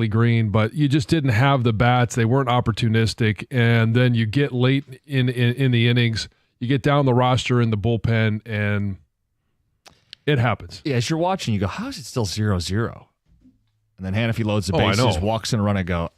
green, but you just didn't have the bats. They weren't opportunistic. And then you get late in the innings, you get down the roster in the bullpen, and it happens. Yeah, as you're watching, you go, how is it still 0-0? And then Hannafy loads the bases, walks in a run, and go,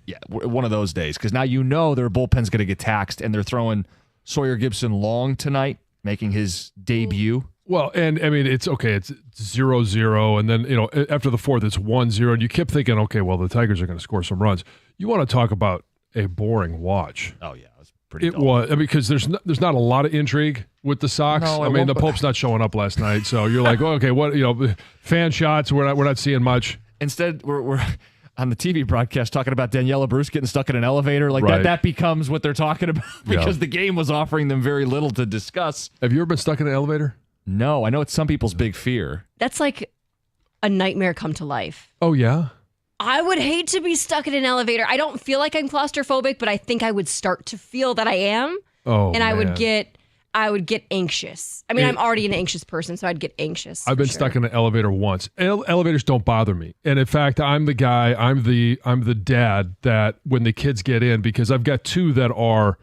yeah, one of those days. Because now you know their bullpen's going to get taxed, and they're throwing Sawyer Gipson long tonight, making his debut. Well, and I mean, it's okay. It's 0-0, and then after the fourth, it's 1-0, and you kept thinking, okay, well, the Tigers are going to score some runs. You want to talk about a boring watch? Oh yeah, it was pretty. It was because there's not a lot of intrigue with the Sox. No, I mean, the Pope's not showing up last night, so you're like, oh, okay, what fan shots? We're not seeing much. Instead, we're on the TV broadcast talking about Daniela Bruce getting stuck in an elevator. Like right. that becomes what they're talking about because the game was offering them very little to discuss. Have you ever been stuck in an elevator? No, I know it's some people's big fear. That's like a nightmare come to life. Oh, yeah? I would hate to be stuck in an elevator. I don't feel like I'm claustrophobic, but I think I would start to feel that I am. Oh, and man. I would get anxious. I mean, I'm already an anxious person, so I'd get anxious. I've been stuck in an elevator once. Elevators don't bother me. And in fact, I'm the guy, I'm the dad that when the kids get in, because I've got two that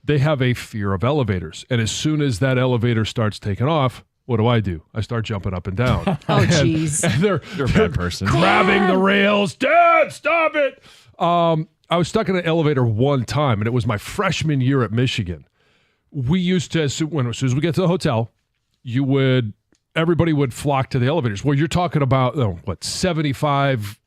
they have a fear of elevators. And as soon as that elevator starts taking off, what do? I start jumping up and down. Oh, jeez. You're a bad person. Grabbing the rails. Dad, stop it. I was stuck in an elevator one time, and it was my freshman year at Michigan. We used to, as soon as we get to the hotel, everybody would flock to the elevators. Well, you're talking about, 75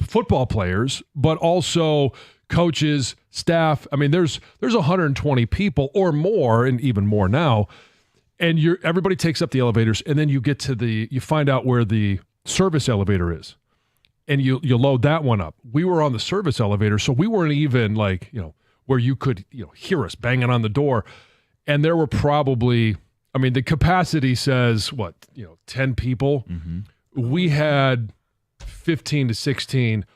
football players, but also coaches, staff. I mean, there's 120 people or more, and even more now. And everybody takes up the elevators, and then you get to you find out where the service elevator is, and you load that one up. We were on the service elevator, so we weren't even where you could hear us banging on the door. And there were probably, I mean, the capacity says 10 people. Mm-hmm. We had 15 to 16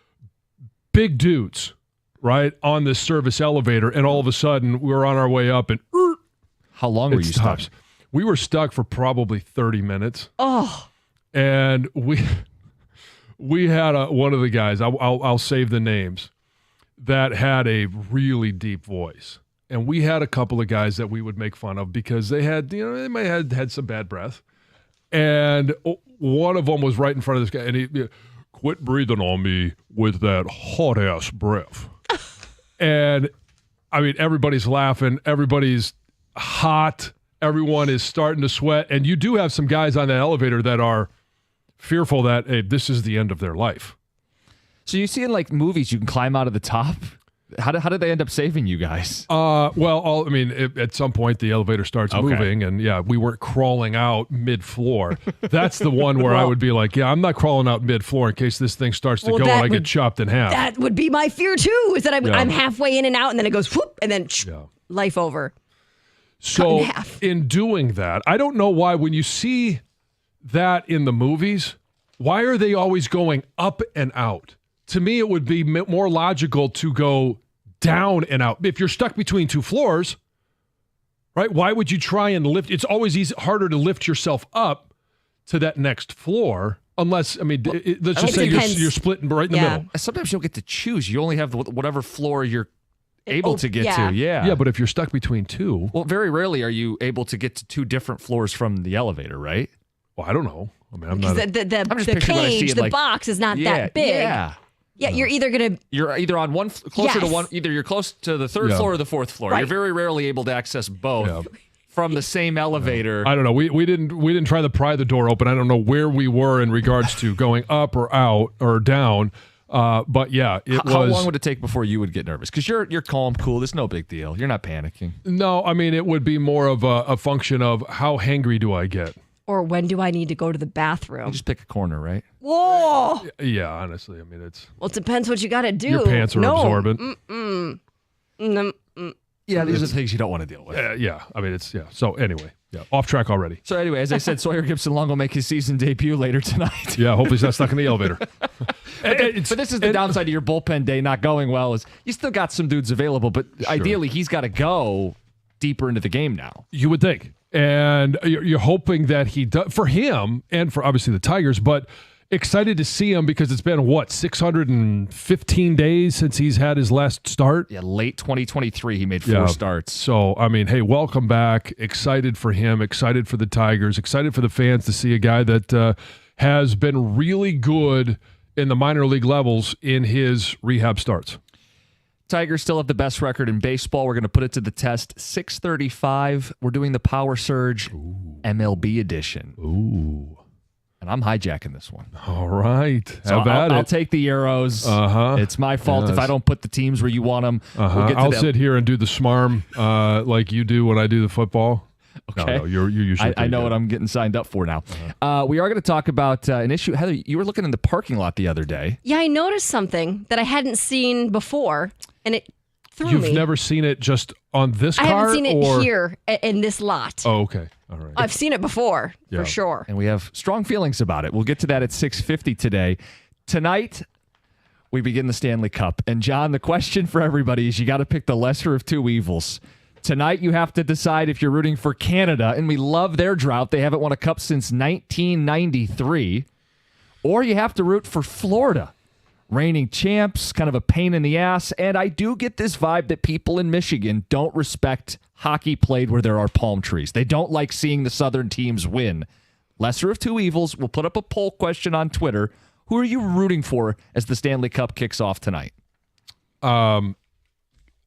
big dudes, right, on this service elevator, and all of a sudden we were on our way up, and how long were you stuck? We were stuck for probably 30 minutes. Oh. And we had one of the guys, I'll save the names, that had a really deep voice. And we had a couple of guys that we would make fun of because they had, they might have had some bad breath. And one of them was right in front of this guy, and he quit breathing on me with that hot-ass breath. And, I mean, everybody's laughing. Everybody's hot. Everyone is starting to sweat. And you do have some guys on that elevator that are fearful that, hey, this is the end of their life. So you see in, movies you can climb out of the top? How did they end up saving you guys? At some point the elevator starts moving, and we weren't crawling out mid-floor. That's the one where I would be like, I'm not crawling out mid-floor in case this thing starts to go and I get chopped in half. That would be my fear too, is that I'm halfway in and out, and then it goes whoop, and then life over. So in doing that, I don't know why when you see that in the movies, why are they always going up and out? To me, it would be more logical to go down and out. If you're stuck between two floors, right, why would you try and lift? It's always harder to lift yourself up to that next floor unless, let's just say you're splitting right in the middle. Sometimes you don't get to choose. You only have whatever floor you're able to get to. Yeah, but if you're stuck between two. Well, very rarely are you able to get to two different floors from the elevator, right? Well, I don't know. I'm not. The cage, the box is not that big. Yeah, you're either on one closer to one. Either you're close to the third floor or the fourth floor. Right. You're very rarely able to access both from the same elevator. I don't know. We didn't try to pry the door open. I don't know where we were in regards to going up or out or down. But yeah, How long would it take before you would get nervous? Because you're calm, cool. It's no big deal. You're not panicking. No, it would be more of a function of how hangry do I get. Or when do I need to go to the bathroom? You just pick a corner, right? Whoa! Yeah, honestly, it's... Well, it depends what you got to do. Your pants are absorbent. Yeah, these are the things you don't want to deal with. So anyway, off track already. So anyway, as I said, Sawyer Gipson Long will make his season debut later tonight. Yeah, hopefully he's not stuck in the elevator. But this is the downside of your bullpen day not going well, is you still got some dudes available, but ideally he's got to go deeper into the game now. You would think. And you're hoping that he does, for him and for obviously the Tigers, but excited to see him because it's been, 615 days since he's had his last start? Yeah, late 2023, he made 4 starts. So, I mean, hey, welcome back. Excited for him, excited for the Tigers, excited for the fans to see a guy that has been really good in the minor league levels in his rehab starts. Tigers still have the best record in baseball. We're going to put it to the test. 635. We're doing the Power Surge MLB edition. Ooh. And I'm hijacking this one. All right. So I'll take the arrows. It's my fault if I don't put the teams where you want them. I'll sit here and do the smarm like you do when I do the football. Okay. No, you're usually I know what I'm getting signed up for now. We are going to talk about an issue. Heather, you were looking in the parking lot the other day. Yeah, I noticed something that I hadn't seen before, and it threw me. You've never seen it just on this car? I haven't seen it here in this lot. Oh, okay. All right. I've seen it before, for sure. And we have strong feelings about it. We'll get to that at 6:50 today. Tonight, we begin the Stanley Cup. And, John, the question for everybody is you got to pick the lesser of two evils. Tonight, you have to decide if you're rooting for Canada, and we love their drought. They haven't won a cup since 1993. Or you have to root for Florida. Reigning champs, kind of a pain in the ass. And I do get this vibe that people in Michigan don't respect hockey played where there are palm trees. They don't like seeing the Southern teams win. Lesser of two evils. We'll put up a poll question on Twitter. Who are you rooting for as the Stanley Cup kicks off tonight?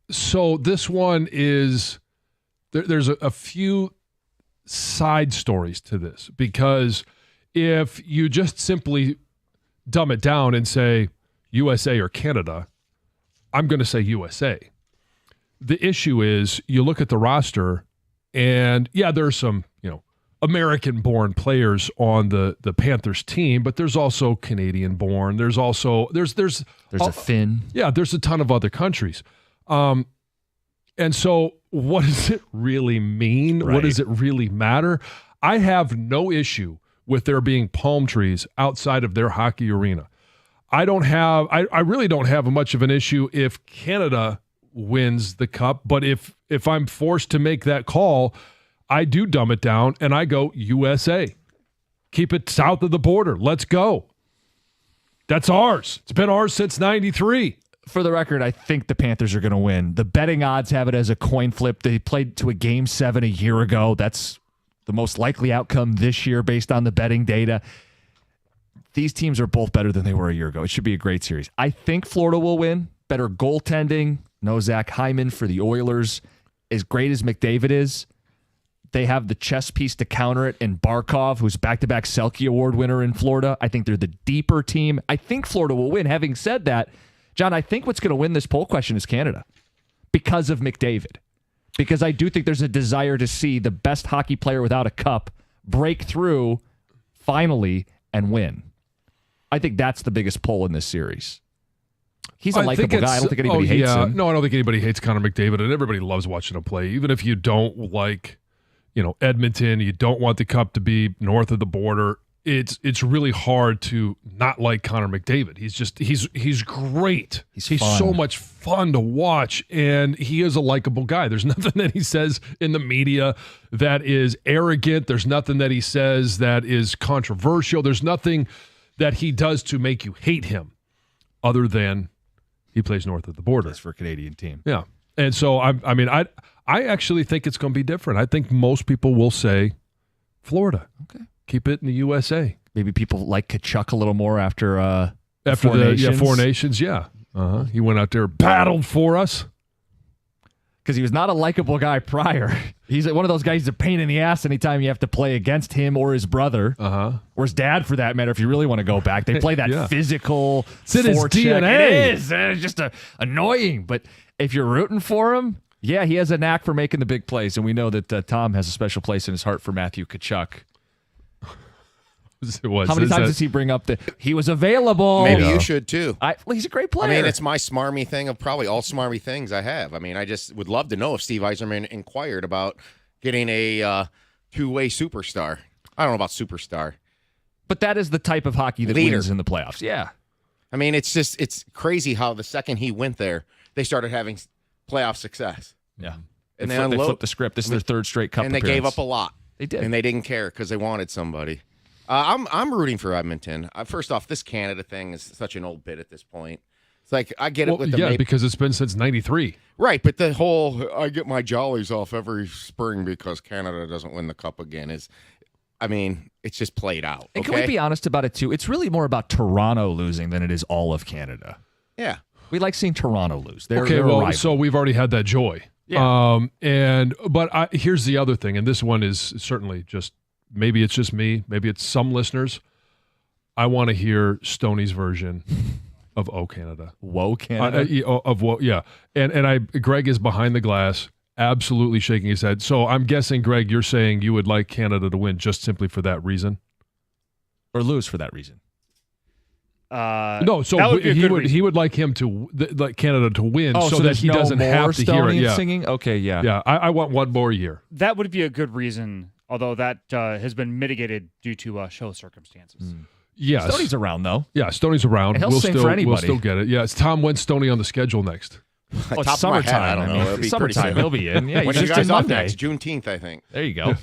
So this one is, there's a few side stories to this, because if you just simply dumb it down and say USA or Canada, I'm going to say USA. The issue is you look at the roster and there's some, American-born players on the Panthers team, but there's also Canadian-born. There's also there's a Finn. Yeah, there's a ton of other countries. And so what does it really mean? Right. What does it really matter? I have no issue with there being palm trees outside of their hockey arena. I really don't have much of an issue if Canada wins the cup, but if I'm forced to make that call, I do dumb it down and I go USA. Keep it south of the border. Let's go. That's ours. It's been ours since 93. For the record, I think the Panthers are going to win. The betting odds have it as a coin flip. They played to a Game 7 a year ago. That's the most likely outcome this year based on the betting data. These teams are both better than they were a year ago. It should be a great series. I think Florida will win. Better goaltending. No Zach Hyman for the Oilers. As great as McDavid is, they have the chess piece to counter it in Barkov, who's back-to-back Selke Award winner in Florida. I think they're the deeper team. I think Florida will win. Having said that, John, I think what's going to win this poll question is Canada because of McDavid. Because I do think there's a desire to see the best hockey player without a cup break through finally and win. I think that's the biggest poll in this series. He's a likable guy. I don't think anybody hates him. No, I don't think anybody hates Connor McDavid, and everybody loves watching him play. Even if you don't like, Edmonton, you don't want the cup to be north of the border, it's really hard to not like Connor McDavid. He's great. He's so much fun to watch, and he is a likable guy. There's nothing that he says in the media that is arrogant. There's nothing that he says that is controversial. There's nothing that he does to make you hate him other than he plays north of the border. That's for a Canadian team. Yeah. And so, I actually think it's going to be different. I think most people will say Florida. Okay. Keep it in the USA. Maybe people like Kachuk a little more after Four Nations. Yeah. He went out there, battled for us. Because he was not a likable guy prior. He's one of those guys who's a pain in the ass anytime you have to play against him or his brother. Or his dad, for that matter, if you really want to go back. They play that physical it's in his DNA. It is. It's just annoying. But if you're rooting for him, yeah, he has a knack for making the big plays. And we know that Tom has a special place in his heart for Matthew Kachuk. How many times does he bring up that he was available? Maybe you should too. He's a great player. I mean, it's my smarmy thing of probably all smarmy things I have. I mean, I just would love to know if Steve Yzerman inquired about getting a two-way superstar. I don't know about superstar. But that is the type of hockey that wins in the playoffs. Yeah. I mean, it's crazy how the second he went there, they started having playoff success. Yeah. And they flipped the script. This is their third straight cup and they appearance. gave up a lot. They did. And they didn't care because they wanted somebody. I'm rooting for Edmonton. First off, this Canada thing is such an old bit at this point. It's like I get it with the because it's been since '93. Right, but the whole I get my jollies off every spring because Canada doesn't win the cup again is, I mean, it's just played out. And can we be honest about it too? It's really more about Toronto losing than it is all of Canada. Yeah, we like seeing Toronto lose. They're so we've already had that joy. Yeah. But here's the other thing, and this one is certainly just maybe it's just me, maybe it's some listeners. I want to hear Stoney's version of "Oh Canada." Whoa, Canada. Yeah. And Greg is behind the glass, absolutely shaking his head. So I'm guessing, Greg, you're saying you would like Canada to win just simply for that reason, or lose for that reason. No, so he would like him to like Canada to win, so that he doesn't have to hear it. Yeah. Singing. Okay, yeah, yeah. I want one more year. That would be a good reason, although that has been mitigated due to show circumstances. Yes. Stoney's around though. Yeah, Stoney's around. And he'll sing for anybody. We'll still get it. Yeah, it's Tom. When's Stoney on the schedule next? It's summertime. I don't know. It'll be summertime. He'll be in. Yeah, when he's you just guys in off Monday. next? Juneteenth, I think. There you go.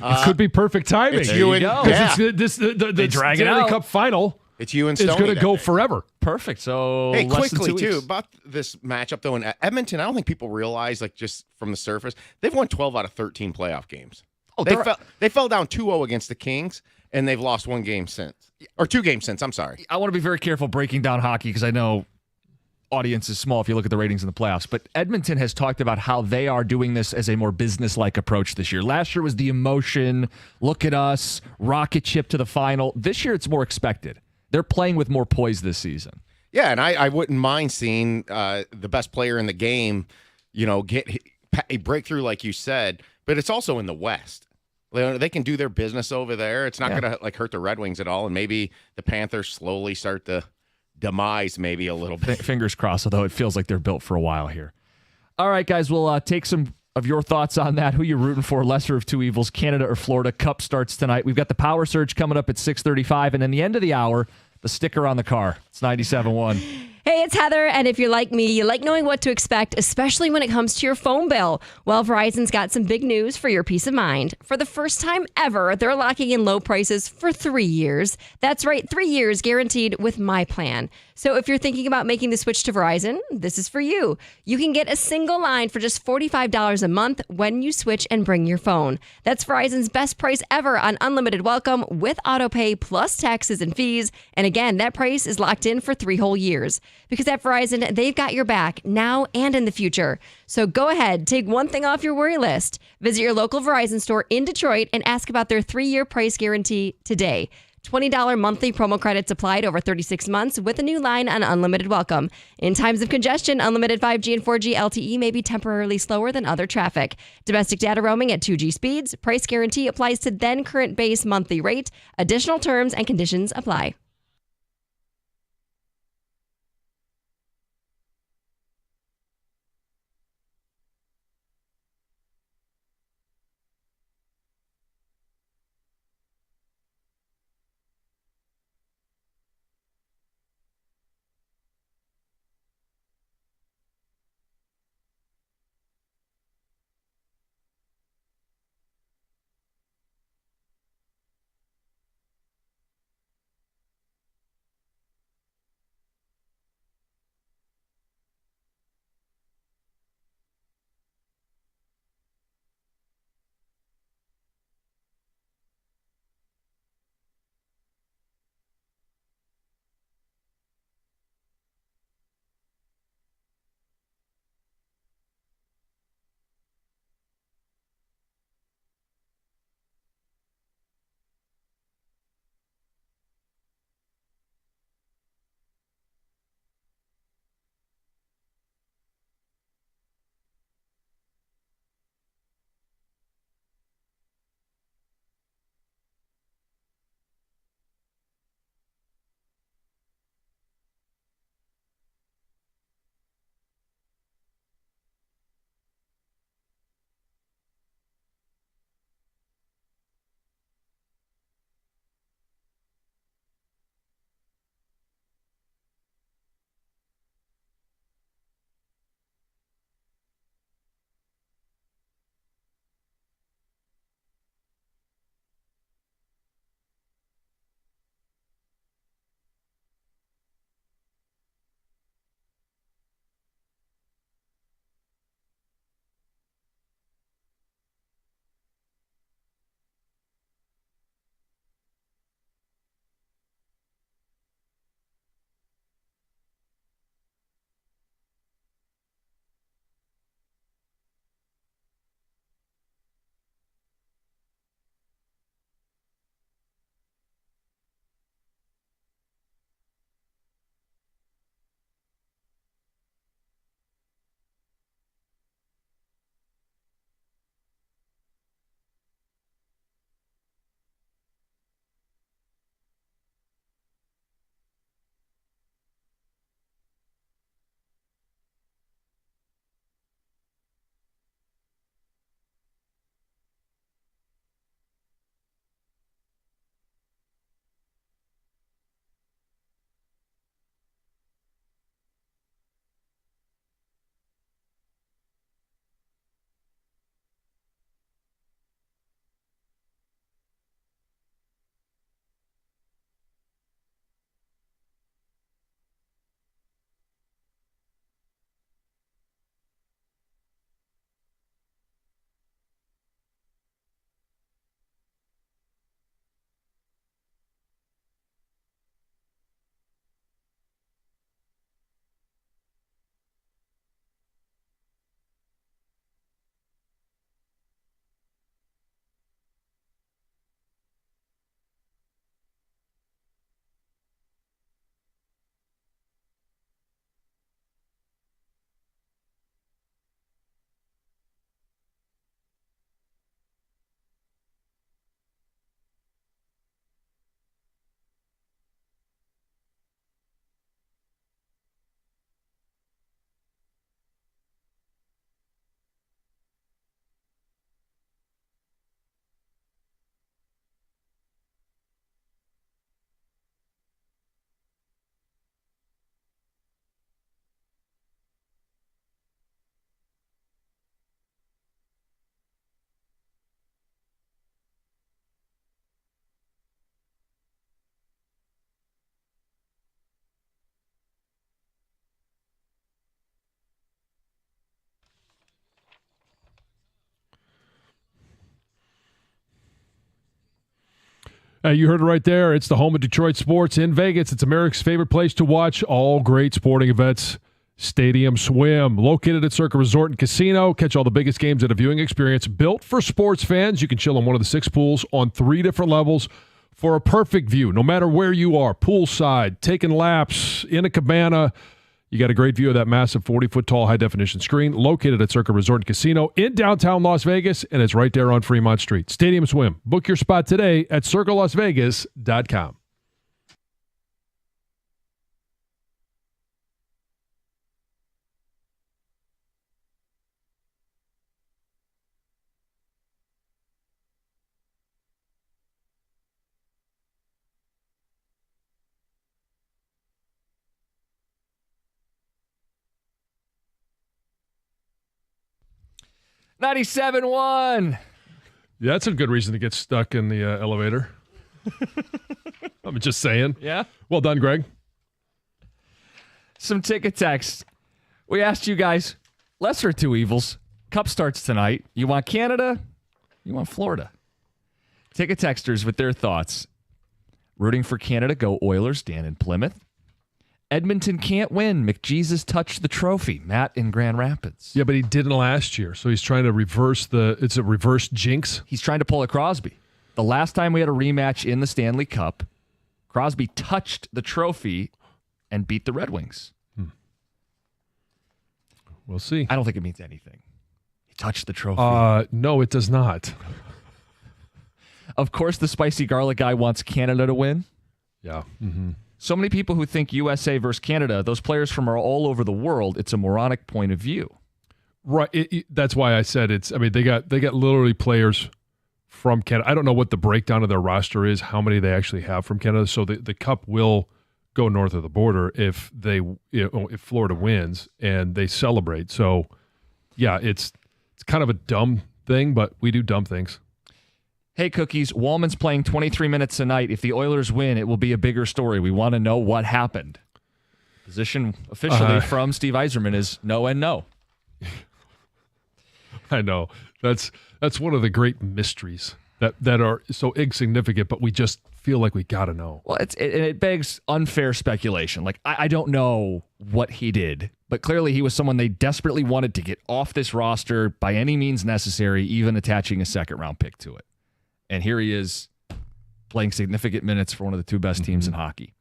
It could be perfect timing. It's you and the drag it Stanley out. Cup final. It's you and Stoney. It's going to go forever. Perfect. So hey, less than quickly 2 weeks. too about this matchup though in Edmonton. I don't think people realize, like, just from the surface, they've won 12 out of 13 playoff games. Oh, they fell down 2-0 against the Kings, and they've lost 1 game since, or 2 games since. I'm sorry. I want to be very careful breaking down hockey because I know audience is small if you look at the ratings in the playoffs. But Edmonton has talked about how they are doing this as a more business-like approach this year. Last year was the emotion, look at us, rocket ship to the final. This year it's more expected. They're playing with more poise this season. Yeah, and I wouldn't mind seeing the best player in the game, get a breakthrough like you said, but it's also in the West. They can do their business over there. It's not going to hurt the Red Wings at all, and maybe the Panthers slowly start to demise maybe a little bit. Fingers crossed, although it feels like they're built for a while here. All right, guys, we'll take some of your thoughts on that. Who you rooting for, lesser of two evils, Canada or Florida? Cup starts tonight. We've got the Power Surge coming up at 6:35, and then the end of the hour, the sticker on the car. It's 97.1. Hey, it's Heather, and if you're like me, you like knowing what to expect, especially when it comes to your phone bill. Well, Verizon's got some big news for your peace of mind. For the first time ever, they're locking in low prices for 3 years. That's right, 3 years guaranteed with my plan. So if you're thinking about making the switch to Verizon, this is for you. You can get a single line for just $45 a month when you switch and bring your phone. That's Verizon's best price ever on unlimited welcome with autopay plus taxes and fees. And again, that price is locked in for 3 whole years. Because at Verizon, they've got your back now and in the future. So go ahead, take one thing off your worry list. Visit your local Verizon store in Detroit and ask about their 3-year price guarantee today. $20 monthly promo credits applied over 36 months with a new line on unlimited welcome. In times of congestion, unlimited 5G and 4G LTE may be temporarily slower than other traffic. Domestic data roaming at 2G speeds. Price guarantee applies to then current base monthly rate. Additional terms and conditions apply. You heard it right there. It's the home of Detroit sports in Vegas. It's America's favorite place to watch all great sporting events. Stadium Swim, located at Circa Resort and Casino. Catch all the biggest games at a viewing experience. Built for sports fans. You can chill in one of the 6 pools on 3 different levels for a perfect view, no matter where you are. Poolside, taking laps, in a cabana. You got a great view of that massive 40-foot tall high-definition screen located at Circa Resort and Casino in downtown Las Vegas, and it's right there on Fremont Street. Stadium Swim. Book your spot today at circalasvegas.com. $97.1. Yeah, that's a good reason to get stuck in the elevator. I'm just saying. Yeah. Well done, Greg. Some ticket text. We asked you guys, lesser of two evils. Cup starts tonight. You want Canada? You want Florida? Ticket texters with their thoughts. Rooting for Canada, go Oilers. Dan in Plymouth. Edmonton can't win. McJesus touched the trophy. Matt in Grand Rapids. Yeah, but he didn't last year, so he's trying to reverse it's a reverse jinx. He's trying to pull a Crosby. The last time we had a rematch in the Stanley Cup, Crosby touched the trophy and beat the Red Wings. We'll see. I don't think it means anything. He touched the trophy. No, it does not. Of course, the spicy garlic guy wants Canada to win. Yeah. Mm-hmm. So many people who think USA versus Canada, those players from all over the world, it's a moronic point of view. Right. That's why I said they got literally players from Canada. I don't know what the breakdown of their roster is, how many they actually have from Canada. So the Cup will go north of the border if if Florida wins and they celebrate. So yeah, it's kind of a dumb thing, but we do dumb things. Hey, Cookies, Wallman's playing 23 minutes tonight. If the Oilers win, it will be a bigger story. We want to know what happened. Position officially from Steve Yzerman is no and no. I know. That's one of the great mysteries that are so insignificant, but we just feel like we got to know. Well, it begs unfair speculation. Like, I don't know what he did, but clearly he was someone they desperately wanted to get off this roster by any means necessary, even attaching a second-round pick to it. And here he is playing significant minutes for one of the 2 best teams in hockey.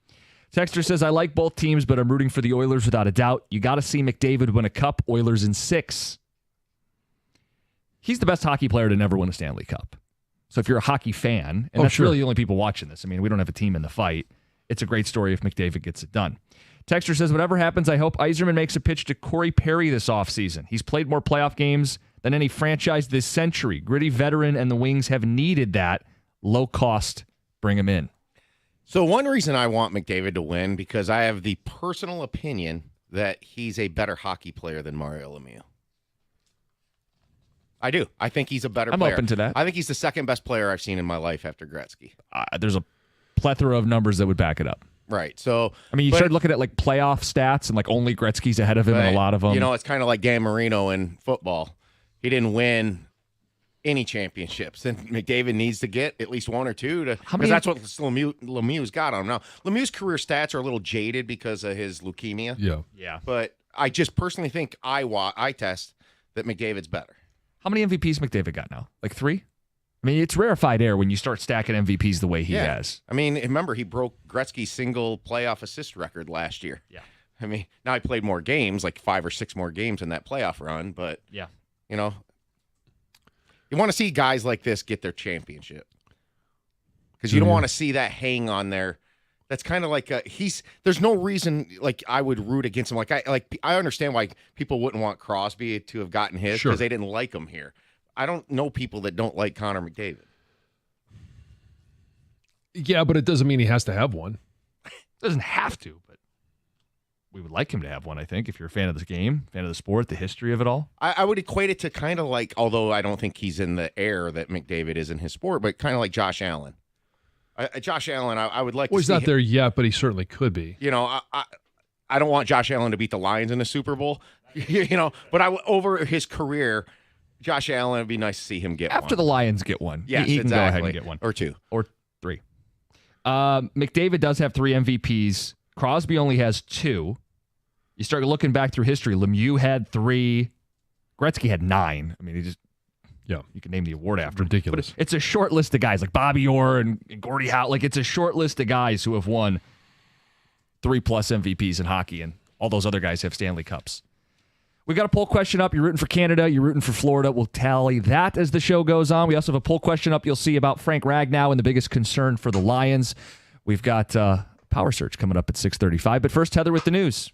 Texter says, I like both teams, but I'm rooting for the Oilers without a doubt. You got to see McDavid win a cup, Oilers in 6. He's the best hockey player to never win a Stanley Cup. So if you're a hockey fan, and that's really the only people watching this. I mean, we don't have a team in the fight. It's a great story if McDavid gets it done. Texter says, whatever happens, I hope Yzerman makes a pitch to Corey Perry this offseason. He's played more playoff games than any franchise this century. Gritty veteran, and the Wings have needed that. Low cost, bring him in. So one reason I want McDavid to win, because I have the personal opinion that he's a better hockey player than Mario Lemieux. I do. I think he's a better player. I'm open to that. I think he's the second best player I've seen in my life after Gretzky. There's a plethora of numbers that would back it up. Right. So, I mean, you started looking at like playoff stats, and like only Gretzky's ahead of him in a lot of them. You know, it's kind of like Dan Marino in football. He didn't win any championships, and McDavid needs to get at least 1 or 2 because that's what Lemieux's got on him now. Lemieux's career stats are a little jaded because of his leukemia. Yeah. But I just personally think I test that McDavid's better. How many MVPs McDavid got now? Like 3? I mean, it's rarefied air when you start stacking MVPs the way he has. I mean, remember, he broke Gretzky's single playoff assist record last year. Yeah. I mean, now he played more games, like 5 or 6 more games in that playoff run, but, you know, you want to see guys like this get their championship because you don't want to see that hang on there. That's kind of like there's no reason like I would root against him. I understand why people wouldn't want Crosby to have gotten his because they didn't like him here. I don't know people that don't like Connor McDavid. Yeah, but it doesn't mean he has to have one. Doesn't have to, but we would like him to have one, I think, if you're a fan of this game, fan of the sport, the history of it all. I would equate it to kind of like, although I don't think he's in the air that McDavid is in his sport, but kind of like Josh Allen. Josh Allen, I would like to see he's not there yet, but he certainly could be. You know, I don't want Josh Allen to beat the Lions in the Super Bowl, you know, but over his career, Josh Allen, it'd be nice to see him get one. After the Lions get one. Yes, he can exactly. go ahead and get one. Or 2. Or 3. McDavid does have 3 MVPs. Crosby only has 2. You start looking back through history. Lemieux had 3. Gretzky had 9. I mean, you can name the award after. Ridiculous. But it's a short list of guys like Bobby Orr and Gordie Howe. Like, it's a short list of guys who have won 3+ MVPs in hockey, and all those other guys have Stanley Cups. We got a poll question up. You're rooting for Canada. You're rooting for Florida. We'll tally that as the show goes on. We also have a poll question up you'll see about Frank Ragnow and the biggest concern for the Lions. We've got Power Search coming up at 6:35. But first, Heather with the news.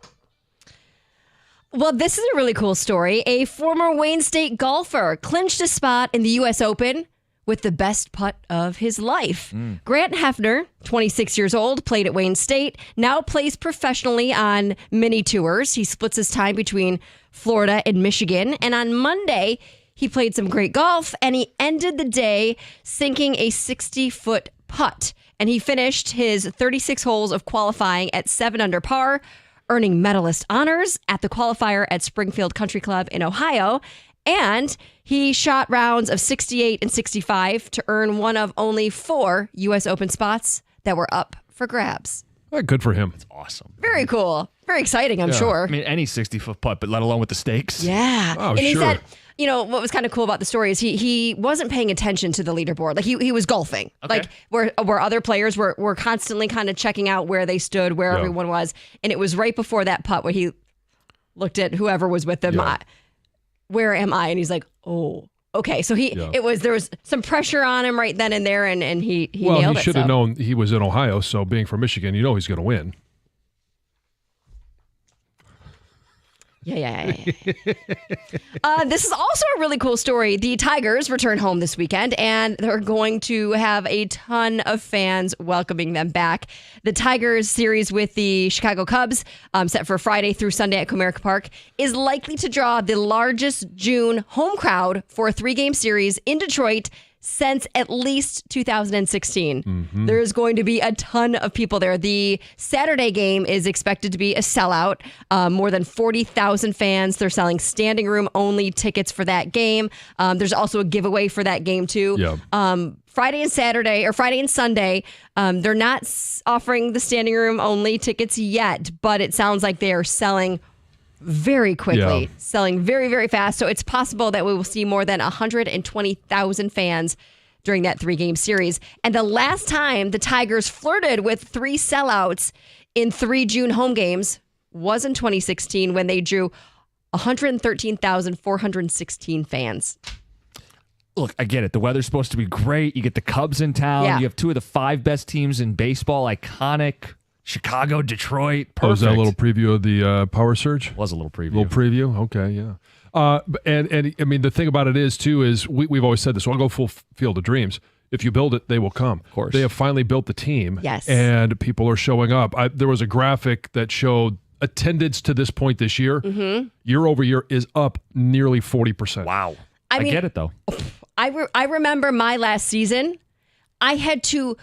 Well, this is a really cool story. A former Wayne State golfer clinched a spot in the U.S. Open with the best putt of his life. Grant Hefner, 26 years old, played at Wayne State, now plays professionally on mini tours. He splits his time between Florida and Michigan. And on Monday, he played some great golf, and he ended the day sinking a 60-foot putt. And he finished his 36 holes of qualifying at 7 under par, earning medalist honors at the qualifier at Springfield Country Club in Ohio. And he shot rounds of 68 and 65 to earn one of only 4 U.S. Open spots that were up for grabs. Good for him. It's awesome. Very cool. Very exciting, I'm sure. I mean, any 60-foot putt, but let alone with the stakes. Yeah. Oh, and he sure. said, what was kind of cool about the story is he wasn't paying attention to the leaderboard. Like he was golfing. Okay. Like where other players were constantly kind of checking out where they stood, where everyone was. And it was right before that putt where he looked at whoever was with them. Yeah. Where am I? And he's like, oh, okay. So there was some pressure on him right then and there, and he nailed it. Well, he should have known he was in Ohio, so being from Michigan, he's going to win. Yeah. This is also a really cool story. The Tigers return home this weekend, and they're going to have a ton of fans welcoming them back. The Tigers series with the Chicago Cubs, set for Friday through Sunday at Comerica Park, is likely to draw the largest June home crowd for a 3-game series in Detroit since at least 2016. There is going to be a ton of people there. The Saturday game is expected to be a sellout. More than 40,000 fans. They're selling standing room only tickets for that game. There's also a giveaway for that game too. Yeah. Friday and Sunday, they're not offering the standing room only tickets yet, but it sounds like they are selling very quickly, selling very, very fast. So it's possible that we will see more than 120,000 fans during that 3-game series. And the last time the Tigers flirted with 3 sellouts in 3 June home games was in 2016 when they drew 113,416 fans. Look, I get it. The weather's supposed to be great. You get the Cubs in town. Yeah. You have 2 of the 5 best teams in baseball. Iconic. Chicago, Detroit. Perfect. Was that a little preview of the Power Surge? Was a little preview. Little preview? Okay, yeah. And I mean, the thing about it is, too, is we've always said this. I'll go full Field of Dreams. If you build it, they will come. Of course. They have finally built the team. Yes. And people are showing up. There was a graphic that showed attendance to this point this year, year over year, is up nearly 40%. Wow. I mean, get it, though. I remember my last season, I had to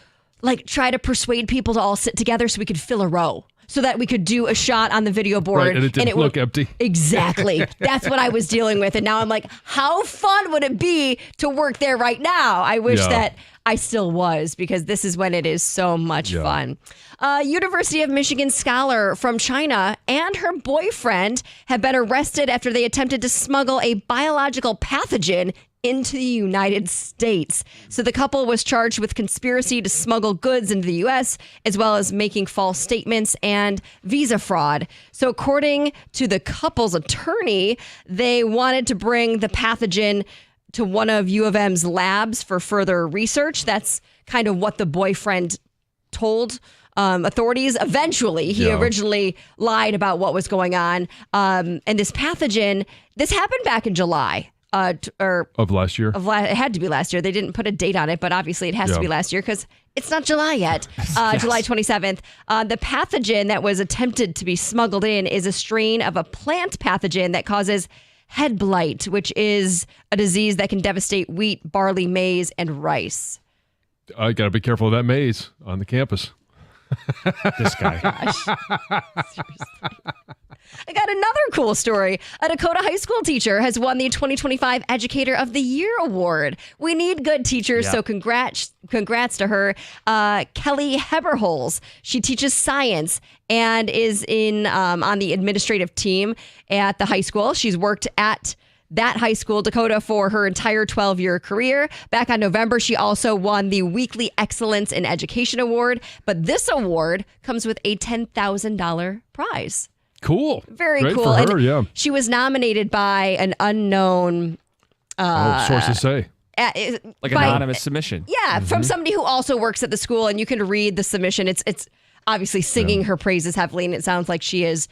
try to persuade people to all sit together so we could fill a row, so that we could do a shot on the video board. Right, and it didn't look empty. Exactly. That's what I was dealing with. And now I'm like, how fun would it be to work there right now? I wish that I still was, because this is when it is so much fun. University of Michigan scholar from China and her boyfriend have been arrested after they attempted to smuggle a biological pathogen into the United States. So the couple was charged with conspiracy to smuggle goods into the U.S., as well as making false statements and visa fraud. So according to the couple's attorney, they wanted to bring the pathogen to one of U of M's labs for further research. That's kind of what the boyfriend told authorities. Eventually, he originally lied about what was going on. And this pathogen, this happened back in July. Of last year? It had to be last year. They didn't put a date on it, but obviously it has to be last year because it's not July yet. July 27th. The pathogen that was attempted to be smuggled in is a strain of a plant pathogen that causes head blight, which is a disease that can devastate wheat, barley, maize, and rice. I got to be careful of that maize on the campus. This guy. Gosh. Seriously. I got another cool story. A Dakota high school teacher has won the 2025 Educator of the Year award. We need good teachers, so congrats to her. Kelly Heberholz. She teaches science and is on the administrative team at the high school. She's worked at that high school, Dakota, for her entire 12-year career. Back on November, she also won the Weekly Excellence in Education Award. But this award comes with a $10,000 prize. Cool. Very Great cool. For her, yeah. She was nominated by an unknown sources say. Like anonymous submission. Yeah, from somebody who also works at the school, and you can read the submission. It's obviously singing her praises heavily, and it sounds like she is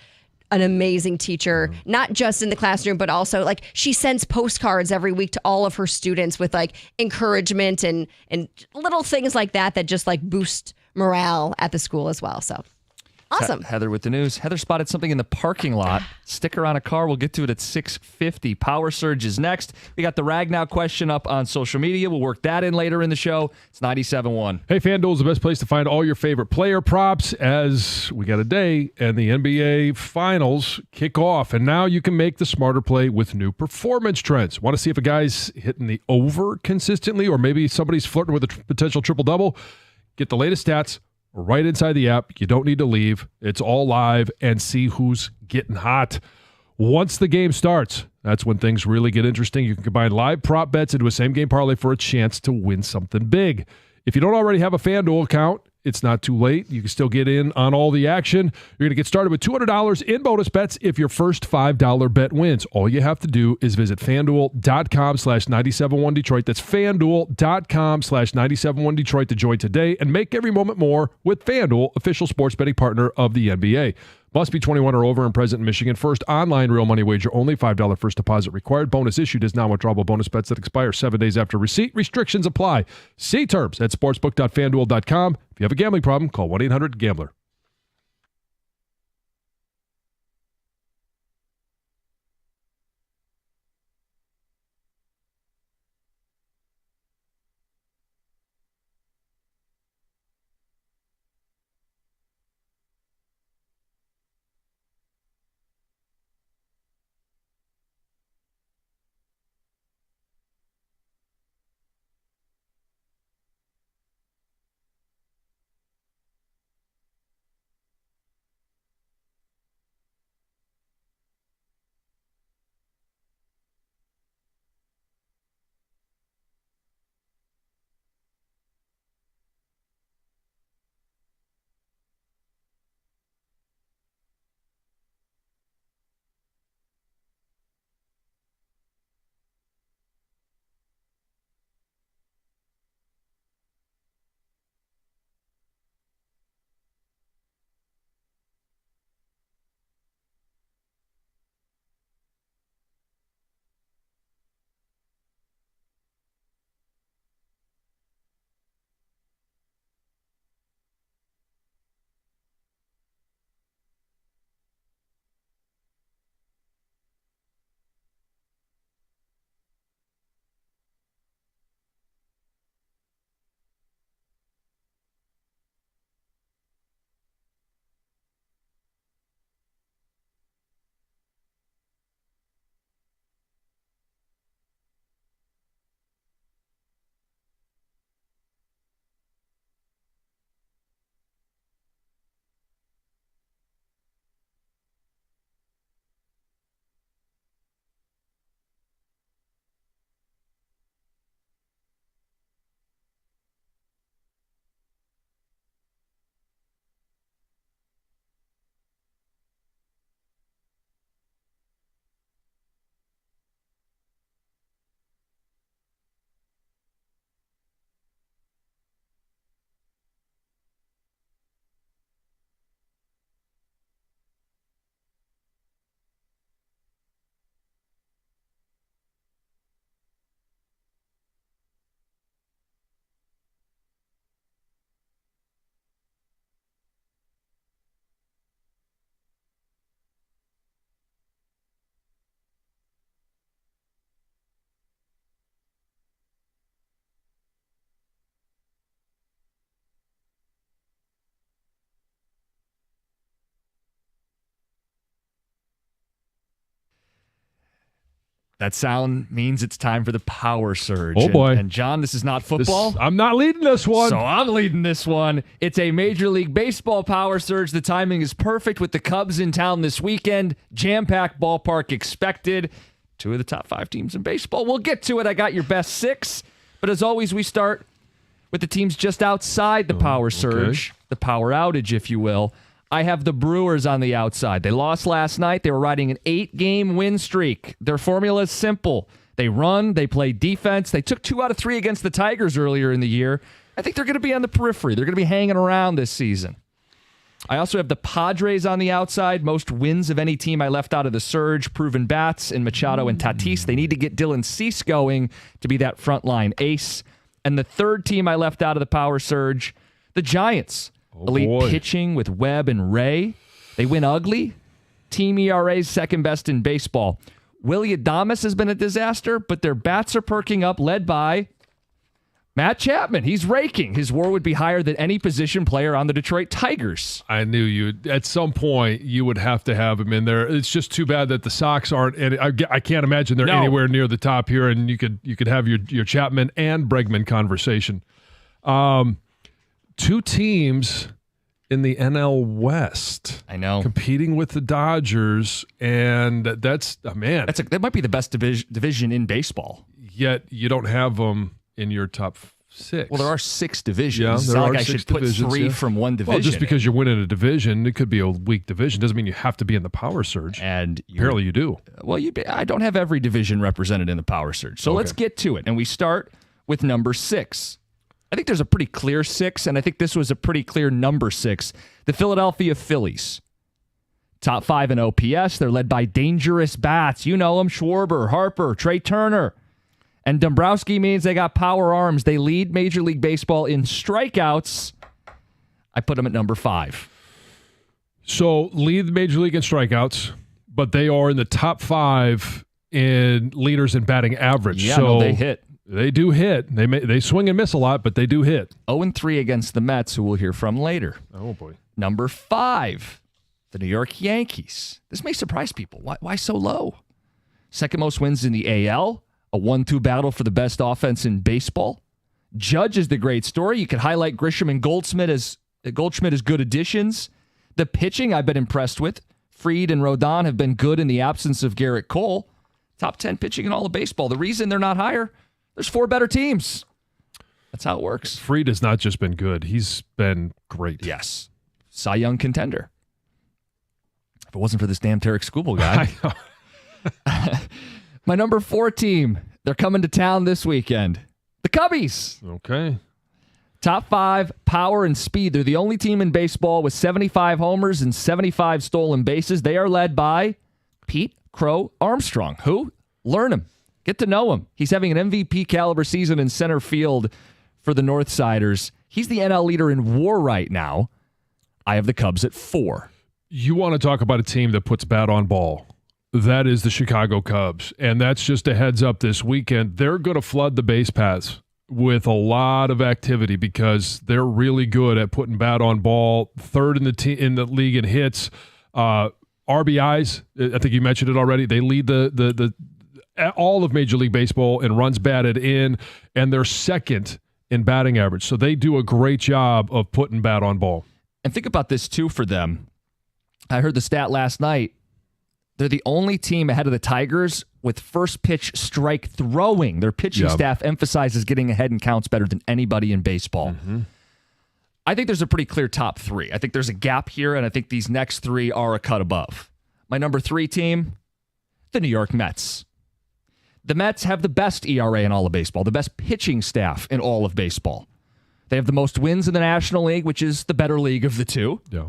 an amazing teacher, not just in the classroom, but also like she sends postcards every week to all of her students with like encouragement and little things like that just like boost morale at the school as well. So awesome. Heather with the news. Heather spotted something in the parking lot. Sticker on a car. We'll get to it at 6:50. Power Surge is next. We got the Ragnow question up on social media. We'll work that in later in the show. It's 97.1. Hey, FanDuel is the best place to find all your favorite player props as we got a day and the NBA Finals kick off. And now you can make the smarter play with new performance trends. Want to see if a guy's hitting the over consistently or maybe somebody's flirting with a potential triple-double? Get the latest stats right inside the app. You don't need to leave. It's all live, and see who's getting hot. Once the game starts, that's when things really get interesting. You can combine live prop bets into a same-game parlay for a chance to win something big. If you don't already have a FanDuel account, it's not too late. You can still get in on all the action. You're going to get started with $200 in bonus bets if your first $5 bet wins. All you have to do is visit FanDuel.com/971Detroit. That's FanDuel.com/971Detroit to join today and make every moment more with FanDuel, official sports betting partner of the NBA. Must be 21 or over and present in Michigan. First online real money wager only. $5 first deposit required. Bonus issued is non-withdrawable bonus bets that expire 7 days after receipt. Restrictions apply. See terms at sportsbook.fanduel.com. If you have a gambling problem, call 1-800-GAMBLER. That sound means it's time for the power surge. Oh, boy. And John, this is not football. I'm not leading this one. So I'm leading this one. It's a Major League Baseball power surge. The timing is perfect with the Cubs in town this weekend. Jam-packed ballpark expected. 2 of the top 5 teams in baseball. We'll get to it. I got your best 6. But as always, we start with the teams just outside the power surge, the power outage, if you will. I have the Brewers on the outside. They lost last night. They were riding an 8-game win streak. Their formula is simple. They run, they play defense. They took 2 out of 3 against the Tigers earlier in the year. I think they're going to be on the periphery. They're going to be hanging around this season. I also have the Padres on the outside. Most wins of any team I left out of the surge. Proven bats in Machado and Tatis. They need to get Dylan Cease going to be that frontline ace. And the third team I left out of the power surge, the Giants. Elite pitching with Webb and Ray. They win ugly. Team ERA's second best in baseball. Willie Adames has been a disaster, but their bats are perking up, led by Matt Chapman. He's raking. His WAR would be higher than any position player on the Detroit Tigers. I knew you. At some point, you would have to have him in there. It's just too bad that the Sox aren't. And I can't imagine they're anywhere near the top here. And you could have your Chapman and Bregman conversation. 2 teams in the NL West. I know. Competing with the Dodgers, and that's, man. That might be the best division in baseball. Yet you don't have them in your top 6. Well, there are 6 divisions. Yeah, it's there not are like I 6 should put divisions, 3 from one division. Well, just because you're winning a division, it could be a weak division. Doesn't mean you have to be in the power surge. And apparently you do. Well, I don't have every division represented in the power surge. So let's get to it. And we start with number 6. I think there's a pretty clear 6, and I think this was a pretty clear number 6. The Philadelphia Phillies. Top 5 in OPS. They're led by dangerous bats. You know them, Schwarber, Harper, Trey Turner. And Dombrowski means they got power arms. They lead Major League Baseball in strikeouts. I put them at number 5. So lead the Major League in strikeouts, but they are in the top 5 in leaders in batting average. Yeah, so no, they hit. They do hit. They swing and miss a lot, but they do hit. 0-3 against the Mets, who we'll hear from later. Oh, boy. Number 5, the New York Yankees. This may surprise people. Why so low? Second most wins in the AL. A 1-2 battle for the best offense in baseball. Judge is the great story. You could highlight Grisham and Goldschmidt as good additions. The pitching I've been impressed with. Fried and Rodon have been good in the absence of Garrett Cole. Top 10 pitching in all of baseball. The reason they're not higher, there's 4 better teams. That's how it works. Fried has not just been good. He's been great. Yes. Cy Young contender. If it wasn't for this damn Tarek Skubal guy. My number 4 team, they're coming to town this weekend. The Cubbies. Okay. Top 5, power and speed. They're the only team in baseball with 75 homers and 75 stolen bases. They are led by Pete Crow Armstrong. Who? Learn him. Get to know him. He's having an MVP caliber season in center field for the Northsiders. He's the NL leader in WAR right now. I have the Cubs at 4. You want to talk about a team that puts bat on ball. That is the Chicago Cubs. And that's just a heads up this weekend. They're going to flood the base paths with a lot of activity because they're really good at putting bat on ball. 3rd in the league in hits. RBIs, I think you mentioned it already. They lead the all of Major League Baseball in runs batted in, and they're 2nd in batting average. So they do a great job of putting bat on ball. And think about this, too, for them. I heard the stat last night. They're the only team ahead of the Tigers with first pitch strike throwing. Their pitching staff emphasizes getting ahead in counts better than anybody in baseball. Mm-hmm. I think there's a pretty clear top 3. I think there's a gap here, and I think these next 3 are a cut above. My number 3 team, the New York Mets. The Mets have the best ERA in all of baseball, the best pitching staff in all of baseball. They have the most wins in the National League, which is the better league of the 2. Yeah.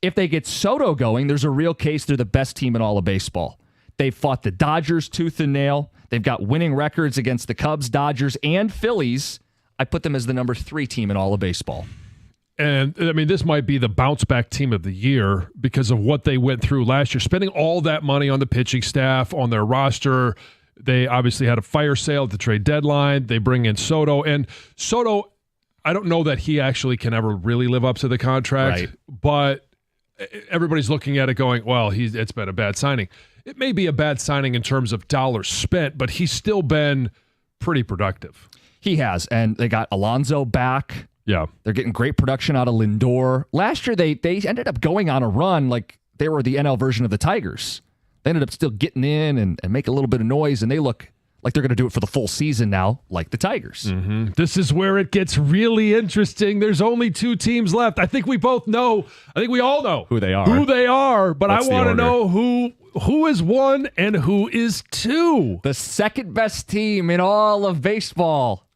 If they get Soto going, there's a real case they're the best team in all of baseball. They've fought the Dodgers tooth and nail. They've got winning records against the Cubs, Dodgers, and Phillies. I put them as the number 3 team in all of baseball. And, I mean, this might be the bounce-back team of the year because of what they went through last year. Spending all that money on the pitching staff, on their roster. They obviously had a fire sale at the trade deadline. They bring in Soto. And Soto, I don't know that he actually can ever really live up to the contract. Right. But everybody's looking at it going, well, it's been a bad signing. It may be a bad signing in terms of dollars spent, but he's still been pretty productive. He has, and they got Alonso back. Yeah. They're getting great production out of Lindor. Last year, they ended up going on a run like they were the NL version of the Tigers. They ended up still getting in and making a little bit of noise, and they look like they're going to do it for the full season now, like the Tigers. Mm-hmm. This is where it gets really interesting. There's only 2 teams left. I think we both know. I think we all know who they are. But I want to know who is 1 and who is 2. The second best team in all of baseball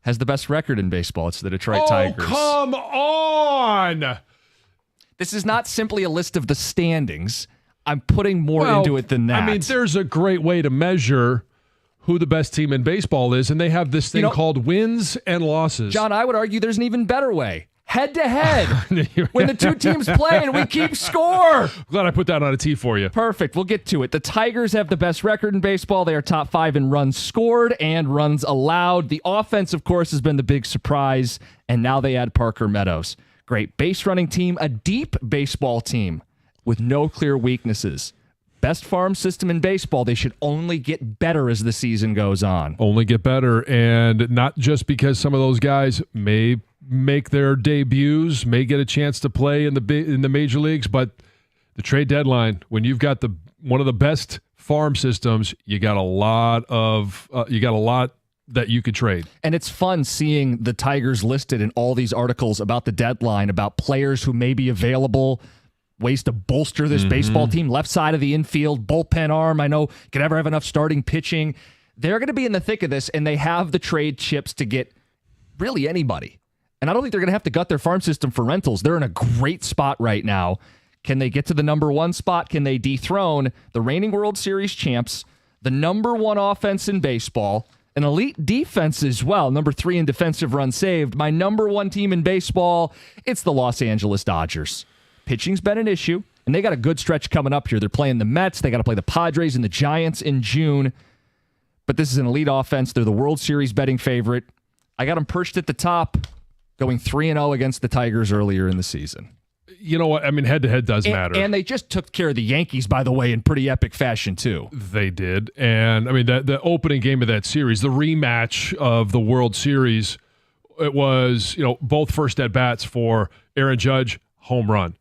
has the best record in baseball. It's the Detroit Tigers. Come on. This is not simply a list of the standings. I'm putting more into it than that. I mean, there's a great way to measure who the best team in baseball is, and they have this thing called wins and losses. John, I would argue there's an even better way. Head-to-head. When the 2 teams play and we keep score. Glad I put that on a tee for you. Perfect. We'll get to it. The Tigers have the best record in baseball. They are top 5 in runs scored and runs allowed. The offense, of course, has been the big surprise, and now they add Parker Meadows. Great base running team, a deep baseball team with no clear weaknesses. Best farm system in baseball. They should only get better as the season goes on. Only get better, and not just because some of those guys may make their debuts, may get a chance to play in the major leagues, but the trade deadline, when you've got one of the best farm systems, you got a lot that you could trade. And it's fun seeing the Tigers listed in all these articles about the deadline, about players who may be available, ways to bolster this baseball team, left side of the infield, bullpen arm. I know can ever have enough starting pitching. They're going to be in the thick of this, and they have the trade chips to get really anybody. And I don't think they're going to have to gut their farm system for rentals. They're in a great spot right now. Can they get to the number 1 spot? Can they dethrone the reigning World Series champs, the number 1 offense in baseball, an elite defense as well, number 3 in defensive runs saved? My number 1 team in baseball, it's the Los Angeles Dodgers. Pitching's been an issue, and they got a good stretch coming up here. They're playing the Mets. They got to play the Padres and the Giants in June. But this is an elite offense. They're the World Series betting favorite. I got them perched at the top, going 3-0 against the Tigers earlier in the season. You know what? I mean, head-to-head does matter. And they just took care of the Yankees, by the way, in pretty epic fashion, too. They did. And, I mean, the opening game of that series, the rematch of the World Series, it was, both first at-bats for Aaron Judge, home run.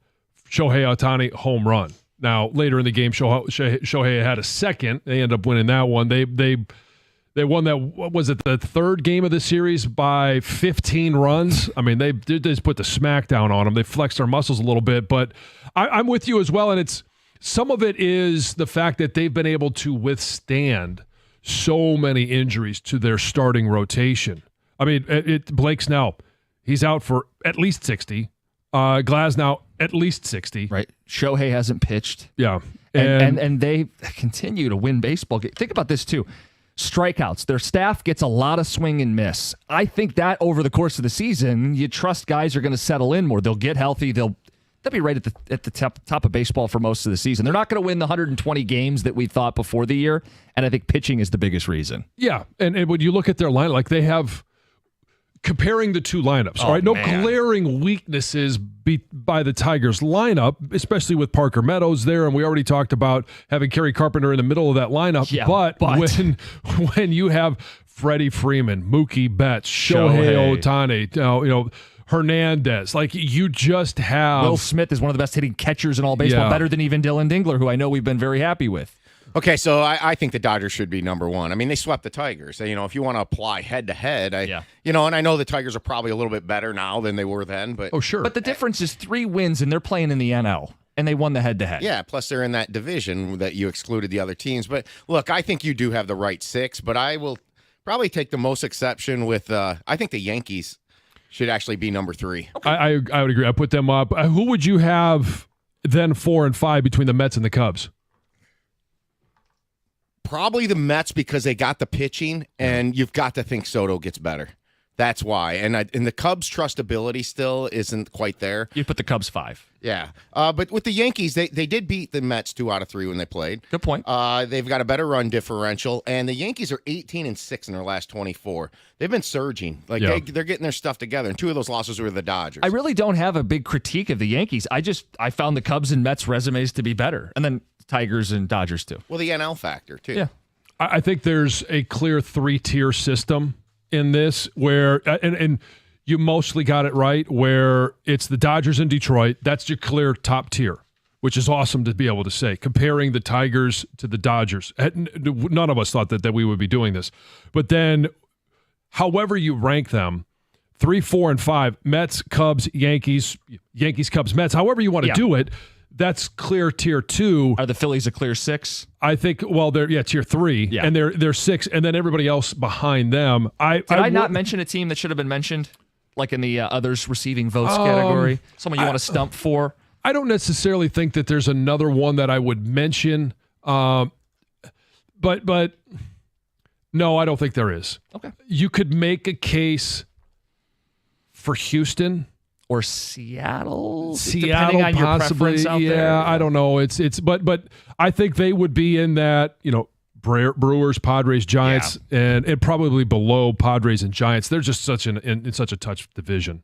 Shohei Ohtani, home run. Now, later in the game, Shohei had a second. They ended up winning that one. They won that, what was it, the 3rd game of the series by 15 runs. I mean, they just put the smack down on them. They flexed their muscles a little bit. But I'm with you as well, and some of it is the fact that they've been able to withstand so many injuries to their starting rotation. I mean, Blake Snell, he's out for at least 60. Glasnow, at least 60. Right. Shohei hasn't pitched. Yeah. And they continue to win baseball games. Think about this, too. Strikeouts. Their staff gets a lot of swing and miss. I think that over the course of the season, you trust guys are going to settle in more. They'll get healthy. They'll be right at the top of baseball for most of the season. They're not going to win the 120 games that we thought before the year, and I think pitching is the biggest reason. Yeah, and when you look at their lineup, like they have... Comparing the 2 lineups, all right? No glaring weaknesses by the Tigers lineup, especially with Parker Meadows there, and we already talked about having Kerry Carpenter in the middle of that lineup. Yeah, but when you have Freddie Freeman, Mookie Betts, Shohei Ohtani, Hernandez, like you just have... Will Smith is one of the best hitting catchers in all baseball, better than even Dylan Dingler, who I know we've been very happy with. Okay, so I think the Dodgers should be number 1. I mean, they swept the Tigers. If you want to apply head-to-head, and I know the Tigers are probably a little bit better now than they were then. But oh, sure. But the difference is 3 wins, and they're playing in the NL, and they won the head-to-head. Yeah, plus they're in that division that you excluded the other teams. But, look, I think you do have the right 6, but I will probably take the most exception with I think the Yankees should actually be number 3. Okay. I would agree. I put them up. Who would you have then 4 and 5 between the Mets and the Cubs? Probably the Mets because they got the pitching, and you've got to think Soto gets better. That's why. And the Cubs' trustability still isn't quite there. You put the Cubs 5. Yeah. But with the Yankees, they did beat the Mets 2 out of 3 when they played. Good point. They've got a better run differential, and the Yankees are 18-6 in their last 24. They've been surging. Like they're getting their stuff together, and 2 of those losses were the Dodgers. I really don't have a big critique of the Yankees. I found the Cubs and Mets resumes to be better. And then Tigers and Dodgers too. Well, the NL factor too. Yeah. I think there's a clear 3-tier system in this where and you mostly got it right, where it's the Dodgers and Detroit. That's your clear top tier, which is awesome to be able to say, comparing the Tigers to the Dodgers. None of us thought that we would be doing this. But then however you rank them, 3, 4, and 5, Mets, Cubs, Yankees, Cubs, Mets, however you want to do it, that's clear tier 2. Are the Phillies a clear 6? I think, well, they're tier 3, and they're 6, and then everybody else behind them. Did I not mention a team that should have been mentioned, like in the others receiving votes category? Someone you want to stump for? I don't necessarily think that there's another one that I would mention, but no, I don't think there is. Okay. You could make a case for Houston. Or Seattle, depending on your preference out there. Yeah, I don't know. But I think they would be in that, Brewers, Padres, Giants, and probably below Padres and Giants. They're just in such a touch division.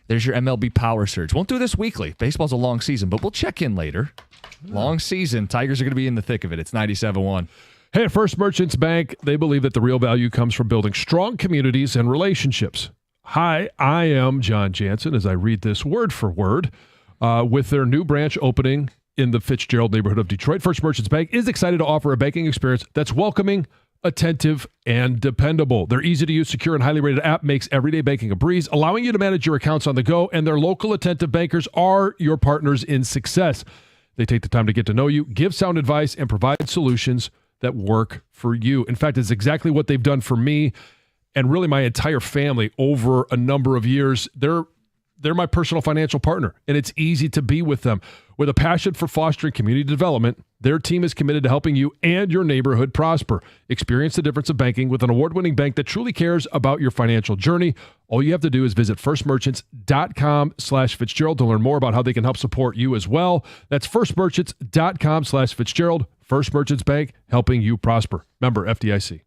There's your MLB power surge. Won't do this weekly. Baseball's a long season, but we'll check in later. Long season. Tigers are going to be in the thick of it. It's 97-1. Hey, at First Merchants Bank, they believe that the real value comes from building strong communities and relationships. Hi, I am John Jansen as I read this word for word. With their new branch opening in the Fitzgerald neighborhood of Detroit, First Merchants Bank is excited to offer a banking experience that's welcoming, attentive, and dependable. Their easy-to-use, secure, and highly rated app makes everyday banking a breeze, allowing you to manage your accounts on the go, and their local attentive bankers are your partners in success. They take the time to get to know you, give sound advice, and provide solutions that work for you. In fact, it's exactly what they've done for me and really my entire family over a number of years. They're my personal financial partner, and it's easy to be with them. With a passion for fostering community development, their team is committed to helping you and your neighborhood prosper. Experience the difference of banking with an award-winning bank that truly cares about your financial journey. All you have to do is visit firstmerchants.com/Fitzgerald to learn more about how they can help support you as well. That's firstmerchants.com/Fitzgerald. First Merchants Bank, helping you prosper. Member FDIC.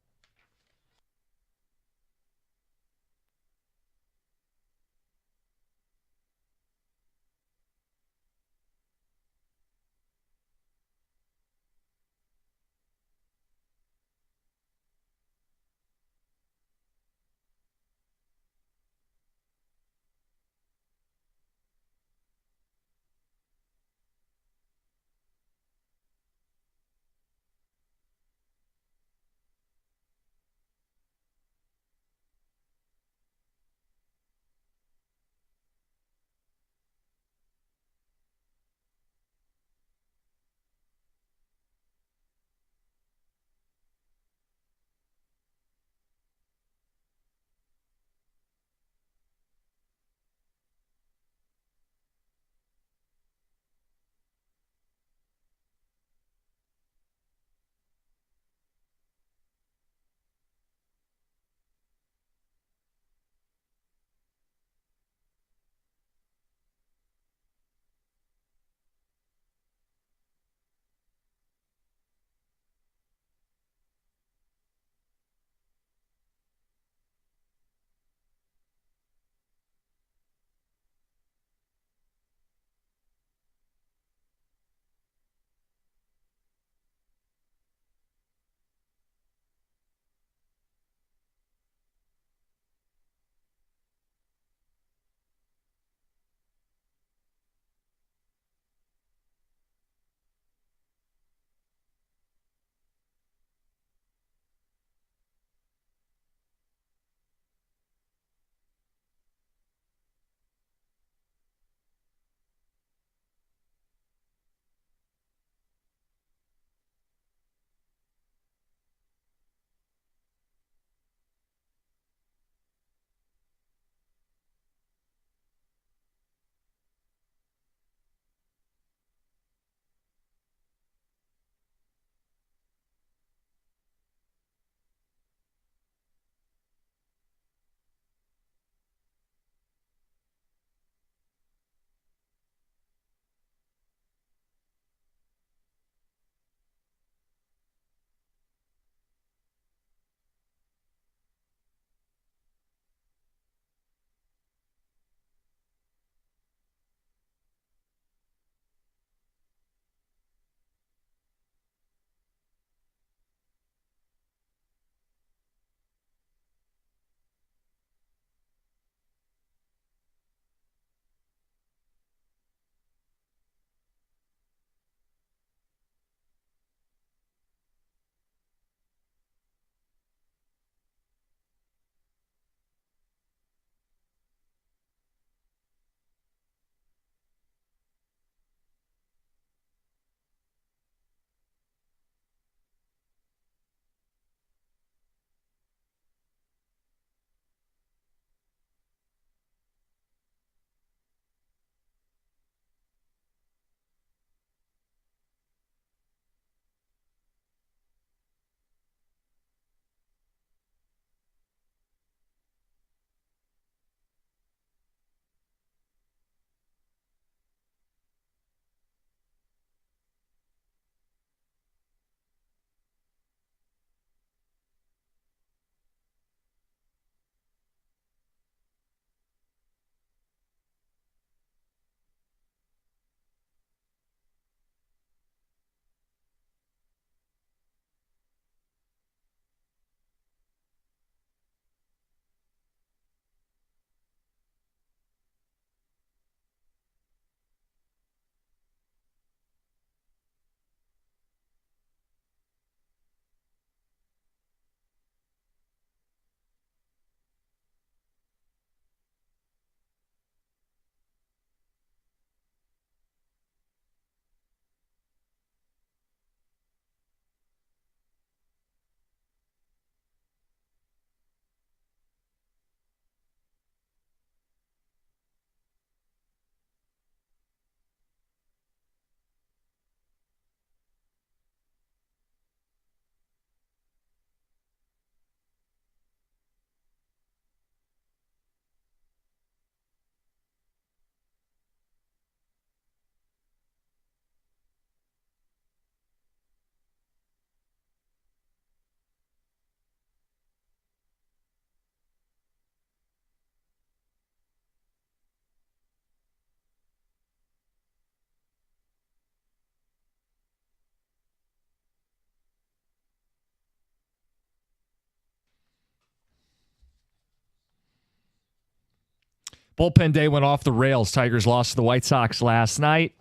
Bullpen day went off the rails. Tigers lost to the White Sox last night.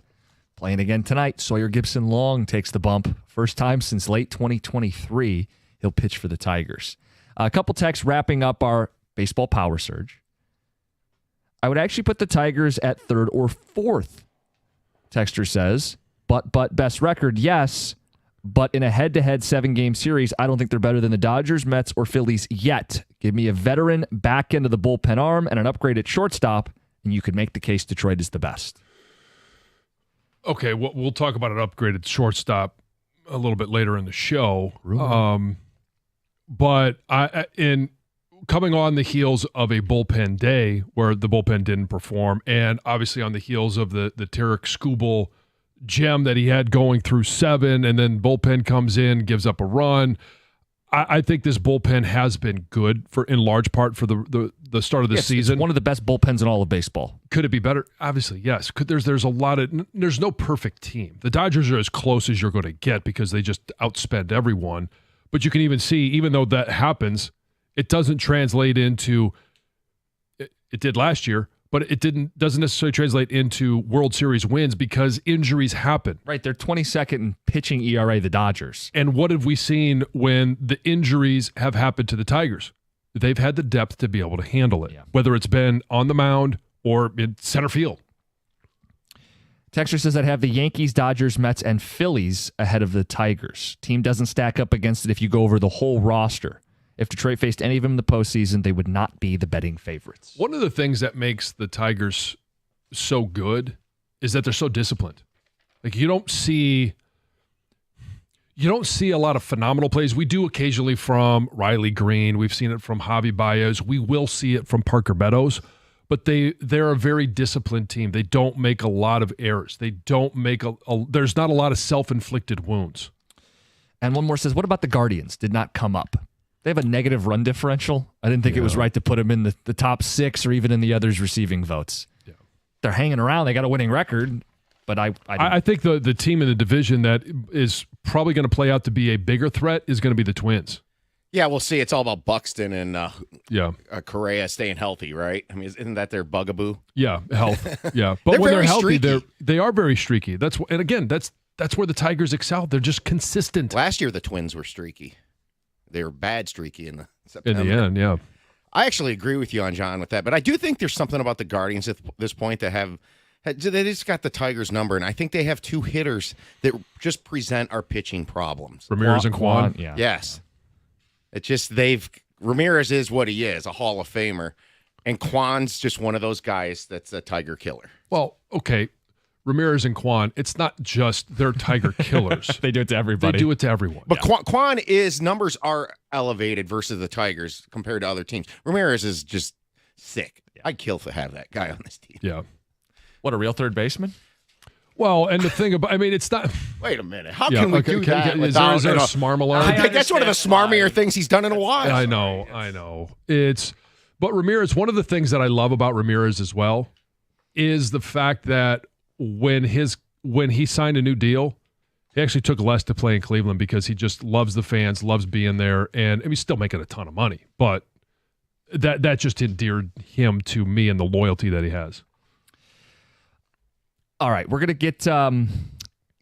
Playing again tonight, Sawyer Gipson-Long takes the bump. First time since late 2023, he'll pitch for the Tigers. A couple texts wrapping up our baseball power surge. I would actually put the Tigers at third or fourth. Texter says, but best record, yes. But in a head-to-head 7-game series, I don't think they're better than the Dodgers, Mets, or Phillies yet. Give me a veteran back end of the bullpen arm and an upgrade at shortstop, and you could make the case Detroit is the best. Okay, we'll talk about an upgraded shortstop a little bit later in the show. But in coming on the heels of a bullpen day where the bullpen didn't perform, and obviously on the heels of the Tarek Skubal gem that he had going through 7, and then bullpen comes in, gives up a run. I think this bullpen has been good in large part for the start of the season. It's one of the best bullpens in all of baseball. Could it be better? Obviously, yes. There's a lot of there's no perfect team. The Dodgers are as close as you're going to get because they just outspend everyone. But you can even see, even though that happens, it doesn't translate into. It did last year, but it doesn't necessarily translate into World Series wins because injuries happen. Right, they're 22nd in pitching ERA, the Dodgers. And what have we seen when the injuries have happened to the Tigers? They've had the depth to be able to handle it, whether it's been on the mound or in center field. Texter says I'd have the Yankees, Dodgers, Mets, and Phillies ahead of the Tigers. Team doesn't stack up against it if you go over the whole roster. If Detroit faced any of them in the postseason, they would not be the betting favorites. One of the things that makes the Tigers so good is that they're so disciplined. Like you don't see a lot of phenomenal plays. We do occasionally from Riley Green. We've seen it from Javi Baez. We will see it from Parker Meadows. But they're a very disciplined team. They don't make a lot of errors. They don't make there's not a lot of self-inflicted wounds. And one more says, what about the Guardians? Did not come up. They have a negative run differential. I didn't think it was right to put them in the top 6 or even in the others receiving votes. Yeah. They're hanging around. They got a winning record, but I think the team in the division that is probably going to play out to be a bigger threat is going to be the Twins. Yeah, we'll see. It's all about Buxton and Correa staying healthy, right? I mean, isn't that their bugaboo? Yeah, health. Yeah, but when they're healthy, they are very streaky. That's where the Tigers excel. They're just consistent. Last year, the Twins were streaky. They were bad streaky in the September. In the end, yeah. I actually agree with you on John with that, but I do think there's something about the Guardians at this point that they just got the Tigers' number, and I think they have 2 hitters that just present our pitching problems. Ramirez and Kwan? Yeah. Yes. It's just Ramirez is what he is, a Hall of Famer, and Kwan's just one of those guys that's a Tiger killer. Well, okay, Ramirez and Kwan, it's not just they're Tiger killers. They do it to everybody. They do it to everyone. But Kwan numbers are elevated versus the Tigers compared to other teams. Ramirez is just sick. Yeah. I'd kill to have that guy on this team. Yeah. What, a real third baseman? Well, and the thing about, it's not. Wait a minute. How can we do that? Is there a smarm alarm? That's one of the smarmier things he's done in a while. I know. But Ramirez, one of the things that I love about Ramirez as well is the fact that when he signed a new deal, he actually took less to play in Cleveland because he just loves the fans, loves being there, and he's still making a ton of money. But that just endeared him to me and the loyalty that he has. All right, we're going to get to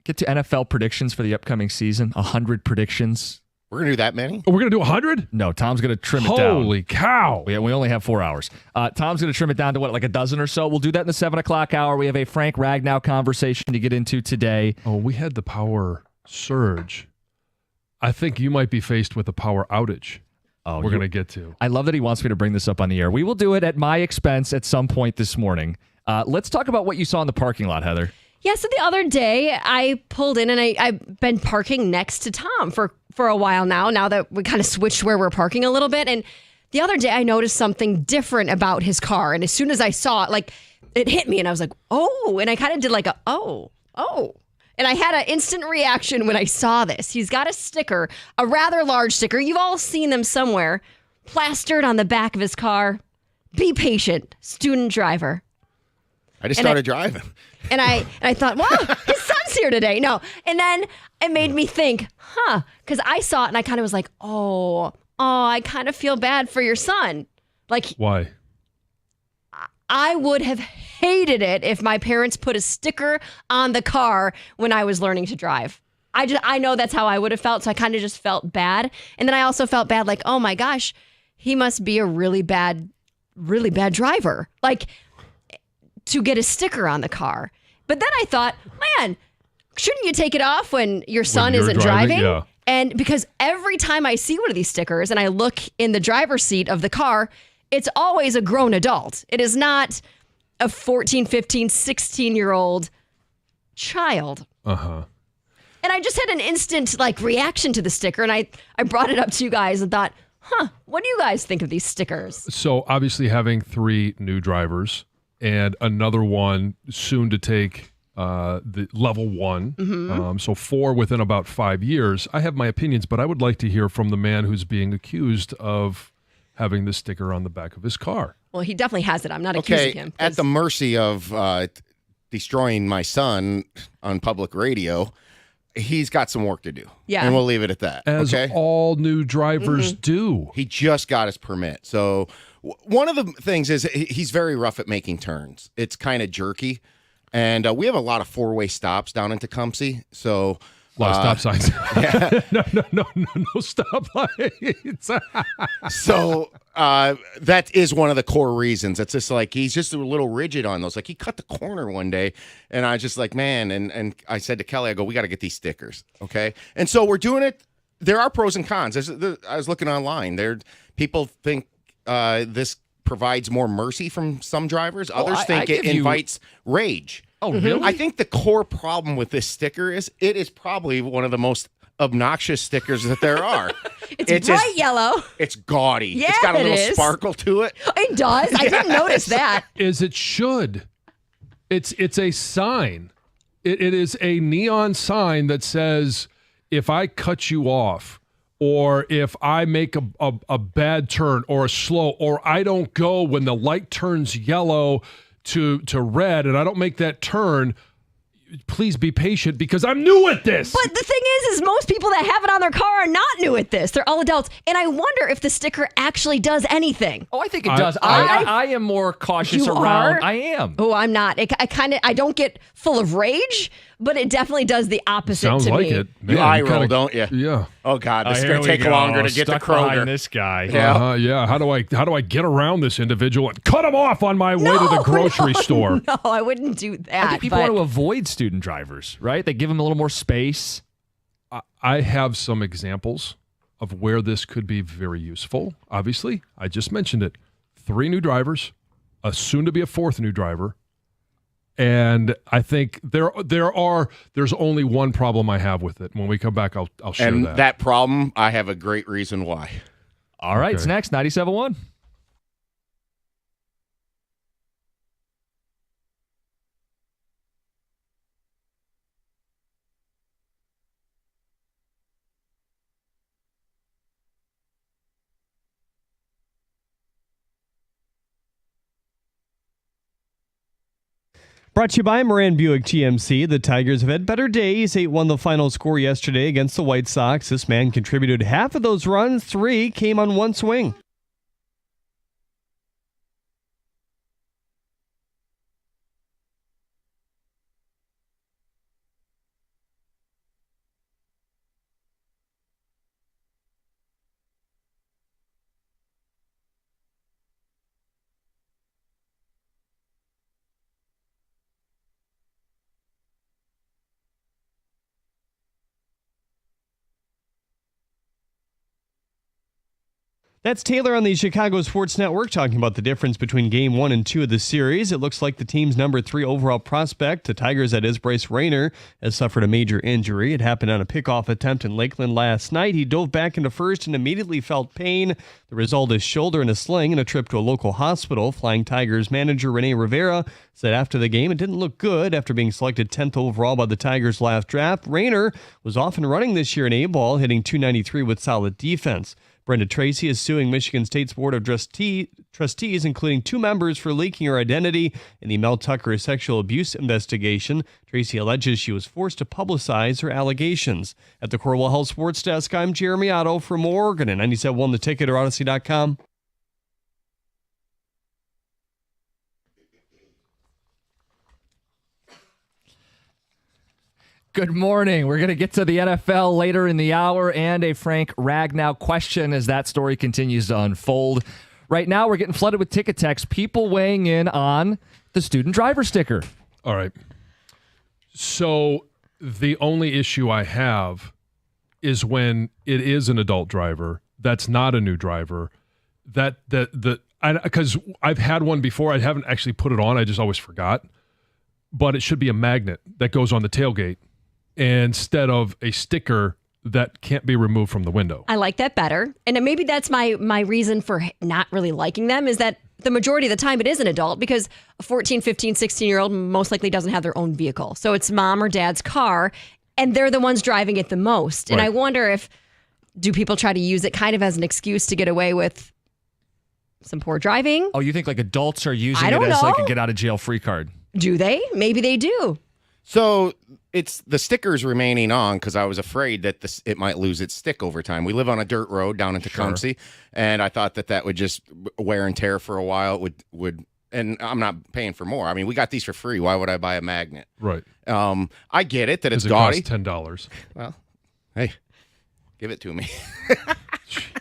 NFL predictions for the upcoming season. 100 predictions. We're going to do that many? Oh, we're going to do 100? No, Tom's going to trim it down. Holy cow. We only have 4 hours. Tom's going to trim it down to like a dozen or so. We'll do that in the 7 o'clock hour. We have a Frank Ragnow conversation to get into today. Oh, we had the power surge. I think you might be faced with a power outage. Oh, we're going to get to. I love that he wants me to bring this up on the air. We will do it at my expense at some point this morning. Let's talk about what you saw in the parking lot, Heather. Yeah, so the other day I pulled in and I've been parking next to Tom for a while now that we kind of switched where we're parking a little bit. And the other day I noticed something different about his car. And as soon as I saw it, like it hit me and I was like, oh, and I kind of did like a, oh. And I had an instant reaction when I saw this. He's got a sticker, a rather large sticker. You've all seen them somewhere, plastered on the back of his car. Be patient, student driver. I just started driving. And I thought, wow, his son's here today. No. And then it made me think, because I saw it and I kind of was like, oh, I kind of feel bad for your son. Like, why? I would have hated it if my parents put a sticker on the car when I was learning to drive. I know that's how I would have felt, so I kind of just felt bad. And then I also felt bad, like, oh my gosh, he must be a really bad driver, like, to get a sticker on the car. But then I thought, man, shouldn't you take it off when your son isn't driving? Yeah. And because every time I see one of these stickers and I look in the driver's seat of the car, it's always a grown adult. It is not a 14, 15, 16-year-old child. Uh-huh. And I just had an instant reaction to the sticker, and I brought it up to you guys and thought, what do you guys think of these stickers? So obviously having 3 new drivers and another one soon to take the level 1, so 4 within about 5 years, I have my opinions, but I would like to hear from the man who's being accused of having the sticker on the back of his car. Well, he definitely has it. I'm not accusing him. At the mercy of destroying my son on public radio, he's got some work to do. Yeah. And we'll leave it at that. As okay? all new drivers do. He just got his permit. So one of the things is he's very rough at making turns. It's kind of jerky. And we have a lot of 4-way stops down in Tecumseh. So A lot of stop signs. Yeah. no stop lights. So that is one of the core reasons. It's just like he's just a little rigid on those. Like he cut the corner one day, and I was just like, man. And I said to Kelly, I go, we got to get these stickers, okay? And so we're doing it. There are pros and cons. I was looking online. People think this provides more mercy from some drivers. Others think it invites rage. Oh, really? I think the core problem with this sticker is it is probably one of the most obnoxious stickers that there are. It's bright yellow. It's gaudy. Yeah, it's got a little it is. sparkle to it. It does. I didn't notice that. As it should. It's a sign. It is a neon sign that says, if I cut you off, or if I make a bad turn or a slow, or I don't go when the light turns yellow to red and I don't make that turn, please be patient because I'm new at this. But the thing is most people that have it on their car are not new at this. They're all adults. And I wonder if the sticker actually does anything. Oh, I think it does. I am more cautious around. I am. Oh, I'm not. I don't get full of rage, but it definitely does the opposite Sounds to like me. it. You eye roll, don't you? Yeah. Oh God, this is gonna take longer to get to Kroger. This guy. Yeah. Yeah. How do I get around this individual and cut him off on my way to the grocery store? No, I wouldn't do that. I think people want to avoid student drivers, right? They give them a little more space. I have some examples of where this could be very useful. Obviously, I just mentioned it. 3 new drivers, a soon to be a 4th new driver. And I think there's only one problem I have with it. When we come back, I'll share And that. that problem, I have a great reason why. All right, it's next, 97.1. Brought to you by Moran Buick GMC. The Tigers have had better days. 8-1 the final score yesterday against the White Sox. This man contributed half of those runs. 3 came on one swing. That's Taylor on the Chicago Sports Network talking about the difference between Game 1 and 2 of the series. It looks like the team's number 3 overall prospect, the Tigers, that is Bryce Rayner, has suffered a major injury. It happened on a pickoff attempt in Lakeland last night. He dove back into first and immediately felt pain. The result is shoulder in a sling and a trip to a local hospital. Flying Tigers manager Rene Rivera said after the game it didn't look good after being selected 10th overall by the Tigers last draft. Rayner was off and running this year in A-ball, hitting .293 with solid defense. Brenda Tracy is suing Michigan State's Board of Trustees, including 2 members, for leaking her identity in the Mel Tucker sexual abuse investigation. Tracy alleges she was forced to publicize her allegations. At the Corwell Health Sports Desk, I'm Jeremy Otto for Morgan at 97.1 The Ticket or Odyssey.com. Good morning. We're going to get to the NFL later in the hour and a Frank Ragnow question as that story continues to unfold. Right now, we're getting flooded with ticket texts, people weighing in on the student driver sticker. All right. So the only issue I have is when it is an adult driver that's not a new driver, because I've had one before. I haven't actually put it on. I just always forgot. But it should be a magnet that goes on the tailgate instead of a sticker that can't be removed from the window. I like that better. And maybe that's my reason for not really liking them is that the majority of the time it is an adult because a 14, 15, 16-year-old most likely doesn't have their own vehicle. So it's mom or dad's car, and they're the ones driving it the most. And I wonder do people try to use it kind of as an excuse to get away with some poor driving? Oh, you think like adults are using it as like a get-out-of-jail-free card? Do they? Maybe they do. So it's the stickers remaining on because I was afraid that it might lose its stick over time. We live on a dirt road down in Tecumseh, and I thought that would just wear and tear for a while. It would, and I'm not paying for more. I mean, we got these for free. Why would I buy a magnet? Right. I get it that it's gaudy. It costs $10. Well, hey, give it to me.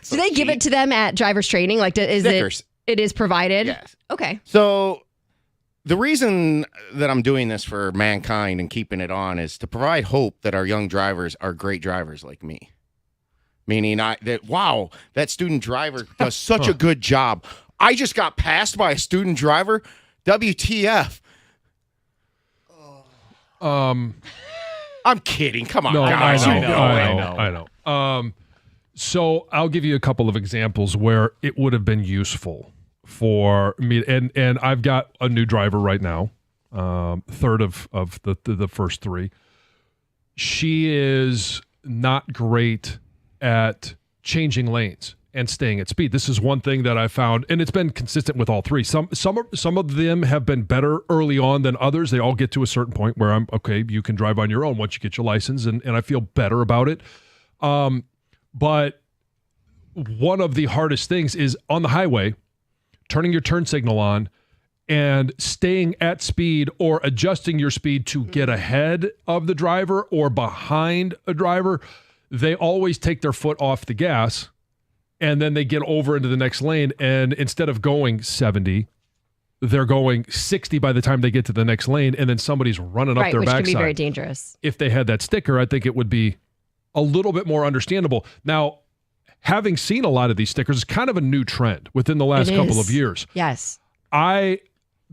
Do they give it to them at driver's training? Like, Stickers. It is provided? Yes. Okay. So the reason that I'm doing this for mankind and keeping it on is to provide hope that our young drivers are great drivers like me. Meaning that student driver does such a good job. I just got passed by a student driver. WTF. I'm kidding. Come on, No, guys. I know. So I'll give you a couple of examples where it would have been useful for me. And I've got a new driver right now, third of the first three. She is not great at changing lanes and staying at speed. This is one thing that I found, and it's been consistent with all three. Some of them have been better early on than others. They all get to a certain point where I'm okay. You can drive on your own once you get your license, and I feel better about it. But one of the hardest things is on the highway, turning your turn signal on and staying at speed or adjusting your speed to get ahead of the driver or behind a driver. They always take their foot off the gas and then they get over into the next lane. And instead of going 70, they're going 60 by the time they get to the next lane. And then somebody's running up their which backside. Which can be very dangerous. If they had that sticker, I think it would be a little bit more understandable. Now, having seen a lot of these stickers, it's kind of a new trend within the last couple of years. Yes.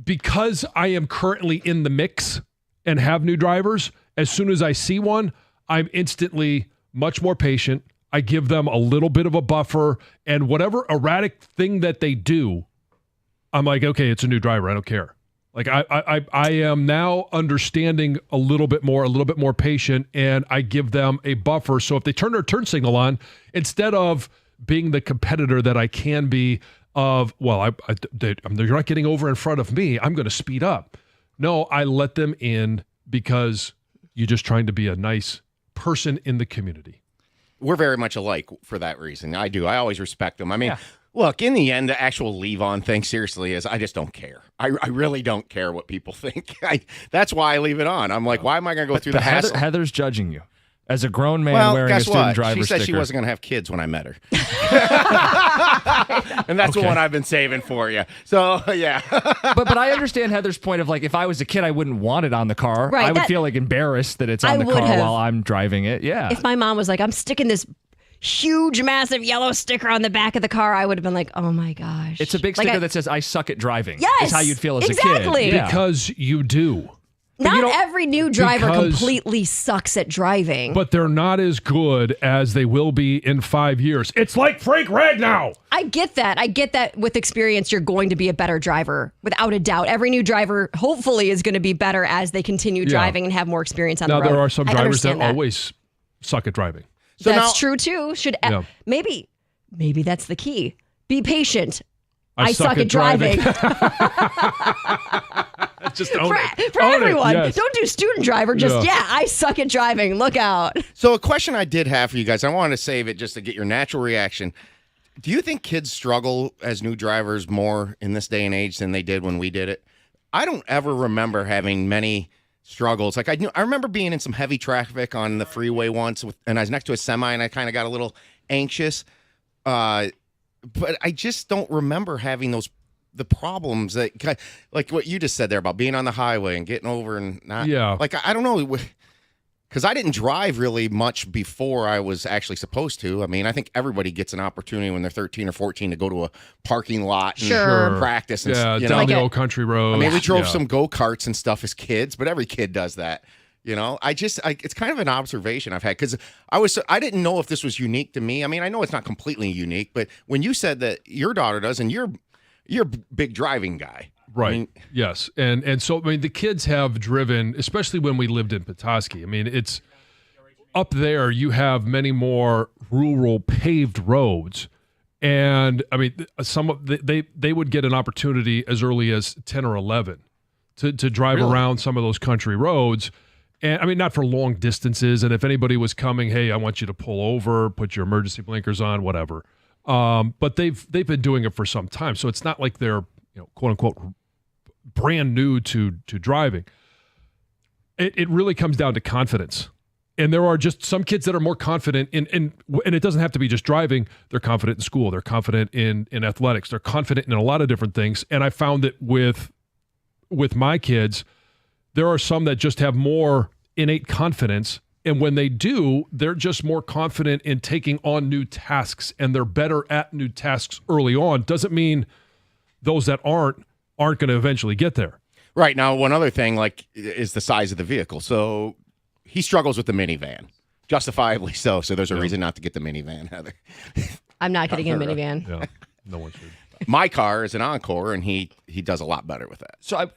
Because I am currently in the mix and have new drivers, as soon as I see one, I'm instantly much more patient. I give them a little bit of a buffer, and whatever erratic thing that they do, I'm like, okay, it's a new driver. I don't care. Like I am now understanding a little bit more patient, and I give them a buffer. So if they turn their turn signal on, instead of being the competitor that I can be of, well, you're not getting over in front of me, I'm going to speed up. No, I let them in because you're just trying to be a nice person in the community. We're very much alike for that reason. I do. I always respect them. I mean, Look, in the end, the actual leave-on thing, seriously, is I just don't care. I really don't care what people think. That's why I leave it on. I'm like, why am I going to go through the hassle? Heather's judging you. As a grown man wearing a student driver sticker. She said she wasn't going to have kids when I met her. And that's the one I've been saving for you. So, yeah. but I understand Heather's point of, like, if I was a kid, I wouldn't want it on the car. Right, I would feel, like, embarrassed that it's on the car while I'm driving it. Yeah. If my mom was like, I'm sticking this huge, massive yellow sticker on the back of the car, I would have been like, oh my gosh. It's a big sticker that says, I suck at driving. Yes. Is how you'd feel as a kid. Yeah. Because you do. Not every new driver completely sucks at driving. But they're not as good as they will be in 5 years. It's like Frank Ragnow. I get that. I get that with experience, you're going to be a better driver, without a doubt. Every new driver, hopefully, is going to be better as they continue driving and have more experience on the road. Now, there are some drivers that always suck at driving. So that's true, too. Maybe that's the key. Be patient. I suck at driving. Just own for everyone. Yes. Don't do student driver. Just, I suck at driving. Look out. So a question I did have for you guys, I wanted to save it just to get your natural reaction. Do you think kids struggle as new drivers more in this day and age than they did when we did it? I don't ever remember having many struggles. Like I remember being in some heavy traffic on the freeway once, and I was next to a semi, and I kind of got a little anxious. But I just don't remember having the problems that, like what you just said there about being on the highway and getting over and not. Yeah. Like I don't know. Because I didn't drive really much before I was actually supposed to. I mean, I think everybody gets an opportunity when they're 13 or 14 to go to a parking lot and practice. And, down the old country road. I mean, we drove some go-karts and stuff as kids, but every kid does that. It's kind of an observation I've had because I didn't know if this was unique to me. I mean, I know it's not completely unique, but when you said that your daughter does, and you're a big driving guy. Right. I mean, yes. And so, I mean, the kids have driven, especially when we lived in Petoskey. I mean, it's up there, you have many more rural paved roads. And I mean, they would get an opportunity as early as 10 or 11 to drive around some of those country roads. And I mean, not for long distances. And if anybody was coming, hey, I want you to pull over, put your emergency blinkers on, whatever. But they've been doing it for some time. So it's not like they're, quote unquote, brand new to driving. It really comes down to confidence. And there are just some kids that are more confident and it doesn't have to be just driving. They're confident in school. They're confident in athletics. They're confident in a lot of different things. And I found that with my kids, there are some that just have more innate confidence. And when they do, they're just more confident in taking on new tasks, and they're better at new tasks early on. Doesn't mean those that aren't going to eventually get there. Right. Now, one other thing, is the size of the vehicle. So he struggles with the minivan, justifiably so. So there's a reason not to get the minivan, Heather. I'm not getting a minivan. Yeah, no one should. My car is an Encore, and he does a lot better with that. So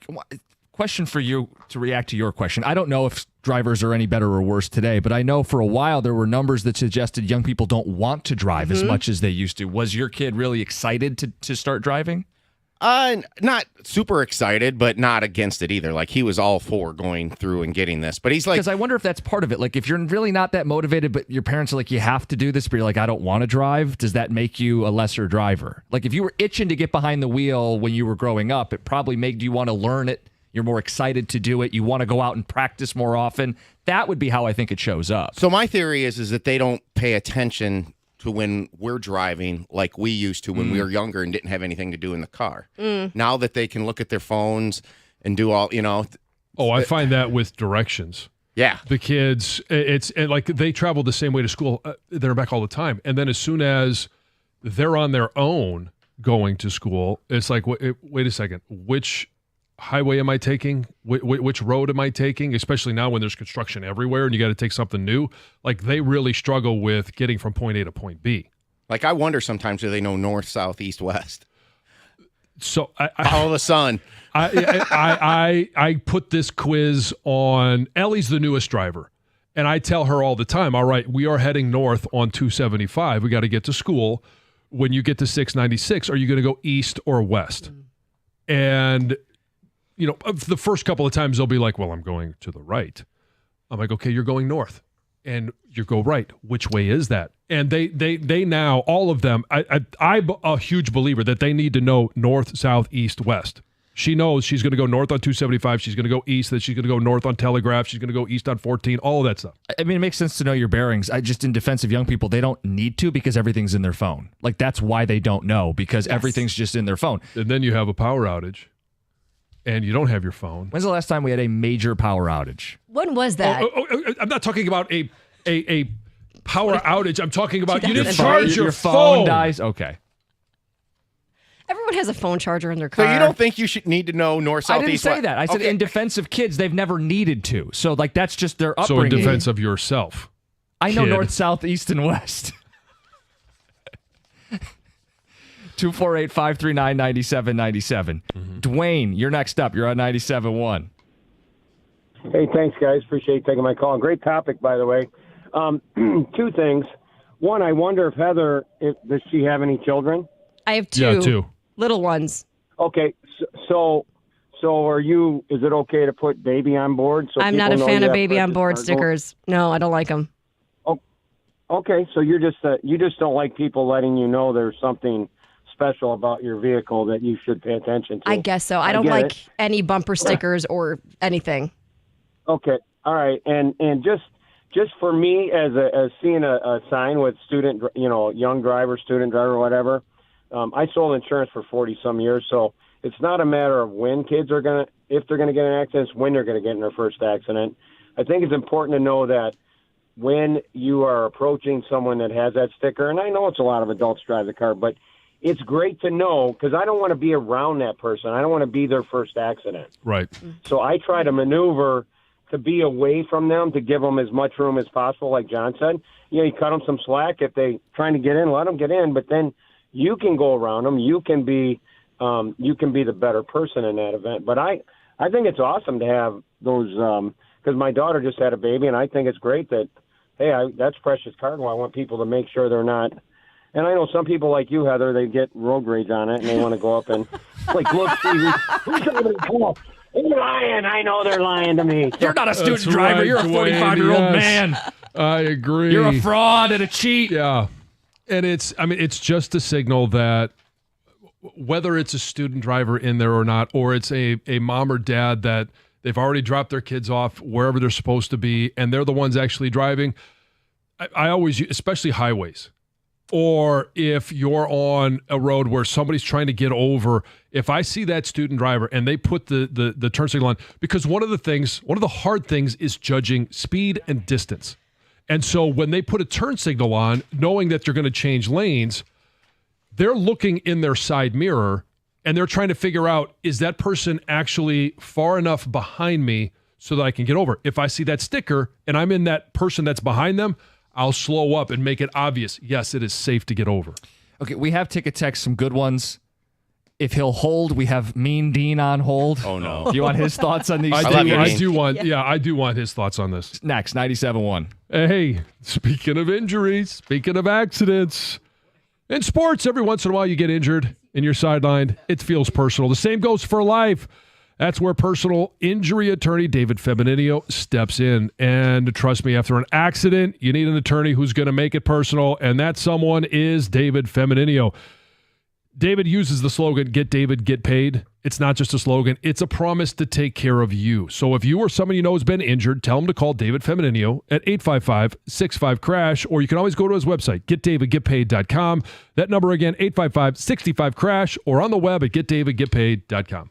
question for you to react to your question. I don't know if drivers are any better or worse today, but I know for a while there were numbers that suggested young people don't want to drive as much as they used to. Was your kid really excited to start driving? Not super excited, but not against it either. Like he was all for going through and getting this, but he's like, because I wonder if that's part of it. Like if you're really not that motivated, but your parents are like, you have to do this, but you're like, I don't want to drive. Does that make you a lesser driver? Like if you were itching to get behind the wheel when you were growing up, it probably made you want to learn it. You're more excited to do it. You want to go out and practice more often. That would be how I think it shows up. So my theory is that they don't pay attention to when we're driving like we used to when we were younger and didn't have anything to do in the car. Now that they can look at their phones and do all, I find that with directions. Yeah. The kids, it's like they travel the same way to school. They're back all the time. And then as soon as they're on their own going to school, it's like, wait a second, which highway am I taking? Which road am I taking? Especially now when there's construction everywhere and you got to take something new. Like they really struggle with getting from point A to point B. Like I wonder sometimes, do they know north, south, east, west? So Follow the sun. I put this quiz on. Ellie's the newest driver, and I tell her all the time, all right, we are heading north on 275. We got to get to school. When you get to 696, are you going to go east or west? And the first couple of times they'll be like, well, I'm going to the right. I'm like, okay, you're going north. And you go right. Which way is that? And they now, all of them, I'm a huge believer that they need to know north, south, east, west. She knows she's going to go north on 275. She's going to go east. That she's going to go north on Telegraph. She's going to go east on 14. All of that stuff. I mean, it makes sense to know your bearings. In defense of young people, they don't need to because everything's in their phone. Like that's why they don't know because everything's just in their phone. And then you have a power outage. And you don't have your phone. When's the last time we had a major power outage? When was that? I'm not talking about a power outage. I'm talking about you didn't charge your phone. Dies. Okay. Everyone has a phone charger in their car. So you don't think you should need to know north, south, east, west? I didn't say that. I said in defense of kids, they've never needed to. So like that's just their upbringing. So in defense of yourself, I know north, south, east, and west. 248-539-9797. Dwayne, you're next up. You're on 97.1. Hey, thanks, guys. Appreciate you taking my call. Great topic, by the way. Two things. One, I wonder if Heather, does she have any children? I have two. Yeah, two. Little ones. Okay, so are you, is it okay to put baby on board? So I'm not a fan of baby on board stickers. No, I don't like them. Oh, okay, so you just don't like people letting you know there's something special about your vehicle that you should pay attention to. I guess so. I don't like any bumper stickers or anything. Okay. All right. And just for me as seeing a sign with student, young driver, student driver, whatever. I sold insurance for 40 some years, so it's not a matter of when kids are if they're gonna get in an accident, it's when they're gonna get in their first accident. I think it's important to know that when you are approaching someone that has that sticker, and I know it's a lot of adults drive the car, but it's great to know because I don't want to be around that person. I don't want to be their first accident. Right. So I try to maneuver to be away from them to give them as much room as possible, like John said. You cut them some slack. If they trying to get in, let them get in, but then you can go around them. You can be the better person in that event. But I think it's awesome to have those because my daughter just had a baby, and I think it's great that, hey, that's precious cargo. I want people to make sure they're not. And I know some people like you, Heather, they get road rage on it, and they want to go up and, like, look, see, who's driving the car? They're lying. I know they're lying to me. You're not a student driver. You're a 45-year-old man. I agree. You're a fraud and a cheat. Yeah. And it's just a signal that whether it's a student driver in there or not, or it's a mom or dad that they've already dropped their kids off wherever they're supposed to be, and they're the ones actually driving. I always, especially highways, or if you're on a road where somebody's trying to get over, if I see that student driver and they put the turn signal on, because one of the hard things is judging speed and distance. And so when they put a turn signal on, knowing that they're going to change lanes, they're looking in their side mirror and they're trying to figure out, is that person actually far enough behind me so that I can get over? If I see that sticker and I'm in that person that's behind them, I'll slow up and make it obvious. Yes, it is safe to get over. Okay, we have ticket text, some good ones. If he'll hold, we have Mean Dean on hold. Oh, no. Do you want his thoughts on these? I do want his thoughts on this. Next, 97.1. Hey, speaking of injuries, speaking of accidents, in sports, every once in a while you get injured and you're sidelined. It feels personal. The same goes for life. That's where personal injury attorney David Feminino steps in. And trust me, after an accident, you need an attorney who's going to make it personal, and that someone is David Feminino. David uses the slogan, "Get David, get paid." It's not just a slogan. It's a promise to take care of you. So if you or someone you know has been injured, tell them to call David Feminino at 855-65-CRASH, or you can always go to his website, getdavidgetpaid.com. That number again, 855-65-CRASH, or on the web at getdavidgetpaid.com.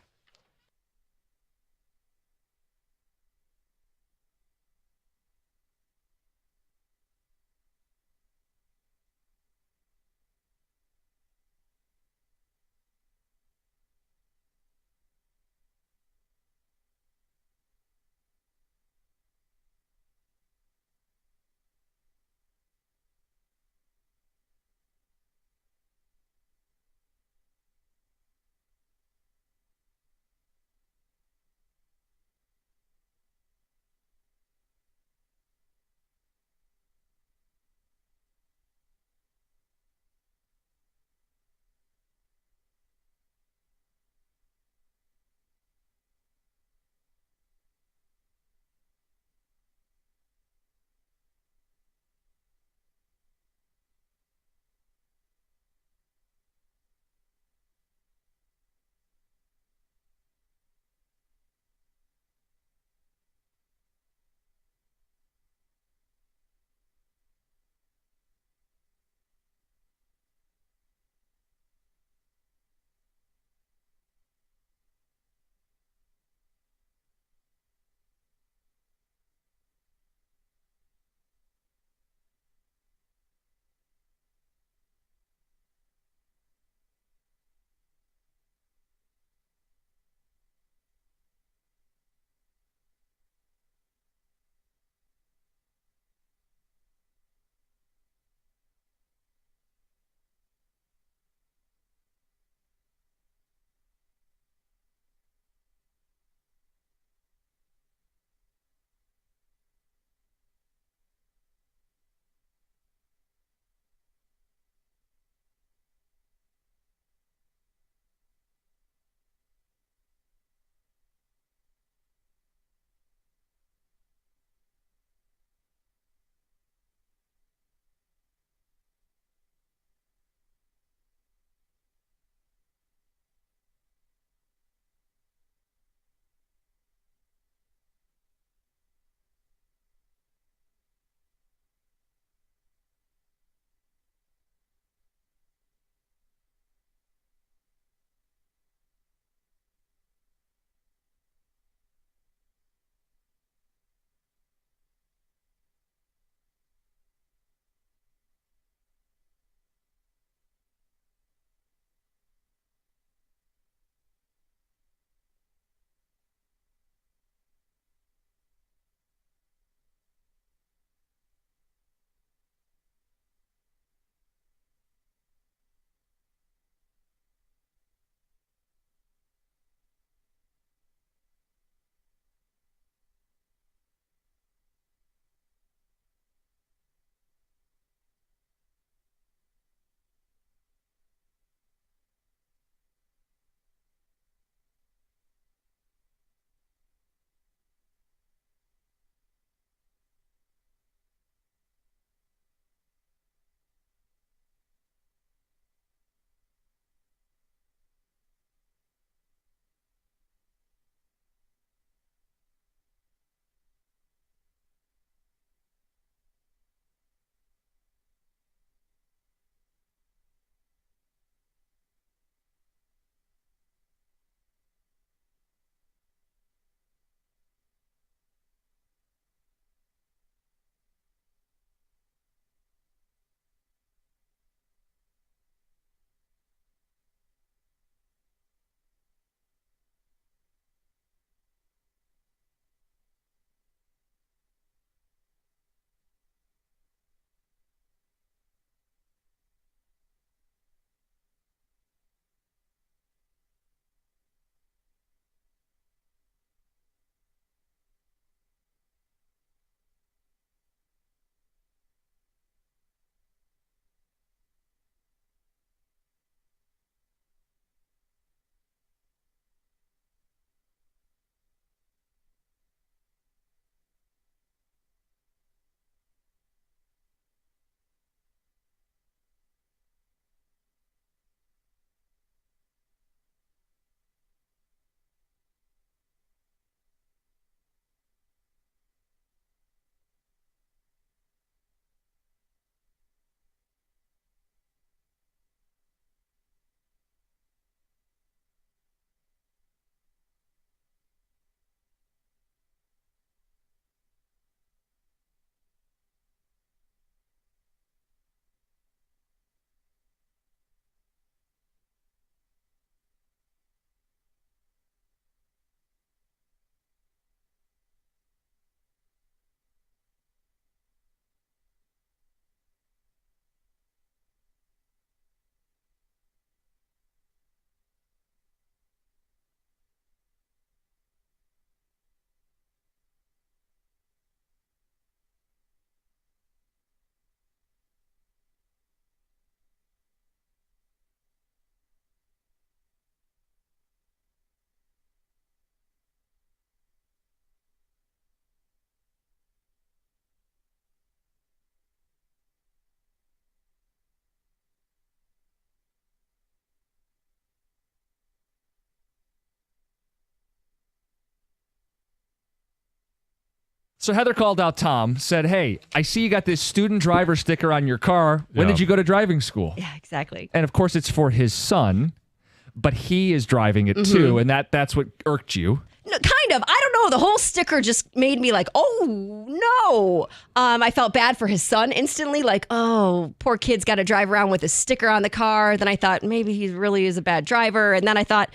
So Heather called out Tom, said, hey, I see you got this student driver sticker on your car. When Yeah. did you go to driving school? Yeah, exactly. And of course, it's for his son, but he is driving it too, and that's what irked you. No, kind of. I don't know. The whole sticker just made me like, oh, no. I felt bad for his son instantly. Like, oh, poor kid's got to drive around with a sticker on the car. Then I thought maybe he really is a bad driver. And then I thought,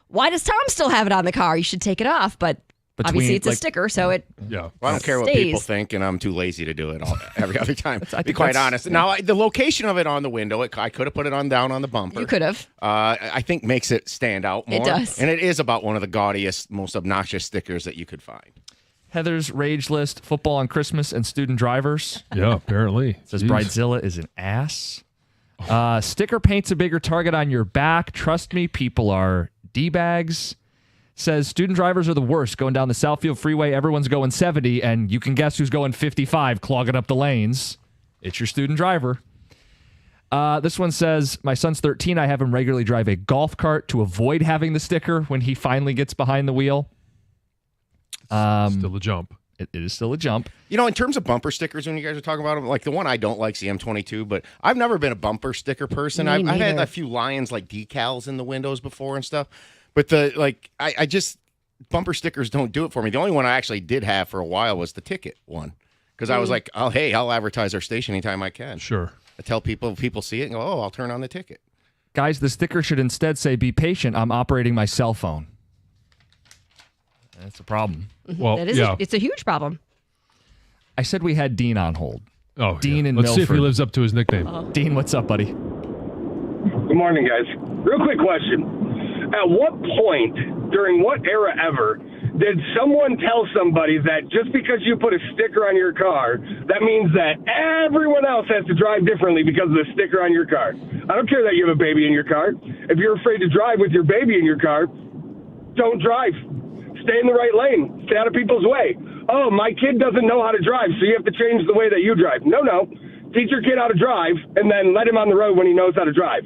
why does Tom still have it on the car? You should take it off. But obviously it's a sticker, so it Yeah. Well, I don't care what stays. people think, and I'm too lazy to do it every other time. I To be think quite that's- honest. Now, the location of it on the window, I could have put it down on the bumper. You could have. I think makes it stand out more. It does. And it is about one of the gaudiest, most obnoxious stickers that you could find. Heather's rage list: football on Christmas and student drivers. Yeah, apparently. Says Jeez. Bridezilla is an ass. Sticker paints a bigger target on your back. Trust me, people are D-bags. Says student drivers are the worst. Going down the Southfield Freeway, everyone's going 70, and you can guess who's going 55, clogging up the lanes. It's your student driver. This one says, my son's 13. I have him regularly drive a golf cart to avoid having the sticker when he finally gets behind the wheel. Still a jump. It is still a jump. You know, in terms of bumper stickers, when you guys are talking about them, like the one I don't like is the M22, but I've never been a bumper sticker person. Me I've had neither. a few Lions like decals in the windows before and stuff, but I just bumper stickers don't do it for me. The only one I actually did have for a while was the ticket one, because I was like, oh hey, I'll advertise our station anytime I can. Sure. I tell people see it and go, oh, I'll turn on the ticket. Guys, the sticker should instead say, be patient. I'm operating my cell phone. That's a problem. Well, That is yeah. it's a huge problem. I said we had Dean on hold. Oh, Dean yeah. in Let's see if he Milford. lives up to his nickname. Dean, what's up, buddy? Good morning, guys. Real quick question. At what point, during what era ever, did someone tell somebody that just because you put a sticker on your car, that means that everyone else has to drive differently because of the sticker on your car? I don't care that you have a baby in your car. If you're afraid to drive with your baby in your car, don't drive. Stay in the right lane. Stay out of people's way. Oh, my kid doesn't know how to drive, so you have to change the way that you drive. No. Teach your kid how to drive, and then let him on the road when he knows how to drive.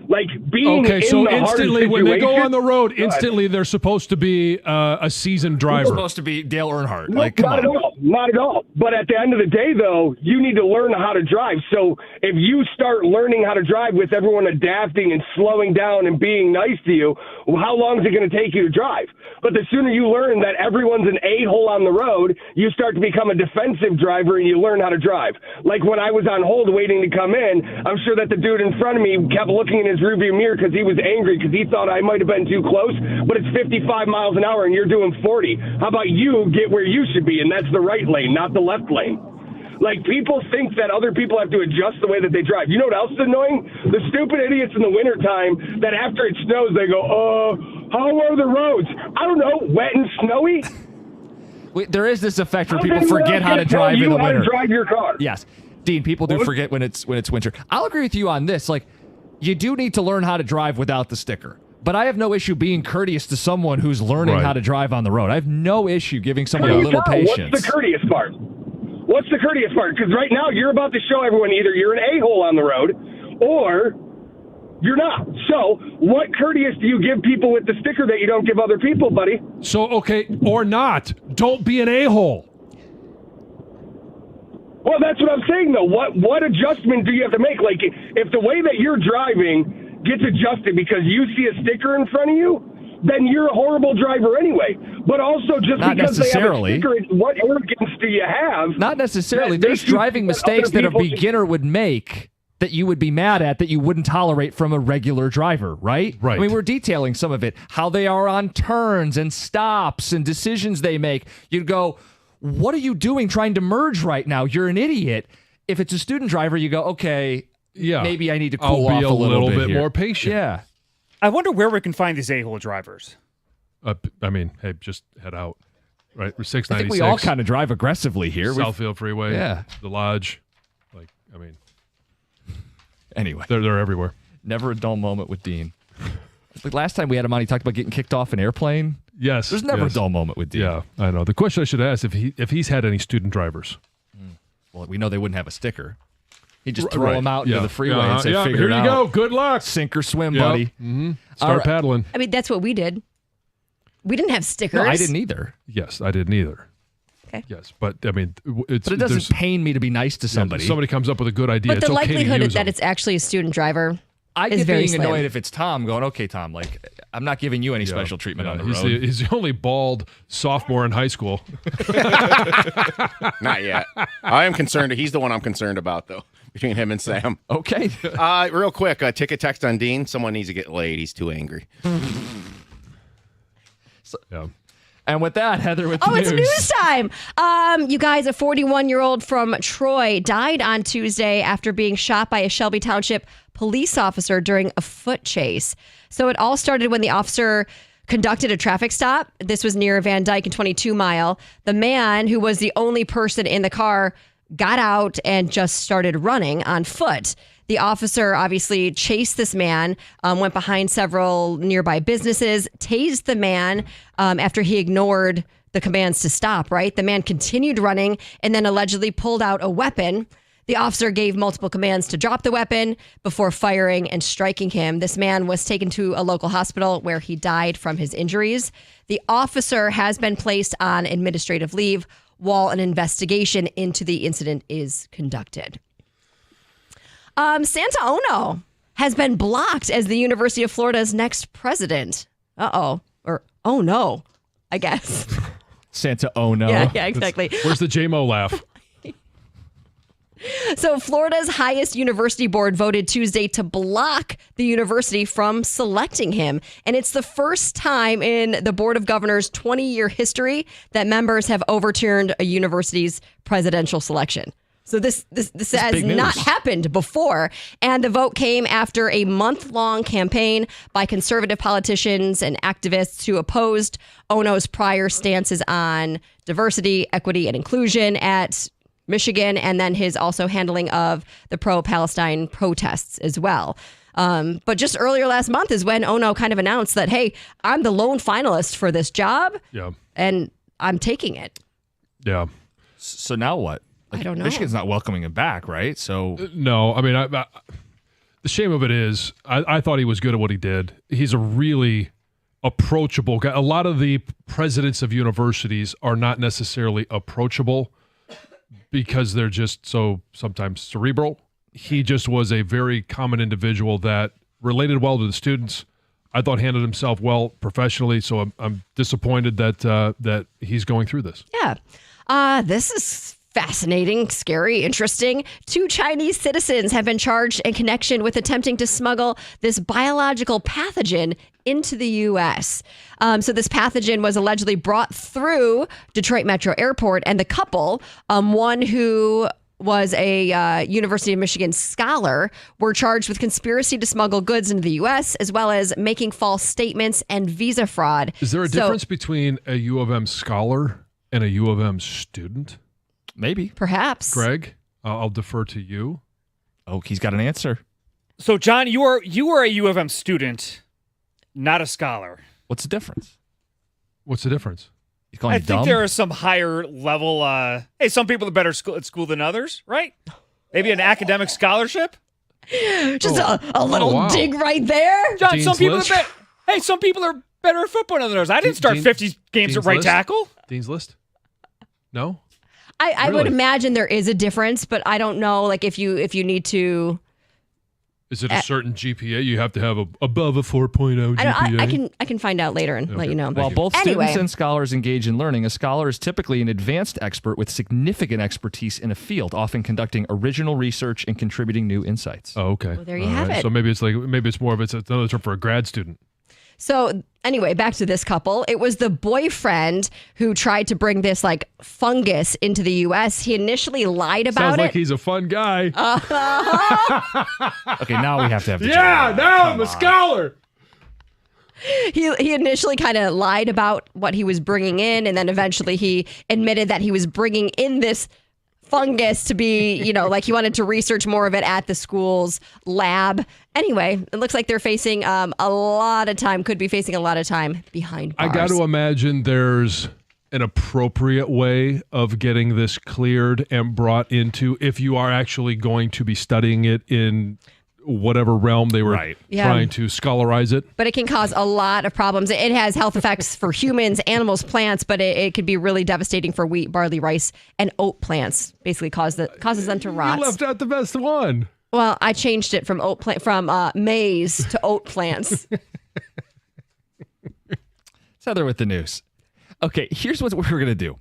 Like being Okay, in so the hard instantly when they go situation- on the road, Go ahead. instantly they're supposed to be a seasoned driver. Supposed to be Dale Earnhardt. No, Like, come not on. at all. Not at all. But at the end of the day, though, you need to learn how to drive. So if you start learning how to drive with everyone adapting and slowing down and being nice to you, well, how long is it going to take you to drive? But the sooner you learn that everyone's an a-hole on the road, you start to become a defensive driver and you learn how to drive. Like when I was on hold waiting to come in, I'm sure that the dude in front of me kept looking in his rearview mirror because he was angry because he thought I might have been too close, but it's 55 miles an hour and you're doing 40. How about you get where you should be, and that's the right lane, not the left lane. Like, people think that other people have to adjust the way that they drive. You know what else is annoying? The stupid idiots in the wintertime that after it snows, they go, how are the roads? I don't know, wet and snowy? Wait, there is this effect where How people did anyone forget else how to get tell drive in you the how winter. to drive your car? Yes. Dean, people do forget when it's winter. I'll agree with you on this. Like, you do need to learn how to drive without the sticker. But I have no issue being courteous to someone who's learning Right. how to drive on the road. I have no issue giving someone a How do you little tell? patience. What's the courteous part? What's the courteous part? Because right now you're about to show everyone either you're an a-hole on the road or you're not. So what courteous do you give people with the sticker that you don't give other people, buddy? So, okay, or not. Don't be an a-hole. Well, that's what I'm saying, though. What adjustment do you have to make? Like, if the way that you're driving gets adjusted because you see a sticker in front of you, then you're a horrible driver anyway. But also, just Not because necessarily. they have a sticker, what arrogance do you have? Not necessarily. that There's makes you driving think that mistakes other that a people should- beginner would make that you would be mad at, that you wouldn't tolerate from a regular driver, right? Right. I mean, we're detailing some of it, how they are on turns and stops and decisions they make. You'd go, what are you doing trying to merge right now? You're an idiot. If it's a student driver, you go, okay, Yeah. maybe I need to I'll cool be off a a little bit here. more patient. Yeah. I wonder where we can find these a-hole drivers. I mean, hey, just head out. Right? We're I 696. think we all kind of drive aggressively here. We've- Southfield Freeway. Yeah. The Lodge. Like, I mean, Anyway, they're everywhere. never a dull moment with Dean. Like last time we had him on, he talked about getting kicked off an airplane. Yes. There's never yes. a dull moment with Dean. Yeah, I know. The question I should ask if he's had any student drivers. Well, we know they wouldn't have a sticker. He'd just R- throw right. them out Yeah. into the freeway Yeah, and say, yeah, figure here it you out. go. Good luck. Sink or swim, Yep. buddy. Mm-hmm. All Start right. paddling. I mean, that's what we did. We didn't have stickers. No, I didn't either. Yes, I didn't either. Okay. Yes, but I mean, But it doesn't pain me to be nice to somebody. Somebody comes up with a good idea. But the it's okay to likelihood use that them. it's actually a student driver I is get very being slim. annoyed if it's Tom going, okay, Tom, like, I'm not giving you any special treatment on the road. He's the only bald sophomore in high school. Not yet. I am concerned. He's the one I'm concerned about, though, between him and Sam. Okay. Real quick, ticket text on Dean. Someone needs to get laid. He's too angry. Yeah. And with that, Heather, with the Oh, it's news. news time. You guys, a 41-year-old from Troy died on Tuesday after being shot by a Shelby Township police officer during a foot chase. So it all started when the officer conducted a traffic stop. This was near Van Dyke and 22 Mile. The man, who was the only person in the car, got out and just started running on foot. The officer obviously chased this man, went behind several nearby businesses, tased the man after he ignored the commands to stop, right? The man continued running and then allegedly pulled out a weapon. The officer gave multiple commands to drop the weapon before firing and striking him. This man was taken to a local hospital where he died from his injuries. The officer has been placed on administrative leave while an investigation into the incident is conducted. Santa Ono has been blocked as the University of Florida's next president. Uh-oh. Or, oh no, I guess. Santa, oh no. Yeah, exactly. Where's the JMO laugh? So Florida's highest university board voted Tuesday to block the university from selecting him. And it's the first time in the Board of Governors' 20-year history that members have overturned a university's presidential selection. So this has not happened before. And the vote came after a month-long campaign by conservative politicians and activists who opposed Ono's prior stances on diversity, equity, and inclusion at Michigan, and then his also handling of the pro-Palestine protests as well. But just earlier last month is when Ono kind of announced that, hey, I'm the lone finalist for this job, and I'm taking it. Yeah. So now what? I don't know. Michigan's not welcoming him back, right? So No, I mean, the shame of it is I thought he was good at what he did. He's a really approachable guy. A lot of the presidents of universities are not necessarily approachable because they're just so sometimes cerebral. He just was a very common individual that related well to the students. I thought handled himself well professionally, so I'm disappointed that he's going through this. Yeah. This is fascinating, scary, interesting. 2 Chinese citizens have been charged in connection with attempting to smuggle this biological pathogen into the U.S. So this pathogen was allegedly brought through Detroit Metro Airport, and the couple, one who was a University of Michigan scholar, were charged with conspiracy to smuggle goods into the U.S., as well as making false statements and visa fraud. Is there a difference between a U of M scholar and a U of M student? maybe. Perhaps. Greg, I'll defer to you. Oh, he's got an answer. So, John, you are a U of M student, not a scholar. What's the difference? What's the difference? He's calling I you think dumb? there are some higher level. Hey, some people are better at school than others, right? Maybe an academic scholarship. Just a little dig right there. John, Dean's some people List? are better. Hey, some people are better at football than others. I didn't start 50 games at right List? tackle. Dean's List? No? I would Really? imagine there is a difference, but I don't know. Like if you need to, Is it a certain GPA? You have to have above a 4.0 GPA? I can find out later and let you know. While both Anyway. students and scholars engage in learning, a scholar is typically an advanced expert with significant expertise in a field, often conducting original research and contributing new insights. Oh, okay. Well, there you All have it. So maybe it's another term for a grad student. So anyway, back to this couple. It was the boyfriend who tried to bring this like fungus into the U.S. He initially lied about Sounds it. like he's a fun guy. Okay, now we have to have the yeah, now I'm a scholar. He initially kind of lied about what he was bringing in, and then eventually he admitted that he was bringing in this fungus to be, like he wanted to research more of it at the school's lab. Anyway, it looks like they're facing could be facing a lot of time behind bars. I got to imagine there's an appropriate way of getting this cleared and brought into, if you are actually going to be studying it in whatever realm they were Yeah. trying to scholarize it. But it can cause a lot of problems. It has health effects for humans, animals, plants, but it could be really devastating for wheat, barley, rice, and oat plants. Basically, causes them to rot. You left out the best one. Well, I changed it from maize to oat plants. It's Heather with the news. Okay, here's what we're going to do.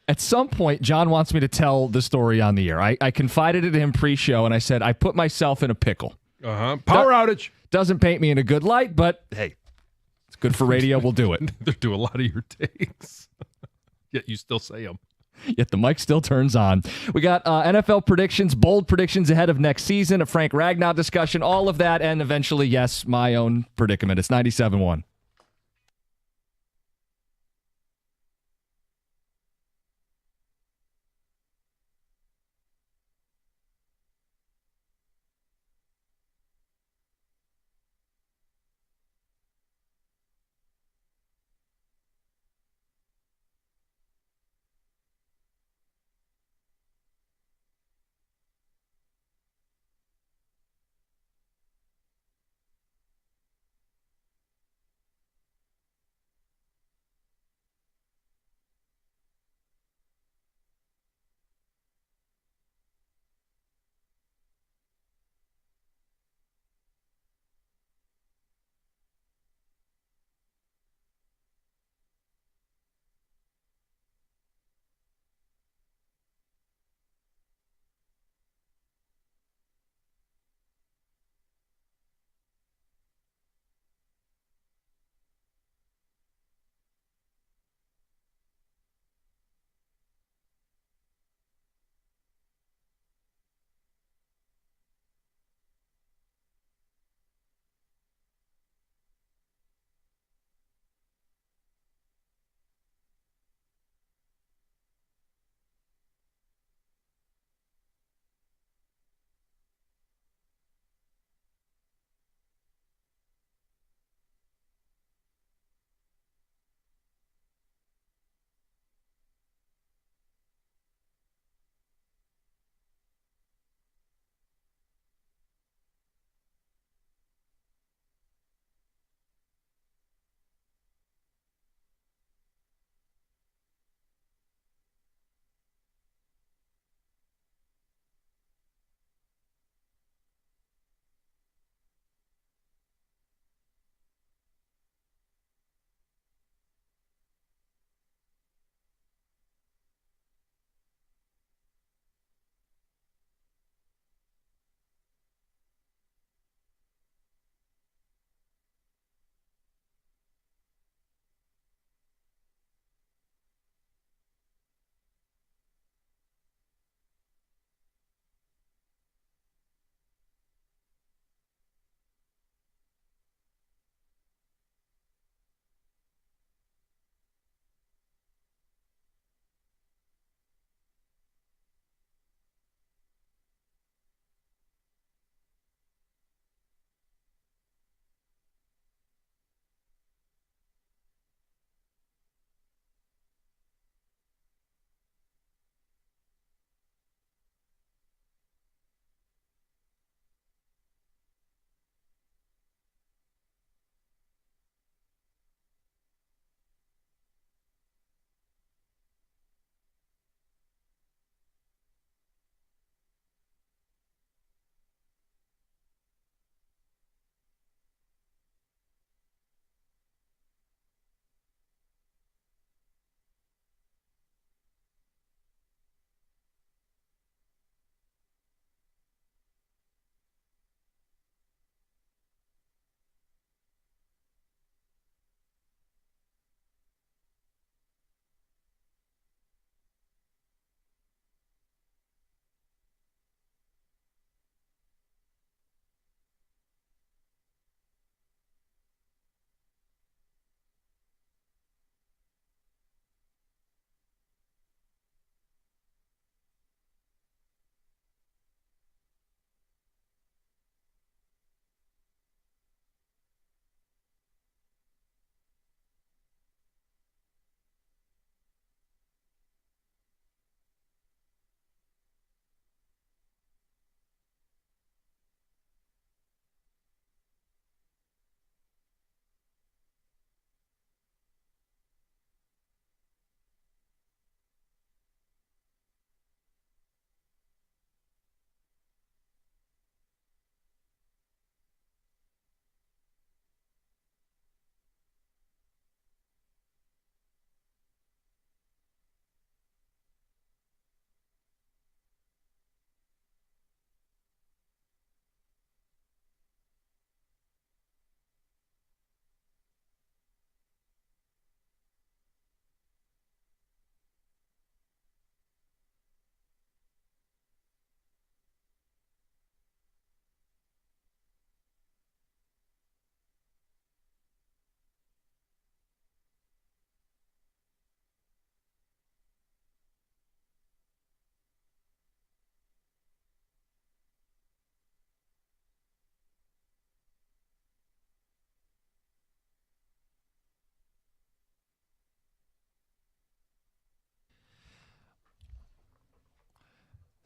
At some point, John wants me to tell the story on the air. I confided it in him pre-show, and I said, I put myself in a pickle. Power outage. Doesn't paint me in a good light, but hey, it's good for radio. We'll do it. They do a lot of your takes. Yet you still say them. Yet the mic still turns on. We got NFL predictions, bold predictions ahead of next season, a Frank Ragnow discussion, all of that, and eventually, yes, my own predicament. It's 97.1.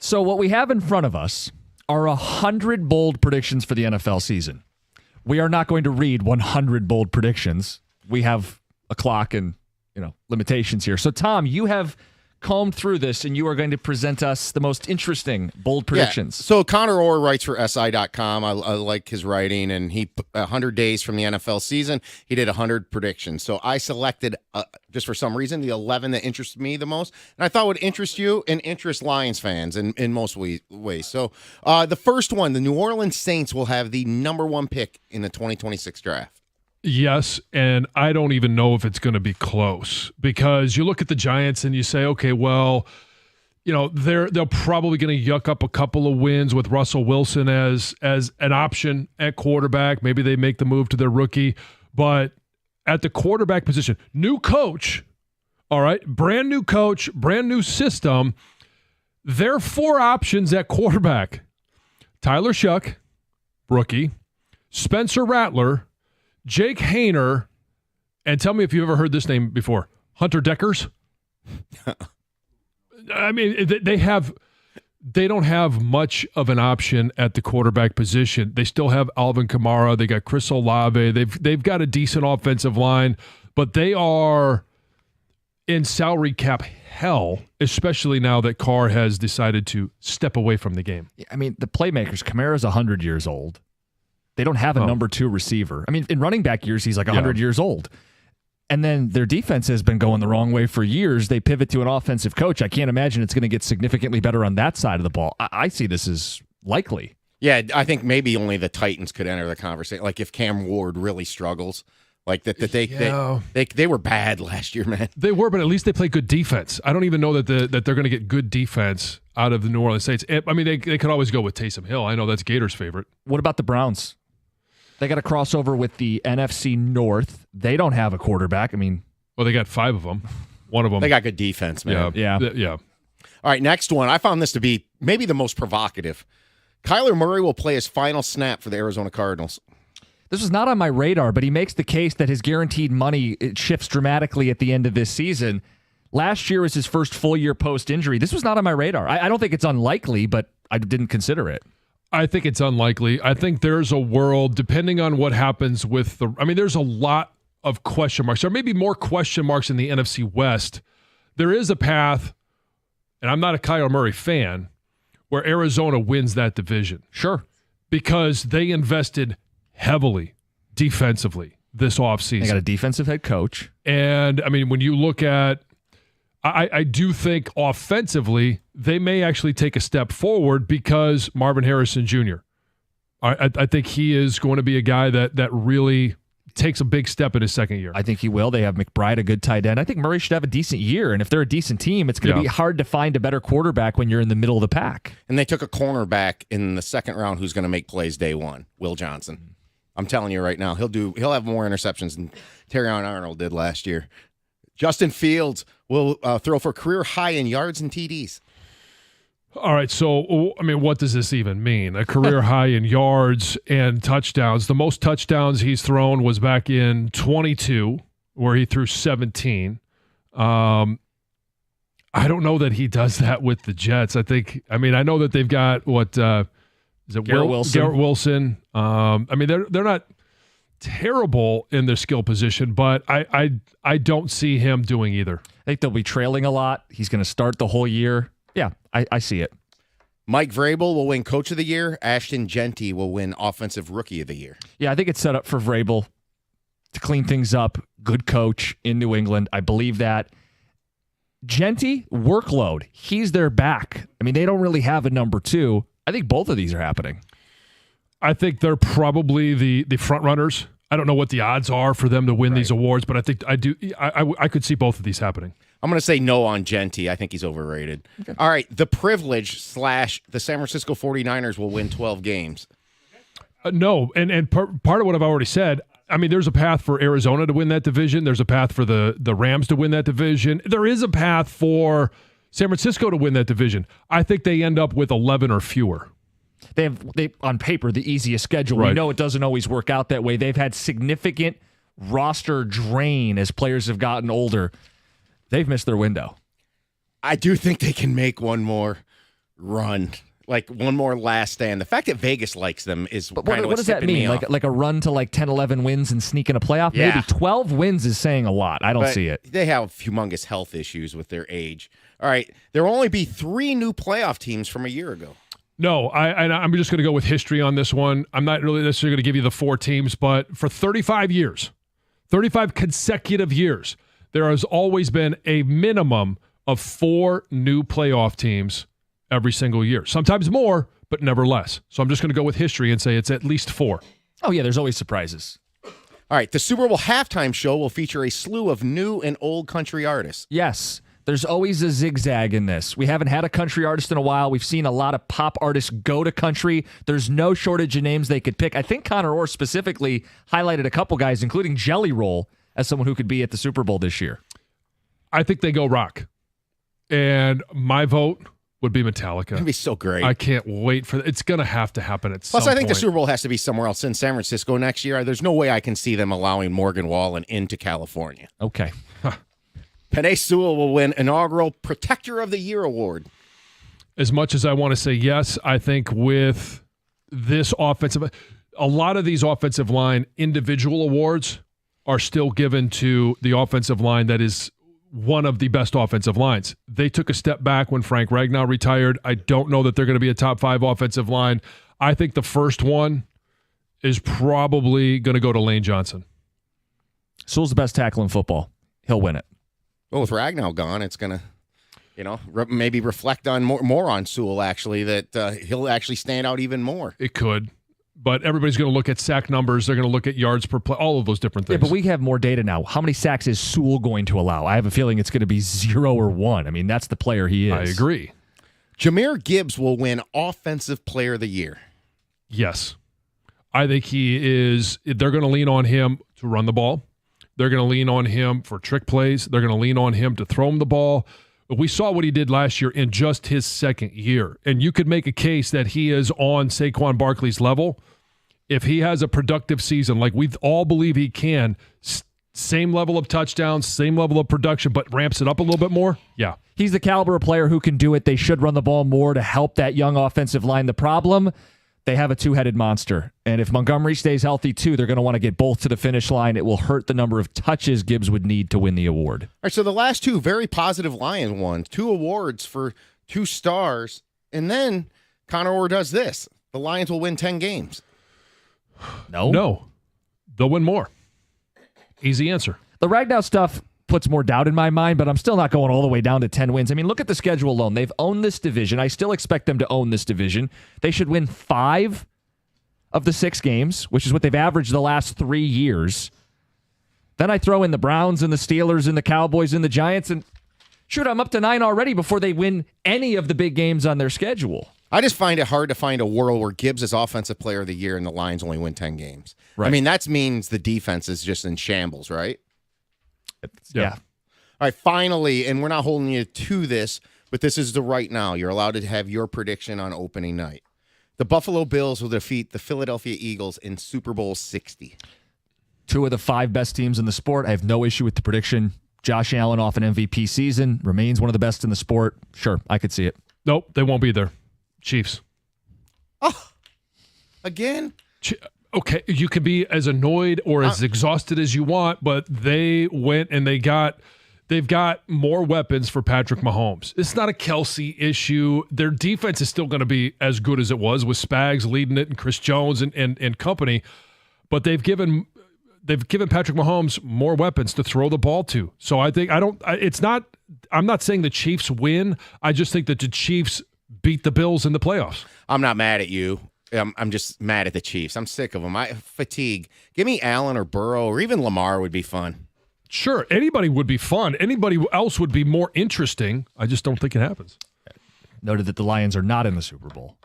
So what we have in front of us are 100 bold predictions for the NFL season. We are not going to read 100 bold predictions. We have a clock and limitations here. So, Tom, you have combed through this, and you are going to present us the most interesting bold predictions. Yeah. So Connor Orr writes for SI.com. I like his writing, and he 100 days from the NFL season, he did 100 predictions. So I selected, just for some reason, the 11 that interested me the most, and I thought would interest you and interest Lions fans in most ways. So the first one, the New Orleans Saints will have the number 1 pick in the 2026 draft. Yes, and I don't even know if it's going to be close, because you look at the Giants and you say, okay, well, they're probably going to yuck up a couple of wins with Russell Wilson as an option at quarterback. Maybe they make the move to their rookie, but at the quarterback position, new coach, all right, brand new coach, brand new system. There are 4 options at quarterback: Tyler Shuck, rookie; Spencer Rattler; Jake Hayner, and tell me if you've ever heard this name before, Hunter Deckers. I mean, they don't have much of an option at the quarterback position. They still have Alvin Kamara. They got Chris Olave. They've got a decent offensive line, but they are in salary cap hell, especially now that Carr has decided to step away from the game. I mean, the playmakers, Kamara's 100 years old. They don't have a number 2 receiver. I mean, in running back years, he's like 100 years old. And then their defense has been going the wrong way for years. They pivot to an offensive coach. I can't imagine it's going to get significantly better on that side of the ball. I see this as likely. Yeah, I think maybe only the Titans could enter the conversation. Like if Cam Ward really struggles, like they were bad last year, man. They were, but at least they play good defense. I don't even know that they're going to get good defense out of the New Orleans Saints. I mean, they could always go with Taysom Hill. I know that's Gators' favorite. What about the Browns? They got a crossover with the NFC North. They don't have a quarterback. I mean, well, they got 5 of them. One of them. They got good defense, man. Yeah. All right, next one. I found this to be maybe the most provocative. Kyler Murray will play his final snap for the Arizona Cardinals. This was not on my radar, but he makes the case that his guaranteed money shifts dramatically at the end of this season. Last year was his first full year post-injury. This was not on my radar. I don't think it's unlikely, but I didn't consider it. I think it's unlikely. I think there's a world, depending on what happens with there's a lot of question marks. There may be more question marks in the NFC West. There is a path, and I'm not a Kyler Murray fan, where Arizona wins that division. Sure. Because they invested heavily defensively this offseason. They got a defensive head coach. And, I mean, when you look at, I do think offensively they may actually take a step forward because Marvin Harrison Jr. I think he is going to be a guy that really takes a big step in his second year. I think he will. They have McBride, a good tight end. I think Murray should have a decent year, and if they're a decent team, it's going to be hard to find a better quarterback when you're in the middle of the pack. And they took a cornerback in the second round who's going to make plays day one, Will Johnson. I'm telling you right now, he'll have more interceptions than Terrion Arnold did last year. Justin Fields will throw for career high in yards and TDs. All right, so, I mean, what does this even mean? A career high in yards and touchdowns. The most touchdowns he's thrown was back in 22, where he threw 17. I don't know that he does that with the Jets. I know that they've got, is it Garrett Wilson? Garrett Wilson. I mean, they're not terrible in their skill position, but I don't see him doing either. I think they'll be trailing a lot. He's going to start the whole year. Yeah, I see it. Mike Vrabel will win Coach of the Year. Ashton Genty will win Offensive Rookie of the Year. Yeah, I think it's set up for Vrabel to clean things up. Good coach in New England. I believe that. Genty, workload. He's their back. I mean, they don't really have a number 2. I think both of these are happening. I think they're probably the front runners. I don't know what the odds are for them to win these awards, but I think I could see both of these happening. I'm going to say no on Genty. I think he's overrated. Okay. All right, the privilege / the San Francisco 49ers will win 12 games. No, and part of what I've already said, I mean, there's a path for Arizona to win that division. There's a path for the Rams to win that division. There is a path for San Francisco to win that division. I think they end up with 11 or fewer. They have on paper the easiest schedule. Right. We know it doesn't always work out that way. They've had significant roster drain as players have gotten older. They've missed their window. I do think they can make one more. run. Like one more last stand. The fact that Vegas likes them is But kind of what does that mean? Like a run to like 10, 11 wins and sneak in a playoff? Yeah. Maybe 12 wins is saying a lot. I don't see it. They have humongous health issues with their age. All right, there will only be 3 new playoff teams from a year ago. No, I'm just going to go with history on this one. I'm not really necessarily going to give you the 4 teams, but for 35 years, 35 consecutive years, there has always been a minimum of 4 new playoff teams every single year. Sometimes more, but never less. So I'm just going to go with history and say it's at least 4. Oh, yeah, there's always surprises. All right, the Super Bowl halftime show will feature a slew of new and old country artists. Yes, there's always a zigzag in this. We haven't had a country artist in a while. We've seen a lot of pop artists go to country. There's no shortage of names they could pick. I think Connor Orr specifically highlighted a couple guys, including Jelly Roll, as someone who could be at the Super Bowl this year. I think they go rock. And my vote would be Metallica. It'd be so great. I can't wait for It's going to happen at some Plus, I think point. the Super Bowl has to be somewhere else in San Francisco next year. There's no way I can see them allowing Morgan Wallen into California. Okay. Penei Sewell will win inaugural Protector of the Year award. As much as I want to say yes, I think with this offensive, a lot of these offensive line individual awards are still given to the offensive line that is one of the best offensive lines. They took a step back when Frank Ragnow retired. I don't know that they're going to be a top 5 offensive line. I think the first one is probably going to go to Lane Johnson. Sewell's the best tackle in football. He'll win it. Well, with Ragnow gone, it's going to, maybe reflect on more on Sewell, actually, that he'll actually stand out even more. It could. But everybody's going to look at sack numbers. They're going to look at yards per play, all of those different things. Yeah, but we have more data now. How many sacks is Sewell going to allow? I have a feeling it's going to be 0 or 1. I mean, that's the player he is. I agree. Jahmyr Gibbs will win Offensive Player of the Year. Yes. I think he is. They're going to lean on him to run the ball. They're going to lean on him for trick plays. They're going to lean on him to throw him the ball. But we saw what he did last year in just his second year. And you could make a case that he is on Saquon Barkley's level. If he has a productive season, like we all believe he can, same level of touchdowns, same level of production, but ramps it up a little bit more, yeah. He's the caliber of player who can do it. They should run the ball more to help that young offensive line. The problem, they have a 2-headed monster. And if Montgomery stays healthy too, they're going to want to get both to the finish line. It will hurt the number of touches Gibbs would need to win the award. All right, so the last 2 very positive Lion ones, 2 awards for 2 stars. And then Connor Orr does this. The Lions will win 10 games. No. They'll win more. Easy answer. The Ragnow stuff puts more doubt in my mind, but I'm still not going all the way down to 10 wins. I mean, look at the schedule alone. They've owned this division. I still expect them to own this division. They should win 5 of the 6 games, which is what they've averaged the last 3 years. Then I throw in the Browns and the Steelers and the Cowboys and the Giants, and shoot, I'm up to 9 already before they win any of the big games on their schedule. I just find it hard to find a world where Gibbs is Offensive Player of the Year and the Lions only win 10 games. Right. I mean, that means the defense is just in shambles, right? Yeah. All right, finally, and we're not holding you to this, but this is the right now. You're allowed to have your prediction on opening night. The Buffalo Bills will defeat the Philadelphia Eagles in Super Bowl 60. 2 of the 5 best teams in the sport. I have no issue with the prediction. Josh Allen off an MVP season, remains one of the best in the sport. Sure, I could see it. Nope, they won't be there. Chiefs. Oh, again? Okay, you can be as annoyed or as exhausted as you want, but they went and they've got more weapons for Patrick Mahomes. It's not a Kelsey issue. Their defense is still going to be as good as it was with Spags leading it and Chris Jones and company, but they've given Patrick Mahomes more weapons to throw the ball to. So I'm not saying the Chiefs win. I just think that the Chiefs beat the Bills in the playoffs. I'm not mad at you. I'm just mad at the Chiefs. I'm sick of them. Fatigue. Give me Allen or Burrow or even Lamar would be fun. Sure, anybody would be fun. Anybody else would be more interesting. I just don't think it happens. Noted that the Lions are not in the Super Bowl.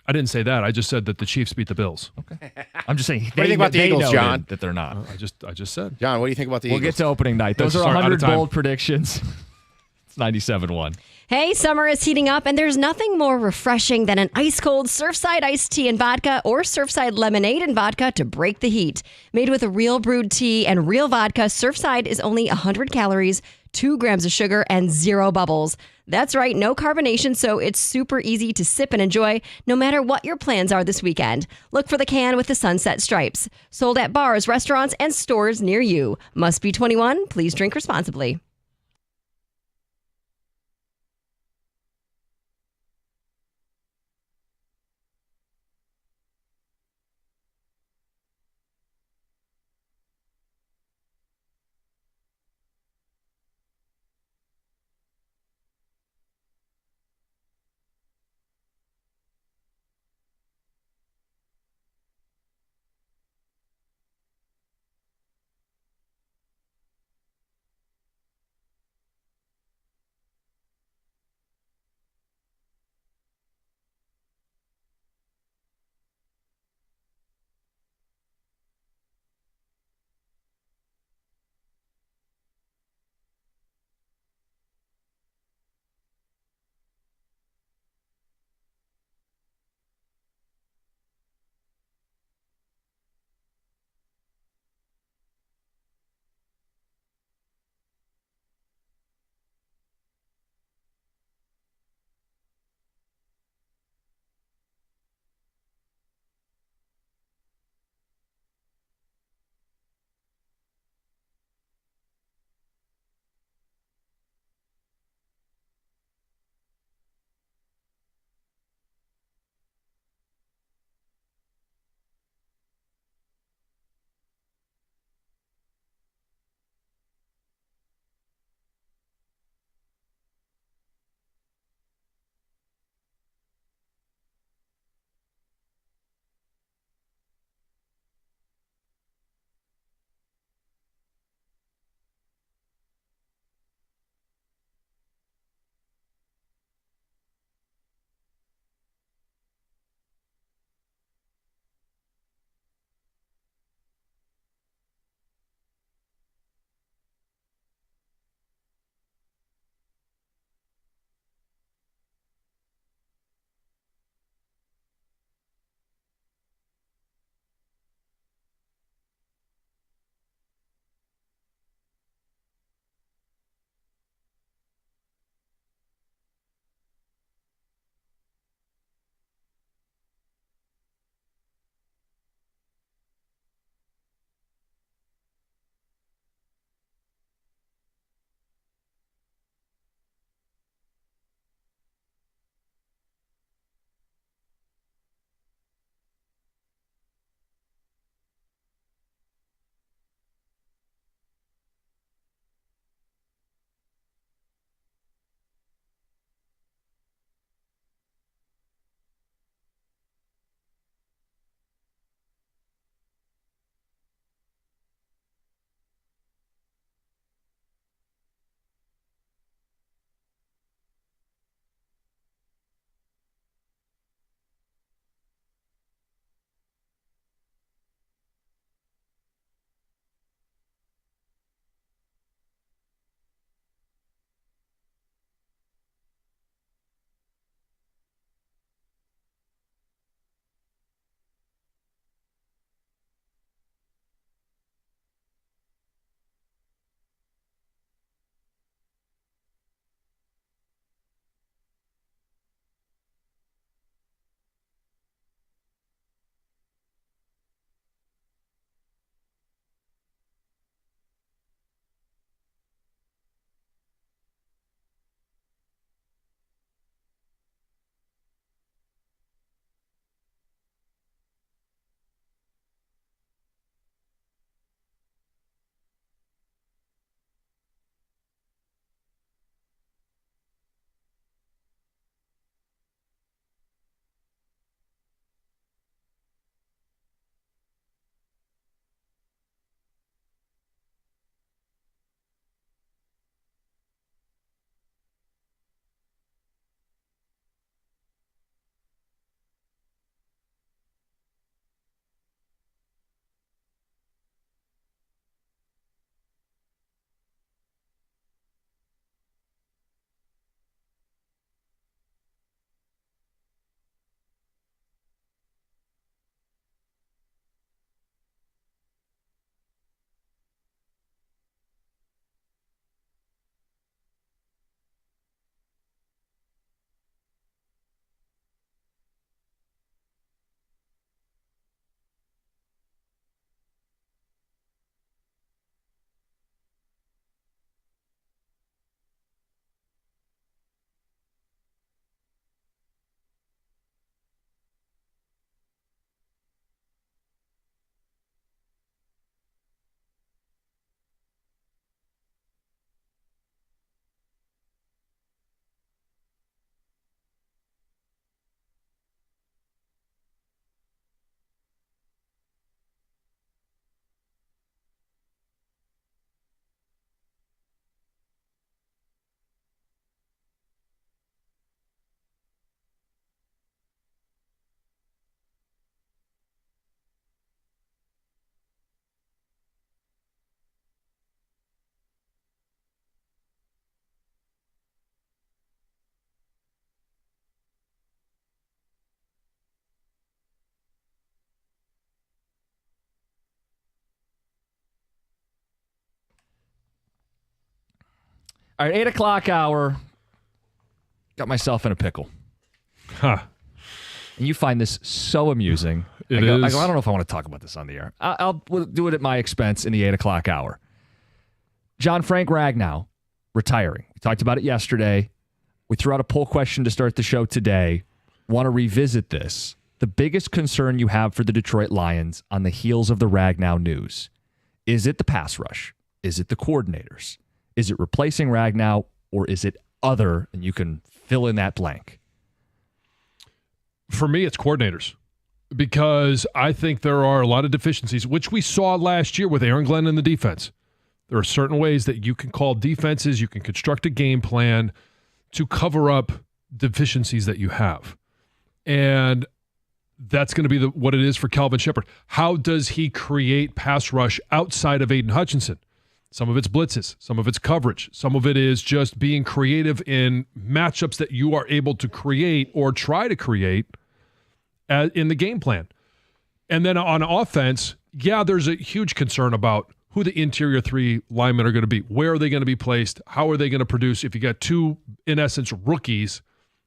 I didn't say that. I just said that the Chiefs beat the Bills. Okay. I'm just saying. What do you think about the Eagles, John? That they're not. I just said. John, what do you think about the Eagles? We'll get to opening night. Those are 100 bold predictions. It's 97-1. Hey, summer is heating up, and there's nothing more refreshing than an ice-cold Surfside iced tea and vodka or Surfside lemonade and vodka to break the heat. Made with a real brewed tea and real vodka, Surfside is only 100 calories, 2 grams of sugar, and 0 bubbles. That's right, no carbonation, so it's super easy to sip and enjoy no matter what your plans are this weekend. Look for the can with the sunset stripes. Sold at bars, restaurants, and stores near you. Must be 21. Please drink responsibly. All right, 8 o'clock hour. Got myself in a pickle. Huh. And you find this so amusing. It I is. go, I don't know if I want to talk about this on the air. I'll do it at my expense in the 8 o'clock hour. John Frank Ragnow retiring. We talked about it yesterday. We threw out a poll question to start the show today. Want to revisit this. The biggest concern you have for the Detroit Lions on the heels of the Ragnow news. Is it the pass rush? Is it the coordinators? Is it replacing Ragnow, or is it other? And you can fill in that blank. For me, it's coordinators, because I think there are a lot of deficiencies, which we saw last year with Aaron Glenn in the defense. There are certain ways that you can call defenses, you can construct a game plan to cover up deficiencies that you have. And that's going to be what it is for Calvin Shepard. How does he create pass rush outside of Aiden Hutchinson? Some of it's blitzes, some of it's coverage, some of it is just being creative in matchups that you are able to create or try to create in the game plan. And then on offense, yeah, there's a huge concern about who the interior three linemen are going to be. Where are they going to be placed? How are they going to produce? If you got two, in essence, rookies,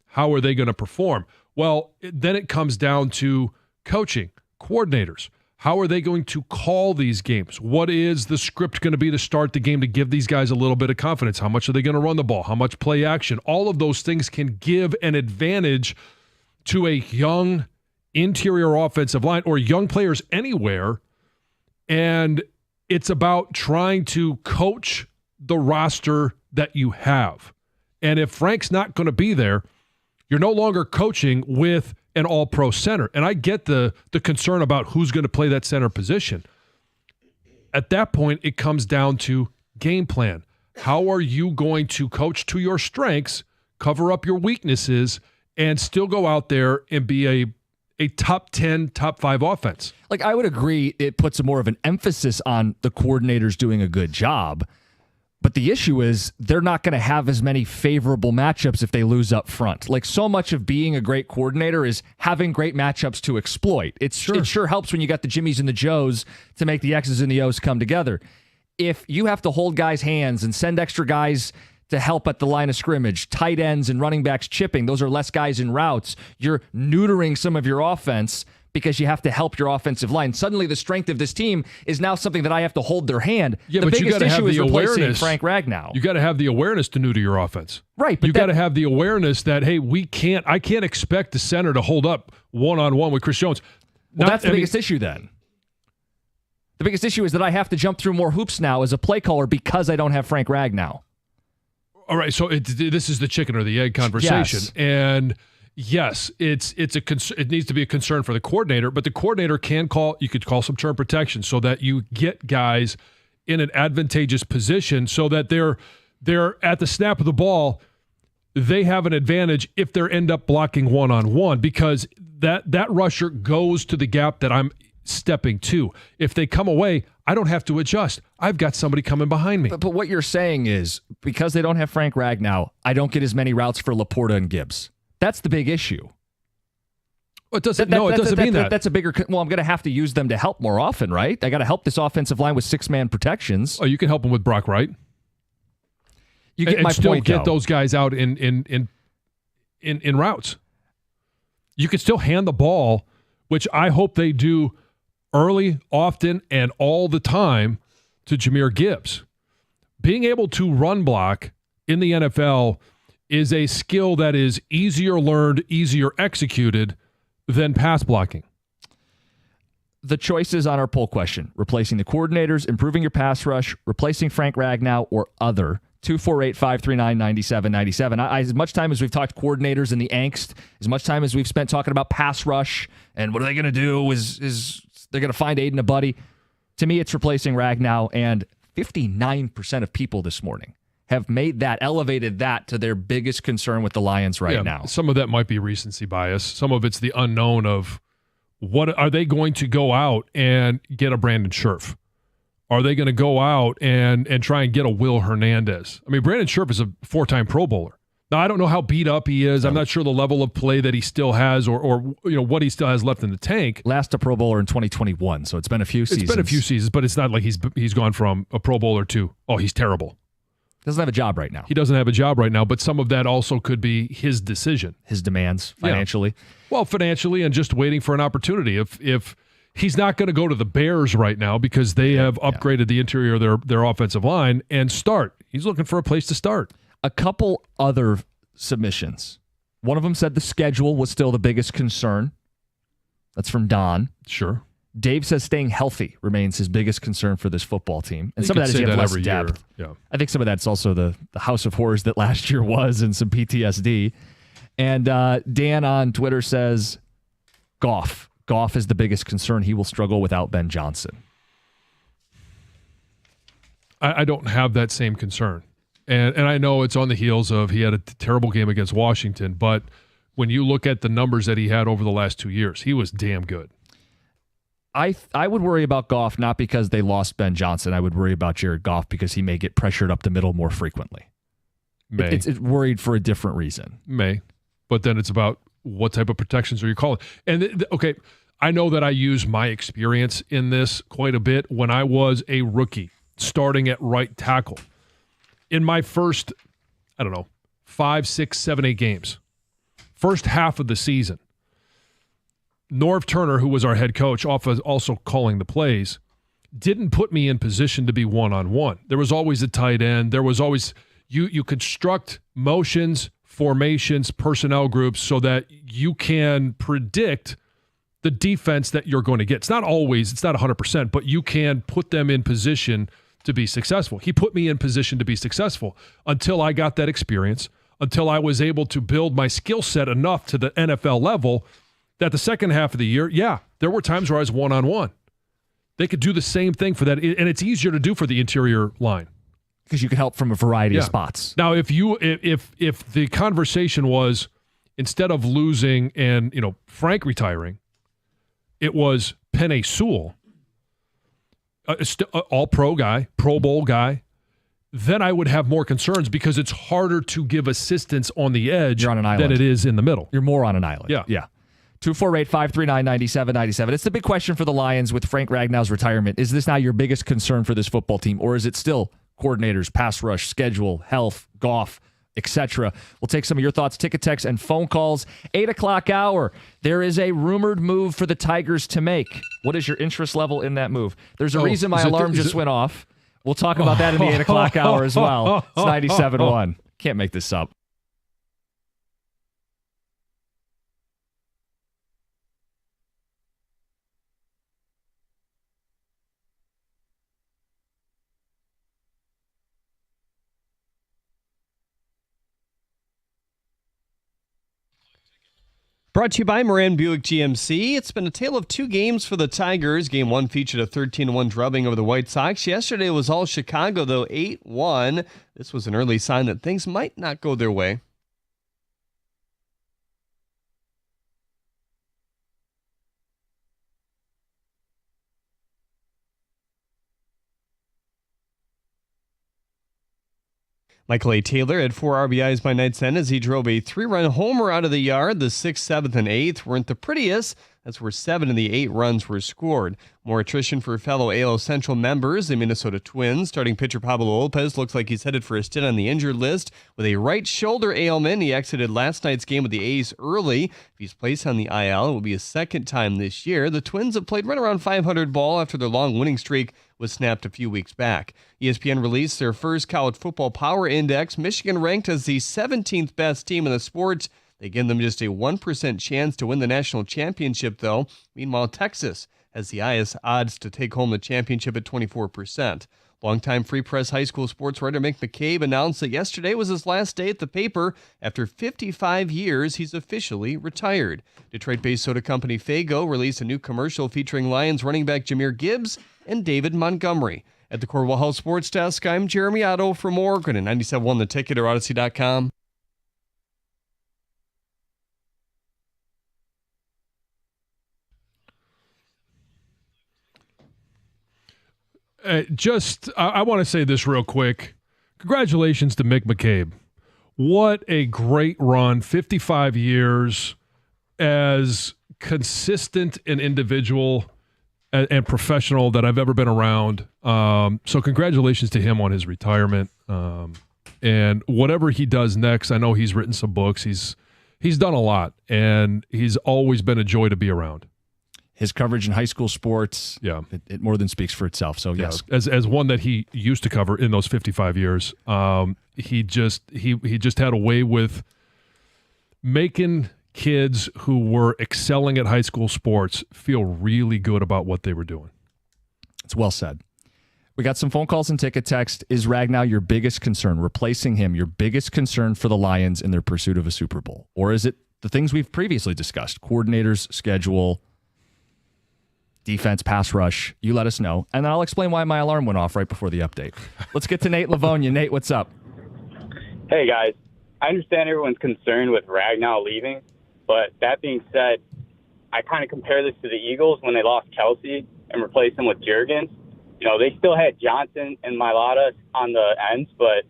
how are they going to perform? Well, then it comes down to coaching, coordinators. How are they going to call these games? What is the script going to be to start the game to give these guys a little bit of confidence? How much are they going to run the ball? How much play action? All of those things can give an advantage to a young interior offensive line or young players anywhere. And it's about trying to coach the roster that you have. And if Frank's not going to be there, you're no longer coaching with an all-pro center. And I get the concern about who's going to play that center position. At that point, it comes down to game plan. How are you going to coach to your strengths, cover up your weaknesses, and still go out there and be a top 10, top 5 offense? Like, I would agree it puts more of an emphasis on the coordinators doing a good job. But the issue is they're not going to have as many favorable matchups if they lose up front. Like, so much of being a great coordinator is having great matchups to exploit. It sure helps when you got the Jimmies and the Joes to make the X's and the O's come together. If you have to hold guys' hands and send extra guys to help at the line of scrimmage, tight ends and running backs chipping, those are less guys in routes, you're neutering some of your offense because you have to help your offensive line. Suddenly the strength of this team is now something that I have to hold their hand. Yeah, the but biggest issue is replacing awareness. Frank Ragnow. You got to have the awareness to neuter your offense. Right. But you got to have the awareness that, hey, I can't expect the center to hold up one-on-one with Chris Jones. Well, that's the biggest issue then. The biggest issue is that I have to jump through more hoops now as a play caller because I don't have Frank Ragnow. All right, so this is the chicken or the egg conversation. Yes. And yes, it needs to be a concern for the coordinator, but the coordinator you could call some turn protection so that you get guys in an advantageous position so that they're at the snap of the ball, they have an advantage if they end up blocking one-on-one, because that rusher goes to the gap that I'm stepping to. If they come away, I don't have to adjust. I've got somebody coming behind me. But what you're saying is, because they don't have Frank Ragnow, I don't get as many routes for Laporta and Gibbs. That's the big issue. It doesn't mean that. That's a bigger... Well, I'm going to have to use them to help more often, right? I got to help this offensive line with 6-man protections. Oh, you can help them with Brock Wright. You get my still point, get though. those guys out in routes. You can still hand the ball, which I hope they do early, often, and all the time, to Jahmyr Gibbs. Being able to run block in the NFL is a skill that is easier learned, easier executed than pass blocking. The choices on our poll question: replacing the coordinators, improving your pass rush, replacing Frank Ragnow, or other. 248-539-9797. As much time as we've talked coordinators and the angst, as much time as we've spent talking about pass rush and what are they going to do is they're going to find Aiden a buddy. To me, it's replacing Ragnow, and 59% of people this morning have elevated that to their biggest concern with the Lions right now. Some of that might be recency bias. Some of it's the unknown of what are they going to go out and get a Brandon Scherf? Are they going to go out and try and get a Will Hernandez? I mean, Brandon Scherf is a 4-time Pro Bowler. Now, I don't know how beat up he is. I'm not sure the level of play that he still has or what he still has left in the tank. Last a Pro Bowler in 2021, so it's been a few seasons. It's been a few seasons, but it's not like he's gone from a Pro Bowler to, oh, he's terrible. Doesn't have a job right now. He doesn't have a job right now, but some of that also could be his decision. His demands financially. Yeah. Well, financially and just waiting for an opportunity. If he's not going to go to the Bears right now because they have upgraded the interior of their offensive line and start. He's looking for a place to start. A couple other submissions. One of them said the schedule was still the biggest concern. That's from Don. Sure. Dave says staying healthy remains his biggest concern for this football team. And some of that is you have less depth. Yeah. I think some of that's also the house of horrors that last year was and some PTSD. And Dan on Twitter says Goff. Goff is the biggest concern. He will struggle without Ben Johnson. I don't have that same concern. And I know it's on the heels of he had a terrible game against Washington, but when you look at the numbers that he had over the last 2 years, he was damn good. I would worry about Goff not because they lost Ben Johnson. I would worry about Jared Goff because he may get pressured up the middle more frequently. It's worried for a different reason. But then it's about what type of protections are you calling? And okay, I know that I use my experience in this quite a bit. When I was a rookie starting at right tackle, in my first, 5, 6, 7, 8 games, first half of the season, Norv Turner, who was our head coach, also calling the plays, didn't put me in position to be one-on-one. There was always a tight end. There was always you construct motions, formations, personnel groups so that you can predict the defense that you're going to get. It's not 100%, but you can put them in position to be successful. He put me in position to be successful until I got that experience, until I was able to build my skill set enough to the NFL level that the second half of the year, there were times where I was one-on-one. They could do the same thing for that, and it's easier to do for the interior line. Because you can help from a variety of spots. Now, if the conversation was, instead of losing and Frank retiring, it was Penei Sewell, all-pro guy, Pro Bowl guy, then I would have more concerns because it's harder to give assistance on the edge You're on an island. than it is in the middle. You're more on an island. Yeah. 248-539-9797. It's the big question for the Lions with Frank Ragnow's retirement. Is this now your biggest concern for this football team, or is it still coordinators, pass rush, schedule, health, Goff, etc.? We'll take some of your thoughts, ticket texts, and phone calls. 8 o'clock hour. There is a rumored move for the Tigers to make. What is your interest level in that move? There's a reason my alarm just went off. We'll talk about that in the 8 o'clock hour as well. It's 97.1. Can't make this up. Brought to you by Moran Buick GMC. It's been a tale of two games for the Tigers. Game one featured a 13-1 drubbing over the White Sox. Yesterday was all Chicago, though, 8-1. This was an early sign that things might not go their way. Michael A. Taylor had 4 RBIs by night's end as he drove a 3-run homer out of the yard. The 6th, 7th, and 8th weren't the prettiest. That's where 7 of the 8 runs were scored. More attrition for fellow AL Central members, the Minnesota Twins. Starting pitcher Pablo Lopez looks like he's headed for a stint on the injured list with a right shoulder ailment. He exited last night's game with the A's early. If he's placed on the IL, it will be his second time this year. The Twins have played right around 500 ball after their long winning streak was snapped a few weeks back. ESPN released their first college football power index. Michigan ranked as the 17th best team in the sport. They give them just a 1% chance to win the national championship, though. Meanwhile, Texas has the highest odds to take home the championship at 24%. Longtime Free Press high school sports writer Mick McCabe announced that yesterday was his last day at the paper. After 55 years, he's officially retired. Detroit-based soda company Faygo released a new commercial featuring Lions running back Jahmyr Gibbs and David Montgomery. At the Cornwall House Sports Desk, I'm Jeremy Otto for more. Go to 97.1 The Ticket or Odyssey.com. I want to say this real quick. Congratulations to Mick McCabe. What a great run. 55 years as consistent an individual and professional that I've ever been around. So congratulations to him on his retirement. And whatever he does next, I know he's written some books. He's done a lot, and he's always been a joy to be around. His coverage in high school sports, it more than speaks for itself. So, yes. As one that he used to cover in those 55 years, he just had a way with making kids who were excelling at high school sports feel really good about what they were doing. It's well said. We got some phone calls and ticket text. Is Ragnow your biggest concern? Replacing him, your biggest concern for the Lions in their pursuit of a Super Bowl? Or is it the things we've previously discussed? Coordinators, schedule, defense, pass rush? You let us know. And then I'll explain why my alarm went off right before the update. Let's get to Nate Livonia. Nate, what's up? Hey, guys. I understand everyone's concerned with Ragnow leaving, but that being said, I kind of compare this to the Eagles when they lost Kelsey and replaced him with Juergens. They still had Johnson and Mailata on the ends, but,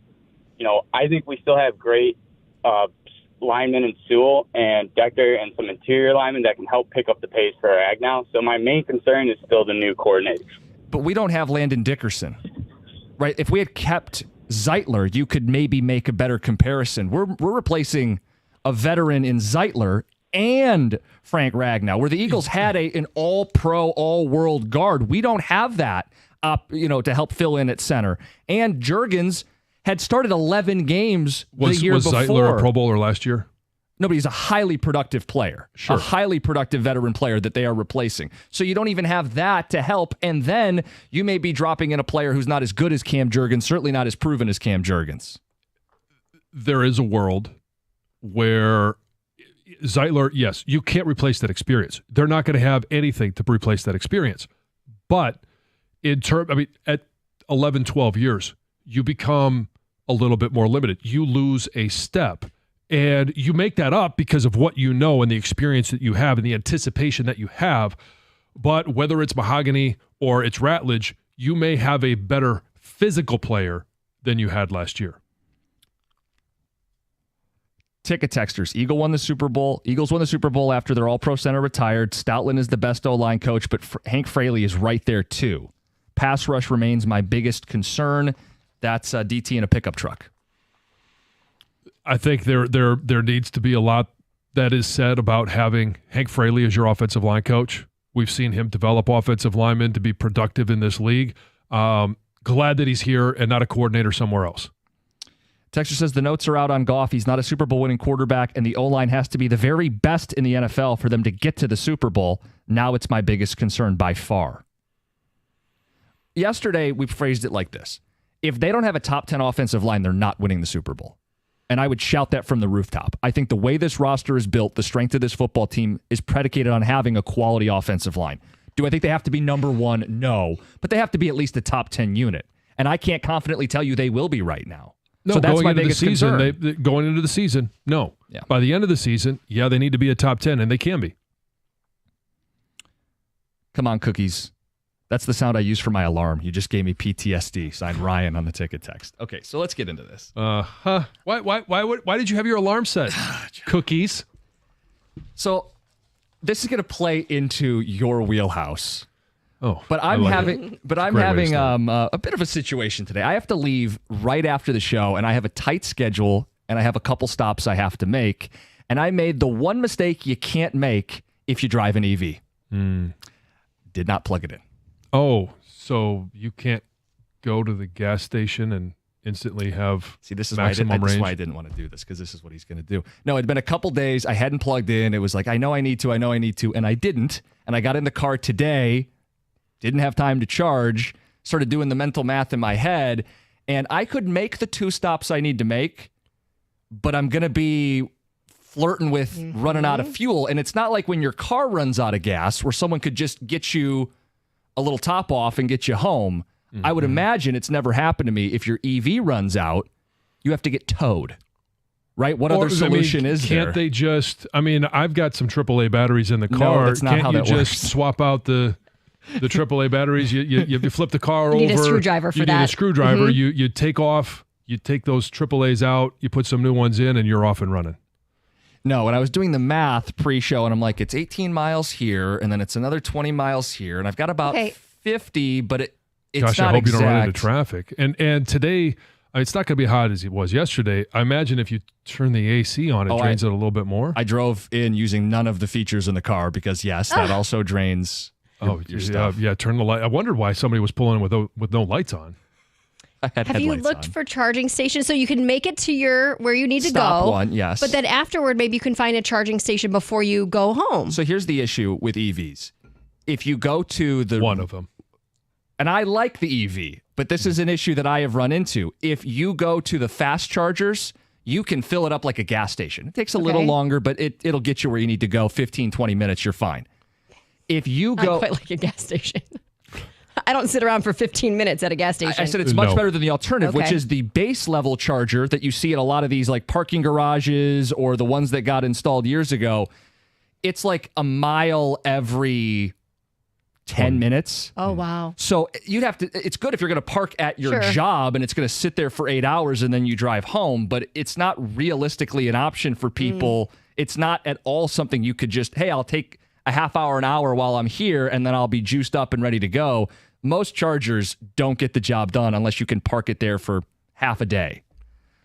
I think we still have great linemen in Sewell and Decker and some interior linemen that can help pick up the pace for Ragnow. So my main concern is still the new coordinators. But we don't have Landon Dickerson, right? If we had kept Zeitler, you could maybe make a better comparison. We're replacing a veteran in Zeitler and Frank Ragnow, where the Eagles had an all-pro, all-world guard. We don't have that. To help fill in at center. And Juergens had started 11 games the year before. Was Zeitler a Pro Bowler last year? No, but he's a highly productive player. Sure. A highly productive veteran player that they are replacing. So you don't even have that to help. And then you may be dropping in a player who's not as good as Cam Juergens, certainly not as proven as Cam Juergens. There is a world where Zeitler, yes, you can't replace that experience. They're not going to have anything to replace that experience. But at 11, 12 years, you become a little bit more limited. You lose a step, and you make that up because of what you know and the experience that you have and the anticipation that you have. But whether it's Mahogany or it's Ratledge, you may have a better physical player than you had last year. Ticket texters. Eagles won the Super Bowl after their all-pro center retired. Stoutland is the best O-line coach, but Hank Fraley is right there too. Pass rush remains my biggest concern. That's DT in a pickup truck. I think there needs to be a lot that is said about having Hank Fraley as your offensive line coach. We've seen him develop offensive linemen to be productive in this league. Glad that he's here and not a coordinator somewhere else. Texter says the notes are out on Goff. He's not a Super Bowl winning quarterback, and the O-line has to be the very best in the NFL for them to get to the Super Bowl. Now it's my biggest concern by far. Yesterday, we phrased it like this. If they don't have a top 10 offensive line, they're not winning the Super Bowl. And I would shout that from the rooftop. I think the way this roster is built, the strength of this football team is predicated on having a quality offensive line. Do I think they have to be number one? No. But they have to be at least a top 10 unit. And I can't confidently tell you they will be right now. No, so that's going my into biggest the season, concern. Going into the season, no. Yeah. By the end of the season, they need to be a top 10, and they can be. Come on, cookies. That's the sound I use for my alarm. You just gave me PTSD. Signed Ryan on the ticket text. Okay, so let's get into this. Why did you have your alarm set? Cookies. So this is going to play into your wheelhouse. Oh, but I'm having a bit of a situation today. I have to leave right after the show, and I have a tight schedule, and I have a couple stops I have to make. And I made the one mistake you can't make if you drive an EV. Did not plug it in. Oh, so you can't go to the gas station and instantly have maximum range? This is why I didn't want to do this, because this is what he's going to do. No, it'd been a couple days. I hadn't plugged in. It was like, I know I need to, and I didn't. And I got in the car today, didn't have time to charge, started doing the mental math in my head, and I could make the 2 stops I need to make, but I'm going to be flirting with running out of fuel. And it's not like when your car runs out of gas where someone could just get you a little top off and get you home. I would imagine it's never happened to me. If your EV runs out, you have to get towed, right? What other solution is there? Can't they just, I've got some AAA batteries in the car. No, that's not how that works. Can't you just swap out the AAA batteries? You flip the car over. You need a screwdriver for that. You need a screwdriver. You take off, you take those AAAs out, you put some new ones in, and you're off and running. No, and I was doing the math pre-show, and I'm like, it's 18 miles here, and then it's another 20 miles here, and I've got about 50, but it's Gosh, not I hope exact. you don't run into traffic. And today, It's not going to be hot as it was yesterday. I imagine if you turn the AC on, it drains it a little bit more. I drove in using none of the features in the car because, yes, that also drains your stuff. Yeah, turn the light. I wondered why somebody was pulling with no lights on. Have you looked for charging stations so you can make it to where you need to Stop go? one, yes. But then afterward, maybe you can find a charging station before you go home. So here's the issue with EVs. If you go to one of them. And I like the EV, but this is an issue that I have run into. If you go to the fast chargers, you can fill it up like a gas station. It takes a little longer, but it'll get you where you need to go. 15, 20 minutes, you're fine. If you go... Not quite like a gas station. I don't sit around for 15 minutes at a gas station. I said it's much better than the alternative, which is the base level charger that you see at a lot of these like parking garages or the ones that got installed years ago. It's like a mile every 10 minutes. Oh, wow. So you'd have to, it's good if you're going to park at your job and it's going to sit there for 8 hours and then you drive home, but it's not realistically an option for people. It's not at all something you could just, hey, I'll take a half hour, an hour while I'm here and then I'll be juiced up and ready to go. Most chargers don't get the job done unless you can park it there for half a day.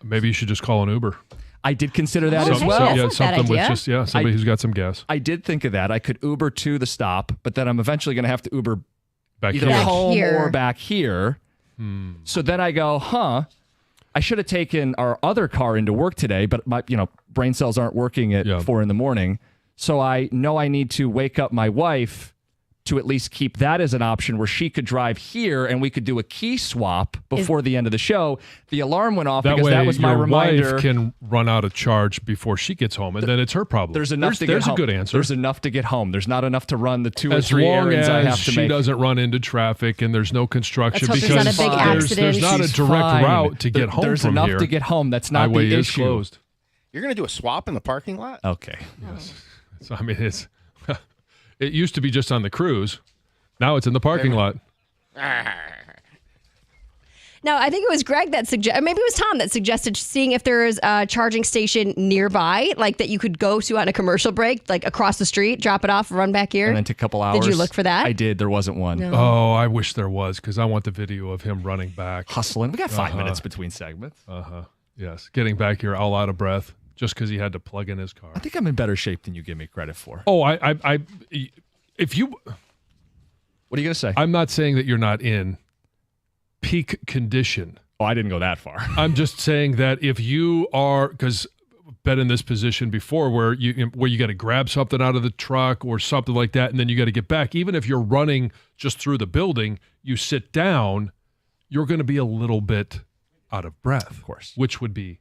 Maybe you should just call an Uber. I did consider that as well. Something with just somebody who's got some gas. I did think of that. I could Uber to the stop, but then I'm eventually going to have to Uber back either home or back here. So then I go, I should have taken our other car into work today, but my brain cells aren't working at 4 a.m. So I know I need to wake up my wife to at least keep that as an option where she could drive here and we could do a key swap before the end of the show. The alarm went off because that was my reminder. Your wife can run out of charge before she gets home, and then it's her problem. There's enough to get home. There's a good answer. There's enough to get home. There's not enough to run the 2 or 3 errands I have to make. She doesn't run into traffic and there's no construction because there's not a big accident. There's not a direct route to get home from here. There's enough to get home. That's not Highway the is issue. Closed. You're going to do a swap in the parking lot? Okay. Yes. So, I mean, it used to be just on the cruise. Now it's in the parking lot. No, I think it was Greg that suggested, maybe it was Tom that suggested seeing if there is a charging station nearby, like that you could go to on a commercial break, like across the street, drop it off, run back here. And then take a couple hours. Did you look for that? I did. There wasn't one. No. Oh, I wish there was because I want the video of him running back. Hustling. We got 5 minutes between segments. Yes. Getting back here all out of breath just because he had to plug in his car. I think I'm in better shape than you give me credit for. Oh, if you... What are you going to say? I'm not saying that you're not in peak condition. Oh, I didn't go that far. I'm just saying that if you are, because I've been in this position before where you got to grab something out of the truck or something like that, and then you got to get back. Even if you're running just through the building, you sit down, you're going to be a little bit out of breath, of course, which would be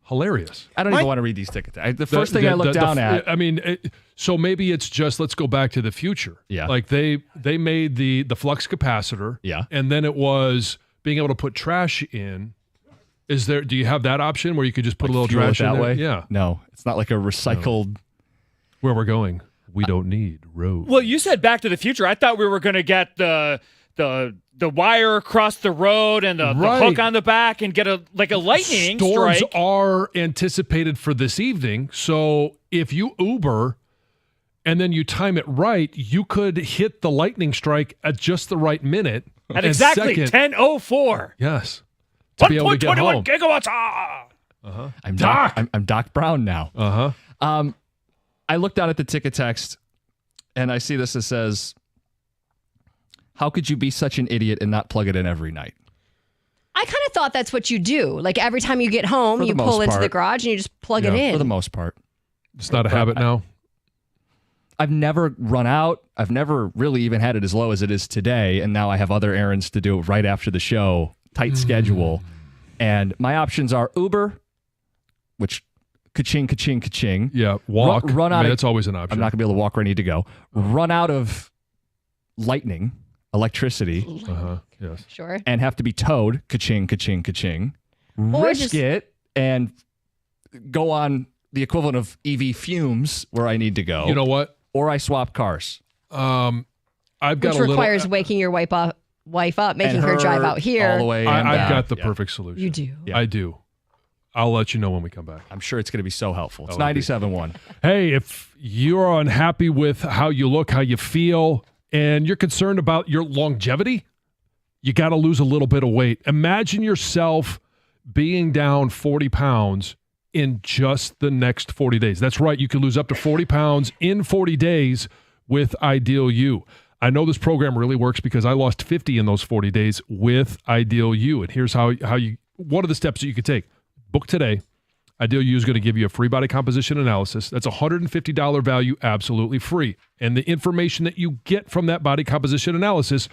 hilarious. I don't even want to read these tickets. The first thing I looked down at. I mean, so maybe it's just let's go back to the future. Yeah. Like they made the flux capacitor. Yeah. And then it was being able to put trash in. Do you have that option where you could just put a little trash in that there? way? Yeah. No, it's not like a recycled. Where we're going, we don't need roads. Well, you said Back to the Future. I thought we were going to get the wire across the road and the hook on the back and get a lightning Storms strike. are anticipated for this evening, so if you Uber and then you time it right, you could hit the lightning strike at just the right minute. At exactly 10:04. Yes. To be able to get 1.21 home. gigawatts. I'm Doc Brown now. I looked down at the ticket text and I see this that says, how could you be such an idiot and not plug it in every night? I kind of thought that's what you do. Like every time you get home, you pull into the garage and you just plug it in. For the most part. It's not a habit now. I've never run out. I've never really even had it as low as it is today. And now I have other errands to do right after the show. Tight schedule. And my options are Uber, which ka-ching, ka-ching, ka-ching. Yeah, walk. Run out. That's always an option. I'm not going to be able to walk where I need to go. Run out of lightning, electricity. Yes. Sure. And have to be towed. Ka-ching, ka-ching, ka-ching. Risk it and go on the equivalent of EV fumes where I need to go. You know what? Or I swap cars. I've got Which requires waking your wife up, making her drive out here. All the way I've got the perfect solution. You do. Yeah. I do. I'll let you know when we come back. I'm sure it's going to be so helpful. It's 97.1. Hey, if you're unhappy with how you look, how you feel, and you're concerned about your longevity, you got to lose a little bit of weight. Imagine yourself being down 40 pounds in just the next 40 days. That's right. You can lose up to 40 pounds in 40 days with Ideal You. I know this program really works because I lost 50 in those 40 days with Ideal You. And here's what are the steps that you could take? Book today. Ideal You is going to give you a free body composition analysis. That's a $150 value, absolutely free. And the information that you get from that body composition analysis,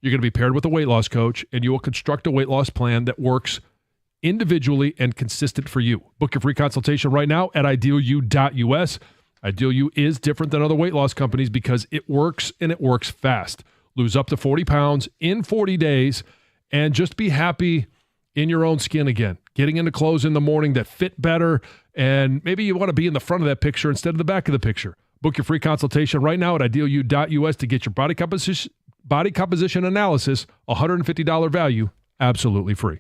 you're going to be paired with a weight loss coach, and you will construct a weight loss plan that works individually and consistent for you. Book your free consultation right now at idealu.us. Ideal You is different than other weight loss companies because it works and it works fast. Lose up to 40 pounds in 40 days and just be happy in your own skin again. Getting into clothes in the morning that fit better, and maybe you want to be in the front of that picture instead of the back of the picture. Book your free consultation right now at idealu.us to get your body composition analysis, $150 value, absolutely free.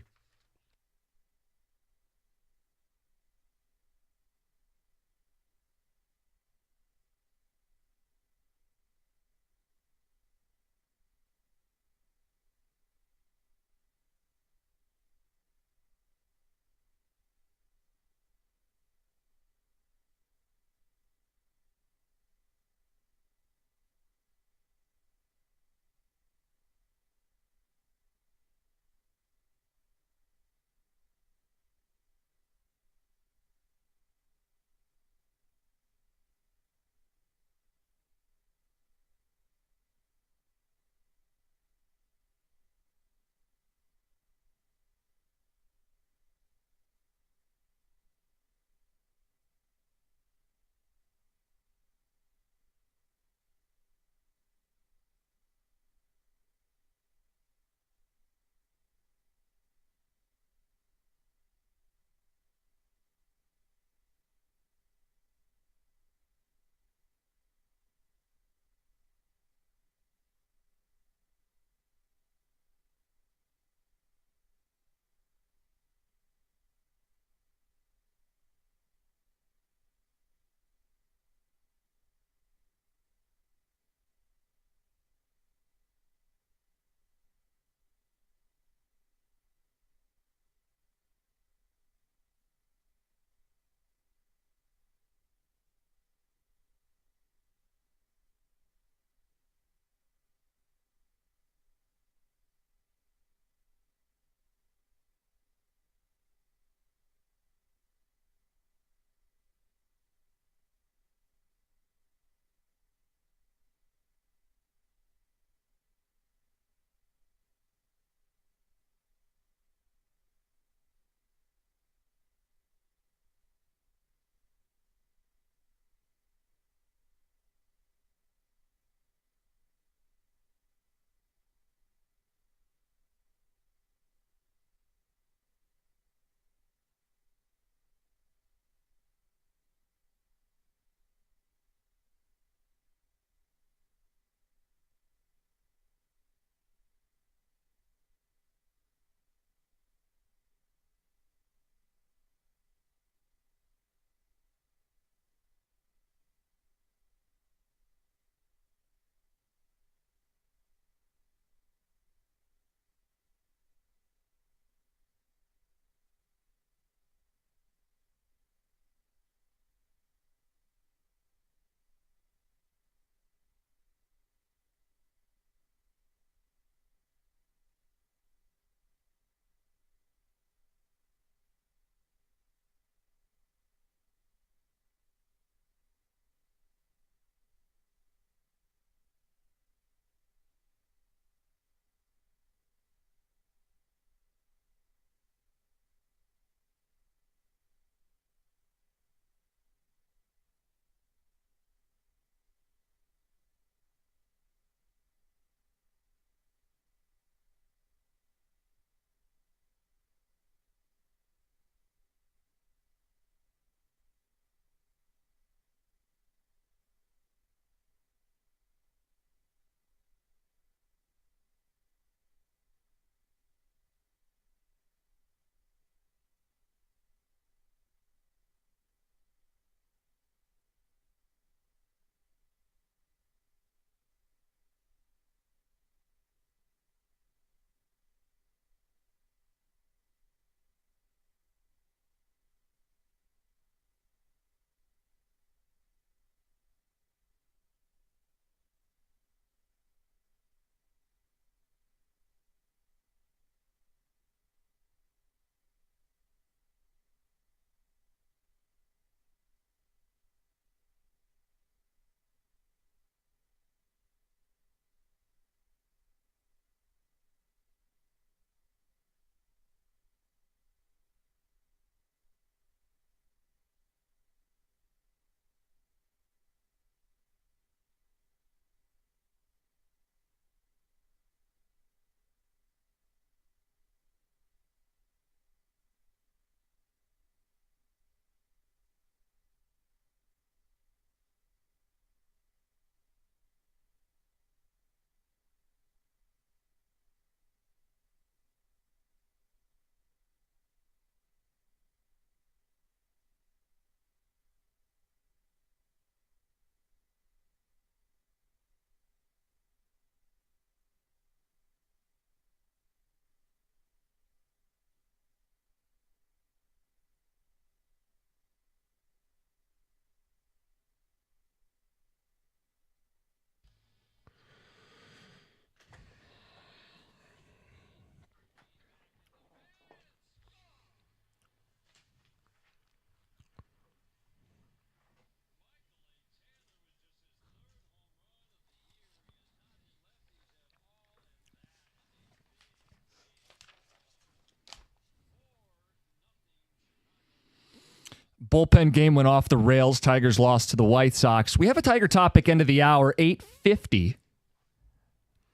bullpen game went off the rails. Tigers lost to the White Sox. We have a Tiger topic end of the hour, 8:50.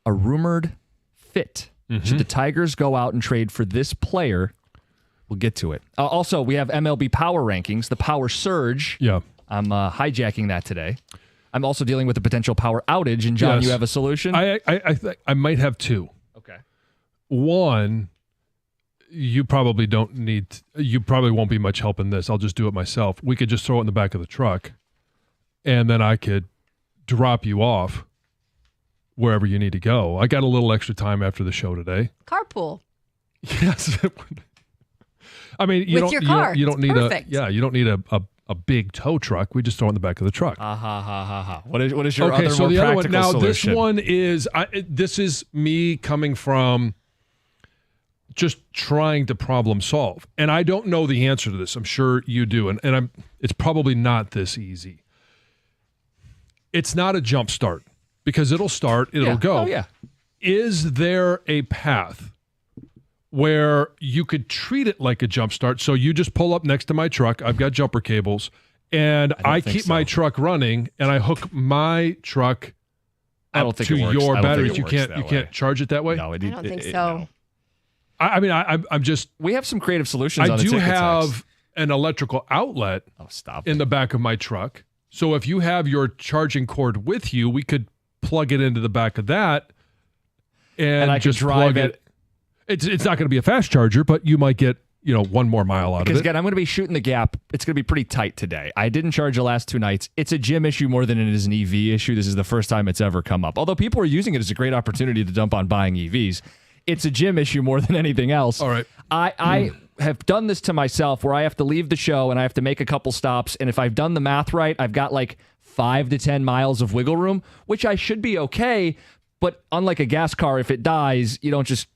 A rumored fit. Should the Tigers go out and trade for this player? We'll get to it. Also, we have MLB Power Rankings, the Power Surge. Yeah. I'm hijacking that today. I'm also dealing with a potential power outage. And, John, Yes. you have a solution? I might have two. Okay. One, you probably won't be much help in this. I'll just do it myself. We could just throw it in the back of the truck, and then I could drop you off wherever you need to go. I got a little extra time after the show today. Carpool. Yes. I mean, you With don't your car. you don't It's need perfect. you don't need a big tow truck. We just throw it in the back of the truck. What is your other so more the other one practical now, solution? this one is this is me coming from just trying to problem solve. And I don't know the answer to this. I'm sure you do. And it's probably not this easy. It's not a jump start because it'll start, it'll go. Oh, yeah. Is there a path where you could treat it like a jump start? So you just pull up next to my truck. I've got jumper cables and I keep my truck running and I hook my truck up to your batteries. You can't charge it that way? No, I don't think so. No. I mean, I'm just. We have some creative solutions. I on the do ticket have text. an electrical outlet in the back of my truck. So if you have your charging cord with you, we could plug it into the back of that, and I just could drive plug it. It's not going to be a fast charger, but you might get 1 more mile out of it. Because again, I'm going to be shooting the gap. It's going to be pretty tight today. I didn't charge the last 2 nights. It's a gym issue more than it is an EV issue. This is the first time it's ever come up. Although people are using it as a great opportunity to dump on buying EVs. It's a gym issue more than anything else. All right. I have done this to myself where I have to leave the show and I have to make a couple stops. And if I've done the math right, I've got like 5 to 10 miles of wiggle room, which I should be okay. But unlike a gas car, if it dies, you don't just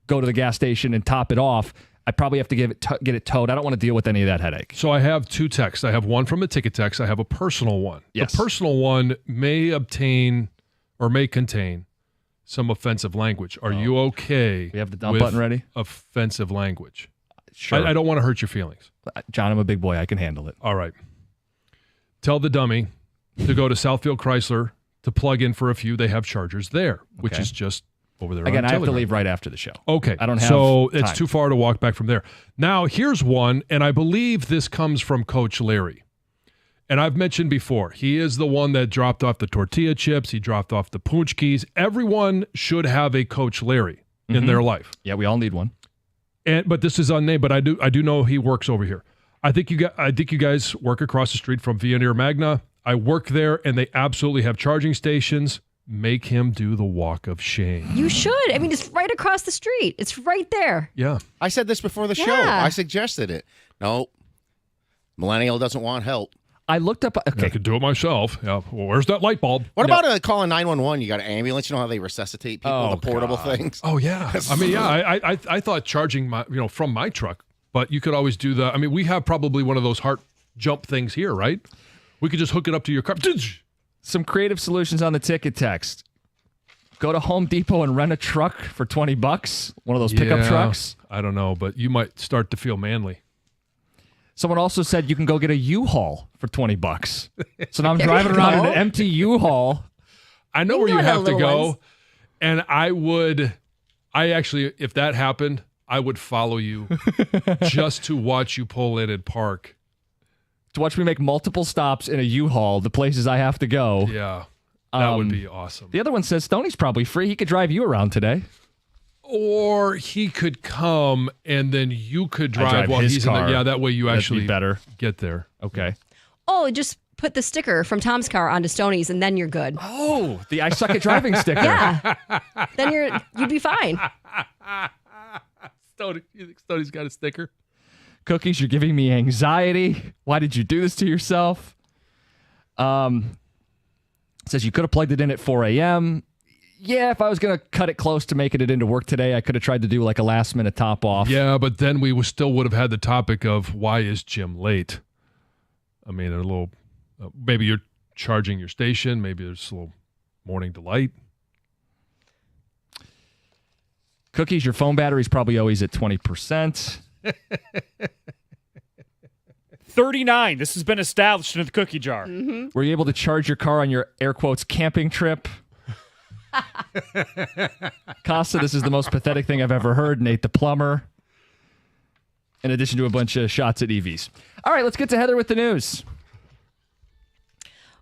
go to the gas station and top it off. I probably have to get it towed. I don't want to deal with any of that headache. So I have 2 texts. I have one from a ticket text. I have a personal one. Yes. The personal one may contain some offensive language. Are you okay? We have the dump with button ready? Offensive language. Sure. I don't want to hurt your feelings. John, I'm a big boy. I can handle it. All right. Tell the dummy to go to Southfield Chrysler to plug in for a few. They have chargers there, which is just over there. Again, on I have to Telegram. leave right after the show. Okay. I don't have So time. it's too far to walk back from there. Now, here's one, and I believe this comes from Coach Larry. And I've mentioned before, he is the one that dropped off the tortilla chips. He dropped off the punch keys. Everyone should have a Coach Larry in their life. Yeah, we all need one. But this is unnamed, but I do know he works over here. I think you guys work across the street from Viennere Magna. I work there, and they absolutely have charging stations. Make him do the walk of shame. You should. I mean, it's right across the street. It's right there. Yeah. I said this before the show. Yeah. I suggested it. No, millennial doesn't want help. I looked up. I Okay. could do it myself. Yeah. Well, where's that light bulb? What about calling 911? You got an ambulance. You know how they resuscitate people, the portable things? Oh, yeah. I mean, yeah, I thought charging from my truck, but you could always do we have probably one of those heart jump things here, right? We could just hook it up to your car. Some creative solutions on the ticket text. Go to Home Depot and rent a truck for $20. One of those pickup trucks. I don't know, but you might start to feel manly. Someone also said you can go get a U-Haul for $20. So now I'm driving around in an empty U-Haul. I know You where can you go to have to little go, ones. and I actually, if that happened, I would follow you just to watch you pull in and park. To watch me make multiple stops in a U-Haul, the places I have to go. Yeah, that would be awesome. The other one says Stoney's probably free. He could drive you around today. Or he could come and then you could drive drive while his he's car. in there. Yeah, that way you That'd actually be better. get there. Okay. Oh, just put the sticker from Tom's car onto Stoney's, and then you're good. Oh, the I suck at driving sticker. Yeah. Then you'd be fine. You think Stoney's got a sticker? Cookies, you're giving me anxiety. Why did you do this to yourself? Says you could have plugged it in at 4 a.m. Yeah, if I was going to cut it close to making it into work today, I could have tried to do like a last minute top off. Yeah, but then we still would have had the topic of why is Jim late? I mean, a little, maybe you're charging your station. Maybe there's a little morning delight. Cookies, your phone battery's probably always at 20%. 39. This has been established in the cookie jar. Mm-hmm. Were you able to charge your car on your air quotes camping trip? Costa, this is the most pathetic thing I've ever heard. Nate the plumber. In addition to a bunch of shots at EVs. All right, let's get to Heather with the news.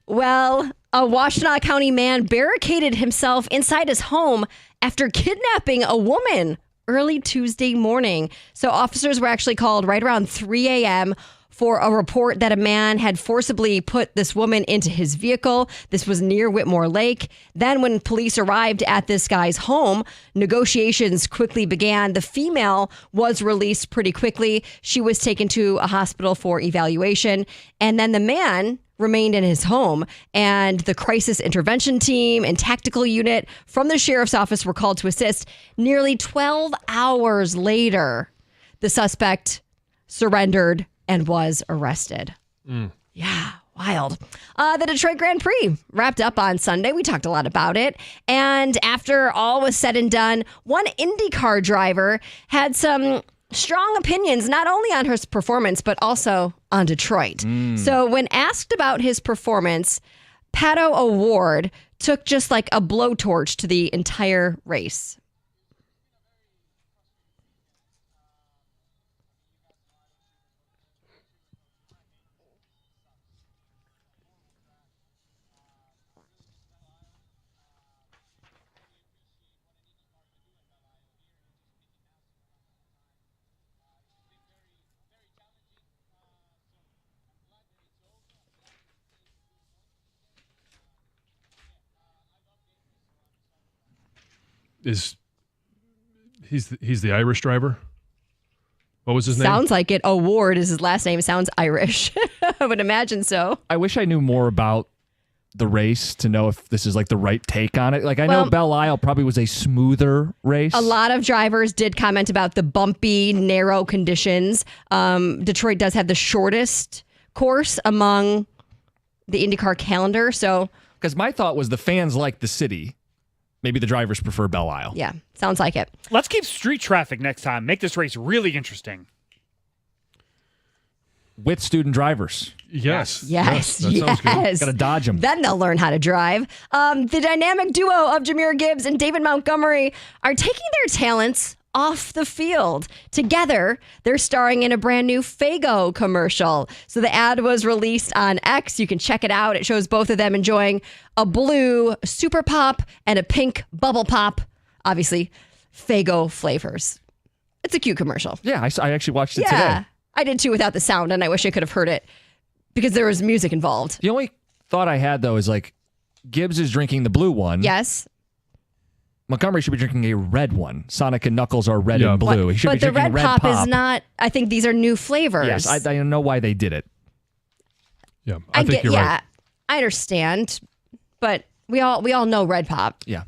Well, a Washtenaw County man barricaded himself inside his home after kidnapping a woman early Tuesday morning. So officers were actually called right around 3 a.m. for a report that a man had forcibly put this woman into his vehicle. This was near Whitmore Lake. Then when police arrived at this guy's home, negotiations quickly began. The female was released pretty quickly. She was taken to a hospital for evaluation. And then the man remained in his home, and the crisis intervention team and tactical unit from the sheriff's office were called to assist. Nearly 12 hours later, the suspect surrendered and was arrested. Yeah, wild. The Detroit Grand Prix wrapped up on Sunday. We talked a lot about it. And after all was said and done, one IndyCar driver had some strong opinions, not only on his performance, but also on Detroit. So when asked about his performance, Pato O'Ward took just like a blowtorch to the entire race. He's the Irish driver? What was his name? Sounds like it. O'Ward is his last name. Sounds Irish. I would imagine so. I wish I knew more about the race to know if this is like the right take on it. Like I know Belle Isle probably was a smoother race. A lot of drivers did comment about the bumpy, narrow conditions. Detroit does have the shortest course among the IndyCar calendar. So, because my thought was the fans like the city. Maybe the drivers prefer Belle Isle. yeah, sounds like it. Let's keep street traffic next time. Make this race really interesting. With student drivers. Yes. That sounds good. Got to dodge them. Then they'll learn how to drive. The dynamic duo of Jahmyr Gibbs and David Montgomery are taking their talents off the field. Together, they're starring in a brand new Faygo commercial. So the ad was released on X. You can check it out. It shows both of them enjoying a blue Super Pop and a pink Bubble Pop. Obviously, Faygo flavors. It's a cute commercial. Yeah, I actually watched it today. I did too without the sound, and I wish I could have heard it because there was music involved. The only thought I had, though, is like Gibbs is drinking the blue one. Yes. Montgomery should be drinking a red one. Sonic and Knuckles are red and blue. He should but be drinking the red pop is not. I think these are new flavors. Yes, I don't know why they did it. Yeah, I think you're right. I understand, but we all know red pop. Yeah.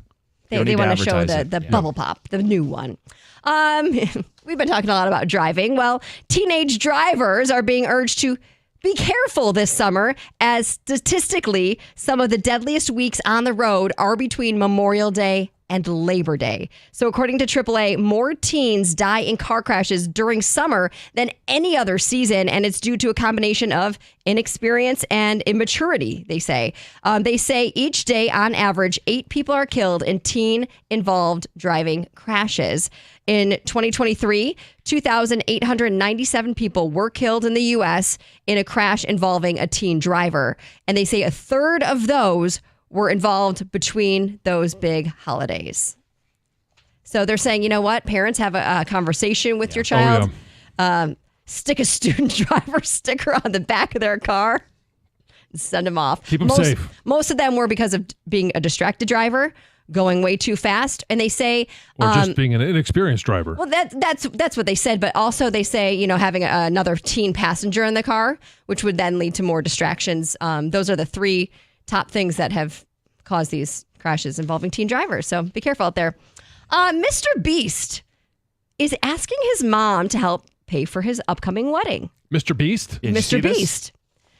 They want to show advertise the it. bubble pop, the new one. We've been talking a lot about driving. Well, teenage drivers are being urged to be careful this summer, as statistically, some of the deadliest weeks on the road are between Memorial Day and Labor Day. So according to AAA, more teens die in car crashes during summer than any other season, and it's due to a combination of inexperience and immaturity, they say. They say each day, on average, 8 people are killed in teen-involved driving crashes. In 2023, 2,897 people were killed in the U.S. in a crash involving a teen driver, and they say a third of those were involved between those big holidays. So they're saying, you know what? Parents, have a conversation with your child. Stick a student driver sticker on the back of their car and send them off. Keep them safe. Most of them were because of being a distracted driver, going way too fast. And they say... Or just being an inexperienced driver. Well, that's what they said. But also they say, having another teen passenger in the car, which would then lead to more distractions. Those are the 3 top things that have caused these crashes involving teen drivers. So be careful out there. Mr. Beast is asking his mom to help pay for his upcoming wedding. Mr. Beast? Mr. Beast.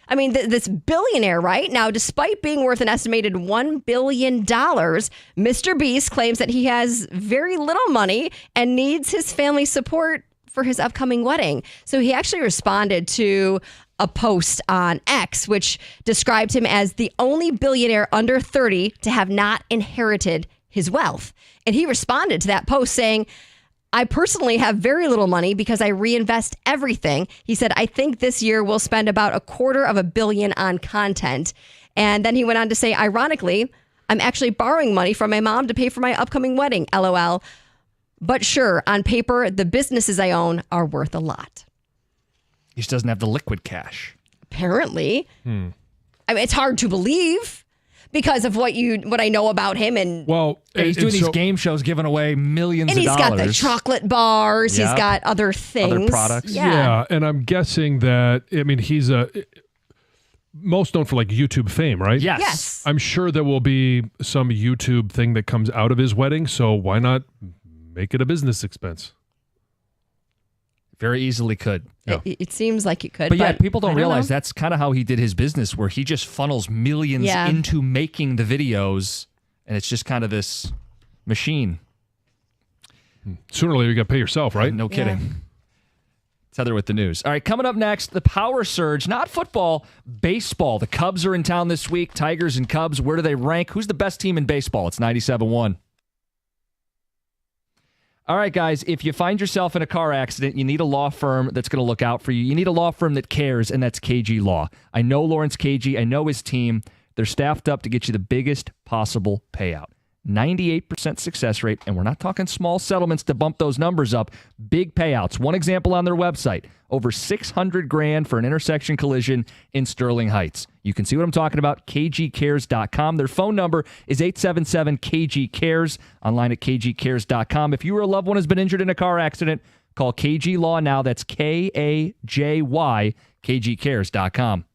I mean, this billionaire, right? Now, despite being worth an estimated $1 billion, Mr. Beast claims that he has very little money and needs his family's support for his upcoming wedding. So he actually responded to a post on X, which described him as the only billionaire under 30 to have not inherited his wealth. And he responded to that post saying, I personally have very little money because I reinvest everything. He said, I think this year we'll spend about $250 million on content. And then he went on to say, ironically, I'm actually borrowing money from my mom to pay for my upcoming wedding, LOL. But sure, on paper, the businesses I own are worth a lot. He just doesn't have the liquid cash. Apparently. I mean, it's hard to believe because of what I know about him. And he's doing these game shows giving away millions of dollars. And he's got the chocolate bars. Yep. He's got other things. Other products. Yeah, and I'm guessing that, I mean, he's most known for like YouTube fame, right? Yes. I'm sure there will be some YouTube thing that comes out of his wedding, so why not make it a business expense? Very easily could. Yeah. It seems like it could. But yeah, people don't realize know. that's kind of how he did his business, where he just funnels millions into making the videos, and it's just kind of this machine. Sooner or later, you got to pay yourself, right? No kidding. Tether with the news. All right, coming up next, the power surge, not football, baseball. The Cubs are in town this week. Tigers and Cubs, where do they rank? Who's the best team in baseball? It's 97.1. All right, guys, if you find yourself in a car accident, you need a law firm that's going to look out for you. You need a law firm that cares, and that's KG Law. I know Lawrence KG. I know his team. They're staffed up to get you the biggest possible payout. 98% success rate, and we're not talking small settlements to bump those numbers up. Big payouts. One example on their website, over $600,000 for an intersection collision in Sterling Heights. You can see what I'm talking about, kgcares.com. Their phone number is 877-KG-CARES, online at kgcares.com. If you or a loved one has been injured in a car accident, call KG Law now. That's KAJY, kgcares.com.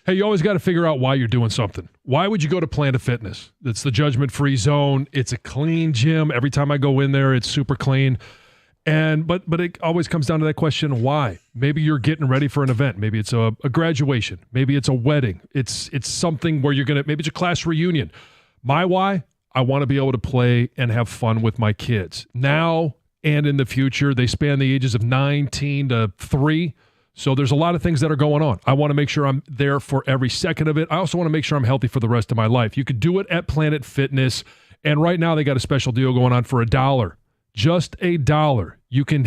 Hey, you always got to figure out why you're doing something. Why would you go to Planet Fitness? It's the judgment-free zone. It's a clean gym. Every time I go in there, it's super clean. But it always comes down to that question, why? Maybe you're getting ready for an event. Maybe it's a graduation. Maybe it's a wedding. It's something where maybe it's a class reunion. My why? I want to be able to play and have fun with my kids. Now and in the future, they span the ages of 19 to 3. So there's a lot of things that are going on. I want to make sure I'm there for every second of it. I also want to make sure I'm healthy for the rest of my life. You could do it at Planet Fitness. And right now they got a special deal going on for $1. Just $1. You can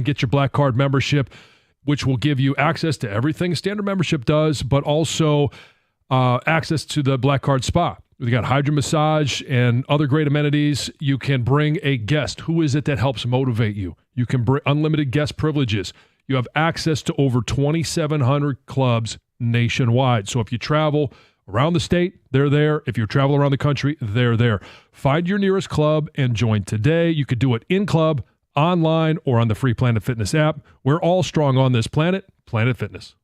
get your Black Card membership, which will give you access to everything standard membership does, but also access to the Black Card Spa. We got hydro massage and other great amenities. You can bring a guest. Who is it that helps motivate you? You can bring unlimited guest privileges. You have access to over 2,700 clubs nationwide. So if you travel around the state, they're there. If you travel around the country, they're there. Find your nearest club and join today. You could do it in club, online, or on the free Planet Fitness app. We're all strong on this planet. Planet Fitness.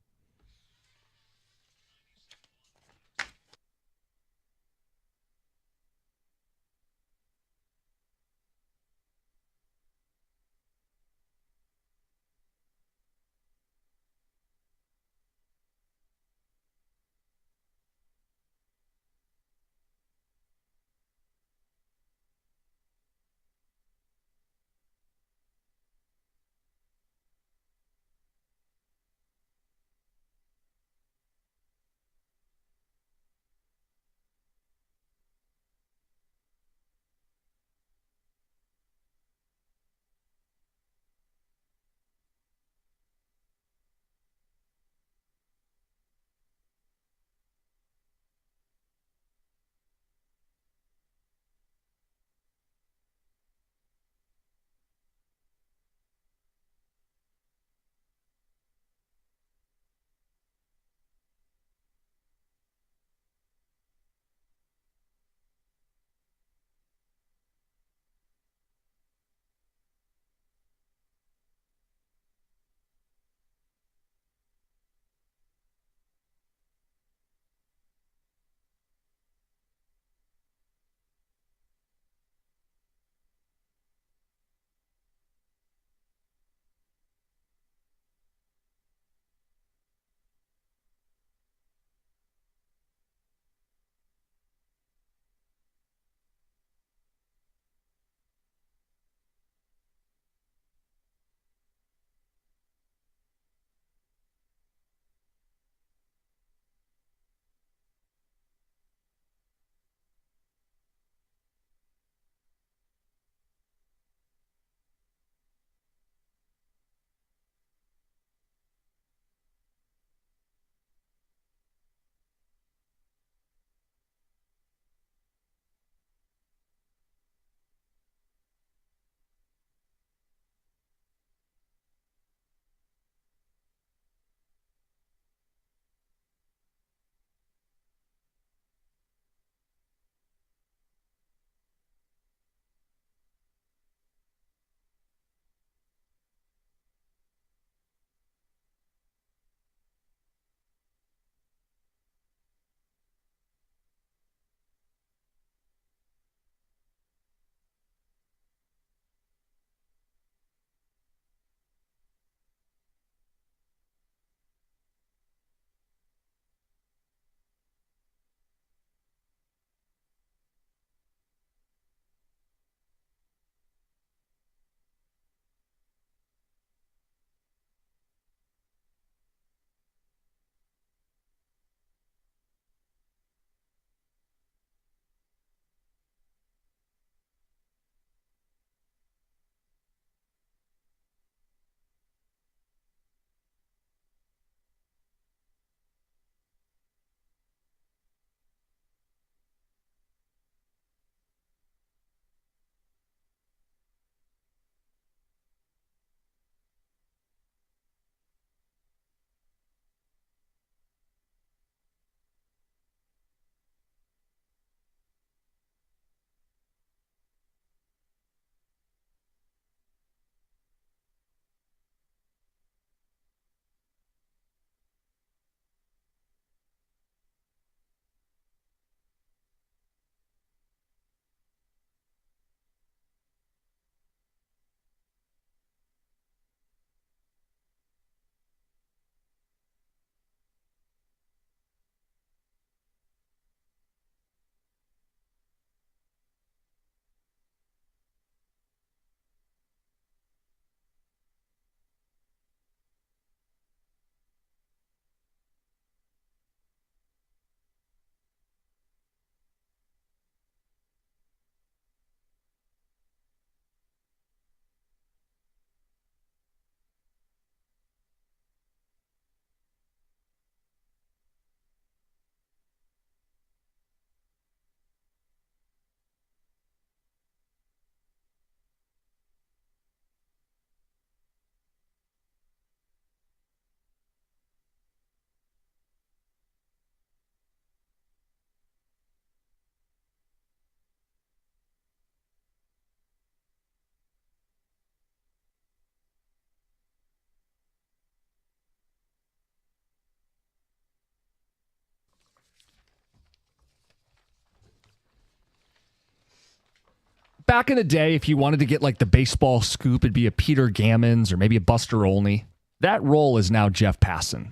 back in the day, if you wanted to get like the baseball scoop, it'd be a Peter Gammons or maybe a Buster Olney. That role is now Jeff Passan,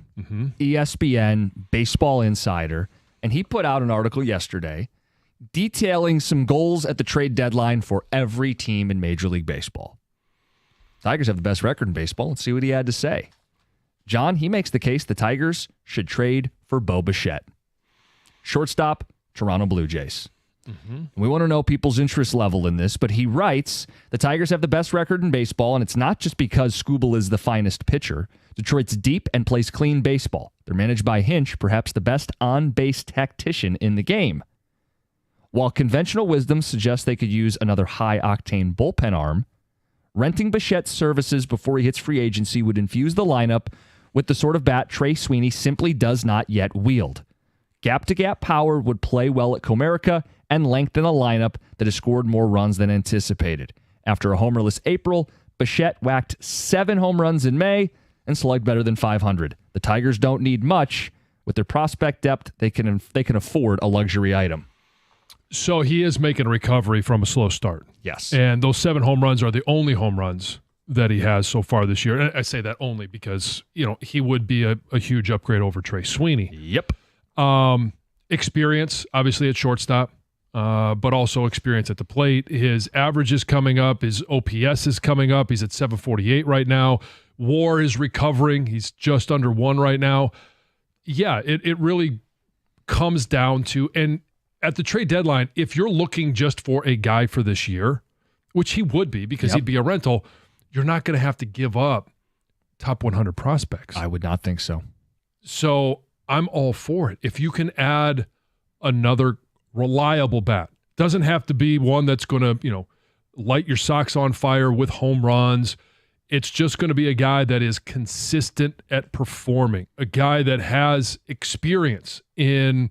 ESPN Baseball Insider. And he put out an article yesterday detailing some goals at the trade deadline for every team in Major League Baseball. Tigers have the best record in baseball. Let's see what he had to say. John, he makes the case the Tigers should trade for Bo Bichette. Shortstop, Toronto Blue Jays. We want to know people's interest level in this, but he writes, the Tigers have the best record in baseball, and it's not just because Skubal is the finest pitcher. Detroit's deep and plays clean baseball. They're managed by Hinch, perhaps the best on-base tactician in the game. While conventional wisdom suggests they could use another high-octane bullpen arm, renting Bichette's services before he hits free agency would infuse the lineup with the sort of bat Trey Sweeney simply does not yet wield. Gap-to-gap power would play well at Comerica and lengthen a lineup that has scored more runs than anticipated. After a homerless April, Bichette whacked 7 home runs in May and slugged better than 500. The Tigers don't need much. With their prospect depth, they can afford a luxury item. So he is making a recovery from a slow start. Yes. And those 7 home runs are the only home runs that he has so far this year. And I say that only because, he would be a huge upgrade over Trey Sweeney. Yep. Experience, obviously, at shortstop, but also experience at the plate. His average is coming up. His OPS is coming up. He's at 748 right now. WAR is recovering. He's just under 1 right now. Yeah, it really comes down to, and at the trade deadline, if you're looking just for a guy for this year, which he would be because he'd be a rental, you're not going to have to give up top 100 prospects. I would not think so. So I'm all for it. If you can add another reliable bat, doesn't have to be one that's going to, light your socks on fire with home runs. It's just going to be a guy that is consistent at performing, a guy that has experience in,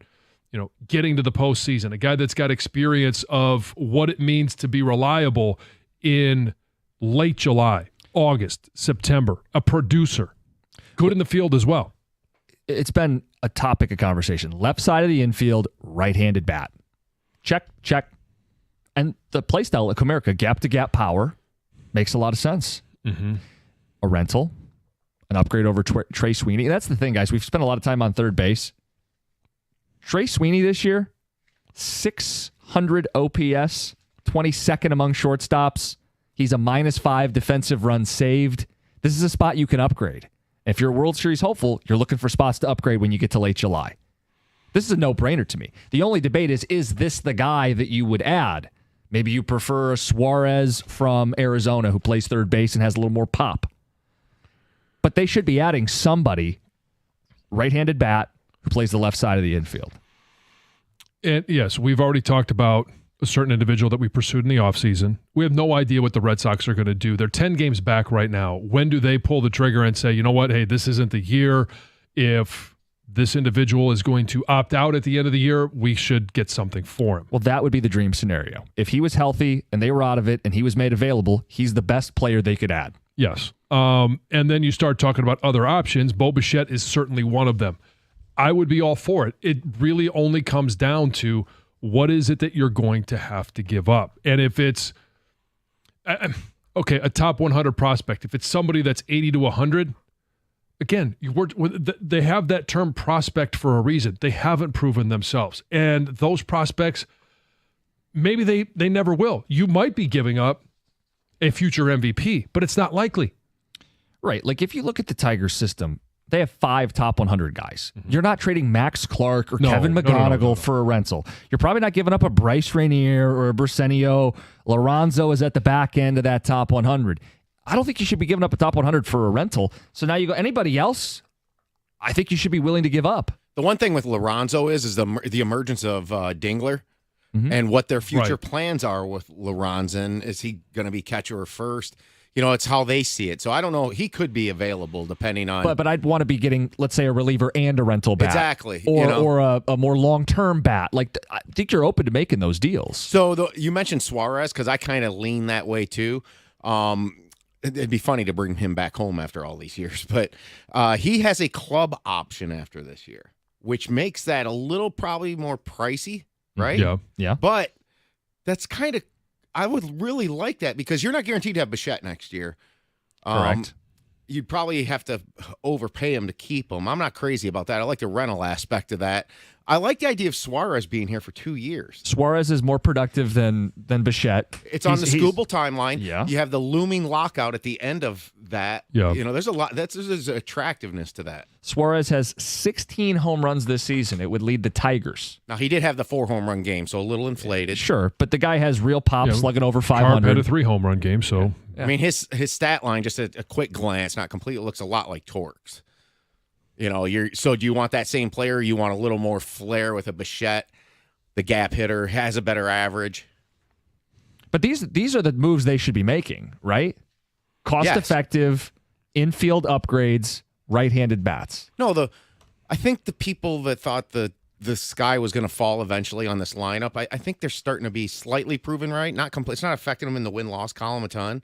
getting to the postseason, a guy that's got experience of what it means to be reliable in late July, August, September, a producer, good in the field as well. It's been a topic of conversation. Left side of the infield, right-handed bat. Check, check. And the play style at Comerica, gap-to-gap power, makes a lot of sense. A rental, an upgrade over Trey Sweeney. That's the thing, guys. We've spent a lot of time on third base. Trey Sweeney this year, 600 OPS, 22nd among shortstops. He's a -5 defensive runs saved. This is a spot you can upgrade. If you're a World Series hopeful, you're looking for spots to upgrade when you get to late July. This is a no-brainer to me. The only debate is this the guy that you would add? Maybe you prefer Suarez from Arizona who plays third base and has a little more pop. But they should be adding somebody, right-handed bat, who plays the left side of the infield. And yes, we've already talked about a certain individual that we pursued in the offseason. We have no idea what the Red Sox are going to do. They're 10 games back right now. When do they pull the trigger and say, you know what, hey, this isn't the year. If this individual is going to opt out at the end of the year, we should get something for him. Well, that would be the dream scenario. If he was healthy and they were out of it and he was made available, he's the best player they could add. Yes. And then you start talking about other options. Bo Bichette is certainly one of them. I would be all for it. It really only comes down to what is it that you're going to have to give up. And if it's, a top 100 prospect, if it's somebody that's 80 to 100, again, they have that term prospect for a reason. They haven't proven themselves. And those prospects, maybe they never will. You might be giving up a future MVP, but it's not likely. Right. Like if you look at the Tigers system, they have 5 top 100 guys. You're not trading Max Clark or Kevin McGonigal for a rental. You're probably not giving up a Bryce Rainier or a Brisenio. Lorenzo is at the back end of that top 100. I don't think you should be giving up a top 100 for a rental. So now you go, anybody else, I think you should be willing to give up. The one thing with Lorenzo is the emergence of Dingler and what their future plans are with Lorenzen. Is he going to be catcher or first? It's how they see it. So I don't know. He could be available depending on. But I'd want to be getting, let's say, a reliever and a rental bat. Exactly. Or a more long-term bat. Like, I think you're open to making those deals. So you mentioned Suarez because I kind of lean that way too. It'd be funny to bring him back home after all these years. But he has a club option after this year, which makes that a little probably more pricey, right? Yeah. But that's kind of I would really like that because you're not guaranteed to have Bichette next year. Correct. You'd probably have to overpay him to keep him. I'm not crazy about that. I like the rental aspect of that. I like the idea of Suarez being here for 2 years. Suarez is more productive than Bichette. It's on the Scooble timeline. Yeah. You have the looming lockout at the end of that. Yeah. There's a lot. There's attractiveness to that. Suarez has 16 home runs this season. It would lead the Tigers. Now, he did have the 4 home run game, so a little inflated. Sure, but the guy has real pop, slugging over 500. Carp had a 3 home run game, so. I mean, his stat line, just a quick glance, not complete, it looks a lot like Torque's. So do you want that same player? Or you want a little more flair with a Bichette, the gap hitter, has a better average? But these are the moves they should be making, right? Cost-effective, infield upgrades, right-handed bats. No, I think the people that thought the sky was going to fall eventually on this lineup, I think they're starting to be slightly proven right. Not complete. It's not affecting them in the win-loss column a ton.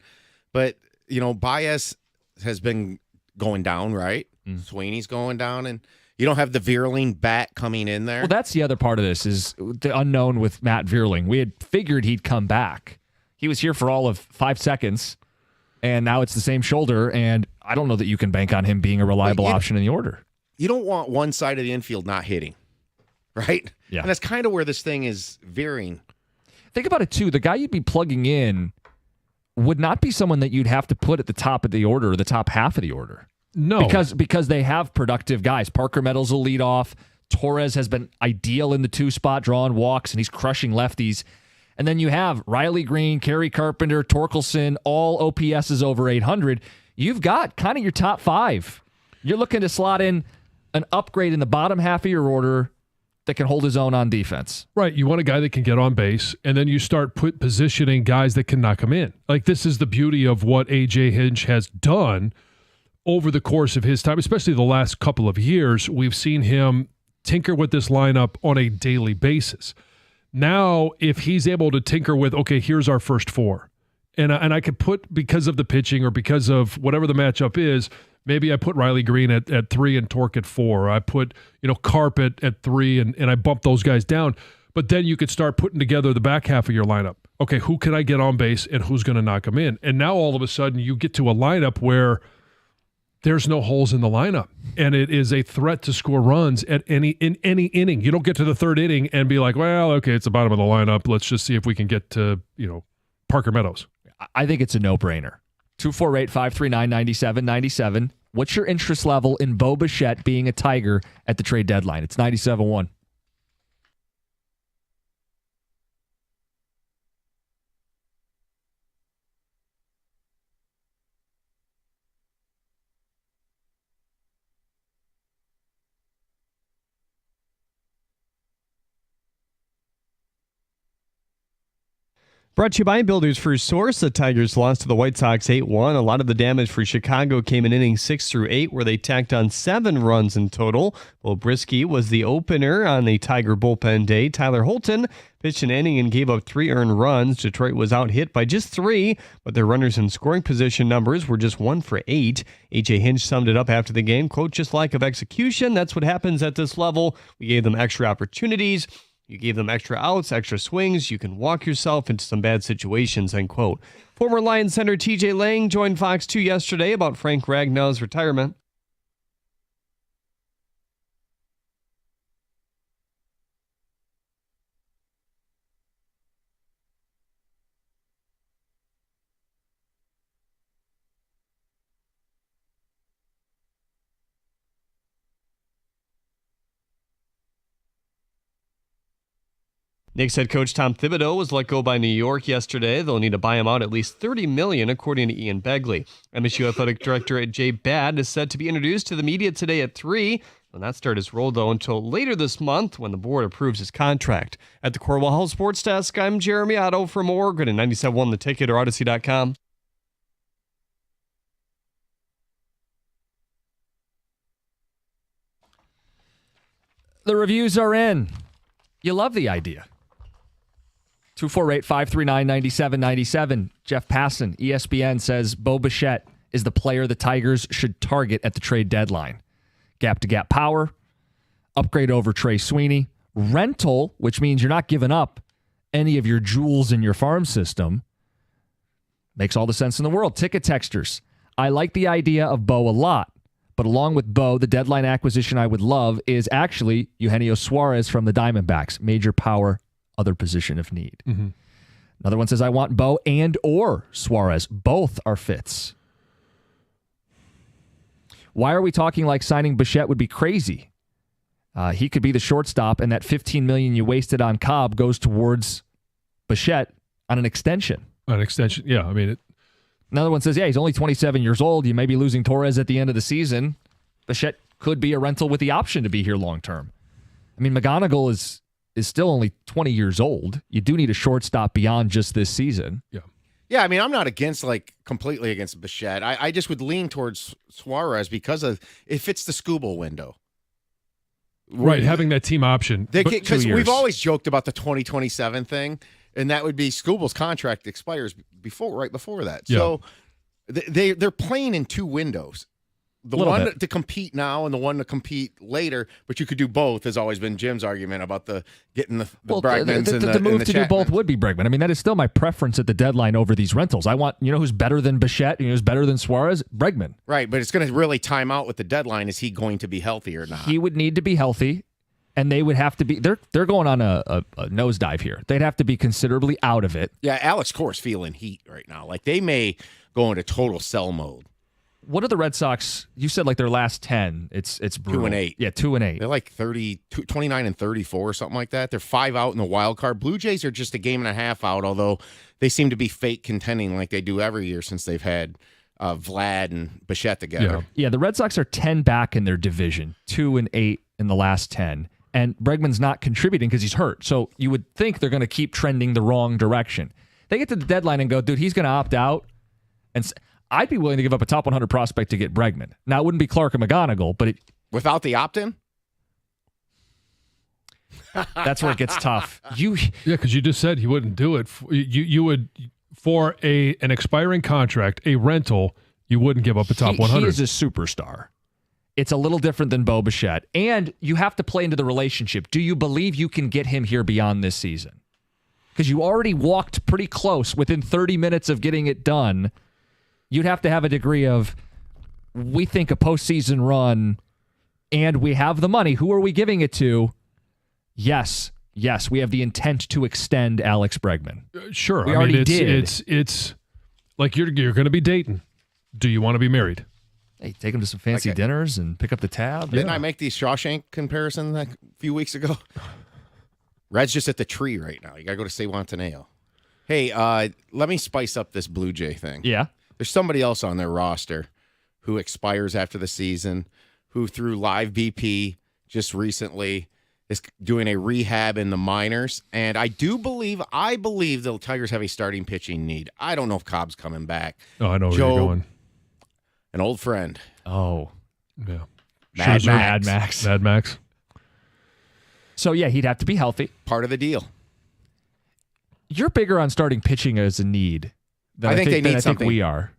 But, Baez has been going down, right? Sweeney's going down, and you don't have the Vierling bat coming in there. Well, that's the other part of this is the unknown with Matt Vierling. We had figured he'd come back. He was here for all of 5 seconds, and now it's the same shoulder, and I don't know that you can bank on him being a reliable option in the order. You don't want one side of the infield not hitting, right? Yeah. And that's kind of where this thing is veering. Think about it, too. The guy you'd be plugging in would not be someone that you'd have to put at the top of the order or the top half of the order. No. Because they have productive guys. Parker Meadows will lead off. Torres has been ideal in the 2 spot, drawing walks, and he's crushing lefties. And then you have Riley Green, Kerry Carpenter, Torkelson, all OPSs over 800. You've got kind of your top 5. You're looking to slot in an upgrade in the bottom half of your order that can hold his own on defense. Right. You want a guy that can get on base, and then you start positioning guys that can knock him in. Like, this is the beauty of what A.J. Hinch has done over the course of his time, especially the last couple of years. We've seen him tinker with this lineup on a daily basis. Now, if he's able to tinker with, okay, here's our first 4, and I could put, because of the pitching or because of whatever the matchup is, maybe I put Riley Green at 3 and Torque at 4. Or I put, Carp at 3 and I bump those guys down. But then you could start putting together the back half of your lineup. Okay, who can I get on base and who's going to knock them in? And now all of a sudden you get to a lineup where there's no holes in the lineup, and it is a threat to score runs in any inning. You don't get to the 3rd inning and be like, well, okay, it's the bottom of the lineup. Let's just see if we can get to, Parker Meadows. I think it's a no-brainer. 248-539-9797. What's your interest level in Bo Bichette being a Tiger at the trade deadline? It's 97-1. Brought to you by Builders First Source. The Tigers lost to the White Sox 8-1. A lot of the damage for Chicago came in innings 6 through 8, where they tacked on 7 runs in total. Will Brisky was the opener on the Tiger bullpen day. Tyler Holton pitched an inning and gave up 3 earned runs. Detroit was out hit by just 3, but their runners in scoring position numbers were just 1 for 8. A.J. Hinch summed it up after the game, quote, "Just lack of execution. That's what happens at this level. We gave them extra opportunities. You gave them extra outs, extra swings. You can walk yourself into some bad situations," end quote. Former Lions center TJ Lang joined Fox 2 yesterday about Frank Ragnow's retirement. Knicks head coach Tom Thibodeau was let go by New York yesterday. They'll need to buy him out at least $30 million, according to Ian Begley. MSU athletic director Jay Badd is set to be introduced to the media today at 3. Will not start his role, though, until later this month when the board approves his contract. At the Corwell Health Sports Desk, I'm Jeremy Otto. For more, go to 97.1 The Ticket or Odyssey.com. The reviews are in. You love the idea. 248-539-9797. Jeff Passan, ESPN, says Bo Bichette is the player the Tigers should target at the trade deadline. Gap-to-gap power, upgrade over Trey Sweeney, rental, which means you're not giving up any of your jewels in your farm system. Makes all the sense in the world. Ticket texters. I like the idea of Bo a lot, but along with Bo, the deadline acquisition I would love is actually Eugenio Suarez from the Diamondbacks. Major power, other position if need. Mm-hmm. Another one says, I want Bo and or Suarez. Both are fits. Why are we talking like signing Bichette would be crazy? He could be the shortstop, and that $15 million you wasted on Cobb goes towards Bichette on an extension. An extension, yeah. I mean, Another one says, yeah, he's only 27 years old. You may be losing Torres at the end of the season. Bichette could be a rental with the option to be here long term. I mean, McGonigal is still only 20 years old. You do need a shortstop beyond just this season. Yeah. Yeah, I mean, I'm not completely against Bichette. I just would lean towards Suarez because it fits the Scooble window. Right, having that team option. Because we've always joked about the 2027 thing, and that would be Scooble's contract expires right before that. Yeah. So they're playing in two windows. The one to compete now and the one to compete later, but you could do both. Has always been Jim's argument about getting the Bregmans and the move to Chapmans. do both would be Bregman. I mean, that is still my preference at the deadline over these rentals. I want, who's better than Bichette, who's better than Suarez? Bregman. Right, but it's going to really time out with the deadline. Is he going to be healthy or not? He would need to be healthy, and they would have to be. They're going on a nosedive here. They'd have to be considerably out of it. Yeah, Alex Core's feeling heat right now. Like they may go into total sell mode. What are the Red Sox? You said like their last 10. It's brutal. 2-8. Yeah, 2-8. They're like 29 and 34 or something like that. They're 5 out in the wild card. Blue Jays are just a game and a half out, although they seem to be fake contending like they do every year since they've had Vlad and Bichette together. Yeah, the Red Sox are 10 back in their division, 2-8 in the last 10. And Bregman's not contributing because he's hurt. So you would think they're going to keep trending the wrong direction. They get to the deadline and go, dude, he's going to opt out. And I'd be willing to give up a top 100 prospect to get Bregman. Now, it wouldn't be Clark or McGonigal, but without the opt-in? That's where it gets tough. Because you just said he wouldn't do it. You would, for an expiring contract, a rental, you wouldn't give up a top 100. He is a superstar. It's a little different than Bo Bichette. And you have to play into the relationship. Do you believe you can get him here beyond this season? Because you already walked pretty close within 30 minutes of getting it done. You'd have to have a degree of, we think a postseason run, and we have the money. Who are we giving it to? Yes, we have the intent to extend Alex Bregman. Sure. We already did. It's like you're going to be dating. Do you want to be married? Hey, take him to some fancy dinners and pick up the tab. Didn't I make the Shawshank comparison a few weeks ago? Red's just at the tree right now. You got to go to Sewantaneo. Hey, let me spice up this Blue Jay thing. Yeah. There's somebody else on their roster who expires after the season, who through live BP just recently is doing a rehab in the minors. And I believe the Tigers have a starting pitching need. I don't know if Cobb's coming back. Oh, I know where you're going. An old friend. Oh. Yeah. Mad Max. So, yeah, he'd have to be healthy. Part of the deal. You're bigger on starting pitching as a need. I think they need something. I think we are.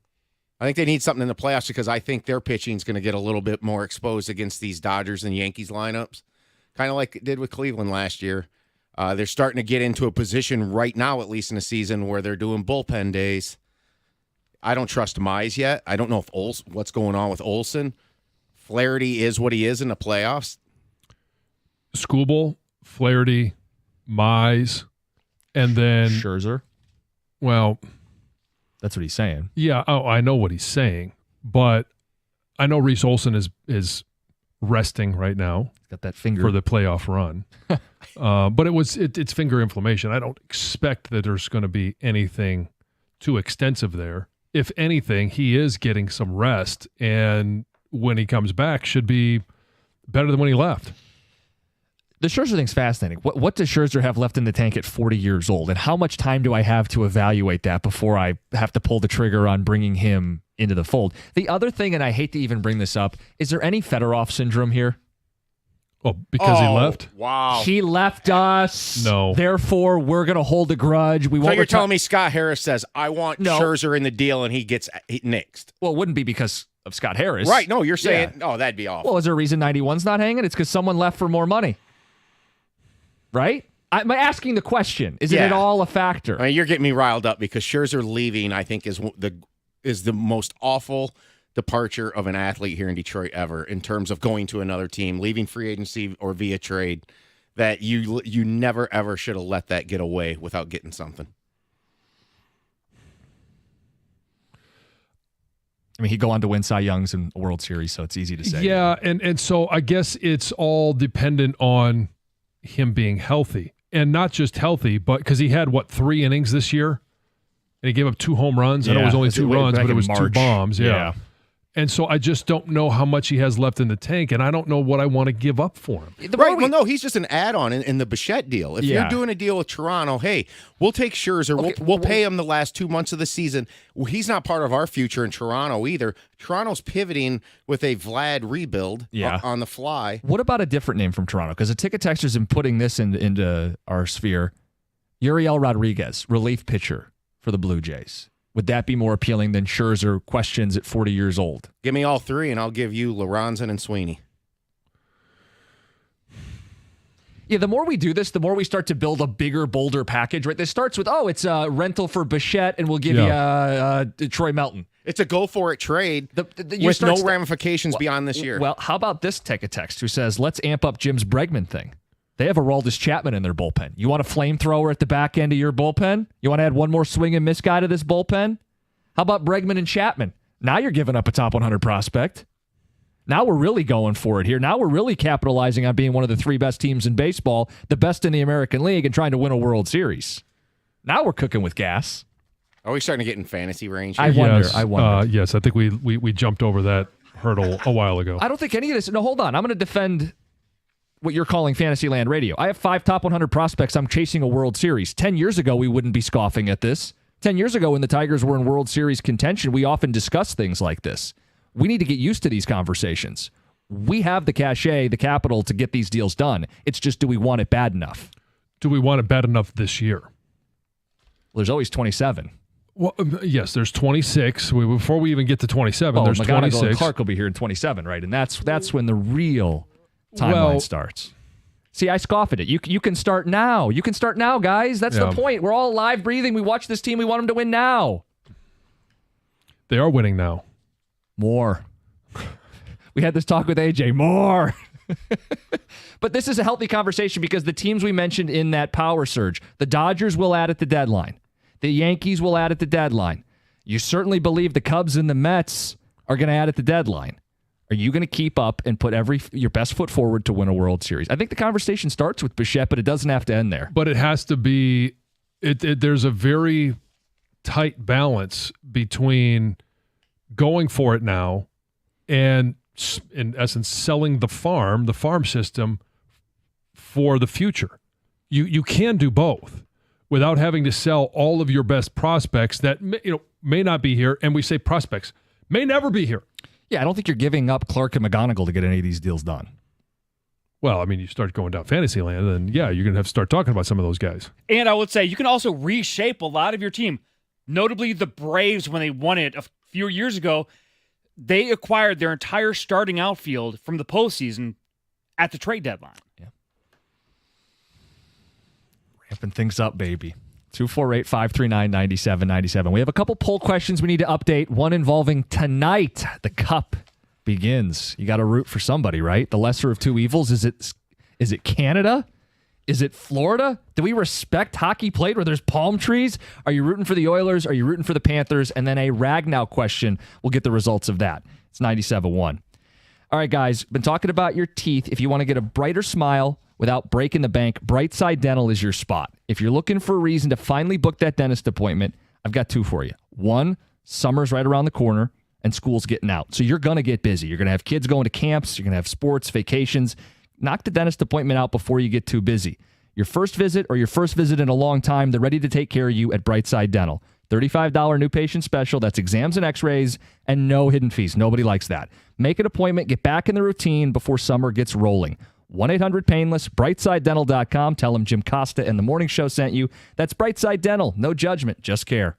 I think they need something in the playoffs because I think their pitching is going to get a little bit more exposed against these Dodgers and Yankees lineups, kind of like it did with Cleveland last year. They're starting to get into a position right now, at least in the season, where they're doing bullpen days. I don't trust Mize yet. I don't know if what's going on with Olsen. Flaherty is what he is in the playoffs. Skubal, Flaherty, Mize, and then Scherzer. Well, that's what he's saying. Yeah, I know what he's saying, but I know Reese Olson is resting right now. Got that finger for the playoff run, but it's finger inflammation. I don't expect that there's going to be anything too extensive there. If anything, he is getting some rest, and when he comes back, should be better than when he left. The Scherzer thing's fascinating. What does Scherzer have left in the tank at 40 years old? And how much time do I have to evaluate that before I have to pull the trigger on bringing him into the fold? The other thing, and I hate to even bring this up, is there any Fedorov syndrome here? Oh, because he left? Wow. He left us. No. Therefore, we're going to hold a grudge. So you're telling me Scott Harris says, I want Scherzer in the deal, and he gets nixed? Well, it wouldn't be because of Scott Harris. Right. No, you're saying, that'd be awful. Well, is there a reason 91's not hanging? It's because someone left for more money. Right? I'm asking the question. Is it at all a factor? I mean, you're getting me riled up because Scherzer leaving, I think, is the most awful departure of an athlete here in Detroit ever in terms of going to another team, leaving free agency or via trade, that you never, ever should have let that get away without getting something. I mean, he'd go on to win Cy Youngs and a World Series, so it's easy to say. Yeah, and so I guess it's all dependent on him being healthy. And not just healthy, but because he had, 3 innings this year? And he gave up 2 home runs. I know it was only 2 runs, but it was March. 2 bombs. Yeah. And so I just don't know how much he has left in the tank, and I don't know what I want to give up for him. Right. Well, no, he's just an add-on in the Bichette deal. If you're doing a deal with Toronto, hey, we'll take Scherzer. Okay, we'll pay him the last 2 months of the season. Well, he's not part of our future in Toronto either. Toronto's pivoting with a Vlad rebuild on the fly. What about a different name from Toronto? Because the ticket texters in putting this into our sphere, Uriel Rodriguez, relief pitcher for the Blue Jays. Would that be more appealing than Scherzer questions at 40 years old? Give me all 3, and I'll give you Lorenzen and Sweeney. Yeah, the more we do this, the more we start to build a bigger, bolder package, right? This starts with, it's a rental for Bichette, and we'll give you Troy Melton. It's a go-for-it trade with no ramifications beyond this year. Well, how about this text who says, let's amp up Jim's Bregman thing. They have Aroldis Chapman in their bullpen. You want a flamethrower at the back end of your bullpen? You want to add one more swing and miss guy to this bullpen? How about Bregman and Chapman? Now you're giving up a top 100 prospect. Now we're really going for it here. Now we're really capitalizing on being one of the 3 best teams in baseball, the best in the American League, and trying to win a World Series. Now we're cooking with gas. Are we starting to get in fantasy range? I wonder. Yes, I think we jumped over that hurdle a while ago. I don't think any of this. No, hold on. I'm going to defend what you're calling Fantasyland Radio. I have 5 top 100 prospects. I'm chasing a World Series. 10 years ago, we wouldn't be scoffing at this. 10 years ago, when the Tigers were in World Series contention, we often discussed things like this. We need to get used to these conversations. We have the cachet, the capital to get these deals done. It's just, do we want it bad enough? Do we want it bad enough this year? Well, there's always 27. Well, yes, there's 26. Before we even get to 27, there's McGonigal 26. And Clark will be here in 27, right? And that's when the real timeline starts. See, I scoff at it. You can start now. You can start now, guys. That's the point. We're all alive, breathing. We watch this team. We want them to win now. They are winning now. More. We had this talk with AJ. More. But this is a healthy conversation because the teams we mentioned in that power surge, the Dodgers will add at the deadline. The Yankees will add at the deadline. You certainly believe the Cubs and the Mets are going to add at the deadline. Are you going to keep up and put your best foot forward to win a World Series? I think the conversation starts with Bichette, but it doesn't have to end there. But it has to be there's a very tight balance between going for it now and, in essence, selling the farm system for the future. You can do both without having to sell all of your best prospects that may not be here. And we say prospects may never be here. Yeah, I don't think you're giving up Clark and McGonigal to get any of these deals done. Well, I mean, you start going down fantasy land, and you're going to have to start talking about some of those guys. And I would say you can also reshape a lot of your team. Notably, the Braves, when they won it a few years ago, they acquired their entire starting outfield from the postseason at the trade deadline. Yeah. Ramping things up, baby. 248-539-9797. We have a couple poll questions we need to update. One involving tonight. The Cup begins. You got to root for somebody, right? The lesser of two evils. Is it Canada? Is it Florida? Do we respect hockey played where there's palm trees? Are you rooting for the Oilers? Are you rooting for the Panthers? And then a Ragnow question. We'll get the results of that. It's 97.1. All right, guys. Been talking about your teeth. If you want to get a brighter smile without breaking the bank, Brightside Dental is your spot. If you're looking for a reason to finally book that dentist appointment, I've got two for you. One, summer's right around the corner and school's getting out. So you're going to get busy. You're going to have kids going to camps. You're going to have sports, vacations. Knock the dentist appointment out before you get too busy. Your first visit or your first visit in a long time, they're ready to take care of you at Brightside Dental. $35 new patient special. That's exams and x-rays and no hidden fees. Nobody likes that. Make an appointment. Get back in the routine before summer gets rolling. 1-800-PAINLESS, BrightsideDental.com. Tell them Jim Costa and The Morning Show sent you. That's Brightside Dental. No judgment, just care.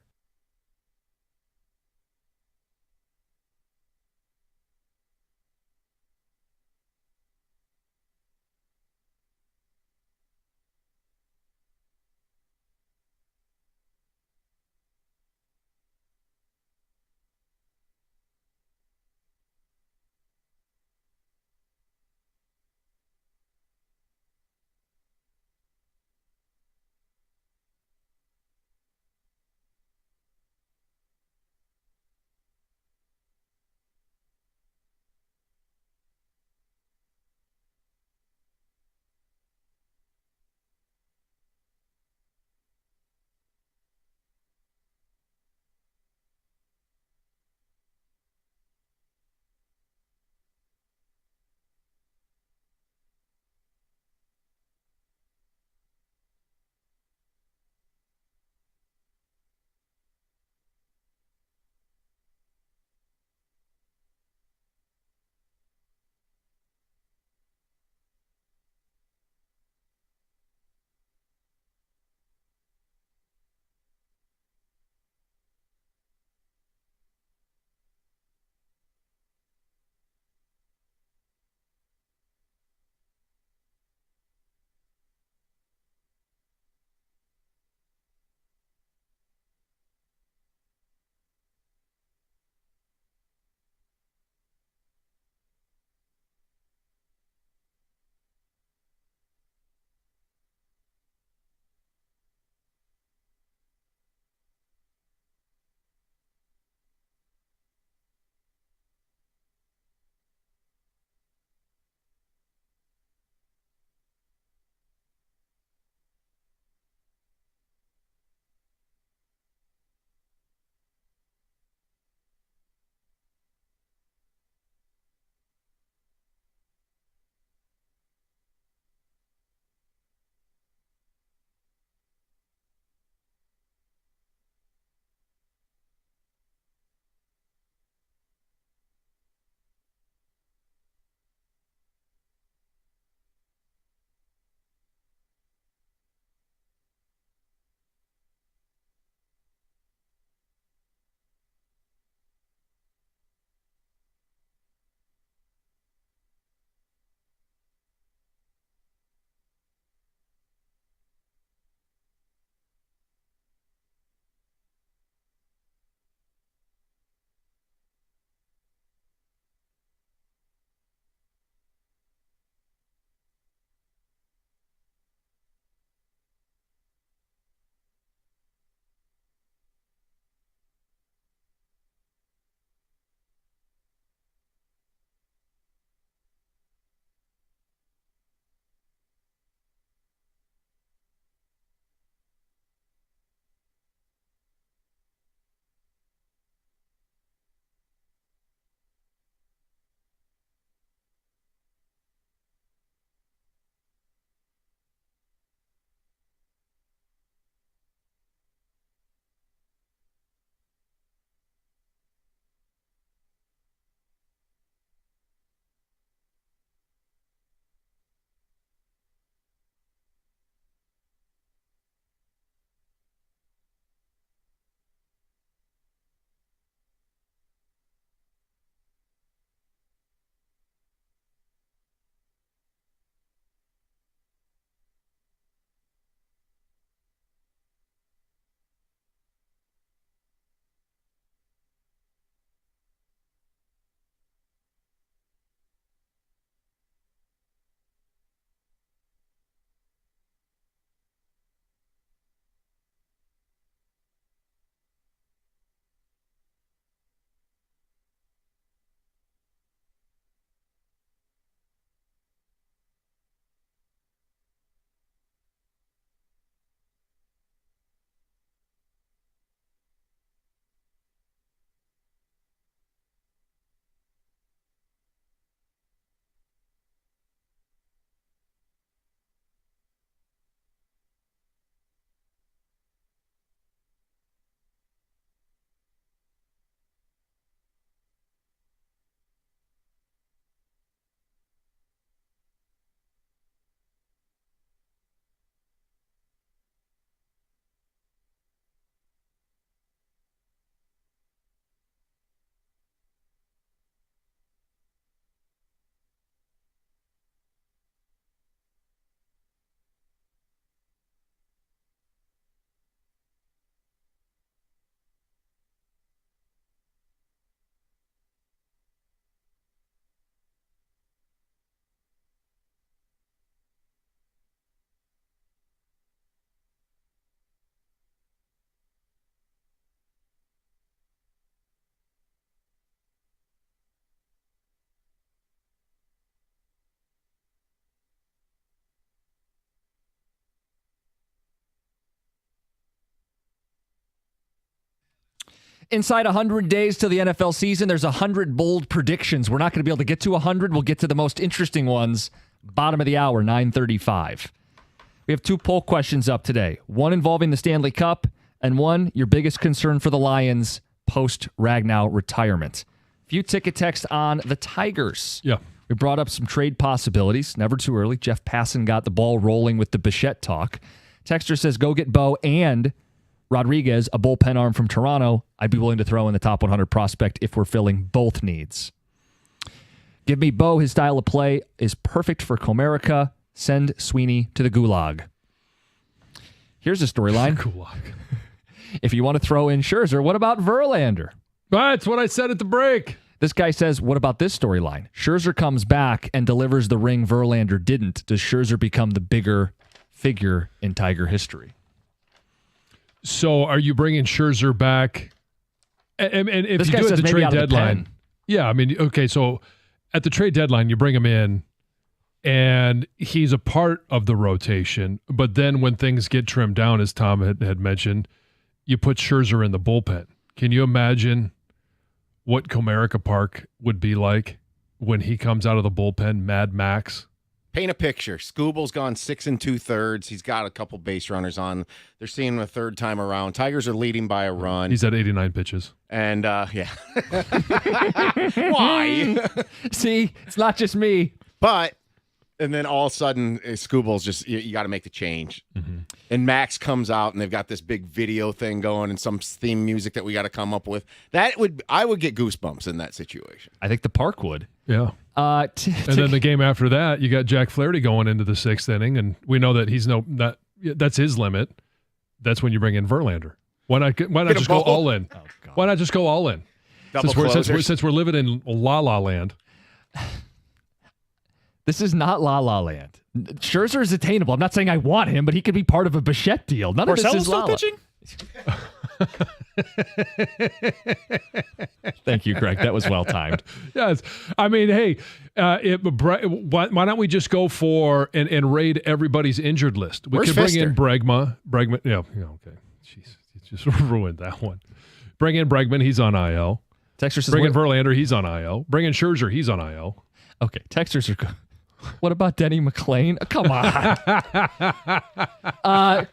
Inside 100 days to the NFL season, there's 100 bold predictions. We're not going to be able to get to 100. We'll get to the most interesting ones. Bottom of the hour, 9:35. We have 2 poll questions up today. One involving the Stanley Cup, and one, your biggest concern for the Lions post-Ragnow retirement. Few ticket text on the Tigers. Yeah. We brought up some trade possibilities. Never too early. Jeff Passan got the ball rolling with the Bichette talk. Texter says, go get Bo and Rodriguez, a bullpen arm from Toronto. I'd be willing to throw in the top 100 prospect if we're filling both needs. Give me Bo. His style of play is perfect for Comerica. Send Sweeney to the gulag. Here's a storyline. Gulag. If you want to throw in Scherzer, what about Verlander? That's what I said at the break. This guy says, what about this storyline? Scherzer comes back and delivers the ring Verlander didn't. Does Scherzer become the bigger figure in Tiger history? So are you bringing Scherzer back? And if this you guy do it says at the maybe trade out of the deadline. pen. Yeah, I mean, okay, so at the trade deadline, you bring him in and he's a part of the rotation. But then when things get trimmed down, as Tom had mentioned, you put Scherzer in the bullpen. Can you imagine what Comerica Park would be like when he comes out of the bullpen, Mad Max? Paint a picture. Scooble's gone 6 2/3. He's got a couple base runners on. They're seeing him a third time around. Tigers are leading by a run. He's at 89 pitches. And, yeah. Why? See, it's not just me. But, and then all of a sudden, Scooble's just, you got to make the change. Mm-hmm. And Max comes out, and they've got this big video thing going and some theme music that we got to come up with. I would get goosebumps in that situation. I think the park would. Yeah. And then the game after that, you got Jack Flaherty going into the 6th inning, and we know that that's his limit. That's when you bring in Verlander. Why not just go all in? Oh, Why not just go all in? Since we're living in La La Land. This is not La La Land. Scherzer is attainable. I'm not saying I want him, but he could be part of a Bichette deal. None of this is La La. pitching? Thank you, Greg. That was well timed. Yes. I mean, hey, why don't we just go for and raid everybody's injured list? We could bring in Bregman. Yeah, okay. Jeez, you just ruined that one. Bring in Bregman. He's on IL. Texter says, bring in Verlander. He's on IL. Bring in Scherzer. He's on IL. Okay, texters are good. What about Denny McClain? Oh, come on.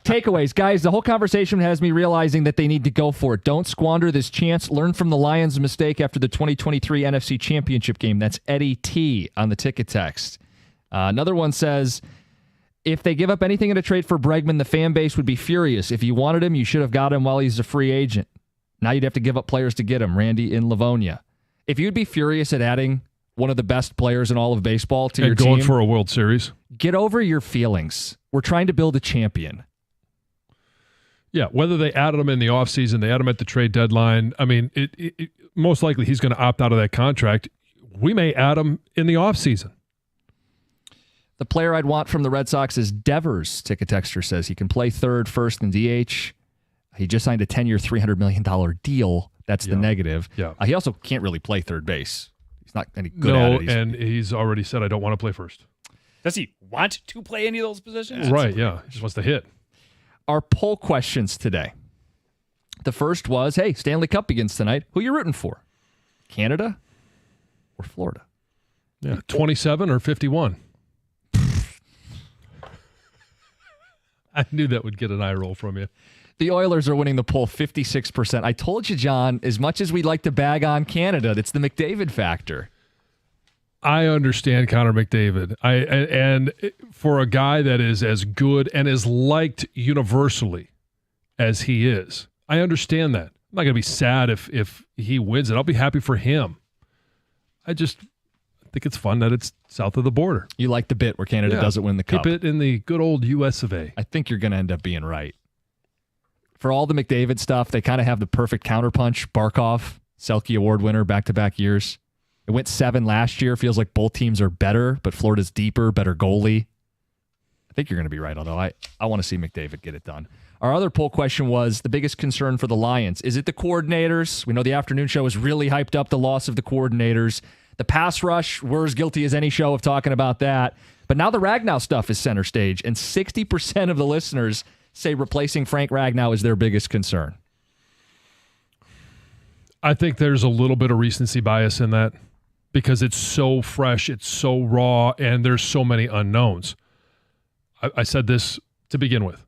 Takeaways. Guys, the whole conversation has me realizing that they need to go for it. Don't squander this chance. Learn from the Lions' mistake after the 2023 NFC Championship game. That's Eddie T on the ticket text. Another one says, if they give up anything in a trade for Bregman, the fan base would be furious. If you wanted him, you should have got him while he's a free agent. Now you'd have to give up players to get him. Randy in Livonia. If you'd be furious at adding one of the best players in all of baseball to your team, going for a World Series, get over your feelings. We're trying to build a champion. Yeah, whether they added him in the offseason, they added him at the trade deadline. I mean, it most likely he's going to opt out of that contract. We may add him in the offseason. The player I'd want from the Red Sox is Devers. Ticket Texter says he can play third, first, and DH. He just signed a 10-year, $300 million deal. That's the negative. Yeah. He also can't really play third base. He's not any good at it. And he's already said, I don't want to play first. Does he want to play any of those positions? Right, yeah. He just wants to hit. Our poll questions today. The first was, hey, Stanley Cup begins tonight. Who are you rooting for? Canada or Florida? Yeah, 27 or 51. I knew that would get an eye roll from you. The Oilers are winning the poll 56%. I told you, John, as much as we'd like to bag on Canada, it's the McDavid factor. I understand Connor McDavid. And for a guy that is as good and is liked universally as he is, I understand that. I'm not going to be sad if he wins it. I'll be happy for him. I think it's fun that it's south of the border. You like the bit where Canada doesn't win the Cup. Keep it in the good old US of A. I think you're going to end up being right. For all the McDavid stuff, they kind of have the perfect counterpunch. Barkov, Selke Award winner, back-to-back years. It went 7 last year. Feels like both teams are better, but Florida's deeper, better goalie. I think you're going to be right, although I want to see McDavid get it done. Our other poll question was the biggest concern for the Lions. Is it the coordinators? We know the afternoon show is really hyped up the loss of the coordinators. The pass rush, we're as guilty as any show of talking about that. But now the Ragnow stuff is center stage, and 60% of the listeners say replacing Frank Ragnow is their biggest concern. I think there's a little bit of recency bias in that because it's so fresh, it's so raw, and there's so many unknowns. I said this to begin with.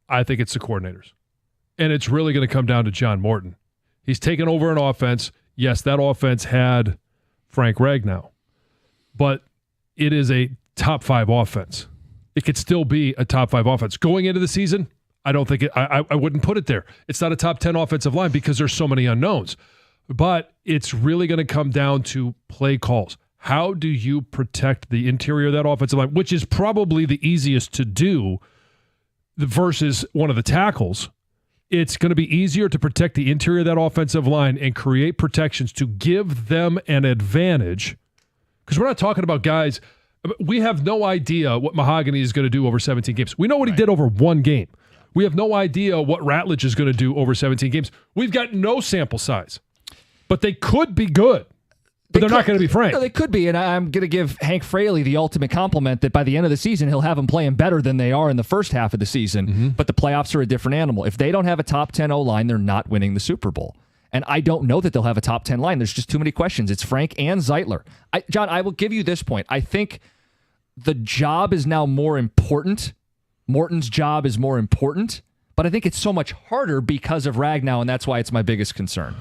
I think it's the coordinators. And it's really going to come down to John Morton. He's taken over an offense. Yes, that offense had Frank Ragnow, but it is a top 5 offense. It could still be a top 5 offense. Going into the season, I don't think I wouldn't put it there. It's not a top 10 offensive line because there's so many unknowns. But it's really going to come down to play calls. How do you protect the interior of that offensive line, which is probably the easiest to do versus one of the tackles? It's going to be easier to protect the interior of that offensive line and create protections to give them an advantage. Because we're not talking about guys. We have no idea what Mahogany is going to do over 17 games. We know what he did over one game. We have no idea what Ratledge is going to do over 17 games. We've got no sample size. But they could be good. But they're not going to be Frank. No, they could be, and I'm going to give Hank Fraley the ultimate compliment that by the end of the season, he'll have them playing better than they are in the first half of the season. Mm-hmm. But the playoffs are a different animal. If they don't have a top 10 O-line, they're not winning the Super Bowl. And I don't know that they'll have a top 10 line. There's just too many questions. It's Frank and Zeitler. John, I will give you this point. I think the job is now more important. Morton's job is more important. But I think it's so much harder because of Ragnow, and that's why it's my biggest concern.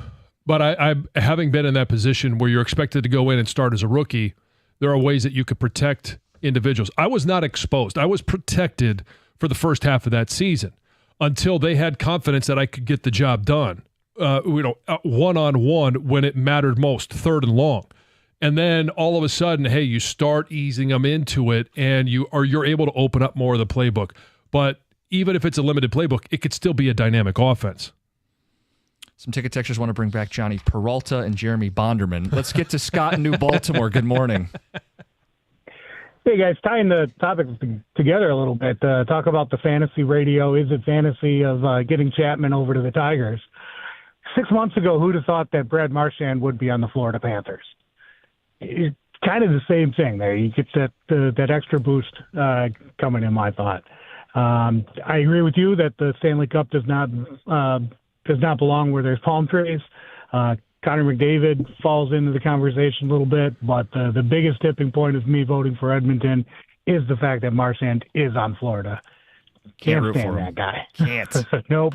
But I having been in that position where you're expected to go in and start as a rookie, there are ways that you could protect individuals. I was not exposed. I was protected for the first half of that season until they had confidence that I could get the job done. One-on-one when it mattered most, 3rd and long. And then all of a sudden, hey, you start easing them into it, and you're able to open up more of the playbook. But even if it's a limited playbook, it could still be a dynamic offense. Some ticket texters want to bring back Johnny Peralta and Jeremy Bonderman. Let's get to Scott in New Baltimore. Good morning. Hey, guys, tying the topics together a little bit, talk about the fantasy radio. Is it fantasy of getting Chapman over to the Tigers? 6 months ago, who'd have thought that Brad Marchand would be on the Florida Panthers? It's kind of the same thing there. You get that extra boost coming in, my thought. I agree with you that the Stanley Cup does not belong where there's palm trees. Connor McDavid falls into the conversation a little bit, but the biggest tipping point of me voting for Edmonton is the fact that Marchand is on Florida. Can't stand that guy. Can't. Nope.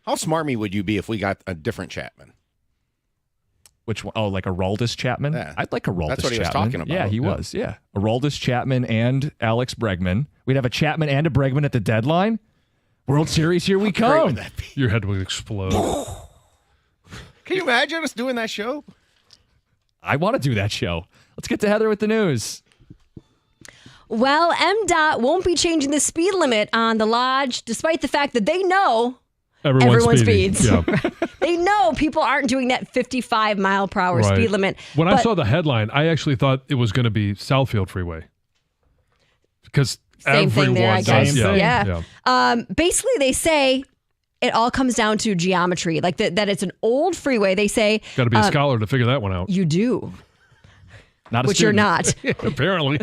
How smarmy would you be if we got a different Chapman? Which one? Oh, like a Aroldis Chapman? Yeah. I'd like a Aroldis Chapman. That's what he was talking about. Yeah, he was. Yeah. Aroldis Chapman and Alex Bregman. We'd have a Chapman and a Bregman at the deadline. World Series, here we come. Your head would explode. Can you imagine us doing that show? I want to do that show. Let's get to Heather with the news. Well, MDOT won't be changing the speed limit on the Lodge, despite the fact that they know everyone speeds. Yeah. They know people aren't doing that 55 mile per hour speed limit. When I saw the headline, I actually thought it was going to be Southfield Freeway. Because same thing there, I guess. Yeah. Basically, they say it all comes down to geometry, like that it's an old freeway. They say got to be a scholar to figure that one out. You do, not a which student. You're not. Apparently.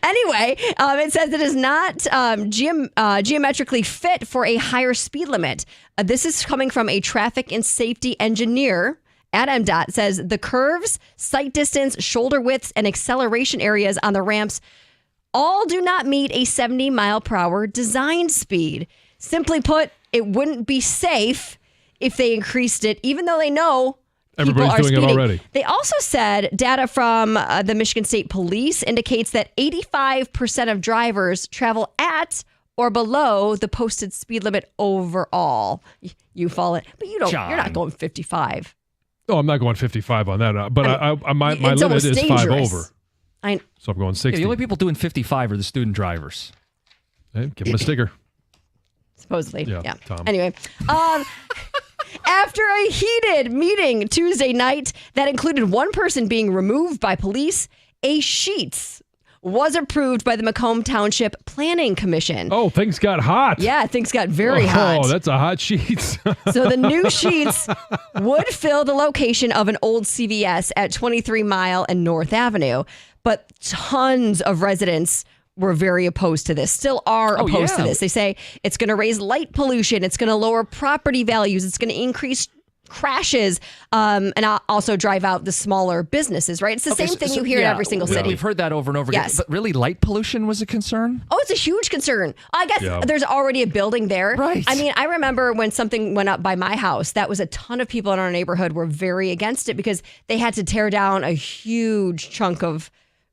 Anyway, it says it is not geometrically fit for a higher speed limit. This is coming from a traffic and safety engineer at MDOT. Says the curves, sight distance, shoulder widths, and acceleration areas on the ramps all do not meet a 70 mile per hour design speed. Simply put, it wouldn't be safe if they increased it, even though they know people are speeding. It already. They also said data from the Michigan State Police indicates that 85% of drivers travel at or below the posted speed limit overall. You fall in, but you don't. John. You're not going 55. Oh, I'm not going 55 on that. But my limit is 5 over. So I'm going 60. Yeah, the only people doing 55 are the student drivers. Hey, give them a sticker. Supposedly. Yeah. Tom. Anyway. After a heated meeting Tuesday night that included one person being removed by police, a Sheetz was approved by the Macomb Township Planning Commission. Oh, things got hot. Yeah, things got very hot. Oh, that's a hot Sheetz. So the new Sheetz would fill the location of an old CVS at 23 Mile and North Avenue. But tons of residents were very opposed to this, still are opposed to this. They say it's going to raise light pollution, it's going to lower property values, it's going to increase crashes, and also drive out the smaller businesses, right? It's the same thing you hear in every single city. We've heard that over and over again. But really, light pollution was a concern? Oh, it's a huge concern. I guess there's already a building there. Right. I mean, I remember when something went up by my house, that was a ton of people in our neighborhood were very against it because they had to tear down a huge chunk of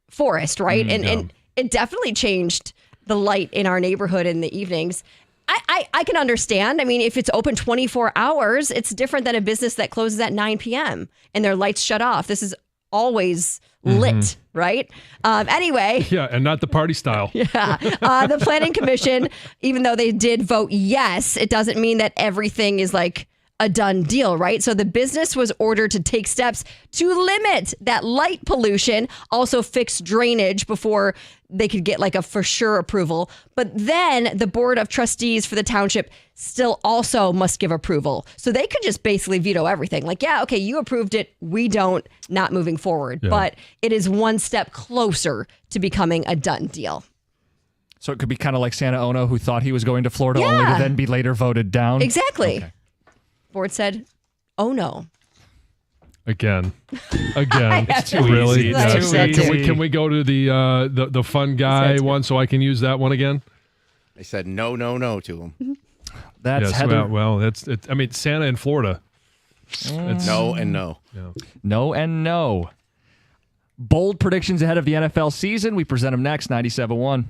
forest, right? And it definitely changed the light in our neighborhood in the evenings. I can understand. I mean, if it's open 24 hours, it's different than a business that closes at 9 p.m. and their lights shut off. This is always lit, right? Anyway. Yeah, and not the party style. The Planning Commission, even though they did vote yes, it doesn't mean that everything is like a done deal, right? So the business was ordered to take steps to limit that light pollution, also fix drainage before they could get like a for sure approval. But then the board of trustees for the township still also must give approval. So they could just basically veto everything. Like, yeah, okay, you approved it. We don't, not moving forward. But it is one step closer to becoming a done deal. So it could be kind of like Santa Ono, who thought he was going to Florida only to then be later voted down? Exactly. Okay. Board said, oh no. Again. It's too really? easy. It's too easy. Can we go to the fun guy one so I can use that one again? They said no to him. That's Heather. Well, I mean, Santa in Florida. It's no and no. Yeah. No and no. Bold predictions ahead of the NFL season. We present them next, 97.1.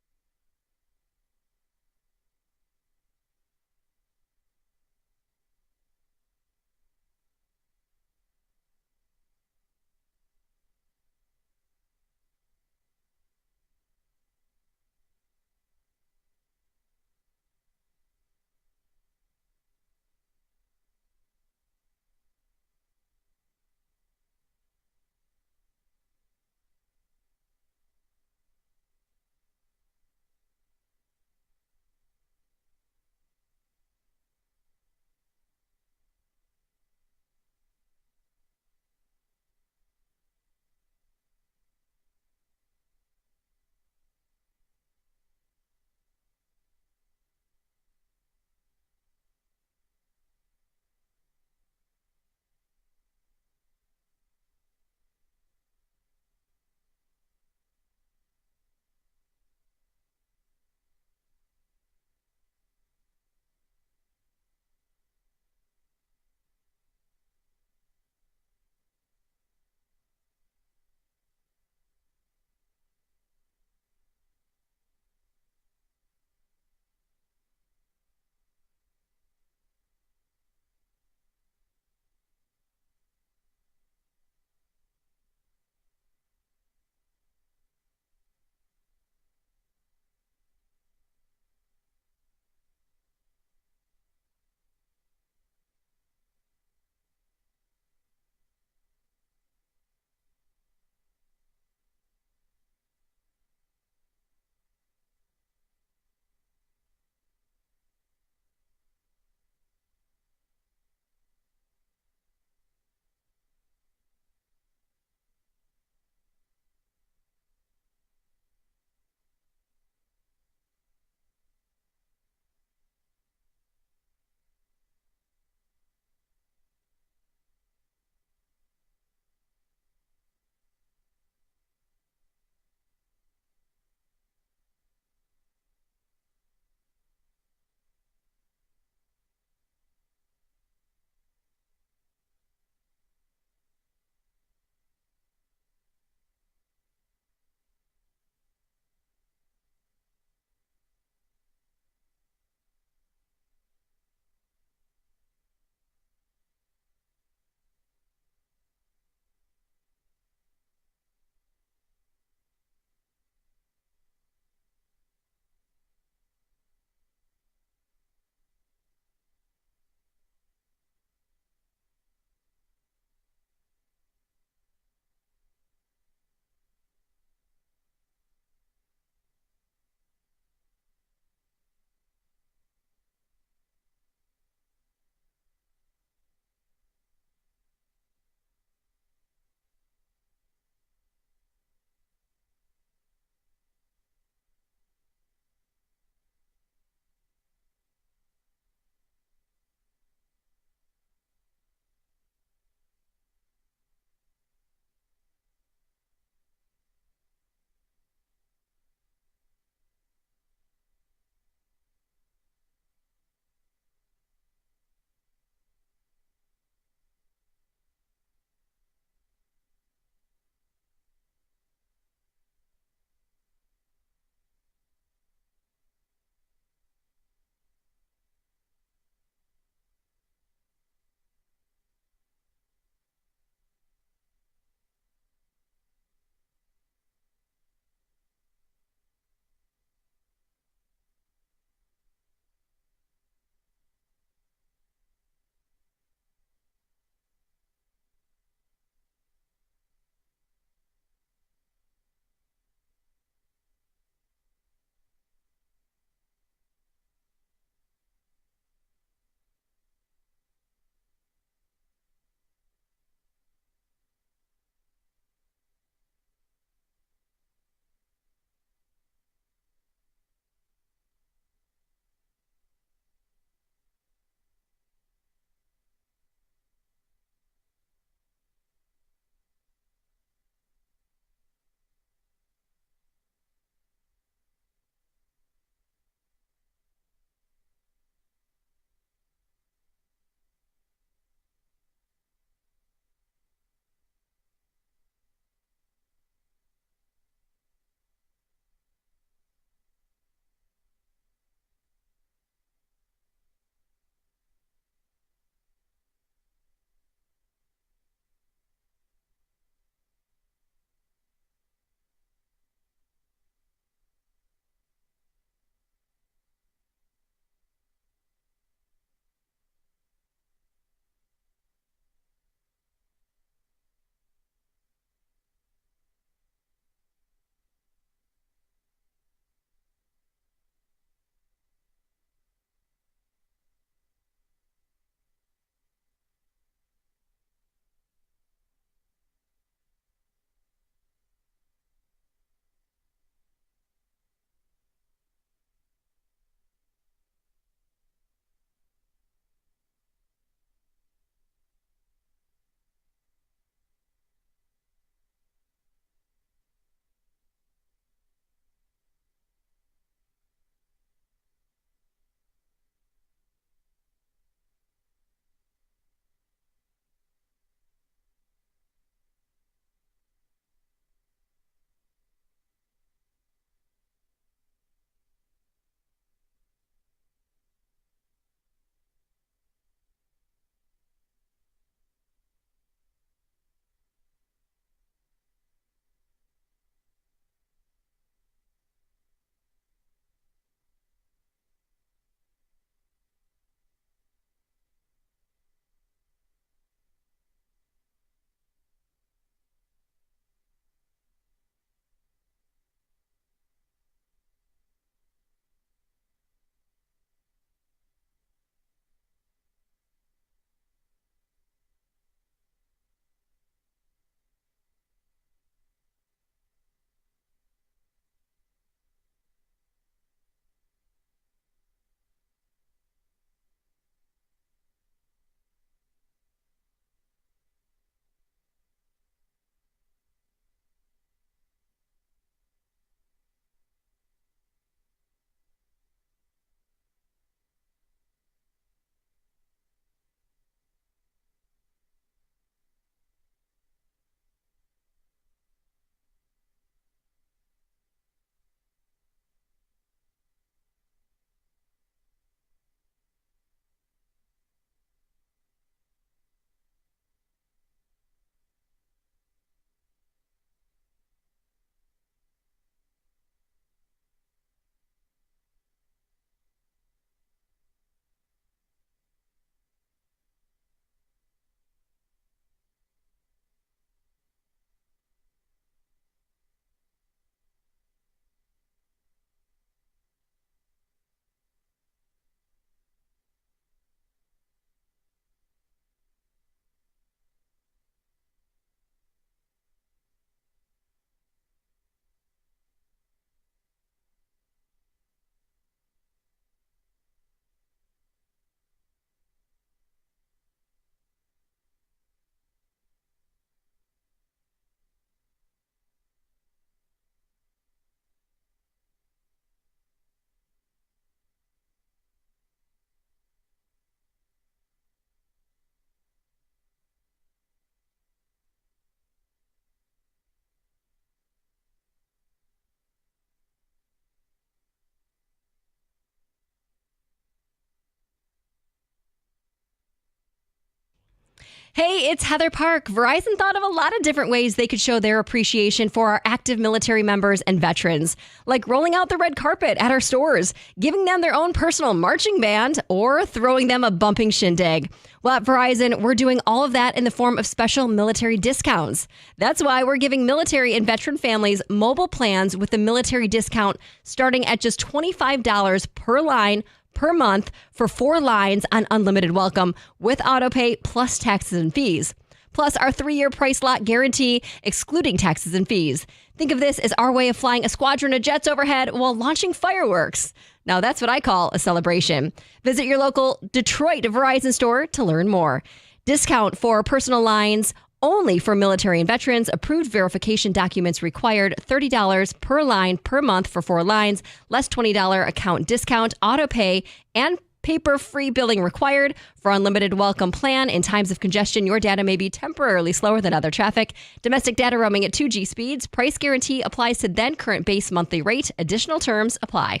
Hey, it's Heather Park. Verizon thought of a lot of different ways they could show their appreciation for our active military members and veterans, like rolling out the red carpet at our stores, giving them their own personal marching band, or throwing them a bumping shindig. Well, at Verizon, we're doing all of that in the form of special military discounts. That's why we're giving military and veteran families mobile plans with the military discount starting at just $25 per line per month for 4 lines on unlimited welcome with autopay plus taxes and fees. Plus our 3-year price lock guarantee, excluding taxes and fees. Think of this as our way of flying a squadron of jets overhead while launching fireworks. Now that's what I call a celebration. Visit your local Detroit Verizon store to learn more. Discount for personal lines only for military and veterans. Approved verification documents required. $30 per line per month for 4 lines. Less $20 account discount. Auto pay and paper-free billing required. For unlimited welcome plan, in times of congestion, your data may be temporarily slower than other traffic. Domestic data roaming at 2G speeds. Price guarantee applies to then current base monthly rate. Additional terms apply.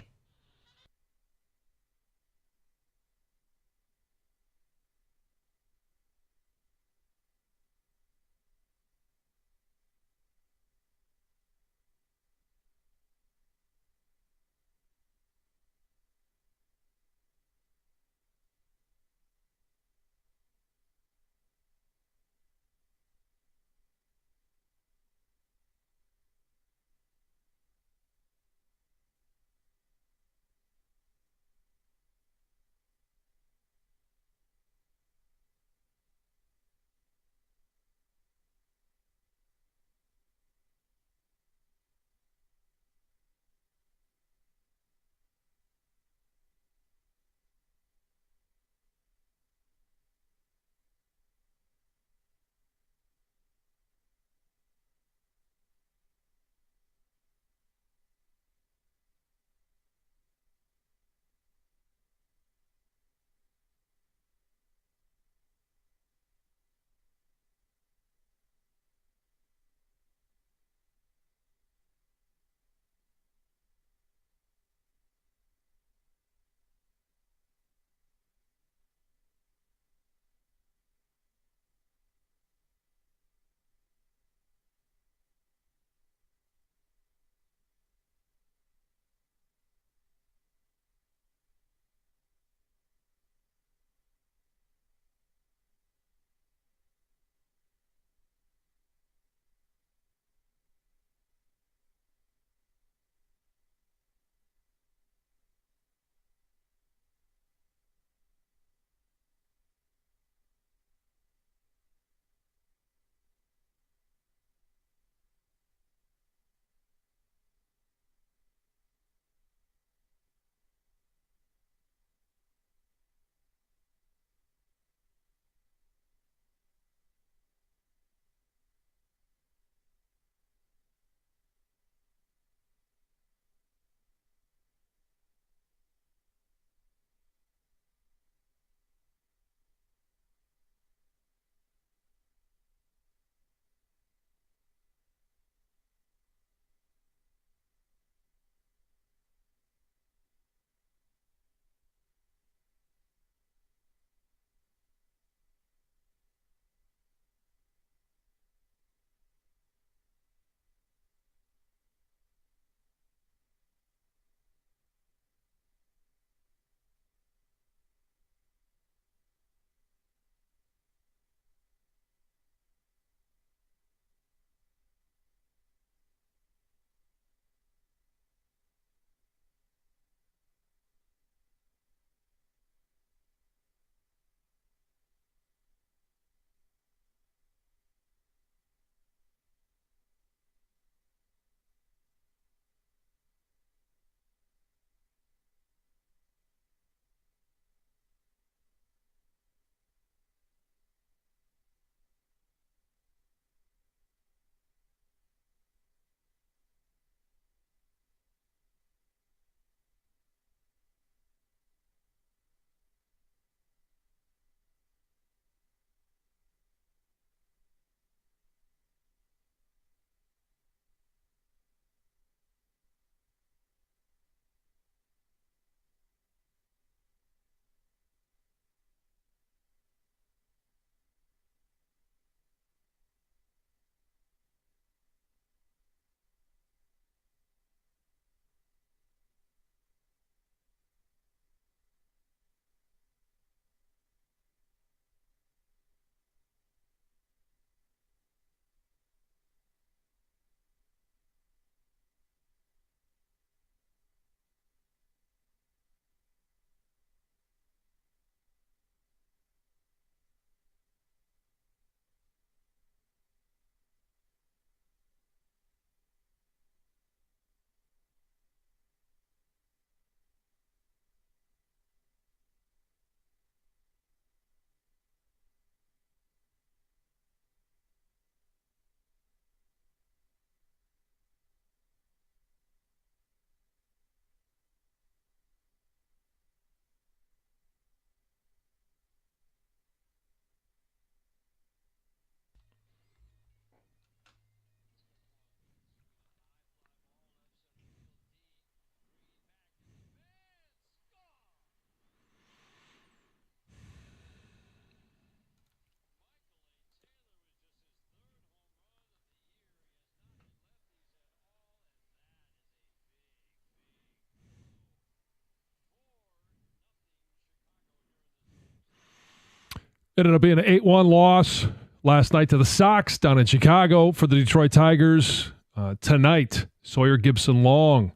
It ended up being an 8-1 loss last night to the Sox down in Chicago for the Detroit Tigers. Tonight, Sawyer Gibson-Long.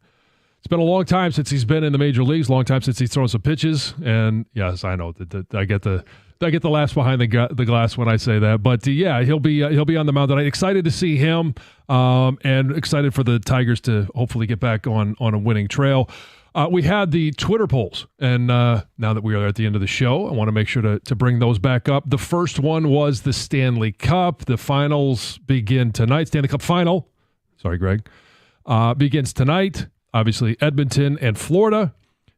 It's been a long time since he's been in the major leagues, long time since he's thrown some pitches. And yes, I know that I get the laughs behind the glass when I say that. But yeah, he'll be on the mound tonight. Excited to see him, and excited for the Tigers to hopefully get back on a winning trail. We had the Twitter polls, and now that we are at the end of the show, I want to make sure to bring those back up. The first one was the Stanley Cup. The finals begin tonight. Stanley Cup final, sorry, Greg, begins tonight. Obviously, Edmonton and Florida.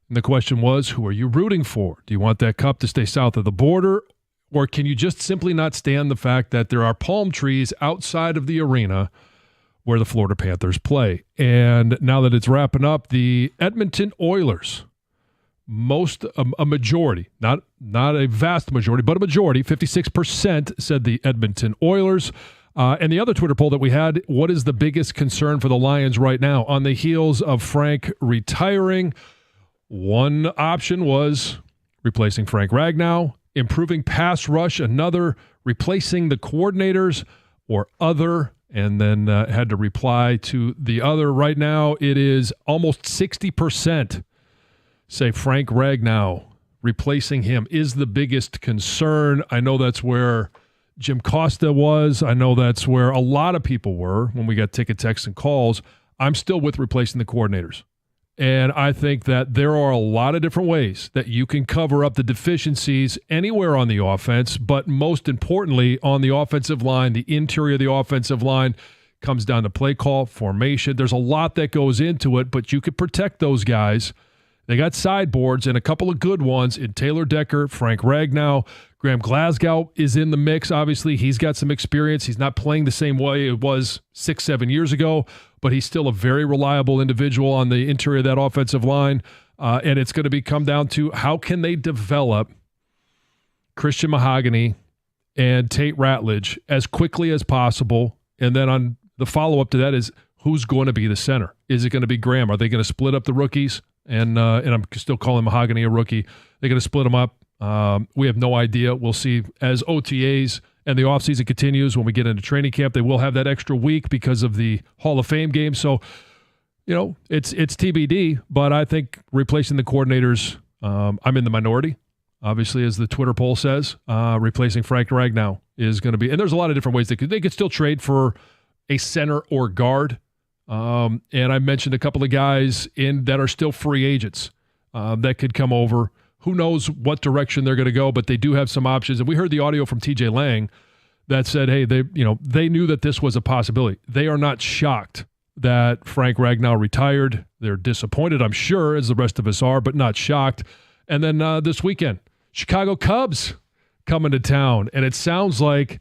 And the question was, who are you rooting for? Do you want that cup to stay south of the border, or can you just simply not stand the fact that there are palm trees outside of the arena where the Florida Panthers play? And now that it's wrapping up, the Edmonton Oilers, a majority, not a vast majority, but a majority, 56% said the Edmonton Oilers. And the other Twitter poll that we had, what is the biggest concern for the Lions right now on the heels of Frank retiring? One option was replacing Frank Ragnow, improving pass rush, another replacing the coordinators, or other, and then had to reply to the other. Right now, it is almost 60% say Frank Ragnow, replacing him is the biggest concern. I know that's where Jim Costa was. I know that's where a lot of people were when we got ticket texts and calls. I'm still with replacing the coordinators. And I think that there are a lot of different ways that you can cover up the deficiencies anywhere on the offense, but most importantly, on the offensive line, the interior of the offensive line comes down to play call, formation. There's a lot that goes into it, but you could protect those guys. They got sideboards and a couple of good ones in Taylor Decker, Frank Ragnow. Graham Glasgow is in the mix. Obviously, he's got some experience. He's not playing the same way it was 6-7 years ago, but he's still a very reliable individual on the interior of that offensive line. And it's going to come down to how can they develop Christian Mahogany and Tate Ratledge as quickly as possible. And then on the follow-up to that is who's going to be the center? Is it going to be Graham? Are they going to split up the rookies? And I'm still calling Mahogany a rookie. They're going to split them up. We have no idea. We'll see as OTAs and the offseason continues. When we get into training camp, they will have that extra week because of the Hall of Fame game. So, it's TBD, but I think replacing the coordinators, I'm in the minority, obviously, as the Twitter poll says. Replacing Frank Ragnow is going to be, and there's a lot of different ways they could still trade for a center or guard. And I mentioned a couple of guys that are still free agents that could come over. Who knows what direction they're going to go, but they do have some options. And we heard the audio from TJ Lang that said, hey, they knew that this was a possibility. They are not shocked that Frank Ragnow retired. They're disappointed, I'm sure, as the rest of us are, but not shocked. And then this weekend, Chicago Cubs coming to town. And it sounds like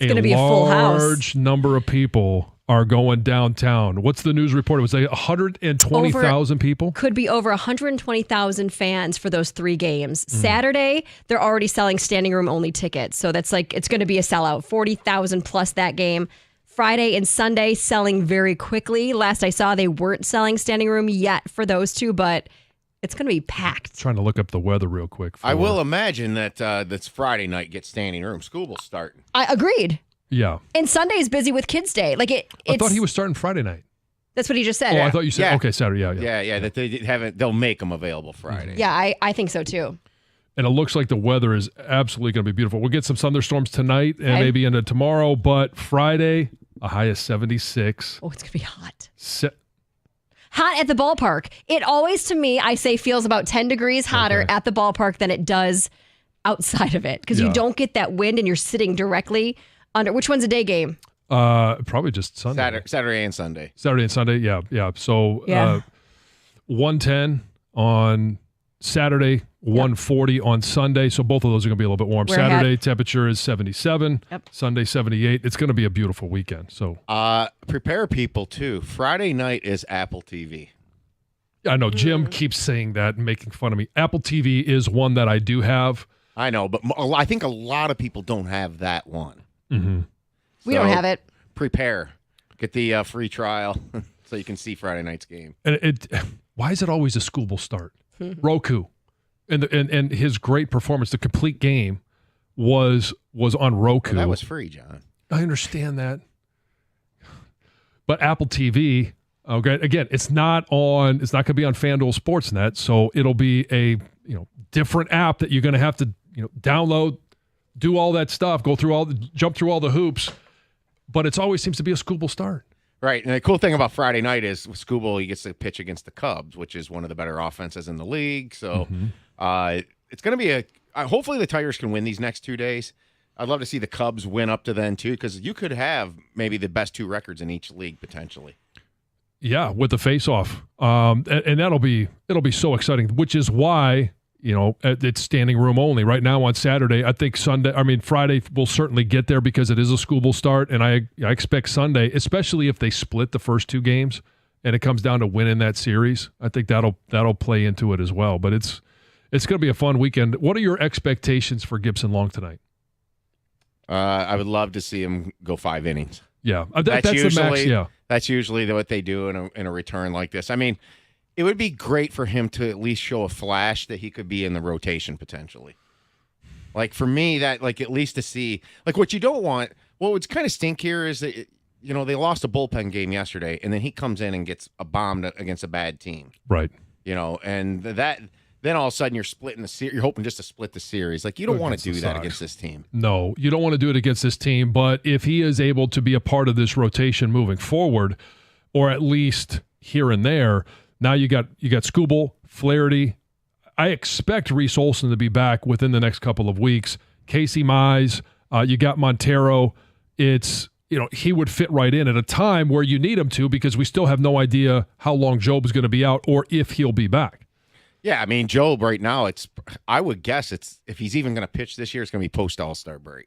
it's going to be a full house. Large number of people are going downtown. What's the news report? It was like 120,000 people? Could be over 120,000 fans for those 3 games. Saturday, they're already selling standing room only tickets. So that's it's going to be a sellout. 40,000 plus that game. Friday and Sunday selling very quickly. Last I saw, they weren't selling standing room yet for those two, but it's going to be packed. Trying to look up the weather real quick. I will imagine that that's Friday night gets standing room. School will start. I agreed. Yeah. And Sunday's busy with Kids Day. I thought he was starting Friday night. That's what he just said. Oh, I thought you said, okay, Saturday. Yeah, that they haven't, they'll make them available Friday. Yeah, I think so too. And it looks like the weather is absolutely going to be beautiful. We'll get some thunderstorms tonight and maybe into tomorrow, but Friday, a high of 76. Oh, it's going to be hot. Hot at the ballpark. It always, to me, I say feels about 10 degrees hotter at the ballpark than it does outside of it because you don't get that wind and you're sitting directly under. Which one's a day game? Probably just Sunday. Saturday and Sunday. Saturday and Sunday, yeah. So 110 on Saturday, 140 on Sunday. So both of those are going to be a little bit warm. Saturday temperature is 77. Yep. Sunday 78. It's going to be a beautiful weekend. So prepare people too. Friday night is Apple TV. I know Jim keeps saying that and making fun of me. Apple TV is one that I do have. I know, but I think a lot of people don't have that one. Mm-hmm. We don't have it. Prepare. Get the free trial so you can see Friday night's game. And why is it always a school will start? Roku and his great performance, the complete game was on Roku. Well, that was free, John. I understand that. But Apple TV, okay, again, it's not going to be on FanDuel Sportsnet, so it'll be a different app that you're going to have to download, do all that stuff, jump through all the hoops. But it always seems to be a Skubal start. Right, and the cool thing about Friday night is with Skubal, he gets to pitch against the Cubs, which is one of the better offenses in the league. So it's going to be hopefully the Tigers can win these next 2 days. I'd love to see the Cubs win up to then, too, because you could have maybe the best 2 records in each league, potentially. Yeah, with the face-off. And it'll be so exciting, which is why, it's standing room only. Right now on Saturday, I think Friday will certainly get there because it is a Skubal start, and I expect Sunday, especially if they split the first 2 games and it comes down to winning that series, I think that'll play into it as well. But it's going to be a fun weekend. What are your expectations for Gibson Long tonight? I would love to see him go 5 innings. Yeah, that's usually the max. Yeah, that's usually what they do in a return like this. I mean, it would be great for him to at least show a flash that he could be in the rotation potentially. Like for me, that at least to see what you don't want. What would kind of stink here is that they lost a bullpen game yesterday, and then he comes in and gets bombed against a bad team. Right. And that. Then all of a sudden you're splitting the series. You're hoping just to split the series. You don't want to do that against this team. No, you don't want to do it against this team. But if he is able to be a part of this rotation moving forward, or at least here and there, now you got Skubal, Flaherty. I expect Reese Olson to be back within the next couple of weeks. Casey Mize, you got Montero. It's he would fit right in at a time where you need him to because we still have no idea how long Job is going to be out or if he'll be back. Yeah, I mean, Job right now, I would guess if he's even going to pitch this year, it's going to be post All-Star break.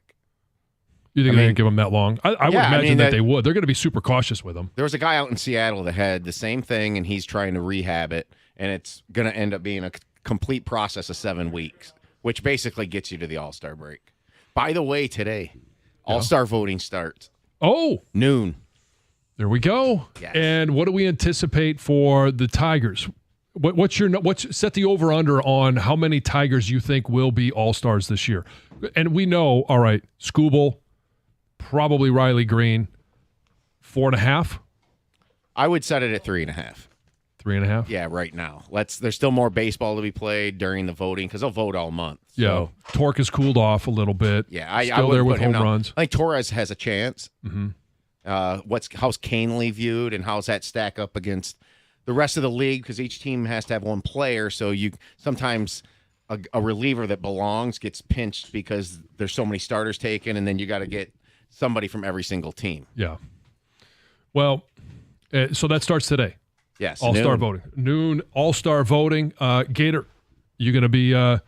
You think they're going to give him that long? I would imagine that they would. They're going to be super cautious with him. There was a guy out in Seattle that had the same thing, and he's trying to rehab it, and it's going to end up being a complete process of 7 weeks, which basically gets you to the All-Star break. By the way, today, All-Star voting starts. Oh! Noon. There we go. Yes. And what do we anticipate for the Tigers? What's set the over-under on how many Tigers you think will be All-Stars this year? And we know, all right, Skubal, probably Riley Green, 4.5? I would set it at 3.5. 3.5? Yeah, right now. There's still more baseball to be played during the voting because they'll vote all month. So. Yeah, Torque has cooled off a little bit. Yeah, I still there with home runs. I think Torres has a chance. Mm-hmm. How's Canely viewed, and how's that stack up against the rest of the league? Because each team has to have one player, so you sometimes a reliever that belongs gets pinched because there's so many starters taken, and then you got to get somebody from every single team. Yeah. Well, so that starts today. Yes, All-Star voting. Noon, All-Star voting. Gator, you're going to be at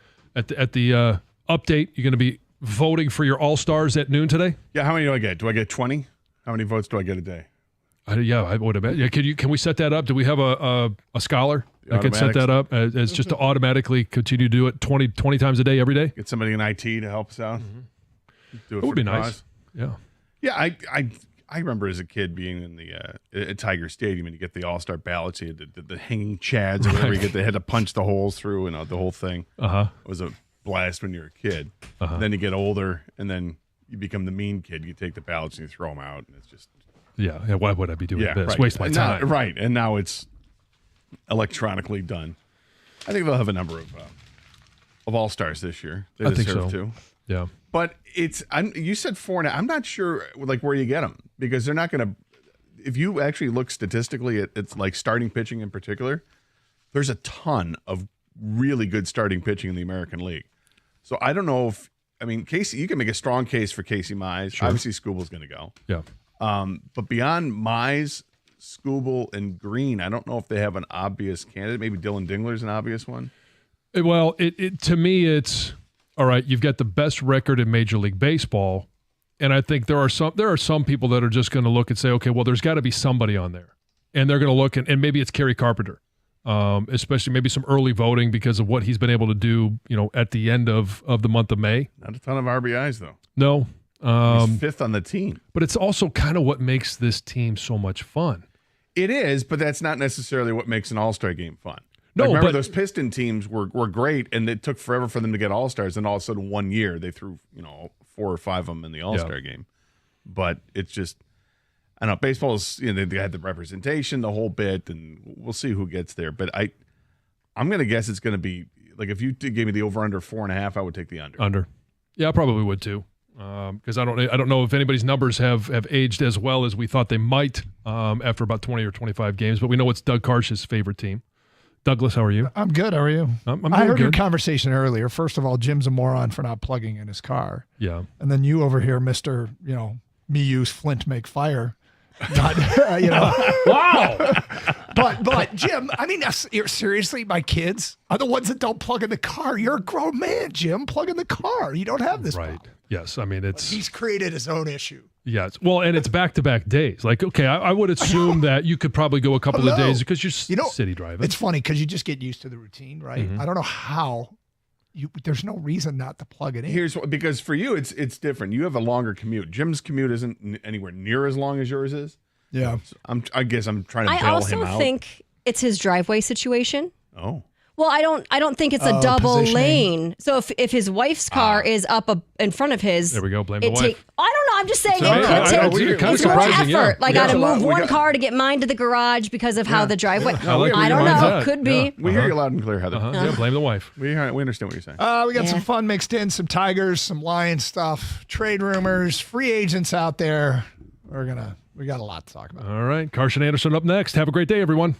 the update. You're going to be voting for your All-Stars at noon today? Yeah, how many do I get? Do I get 20? How many votes do I get a day? I would have. Yeah, can we set that up? Do we have a scholar that can set that up as just to automatically continue to do it 20 times a day every day? Get somebody in IT to help us out. Mm-hmm. Do it that would be nice. Yeah. Yeah, I remember as a kid being in the at Tiger Stadium and you get the All-Star ballots, you had the hanging chads or whatever you get. They had to punch the holes through and the whole thing. Uh-huh. It was a blast when you were a kid. Uh-huh. Then you get older and then you become the mean kid. You take the ballots and you throw them out, and it's just why would I be doing this? Right. Waste my time. Right, and now it's electronically done. I think they'll have a number of All-Stars this year. They deserve to. Yeah. But you said 4 now. I'm not sure where you get them because they're not going to. If you actually look statistically at it's like starting pitching in particular, there's a ton of really good starting pitching in the American League. So I don't know Casey, you can make a strong case for Casey Mize. Sure. Obviously, Skubal's going to go. Yeah. But beyond Mize, Skubal, and Green, I don't know if they have an obvious candidate. Maybe Dylan Dingler's an obvious one. Well, to me, it's all right. You've got the best record in Major League Baseball, and I think there are some people that are just going to look and say, okay, well, there's got to be somebody on there, and they're going to look and maybe it's Kerry Carpenter, especially maybe some early voting because of what he's been able to do, at the end of the month of May. Not a ton of RBIs though. No. He's fifth on the team. But it's also kind of what makes this team so much fun. It is, but that's not necessarily what makes an All-Star game fun. No, remember but those Piston teams were great, and it took forever for them to get All-Stars, and all of a sudden 1 year they threw 4 or 5 of them in the All-Star game. But it's just, I don't know, baseball's, they had the representation, the whole bit, and we'll see who gets there. But I'm going to guess it's going to be, like, if you gave me the over-under 4.5, I would take the under. Under. Yeah, I probably would too. Because I don't know if anybody's numbers have aged as well as we thought they might after about 20 or 25 games, but we know it's Doug Karsh's favorite team. Douglas, how are you? I'm good. How are you? I heard your conversation earlier. First of all, Jim's a moron for not plugging in his car. Yeah. And then you over here, Mr. Me use Flint make fire. Not, Wow. But Jim, I mean, seriously, my kids are the ones that don't plug in the car. You're a grown man, Jim. Plug in the car. You don't have this right. problem. Yes. I mean, He's created his own issue. Yes. Well, and it's back-to-back days. Like, okay, I would assume that you could probably go a couple of days because you're city driving. It's funny because you just get used to the routine, right? Mm-hmm. I don't know how. There's no reison not to plug it in. Because for you, it's different. You have a longer commute. Jim's commute isn't anywhere near as long as yours is. Yeah. So I guess I'm trying to bail him out. I also think it's his driveway situation. Oh. Well, I don't think it's a double positioning. lane. So if his wife's car is up in front of his, There we go. Blame the wife. I don't know. I'm just saying So, it I could know, take. you're kind of It's more surprising, yeah. effort. Like I got to move we one got- car to get mine to the garage because of how the driveway. I like I where don't your mind's know. at. Could be. We hear you loud and clear, Heather. Yeah, blame the wife. We understand what you're saying. We got some fun mixed in, some Tigers, some Lions stuff, trade rumors, free agents out there. We got a lot to talk about. All right. Carson Anderson up next. Have a great day, everyone.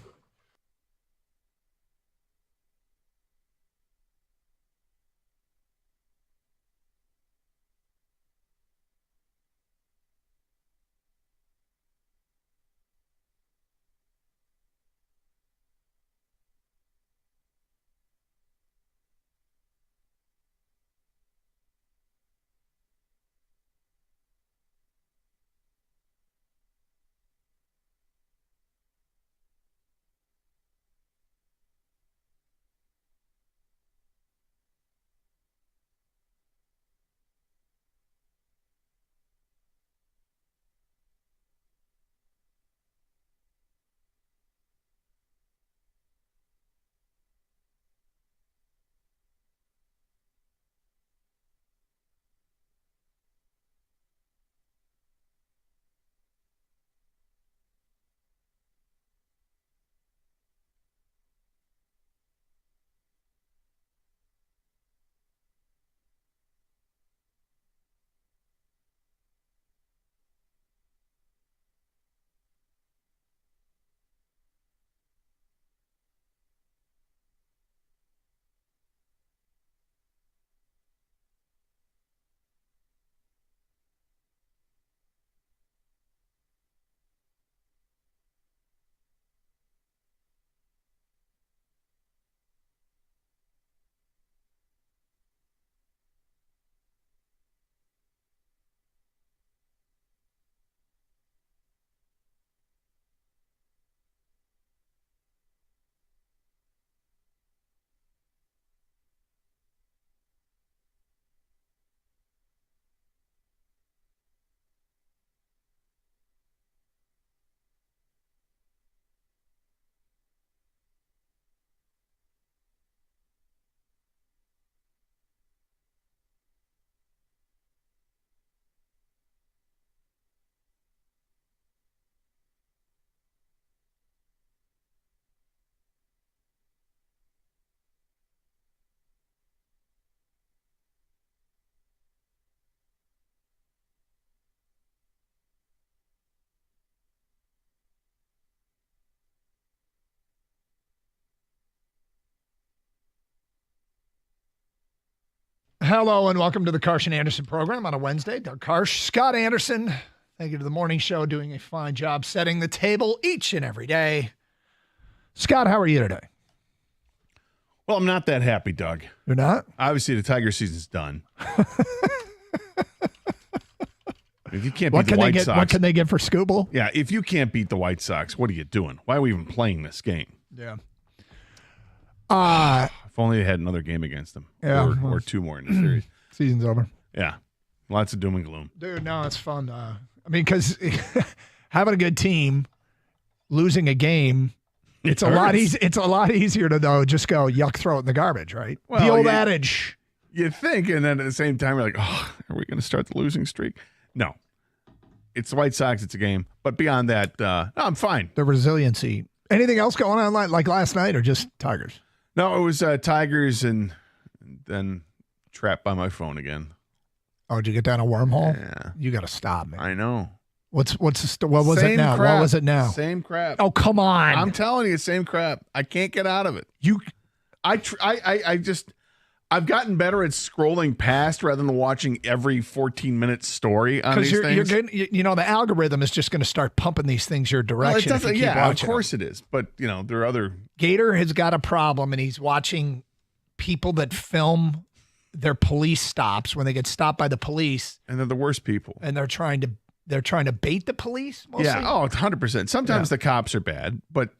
Hello and welcome to the Carson Anderson program on a Wednesday. Doug Karsh, Scott Anderson. Thank you to the morning show doing a fine job setting the table each and every day. Scott, how are you today? Well, I'm not that happy, Doug. You're not? Obviously, the Tiger season's done. If you can't beat the White Sox, what can they get for Scooble? Yeah, if you can't beat the White Sox, what are you doing? Why are we even playing this game? Yeah. If only they had another game against them. Yeah. Or two more in the series. Season's over. Yeah. Lots of doom and gloom. Dude, no, it's fun. I mean, because having a good team, losing a game It's a lot easy. It's a lot easier to though just go yuck, throw it in the garbage, right? Well, the old adage. You think, and then at the same time, you're like, oh, are we going to start the losing streak? No. It's the White Sox. It's a game. But beyond that, no, I'm fine. The resiliency. Anything else going on like last night or just Tigers? No, it was Tigers and then trapped by my phone again. Oh, did you get down a wormhole? Yeah. You got to stop, man. I know. What was it now? Crap. What was it now? Same crap. Oh, come on. I'm telling you, same crap. I can't get out of it. I've gotten better at scrolling past rather than watching every 14-minute story on these things. The algorithm is just going to start pumping these things your direction. Well, of course it is. But, there are other. Gator has got a problem, and he's watching people that film their police stops when they get stopped by the police. And they're the worst people. And they're trying to bait the police mostly? Yeah, 100%. Sometimes the cops are bad, but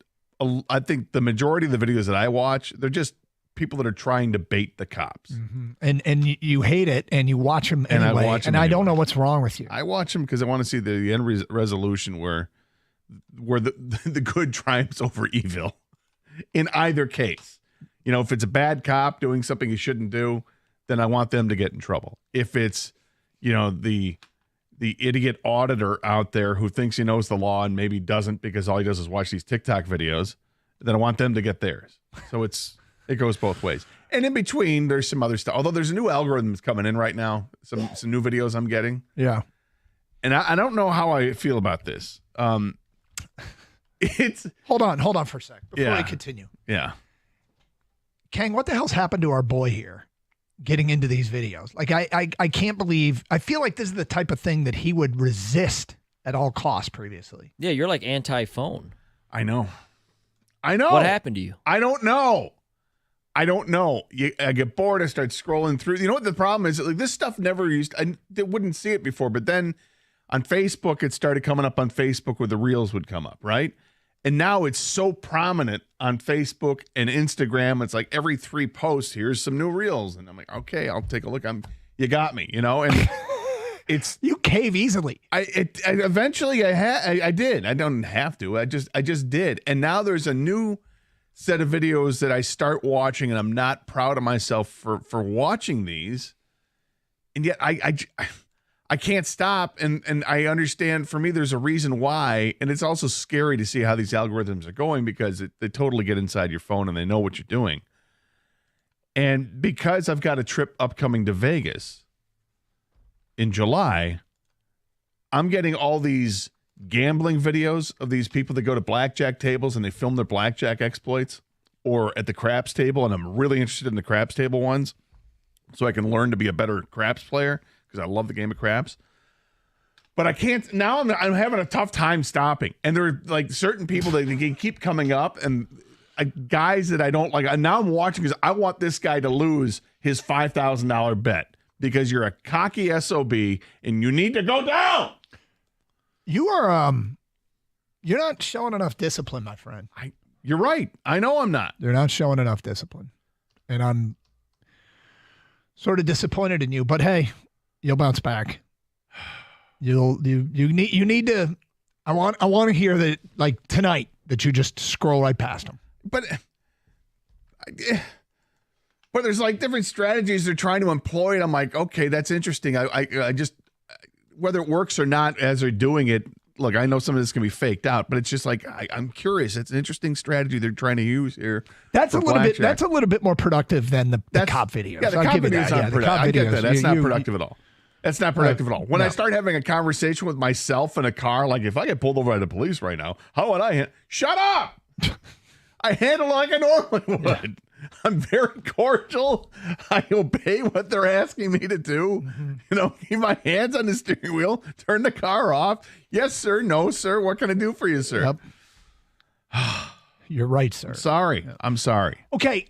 I think the majority of the videos that I watch, they're just people that are trying to bait the cops. Mm-hmm. And you hate it, and you watch them anyway. And I watch them I don't know what's wrong with you. I watch them because I want to see the end resolution where the good triumphs over evil in either case. If it's a bad cop doing something he shouldn't do, then I want them to get in trouble. If it's, the idiot auditor out there who thinks he knows the law and maybe doesn't because all he does is watch these TikTok videos, then I want them to get theirs. So it goes both ways. And in between, there's some other stuff. Although there's a new algorithm that's coming in right now, some new videos I'm getting. Yeah. And I don't know how I feel about this. It's Hold on for a sec before we continue. Yeah. Kang, what the hell's happened to our boy here getting into these videos? Like, I can't believe, I feel like this is the type of thing that he would resist at all costs previously. Yeah, you're like anti-phone. I know. What happened to you? I don't know. I get bored. I start scrolling through. You know what the problem is? Like, this stuff never I wouldn't see it before, but then on Facebook, it started coming up on Facebook where the reels would come up, right? And now it's so prominent on Facebook and Instagram. It's like every 3 posts, here's some new reels. And I'm like, okay, I'll take a look. You got me, and it's. You cave easily. Eventually I did. I don't have to. I just did. And now there's a new set of videos that I start watching, and I'm not proud of myself for watching these. And yet I can't stop, and I understand, for me, there's a reason why, and it's also scary to see how these algorithms are going because they totally get inside your phone and they know what you're doing. And because I've got a trip upcoming to Vegas in July, I'm getting all these gambling videos of these people that go to blackjack tables and they film their blackjack exploits, or at the craps table, and I'm really interested in the craps table ones so I can learn to be a better craps player. Because I love the game of craps. But I can't, now I'm having a tough time stopping. And there are like certain people that keep coming up, and guys that I don't like. And now I'm watching because I want this guy to lose his $5,000 bet because you're a cocky SOB and you need to go down. You are, you're not showing enough discipline, my friend. You're right. I know I'm not. They're not showing enough discipline. And I'm sort of disappointed in you, but hey, you'll bounce back. You need to. I want to hear that, like tonight, that you just scroll right past them. But there's like different strategies they're trying to employ, and I'm like, okay, that's interesting. I just, whether it works or not as they're doing it. Look, I know some of this can be faked out, but it's just like I'm curious. It's an interesting strategy they're trying to use here. That's a little bit more productive than the cop videos. Yeah, the cop videos aren't productive. I get that. That's not productive at all. That's not productive at all. When I start having a conversation with myself in a car, like if I get pulled over by the police right now, how would I shut up? I handle it like I normally would. Yeah. I'm very cordial. I obey what they're asking me to do. Mm-hmm. Keep my hands on the steering wheel, turn the car off. Yes, sir. No, sir. What can I do for you, sir? Yep. You're right, sir. Sorry. I'm sorry. Okay.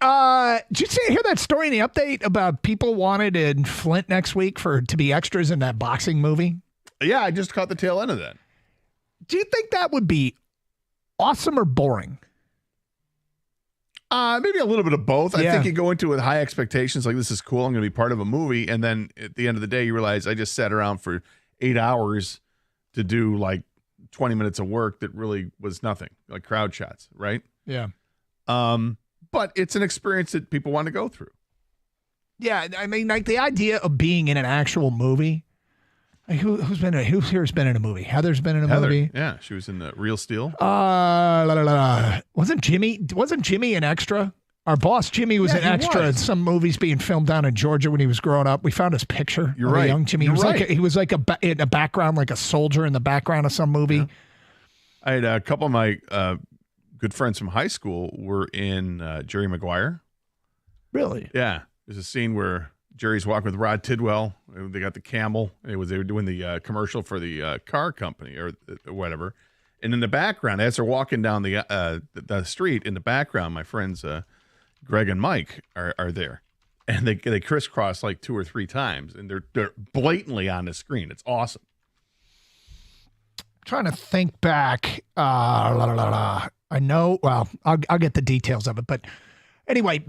Did you hear that story in the update about people wanted in Flint next week to be extras in that boxing movie? Yeah, I just caught the tail end of that. Do you think that would be awesome or boring? Maybe a little bit of both. Yeah. I think you go into it with high expectations, like this is cool, I'm going to be part of a movie, and then at the end of the day, you realize I just sat around for 8 hours to do like 20 minutes of work that really was nothing, like crowd shots, right? Yeah. But it's an experience that people want to go through. Yeah, I mean, like the idea of being in an actual movie. Like who here's been in a movie? Heather's been in a movie. Yeah, she was in the Real Steel. Wasn't Jimmy an extra? Our boss Jimmy was an extra in some movies being filmed down in Georgia when he was growing up. We found his picture. You're right. Young Jimmy. You're He was like in a background, like a soldier in the background of some movie. Yeah. I had a couple of my good friends from high school were in Jerry Maguire. Really? Yeah. There's a scene where Jerry's walking with Rod Tidwell. They got the camel. They were doing the commercial for the car company or whatever. And in the background, as they're walking down the street, in the background, my friends Greg and Mike are there, and they crisscross like 2 or 3 times, and they're blatantly on the screen. It's awesome. Trying to think back. I know. Well, I'll get the details of it, but anyway,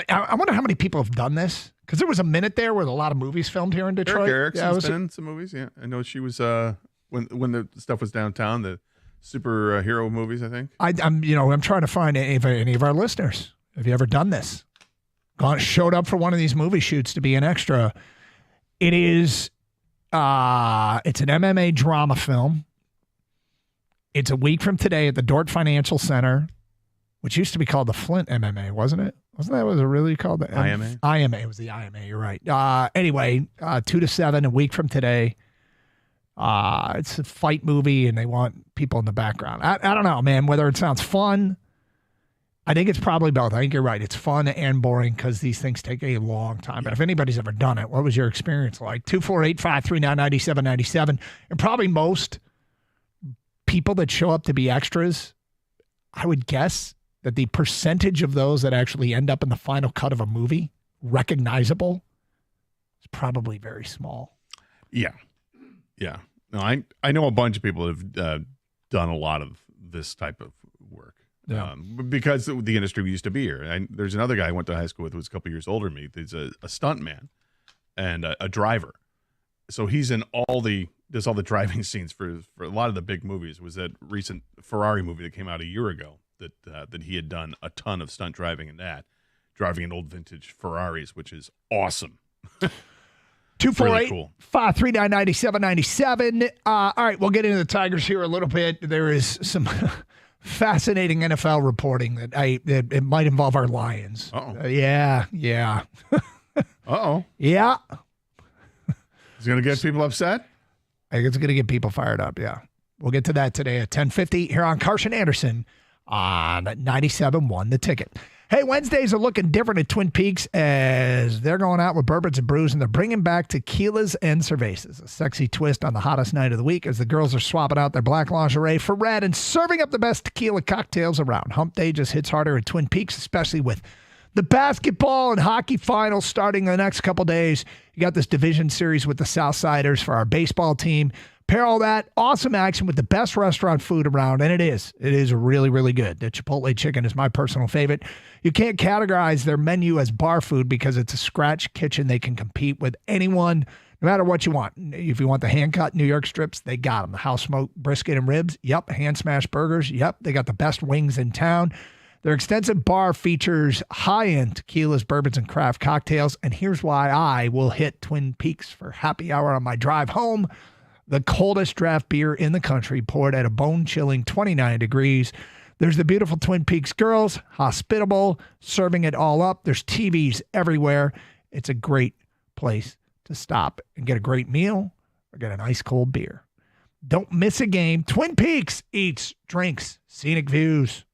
I wonder how many people have done this, because there was a minute there where a lot of movies filmed here in Detroit. Eric Erickson's been in some movies. Yeah, I know she was when the stuff was downtown, the superhero movies. I think I'm trying to find any of our listeners. Have you ever done this? Showed up for one of these movie shoots to be an extra. It is. It's an MMA drama film. It's a week from today at the Dort Financial Center, which used to be called the Flint MMA, wasn't it? Wasn't that what it was really called? The IMA? IMA was the IMA, you're right. Anyway, 2 to 7, a week from today. It's a fight movie, and they want people in the background. I don't know, man, whether it sounds fun. I think it's probably both. I think you're right. It's fun and boring because these things take a long time. But if anybody's ever done it, what was your experience like? 248-539-9797. And probably most people that show up to be extras, I would guess that the percentage of those that actually end up in the final cut of a movie, recognizable, is probably very small. Yeah. Yeah. No, I know a bunch of people have done a lot of this type of work. Yeah. Because the industry we used to be here. There's another guy I went to high school with who was a couple years older than me. He's a stunt man and a driver. So he's in does all the driving scenes for a lot of the big movies. It was that recent Ferrari movie that came out a year ago that he had done a ton of stunt driving in that, driving in old vintage Ferraris, which is awesome. 248-539-9797. All right, we'll get into the Tigers here a little bit. There is some fascinating NFL reporting that it might involve our Lions. Uh-oh. Yeah. Uh-oh. Yeah. Is it going to get people upset? I think it's going to get people fired up, yeah. We'll get to that today at 10:50 here on Carson Anderson on 97.1 The Ticket. Hey, Wednesdays are looking different at Twin Peaks as they're going out with bourbons and brews, and they're bringing back tequilas and cervezas, a sexy twist on the hottest night of the week as the girls are swapping out their black lingerie for red and serving up the best tequila cocktails around. Hump Day just hits harder at Twin Peaks, especially with the basketball and hockey finals starting the next couple days. You got this division series with the Southsiders for our baseball team. Pair all that awesome action with the best restaurant food around, and it is really, really good. The Chipotle chicken is my personal favorite. You can't categorize their menu as bar food because it's a scratch kitchen. They can compete with anyone, no matter what you want. If you want the hand-cut New York strips, they got them. The house-smoked brisket and ribs, yep. Hand-smashed burgers, yep. They got the best wings in town. Their extensive bar features high-end tequilas, bourbons, and craft cocktails, and here's why I will hit Twin Peaks for happy hour on my drive home. The coldest draft beer in the country, poured at a bone-chilling 29 degrees. There's the beautiful Twin Peaks girls, hospitable, serving it all up. There's TVs everywhere. It's a great place to stop and get a great meal or get an ice-cold beer. Don't miss a game. Twin Peaks eats, drinks, scenic views.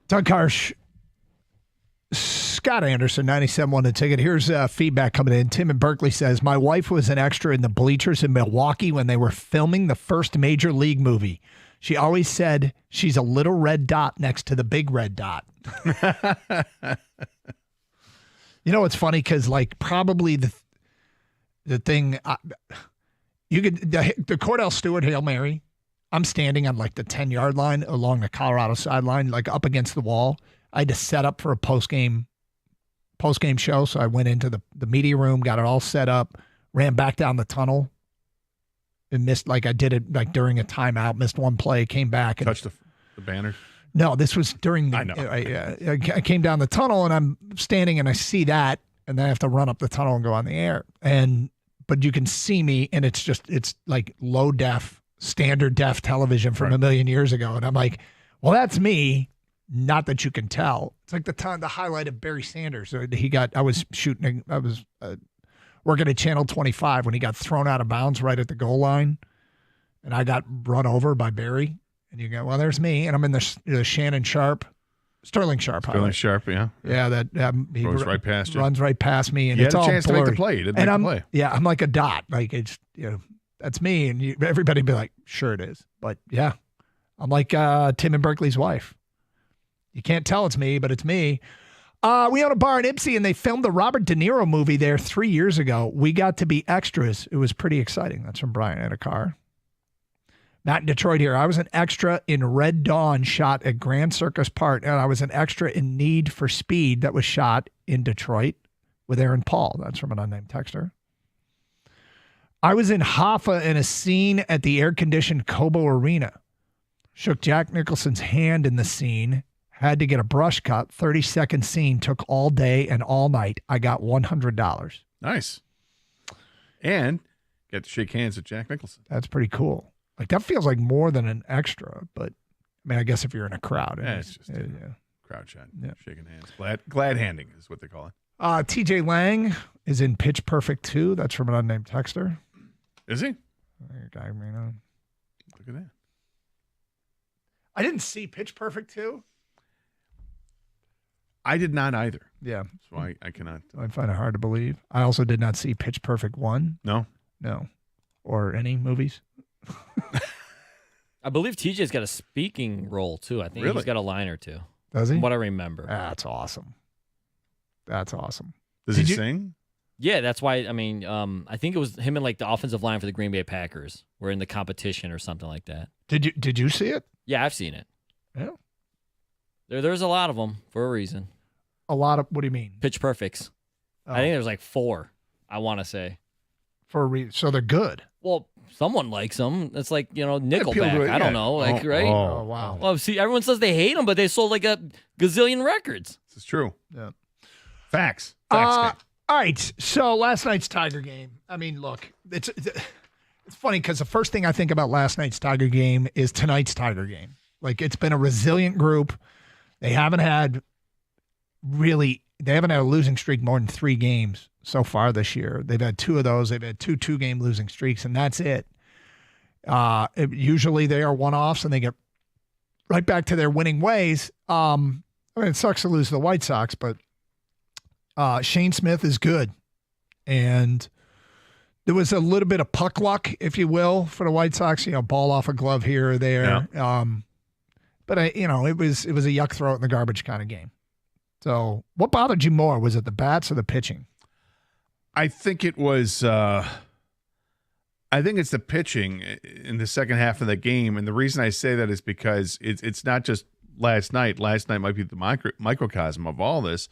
Doug Karsh, Scott Anderson, 97 won the ticket. Here's feedback coming in. Tim in Berkeley says, my wife was an extra in the bleachers in Milwaukee when they were filming the first Major League movie. She always said she's a little red dot next to the big red dot. You know, it's funny because, like, probably the thing, you could, the Cordell Stewart Hail Mary, I'm standing on, like, the 10-yard line along the Colorado sideline, like, up against the wall. I had to set up for a post-game show, so I went into the media room, got it all set up, ran back down the tunnel, and missed, like I did it like during a timeout, missed one play, came back. And, touched the banners? No, this was during the, I know. I came down the tunnel, and I'm standing, and I see that, and then I have to run up the tunnel and go on the air. But you can see me, and it's like low def, standard def television from a million years ago. And I'm like, well, that's me. Not that you can tell. It's like the highlight of Barry Sanders. I was working at Channel 25 when he got thrown out of bounds right at the goal line, and I got run over by Barry. And you go, well, there's me, and I'm in the Sterling Sharp highlight. Sharp, yeah. Yeah, that he goes right past you. Runs right past me, and he it's had a all chance blurry. to make the play. He didn't make the play. Yeah, I'm like a dot. Like, it's, that's me, and everybody be like, sure it is. But yeah, I'm like Tim and Berkeley's wife. You can't tell it's me, but it's me. We own a bar in Ipsy, and they filmed the Robert De Niro movie there 3 years ago. We got to be extras. It was pretty exciting. That's from Brian at a car. Matt in Detroit here. I was an extra in Red Dawn shot at Grand Circus Park, and I was an extra in Need for Speed that was shot in Detroit with Aaron Paul. That's from an unnamed texter. I was in Hoffa in a scene at the air-conditioned Cobo Arena. Shook Jack Nicholson's hand in the scene. Had to get a brush cut. 30-second scene. Took all day and all night. I got $100. Nice. And get to shake hands with Jack Nicholson. That's pretty cool. Like, that feels like more than an extra, but I mean, I guess if you're in a crowd. Yeah, it's just crowd shot. Yeah. Shaking hands. Glad handing is what they call it. TJ Lang is in Pitch Perfect 2. That's from an unnamed texter. Is he? Look at that. I didn't see Pitch Perfect 2. I did not either. Yeah. So I cannot. I find it hard to believe. I also did not see Pitch Perfect 1. No. Or any movies. I believe TJ's got a speaking role, too. I think he's got a line or two. Does he? From what I remember. That's awesome. Does he sing? Yeah, that's why, I mean, I think it was him and, like, the offensive line for the Green Bay Packers were in the competition or something like that. Did you see it? Yeah, I've seen it. Yeah. There's a lot of them for a reason. A lot of, what do you mean? Pitch Perfects. Oh. I think there's like 4, I want to say. For a reason. So they're good. Well, someone likes them. It's like, Nickelback. I don't know. Like, right? Oh, wow. Well, see, everyone says they hate them, but they sold like a gazillion records. This is true. Yeah. Facts. All right. So last night's Tiger game. I mean, look, it's funny because the first thing I think about last night's Tiger game is tonight's Tiger game. Like, it's been a resilient group. They haven't had a losing streak more than 3 games so far this year. They've had 2 of those. They've had two game losing streaks, and that's it. Usually they are one-offs, and they get right back to their winning ways. I mean, it sucks to lose to the White Sox, but Shane Smith is good. And there was a little bit of puck luck, if you will, for the White Sox, ball off a glove here or there. Yeah. But it was a yuck throw it in the garbage kind of game. So what bothered you more? Was it the bats or the pitching? I think it was. I think it's the pitching in the second half of the game, and the reason I say that is because it's not just last night. Last night might be the microcosm of all this.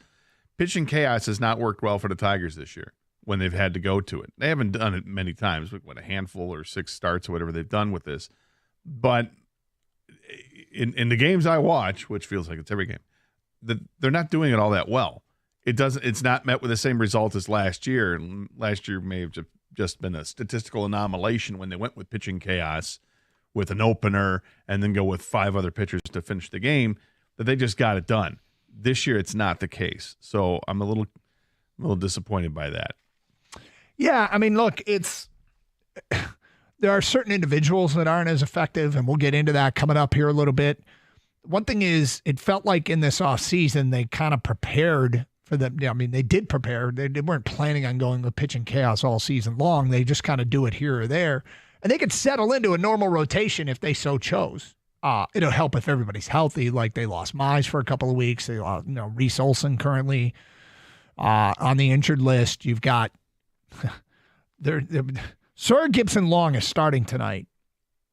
Pitching chaos has not worked well for the Tigers this year when they've had to go to it. They haven't done it many times, a handful or 6 starts or whatever they've done with this. But in the games I watch, which feels like it's every game, they're not doing it all that well. It's not met with the same result as last year. And last year may have just been a statistical anomalation when they went with pitching chaos with an opener and then go with 5 other pitchers to finish the game, that they just got it done. This year, it's not the case. So I'm a little disappointed by that. Yeah, I mean, look, there are certain individuals that aren't as effective, and we'll get into that coming up here a little bit. one thing is, it felt like in this offseason they kind of prepared for them. I mean, they did prepare. They weren't planning on going with pitching chaos all season long. They just kind of do it here or there. And they could settle into a normal rotation if they so chose. It'll help if everybody's healthy. Like they lost Mize for a couple of weeks. They lost, Reese Olson currently on the injured list. You've got Sawyer Gibson-Long is starting tonight.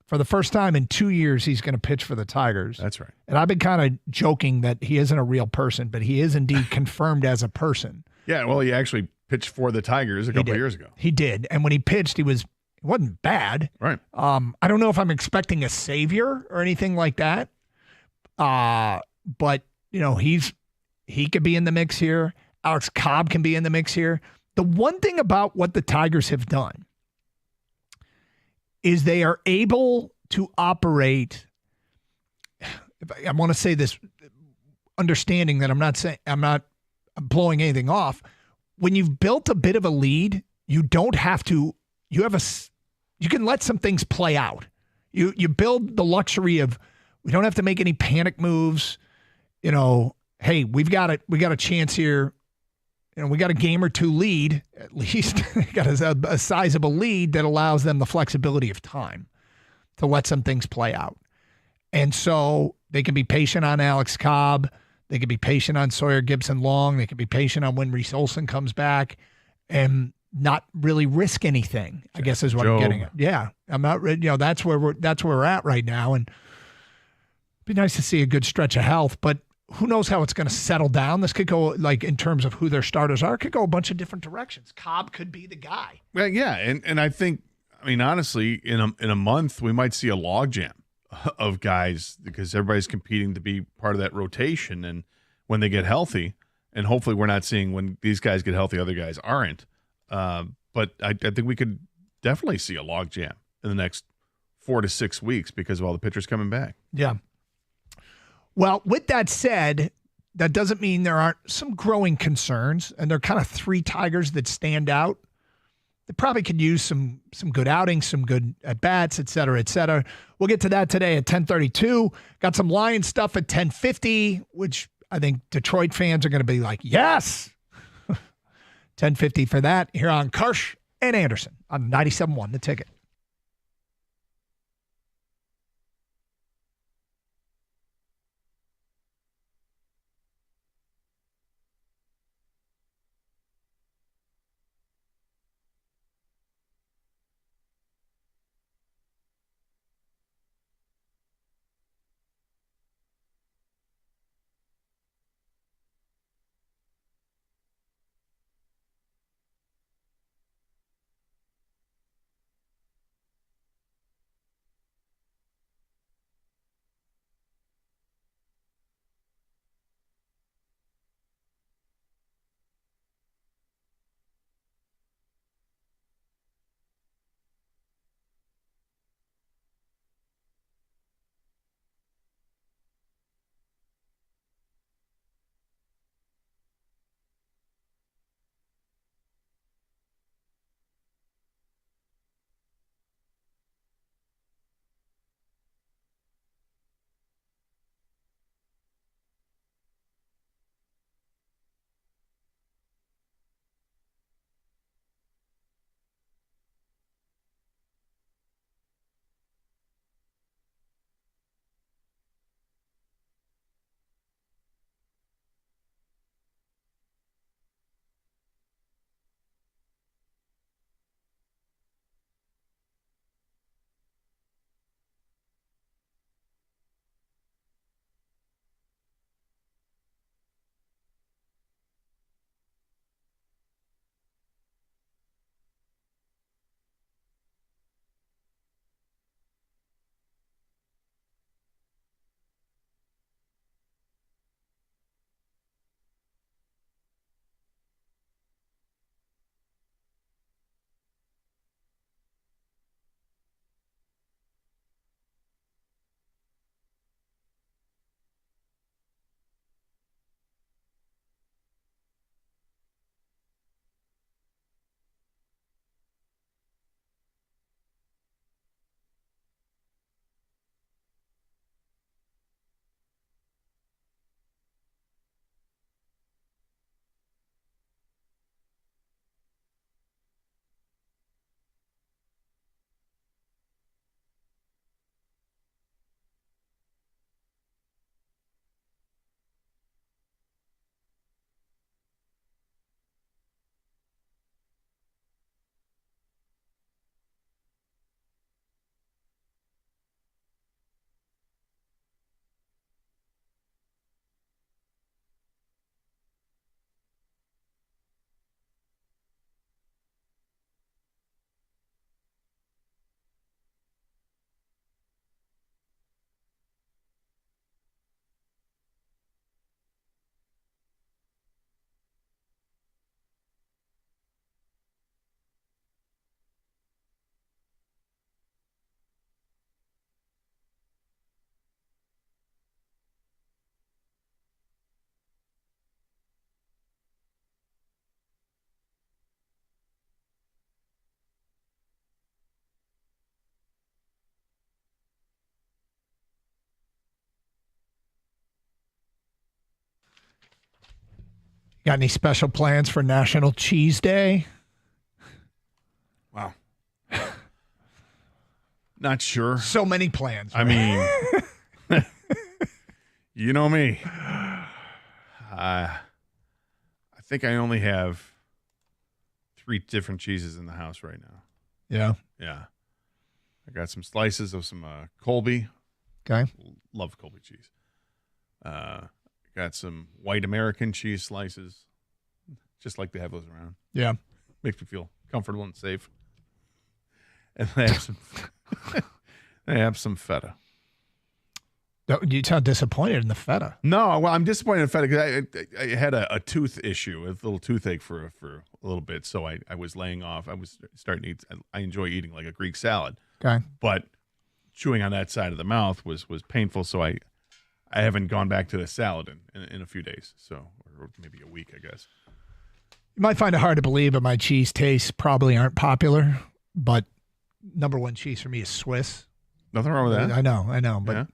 For the first time in 2 years, he's going to pitch for the Tigers. That's right. And I've been kind of joking that he isn't a real person, but he is indeed confirmed as a person. Yeah, well, he actually pitched for the Tigers a couple of years ago. He did. And when he pitched, it wasn't bad. Right. I don't know if I'm expecting a savior or anything like that. But, he could be in the mix here. Alex Cobb can be in the mix here. The one thing about what the Tigers have done is they are able to operate. I want to say this, understanding that I'm not blowing anything off. When you've built a bit of a lead, you don't have to. You can let some things play out. You build the luxury of, we don't have to make any panic moves. Hey, we got a chance here. We got a game or two lead, at least. Got a sizable lead that allows them the flexibility of time to let some things play out. And so they can be patient on Alex Cobb. They can be patient on Sawyer Gibson-Long. They can be patient on when Reese Olson comes back and not really risk anything, I guess is what I'm getting at. Yeah. I'm not, that's where we're at right now. And it'd be nice to see a good stretch of health, but who knows how it's going to settle down. This could go, like, in terms of who their starters are, it could go a bunch of different directions. Cobb could be the guy. Well, yeah, and I think, honestly, in a month, we might see a logjam of guys because everybody's competing to be part of that rotation. And when they get healthy, and hopefully we're not seeing when these guys get healthy, other guys aren't. But I think we could definitely see a logjam in the next 4 to 6 weeks because of all the pitchers coming back. Yeah. Well, with that said, that doesn't mean there aren't some growing concerns, and there are kind of 3 Tigers that stand out. They probably could use some good outings, some good at-bats, et cetera, et cetera. We'll get to that today at 10:32. Got some Lions stuff at 10:50, which I think Detroit fans are going to be like, yes! 10:50 for that here on Karsh and Anderson on 97.1 The Ticket. Got any special plans for National Cheese Day? Wow. Not sure. So many plans. I mean, you know me. I think I only have 3 different cheeses in the house right now. Yeah. Yeah. I got some slices of some Colby. Okay. Love Colby cheese. Got some white American cheese slices. Just like to have those around. Yeah. Makes me feel comfortable and safe. And I have some I have some feta. You sound disappointed in the feta. No, well, I'm disappointed in feta because I had a tooth issue, a little toothache for a little bit. So I was laying off. I was starting to eat. I enjoy eating like a Greek salad. Okay. But chewing on that side of the mouth was painful. So I haven't gone back to the salad in a few days. So, or maybe a week, I guess. You might find it hard to believe, but my cheese tastes probably aren't popular. But number 1 cheese for me is Swiss. Nothing wrong with that. I know. But Yeah.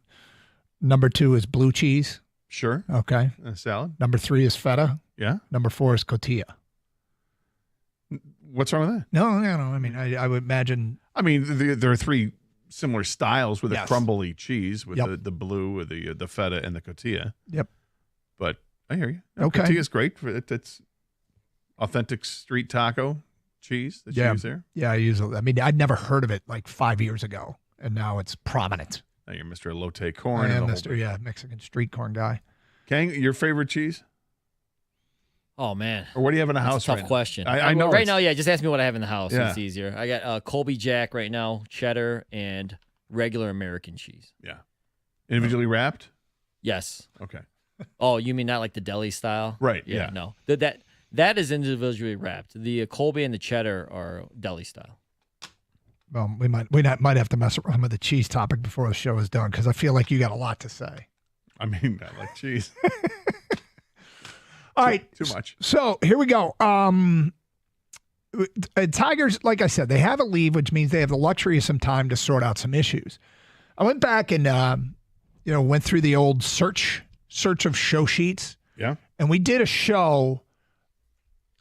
number 2 is blue cheese. Sure. Okay. A salad. Number 3 is feta. Yeah. Number 4 is cotija. What's wrong with that? No. I mean, I would imagine. I mean, there are 3 similar styles with Yes. a crumbly cheese with Yep. the blue, the feta, and the cotija. Yep. But I hear you. Okay. Cotija is great. It's authentic street taco cheese that you use there. Yeah, I mean, I'd never heard of it like 5 years ago, and now it's prominent. Now you're Mr. Elote corn. I am and the Mr. whole bit. Yeah, Mexican street corn guy. Kang, your favorite cheese? Oh man, Or what do you have in the that's house a tough right now? question. I know right it's- now. Yeah, just ask me what I have in the house. Yeah. It's easier. I got Colby Jack right now, cheddar and regular American cheese. Yeah. Individually wrapped? Yes. Okay. Oh, you mean not like the deli style? Right, yeah. No. That is individually wrapped. The Colby and the cheddar are deli style. Well, we might have to mess around with the cheese topic before the show is done because I feel like you got a lot to say. I mean, I like cheese. All right. Too much. So here we go. Tigers, like I said, they have a leave, which means they have the luxury of some time to sort out some issues. I went back and went through the old search of show sheets. Yeah. And we did a show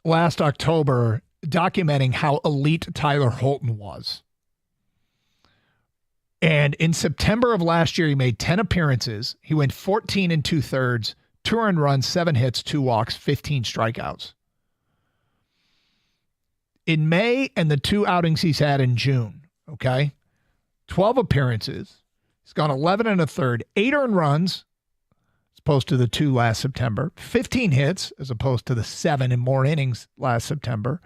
last October documenting how elite Tyler Holton was. And in September of last year, he made 10 appearances. He went 14 2/3, 2 earned runs, 7 hits, 2 walks, 15 strikeouts. In May and the 2 outings he's had in June, 12 appearances. He's gone 11 1/3, 8 earned runs, as opposed to the 2 last September, 15 hits, as opposed to the 7 and more innings last September,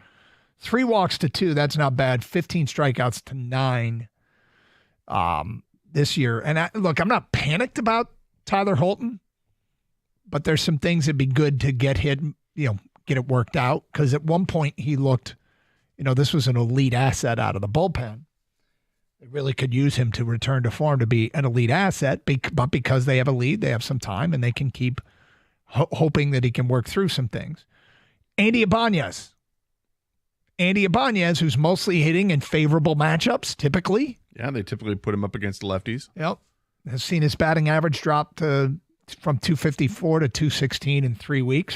3 walks to 2. That's not bad. 15 strikeouts to 9 this year. And I'm not panicked about Tyler Holton, but there's some things that'd be good to get it worked out. Because at one point he looked, this was an elite asset out of the bullpen. They really could use him to return to form to be an elite asset, but because they have a lead, they have some time, and they can keep hoping that he can work through some things. Andy Ibanez, who's mostly hitting in favorable matchups, typically. Yeah, they typically put him up against the lefties. Yep. Has seen his batting average drop from 254 to 216 in 3 weeks.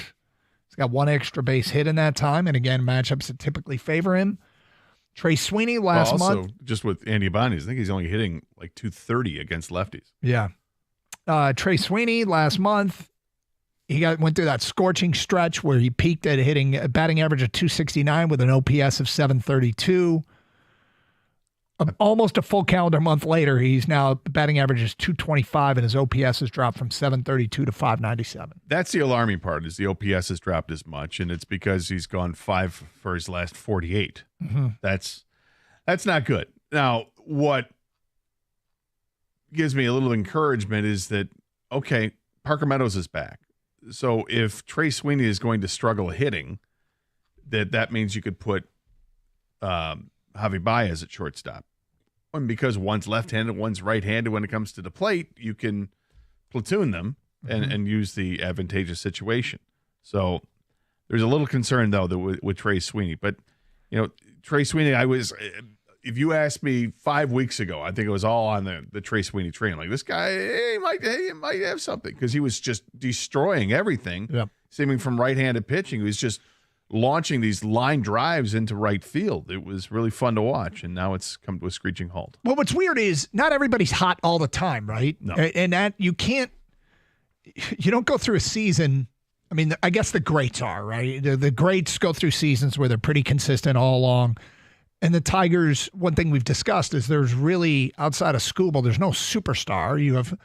He's got 1 extra base hit in that time, and again, matchups that typically favor him. Trey Sweeney last month. Just with Andy Ibanez, I think he's only hitting like 230 against lefties. Yeah. Trey Sweeney last month, he went through that scorching stretch where he peaked at hitting a batting average of 269 with an OPS of 732. Almost a full calendar month later, he's now batting average is 225 and his OPS has dropped from 732 to 597. That's the alarming part, is the OPS has dropped as much, and it's because he's gone 5 for his last 48. Mm-hmm. That's not good. Now, what gives me a little encouragement is that, okay, Parker Meadows is back. So if Trey Sweeney is going to struggle hitting, that means you could put Javi Baez at shortstop. And because one's left-handed, one's right-handed when it comes to the plate, you can platoon them and use the advantageous situation. So there's a little concern, though, that with Trey Sweeney. But, Trey Sweeney, if you asked me 5 weeks ago, I think it was all on the Trey Sweeney train. Like, this guy, he might have something, because he was just destroying everything. Yep. seeming from right-handed pitching. He was just launching these line drives into right field. It was really fun to watch, and now it's come to a screeching halt. Well, what's weird is not everybody's hot all the time, right? No. And that you don't go through a season. I mean, I guess the greats are, right? The greats go through seasons where they're pretty consistent all along. And the Tigers, one thing we've discussed is there's really, outside of Skubal, there's no superstar. You have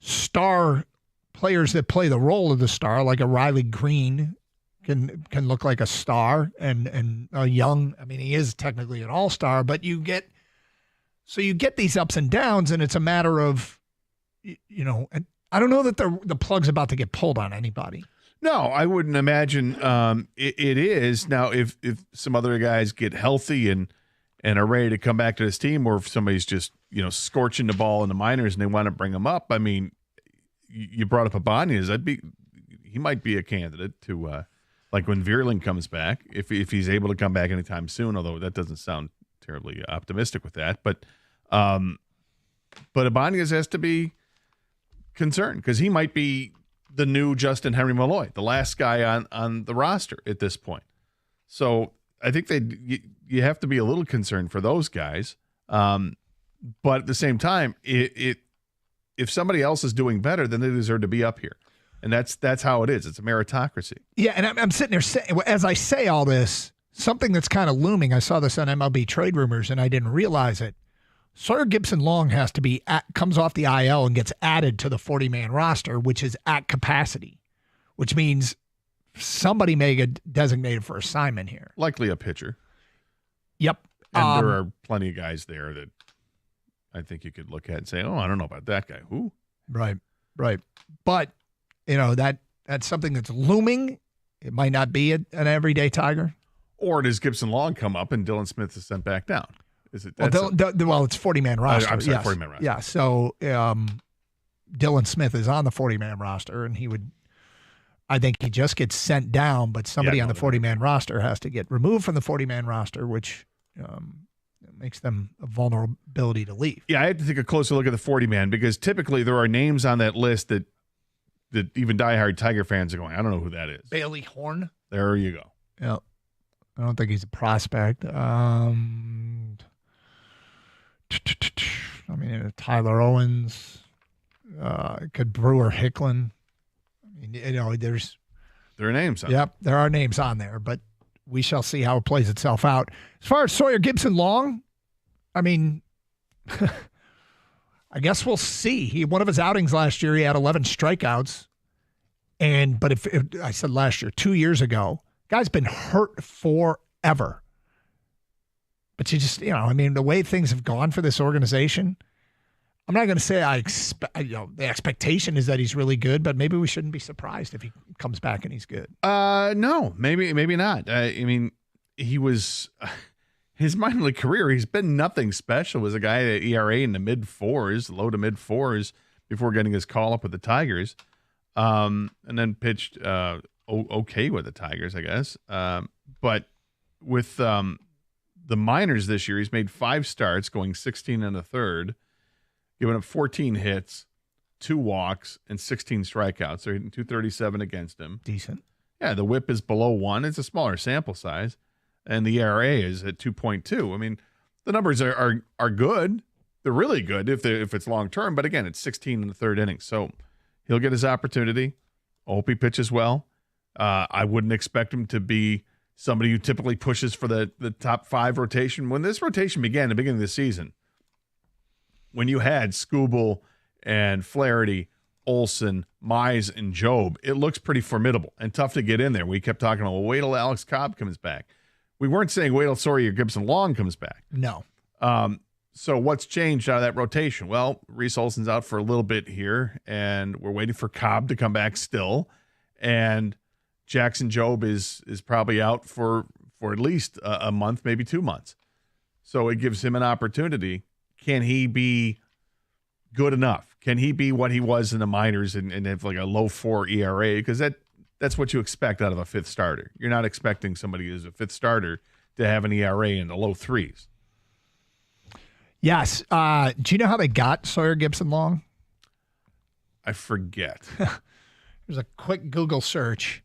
star players that play the role of the star, like a Riley Green can look like a star, and a Young, I mean, he is technically an all-star, but you get these ups and downs, and it's a matter of, and I don't know that the plug's about to get pulled on anybody. No, I wouldn't imagine it is. Now, if some other guys get healthy and are ready to come back to this team, or if somebody's just, scorching the ball in the minors and they want to bring them up, I mean, you brought up Ibanez. He might be a candidate to, like when Vierling comes back, if he's able to come back anytime soon, although that doesn't sound terribly optimistic with that. But Ibanez has to be concerned because he might be the new Justin Henry Malloy, the last guy on the roster at this point. So I think you have to be a little concerned for those guys. But at the same time, if somebody else is doing better, then they deserve to be up here. And that's how it is. It's a meritocracy. Yeah, and I'm sitting there saying, as I say all this, something that's kind of looming. I saw this on MLB Trade Rumors, and I didn't realize it. Sawyer Gibson-Long has to be comes off the IL and gets added to the 40-man roster, which is at capacity, which means somebody may get designated for assignment here. Likely a pitcher. Yep. And there are plenty of guys there that I think you could look at and say, oh, I don't know about that guy. Who? Right. But, that's something that's looming. It might not be an everyday Tiger. Or does Gibson-Long come up and Dylan Smith is sent back down? Is it? Well, it's 40-man roster. I'm sorry, yes. 40-man roster. Yeah, so Dylan Smith is on the 40-man roster, and I think he just gets sent down, but somebody on the 40-man roster has to get removed from the 40-man roster, which makes them a vulnerability to leave. Yeah, I had to take a closer look at the 40-man because typically there are names on that list that even diehard Tiger fans are going, I don't know who that is. Bailey Horn? There you go. Yeah. I don't think he's a prospect. Tyler Owens, could Brewer Hicklin. I mean, there are names on Yep, there are names on there, but we shall see how it plays itself out. As far as Sawyer Gibson-Long, I mean, I guess we'll see. One of his outings last year, he had 11 strikeouts. But if I said last year, 2 years ago, guy's been hurt forever. But you just, the way things have gone for this organization, I'm not going to say the expectation is that he's really good, but maybe we shouldn't be surprised if he comes back and he's good. No, maybe not. I mean, he was his minor league career. He's been nothing special. He was a guy at ERA in the low to mid fours before getting his call up with the Tigers, and then pitched okay with the Tigers, I guess. But with the minors this year, he's made 5 starts, going 16 1/3, giving up 14 hits, 2 walks, and 16 strikeouts. They're hitting .237 against him. Decent. Yeah, the whip is below 1. It's a smaller sample size, and the ERA is at 2.2. I mean, the numbers are good. They're really good if it's long term. But again, it's 16 1/3 innings, so he'll get his opportunity. I hope he pitches well. I wouldn't expect him to be somebody who typically pushes for the top 5 rotation. When this rotation began at the beginning of the season, when you had Skubal and Flaherty, Olsen, Mize, and Job, it looks pretty formidable and tough to get in there. We kept talking, wait till Alex Cobb comes back. We weren't saying wait till Sawyer Gibson-Long comes back. No. So what's changed out of that rotation? Well, Reese Olson's out for a little bit here, and we're waiting for Cobb to come back still. And Jackson Job is probably out for at least a month, maybe 2 months. So it gives him an opportunity. Can he be good enough? Can he be what he was in the minors and have like a low 4 ERA? Because that's what you expect out of a 5th starter. You're not expecting somebody who's a 5th starter to have an ERA in the low 3s. Yes. Do you know how they got Sawyer Gibson-Long? I forget. There's a quick Google search.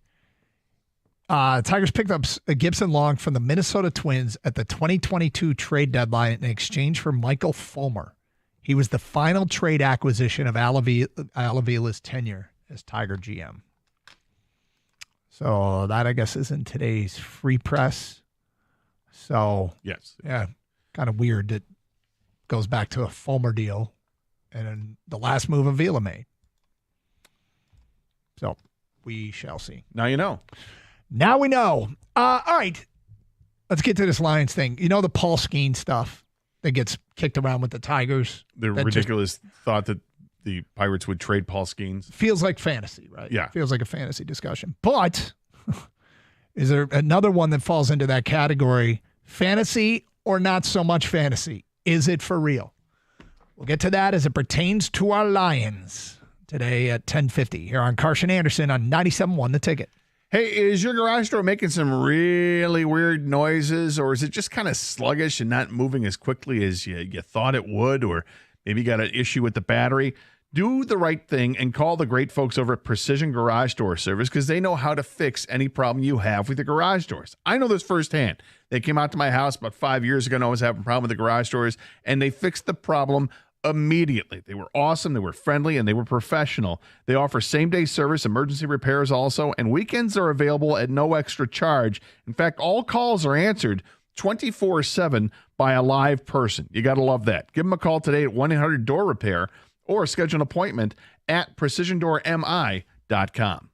Tigers picked up Gibson Long from the Minnesota Twins at the 2022 trade deadline in exchange for Michael Fulmer. He was the final trade acquisition of Al Avila's tenure as Tiger GM. So that, I guess, is in today's Free Press. So, yes. Yeah, kind of weird that goes back to a Fulmer deal and then the last move Avila made. So we shall see. Now you know. Now we know. All right. Let's get to this Lions thing. You know the Paul Skeens stuff that gets kicked around with the Tigers? The ridiculous thought that the Pirates would trade Paul Skeens. Feels like fantasy, right? Yeah. Feels like a fantasy discussion. But is there another one that falls into that category? Fantasy or not so much fantasy? Is it for real? We'll get to that as it pertains to our Lions today at 10:50 here on Carson Anderson on 97.1 The Ticket. Hey, is your garage door making some really weird noises, or is it just kind of sluggish and not moving as quickly as you thought it would, or maybe you got an issue with the battery? Do the right thing and call the great folks over at Precision Garage Door Service, because they know how to fix any problem you have with your garage doors. I know this firsthand. They came out to my house about 5 years ago and I was having a problem with the garage doors, and they fixed the problem immediately. They were awesome, they were friendly, and they were professional. They offer same-day service, emergency repairs also, and weekends are available at no extra charge. In fact, all calls are answered 24/7 by a live person. You got to love that. Give them a call today at 1-800-DOOR-REPAIR or schedule an appointment at precisiondoormi.com.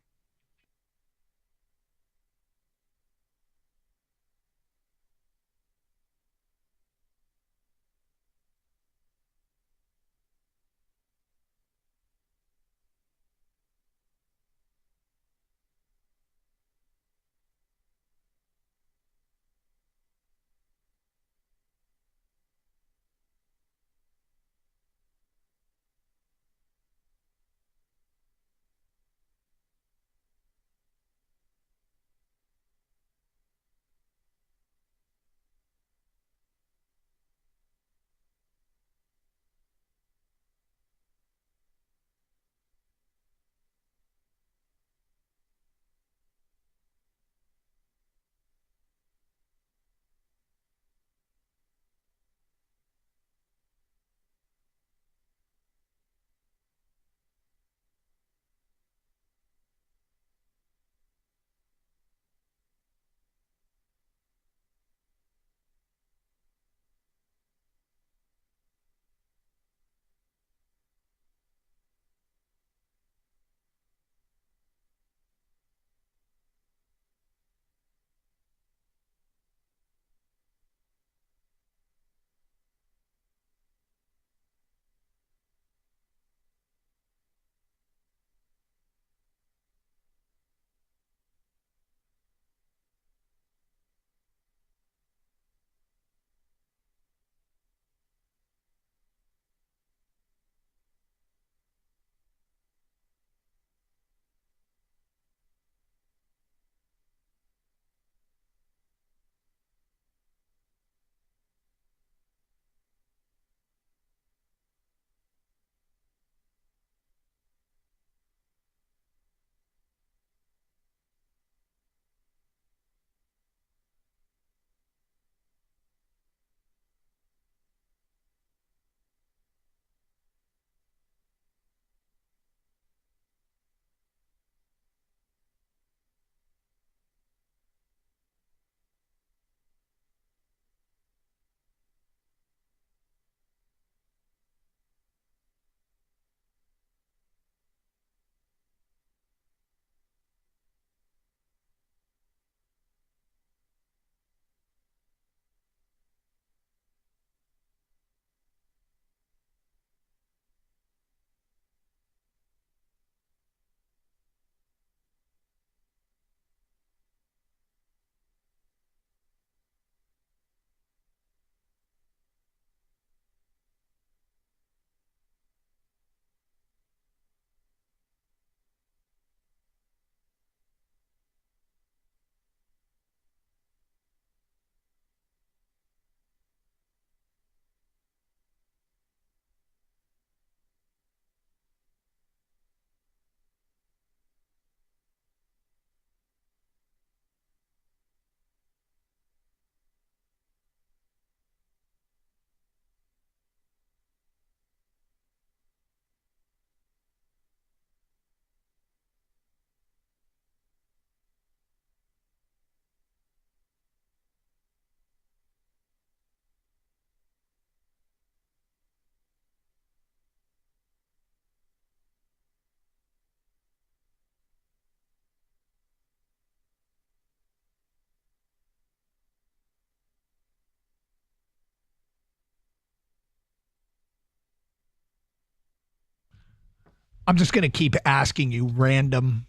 I'm just going to keep asking you random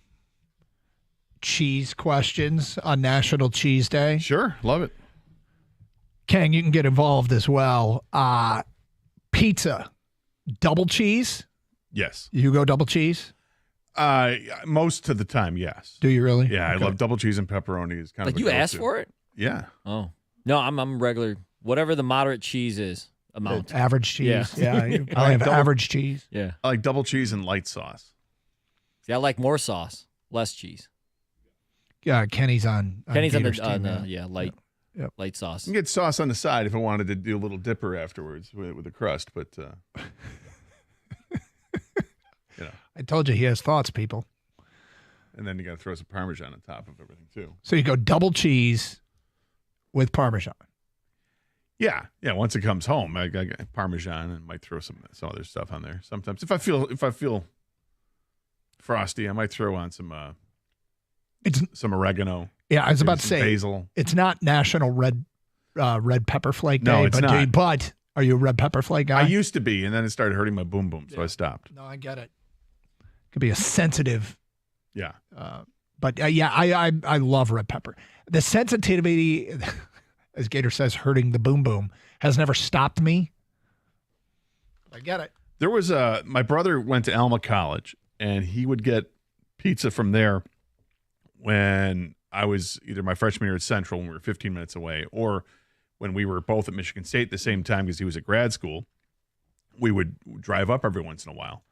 cheese questions on National Cheese Day. Sure, love it. Kang, you can get involved as well. Pizza, double cheese? Yes. You go double cheese? Most of the time, yes. Do you really? Yeah, Okay. I love double cheese and pepperoni. Is kind Like of you asked for it? Yeah. Oh. No, I'm regular. Whatever the moderate cheese is, amount. Average cheese. Yeah. I have average cheese. Yeah. I like double cheese and light sauce. See, I like more sauce, less cheese. Yeah, Kenny's on Kenny's on Peter's the team, light Yep. light sauce. You can get sauce on the side if I wanted to do a little dipper afterwards with the crust, but I told you he has thoughts, people. and then you got to throw some Parmesan on top of everything too. So you go double cheese with Parmesan. Yeah. Once it comes home, I got Parmesan and might throw some other stuff on there. Sometimes if I feel frosty, I might throw on some oregano. Yeah, I was about maybe to some say basil. It's not National Red Pepper Flake Day, No, it's not. But are you a red pepper flake guy? I used to be, and then it started hurting my boom boom, so I stopped. No, I get it. Could be a sensitive. Yeah. But I love red pepper. The sensitivity, as Gator says, hurting the boom boom has never stopped me. I get it. There was my brother went to Alma College, and he would get pizza from there when I was either my freshman year at Central when we were 15 minutes away, or when we were both at Michigan State at the same time because he was at grad school. We would drive up every once in a while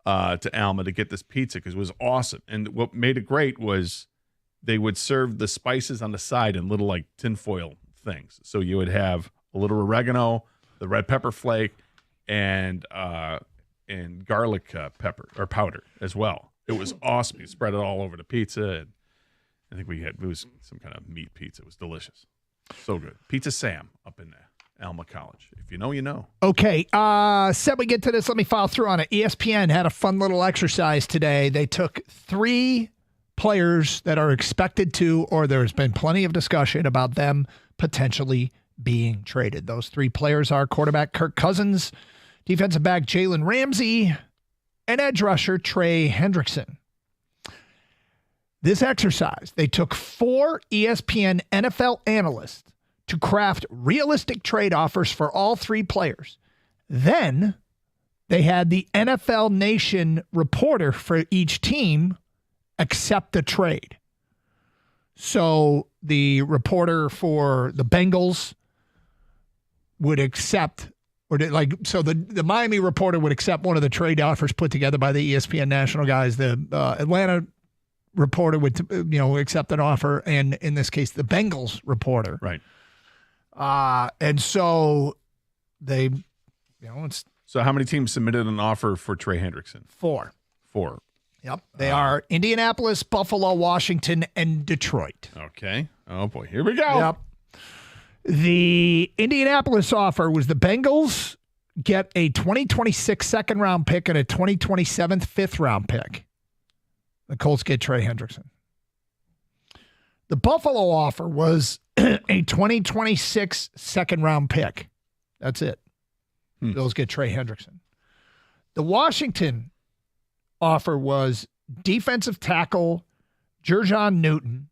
to Alma to get this pizza because it was awesome. And what made it great was they would serve the spices on the side in little like tinfoil things. So you would have a little oregano, the red pepper flake, and garlic pepper or powder as well. It was awesome. You spread it all over the pizza, and I think it was some kind of meat pizza. It was delicious. So good. Pizza Sam up in Alma College. If you know, you know. Okay. Said we get to this. Let me follow through on it. ESPN had a fun little exercise today. They took 3 players that are expected to, or there's been plenty of discussion about them potentially being traded. Those 3 players are quarterback Kirk Cousins, defensive back Jalen Ramsey, and edge rusher Trey Hendrickson. This exercise, they took 4 ESPN NFL analysts to craft realistic trade offers for all 3 players. Then they had the NFL Nation reporter for each team accept the trade. So the reporter for the Bengals would accept, so the Miami reporter would accept one of the trade offers put together by the ESPN national guys. The Atlanta reporter would, accept an offer, and in this case, the Bengals reporter. Right. And so they, it's So how many teams submitted an offer for Trey Hendrickson? 4. 4. Yep. They are Indianapolis, Buffalo, Washington, and Detroit. Okay. Oh, boy. Here we go. Yep. The Indianapolis offer was the Bengals get a 2026 second-round pick and a 2027 fifth-round pick. The Colts get Trey Hendrickson. The Buffalo offer was a 2026 second-round pick. That's it. Bills get Trey Hendrickson. The Washington offer was defensive tackle Jerjon Newton,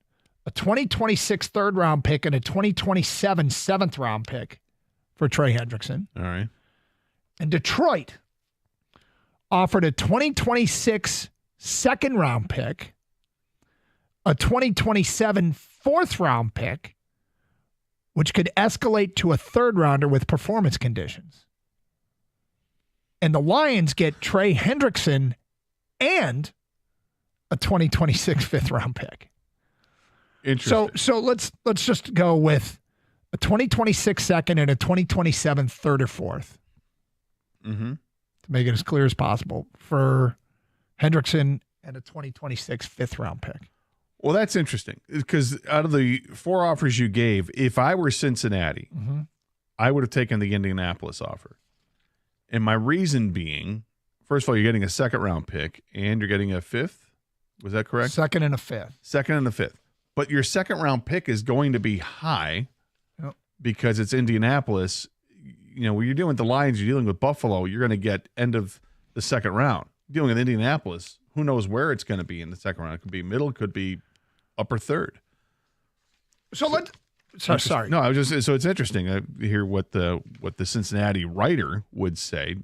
a 2026 third-round pick, and a 2027 seventh-round pick for Trey Hendrickson. All right. And Detroit offered a 2026 second-round pick, a 2027 fourth-round pick, which could escalate to a third-rounder with performance conditions. And the Lions get Trey Hendrickson and a 2026 fifth-round pick. Interesting. So let's just go with a 2026 second and a 2027 third or fourth. Mm-hmm. To make it as clear as possible for Hendrickson and a 2026 fifth-round pick. Well, that's interesting because out of the 4 offers you gave, if I were Cincinnati, I would have taken the Indianapolis offer. And my reason being, first of all, you're getting a second-round pick and you're getting a fifth. Was that correct? Second and a fifth. Second and a fifth. But your second-round pick is going to be high because it's Indianapolis. When you're dealing with the Lions, you're dealing with Buffalo, you're going to get end of the second round. dealing with Indianapolis, who knows where it's going to be in the second round? It could be middle, could be upper third. Sorry. No, I was just so it's interesting to hear what the Cincinnati writer would say.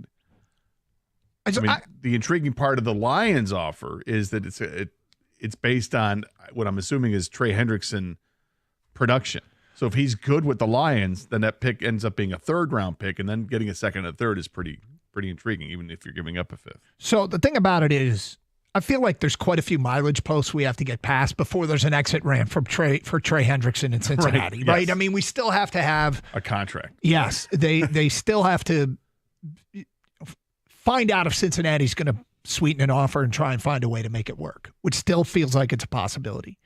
The intriguing part of the Lions offer is that it's based on what I'm assuming is Trey Hendrickson production. So if he's good with the Lions, then that pick ends up being a third-round pick, and then getting a second and a third is pretty intriguing, even if you're giving up a fifth. So the thing about it is, I feel like there's quite a few mileage posts we have to get past before there's an exit ramp for Trey Hendrickson in Cincinnati, right? Yes. I mean, we still have to have A contract. Yes, they still have to find out if Cincinnati's going to sweeten an offer and try and find a way to make it work, which still feels like it's a possibility.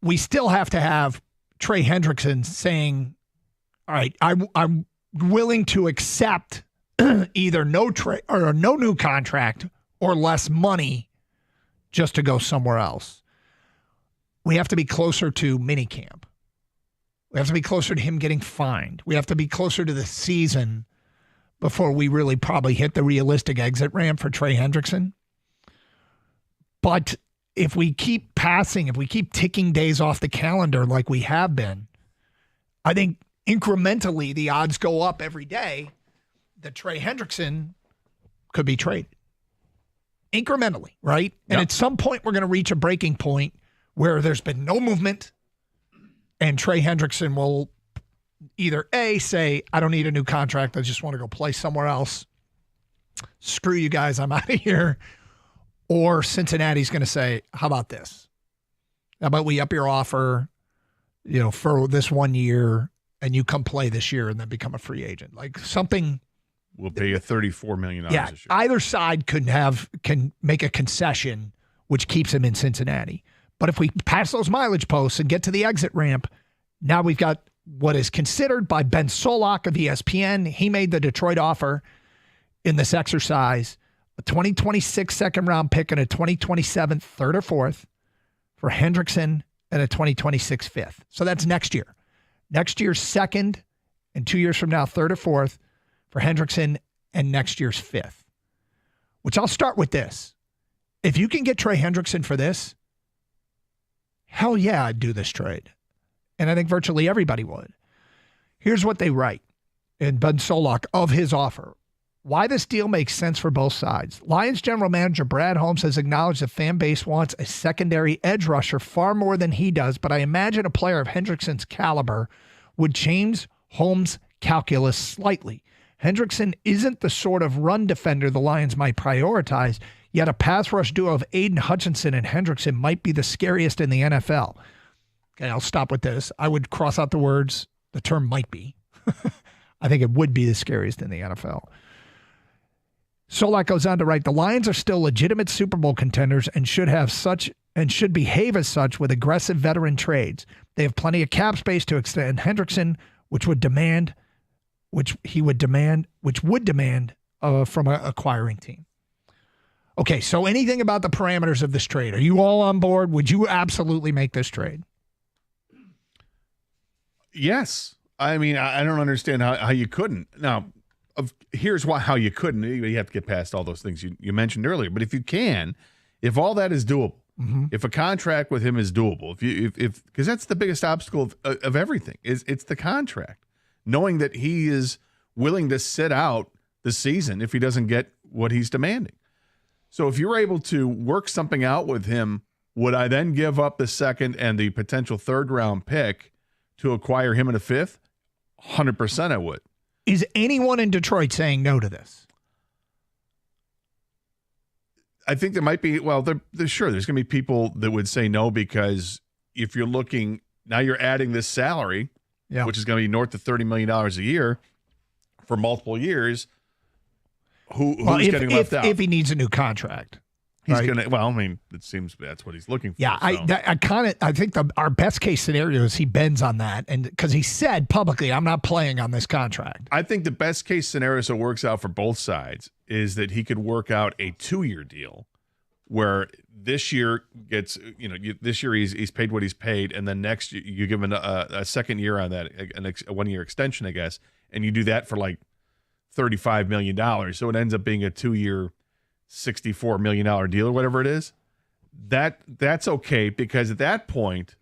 We still have to have Trey Hendrickson saying, all right, I'm willing to accept either no new contract or less money just to go somewhere else. We have to be closer to minicamp. We have to be closer to him getting fined. We have to be closer to the season before we really probably hit the realistic exit ramp for Trey Hendrickson. But if we keep ticking days off the calendar like we have been, I think incrementally the odds go up every day that Trey Hendrickson could be traded. Incrementally, right? And at some point we're going to reach a breaking point where there's been no movement and Trey Hendrickson will either A, say, I don't need a new contract, I just want to go play somewhere else. Screw you guys, I'm out of here. Or Cincinnati's going to say, how about this? How about we up your offer, for this 1 year and you come play this year and then become a free agent? Like something. We'll pay you $34 million this year. Either side can make a concession which keeps him in Cincinnati. But if we pass those mileage posts and get to the exit ramp, now we've got what is considered by Ben Solak of ESPN. He made the Detroit offer in this exercise, a 2026 second-round pick and a 2027 third or fourth for Hendrickson and a 2026 fifth. So that's next year. Next year's second and 2 years from now, third or fourth for Hendrickson and next year's fifth. Which I'll start with this. If you can get Trey Hendrickson for this, hell yeah, I'd do this trade. And I think virtually everybody would. Here's what they write in Ben Solak of his offer. Why this deal makes sense for both sides. Lions general manager Brad Holmes has acknowledged the fan base wants a secondary edge rusher far more than he does, but I imagine a player of Hendrickson's caliber would change Holmes' calculus slightly. Hendrickson isn't the sort of run defender the Lions might prioritize, yet a pass rush duo of Aiden Hutchinson and Hendrickson might be the scariest in the NFL. Okay, I'll stop with this. I would cross out the term might be. I think it would be the scariest in the NFL. Solak goes on to write, the Lions are still legitimate Super Bowl contenders and should behave as such with aggressive veteran trades. They have plenty of cap space to extend Hendrickson, which would demand from an acquiring team. Okay, so anything about the parameters of this trade? Are you all on board? Would you absolutely make this trade? Yes. I mean, I don't understand how you couldn't. Now, here's how you couldn't. You have to get past all those things you mentioned earlier. But if you can, if all that is doable, if a contract with him is doable, if because that's the biggest obstacle of everything, it's the contract. Knowing that he is willing to sit out the season if he doesn't get what he's demanding. So if you're able to work something out with him, would I then give up the second and the potential third round pick to acquire him in a fifth? 100% I would. Is anyone in Detroit saying no to this? I think there might be, sure, there's going to be people that would say no because if you're looking, now you're adding this salary, which is going to be north of $30 million a year for multiple years. Who's getting left out? If he needs a new contract. He's going to, well, I mean, it seems that's what he's looking for. Yeah, so. I think our best case scenario is he bends on that. And because he said publicly, I'm not playing on this contract. I think the best case scenario, so it works out for both sides, is that he could work out a 2-year deal where this year gets, this year he's paid what he's paid. And then next year you give him a second year on that, a 1-year extension, I guess. And you do that for like $35 million. So it ends up being a 2-year $64 million deal or whatever it is, that's okay, because at that point,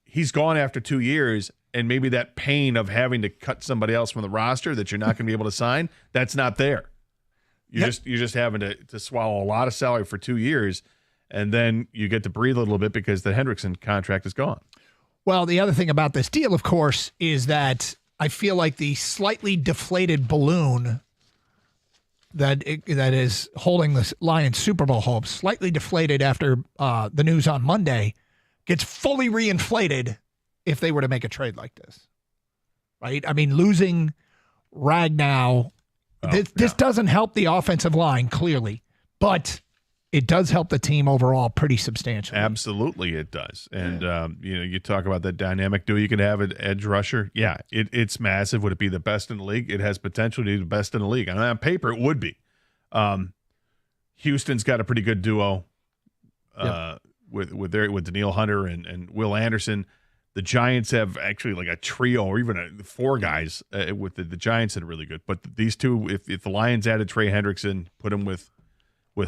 he's gone after 2 years, and maybe that pain of having to cut somebody else from the roster that you're not going to be able to sign, that's not there. You're just having to swallow a lot of salary for 2 years, and then you get to breathe a little bit because the Hendrickson contract is gone. Well, the other thing about this deal, of course, is that I feel like the slightly deflated balloon that is holding the Lions Super Bowl hopes, slightly deflated after the news on Monday, gets fully reinflated if they were to make a trade like this, right? I mean, losing Ragnow, this doesn't help the offensive line, clearly, but it does help the team overall pretty substantially. Absolutely, it does. And, you talk about that dynamic duo you can have an edge rusher. Yeah, it's massive. Would it be the best in the league? It has potential to be the best in the league. On paper, it would be. Houston's got a pretty good duo with Danielle Hunter and Will Anderson. The Giants have actually like a trio or even four guys with the Giants that are really good. But these two, if the Lions added Trey Hendrickson, put him with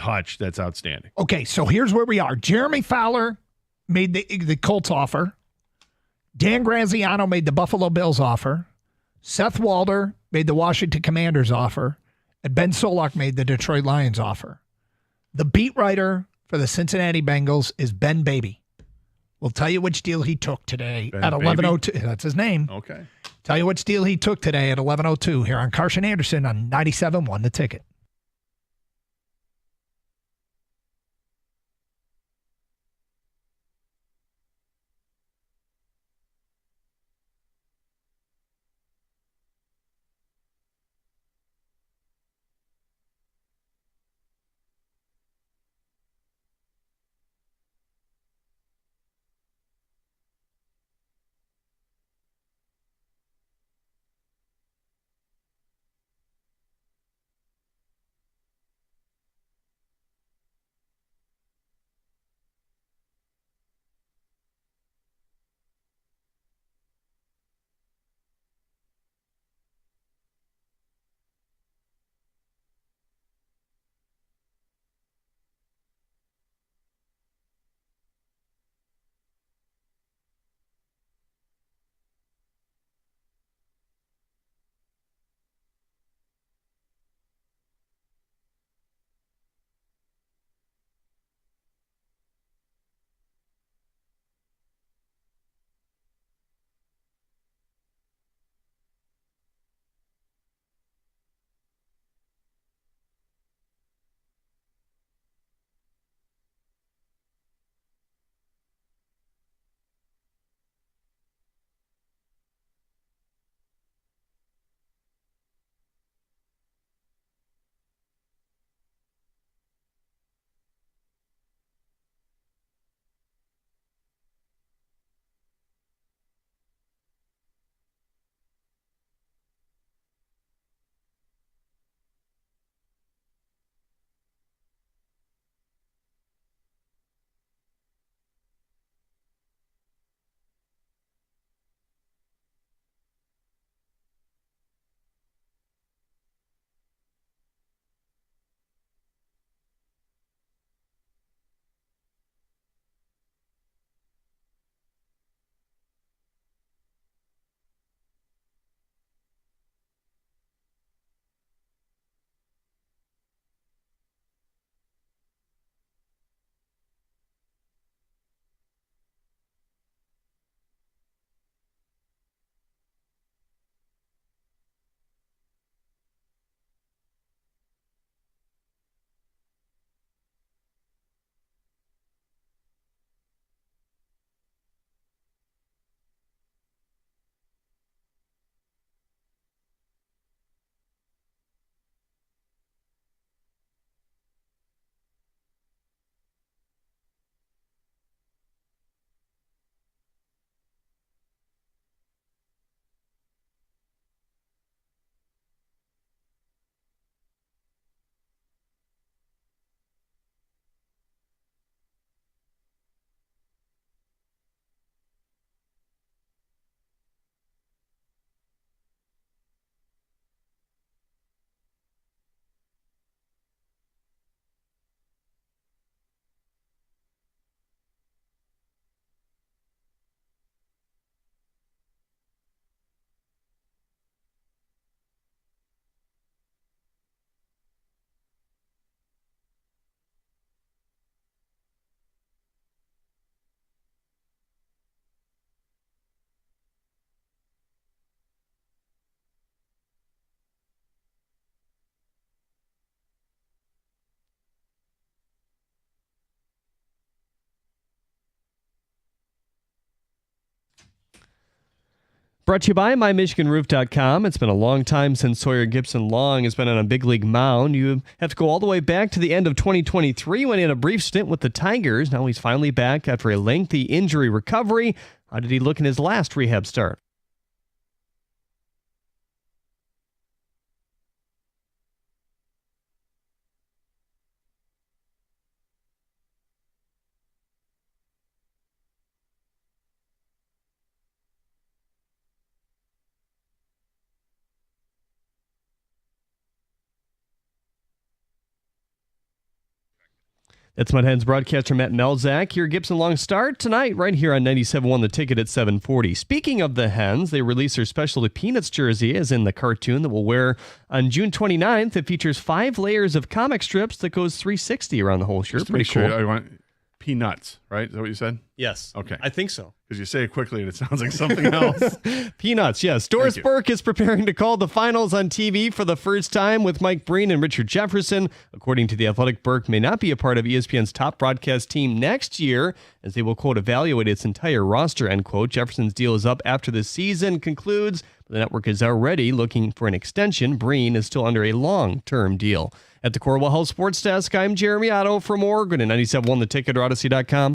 Hutch, that's outstanding. Okay, so here's where we are. Jeremy Fowler made the Colts offer. Dan Graziano made the Buffalo Bills offer. Seth Walder made the Washington Commanders offer. And Ben Solak made the Detroit Lions offer. The beat writer for the Cincinnati Bengals is Ben Baby. We'll tell you which deal he took today at 11:02. That's his name. Okay. Tell you which deal he took today at 11:02 here on Carson Anderson on 97.1 The Ticket. Brought to you by MyMichiganRoof.com. It's been a long time since Sawyer Gipson Long has been on a big league mound. You have to go all the way back to the end of 2023 when he had a brief stint with the Tigers. Now he's finally back after a lengthy injury recovery. How did he look in his last rehab start? That's Mud Hens broadcaster Matt Melzak. Your Gibson Long start tonight right here on 97.1 The Ticket at 7:40. Speaking of the Hens, they released their specialty Peanuts jersey as in the cartoon that we'll wear on June 29th. It features 5 layers of comic strips that goes 360 around the whole shirt. Just to Pretty make sure, cool. I want Peanuts, right? Is that what you said? Yes. Okay. I think so. Because you say it quickly and it sounds like something else. Peanuts, yes. Doris Thank you. Burke is preparing to call the finals on TV for the first time with Mike Breen and Richard Jefferson. According to The Athletic, Burke may not be a part of ESPN's top broadcast team next year, as they will, quote, evaluate its entire roster, end quote. Jefferson's deal is up after the season concludes. The network is already looking for an extension. Breen is still under a long-term deal. At the Corwell Health Sports Desk, I'm Jeremy Otto. For more, go to 97.1 The Ticket or Odyssey.com.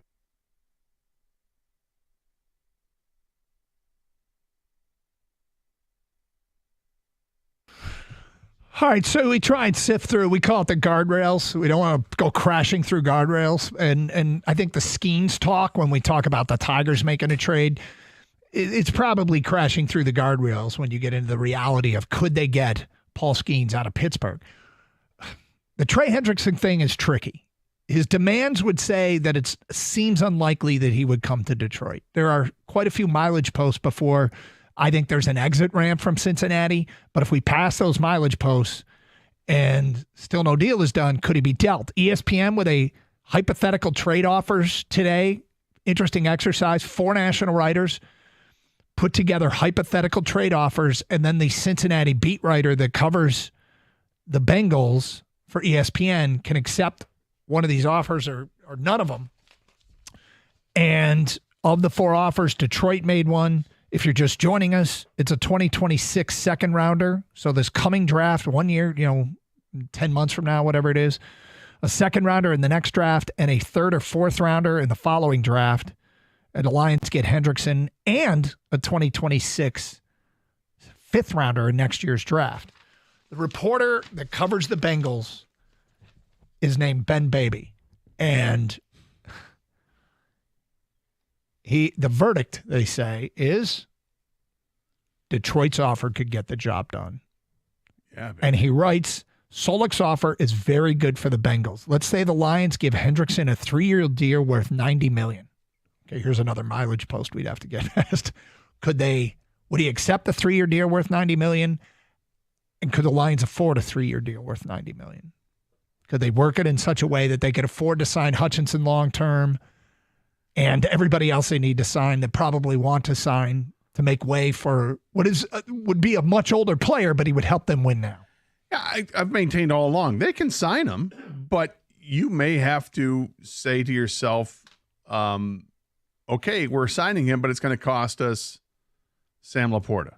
All right, so we try and sift through. We call it the guardrails. We don't want to go crashing through guardrails. And I think the Skeens talk, when we talk about the Tigers making a trade, it's probably crashing through the guardrails when you get into the reality of could they get Paul Skeens out of Pittsburgh. The Trey Hendrickson thing is tricky. His demands would say that it seems unlikely that he would come to Detroit. There are quite a few mileage posts before I think there's an exit ramp from Cincinnati, but if we pass those mileage posts and still no deal is done, could he be dealt? ESPN with a hypothetical trade offers today. Interesting exercise. 4 national writers put together hypothetical trade offers, and then the Cincinnati beat writer that covers the Bengals for ESPN can accept one of these offers or none of them. And of the 4 offers, Detroit made one. If you're just joining us, it's a 2026 second rounder. So this coming draft, 1 year, 10 months from now, whatever it is, a second rounder in the next draft and a third or fourth rounder in the following draft. And the Lions get Hendrickson and a 2026 fifth rounder in next year's draft. The reporter that covers the Bengals is named Ben Baby. And the verdict, they say, is Detroit's offer could get the job done. Yeah, and he writes, Solik's offer is very good for the Bengals. Let's say the Lions give Hendrickson a 3-year deal worth $90 million. Okay, here's another mileage post we'd have to get past. Would he accept a 3-year deal worth $90 million? And could the Lions afford a 3-year deal worth $90 million? Could they work it in such a way that they could afford to sign Hutchinson long-term and everybody else they need to sign that probably want to sign to make way for what would be a much older player, but he would help them win now? Yeah, I've maintained all along they can sign him, but you may have to say to yourself, okay, we're signing him, but it's going to cost us Sam Laporta.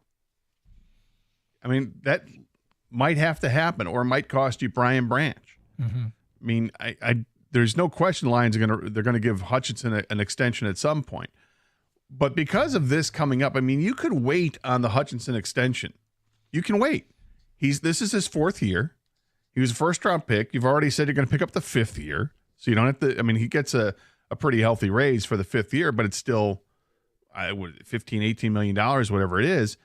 I mean, that might have to happen, or it might cost you Brian Branch. Mm-hmm. I mean, there's no question Lions they're going to give Hutchinson an extension at some point. But because of this coming up, I mean, you could wait on the Hutchinson extension. You can wait. This is his 4th year. He was a first-round pick. You've already said you're going to pick up the 5th year. So you don't have to – I mean, he gets a pretty healthy raise for the 5th year, but it's still $15, $18 million, whatever it is.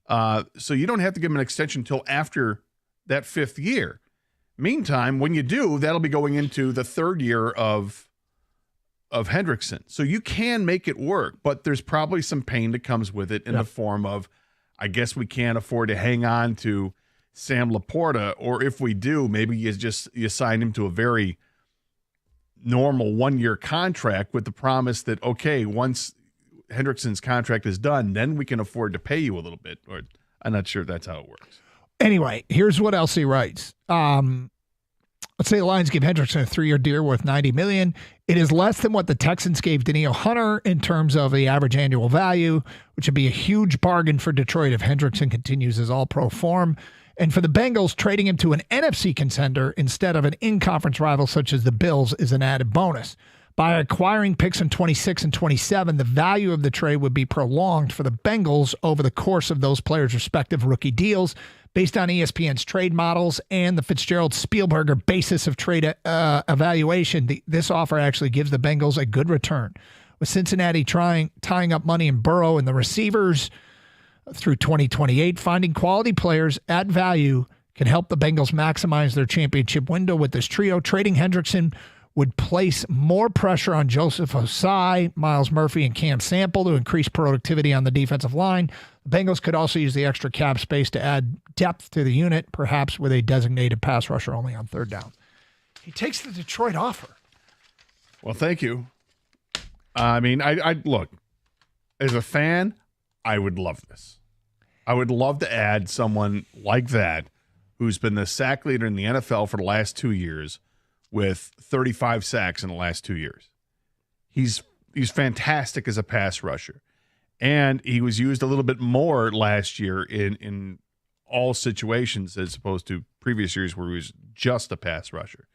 So you don't have to give him an extension until after that 5th year. Meantime, when you do, that'll be going into the 3rd year of Hendrickson. So you can make it work, but there's probably some pain that comes with it in the form of, I guess we can't afford to hang on to Sam Laporta, or if we do, maybe you sign him to a very normal 1-year contract with the promise that, okay, once Hendrickson's contract is done, then we can afford to pay you a little bit. Or I'm not sure that's how it works. Anyway, here's what else he writes. Let's say the Lions give Hendrickson a 3-year deal worth $90 million. It is less than what the Texans gave Danielle Hunter in terms of the average annual value, which would be a huge bargain for Detroit if Hendrickson continues his all-pro form. And for the Bengals, trading him to an NFC contender instead of an in-conference rival such as the Bills is an added bonus. By acquiring picks in 26 and 27, the value of the trade would be prolonged for the Bengals over the course of those players' respective rookie deals. Based on ESPN's trade models and the Fitzgerald-Spielberger basis of trade evaluation, this offer actually gives the Bengals a good return. With Cincinnati tying up money in Burrow and the receivers through 2028, finding quality players at value can help the Bengals maximize their championship window with this trio. Trading Hendrickson would place more pressure on Joseph Osai, Miles Murphy, and Cam Sample to increase productivity on the defensive line. The Bengals could also use the extra cap space to add depth to the unit, perhaps with a designated pass rusher only on third down. He takes the Detroit offer. Well, thank you. I mean, I look, as a fan, I would love this. I would love to add someone like that who's been the sack leader in the NFL for the last 2 years with 35 sacks in the last 2 years. He's fantastic as a pass rusher. And he was used a little bit more last year in all situations as opposed to previous years where he was just a pass rusher.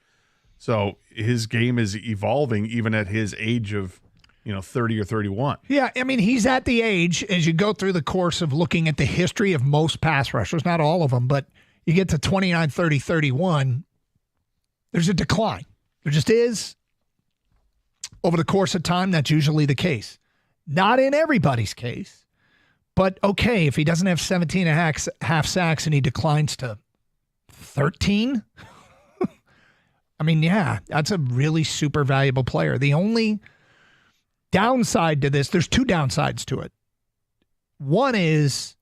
So his game is evolving even at his age of 30 or 31. Yeah, I mean, he's at the age, as you go through the course of looking at the history of most pass rushers, not all of them, but you get to 29, 30, 31, there's a decline. There just is. Over the course of time, that's usually the case. Not in everybody's case, but okay, if he doesn't have 17 and a half sacks and he declines to 13, I mean, yeah, that's a really super valuable player. The only downside to this, there's two downsides to it. One is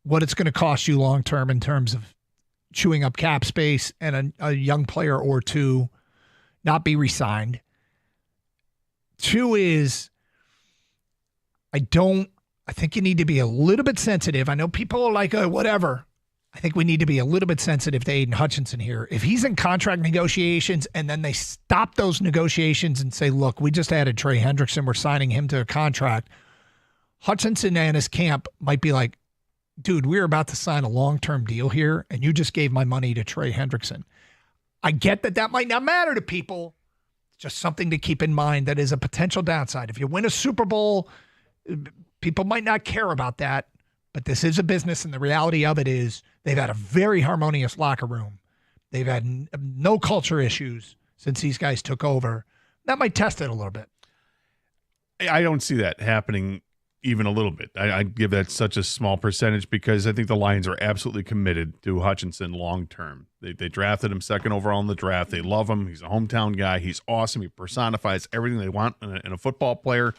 what it's going to cost you long term in terms of chewing up cap space and a young player or two not be re-signed. Two is I think you need to be a little bit sensitive. I know people are like, oh, whatever. I think we need to be a little bit sensitive to Aiden Hutchinson here. If he's in contract negotiations and then they stop those negotiations and say, look, we just added Trey Hendrickson, we're signing him to a contract, Hutchinson and his camp might be like, dude, we're about to sign a long-term deal here, and you just gave my money to Trey Hendrickson. I get that might not matter to people. It's just something to keep in mind that is a potential downside. If you win a Super Bowl, people might not care about that, but this is a business, and the reality of it is they've had a very harmonious locker room. They've had no culture issues since these guys took over. That might test it a little bit. I don't see that happening even a little bit. I give that such a small percentage because I think the Lions are absolutely committed to Hutchinson long term. They drafted him second overall in the draft. They love him. He's a hometown guy. He's awesome. He personifies everything they want in a football player.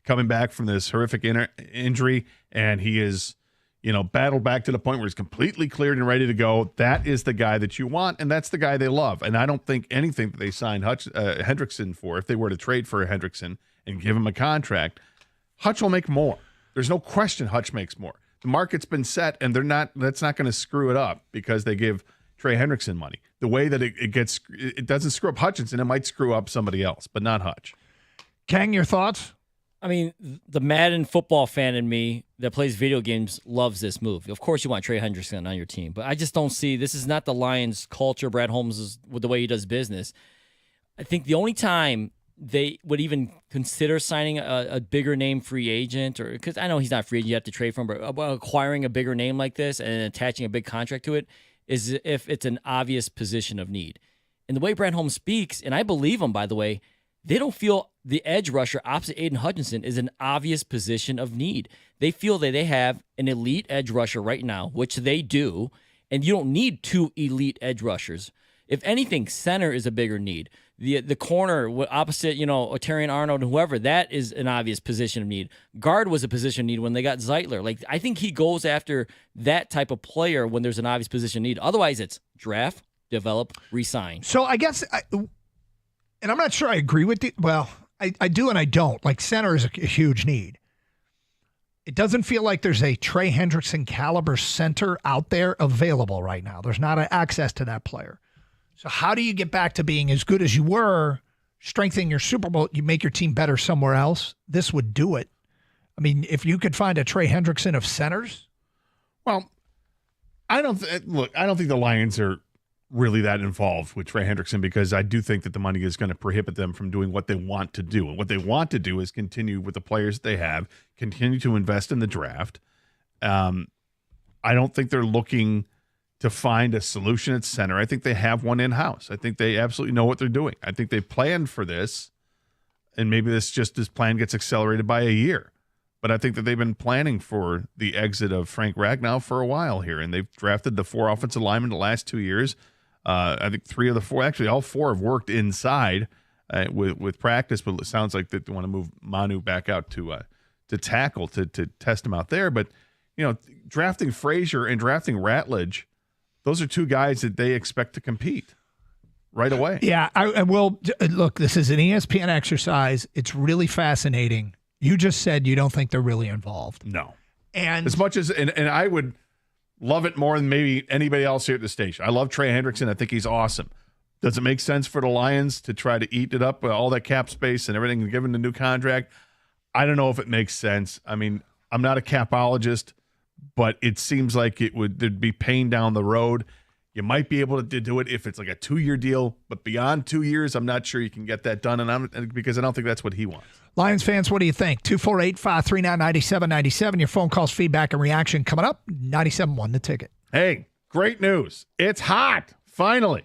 Coming back from this horrific injury, and he is, battled back to the point where he's completely cleared and ready to go. That is the guy that you want, and that's the guy they love. And I don't think anything that they signed Hendrickson for, if they were to trade for Hendrickson and give him a contract, Hutch will make more. There's no question Hutch makes more. The market's been set, and that's not going to screw it up because they give Trey Hendrickson money. The way that it doesn't screw up Hutchinson, it might screw up somebody else, but not Hutch. Kang, your thoughts? I mean, the Madden football fan in me that plays video games loves this move. Of course, you want Trey Hendrickson on your team, but I just don't see this is not the Lions' culture. Brad Holmes is with the way he does business. I think the only time they would even consider signing a bigger name free agent, or because I know he's not free agent, you have to trade for him, but acquiring a bigger name like this and attaching a big contract to it is if it's an obvious position of need. And the way Brad Holmes speaks, and I believe him, by the way, they don't feel the edge rusher opposite Aiden Hutchinson is an obvious position of need. They feel that they have an elite edge rusher right now, which they do, and you don't need two elite edge rushers. If anything, center is a bigger need. The corner opposite, Otarian Arnold and whoever, that is an obvious position of need. Guard was a position of need when they got Zeitler. I think he goes after that type of player when there's an obvious position of need. Otherwise, it's draft, develop, re-sign. So I guess, and I'm not sure I agree with you. Well, I do and I don't. Center is a huge need. It doesn't feel like there's a Trey Hendrickson caliber center out there available right now. There's not access to that player. So how do you get back to being as good as you were, strengthening your Super Bowl, you make your team better somewhere else? This would do it. I mean, if you could find a Trey Hendrickson of centers. Well, I don't think the Lions are really that involved with Trey Hendrickson because I do think that the money is going to prohibit them from doing what they want to do. And what they want to do is continue with the players they have, continue to invest in the draft. I don't think they're looking to find a solution at center. I think they have one in-house. I think they absolutely know what they're doing. I think they planned for this, and maybe this plan gets accelerated by a year. But I think that they've been planning for the exit of Frank Ragnow for a while here, and they've drafted the 4 offensive linemen the last 2 years. I think 3 of the 4, actually all 4 have worked inside with practice, but it sounds like they want to move Manu back out to tackle to test him out there. But drafting Frazier and drafting Ratledge, those are 2 guys that they expect to compete right away. Yeah, I will. Look, this is an ESPN exercise. It's really fascinating. You just said you don't think they're really involved. No. And as much as, and I would love it more than maybe anybody else here at the station. I love Trey Hendrickson. I think he's awesome. Does it make sense for the Lions to try to eat it up with all that cap space and everything and give him the new contract? I don't know if it makes sense. I mean, I'm not a capologist, but it seems like there'd be pain down the road. You might be able to do it if it's like a 2-year deal, but beyond 2 years, I'm not sure you can get that done, because I don't think that's what he wants. Lions fans, what do you think? 248-539-9797. Your phone calls, feedback, and reaction coming up. 97.1 The Ticket. Hey, great news. It's hot, finally.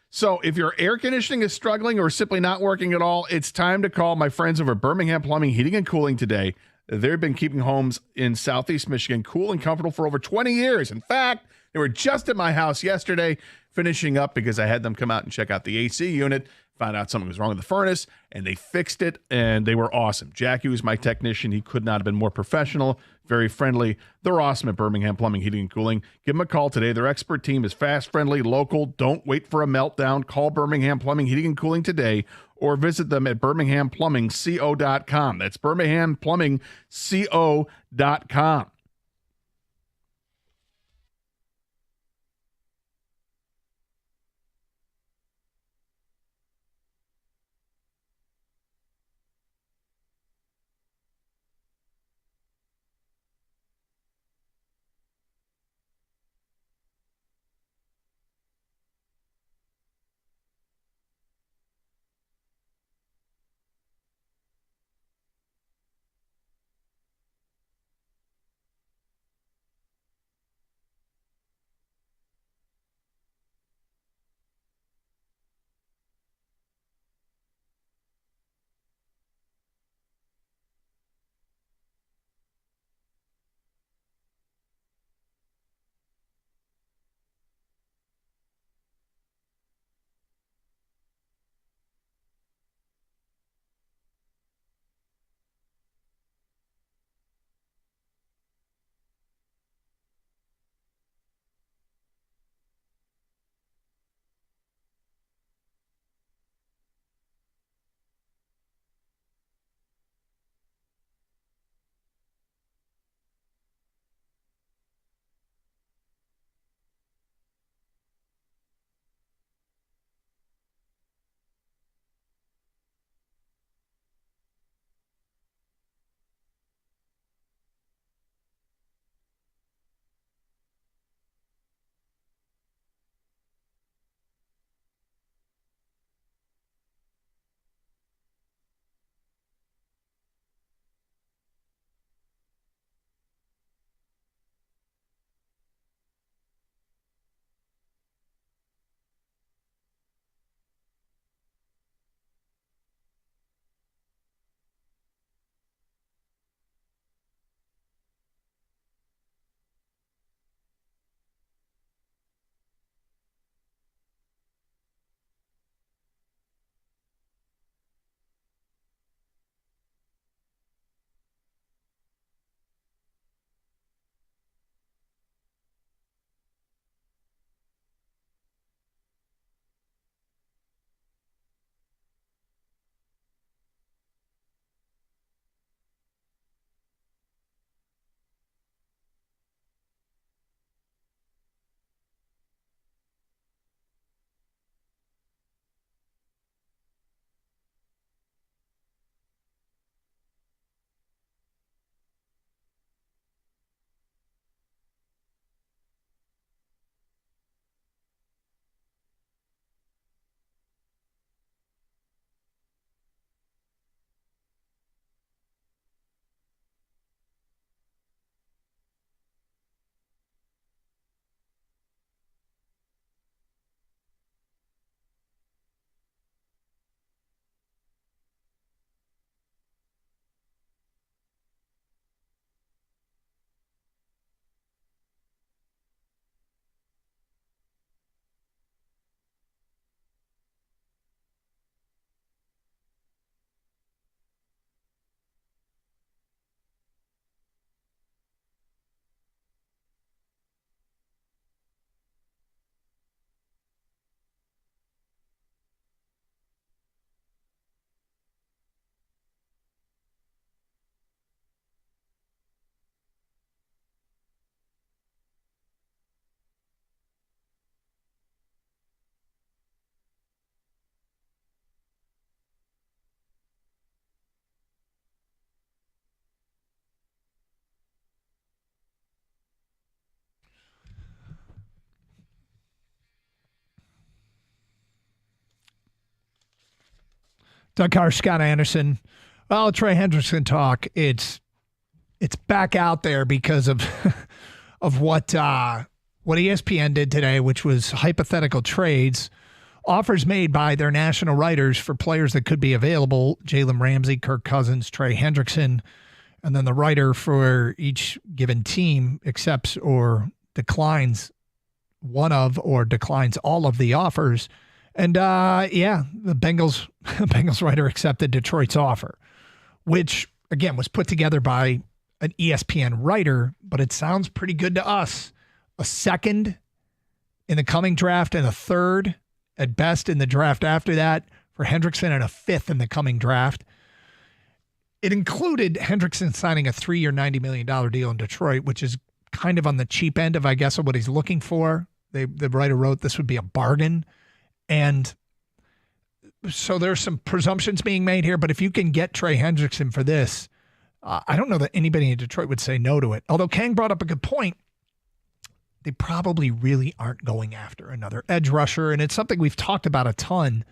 So if your air conditioning is struggling or simply not working at all, it's time to call my friends over at Birmingham Plumbing, Heating, and Cooling today. They've been keeping homes in Southeast Michigan cool and comfortable for over 20 years. In fact, they were just at my house yesterday finishing up because I had them come out and check out the AC unit, found out something was wrong with the furnace, and they fixed it, and they were awesome. Jackie was my technician. He could not have been more professional, very friendly. They're awesome at Birmingham Plumbing, Heating, and Cooling. Give them a call today. Their expert team is fast, friendly, local. Don't wait for a meltdown. Call Birmingham Plumbing, Heating, and Cooling today, or visit them at birminghamplumbingco.com. That's birminghamplumbingco.com. Doug Carr, Scott Anderson. Well, Trey Hendrickson talk. It's back out there because of of what ESPN did today, which was hypothetical trades, offers made by their national writers for players that could be available: Jalen Ramsey, Kirk Cousins, Trey Hendrickson, and then the writer for each given team accepts or declines one of or declines all of the offers. And the Bengals writer accepted Detroit's offer, which again was put together by an ESPN writer, but it sounds pretty good to us. A second in the coming draft and a third at best in the draft after that for Hendrickson, and a fifth in the coming draft. It included Hendrickson signing a 3-year, $90 million deal in Detroit, which is kind of on the cheap end of, I guess, of what he's looking for. The writer wrote this would be a bargain. And so there's some presumptions being made here, but if you can get Trey Hendrickson for this, I don't know that anybody in Detroit would say no to it. Although Kang brought up a good point. They probably really aren't going after another edge rusher, and it's something we've talked about a ton.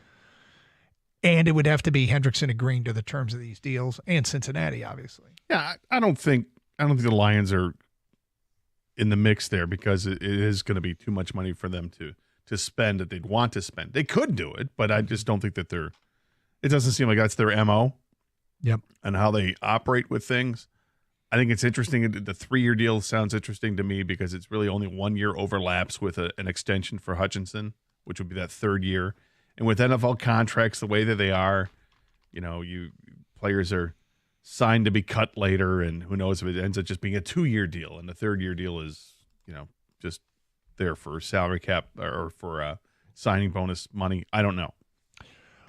And it would have to be Hendrickson agreeing to the terms of these deals, and Cincinnati, obviously. Yeah, I don't think the Lions are in the mix there, because it is going to be too much money for them to spend that they'd want to spend. They could do it, but I just don't think that it doesn't seem like that's their MO. Yep. And how they operate with things. I think it's interesting. The 3-year deal sounds interesting to me because it's really only 1 year overlaps with an extension for Hutchinson, which would be that 3rd year. And with NFL contracts the way that they are, players are signed to be cut later, and who knows if it ends up just being a 2-year deal, and the 3rd-year deal is, just there for salary cap or for signing bonus money. I don't know.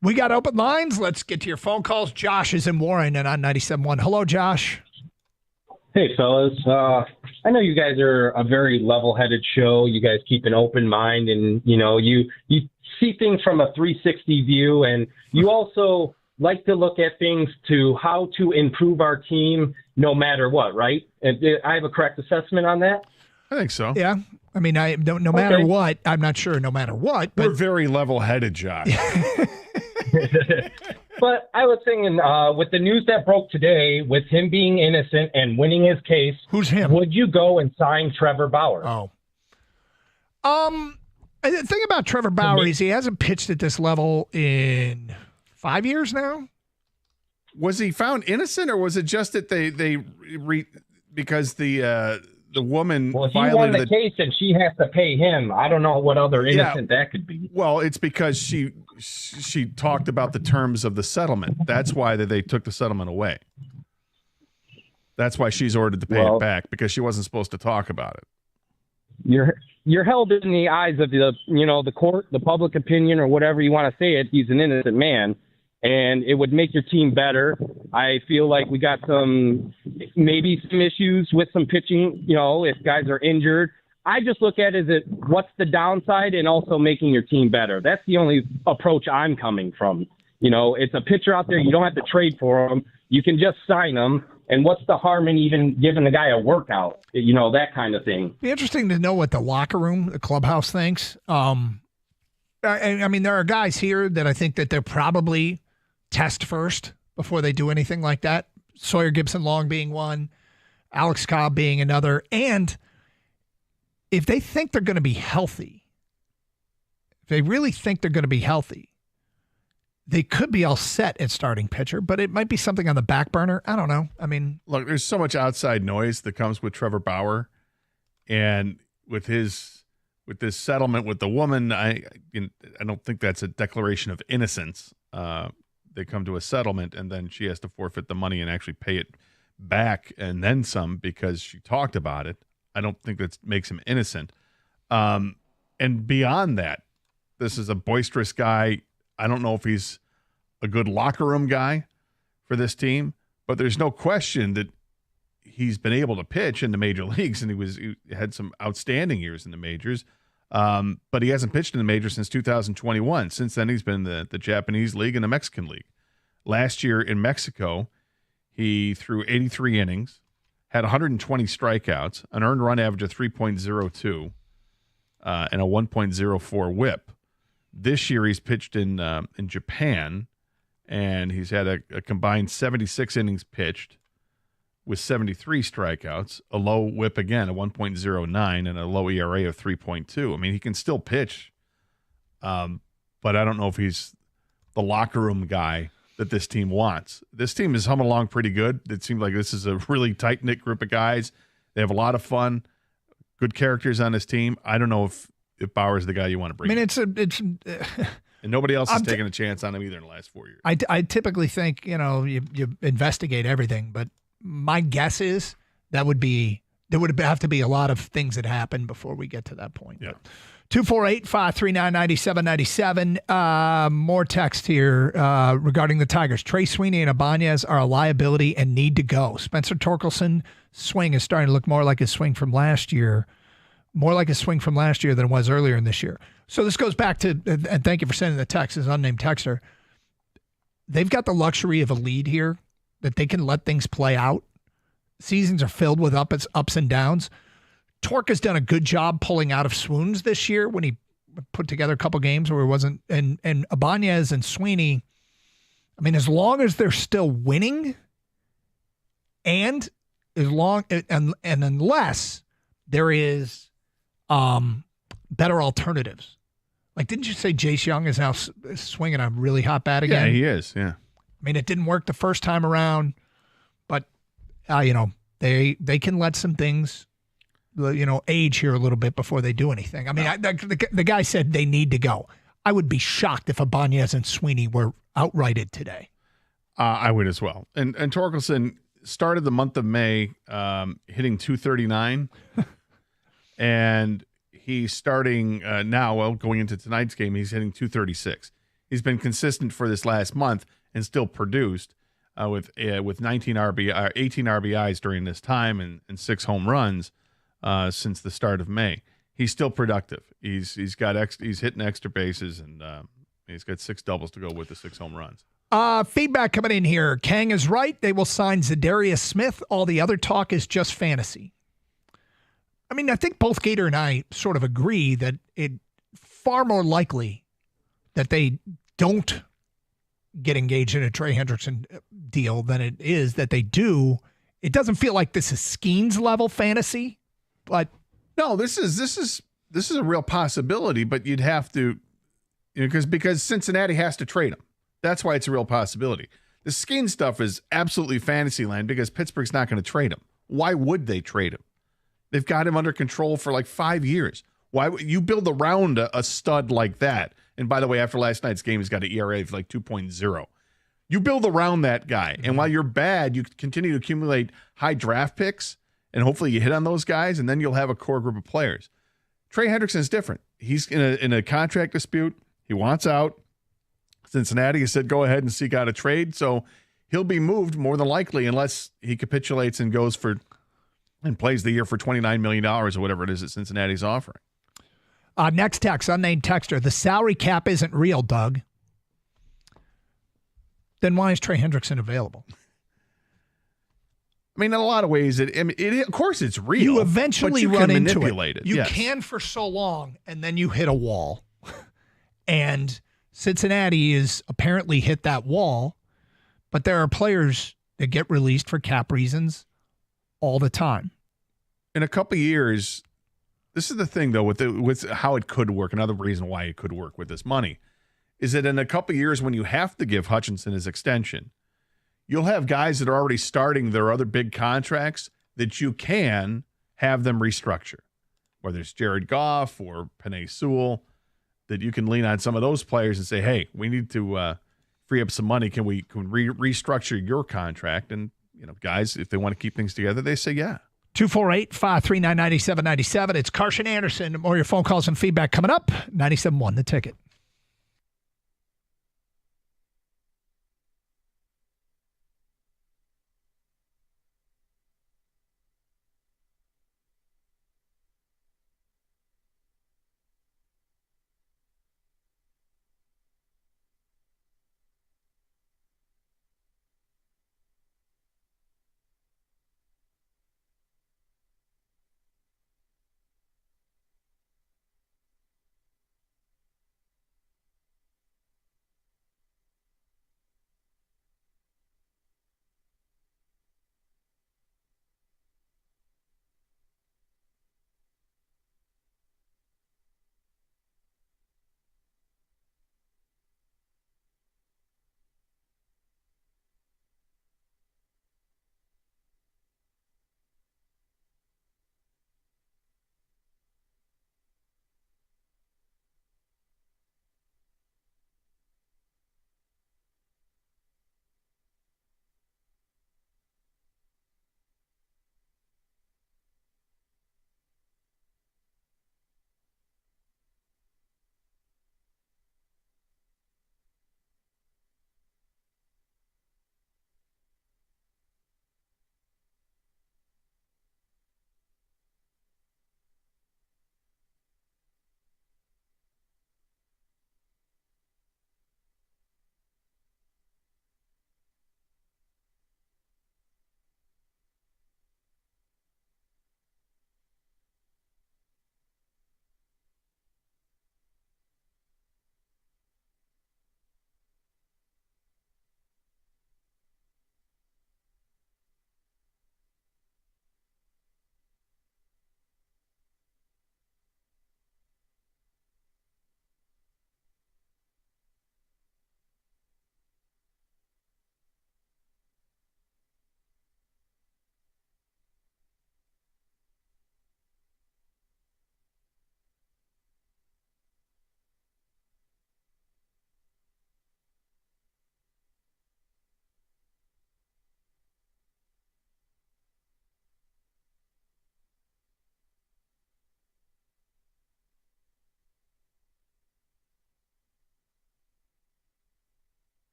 We got open lines. Let's get to your phone calls. Josh is in Warren and on 97.1. Hello, Josh. Hey, fellas. I know you guys are a very level-headed show. You guys keep an open mind, and, you see things from a 360 view, and you also like to look at things to how to improve our team no matter what, right? And I have a correct assessment on that? I think so. Yeah. I mean, no matter what, I'm not sure no matter what. But we're very level-headed, Josh. But I was thinking, with the news that broke today, with him being innocent and winning his case, who's him? Would you go and sign Trevor Bauer? Oh. The thing about Trevor Bauer is he hasn't pitched at this level in 5 years now. Was he found innocent, or was it just that because the woman he violated won the case and she has to pay him? I don't know what other innocent that could be. Well, it's because she talked about the terms of the settlement. That's why they took the settlement away. That's why she's ordered to pay it back, because she wasn't supposed to talk about it. You're held in the eyes of the court, the public opinion, or whatever you want to say it. He's an innocent man, and it would make your team better. I feel like we got maybe some issues with some pitching, if guys are injured. I just look at it as what's the downside and also making your team better. That's the only approach I'm coming from. It's a pitcher out there. You don't have to trade for him. You can just sign him. And what's the harm in even giving the guy a workout? That kind of thing. Be interesting to know what the locker room, the clubhouse thinks. I mean, there are guys here that I think that they're probably test first before they do anything like that. Sawyer Gibson-Long being one, Alex Cobb being another. And if they think they're going to be healthy, if they really think they're going to be healthy, they could be all set at starting pitcher, but it might be something on the back burner. I don't know. I mean, look, there's so much outside noise that comes with Trevor Bauer, and with this settlement with the woman, I don't think that's a declaration of innocence. They come to a settlement, and then she has to forfeit the money and actually pay it back and then some because she talked about it. I don't think that makes him innocent. And beyond that, this is a boisterous guy. I don't know if he's a good locker room guy for this team, but there's no question that he's been able to pitch in the major leagues, and he had some outstanding years in the majors. But he hasn't pitched in the majors since 2021. Since then, he's been in the Japanese league and the Mexican league. Last year in Mexico, he threw 83 innings, had 120 strikeouts, an earned run average of 3.02, and a 1.04 whip. This year, he's pitched in Japan, and he's had a combined 76 innings pitched with 73 strikeouts, a low whip again, a 1.09, and a low ERA of 3.2. I mean, he can still pitch, but I don't know if he's the locker room guy that this team wants. This team is humming along pretty good. It seems like this is a really tight-knit group of guys. They have a lot of fun, good characters on this team. I don't know if Bauer's the guy you want to bring in. And nobody else has taken a chance on him either in the last 4 years. I typically think, you investigate everything, but my guess is there would have to be a lot of things that happen before we get to that point. Yeah. 248-539-9797. More text here regarding the Tigers. Trey Sweeney and Ibanez are a liability and need to go. Spencer Torkelson swing is starting to look more like his swing from last year. More like his swing from last year than it was earlier in this year. So this goes back to, and thank you for sending the text, this unnamed texter. They've got the luxury of a lead here that they can let things play out. Seasons are filled with ups and downs. Torque has done a good job pulling out of swoons this year when he put together a couple games where it wasn't. And Ibanez and Sweeney, I mean, as long as they're still winning, and unless there is better alternatives. Like, didn't you say Jace Young is now swinging a really hot bat again? Yeah, he is. Yeah. I mean, it didn't work the first time around, but they can let some things, age here a little bit before they do anything. I mean, the guy said they need to go. I would be shocked if Ibanez and Sweeney were outrighted today. I would as well. And Torkelson started the month of May hitting 239, and he's starting now. Well, going into tonight's game, he's hitting 236. He's been consistent for this last month and still produced with 18 RBIs during this time and 6 home runs since the start of May. He's still productive. He's hitting extra bases, and he's got 6 doubles to go with the 6 home runs. Feedback coming in here. Kang is right. They will sign Zadarius Smith. All the other talk is just fantasy. I mean, I think both Gator and I sort of agree that it's far more likely that they don't get engaged in a Trey Hendrickson deal than it is that they do. It doesn't feel like this is Skeens level fantasy, but no, this is a real possibility. But you'd have to, because Cincinnati has to trade him. That's why it's a real possibility. The Skeens stuff is absolutely fantasy land because Pittsburgh's not going to trade him. Why would they trade him? They've got him under control for like 5 years. Why would you build around a stud like that? And by the way, after last night's game, he's got an ERA of like 2.0. You build around that guy. And while you're bad, you continue to accumulate high draft picks, and hopefully you hit on those guys, and then you'll have a core group of players. Trey Hendrickson is different. He's in a contract dispute. He wants out. Cincinnati has said go ahead and seek out a trade. So he'll be moved more than likely unless he capitulates and goes and plays the year for $29 million or whatever it is that Cincinnati's offering. Next text, unnamed texter. The salary cap isn't real, Doug. Then why is Trey Hendrickson available? I mean, in a lot of ways, of course it's real. You eventually run into it. You can for so long, and then you hit a wall. And Cincinnati is apparently hit that wall, but there are players that get released for cap reasons all the time. In a couple of years, this is the thing, though, with how it could work. Another reason why it could work with this money is that in a couple of years, when you have to give Hutchinson his extension, you'll have guys that are already starting their other big contracts that you can have them restructure, whether it's Jared Goff or Penei Sewell, that you can lean on some of those players and say, hey, we need to free up some money. Can we restructure your contract? And, guys, if they want to keep things together, they say, yeah. 248-539-9797. It's Carson Anderson. More of your phone calls and feedback coming up. 97.1 The Ticket.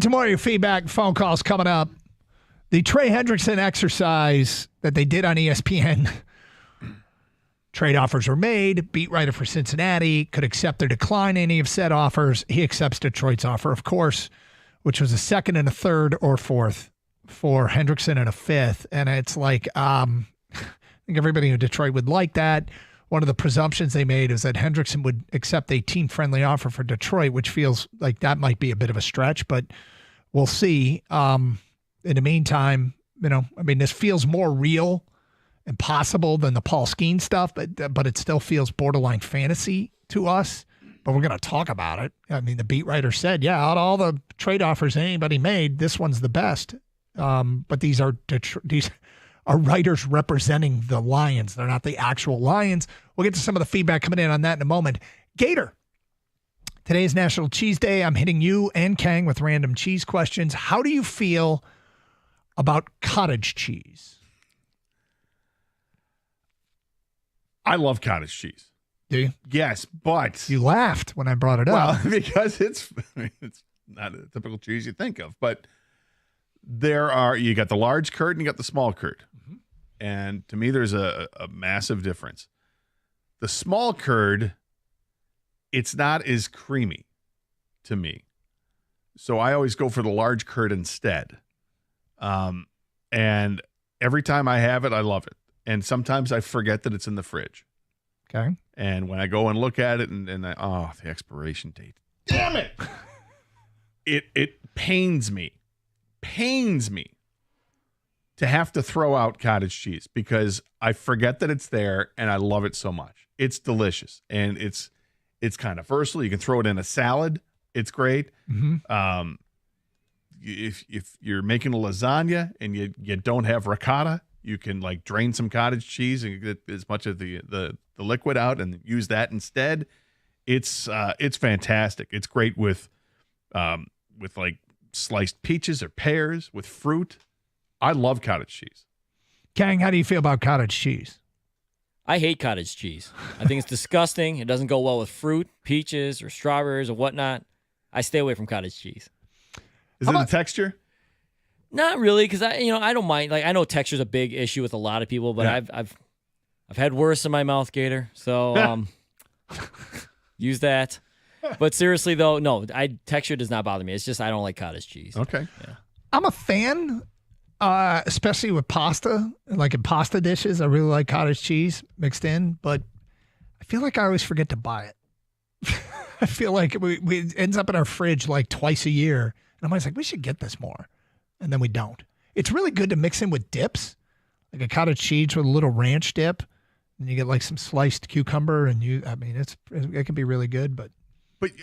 get to more of your feedback and phone calls coming up. The Trey Hendrickson exercise that they did on ESPN. Trade offers were made. Beat writer for Cincinnati could accept or decline any of said offers. He accepts Detroit's offer, of course, which was a second and a third or fourth for Hendrickson and a fifth. And it's like, I think everybody in Detroit would like that. One of the presumptions they made is that Hendrickson would accept a team-friendly offer for Detroit, which feels like that might be a bit of a stretch, but we'll see. In the meantime, this feels more real and possible than the Paul Skeens stuff, but it still feels borderline fantasy to us. But we're going to talk about it. I mean, the beat writer said, out of all the trade offers anybody made, this one's the best. But these are writers representing the Lions. They're not the actual Lions. We'll get to some of the feedback coming in on that in a moment. Gator, today is National Cheese Day. I'm hitting you and Kang with random cheese questions. How do you feel about cottage cheese? I love cottage cheese. Do you? Yes, but you laughed when I brought it up. Well, because it's not a typical cheese you think of, but you got the large curd and you got the small curd. Mm-hmm. And to me, there's a massive difference. The small curd, it's not as creamy to me. So I always go for the large curd instead. And every time I have it, I love it. And sometimes I forget that it's in the fridge. Okay. And when I go and look at it and the expiration date. Damn it. It pains me to have to throw out cottage cheese because I forget that it's there and I love it so much. It's delicious and it's kind of versatile. You can throw it in a salad. It's great. Mm-hmm. If you're making a lasagna and you don't have ricotta, you can like drain some cottage cheese and get as much of the liquid out and use that instead. It's fantastic. It's great with like sliced peaches or pears with fruit. I love cottage cheese. Kang, how do you feel about cottage cheese? I hate cottage cheese. I think it's disgusting. It doesn't go well with fruit, peaches, or strawberries or whatnot. I stay away from cottage cheese. Is it the texture? Not really, because I don't mind. Like I know texture's a big issue with a lot of people, but yeah. I've had worse in my mouth, Gator. So use that. But seriously though, no, texture does not bother me. It's just I don't like cottage cheese. Okay. Yeah. I'm a fan, especially with pasta. Like in pasta dishes, I really like cottage cheese mixed in, but I feel like I always forget to buy it. I feel like it ends up in our fridge like twice a year. And I'm always like, we should get this more. And then we don't. It's really good to mix in with dips, like a cottage cheese with a little ranch dip. And you get like some sliced cucumber and it can be really good, But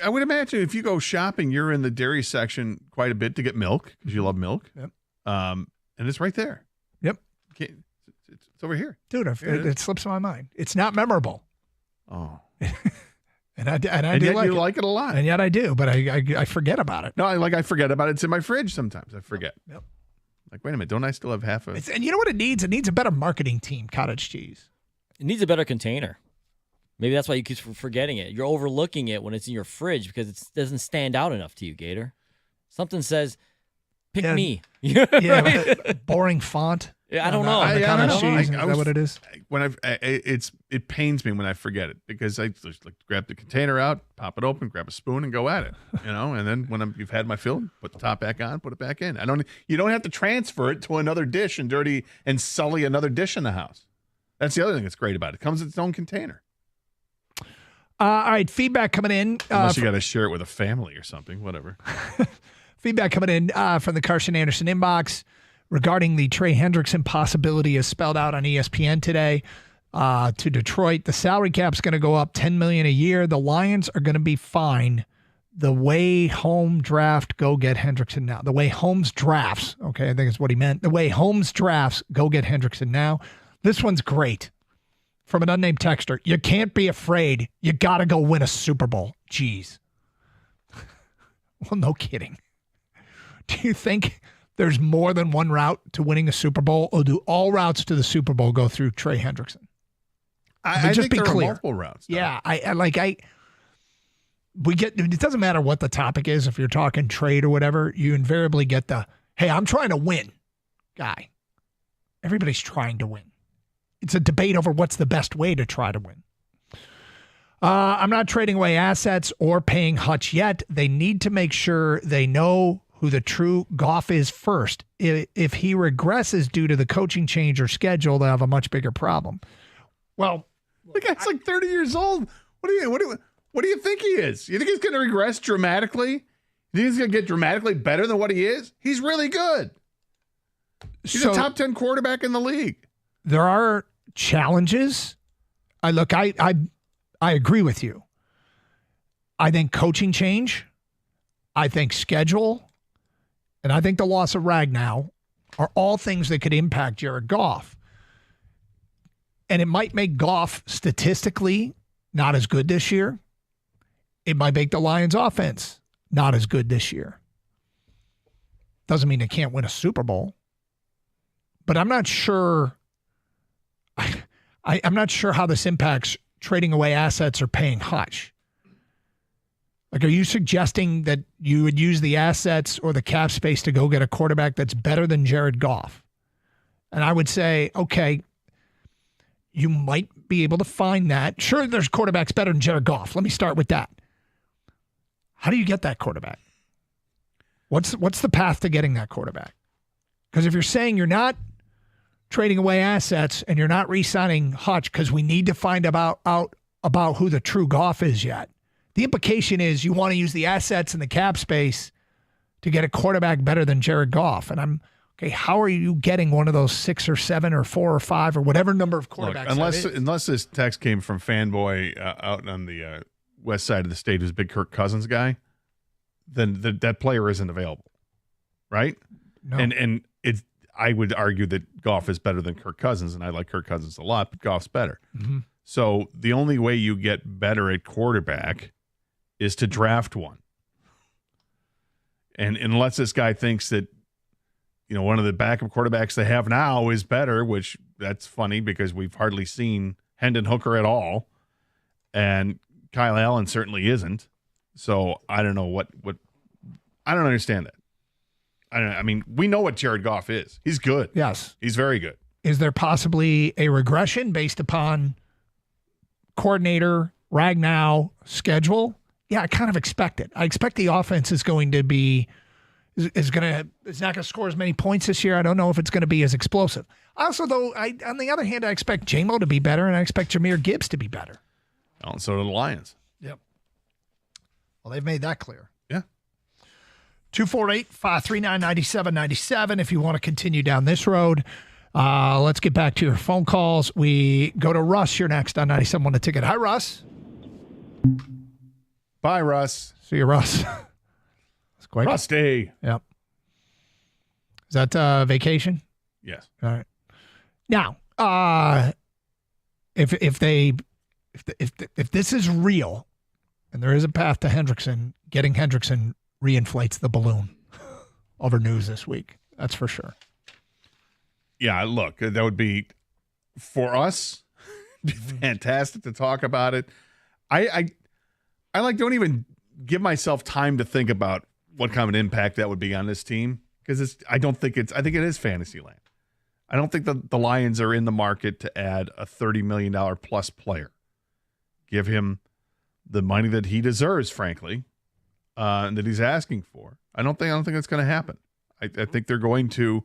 I would imagine if you go shopping, you're in the dairy section quite a bit to get milk because you love milk. Yep. And it's right there. Yep. It's over here. Dude, it slips my mind. It's not memorable. Oh. And I do yet like you like it a lot. And yet I do, but I forget about it. No, I forget about it. It's in my fridge sometimes. I forget. Yep. Like, wait a minute, don't I still have half of it? And you know what it needs? It needs a better marketing team, cottage cheese. It needs a better container. Maybe that's why you keep forgetting it. You're overlooking it when it's in your fridge because it doesn't stand out enough to you, Gator. Something says, pick me. Yeah, boring font. Yeah, I don't know. I don't know. Is that what it is? It pains me when I forget it because I just like grab the container out, pop it open, grab a spoon, and go at it. And then when you've had my fill, put the top back on, put it back in. You don't have to transfer it to another dish and dirty and sully another dish in the house. That's the other thing that's great about it. It comes in its own container. All right, feedback coming in. Unless you got to share it with a family or something, whatever. Feedback coming in from the Carson Anderson inbox regarding the Trey Hendrickson possibility as spelled out on ESPN today to Detroit. The salary cap's going to go up $10 million a year. The Lions are going to be fine. The way home draft, go get Hendrickson now. The way Holmes drafts, okay, I think is what he meant. The way Holmes drafts, go get Hendrickson now. This one's great. From an unnamed texter, you can't be afraid. You got to go win a Super Bowl. Jeez. Well, no kidding. Do you think there's more than one route to winning a Super Bowl, or do all routes to the Super Bowl go through Trey Hendrickson? I think there are multiple routes. Though. Yeah, it doesn't matter what the topic is. If you're talking trade or whatever, you invariably get the, hey, I'm trying to win guy. Everybody's trying to win. It's a debate over what's the best way to try to win. I'm not trading away assets or paying Hutch yet. They need to make sure they know who the true Goff is first. If he regresses due to the coaching change or schedule, they'll have a much bigger problem. Well, the guy's like 30 years old. What do you think he is? You think he's going to regress dramatically? You think he's going to get dramatically better than what he is? He's really good. He's a top 10 quarterback in the league. There are challenges. I agree with you. I think coaching change, I think schedule, and I think the loss of Ragnow are all things that could impact Jared Goff. And it might make Goff statistically not as good this year. It might make the Lions offense not as good this year. Doesn't mean they can't win a Super Bowl. But I'm not sure. I'm not sure how this impacts trading away assets or paying Hutch. Like, are you suggesting that you would use the assets or the cap space to go get a quarterback that's better than Jared Goff? And I would say, okay, you might be able to find that. Sure, there's quarterbacks better than Jared Goff. Let me start with that. How do you get that quarterback? What's the path to getting that quarterback? Because if you're saying you're not trading away assets and you're not re-signing Hutch because we need to find out about who the true Goff is yet, the implication is you want to use the assets and the cap space to get a quarterback better than Jared Goff. And okay, how are you getting one of those 6 or 7 or 4 or 5 or whatever number of quarterbacks? Look, unless this text came from Fanboy out on the west side of the state, who's a big Kirk Cousins guy, then that player isn't available, right? No. And I would argue that Goff is better than Kirk Cousins, and I like Kirk Cousins a lot, but Goff's better. Mm-hmm. So the only way you get better at quarterback is to draft one. And unless this guy thinks that, one of the backup quarterbacks they have now is better, which that's funny because we've hardly seen Hendon Hooker at all, and Kyle Allen certainly isn't. So I don't know what I don't understand that. I mean, we know what Jared Goff is. He's good. Yes. He's very good. Is there possibly a regression based upon coordinator, Ragnow, schedule? Yeah, I kind of expect it. I expect the offense is going to be is not going to score as many points this year. I don't know if it's going to be as explosive. Also, though, on the other hand, I expect J-Mo to be better, and I expect Jahmyr Gibbs to be better. Oh, and so do the Lions. Yep. Well, they've made that clear. Yeah. 248-539-9797 if you want to continue down this road. Let's get back to your phone calls. We go to Russ. You're next on 97.1 The Ticket. Hi, Russ. Bye, Russ. See you, Russ. It's quite Rusty. Yep. Is that vacation? Yes. All right. Now, if this is real, and there is a path to Hendrickson, getting Hendrickson reinflates the balloon over news this week. That's for sure. Yeah, look, that would be, for us, fantastic to talk about it. I don't even give myself time to think about what kind of an impact that would be on this team, because I think it is fantasy land. I don't think the Lions are in the market to add a $30 million plus player. Give him the money that he deserves, frankly, and that he's asking for. I don't think that's going to happen. I think they're going to,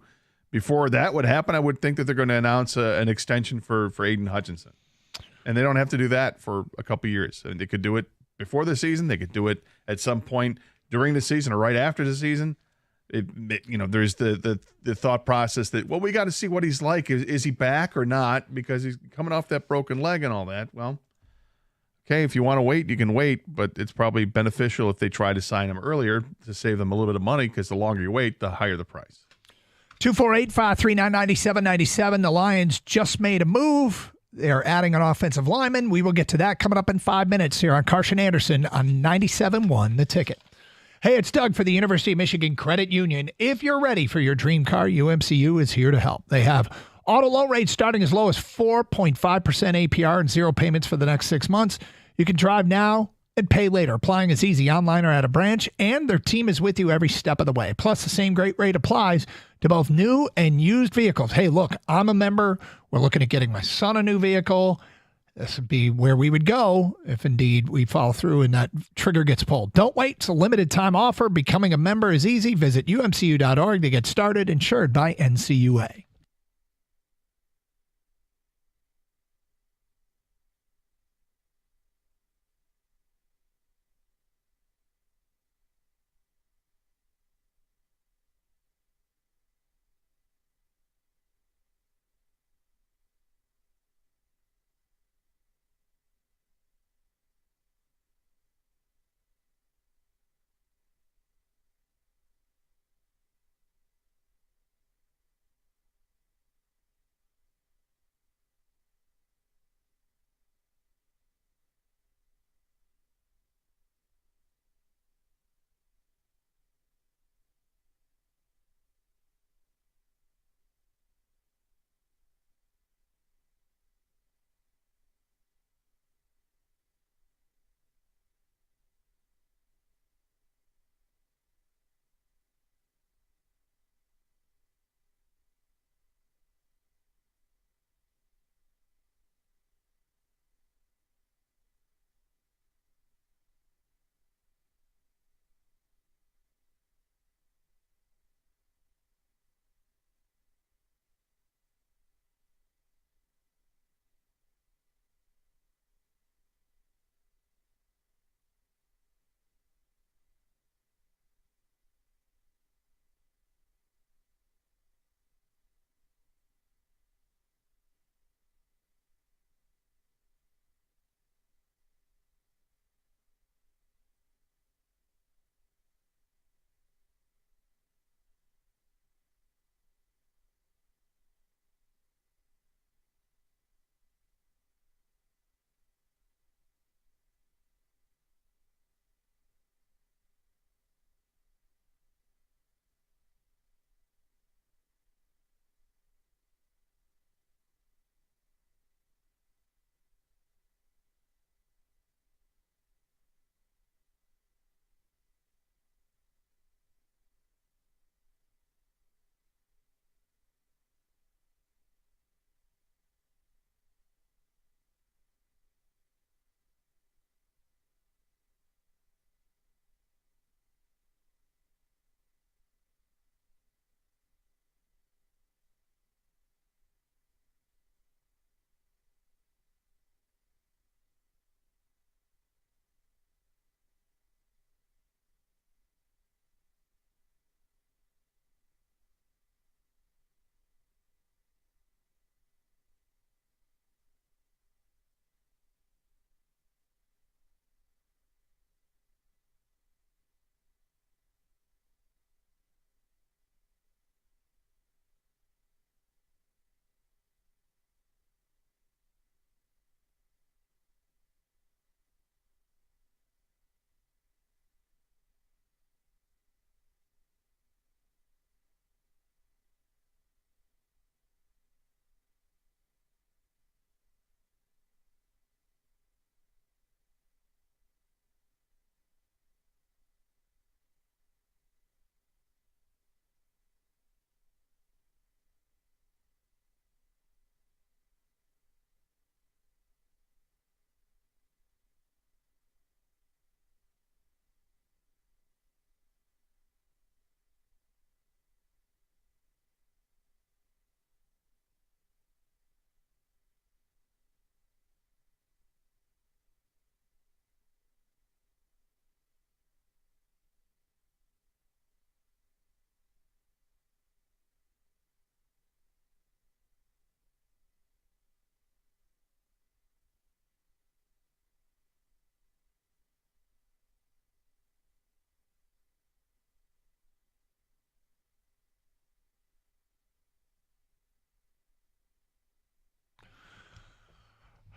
before that would happen, I would think that they're going to announce an extension for Aiden Hutchinson. And they don't have to do that for a couple of years. And they could do it before the season. They could do it at some point during the season or right after the season. There's the thought process that, well, we got to see what he's like. Is he back or not? Because he's coming off that broken leg and all that. Well, okay, if you want to wait, you can wait, but it's probably beneficial if they try to sign him earlier to save them a little bit of money, because the longer you wait, the higher the price. 248-539-9797. The Lions just made a move. They're adding an offensive lineman. We will get to that coming up in 5 minutes here on Carson Anderson on 97.1 The Ticket. Hey, it's Doug for the University of Michigan Credit Union. If you're ready for your dream car, UMCU is here to help. They have auto loan rates starting as low as 4.5% APR and 0 payments for the next 6 months. You can drive now and pay later. Applying is easy online or at a branch, and their team is with you every step of the way. Plus, the same great rate applies to both new and used vehicles. Hey, look, I'm a member. We're looking at getting my son a new vehicle. This would be where we would go if indeed we follow through and that trigger gets pulled. Don't wait. It's a limited time offer. Becoming a member is easy. Visit umcu.org to get started. Insured by NCUA.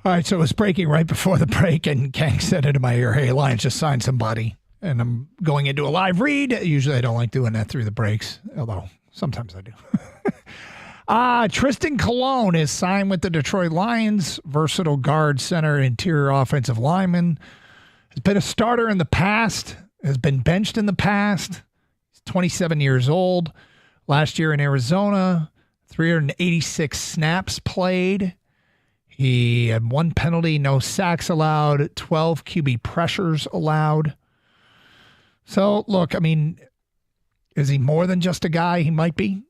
All right, so it was breaking right before the break, and Kang said into my ear, hey, Lions just signed somebody, and I'm going into a live read. Usually I don't like doing that through the breaks, although sometimes I do. Tristan Colon is signed with the Detroit Lions, versatile guard, center, interior offensive lineman. Has been a starter in the past, has been benched in the past. He's 27 years old. Last year in Arizona, 386 snaps played. He had 1 penalty, no sacks allowed, 12 QB pressures allowed. So, look, I mean, is he more than just a guy? He might be.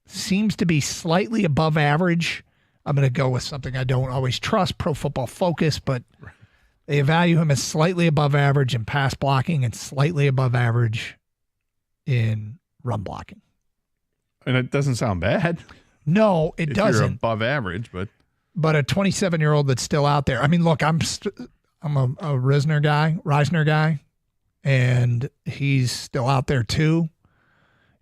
Seems to be slightly above average. I'm going to go with something I don't always trust, Pro Football Focus, but they value him as slightly above average in pass blocking and slightly above average in run blocking. And it doesn't sound bad. No, it doesn't. You're above average, but a 27-year-old that's still out there. I mean, look, I'm a Reisner guy, and he's still out there too.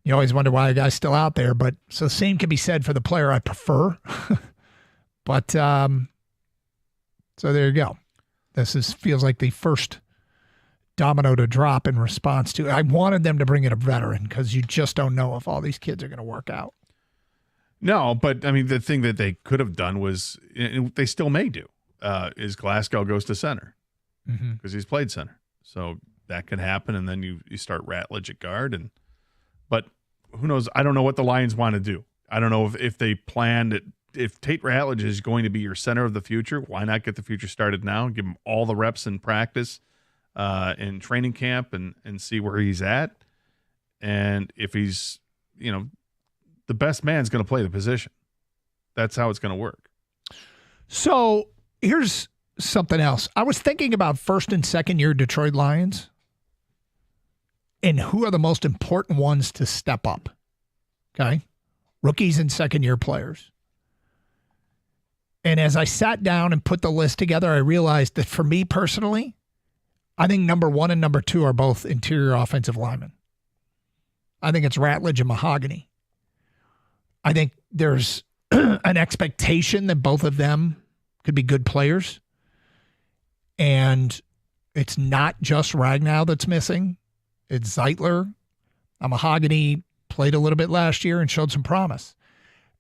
You always wonder why a guy's still out there, but so the same can be said for the player I prefer. But so there you go. This feels like the first domino to drop in response to. I wanted them to bring in a veteran because you just don't know if all these kids are going to work out. No, but I mean, the thing that they could have done was, and they still may do, is Glasgow goes to center because he's played center. So that could happen, and then you start Ratledge at guard. But who knows? I don't know what the Lions want to do. I don't know if they planned it. If Tate Ratledge is going to be your center of the future, why not get the future started now? Give him all the reps in practice, in training camp, and see where he's at. And if he's, the best man's going to play the position. That's how it's going to work. So here's something else. I was thinking about first and second year Detroit Lions and who are the most important ones to step up. Okay. Rookies and second year players. And as I sat down and put the list together, I realized that for me personally, I think number 1 and number 2 are both interior offensive linemen. I think it's Ratledge and Mahogany. I think there's an expectation that both of them could be good players. And it's not just Ragnow that's missing. It's Zeitler. Mahogany played a little bit last year and showed some promise.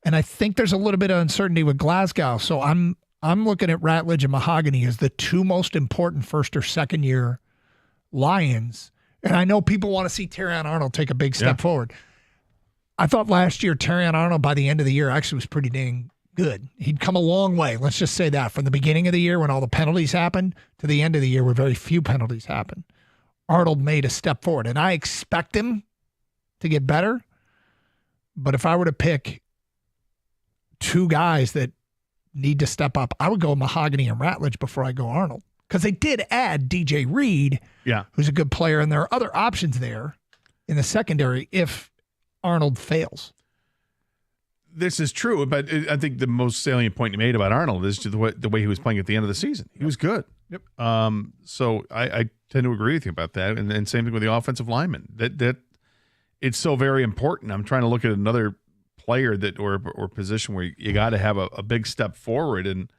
And I think there's a little bit of uncertainty with Glasgow. So I'm looking at Ratledge and Mahogany as the 2 most important first or second year Lions. And I know people want to see Terrion Arnold take a big step forward. I thought last year Terrion Arnold by the end of the year actually was pretty dang good. He'd come a long way. Let's just say that. From the beginning of the year when all the penalties happened to the end of the year where very few penalties happened, Arnold made a step forward. And I expect him to get better. But if I were to pick 2 guys that need to step up, I would go Mahogany and Ratledge before I go Arnold. Because they did add DJ Reed, who's a good player, and there are other options there in the secondary if Arnold fails. This is true, but I think the most salient point you made about Arnold is the way he was playing at the end of the season. He was good. Yep. So I tend to agree with you about that, and same thing with the offensive lineman. That it's so very important. I'm trying to look at another player that or position where you got to have a big step forward, and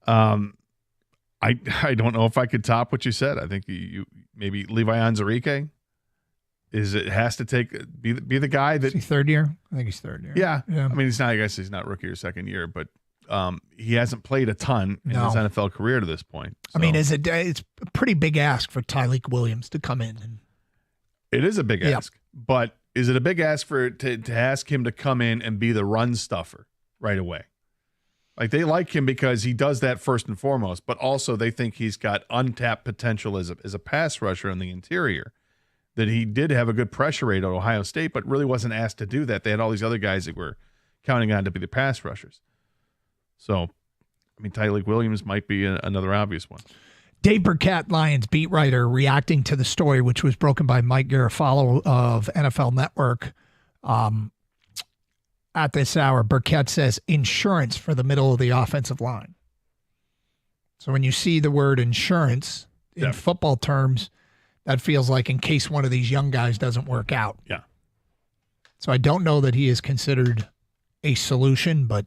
I don't know if I could top what you said. I think you maybe Levi Onwuzurike has to be the guy that. Is he third year? I think he's third year. Yeah. I mean, I guess he's not rookie or second year, but he hasn't played a ton in his NFL career to this point. So. I mean, it's a pretty big ask for Tyleik Williams to come in. It is a big ask, but is it a big ask to ask him to come in and be the run stuffer right away? Like, they like him because he does that first and foremost, but also they think he's got untapped potential as a pass rusher in the interior. That he did have a good pressure rate at Ohio State, but really wasn't asked to do that. They had all these other guys that were counting on to be the pass rushers. So, I mean, Tyleik Williams might be another obvious one. Dave Burkett, Lions beat writer, reacting to the story, which was broken by Mike Garafolo of NFL Network. At this hour, Burkett says insurance for the middle of the offensive line. So when you see the word insurance in football terms, that feels like in case one of these young guys doesn't work out. Yeah. So I don't know that he is considered a solution, but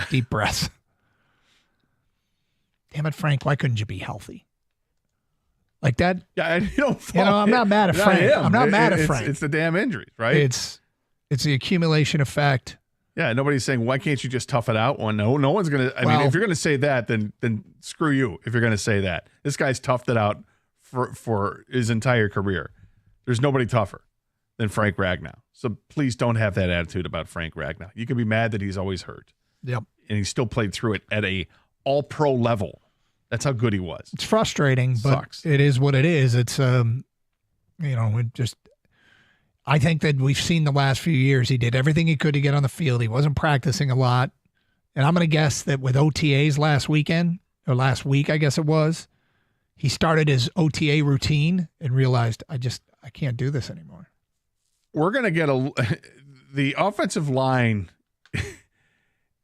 deep breath. Damn it, Frank, why couldn't you be healthy? Like that? Yeah, I'm not mad at Frank. I'm not mad at Frank. It's the damn injuries, right? It's the accumulation effect. Yeah, nobody's saying, why can't you just tough it out? Well, no one's going to. I mean, if you're going to say that, then screw you if you're going to say that. This guy's toughed it out for his entire career. There's nobody tougher than Frank Ragnow. So please don't have that attitude about Frank Ragnow. You can be mad that he's always hurt. Yep. And he still played through it at a all-pro level. That's how good he was. It's frustrating, but Sucks. It is what it is. It's, I think that we've seen the last few years, he did everything he could to get on the field. He wasn't practicing a lot. And I'm going to guess that with OTAs last week, I guess it was, he started his OTA routine and realized, I can't do this anymore. We're going to get the offensive line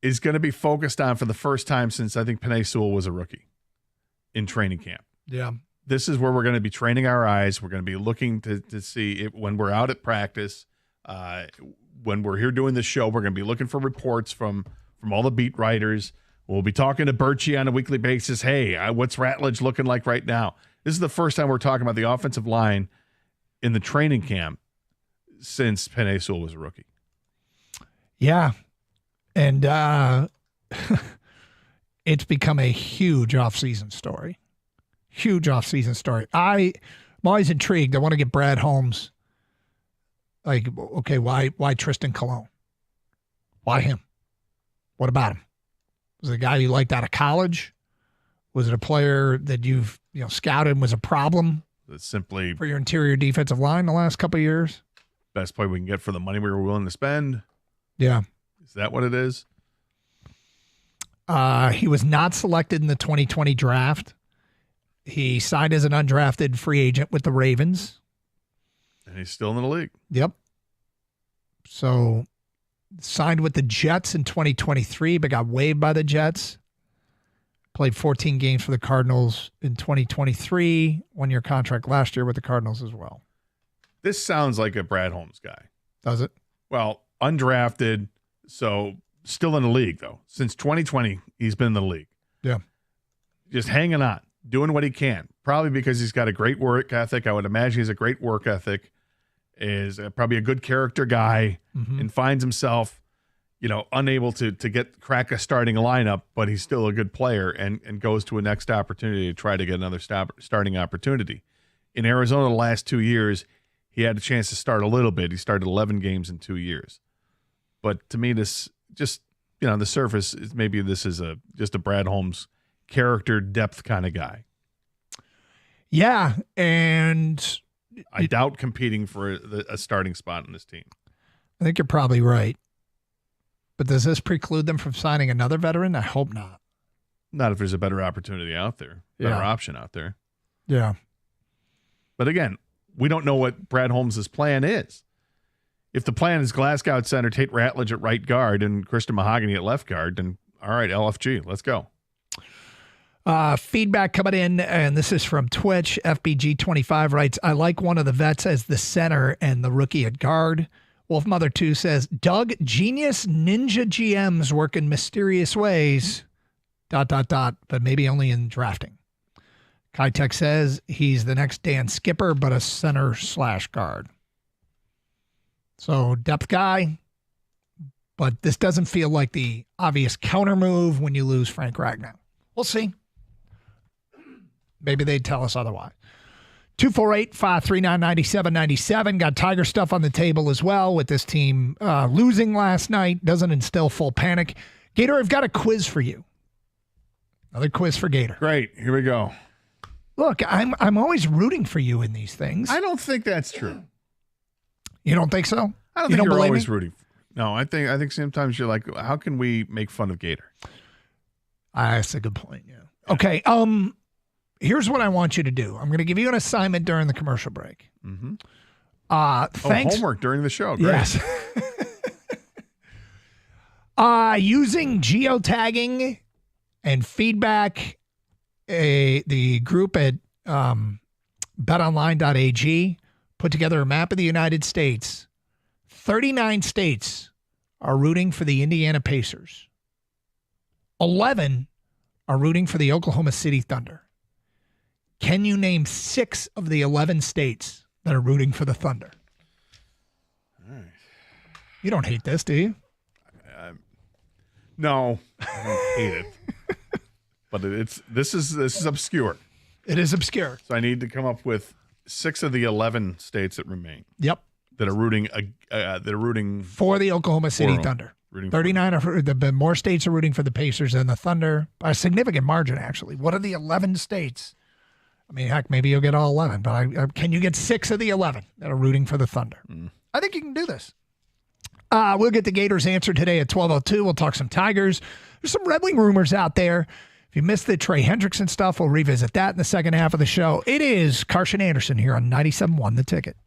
is going to be focused on for the first time since I think Penei Sewell was a rookie in training camp. Yeah. This is where we're going to be training our eyes. We're going to be looking to see it when we're out at practice, when we're here doing the show. We're going to be looking for reports from all the beat writers. We'll be talking to Birchie on a weekly basis. Hey, what's Ratledge looking like right now? This is the first time we're talking about the offensive line in the training camp since Penei Sewell was a rookie. Yeah. And it's become a huge offseason story. Huge offseason story. I'm always intrigued. I want to get Brad Holmes. Like, okay, why Tristan Colon? Why him? What about him? Was it a guy you liked out of college? Was it a player that you've scouted and was a problem? That's simply for your interior defensive line the last couple of years. Best player we can get for the money we were willing to spend. Yeah. Is that what it is? He was not selected in the 2020 draft. He signed as an undrafted free agent with the Ravens. And he's still in the league. Yep. So signed with the Jets in 2023, but got waived by the Jets. Played 14 games for the Cardinals in 2023. One-year contract last year with the Cardinals as well. This sounds like a Brad Holmes guy. Does it? Well, undrafted, so still in the league, though. Since 2020, he's been in the league. Yeah. Just hanging on, doing what he can. Probably because he's got a great work ethic. I would imagine he's a great work ethic. Is probably a good character guy and finds himself, unable to crack a starting lineup, but he's still a good player and goes to a next opportunity to try to get another starting opportunity. In Arizona the last 2 years, he had a chance to start a little bit. He started 11 games in 2 years. But to me, this just, on the surface, maybe this is just a Brad Holmes character depth kind of guy. Yeah, and I doubt competing for a starting spot on this team. I think you're probably right. But does this preclude them from signing another veteran? I hope not. Not if there's a better opportunity out there, better option out there. Yeah. But again, we don't know what Brad Holmes' plan is. If the plan is Glasgow at center, Tate Ratledge at right guard, and Christian Mahogany at left guard, then all right, LFG, let's go. Feedback coming in, and this is from Twitch. FBG25 writes, I like one of the vets as the center and the rookie at guard. Wolf Mother 2 says, Doug, genius ninja GMs work in mysterious ways, ... but maybe only in drafting. Kitech says he's the next Dan Skipper, but a center/guard. So depth guy, but this doesn't feel like the obvious counter move when you lose Frank Ragnow. We'll see. Maybe they'd tell us otherwise. 248-539-9797. Got Tiger stuff on the table as well with this team losing last night. Doesn't instill full panic. Gator, I've got a quiz for you. Another quiz for Gator. Great. Here we go. Look, I'm always rooting for you in these things. I don't think that's true. You don't think so? I don't think you're always rooting. No, I think sometimes you're like, how can we make fun of Gator? That's a good point. Yeah. Okay. Here's what I want you to do. I'm going to give you an assignment during the commercial break. Mm-hmm. Thanks. Homework during the show. Great. Yes. Using geotagging and feedback, the group at betonline.ag put together a map of the United States. 39 states are rooting for the Indiana Pacers. 11 are rooting for the Oklahoma City Thunder. Can you name 6 of the 11 states that are rooting for the Thunder? All right. You don't hate this, do you? No, I don't hate it. But this is obscure. It is obscure. So I need to come up with 6 of the 11 states that remain. Yep. That are rooting for the Oklahoma City Thunder. 39 the more states are rooting for the Pacers than the Thunder by a significant margin, actually. What are the 11 states? I mean, heck, maybe you'll get all 11, but can you get 6 of the 11 that are rooting for the Thunder? I think you can do this. We'll get the Gators answer today at 12:02. We'll talk some Tigers. There's some Red Wing rumors out there. If you missed the Trey Hendrickson stuff, we'll revisit that in the second half of the show. It is Carson Anderson here on 97.1 The Ticket.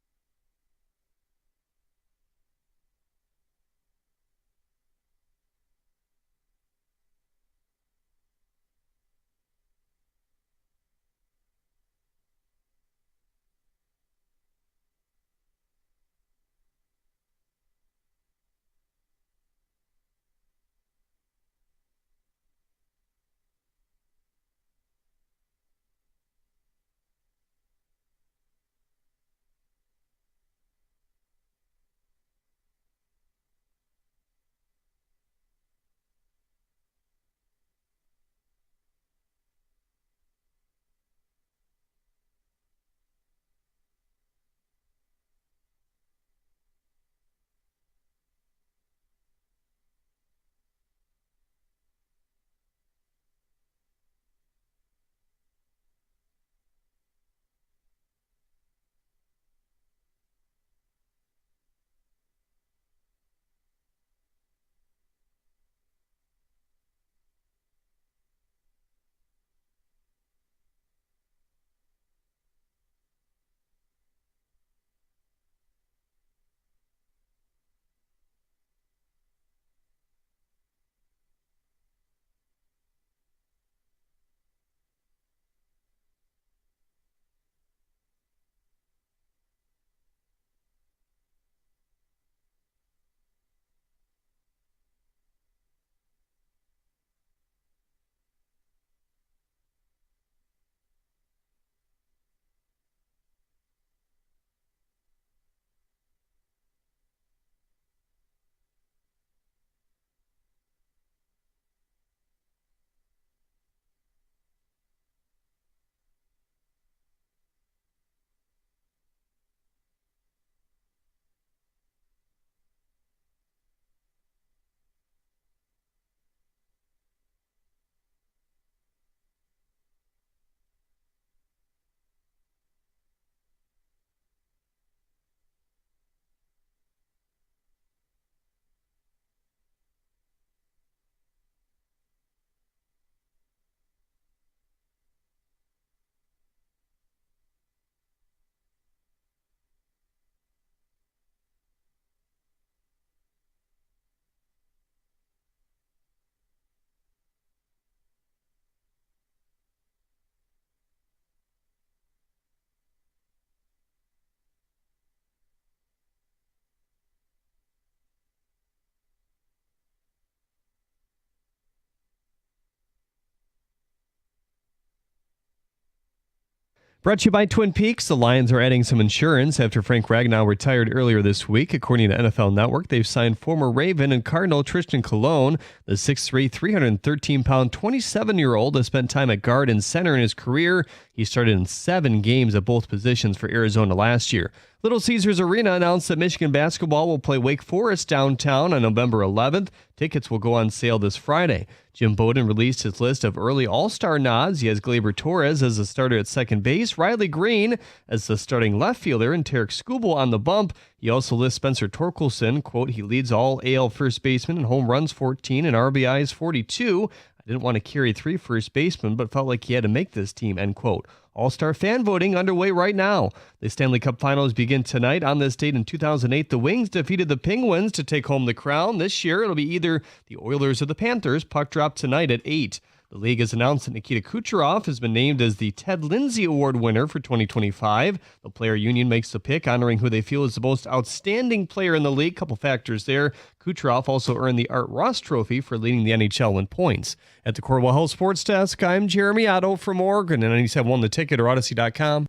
Brought to you by Twin Peaks. The Lions are adding some insurance after Frank Ragnow retired earlier this week. According to NFL Network, they've signed former Raven and Cardinal Tristan Colon. The 6'3", 313-pound, 27-year-old has spent time at guard and center in his career. He started in 7 games at both positions for Arizona last year. Little Caesars Arena announced that Michigan basketball will play Wake Forest downtown on November 11th. Tickets will go on sale this Friday. Jim Bowden released his list of early All-Star nods. He has Gleyber Torres as the starter at second base, Riley Green as the starting left fielder, and Tarek Skubal on the bump. He also lists Spencer Torkelson. Quote, he leads all AL first basemen in home runs 14 and RBIs 42. I didn't want to carry 3 first basemen, but felt like he had to make this team, end quote. All-Star fan voting underway right now. The Stanley Cup Finals begin tonight. On this date in 2008, the Wings defeated the Penguins to take home the crown. This year, it'll be either the Oilers or the Panthers. Puck drop tonight at 8. The league has announced that Nikita Kucherov has been named as the Ted Lindsay Award winner for 2025. The player union makes the pick, honoring who they feel is the most outstanding player in the league. Couple factors there. Kucherov also earned the Art Ross Trophy for leading the NHL in points. At the Cornwall Health Sports Desk, I'm Jeremy Otto from Oregon, and 97.1 The Ticket or Odyssey.com.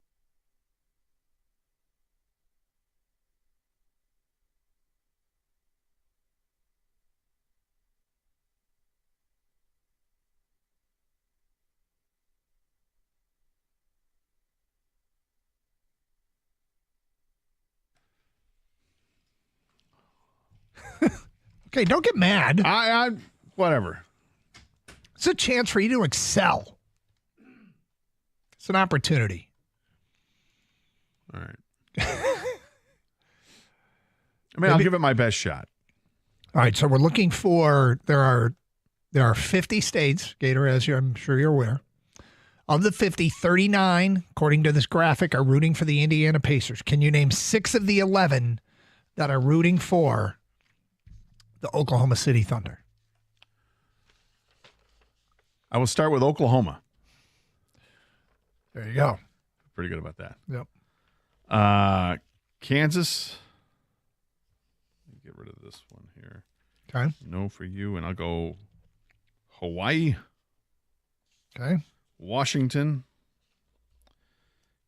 Okay, don't get mad. I whatever. It's a chance for you to excel. It's an opportunity. All right. I'll give it my best shot. All right, so we're looking for there are 50 states, Gator, as I'm sure you're aware. Of the 50, 39, according to this graphic, are rooting for the Indiana Pacers. Can you name 6 of the 11 that are rooting for the Oklahoma City Thunder? I will start with Oklahoma. There you go. Pretty good about that. Yep. Kansas. Let me get rid of this one here. Okay. No for you, and I'll go Hawaii. Okay. Washington.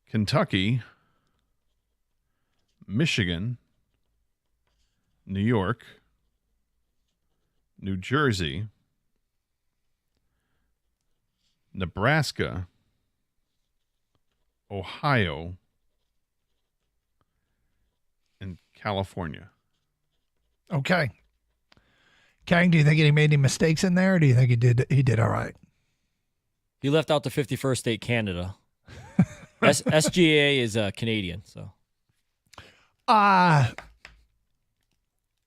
Kentucky. Michigan. New York. New Jersey. Nebraska. Ohio. And California. Okay. Kang, do you think he made any mistakes in there, or do you think he did all right? He left out the 51st state, Canada. SGA is Canadian, so.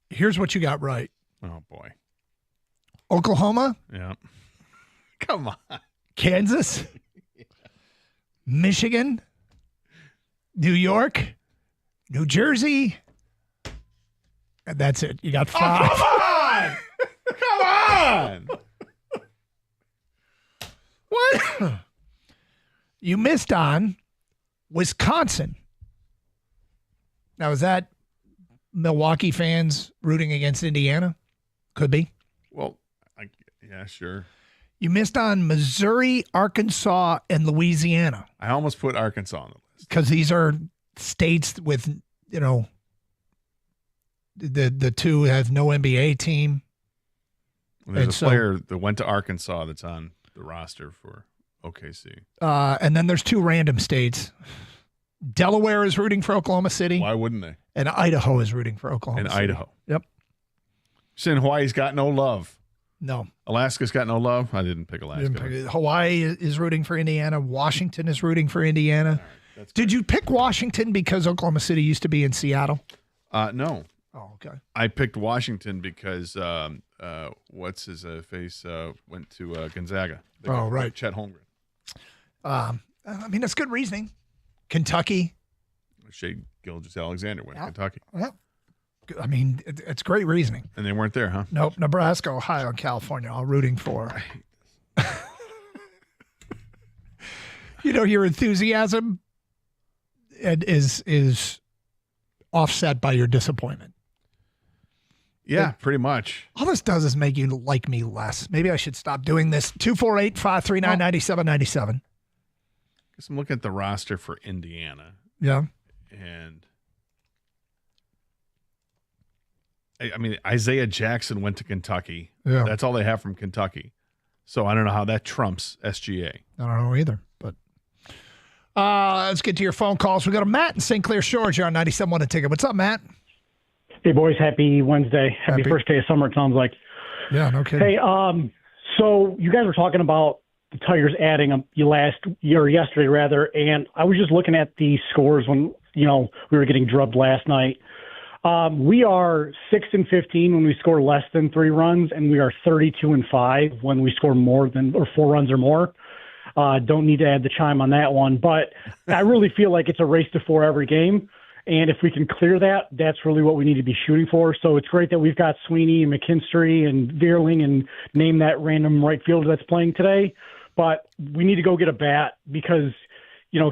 Here's what you got right. Oh, boy. Oklahoma. Yeah. Come on. Kansas. Michigan. New York. New Jersey. And that's it. You got 5. Oh, come on! Come on! What? You missed on Wisconsin. Now, is that Milwaukee fans rooting against Indiana? Could be. Well, yeah, sure. You missed on Missouri, Arkansas, and Louisiana. I almost put Arkansas on the list. Because these are states with, the two have no NBA team. Well, there's a player that went to Arkansas that's on the roster for OKC. And then there's 2 random states. Delaware is rooting for Oklahoma City. Why wouldn't they? And Idaho is rooting for Oklahoma City. Idaho. Yep. Saying Hawaii's got no love. No. Alaska's got no love? I didn't pick Alaska. Hawaii is rooting for Indiana. Washington is rooting for Indiana. Right, did you pick Washington because Oklahoma City used to be in Seattle? No. Oh, okay. I picked Washington because what's his face went to Gonzaga. Oh, right. Chet Holmgren. That's good reasoning. Kentucky. Shea Gilgeous-Alexander went to Kentucky. Well, it's great reasoning. And they weren't there, huh? Nope. Nebraska, Ohio, and California, all rooting for. Your enthusiasm is offset by your disappointment. Yeah, pretty much. All this does is make you like me less. Maybe I should stop doing this. 248-539-9797. Guess I'm looking at the roster for Indiana. Yeah. And Isaiah Jackson went to Kentucky. Yeah. That's all they have from Kentucky. So I don't know how that trumps SGA. I don't know either, but let's get to your phone calls. We got a Matt in St. Clair Shores. You're on 97.1 A Ticket. What's up, Matt? Hey, boys. Happy Wednesday. Happy first day of summer, it sounds like. Yeah, no kidding. Hey, so you guys were talking about the Tigers adding yesterday, rather, and I was just looking at the scores when, we were getting drubbed last night. We are 6-15 when we score less than 3 runs, and we are 32-5 when we score more than 4 runs or more. Don't need to add the chime on that one, but I really feel like it's a race to 4 every game. And if we can clear that, that's really what we need to be shooting for. So it's great that we've got Sweeney and McKinstry and Veerling and name that random right fielder that's playing today. But we need to go get a bat because,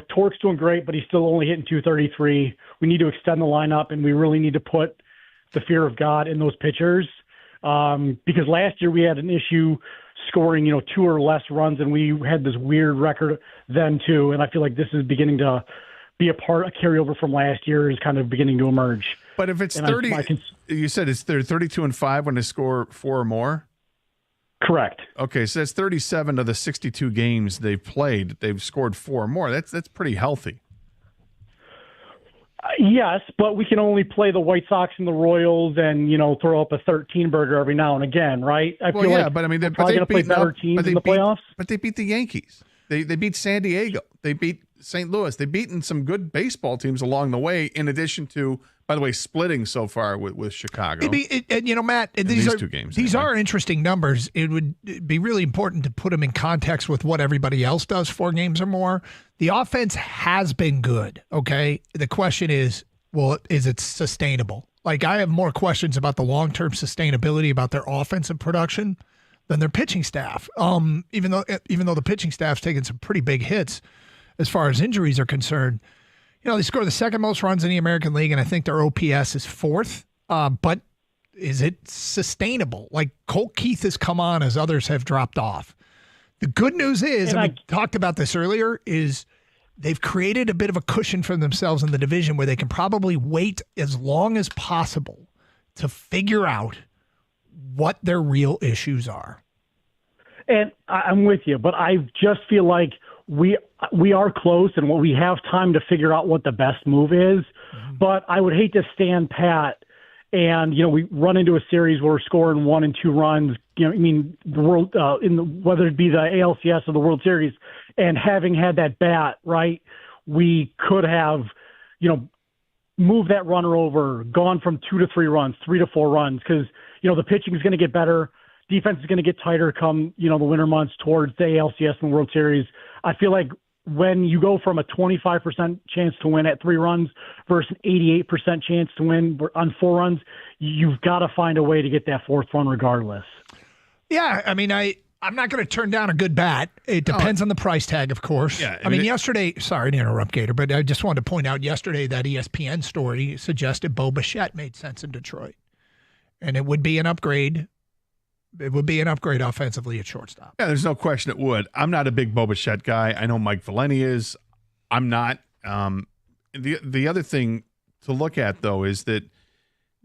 Tork's doing great, but he's still only hitting 233. We need to extend the lineup, and we really need to put the fear of God in those pitchers. Because last year we had an issue scoring, 2 or less runs, and we had this weird record then too. And I feel like this is beginning to be a carryover from last year is kind of beginning to emerge. But if it's 30, you said they're 32-5 when they score 4 or more? Correct. Okay, so that's 37 of the 62 games they've played. They've scored 4 or more. That's pretty healthy. Yes, but we can only play the White Sox and the Royals and, throw up a 13-burger every now and again, right? I feel like but I mean, we're probably going to play better teams in the playoffs. But they beat the Yankees. They beat San Diego. They beat St. Louis. They've beaten some good baseball teams along the way, in addition to, by the way, splitting so far with Chicago. Matt, these are interesting numbers. It would be really important to put them in context with what everybody else does, 4 games or more. The offense has been good, okay? The question is, is it sustainable? Like, I have more questions about the long-term sustainability about their offensive production than their pitching staff. Even though the pitching staff's taken some pretty big hits as far as injuries are concerned. They score the second most runs in the American League, and I think their OPS is 4th. But is it sustainable? Like, Colt Keith has come on as others have dropped off. The good news is, and we talked about this earlier, is they've created a bit of a cushion for themselves in the division where they can probably wait as long as possible to figure out what their real issues are. And I'm with you, but I just feel like we are close and we have time to figure out what the best move is. Mm-hmm. But I would hate to stand pat and, we run into a series where we're scoring 1 and 2 runs, the world, whether it be the ALCS or the World Series, and having had that bat, right, we could have, moved that runner over, gone from 2 to 3 runs, 3 to 4 runs, because, the pitching is going to get better. Defense is going to get tighter come, the winter months towards the ALCS and the World Series. I feel like when you go from a 25% chance to win at 3 runs versus an 88% chance to win on 4 runs, you've got to find a way to get that 4th run regardless. Yeah, I mean, I'm not going to turn down a good bat. It depends on the price tag, of course. Yeah, I mean, yesterday, sorry to interrupt, Gator, but I just wanted to point out yesterday that ESPN story suggested Bo Bichette made sense in Detroit. And it would be an upgrade. It would be an upgrade offensively at shortstop. Yeah, there's no question it would. I'm not a big Bo Bichette guy. I know Mike Valeni is. I'm not. The other thing to look at, though, is that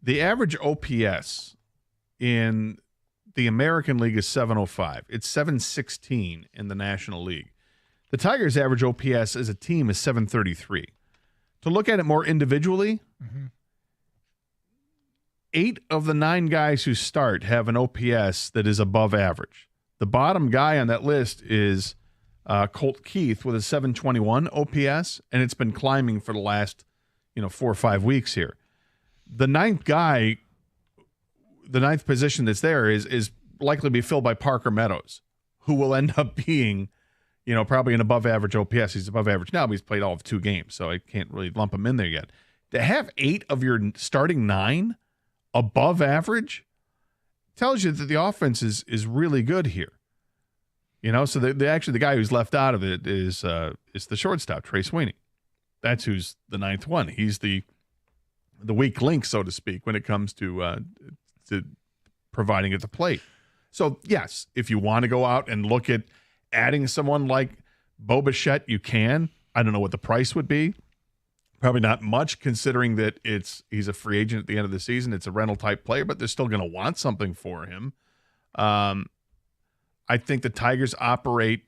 the average OPS in the American League is 705. It's 716 in the National League. The Tigers' average OPS as a team is 733. To look at it more individually, 8 of the 9 guys who start have an OPS that is above average. The bottom guy on that list is Colt Keith with a 721 OPS, and it's been climbing for the last 4 or 5 weeks here. The 9th guy, the 9th position that's there is likely to be filled by Parker Meadows, who will end up being, probably an above average OPS. He's above average now, but he's played all of 2 games, so I can't really lump him in there yet. To have 8 of your starting 9 above average tells you that the offense is really good here. So the guy who's left out of it is the shortstop, Trey Sweeney. That's who's the 9th one. He's the weak link, so to speak, when it comes to providing at the plate. So, yes, if you want to go out and look at adding someone like Bo Bichette, you can. I don't know what the price would be. Probably not much, considering that he's a free agent at the end of the season. It's a rental type player, but they're still going to want something for him. I think the Tigers operate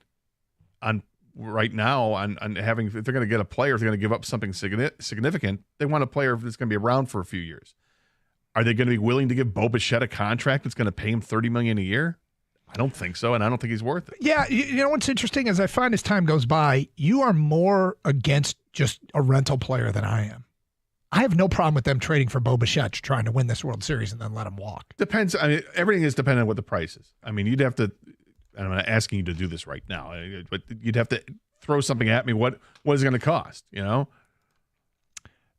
on right now on having, if they're going to get a player, if they're going to give up something significant, they want a player that's going to be around for a few years. Are they going to be willing to give Bo Bichette a contract that's going to pay him $30 million a year? I don't think so, and I don't think he's worth it. Yeah, you know what's interesting is I find as time goes by, you are more against just a rental player than I am. I have no problem with them trading for Bo Bichette trying to win this World Series and then let him walk. Depends. I mean, everything is dependent on what the price is. I mean, you'd have to, I'm not asking you to do this right now, but you'd have to throw something at me. What is it going to cost, It's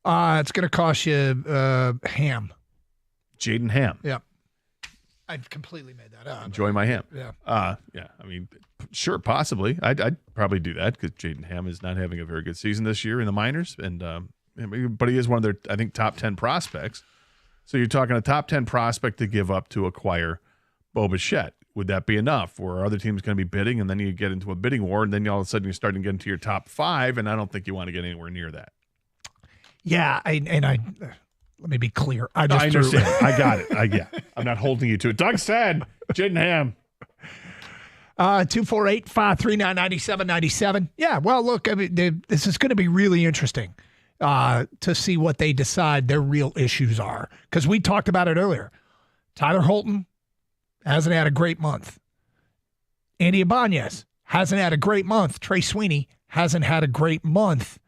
going to cost you Ham. Jaden Ham. Yeah. I've completely made that up. Enjoy my ham. Yeah. Yeah. I mean, sure, possibly. I'd probably do that because Jaden Ham is not having a very good season this year in the minors, but he is one of their, I think, top 10 prospects. So you're talking a top 10 prospect to give up to acquire Bo Bichette. Would that be enough? Or are other teams going to be bidding, and then you get into a bidding war, and then all of a sudden you're starting to get into your top 5, and I don't think you want to get anywhere near that. Yeah, let me be clear. I understand. I got it. I'm not holding you to it. Doug said, Jaden Ham. 248-539-9797. Yeah, well, look, I mean, this is going to be really interesting. to see what they decide their real issues are. Because we talked about it earlier. Tyler Holton hasn't had a great month. Andy Ibanez hasn't had a great month. Trey Sweeney hasn't had a great month.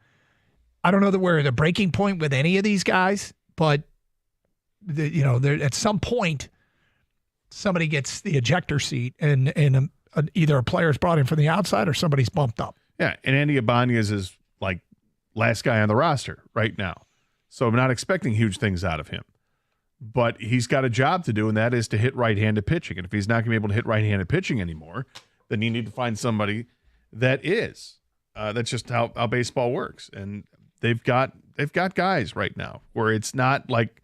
I don't know that we're at a breaking point with any of these guys, but at some point, somebody gets the ejector seat, and either a player's brought in from the outside or somebody's bumped up. Yeah, and Andy Ibanez is like last guy on the roster right now. So I'm not expecting huge things out of him. But he's got a job to do, and that is to hit right-handed pitching. And if he's not going to be able to hit right-handed pitching anymore, then you need to find somebody that is. That's just how baseball works. And they've got guys right now where it's not like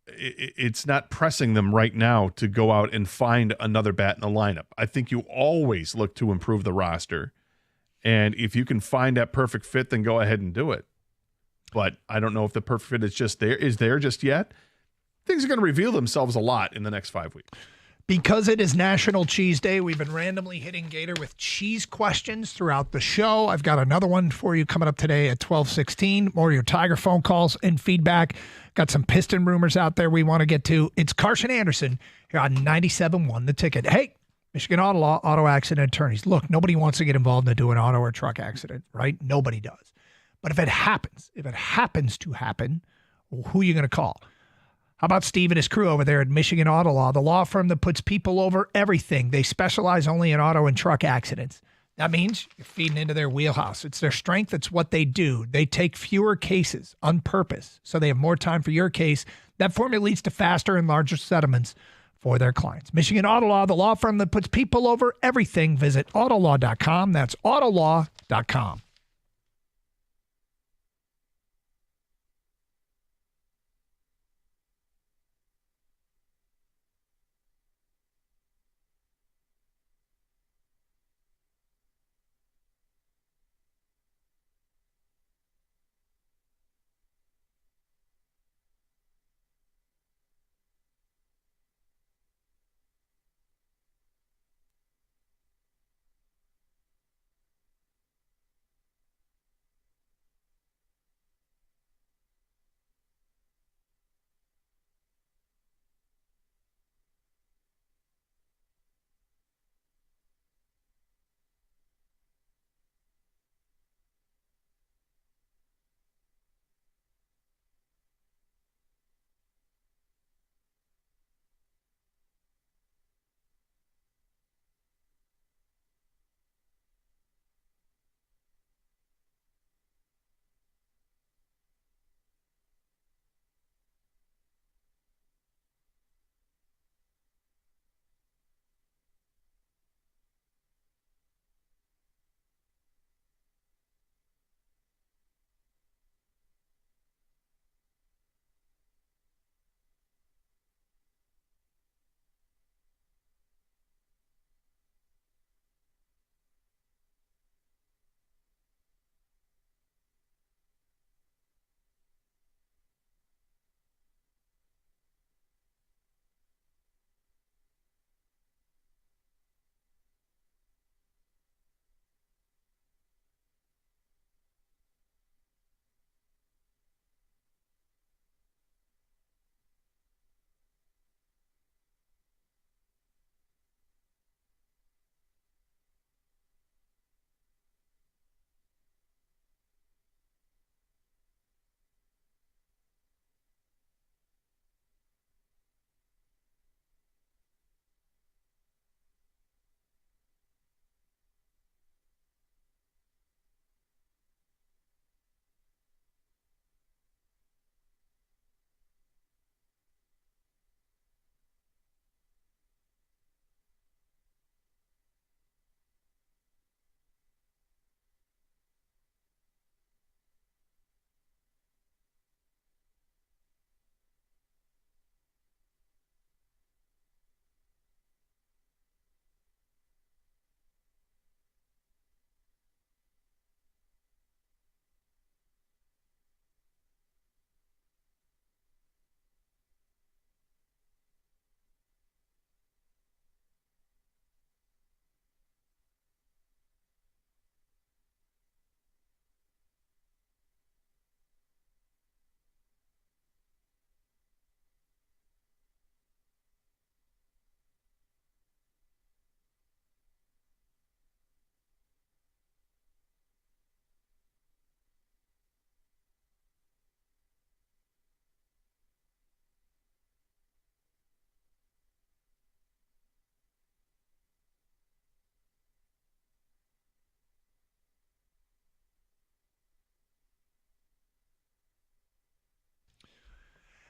it's not pressing them right now to go out and find another bat in the lineup. I think you always look to improve the roster. And if you can find that perfect fit, then go ahead and do it. But I don't know if the perfect fit is there just yet. Things are going to reveal themselves a lot in the next 5 weeks. Because it is National Cheese Day, we've been randomly hitting Gator with cheese questions throughout the show. I've got another one for you coming up today at 12:16. More of your Tiger phone calls and feedback. Got some Piston rumors out there we want to get to. It's Carson Anderson here on 97.1 The Ticket. Hey, Michigan Auto Law, auto accident attorneys. Look, nobody wants to get involved in an auto or truck accident, right? Nobody does. But if it happens to happen, who are you going to call? How about Steve and his crew over there at Michigan Auto Law, the law firm that puts people over everything? They specialize only in auto and truck accidents. That means you're feeding into their wheelhouse. It's their strength. It's what they do. They take fewer cases on purpose, so they have more time for your case. That formula leads to faster and larger settlements for their clients. Michigan Auto Law, the law firm that puts people over everything. Visit autolaw.com. That's autolaw.com.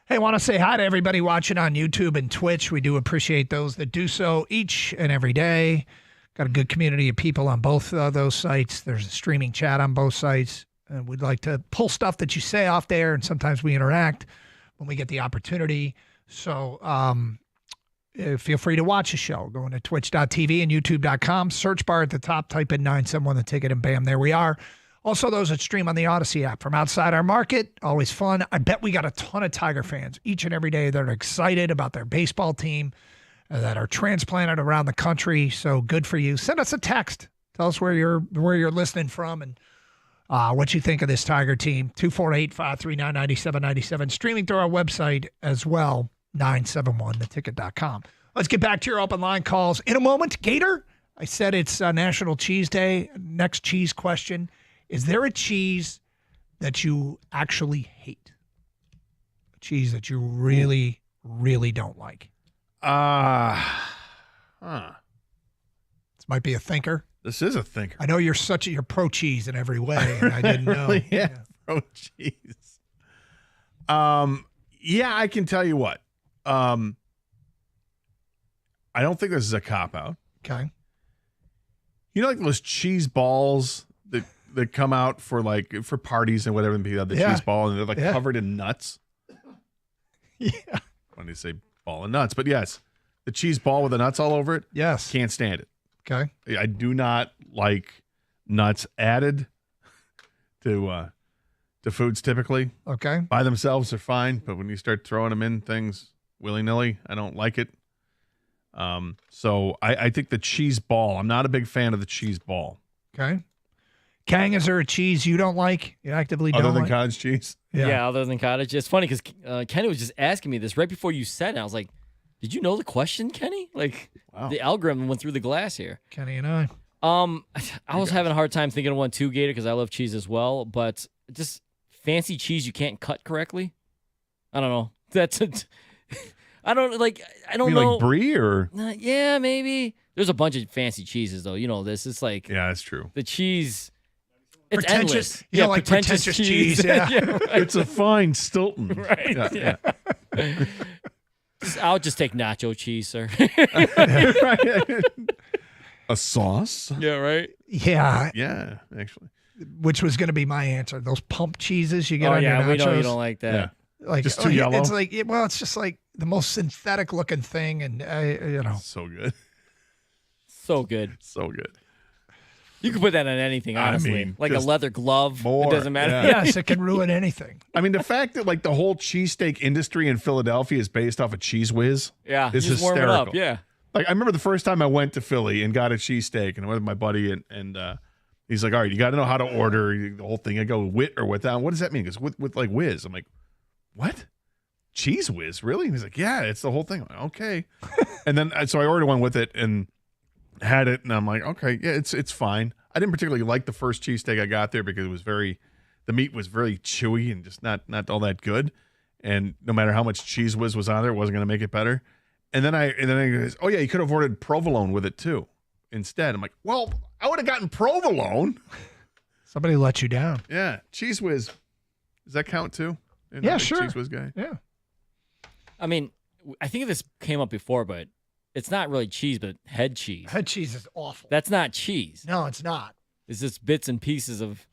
Hey, I want to say hi to everybody watching on YouTube and Twitch. We do appreciate those that do so each and every day. Got a good community of people on both those sites. There's a streaming chat on both sites. And we'd like to pull stuff that you say off there, and sometimes we interact when we get the opportunity. So feel free to watch the show. Going to twitch.tv and youtube.com. Search bar at the top, type in 971 The Ticket, and bam, there we are. Also, those that stream on the Odyssey app from outside our market, always fun. I bet we got a ton of Tiger fans each and every day that are excited about their baseball team, that are transplanted around the country. So good for you. Send us a text. Tell us where you're listening from and what you think of this Tiger team. 248-539-9797. Streaming through our website as well, 971theticket.com. Let's get back to your open line calls in a moment. Gator, I said it's National Cheese Day. Next cheese question. Is there a cheese that you actually hate? A cheese that you really, really don't like? This might be a thinker. This is a thinker. I know you're pro cheese in every way, and I didn't know. Really? Yeah, pro cheese. Yeah, I can tell you what. I don't think this is a cop out. Okay. You know, like those cheese balls that come out for parties and whatever, and people have the cheese ball and they're covered in nuts. Yeah. When you say ball of nuts, but yes, the cheese ball with the nuts all over it. Yes. Can't stand it. Okay. I do not like nuts added to foods typically. Okay. By themselves, they're fine, but when you start throwing them in things willy-nilly, I don't like it. So I think the cheese ball, I'm not a big fan of the cheese ball. Okay. Kang, is there a cheese you don't like? You actively don't like? Other than like? cottage cheese? Yeah, other than cottage. It's funny because Kenny was just asking me this right before you said it. I was like, did you know the question, Kenny? Like, the algorithm went through the glass here. Kenny and I. I was having a hard time thinking of one too, Gator, because I love cheese as well, but just fancy cheese you can't cut correctly. I don't know. I don't know. Like brie or? Yeah, maybe. There's a bunch of fancy cheeses though. You know this. It's like that's true. The cheese. It's pretentious. Endless. Like pretentious cheese. Yeah. Right. It's a fine Stilton. Right. Yeah. I'll just take nacho cheese, sir. A sauce? Yeah, right? Yeah. Yeah, actually. Which was going to be my answer. Those pump cheeses you get on your nachos. We know you don't like that. Yeah. Like, just too yellow? It's like, it's just like the most synthetic looking thing. And, So good. So good. So good. You can put that on anything, honestly. Like a leather glove. It doesn't matter. Yeah. Yes, it can ruin anything. I mean, the fact that the whole cheesesteak industry in Philadelphia is based off of Cheese Whiz is just hysterical. warm it up, yeah. Like, I remember the first time I went to Philly and got a cheesesteak, and I went with my buddy, and he's like, all right, you got to know how to order the whole thing. I go, wit or without? What does that mean? Because with like whiz. I'm like, what? Cheese Whiz? Really? And he's like, yeah, it's the whole thing. I'm like, okay. And then, so I ordered one with it and had it, and I'm like, okay, yeah, it's fine. I didn't particularly like the first cheesesteak I got there because it was the meat was very chewy and just not all that good. And no matter how much Cheese Whiz was on there, it wasn't going to make it better. And then I goes, oh yeah, you could have ordered provolone with it too instead. I'm like, well, I would have gotten provolone. Somebody let you down. Yeah, Cheese Whiz. Does that count too? Yeah, sure. Cheese Whiz guy. Yeah. I mean, I think this came up before, but it's not really cheese, but head cheese. Head cheese is awful. That's not cheese. No, it's not. It's just bits and pieces of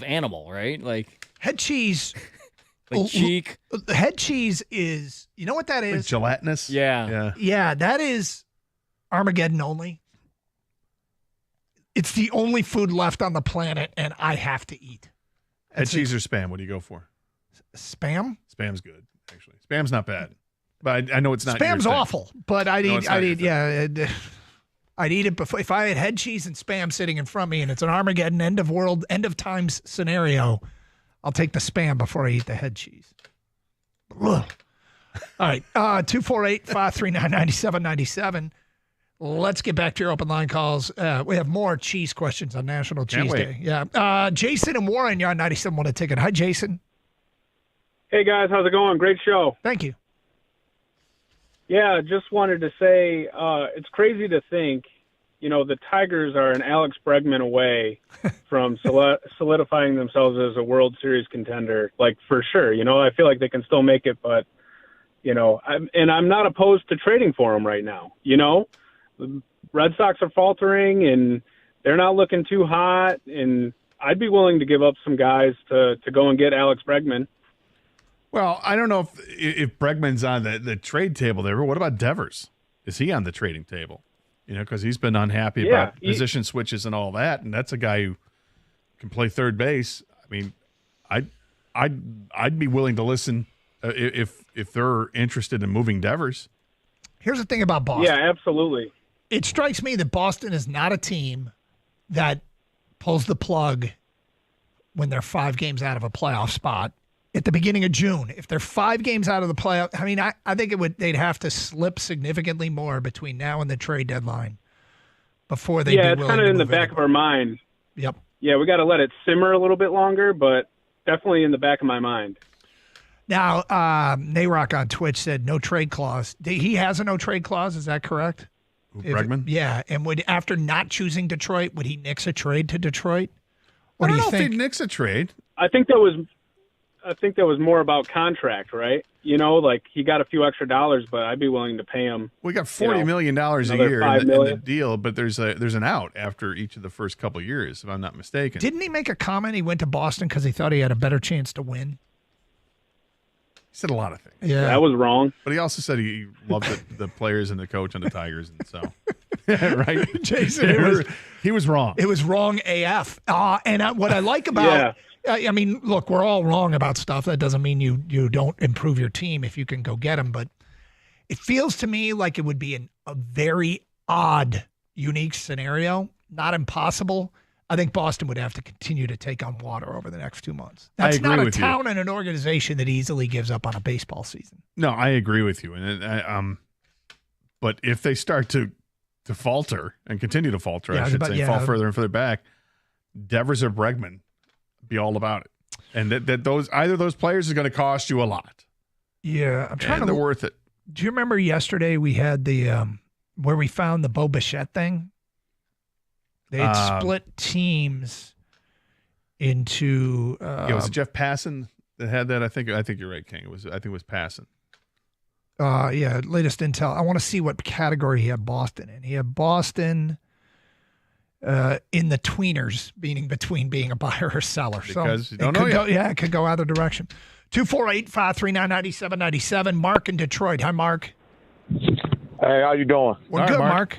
animal, right? Like head cheese. Like cheek. Head cheese is, you know what that is? Like gelatinous? Yeah. Yeah, that is Armageddon only. It's the only food left on the planet, and I have to eat. Head cheese or Spam? What do you go for? Spam? Spam's good, actually. Spam's not bad. But I know it's not. Spam's awful, but I'd eat it before. If I had head cheese and Spam sitting in front of me and it's an Armageddon end of times scenario, I'll take the Spam before I eat the head cheese. Ugh. All right, 248-539-9797. Let's get back to your open line calls. We have more cheese questions on National Cheese Day. Yeah, Jason and Warren, you're on 97 want a ticket. Hi, Jason. Hey guys, how's it going? Great show. Thank you. Yeah, just wanted to say it's crazy to think the Tigers are an Alex Bregman away from solidifying themselves as a World Series contender, like for sure. I feel like they can still make it, but I'm not opposed to trading for them right now. The Red Sox are faltering and they're not looking too hot, and I'd be willing to give up some guys to go and get Alex Bregman. Well, I don't know if Bregman's on the trade table there, but what about Devers? Is he on the trading table? Because he's been unhappy about position switches and all that, and that's a guy who can play third base. I mean, I'd be willing to listen if they're interested in moving Devers. Here's the thing about Boston. Yeah, absolutely. It strikes me that Boston is not a team that pulls the plug when they're 5 games out of a playoff spot at the beginning of June. If they're 5 games out of the playoff, I mean, I think they'd have to slip significantly more between now and the trade deadline before they. Yeah, it's kind of in the back of our mind. Yep. Yeah, we got to let it simmer a little bit longer, but definitely in the back of my mind. Now, Nayrock on Twitch said no trade clause. He has a no trade clause. Is that correct? Bregman? Yeah, and after not choosing Detroit, would he nix a trade to Detroit? I don't know if he'd nix a trade. I think that was more about contract, right? Like he got a few extra dollars, but I'd be willing to pay him. We got $40 million a year in the deal, but there's an out after each of the first couple of years, if I'm not mistaken. Didn't he make a comment? He went to Boston because he thought he had a better chance to win. He said a lot of things. Yeah, that was wrong. But he also said he loved the players and the coach and the Tigers, and so right, Jason. He was wrong. It was wrong AF. And what I like about, I mean, look, we're all wrong about stuff. That doesn't mean you don't improve your team if you can go get them. But it feels to me like it would be a very odd, unique scenario. Not impossible. I think Boston would have to continue to take on water over the next 2 months. That's not a town and an organization that easily gives up on a baseball season. No, I agree with you. And but if they start to falter and continue to falter, I should say, fall further and further back, Devers or Bregman, be all about it. And that either those players is going to cost you a lot. Yeah, I'm trying they're worth it. Do you remember yesterday we had the where we found the Bo Bichette thing? They had split teams into. Was it Jeff Passan that had that? I think you're right, King. I think it was Passan. Latest intel. I want to see what category he had Boston in. He had Boston in the tweeners, meaning between being a buyer or seller. Because you don't know yet. It could go either direction. 248-539-9797. Mark in Detroit. Hi, Mark. Hey, how you doing? We're good, Mark.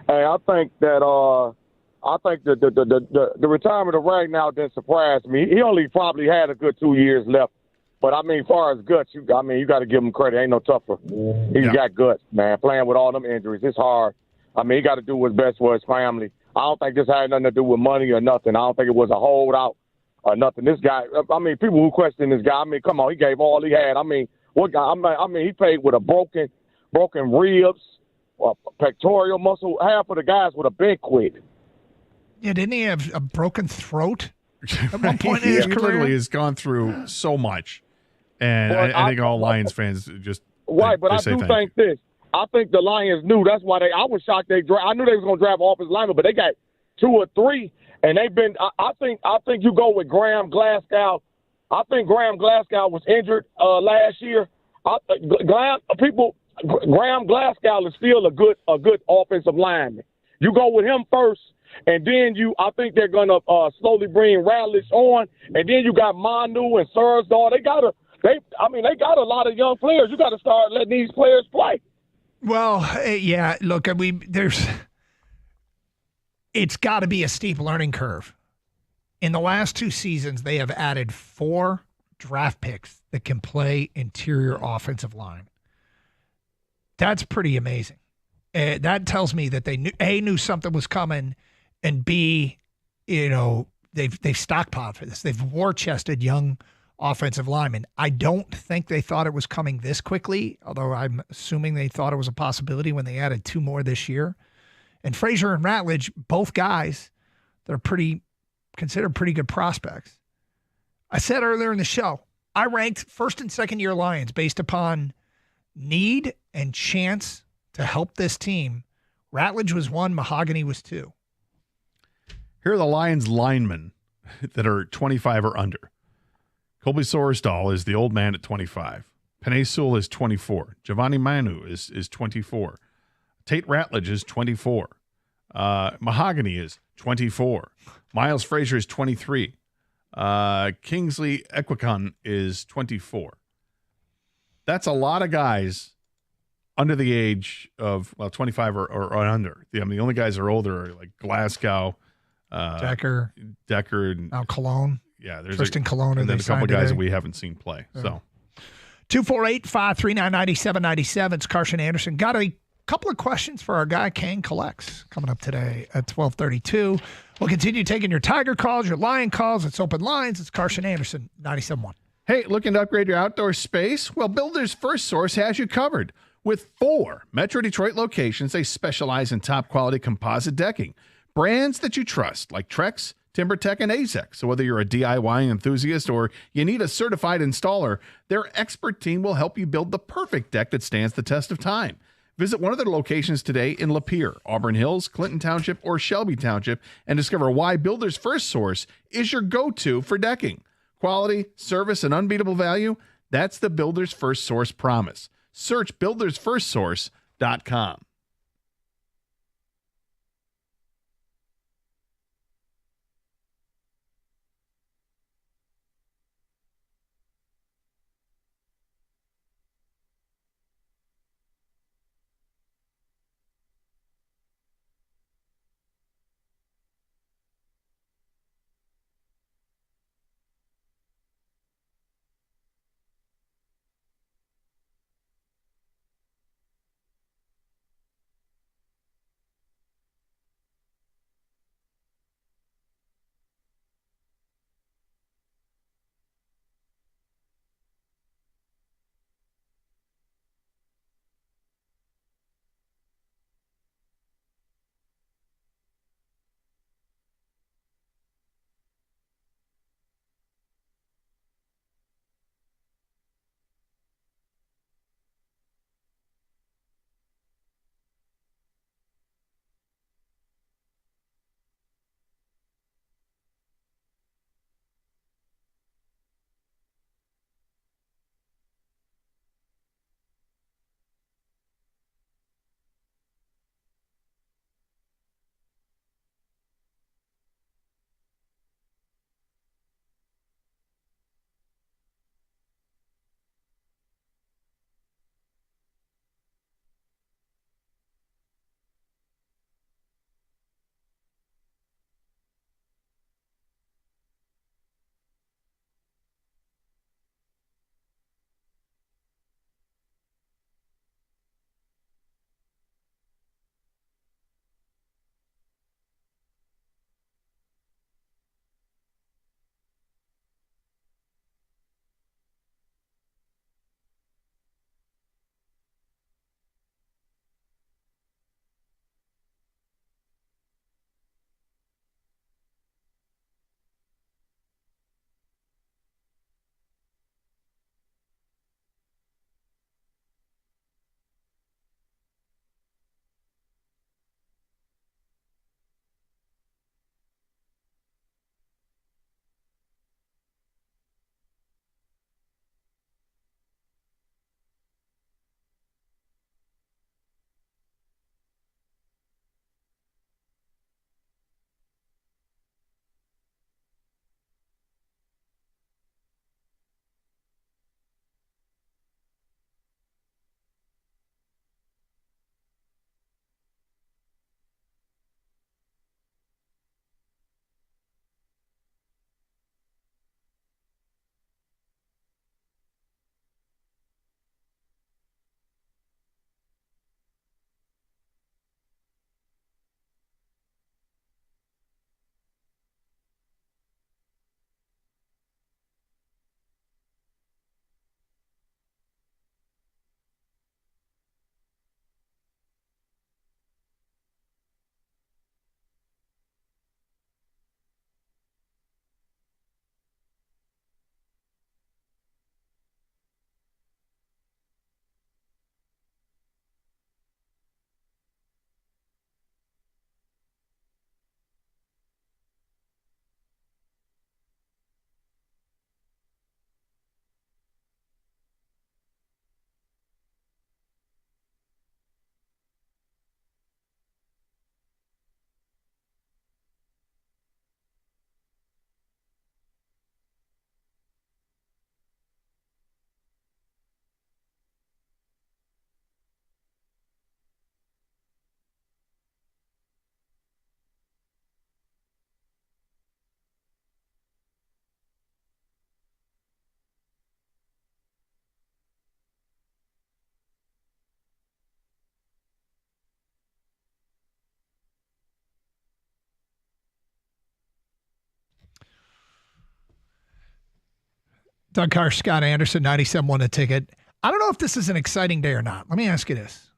Hey, I think that the retirement of Ragnow didn't surprise me. He only probably had a good 2 years left. But, I mean, as far as guts, you got to give him credit. Ain't no tougher. He's got guts, man. Playing with all them injuries, it's hard. I mean, he got to do what's best for his family. I don't think this had nothing to do with money or nothing. I don't think it was a holdout or nothing. This guy, I mean, people who question this guy, I mean, come on, he gave all he had. I mean, what guy? I mean, he played with a broken ribs, pectoral muscle. Half of the guys would have been quit. Yeah, didn't he have a broken throat at one point in his career? He literally has gone through so much. And I think all Lions fans just right. But I do think this. I think the Lions knew. That's why I was shocked I knew they was going to draft offensive linemen, but they got 2 or 3, and they've been. I think you go with Graham Glasgow. I think Graham Glasgow was injured last year. Graham Glasgow is still a good offensive lineman. You go with him first, and then I think they're going to slowly bring Radlich on, and then you got Manu and Surfside. They got a lot of young players. You got to start letting these players play. Well, yeah. Look, it's got to be a steep learning curve. In the last 2 seasons, they have added 4 draft picks that can play interior offensive line. That's pretty amazing. That tells me that they knew something was coming, and B, they've stockpiled for this. They've war-chested young offensive linemen. I don't think they thought it was coming this quickly, although I'm assuming they thought it was a possibility when they added 2 more this year. And Frazier and Ratledge, both guys, they're considered pretty good prospects. I said earlier in the show, I ranked first and second year Lions based upon need and chance to help this team Ratledge was 1, Mahogany was 2. Here are the Lions linemen that are 25 or under. Colby Sorsdahl is the old man at 25. Penei Sewell is 24. Giovanni Manu is 24. Tate Ratledge is 24. Mahogany is 24. Miles Frazier is 23. Kingsley Equicon is 24. That's a lot of guys under the age of, 25 or under. The only guys that are older are like Glasgow, Decker, and now Cologne. Yeah, there's Tristan Cologne, and then a couple guys today. that we haven't seen play. Yeah. So 248-539-9797. It's Carson Anderson. Got a couple of questions for our guy Kane Collects coming up today at 12:32. We'll continue taking your Tiger calls, your Lion calls. It's Open Lines. It's Carson Anderson, 97.1. Hey, looking to upgrade your outdoor space? Well, Builders First Source has you covered. With 4 Metro Detroit locations, they specialize in top-quality composite decking. Brands that you trust, like Trex, TimberTech, and AZEK. So whether you're a DIY enthusiast or you need a certified installer, their expert team will help you build the perfect deck that stands the test of time. Visit one of their locations today in Lapeer, Auburn Hills, Clinton Township, or Shelby Township and discover why Builders First Source is your go-to for decking. Quality, service, and unbeatable value, that's the Builders First Source promise. Search buildersfirstsource.com. Doug Carr, Scott Anderson, 97 won a ticket. I don't know if this is an exciting day or not. Let me ask you this.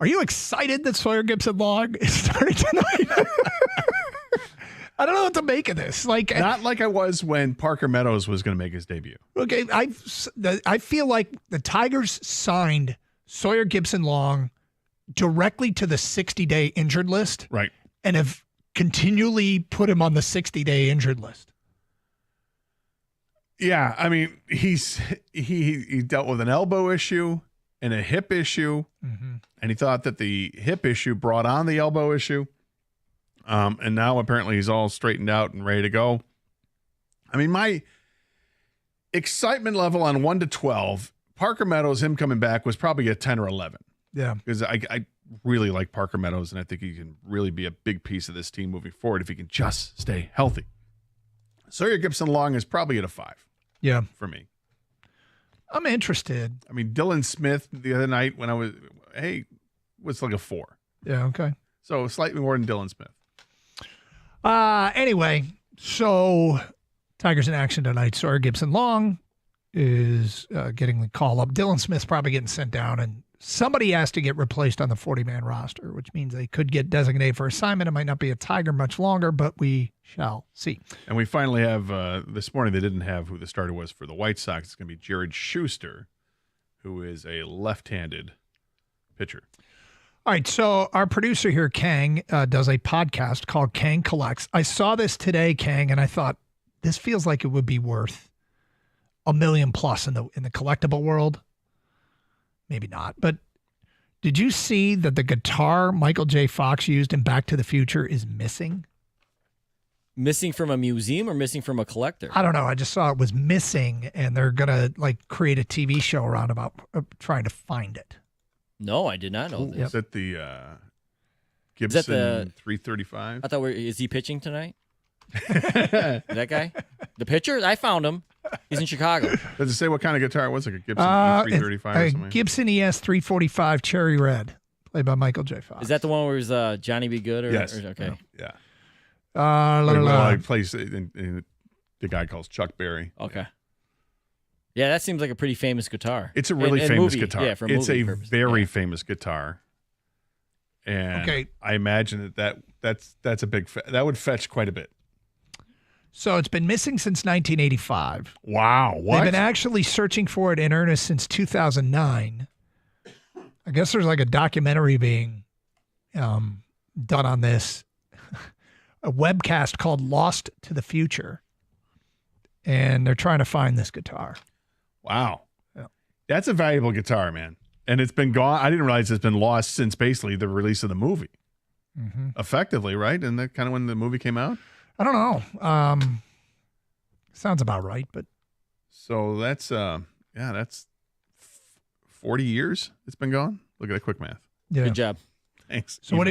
Are you excited that Sawyer Gipson-Long is starting tonight? I don't know what to make of this. Not like I was when Parker Meadows was going to make his debut. Okay, I feel like the Tigers signed Sawyer Gipson-Long directly to the 60-day injured list. Right. And have continually put him on the 60-day injured list. Yeah, I mean, he dealt with an elbow issue and a hip issue, and he thought that the hip issue brought on the elbow issue. And now apparently he's all straightened out and ready to go. I mean, my excitement level on 1 to 12, Parker Meadows, him coming back, was probably a 10 or 11. Yeah. Because I really like Parker Meadows, and I think he can really be a big piece of this team moving forward if he can just stay healthy. Sawyer Gipson-Long is probably at a 5. Yeah. For me. I'm interested. I mean, Dylan Smith the other night was like a 4. Yeah, okay. So slightly more than Dylan Smith. Anyway, so Tigers in action tonight. Sawyer Gipson-Long is getting the call up. Dylan Smith's probably getting sent down, and somebody has to get replaced on the 40-man roster, which means they could get designated for assignment. It might not be a Tiger much longer, but we shall see. And we finally have, this morning they didn't have who the starter was for the White Sox. It's going to be Jared Schuster, who is a left-handed pitcher. All right, so our producer here, Kang, does a podcast called Kang Collects. I saw this today, Kang, and I thought, this feels like it would be worth $1 million plus in the collectible world. Maybe not, but did you see that the guitar Michael J. Fox used in Back to the Future is missing? Missing from a museum or missing from a collector? I don't know. I just saw it was missing, and they're gonna create a TV show around about trying to find it. No, I did not know this. Is that the Gibson 335? I thought is he pitching tonight? That guy, the pitcher? I found him. He's in Chicago. Does it say what kind of guitar it was? Like a Gibson 335 or something? Gibson ES 345 Cherry Red, played by Michael J. Fox. Is that the one where it was Johnny B. Good? Yes. Okay. Yeah. He plays in the guy calls Chuck Berry. Okay. Yeah, that seems like a pretty famous guitar. It's a really famous guitar. Yeah, for it's a purpose. very famous guitar. And I imagine that's a big that would fetch quite a bit. So it's been missing since 1985. Wow. What? They've been actually searching for it in earnest since 2009. I guess there's a documentary being done on this, a webcast called Lost to the Future. And they're trying to find this guitar. Wow. Yeah. That's a valuable guitar, man. And it's been gone. I didn't realize it's been lost since basically the release of the movie. Mm-hmm. Effectively, right? And that kind of when the movie came out? I don't know. Sounds about right, but so that's 40 years it's been gone. Look at that quick math. Yeah. Good job. Thanks. So what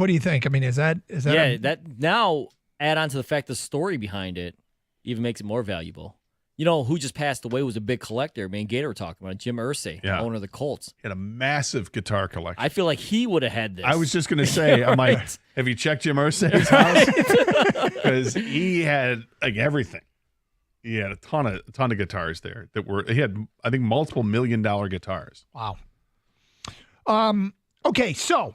do you think? I mean, is that yeah, that now add on to the fact the story behind it even makes it more valuable. You know who just passed away was a big collector. Man, Gator were talking about it, Jim Irsay, owner of the Colts. He had a massive guitar collection. I feel like he would have had this. I was just going to say, I'm like, have you checked Jim Irsay's house? Because he had everything. He had a ton of guitars there he had, I think, multiple $1 million guitars. Wow. Okay, so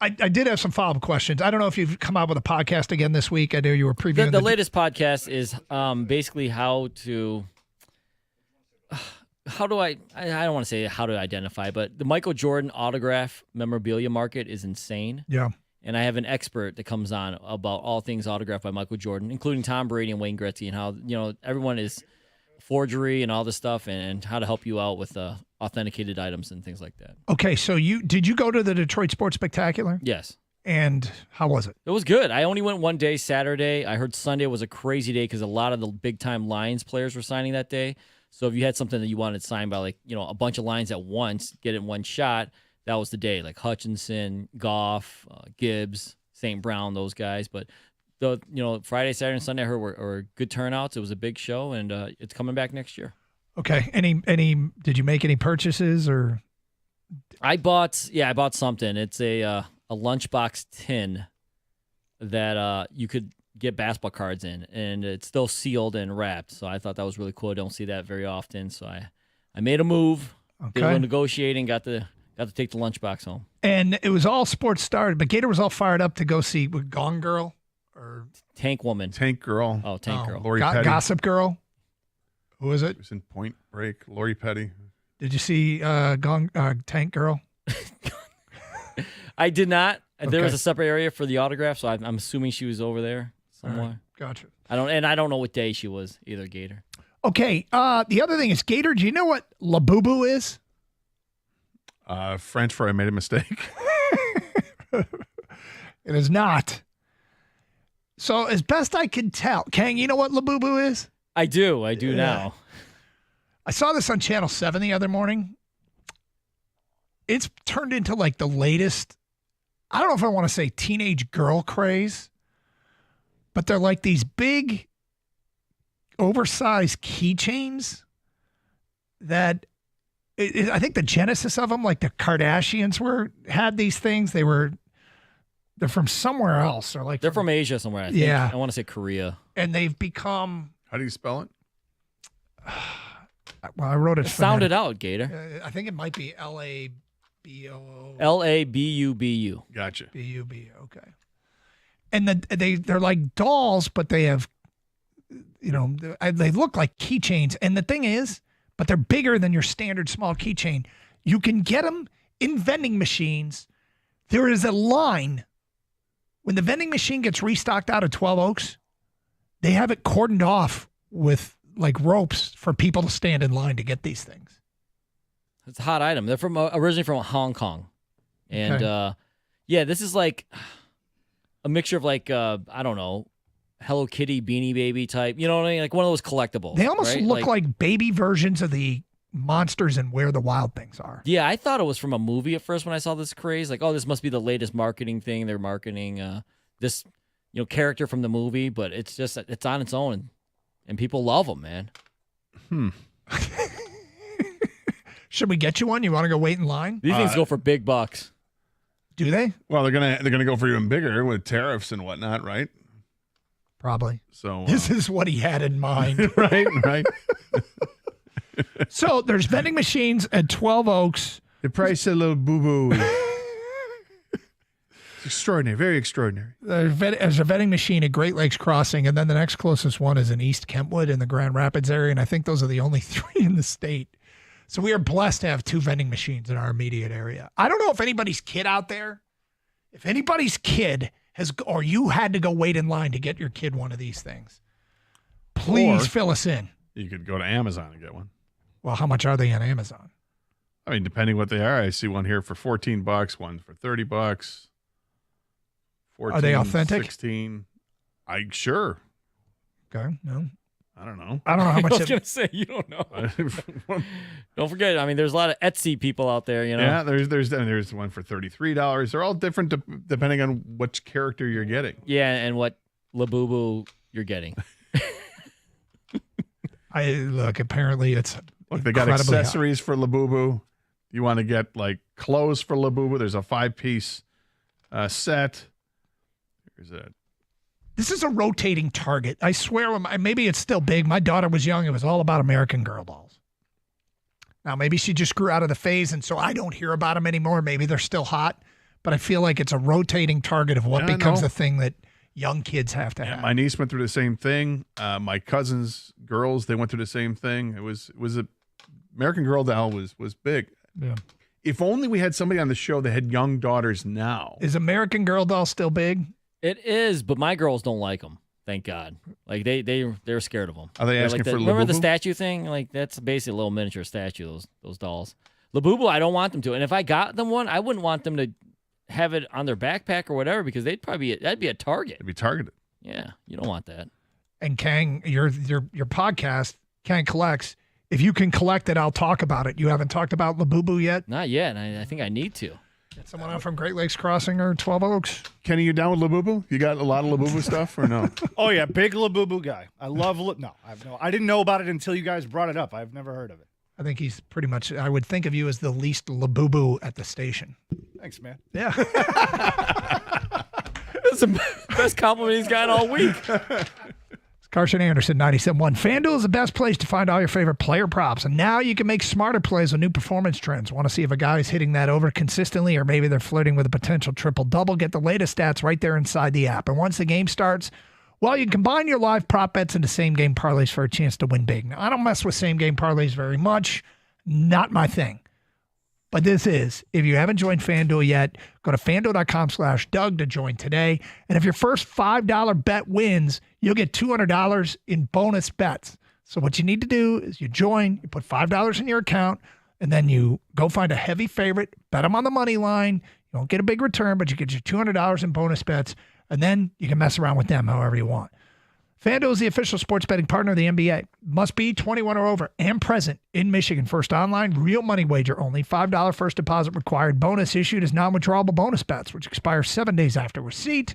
I did have some follow-up questions. I don't know if you've come out with a podcast again this week. I know you were previewing the latest podcast is basically how do I don't want to say how to identify, but the Michael Jordan autograph memorabilia market is insane. Yeah. And I have an expert that comes on about all things autographed by Michael Jordan, including Tom Brady and Wayne Gretzky, and how everyone is forgery and all this stuff, and how to help you out with authenticated items and things like that. Okay, so did you go to the Detroit Sports Spectacular? Yes. And how was it? It was good. I only went one day, Saturday. I heard Sunday was a crazy day because a lot of the big-time Lions players were signing that day. So if you had something that you wanted signed by, a bunch of Lions at once, get it in one shot, that was the day. Like Hutchinson, Goff, Gibbs, St. Brown, those guys. But Friday, Saturday, and Sunday I heard were good turnouts. It was a big show, and it's coming back next year. Okay. Did you make any purchases or? I bought something. It's a lunchbox tin that you could get basketball cards in, and it's still sealed and wrapped. So I thought that was really cool. I don't see that very often. So I made a move, did a little negotiating, got to take the lunchbox home. And it was all sports started, but Gator was all fired up to go see Gone Girl or Tank Woman. Tank Girl. Oh, Tank Girl. Lori Petty. Gossip Girl. Who was it? It was in Point Break. Lori Petty. Did you see Tank Girl? I did not. Okay. There was a separate area for the autograph, so I'm assuming she was over there somewhere. Right. Gotcha. I don't know what day she was either, Gator. Okay. The other thing is, Gator, do you know what Labubu is? French for I made a mistake. It is not. So as best I can tell, Kang, you know what Labubu is? I do now. I saw this on Channel 7 the other morning. It's turned into like the latest, I don't know if I want to say teenage girl craze, but they're like these big, oversized keychains that I think the genesis of them, like the Kardashians had these things. They're from somewhere else. Or like they're from Asia somewhere, I think. Yeah. I want to say Korea. And they've become. How do you spell it? Well, I wrote it. Sound it out, Gator. I think it might be L-A-B-O. L-A-B-U-B-U. Gotcha. B-U-B. Okay. And they're like dolls, but they have, they look like keychains. And the thing is, but they're bigger than your standard small keychain. You can get them in vending machines. There is a line. When the vending machine gets restocked out of 12 Oaks, they have it cordoned off with like ropes for people to stand in line to get these things. It's a hot item. They're from originally from Hong Kong. And this is like a mixture of like, I don't know, Hello Kitty Beanie Baby type. You know what I mean? Like one of those collectibles. They almost look like baby versions of the monsters and Where the Wild Things Are. Yeah, I thought it was from a movie at first when I saw this craze. Like, oh, this must be the latest marketing thing. They're marketing this, character from the movie, but it's on its own, and people love them, man. Should we get you one? You want to go wait in line? These things go for big bucks. Do they? Well, they're gonna go for even bigger with tariffs and whatnot, right? Probably. So this is what he had in mind. right. So there's vending machines at 12 Oaks. The price of a little boo-boo is extraordinary, very extraordinary. There's a vending machine at Great Lakes Crossing, and then the next closest one is in East Kentwood in the Grand Rapids area, and I think those are the only 3 in the state. So we are blessed to have 2 vending machines in our immediate area. I don't know if anybody's kid out there, if anybody's kid or you had to go wait in line to get your kid one of these things, please fill us in. You could go to Amazon and get one. Well, how much are they on Amazon? I mean, depending what they are, I see one here for $14, one for $30. 14, are they authentic? 16. Sure. Okay. No. I don't know. I don't know how much. I was going to say, you don't know. Don't forget, I mean, there's a lot of Etsy people out there, Yeah, there's one for $33. They're all different depending on which character you're getting. Yeah, and what Labubu you're getting. Apparently it's Look, they got accessories for Labubu. You want to get like clothes for Labubu. There's a 5-piece set. This is a rotating target. I swear, maybe it's still big. My daughter was young. It was all about American Girl dolls. Now, maybe she just grew out of the phase, and so I don't hear about them anymore. Maybe they're still hot, but I feel like it's a rotating target of what becomes the thing that young kids have to have. My niece went through the same thing. My cousins' girls, they went through the same thing. It was American Girl doll was big. Yeah. If only we had somebody on the show that had young daughters now. Is American Girl doll still big? It is, but my girls don't like them. Thank God. Like they're scared of them. Are they asking for Labubu? Remember the statue thing? Like that's basically a little miniature statue. Those dolls. Labubu, I don't want them to. And if I got them one, I wouldn't want them to have it on their backpack or whatever because that'd be a target. It'd be targeted. Yeah, you don't want that. And Kang, your podcast, Kang Collects. If you can collect it, I'll talk about it. You haven't talked about Labubu yet? Not yet. I think I need to. Get someone out from Great Lakes Crossing or 12 Oaks. Kenny, you down with Labubu? You got a lot of Labubu stuff or no? Oh yeah, big Labubu guy. I love I didn't know about it until you guys brought it up. I've never heard of it. I think he's pretty much. I would think of you as the least Labubu at the station. Thanks, man. Yeah. That's the best compliment he's got all week. Carson Anderson, 97.1. FanDuel is the best place to find all your favorite player props. And now you can make smarter plays with new performance trends. Want to see if a guy's hitting that over consistently or maybe they're flirting with a potential triple-double? Get the latest stats right there inside the app. And once the game starts, well, you can combine your live prop bets into same-game parlays for a chance to win big. Now, I don't mess with same-game parlays very much. Not my thing. But this is. If you haven't joined FanDuel yet, go to FanDuel.com/Doug to join today. And if your first $5 bet wins, you'll get $200 in bonus bets. So what you need to do is you join, you put $5 in your account, and then you go find a heavy favorite, bet them on the money line. You won't get a big return, but you get your $200 in bonus bets, and then you can mess around with them however you want. FanDuel is the official sports betting partner of the NBA. Must be 21 or over and present in Michigan. First online, real money wager only. $5 first deposit required. Bonus issued as non-withdrawable bonus bets, which expire 7 days after receipt.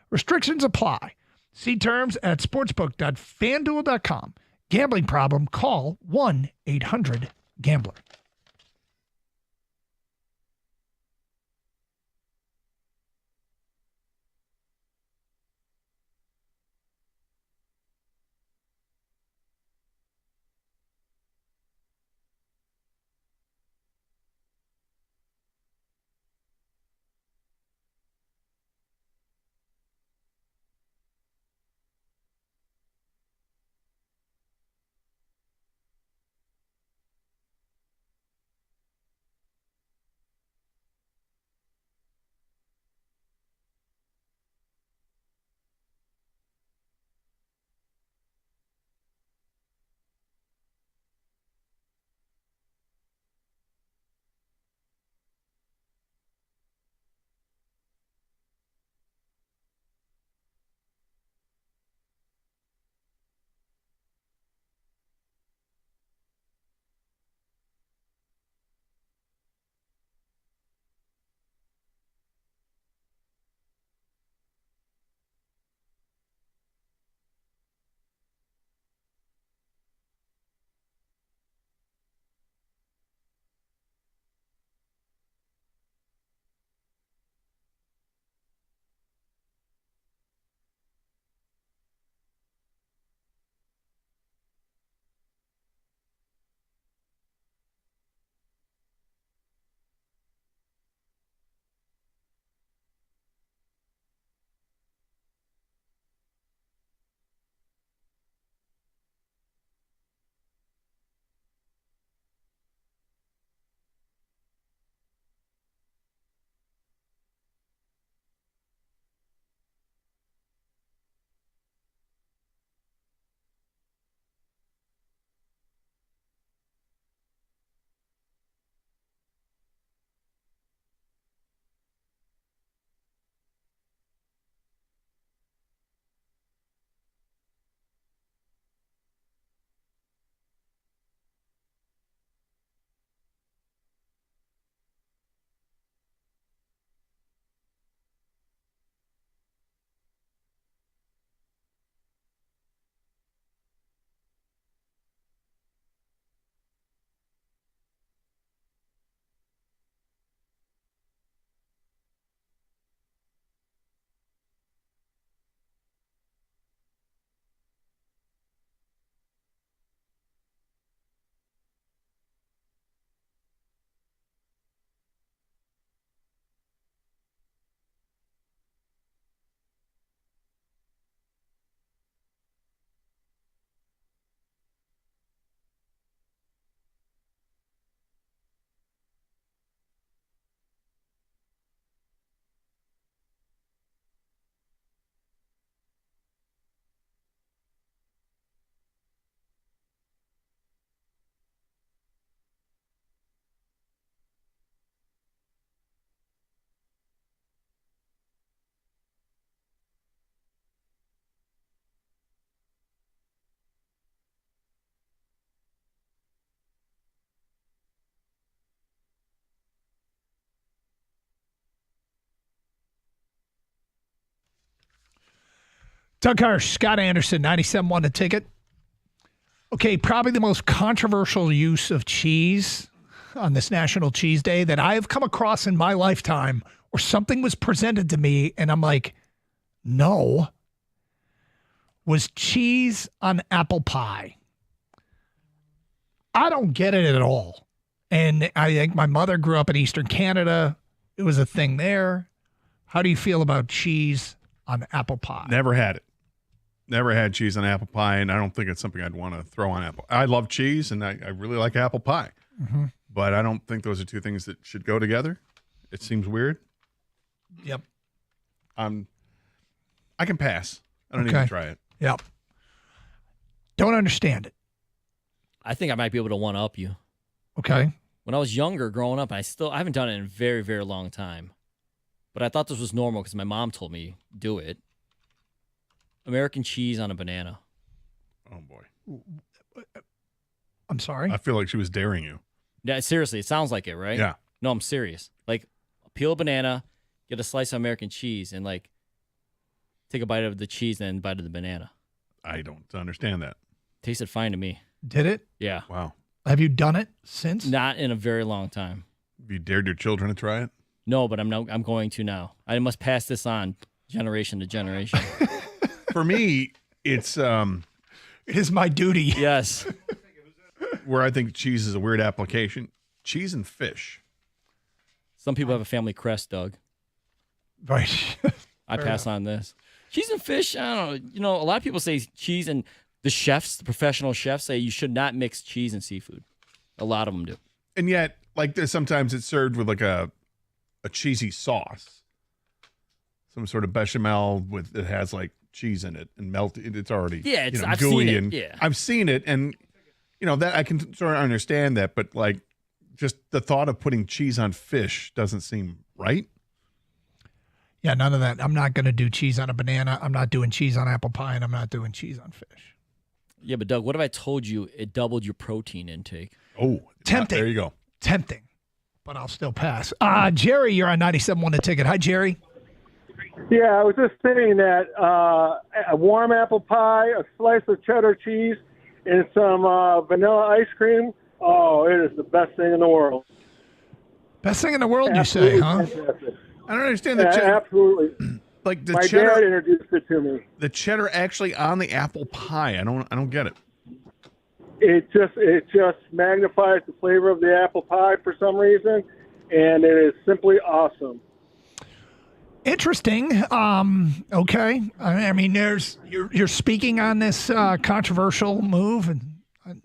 Restrictions apply. See terms at sportsbook.fanduel.com. Gambling problem? Call 1-800-GAMBLER. Doug Hirsch, Scott Anderson, 97.1 The Ticket. Okay, probably the most controversial use of cheese on this National Cheese Day that I have come across in my lifetime, where something was presented to me and I'm like, no was cheese on apple pie. I don't get it at all. And I think my mother grew up in Eastern Canada. It was a thing there. How do you feel about cheese on apple pie? Never had it. Never had cheese on apple pie, and I don't think it's something I'd want to throw on apple. I love cheese, and I really like apple pie. Mm-hmm. But I don't think those are two things that should go together. It seems weird. Yep. I can pass. I don't even try it. Yep. Don't understand it. I think I might be able to one-up you. Okay. When I was younger, growing up, I haven't done it in a very, very long time. But I thought this was normal because my mom told me do it. American cheese on a banana. Oh, boy. I'm sorry? I feel like she was daring you. Yeah, seriously, it sounds like it, right? Yeah. No, I'm serious. Like, peel a banana, get a slice of American cheese, and, like, take a bite of the cheese and then bite of the banana. I don't understand that. Tasted fine to me. Did it? Yeah. Wow. Have you done it since? Not in a very long time. Have you dared your children to try it? No, but I'm going to now. I must pass this on generation to generation. For me, it is my duty. Yes. Where I think cheese is a weird application. Cheese and fish. Some people have a family crest, Doug. Right. I pass on this. Cheese and fish, I don't know. You know, a lot of people say cheese, and the professional chefs say you should not mix cheese and seafood. A lot of them do. And yet, like sometimes it's served with like a cheesy sauce. Some sort of bechamel that has like cheese in it and melted. It's already I've gooey seen it. and Yeah. I've seen it, and that I can sort of understand that, but like just the thought of putting cheese on fish doesn't seem right. Yeah, none of that. I'm not going to do cheese on a banana. I'm not doing cheese on apple pie, and I'm not doing cheese on fish. Yeah, but Doug, what if I told you it doubled your protein intake? Oh, tempting. There you go. Tempting, but I'll still pass. Jerry, you're on 97.1 A Ticket. Hi, Jerry. Yeah, I was just saying that a warm apple pie, a slice of cheddar cheese, and some vanilla ice cream. Oh, it is the best thing in the world. Best thing in the world, Absolutely you say, huh? fantastic. I don't understand the absolutely. Like the My cheddar. dad introduced it to me. The cheddar actually on the apple pie. I don't get it. It just magnifies the flavor of the apple pie for some reason, and it is simply awesome. Interesting. Okay. I mean, you're speaking on this controversial move and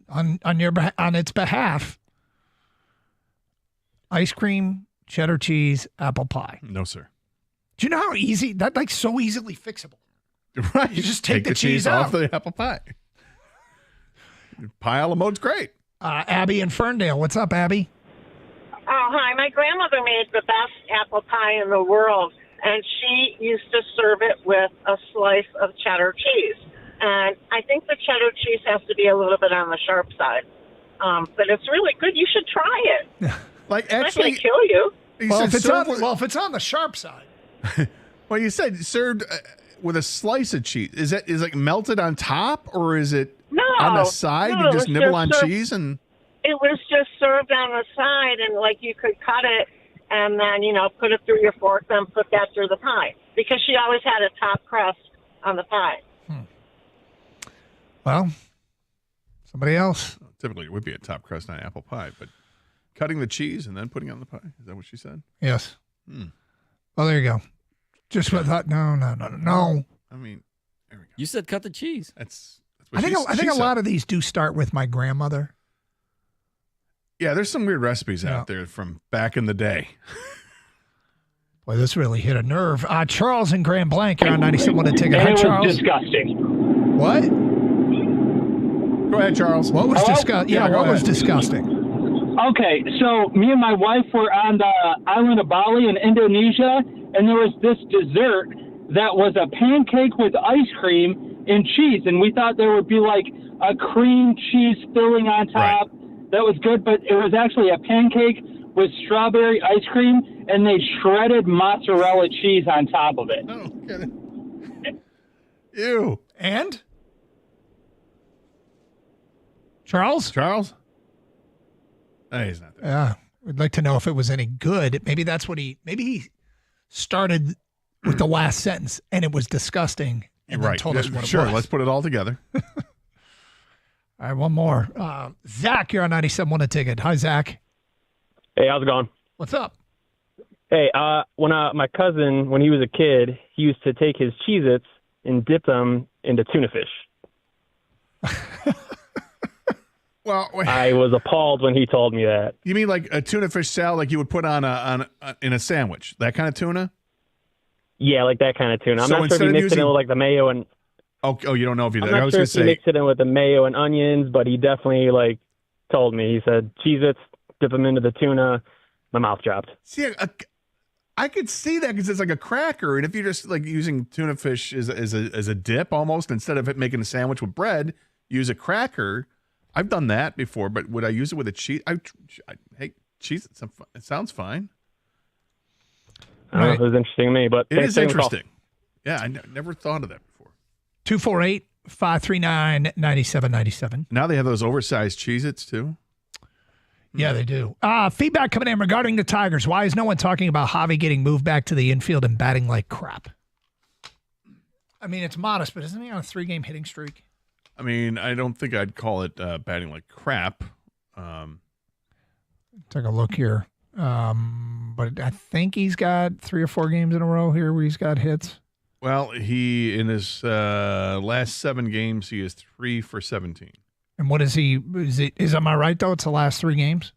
on its behalf. Ice cream, cheddar cheese, apple pie. No, sir. Do you know how easy that so easily fixable? Right. You just take the cheese out. off the apple pie. Pie a la mode's great. Abby in Ferndale. What's up, Abby? Oh, hi. My grandmother made the best apple pie in the world, and she used to serve it with a slice of cheddar cheese. And I think the cheddar cheese has to be a little bit on the sharp side. But it's really good. You should try it. Like It's actually, not going to kill you. Well, if it's on the sharp side. Well, you said served with a slice of cheese. Is it like melted on top, or is it on the side? No, You just nibble on served, cheese and. It was just served on the side, and like you could cut it and then put it through your fork, then put that through the pie, because she always had a top crust on the pie. Well, somebody else. Typically, it would be a top crust on apple pie, but cutting the cheese and then putting it on the pie. Is that what she said? Yes. Well, there you go. Just what I thought. No. I mean, there we go. You said cut the cheese. That's I think a lot of these do start with my grandmother. Yeah, there's some weird recipes out there from back in the day. Boy, this really hit a nerve. Charles in Grand Blanc, you're on 97.1 A Ticket. Hi, Charles. Disgusting. What? Go ahead, Charles. What was disgusting? Yeah, what was disgusting? Okay, so me and my wife were on the island of Bali in Indonesia, and there was this dessert that was a pancake with ice cream and cheese, and we thought there would be like a cream cheese filling on top. Right. That was good, but it was actually a pancake with strawberry ice cream, and they shredded mozzarella cheese on top of it. Oh, get it. Ew. And? Charles? No, he's not there. Yeah. We'd like to know if it was any good. Maybe that's what he started with the last sentence, and it was disgusting, and then told us what it was. Let's put it all together. All right, one more. Zach, you're on 97.1 A Ticket. Hi, Zach. Hey, how's it going? What's up? Hey, when my cousin, when he was a kid, he used to take his Cheez-Its and dip them into tuna fish. Well, I was appalled when he told me that. You mean like a tuna fish salad, like you would put in a sandwich? That kind of tuna? Yeah, like that kind of tuna. I'm So not sure if he instead of mixed it in with like the mayo and. Oh, you don't know if he did. I'm I not was sure going if to he say. mixed it in with the mayo and onions, but he definitely told me. He said Cheez-Its, dip them into the tuna. My mouth dropped. See, I could see that because it's like a cracker, and if you're just like using tuna fish as a dip almost instead of making a sandwich with bread, use a cracker. I've done that before, but would I use it with a cheese? Hey, cheese, it sounds fine. I don't know if it was interesting to me, but it is interesting. Yeah, I never thought of that before. 248-539-9797. Now they have those oversized Cheez-Its too. Yeah, they do. Feedback coming in regarding the Tigers. Why is no one talking about Javi getting moved back to the infield and batting like crap? I mean, it's modest, but isn't he on a 3-game hitting streak? I mean, I don't think I'd call it batting like crap. Take a look here. But I think he's got 3 or 4 games in a row here where he's got hits. Well, he in his last 7 games, he is 3 for 17. And what is he? Am I right though? It's the last 3 games.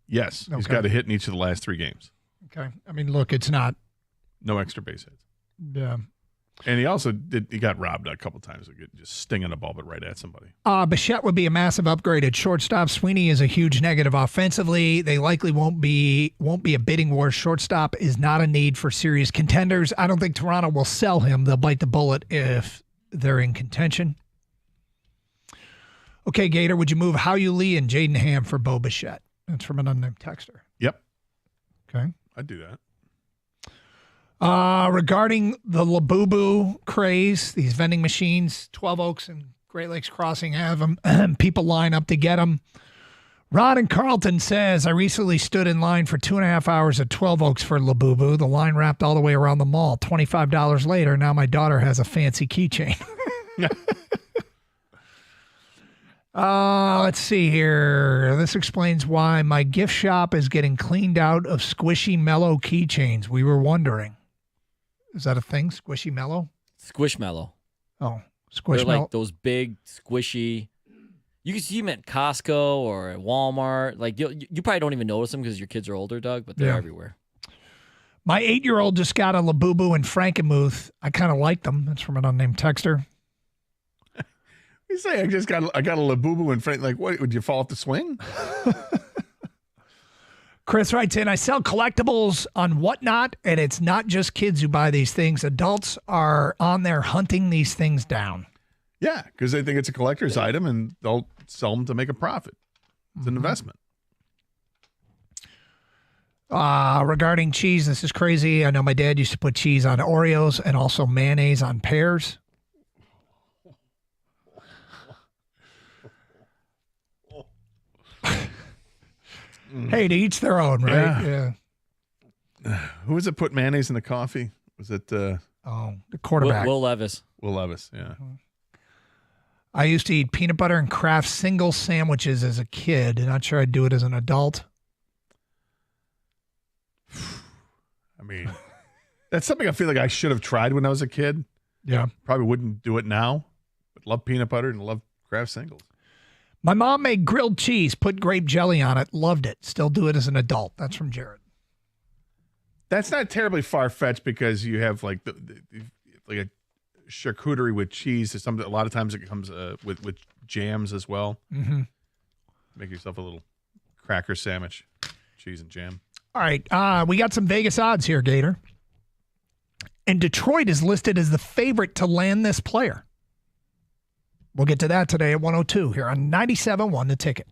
Yes, okay. He's got a hit in each of the last 3 games. Okay. I mean, look, it's not no extra base hits. Yeah. And he also he got robbed a couple times, just stinging a ball, but right at somebody. Bichette would be a massive upgrade at shortstop. Sweeney is a huge negative offensively. They likely won't be a bidding war. Shortstop is not a need for serious contenders. I don't think Toronto will sell him. They'll bite the bullet if they're in contention. Okay, Gator, would you move Howie Lee and Jaden Ham for Bo Bichette? That's from an unnamed texter. Yep. Okay. I'd do that. Regarding the Labubu craze, these vending machines, 12 Oaks and Great Lakes Crossing have them. People line up to get them. Ron in Carlton says, I recently stood in line for 2.5 hours at 12 Oaks for Labubu. The line wrapped all the way around the mall. $25 later, now my daughter has a fancy keychain. Let's see here. This explains why my gift shop is getting cleaned out of Squishy Mellow keychains. We were wondering. Is that a thing? Squishy Mellow? Squishmallow. Oh, They're Squishmallow. like those big, squishy. You can see them at Costco or at Walmart. Like you probably don't even notice them because your kids are older, Doug, but they're everywhere. My 8-year-old just got a Labubu and Frankenmuth. I kind of like them. That's from an unnamed texter. You say I got a Labubu and Frank. Like, what? Would you fall off the swing? Chris writes in, I sell collectibles on Whatnot, and it's not just kids who buy these things. Adults are on there hunting these things down. Yeah, because they think it's a collector's item, and they'll sell them to make a profit. It's an investment. Regarding cheese, this is crazy. I know my dad used to put cheese on Oreos and also mayonnaise on pears. Hey, to each their own, right? Yeah. Who was it put mayonnaise in the coffee? Was it the quarterback. Will Levis. Will Levis, yeah. I used to eat peanut butter and Kraft single sandwiches as a kid. Not sure I'd do it as an adult. I mean, that's something I feel like I should have tried when I was a kid. Yeah. Probably wouldn't do it now, but love peanut butter and love Kraft singles. My mom made grilled cheese, put grape jelly on it, loved it. Still do it as an adult. That's from Jared. That's not terribly far-fetched because you have like like a charcuterie with cheese. A lot of times it comes with jams as well. Mm-hmm. Make yourself a little cracker sandwich, cheese and jam. All right, we got some Vegas odds here, Gator. And Detroit is listed as the favorite to land this player. We'll get to that today at 102 here on 97.1 The Ticket.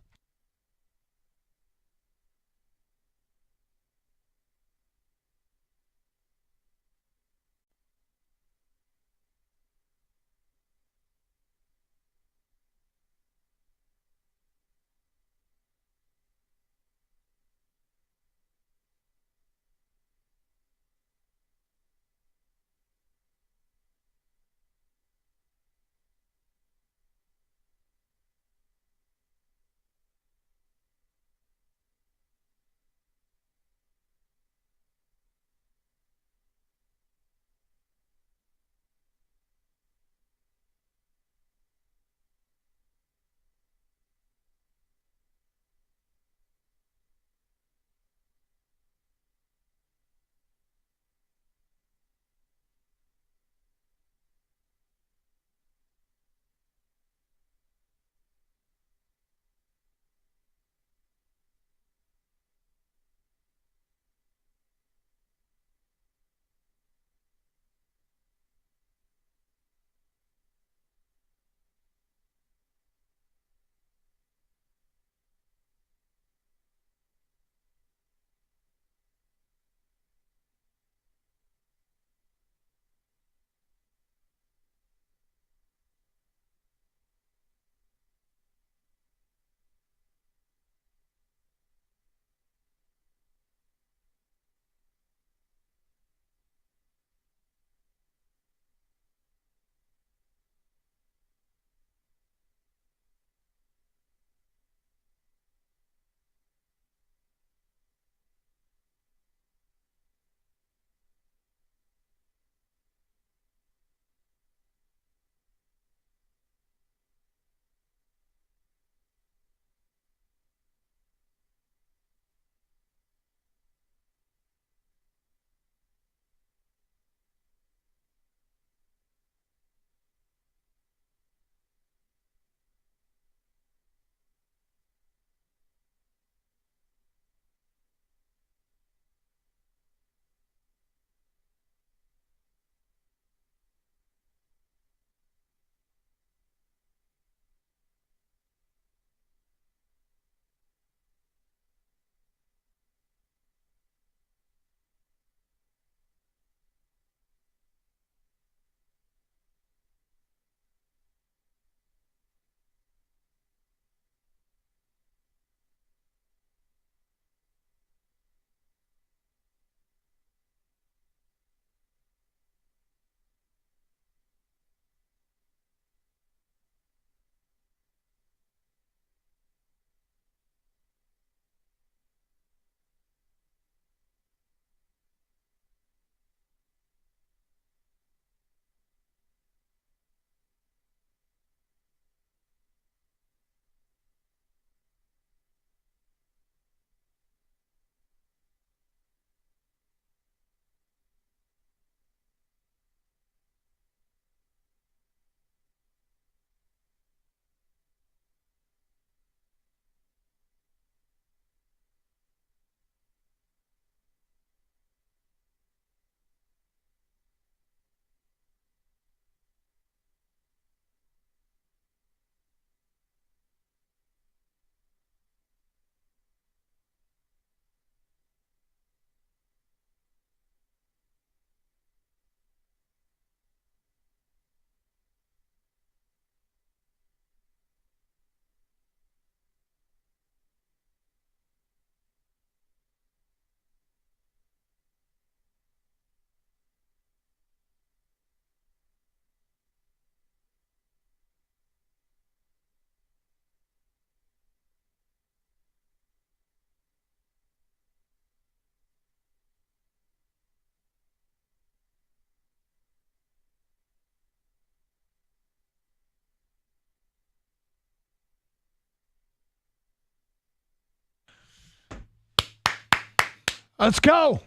Let's go.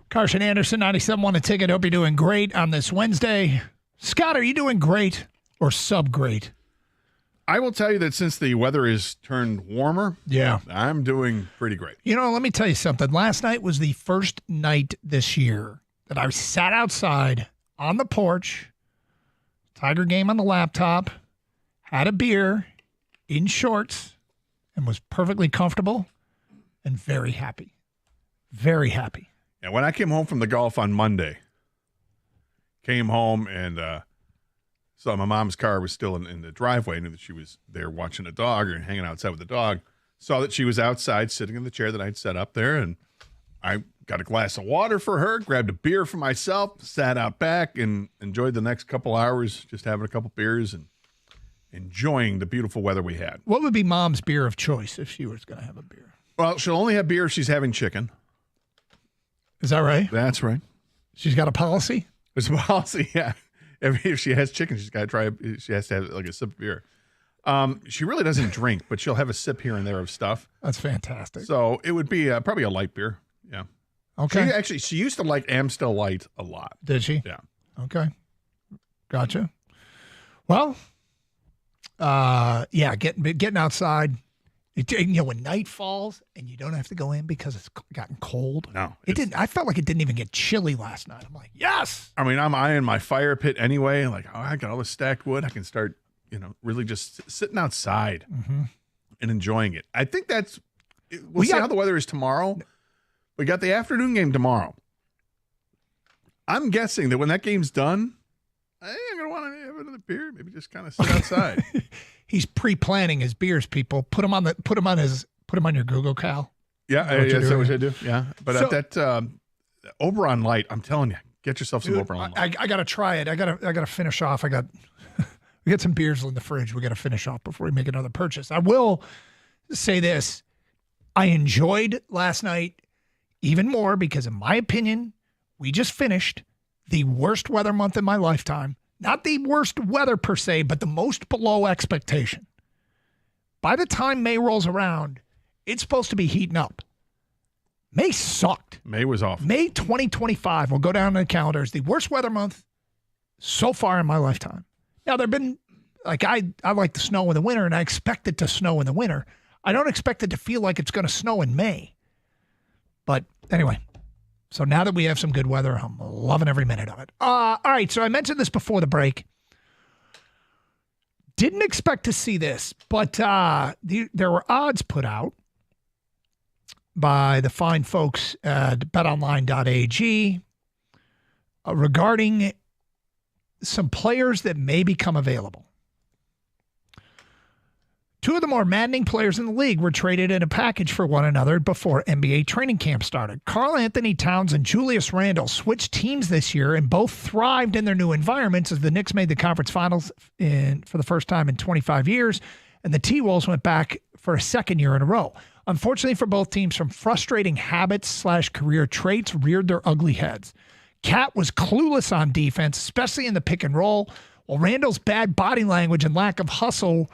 Carson Anderson, 97 a ticket. Hope you're doing great on this Wednesday. Scott, are you doing great or sub-great? I will tell you that since the weather has turned warmer, I'm doing pretty great. You know, let me tell you something. Last night was the first night this year that I sat outside on the porch, Tiger game on the laptop, had a beer in shorts, and was perfectly comfortable and very happy. Very happy. And when I came home from the golf on Monday, came home and saw my mom's car was still in the driveway. I knew that she was there watching a dog or hanging outside with the dog. Saw that she was outside sitting in the chair that I'd set up there, and I got a glass of water for her, grabbed a beer for myself, sat out back, and enjoyed the next couple hours just having a couple beers and enjoying the beautiful weather we had. What would be Mom's beer of choice if she was going to have a beer? Well, she'll only have beer if she's having chicken. Is that right? That's right. She's got a policy? There's a policy, yeah. If she has chicken, she's got to try. She has to have like a sip of beer. She really doesn't drink, but she'll have a sip here and there of stuff. That's fantastic. So it would be probably a light beer. Yeah. Okay. She used to like Amstel Light a lot. Did she? Yeah. Okay. Gotcha. Well, getting outside. When night falls and you don't have to go in because it's gotten cold. No, it didn't. I felt like it didn't even get chilly last night. I'm like, yes. I mean, I'm eyeing my fire pit anyway. Like, I got all this stacked wood. I can start, really just sitting outside and enjoying it. I think we'll see how the weather is tomorrow. We got the afternoon game tomorrow. I'm guessing that when that game's done, I ain't gonna want to have another beer. Maybe just kind of sit outside. He's pre-planning his beers, people. Put him on your Google Cal. Yeah, that's what I do. Yeah, but that Oberon Light, I'm telling you, get yourself some Oberon Light. I gotta try it. I gotta finish off. we got some beers in the fridge. We gotta finish off before we make another purchase. I will say this: I enjoyed last night even more because, in my opinion, we just finished the worst weather month in my lifetime. Not the worst weather per se, but the most below expectation. By the time May rolls around, it's supposed to be heating up. May sucked. May was awful. May 2025 will go down in the calendar as the worst weather month so far in my lifetime. Now, there have been, I like the snow in the winter, and I expect it to snow in the winter. I don't expect it to feel like it's going to snow in May. But anyway. So now that we have some good weather, I'm loving every minute of it. All right, so I mentioned this before the break. Didn't expect to see this, but there were odds put out by the fine folks at betonline.ag regarding some players that may become available. Two of the more maddening players in the league were traded in a package for one another before NBA training camp started. Karl Anthony Towns and Julius Randle switched teams this year and both thrived in their new environments as the Knicks made the conference finals for the first time in 25 years, and the T-Wolves went back for a second year in a row. Unfortunately for both teams, some frustrating habits/career traits reared their ugly heads. Cat was clueless on defense, especially in the pick and roll, while Randle's bad body language and lack of hustle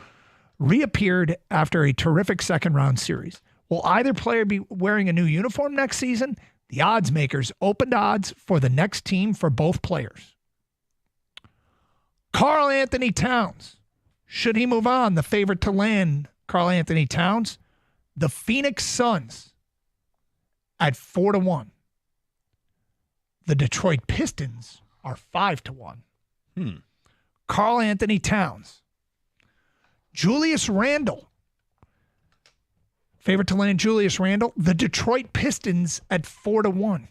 reappeared after a terrific second-round series. Will either player be wearing a new uniform next season? The odds makers opened odds for the next team for both players. Karl Anthony Towns. Should he move on? The favorite to land Karl Anthony Towns, the Phoenix Suns at 4-1. The Detroit Pistons are 5-1. Karl Anthony Towns. Julius Randle. Favorite to land Julius Randle. The Detroit Pistons at 4-1.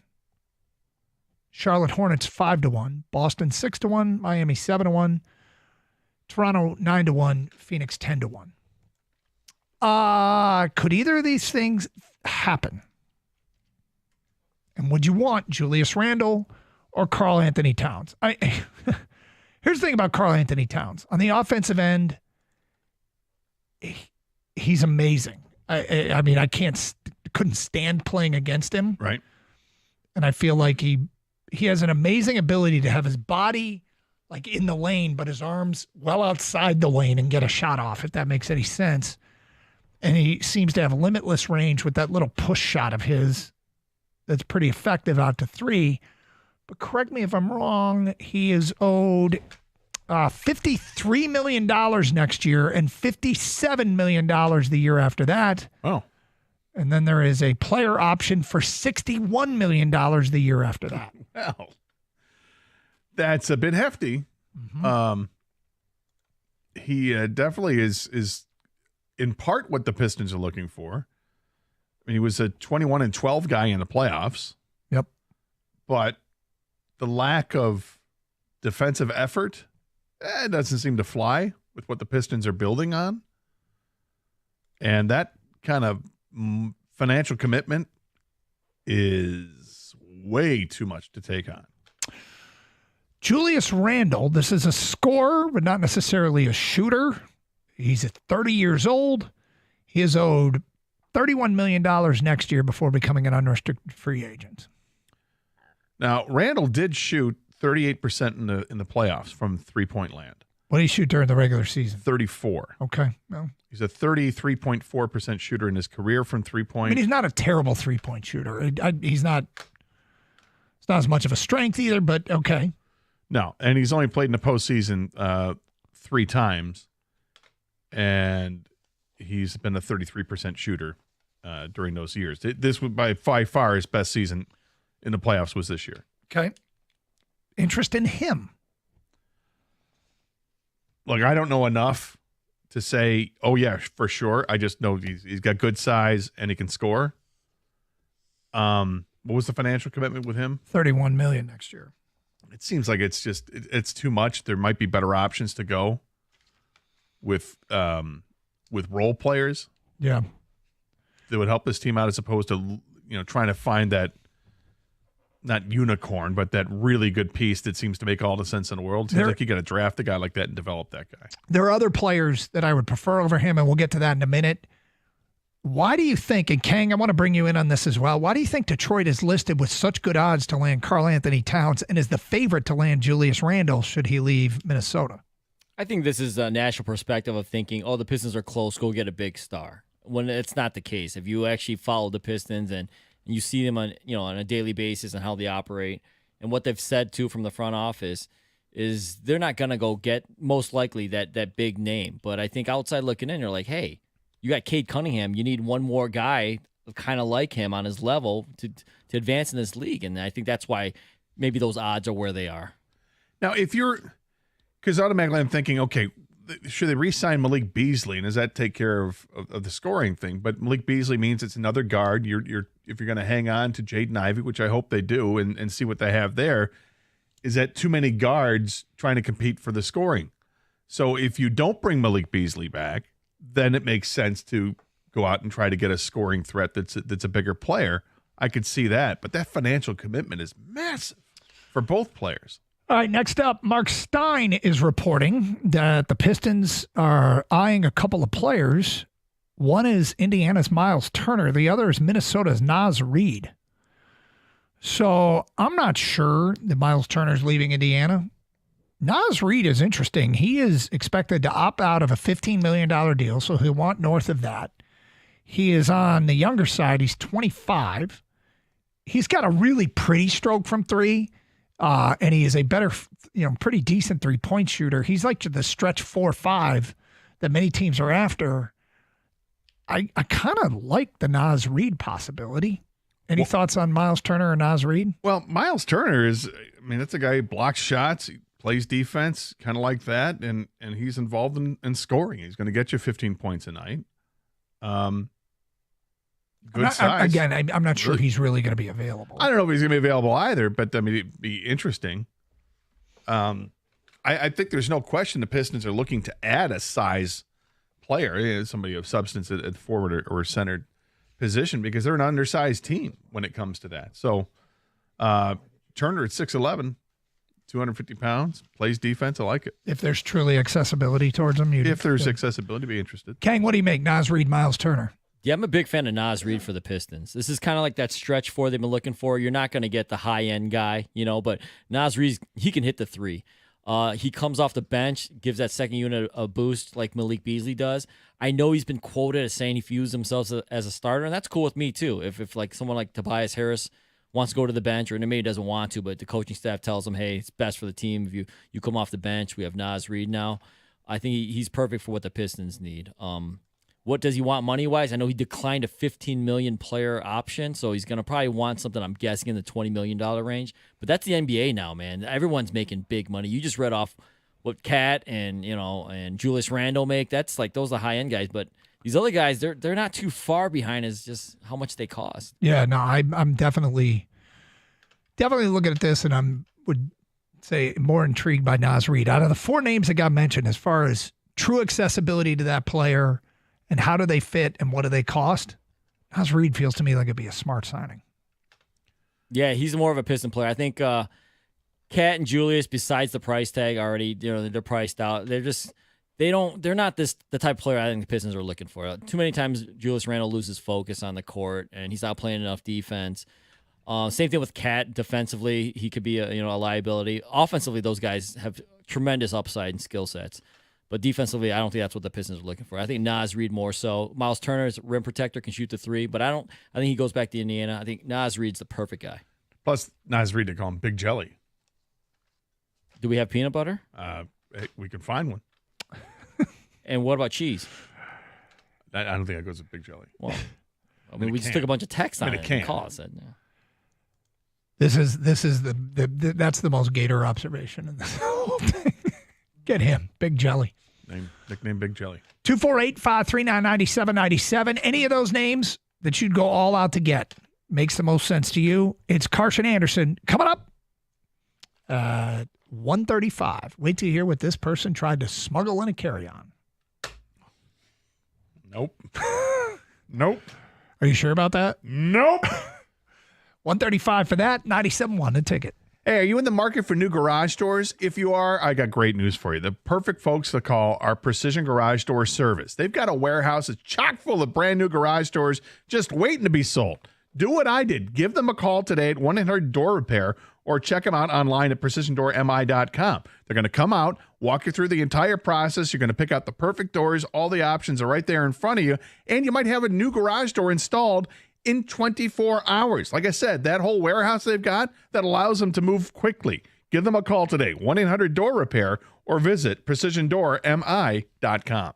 Charlotte Hornets 5-1. Boston 6-1. Miami 7-1. Toronto 9-1. Phoenix 10-1. Could either of these things happen? And would you want Julius Randle or Karl Anthony Towns? Here's the thing about Karl Anthony Towns. On the offensive end, he's amazing. I mean, I couldn't stand playing against him. Right. And I feel like he has an amazing ability to have his body like in the lane, but his arms well outside the lane and get a shot off, if that makes any sense. And he seems to have limitless range with that little push shot of his that's pretty effective out to 3. But correct me if I'm wrong, he is owed $53 million next year and $57 million the year after that. Oh. And then there is a player option for $61 million the year after that. Well, that's a bit hefty. Mm-hmm. He definitely is in part what the Pistons are looking for. I mean, he was a 21-12 guy in the playoffs. Yep. But the lack of defensive effort doesn't seem to fly with what the Pistons are building on. And that kind of financial commitment is way too much to take on. Julius Randle, this is a scorer, but not necessarily a shooter. He's at 30 years old. He is owed $31 million next year before becoming an unrestricted free agent. Now, Randle did shoot 38% in the playoffs from three-point land. What did he shoot during the regular season? 34. Okay. Well, he's a 33.4% shooter in his career from three-point. I mean, he's not a terrible three-point shooter. He's not. It's not as much of a strength either, but okay. No, and he's only played in the postseason 3 times, and he's been a 33% shooter during those years. This was by far his best season in the playoffs was this year. Okay. Interest in him. Look, I don't know enough to say, oh, yeah, for sure. I just know he's got good size and he can score. What was the financial commitment with him? $31 million next year. It seems like it's too much. There might be better options to go with role players. Yeah. That would help this team out as opposed to, trying to find that, not unicorn, but that really good piece that seems to make all the sense in the world. Seems like you got to draft a guy like that and develop that guy. There are other players that I would prefer over him, and we'll get to that in a minute. Why do you think, and Kang, I want to bring you in on this as well, why do you think Detroit is listed with such good odds to land Karl Anthony Towns and is the favorite to land Julius Randle should he leave Minnesota? I think this is a national perspective of thinking, the Pistons are close, go get a big star. When it's not the case. If you actually follow the Pistons and you see them on a daily basis and how they operate and what they've said too from the front office is they're not going to go get most likely that big name. But I think outside looking in, you're like, hey, you got Cade Cunningham. You need one more guy kind of like him on his level to advance in this league. And I think that's why maybe those odds are where they are. Now, because automatically I'm thinking, okay, should they re-sign Malik Beasley, and does that take care of the scoring thing? But Malik Beasley means it's another guard. If you're going to hang on to Jaden Ivey, which I hope they do, and see what they have there, is that too many guards trying to compete for the scoring? So if you don't bring Malik Beasley back, then it makes sense to go out and try to get a scoring threat that's a bigger player. I could see that, but that financial commitment is massive for both players. All right, next up, Mark Stein is reporting that the Pistons are eyeing a couple of players. One is Indiana's Miles Turner. The other is Minnesota's Naz Reid. So I'm not sure that Miles Turner's leaving Indiana. Naz Reid is interesting. He is expected to opt out of a $15 million deal, so he'll want north of that. He is on the younger side. He's 25. He's got a really pretty stroke from three. And he is a better, pretty decent three-point shooter. He's like the stretch 4-5 that many teams are after. I kind of like the Naz Reid possibility. Any thoughts on Miles Turner or Naz Reid? Well, Miles Turner that's a guy who blocks shots, he plays defense, kind of like that, and he's involved in scoring. He's going to get you 15 points a night. Good size. Again, I'm not sure he's really going to be available. I don't know if he's going to be available either, but I mean, it'd be interesting. I think there's no question the Pistons are looking to add a size player, somebody of substance at forward or centered position, because they're an undersized team when it comes to that. So Turner at 6'11", 250 pounds, plays defense. I like it. If there's truly accessibility towards him. If there's accessibility, be interested. Kang, what do you make? Naz Reid, Miles Turner. Yeah, I'm a big fan of Naz Reid for the Pistons. This is kind of like that stretch four they've been looking for. You're not going to get the high-end guy, but Naz Reid, he can hit the three. He comes off the bench, gives that second unit a boost like Malik Beasley does. I know he's been quoted as saying he views himself as a starter, and that's cool with me too. If like someone like Tobias Harris wants to go to the bench, or maybe doesn't want to, but the coaching staff tells him, hey, it's best for the team if you come off the bench. We have Naz Reid now. I think he's perfect for what the Pistons need. What does he want money-wise? I know he declined a $15 million player option, so he's going to probably want something, I'm guessing, in the $20 million range. But that's the NBA now, man. Everyone's making big money. You just read off what Cat and Julius Randle make. That's like, those are the high-end guys. But these other guys, they're not too far behind as just how much they cost. Yeah, no, I'm definitely looking at this, and would say more intrigued by Naz Reid. Out of the 4 names that got mentioned, as far as true accessibility to that player and how do they fit and what do they cost, Naz Reid feels to me like it'd be a smart signing. Yeah, he's more of a Piston player. I think Cat and Julius, besides the price tag already, they're priced out. They're not the type of player I think the Pistons are looking for. Too many times Julius Randle loses focus on the court, and he's not playing enough defense. Same thing with Cat. Defensively, he could be a liability. Offensively, those guys have tremendous upside and skill sets. But defensively, I don't think that's what the Pistons are looking for. I think Naz Reid more so. Miles Turner is a rim protector, can shoot the 3, but I think he goes back to Indiana. I think Naz Reid's the perfect guy. Plus, Naz Reid, they call him Big Jelly. Do we have peanut butter? We can find one. And what about cheese? I don't think that goes with Big Jelly. Well, we just took a bunch of text on it. This is that's the most Gator observation in this whole thing. Get him, Big Jelly. Nickname Big Jelly. 248-539-9797. Any of those names that you'd go all out to get makes the most sense to you. It's Carson Anderson coming up. 135. Wait till you hear what this person tried to smuggle in a carry-on. Nope. Nope. Are you sure about that? Nope. 135 for that. 97.1 the ticket. Hey, are you in the market for new garage doors? If you are, I got great news for you. The perfect folks to call are Precision Garage Door Service. They've got a warehouse that's chock full of brand new garage doors just waiting to be sold. Do what I did. Give them a call today at 1-800-DOOR-REPAIR or check them out online at precisiondoormi.com. They're going to come out, walk you through the entire process. You're going to pick out the perfect doors. All the options are right there in front of you, and you might have a new garage door installed in 24 hours. Like I said, that whole warehouse they've got that allows them to move quickly. Give them a call today, 1-800-DOOR-REPAIR, or visit precisiondoormi.com.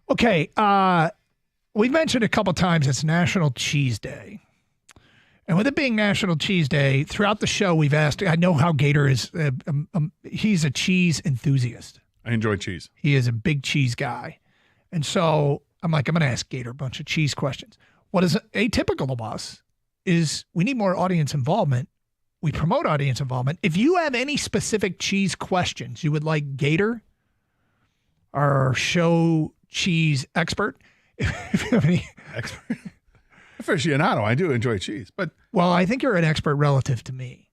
Okay, we've mentioned a couple times it's National Cheese Day. And with it being National Cheese Day, throughout the show we've asked, I know how Gator is, he's a cheese enthusiast. I enjoy cheese. He is a big cheese guy. And so I'm like, I'm going to ask Gator a bunch of cheese questions. What is atypical of us is we need more audience involvement. We promote audience involvement. If you have any specific cheese questions you would like Gator, our show cheese expert, if you have any expert aficionado, I do enjoy cheese, but well, I think you're an expert relative to me.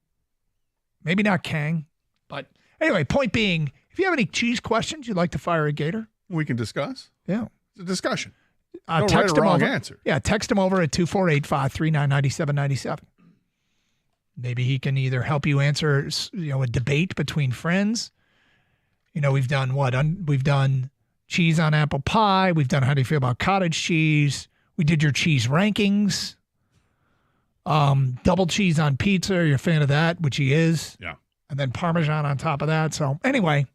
Maybe not Kang, but anyway, point being, if you have any cheese questions you'd like to fire at Gator, we can discuss. Yeah, it's a discussion. No text right or him wrong over. answer. Yeah, text him over at 248-539-9797. Maybe he can either help you answer, a debate between friends. We've done what? We've done cheese on apple pie. We've done how do you feel about cottage cheese. We did your cheese rankings. Double cheese on pizza. You're a fan of that, which he is. Yeah. And then Parmesan on top of that. So anyway,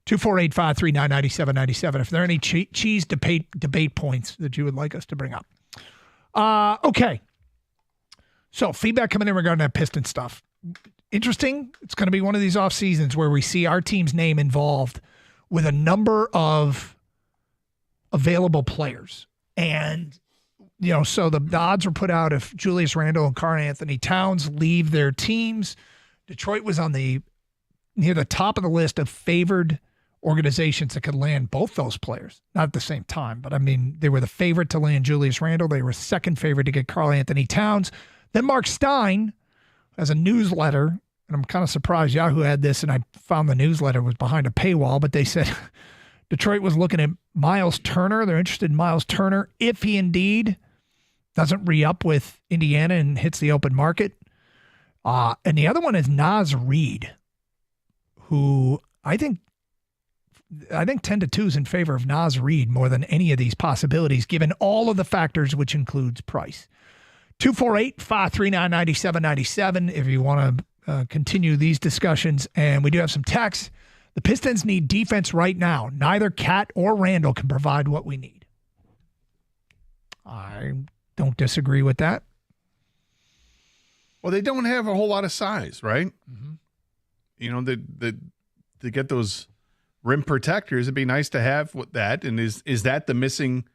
248-539-9797. If there are any cheese debate points that you would like us to bring up. Okay. So feedback coming in regarding that Piston stuff. Interesting. It's going to be one of these off seasons where we see our team's name involved with a number of available players. And, so the odds were put out if Julius Randle and Karl Anthony Towns leave their teams. Detroit was on near the top of the list of favored organizations that could land both those players. Not at the same time, but they were the favorite to land Julius Randle. They were second favorite to get Karl Anthony Towns. Then Mark Stein has a newsletter, and I'm kind of surprised Yahoo had this, and I found the newsletter was behind a paywall, but they said Detroit was looking at Miles Turner. They're interested in Miles Turner if he indeed doesn't re-up with Indiana and hits the open market. And the other one is Naz Reid, who I think 10-2 is in favor of Naz Reid more than any of these possibilities, given all of the factors, which includes price. 248-539-9797 if you want to continue these discussions. And we do have some texts. The Pistons need defense right now. Neither Cat or Randall can provide what we need. I don't disagree with that. Well, they don't have a whole lot of size, right? Mm-hmm. To get those rim protectors, it'd be nice to have that. And is that the missing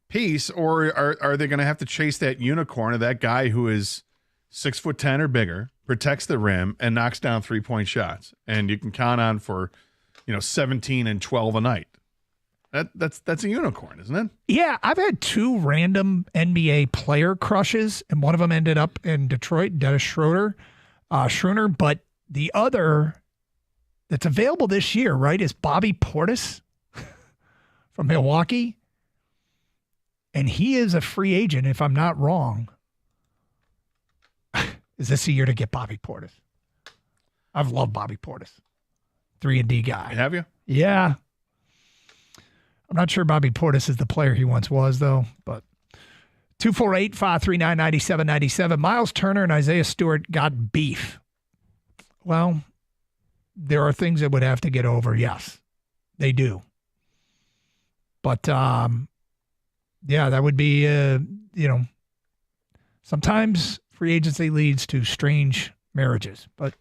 piece, or are they going to have to chase that unicorn of that guy who is 6'10" or bigger, protects the rim, and knocks down 3-point shots, and you can count on for 17 and 12 a night? That's a unicorn, isn't it? Yeah, I've had two random NBA player crushes, and one of them ended up in Detroit, Dennis Schroeder, but the other that's available this year, right, is Bobby Portis from Milwaukee. And he is a free agent, if I'm not wrong. Is this a year to get Bobby Portis? I've loved Bobby Portis. 3-and-D guy. Have you? Yeah. I'm not sure Bobby Portis is the player he once was, though. But 248-539-9797. Miles Turner and Isaiah Stewart got beef. Well, there are things that would have to get over. Yes, they do. But, yeah, that would be, sometimes free agency leads to strange marriages. But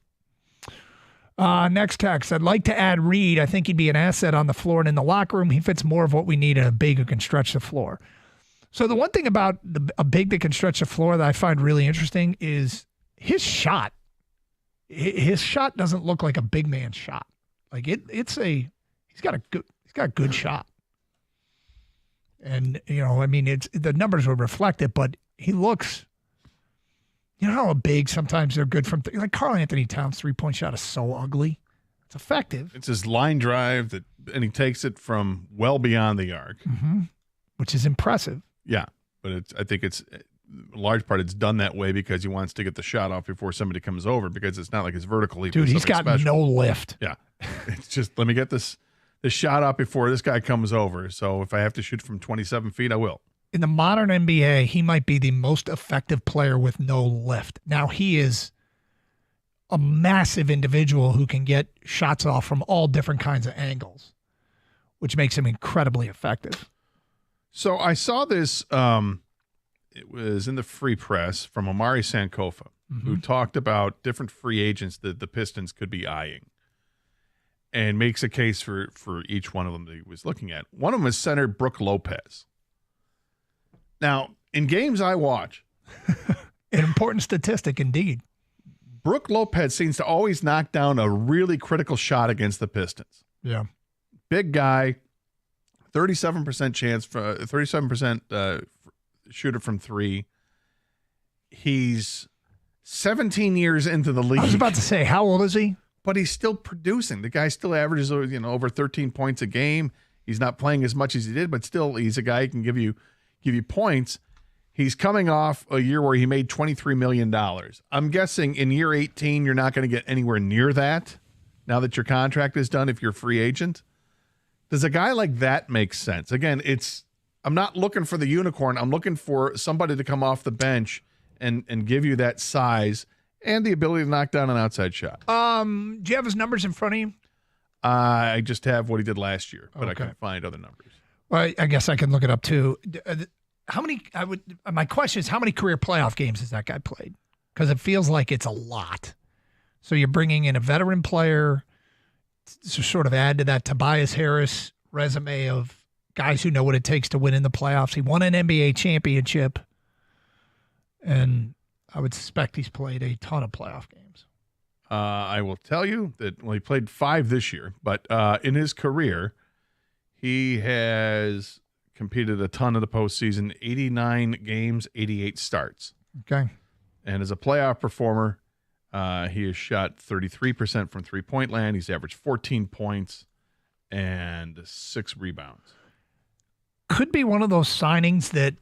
next text, I'd like to add Reed. I think he'd be an asset on the floor and in the locker room. He fits more of what we need in a big who can stretch the floor. So the one thing about a big that can stretch the floor that I find really interesting is his shot. His shot doesn't look like a big man shot. Like he's got a good shot. And, the numbers would reflect it, but he looks, how big sometimes they're good from, like Karl Anthony Towns' 3-point shot is so ugly. It's effective. It's his line drive and he takes it from well beyond the arc. Mm-hmm. Which is impressive. Yeah. But I think it's a large part it's done that way because he wants to get the shot off before somebody comes over, because it's not like his vertical leap. Dude, he's got no lift. Yeah. It's just, let me get this shot up before this guy comes over. So if I have to shoot from 27 feet, I will. In the modern NBA, he might be the most effective player with no lift. Now, he is a massive individual who can get shots off from all different kinds of angles. which makes him incredibly effective. So I saw this, it was in the Free Press from Omari Sankofa, who talked about different free agents that the Pistons could be eyeing and makes a case for each one of them that he was looking at. One of them is center Brook Lopez. Now, in games I watch, an important statistic indeed. Brook Lopez seems to always knock down a really critical shot against the Pistons. Yeah. Big guy, 37% chance for 37% shooter from three. He's 17 years into the league. I was about to say, how old is he? But he's still producing. The guy still averages, over 13 points a game. He's not playing as much as he did, but still, he's a guy who can give you points. He's coming off a year where he made $23 million. I'm guessing in year 18, you're not going to get anywhere near that now that your contract is done if you're a free agent. Does a guy like that make sense? Again, I'm not looking for the unicorn. I'm looking for somebody to come off the bench and give you that size and the ability to knock down an outside shot. Do you have his numbers in front of you? I just have what he did last year, but I Okay. can find other numbers. Well, I guess I can look it up too. How many? My question is, how many career playoff games has that guy played? Because it feels like it's a lot. So you're bringing in a veteran player to sort of add to that Tobias Harris resume of guys who know what it takes to win in the playoffs. He won an NBA championship, and I would suspect he's played a ton of playoff games. I will tell you that he played 5 this year, but in his career, he has competed a ton of the postseason, 89 games, 88 starts. Okay. And as a playoff performer, he has shot 33% from three-point land. He's averaged 14 points and 6 rebounds. Could be one of those signings that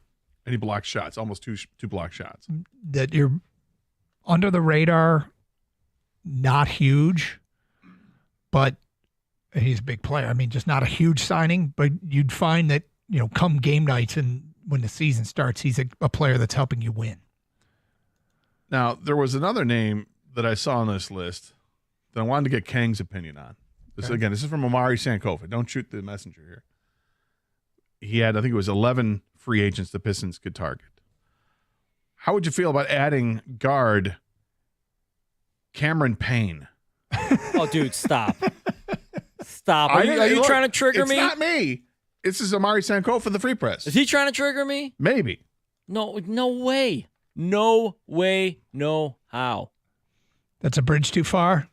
And he blocked shots, almost two block shots. that you're under the radar, not huge, but he's a big player. I mean, just not a huge signing, but you'd find that, come game nights and when the season starts, he's a player that's helping you win. Now, there was another name that I saw on this list that I wanted to get Kang's opinion on. This is from Omari Sankofa. Don't shoot the messenger here. He had, I think it was 11 free agents the Pistons could target. How would you feel about adding guard Cameron Payne? Oh, dude, stop. Stop. Are you trying to trigger me? It's not me. This is Omari Sankofa for the Free Press. Is he trying to trigger me? Maybe. No way. No way, no how. That's a bridge too far.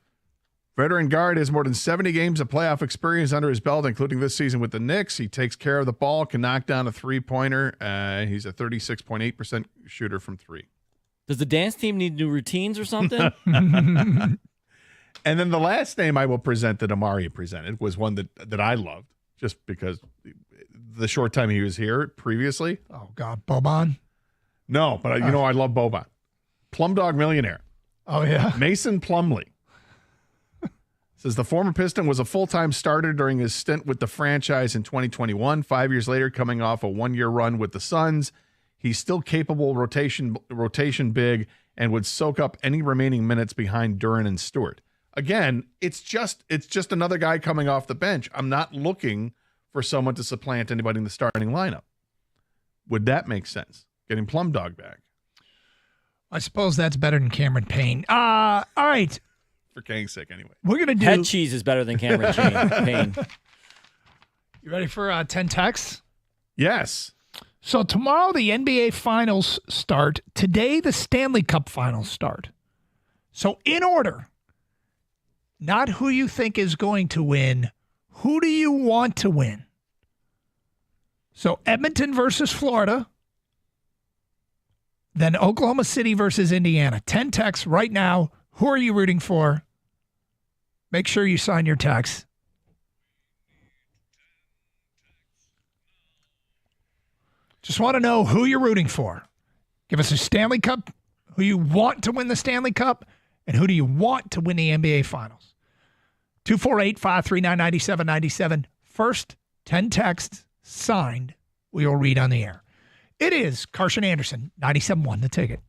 Veteran guard has more than 70 games of playoff experience under his belt, including this season with the Knicks. He takes care of the ball, can knock down a three-pointer. He's a 36.8% shooter from three. Does the dance team need new routines or something? And then the last name I will present that Amari presented was one that I loved, just because the short time he was here previously. Oh, God, Boban? No, but I love Boban. Plum Dog Millionaire. Oh, yeah? Mason Plumlee. Says the former Piston was a full-time starter during his stint with the franchise in 2021. 5 years later, coming off a one-year run with the Suns, he's still capable rotation big and would soak up any remaining minutes behind Duran and Stewart. Again, it's just another guy coming off the bench. I'm not looking for someone to supplant anybody in the starting lineup. Would that make sense? Getting Plum Dog back. I suppose that's better than Cameron Payne. All right. For Kang's sake, anyway. We're going to do... Head cheese is better than Cameron Payne. You ready for 10 texts? Yes. So tomorrow the NBA Finals start. Today the Stanley Cup Finals start. So in order, not who you think is going to win, who do you want to win? So Edmonton versus Florida, then Oklahoma City versus Indiana. 10 texts right now. Who are you rooting for? Make sure you sign your text. Just want to know who you're rooting for. Give us a Stanley Cup, who you want to win the Stanley Cup, and who do you want to win the NBA Finals. 248-539-9797. First 10 texts signed, we will read on the air. It is Carson Anderson, 97.1 The Ticket.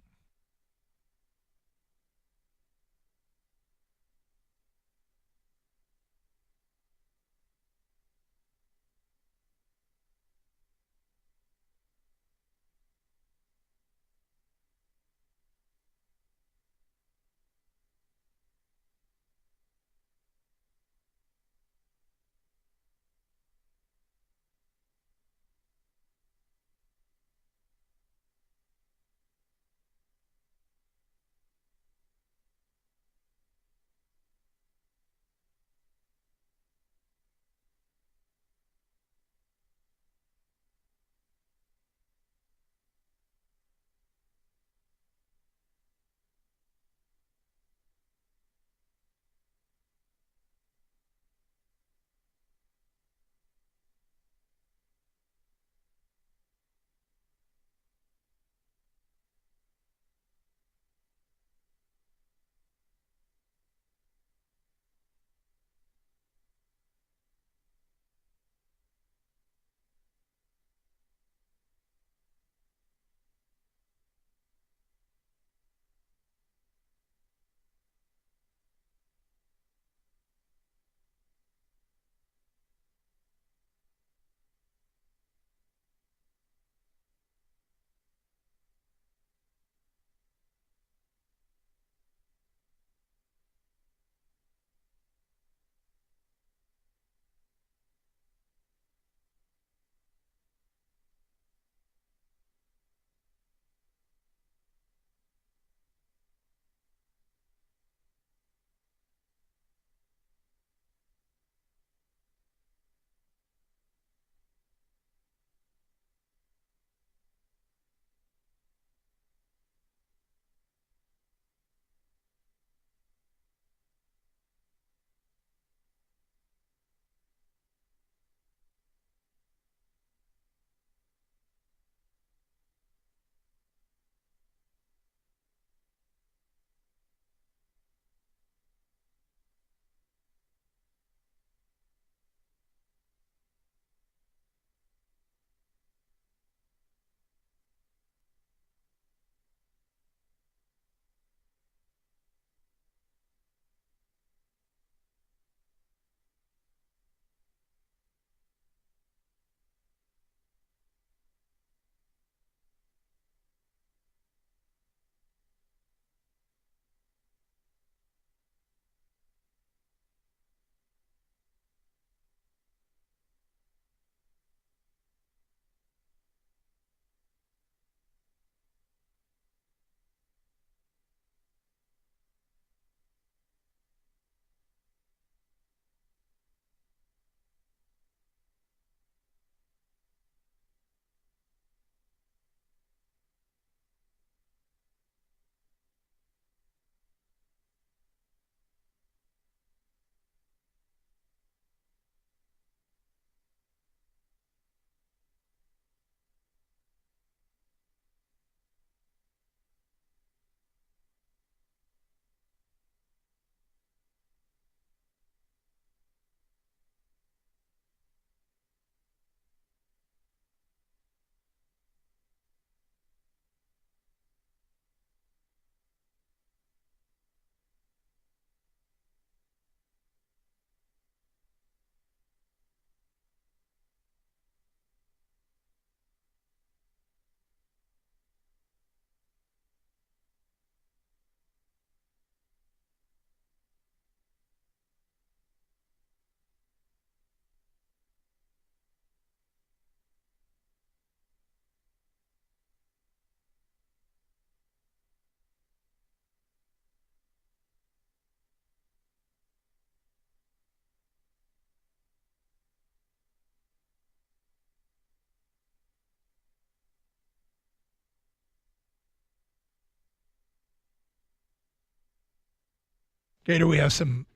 Gator, we have some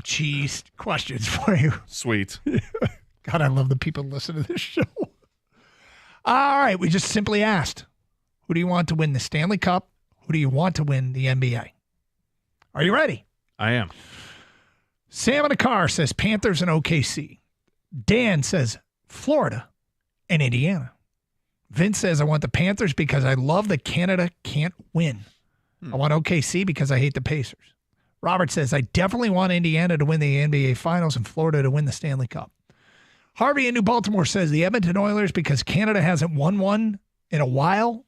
cheese questions for you. Sweet. God, I love the people who listen to this show. All right, we just simply asked, who do you want to win the Stanley Cup? Who do you want to win the NBA? Are you ready? I am. Sam in a car says Panthers and OKC. Dan says Florida and Indiana. Vince says I want the Panthers because I love that Canada can't win. I want OKC because I hate the Pacers. Robert says I definitely want Indiana to win the NBA Finals and Florida to win the Stanley Cup. Harvey in New Baltimore says the Edmonton Oilers because Canada hasn't won one in a while,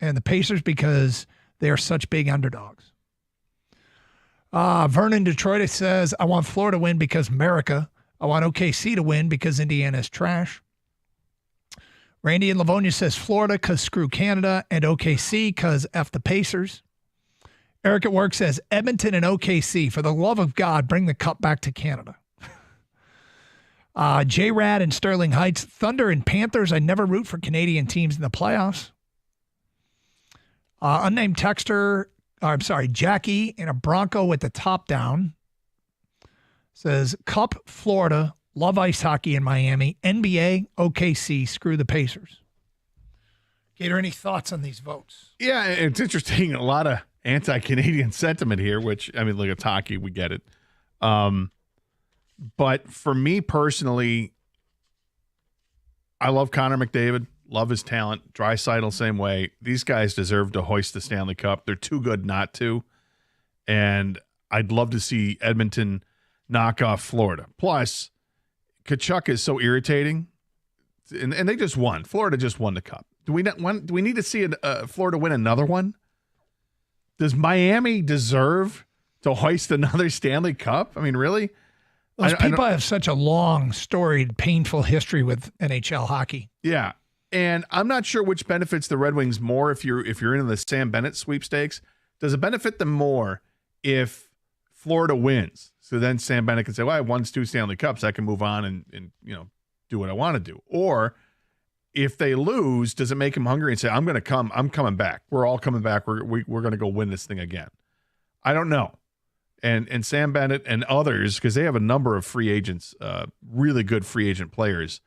and the Pacers because they are such big underdogs. Vernon Detroit says I want Florida to win because America. I want OKC to win because Indiana is trash. Randy in Livonia says Florida because screw Canada, and OKC because F the Pacers. Eric at work says Edmonton and OKC. For the love of God, bring the cup back to Canada. J-Rad in Sterling Heights. Thunder and Panthers. I never root for Canadian teams in the playoffs. Unnamed texter. Jackie in a Bronco with the top down. Says Cup, Florida. Love ice hockey in Miami. NBA, OKC. Screw the Pacers. Gator, any thoughts on these votes? Yeah, it's interesting. A lot of anti-Canadian sentiment here, which, I mean, look, it's hockey. We get it. But for me personally, I love Connor McDavid. Love his talent. Draisaitl, same way. These guys deserve to hoist the Stanley Cup. They're too good not to. And I'd love to see Edmonton knock off Florida. Plus, Tkachuk is so irritating. And they just won. Florida just won the cup. Do we need to see Florida win another one? Does Miami deserve to hoist another Stanley Cup? I mean, really? Those people have such a long, storied, painful history with NHL hockey. Yeah. And I'm not sure which benefits the Red Wings more if you're into the Sam Bennett sweepstakes. Does it benefit them more if Florida wins? So then Sam Bennett can say, well, I won 2 Stanley Cups. I can move on and do what I want to do. Or if they lose, does it make him hungry and say, I'm coming back. We're all coming back. We're going to go win this thing again. I don't know. And Sam Bennett and others, because they have a number of free agents, really good free agent players,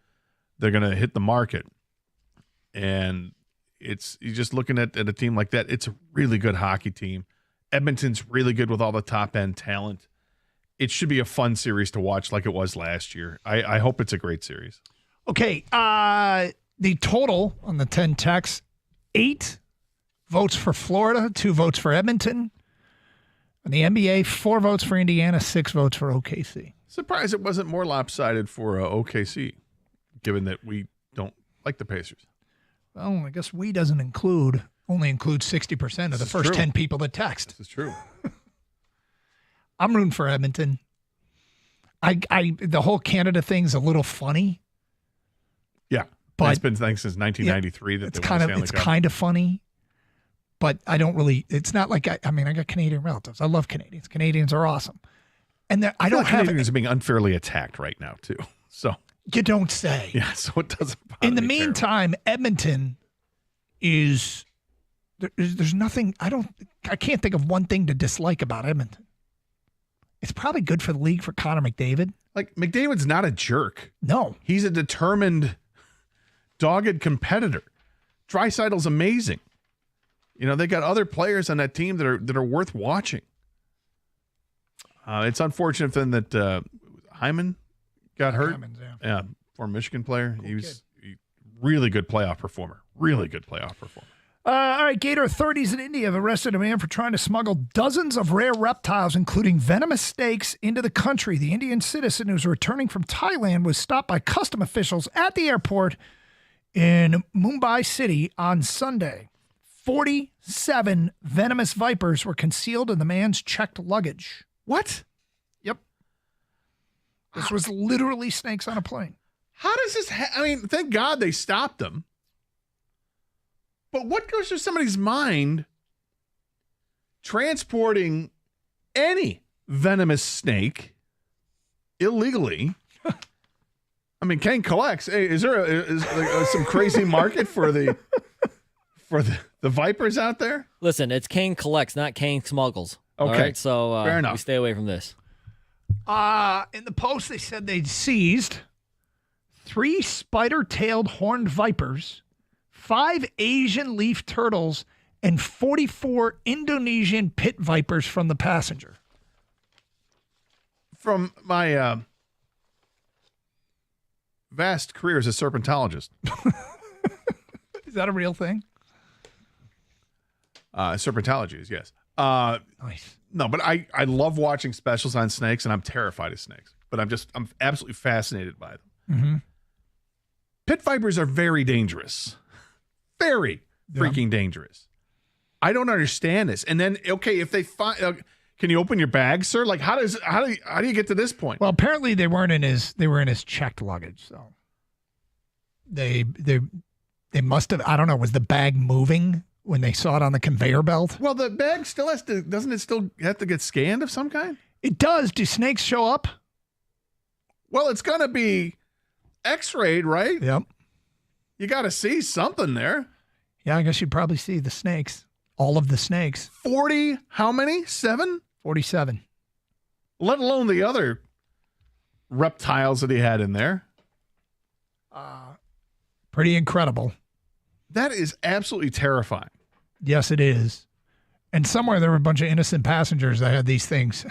they're going to hit the market. And you're just looking at a team like that. It's a really good hockey team. Edmonton's really good with all the top-end talent. It should be a fun series to watch like it was last year. I hope it's a great series. Okay. The total on the 10 texts, 8 votes for Florida, 2 votes for Edmonton. On the NBA, 4 votes for Indiana, 6 votes for OKC. Surprised it wasn't more lopsided for OKC, given that we don't like the Pacers. Well, I guess we only include 60% of the first 10 people that text. This is true. I'm rooting for Edmonton. The whole Canada thing's a little funny. Yeah, but it's been since 1993 that they won the Stanley Cup. It's kind of funny, but I don't really. It's not like I got Canadian relatives. I love Canadians. Canadians are awesome, and I don't have Canadians are being unfairly attacked right now too. So you don't say. Yeah, so it doesn't. In the meantime, Edmonton is there's nothing. I can't think of one thing to dislike about Edmonton. It's probably good for the league for Connor McDavid. Like, McDavid's not a jerk. No. He's a determined, dogged competitor. Draisaitl's amazing. They got other players on that team that are worth watching. It's unfortunate then that Hyman got hurt. Hyman's, yeah, former Michigan player. Cool, he was a really good playoff performer. Really good playoff performer. All right, Gator authorities in India have arrested a man for trying to smuggle dozens of rare reptiles, including venomous snakes, into the country. The Indian citizen who was returning from Thailand was stopped by custom officials at the airport in Mumbai City on Sunday. 47 venomous vipers were concealed in the man's checked luggage. What? Yep. This was literally snakes on a plane. How does this thank God they stopped them. But what goes through somebody's mind transporting any venomous snake illegally? Kane collects. Hey, is there some crazy market for the vipers out there? Listen, it's Kane collects, not Kane smuggles. All Okay. right, so Fair enough. we stay away from this. In the post, they said they'd seized 3 spider-tailed horned vipers, 5 Asian leaf turtles, and 44 Indonesian pit vipers from the passenger. From my vast career as a serpentologist. Is that a real thing? Serpentology is, yes. Nice. No, but I love watching specials on snakes, and I'm terrified of snakes. But I'm absolutely fascinated by them. Mm-hmm. Pit vipers are very dangerous. Very freaking dangerous. I don't understand this. And then, okay, if they find, can you open your bag, sir? Like, how do you get to this point? Well, apparently they were in his checked luggage, so they must have. I don't know. Was the bag moving when they saw it on the conveyor belt? Well, the bag still doesn't it still have to get scanned of some kind? It does. Do snakes show up? Well, it's gonna be X-rayed, right? Yep. You got to see something there. Yeah, I guess you'd probably see the snakes. All of the snakes. 40, how many? 7? 47. Let alone the other reptiles that he had in there. Pretty incredible. That is absolutely terrifying. Yes, it is. And somewhere there were a bunch of innocent passengers that had these things.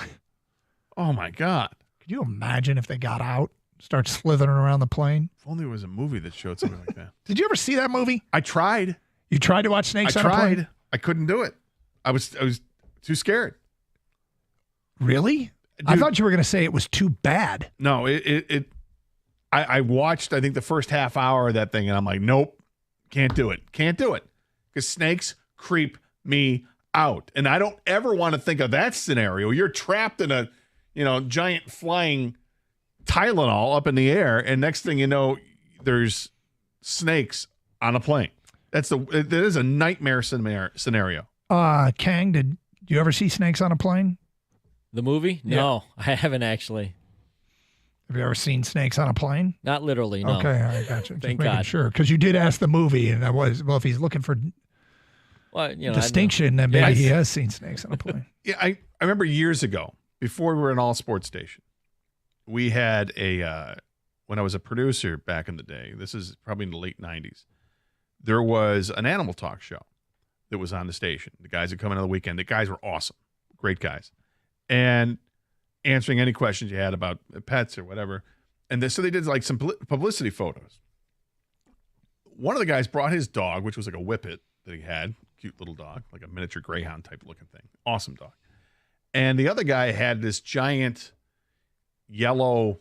Oh, my God. Could you imagine if they got out, start slithering around the plane? If only there was a movie that showed something like that. Did you ever see that movie? I tried. You tried to watch snakes on a plane? I couldn't do it. I was too scared. Really? Dude, I thought you were going to say it was too bad. No, I watched, I think, the first half hour of that thing, and I'm like, nope, can't do it. Can't do it. Because snakes creep me out. And I don't ever want to think of that scenario. You're trapped in a, giant flying Tylenol up in the air, and next thing you know, there's snakes on a plane. That is a nightmare scenario. Kang, did you ever see snakes on a plane? The movie? No, I haven't actually. Have you ever seen snakes on a plane? Not literally, no. Okay, all right, gotcha. Thank God. Sure, because you did ask the movie, and if he's looking for distinction, then maybe he has seen snakes on a plane. Yeah, I remember years ago, before we were an all-sports station, we had when I was a producer back in the day, this is probably in the late 90s, there was an animal talk show that was on the station. The guys would come in on the weekend. The guys were awesome. Great guys. And answering any questions you had about pets or whatever. And so they did like some publicity photos. One of the guys brought his dog, which was like a whippet that he had. Cute little dog, like a miniature greyhound type looking thing. Awesome dog. And the other guy had this giant yellow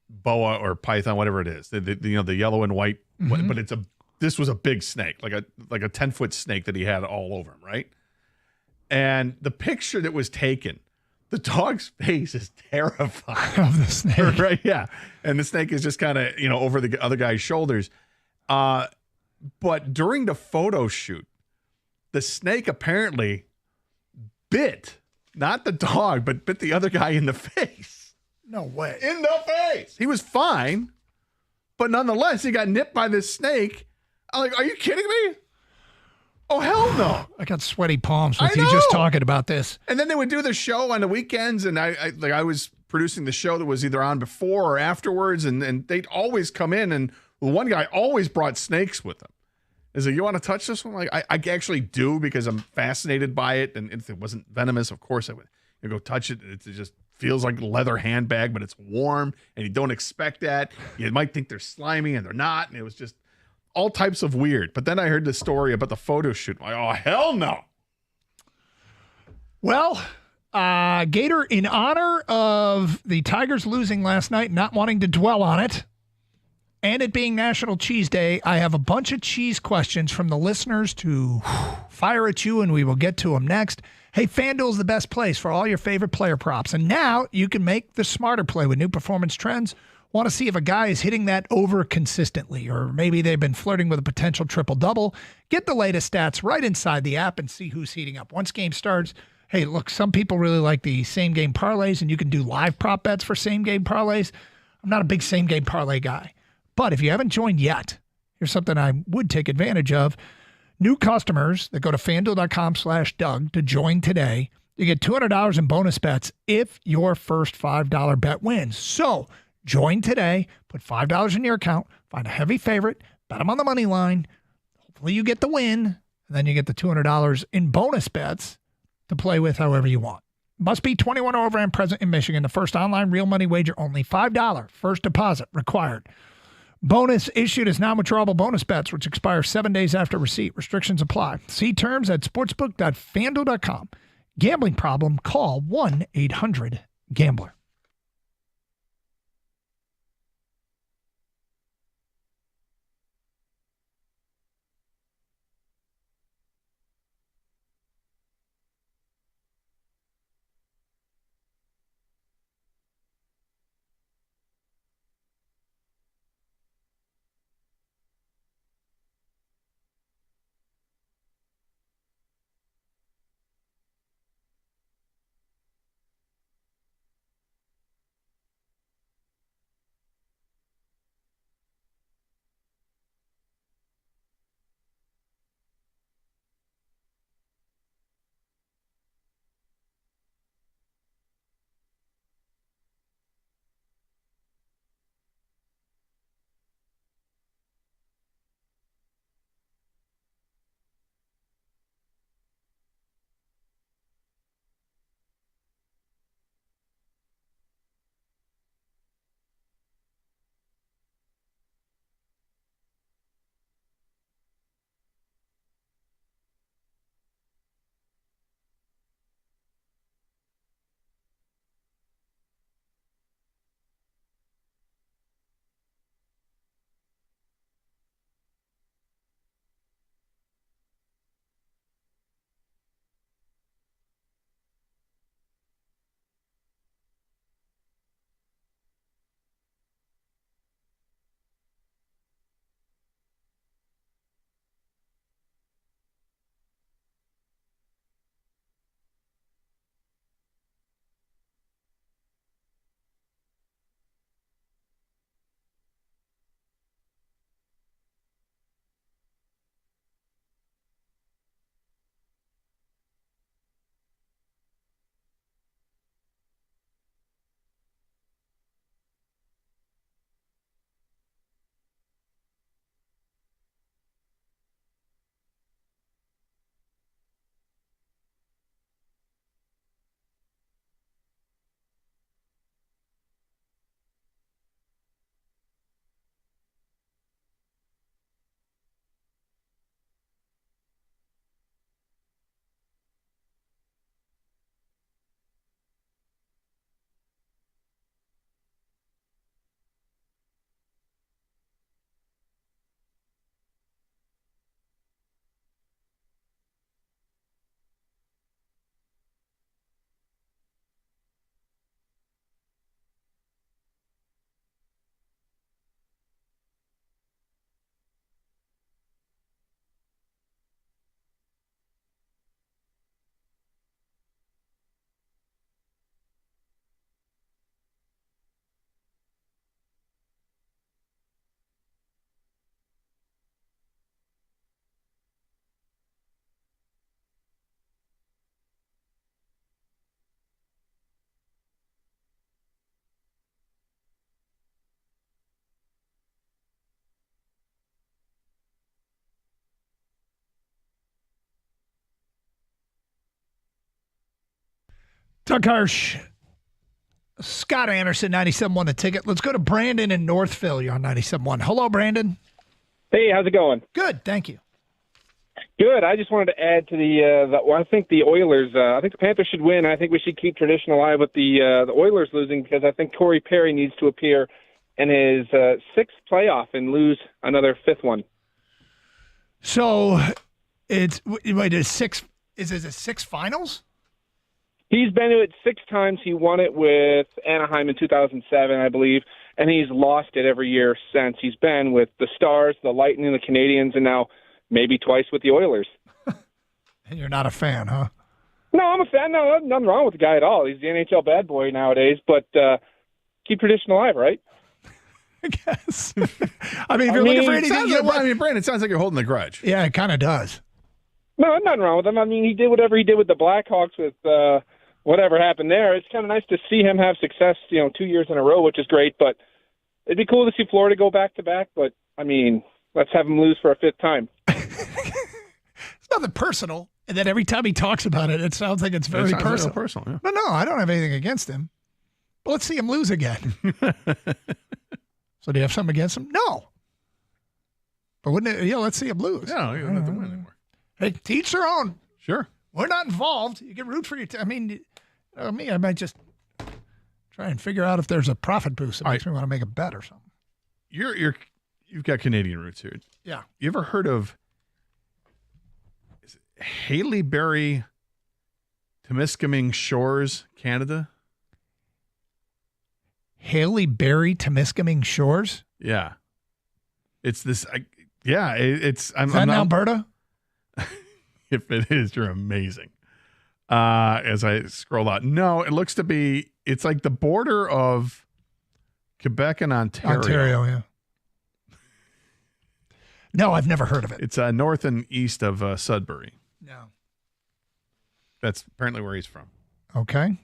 boa or python, whatever it is. The yellow and white, but this was a big snake, like a 10-foot snake that he had all over him, right? And the picture that was taken, the dog's face is terrifying. Of the snake. Right, yeah. And the snake is just kind of, over the other guy's shoulders. But during the photo shoot, the snake apparently bit, not the dog, but bit the other guy in the face. No way. In the face. He was fine, but nonetheless, he got nipped by this snake. I'm like, are you kidding me? Oh, hell no. I got sweaty palms with you just talking about this. And then they would do the show on the weekends, and I was producing the show that was either on before or afterwards, and they'd always come in, and one guy always brought snakes with him. Is like, you want to touch this one? Like, I actually do, because I'm fascinated by it, and if it wasn't venomous, of course I would. You go touch it, it just feels like a leather handbag, but it's warm, and you don't expect that. You might think they're slimy, and they're not, and it was just all types of weird. But then I heard the story about the photo shoot. I'm like, oh, hell no. Well, Gator, in honor of the Tigers losing last night, not wanting to dwell on it, and it being National Cheese Day, I have a bunch of cheese questions from the listeners to fire at you, and we will get to them next. Hey, FanDuel is the best place for all your favorite player props. And now you can make the smarter play with new performance trends. Want to see if a guy is hitting that over consistently, or maybe they've been flirting with a potential triple-double. Get the latest stats right inside the app and see who's heating up. Once game starts, hey, look, some people really like the same-game parlays, and you can do live prop bets for same-game parlays. I'm not a big same-game parlay guy. But if you haven't joined yet, here's something I would take advantage of. New customers that go to FanDuel.com/Doug to join today You get $200 in bonus bets if your first $5 bet wins. So join today, put $5 in your account, find a heavy favorite, bet them on the money line. Hopefully you get the win, and then you get the $200 in bonus bets to play with however you want. Must be 21 or over and present in Michigan. The first online real money wager only $5 first deposit required. Bonus issued as non-withdrawable bonus bets, which expire 7 days after receipt. Restrictions apply. See terms at sportsbook.fanduel.com. Gambling problem? Call 1-800-GAMBLER. Doug Hirsch, Scott Anderson, 97.1 The Ticket. Let's go to Brandon in Northville. You're on 97.1. Hello, Brandon. Hey, how's it going? Good, thank you. Good. I just wanted to add to I think the Oilers, I think the Panthers should win. I think we should keep tradition alive with the Oilers losing because I think Corey Perry needs to appear in his sixth playoff and lose another fifth one. So it's six. Is it six finals? He's been to it 6 times. He won it with Anaheim in 2007, I believe, and he's lost it every year since. He's been with the Stars, the Lightning, the Canadiens, and now maybe twice with the Oilers. And you're not a fan, huh? No, I'm a fan. No, nothing wrong with the guy at all. He's the NHL bad boy nowadays, but keep tradition alive, right? I guess. I mean, if you're looking for anything, Brandon, it sounds like you're holding the grudge. Yeah, it kind of does. No, nothing wrong with him. I mean, he did whatever he did with the Blackhawks with whatever happened there. It's kind of nice to see him have success, 2 years in a row, which is great. But it'd be cool to see Florida go back-to-back. But, I mean, let's have him lose for a fifth time. It's nothing personal. And then every time he talks about it, it sounds like it's very personal. Yeah. No, I don't have anything against him. But let's see him lose again. So do you have something against him? No. But wouldn't it, let's see him lose. Yeah, you don't have to win anymore. Hey, to each their own. Sure. We're not involved. You can root for your I mean, me, I might just try and figure out if there's a profit boost that makes me want to make a bet or something. You've got Canadian roots here. Yeah. You ever heard of Haileybury, Temiskaming Shores, Canada? Haileybury, Temiskaming Shores? Yeah. It's this. It's. Is that in Alberta? If it is, you're amazing. As I scroll out, no, it looks to be. It's like the border of Quebec and Ontario. Yeah. No, I've never heard of it. It's north and east of Sudbury. No. That's apparently where he's from. Okay.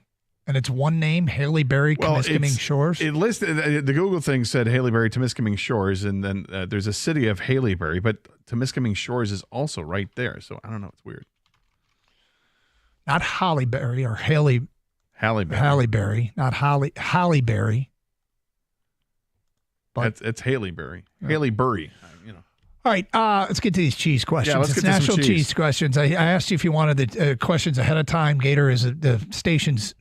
And it's one name, Haileybury, Temiskaming Shores? It listed, the Google thing said Haileybury, Temiskaming Shores, and then there's a city of Haileybury, but Temiskaming Shores is also right there. So I don't know. It's weird. Not Hollyberry or Haileybury. Haileybury, not Hollyberry. But it's Haileybury. Yeah. Haileybury, All right, let's get to these cheese questions. Yeah, let's it's get to national some cheese questions. I asked you if you wanted the questions ahead of time. Gator is the station's,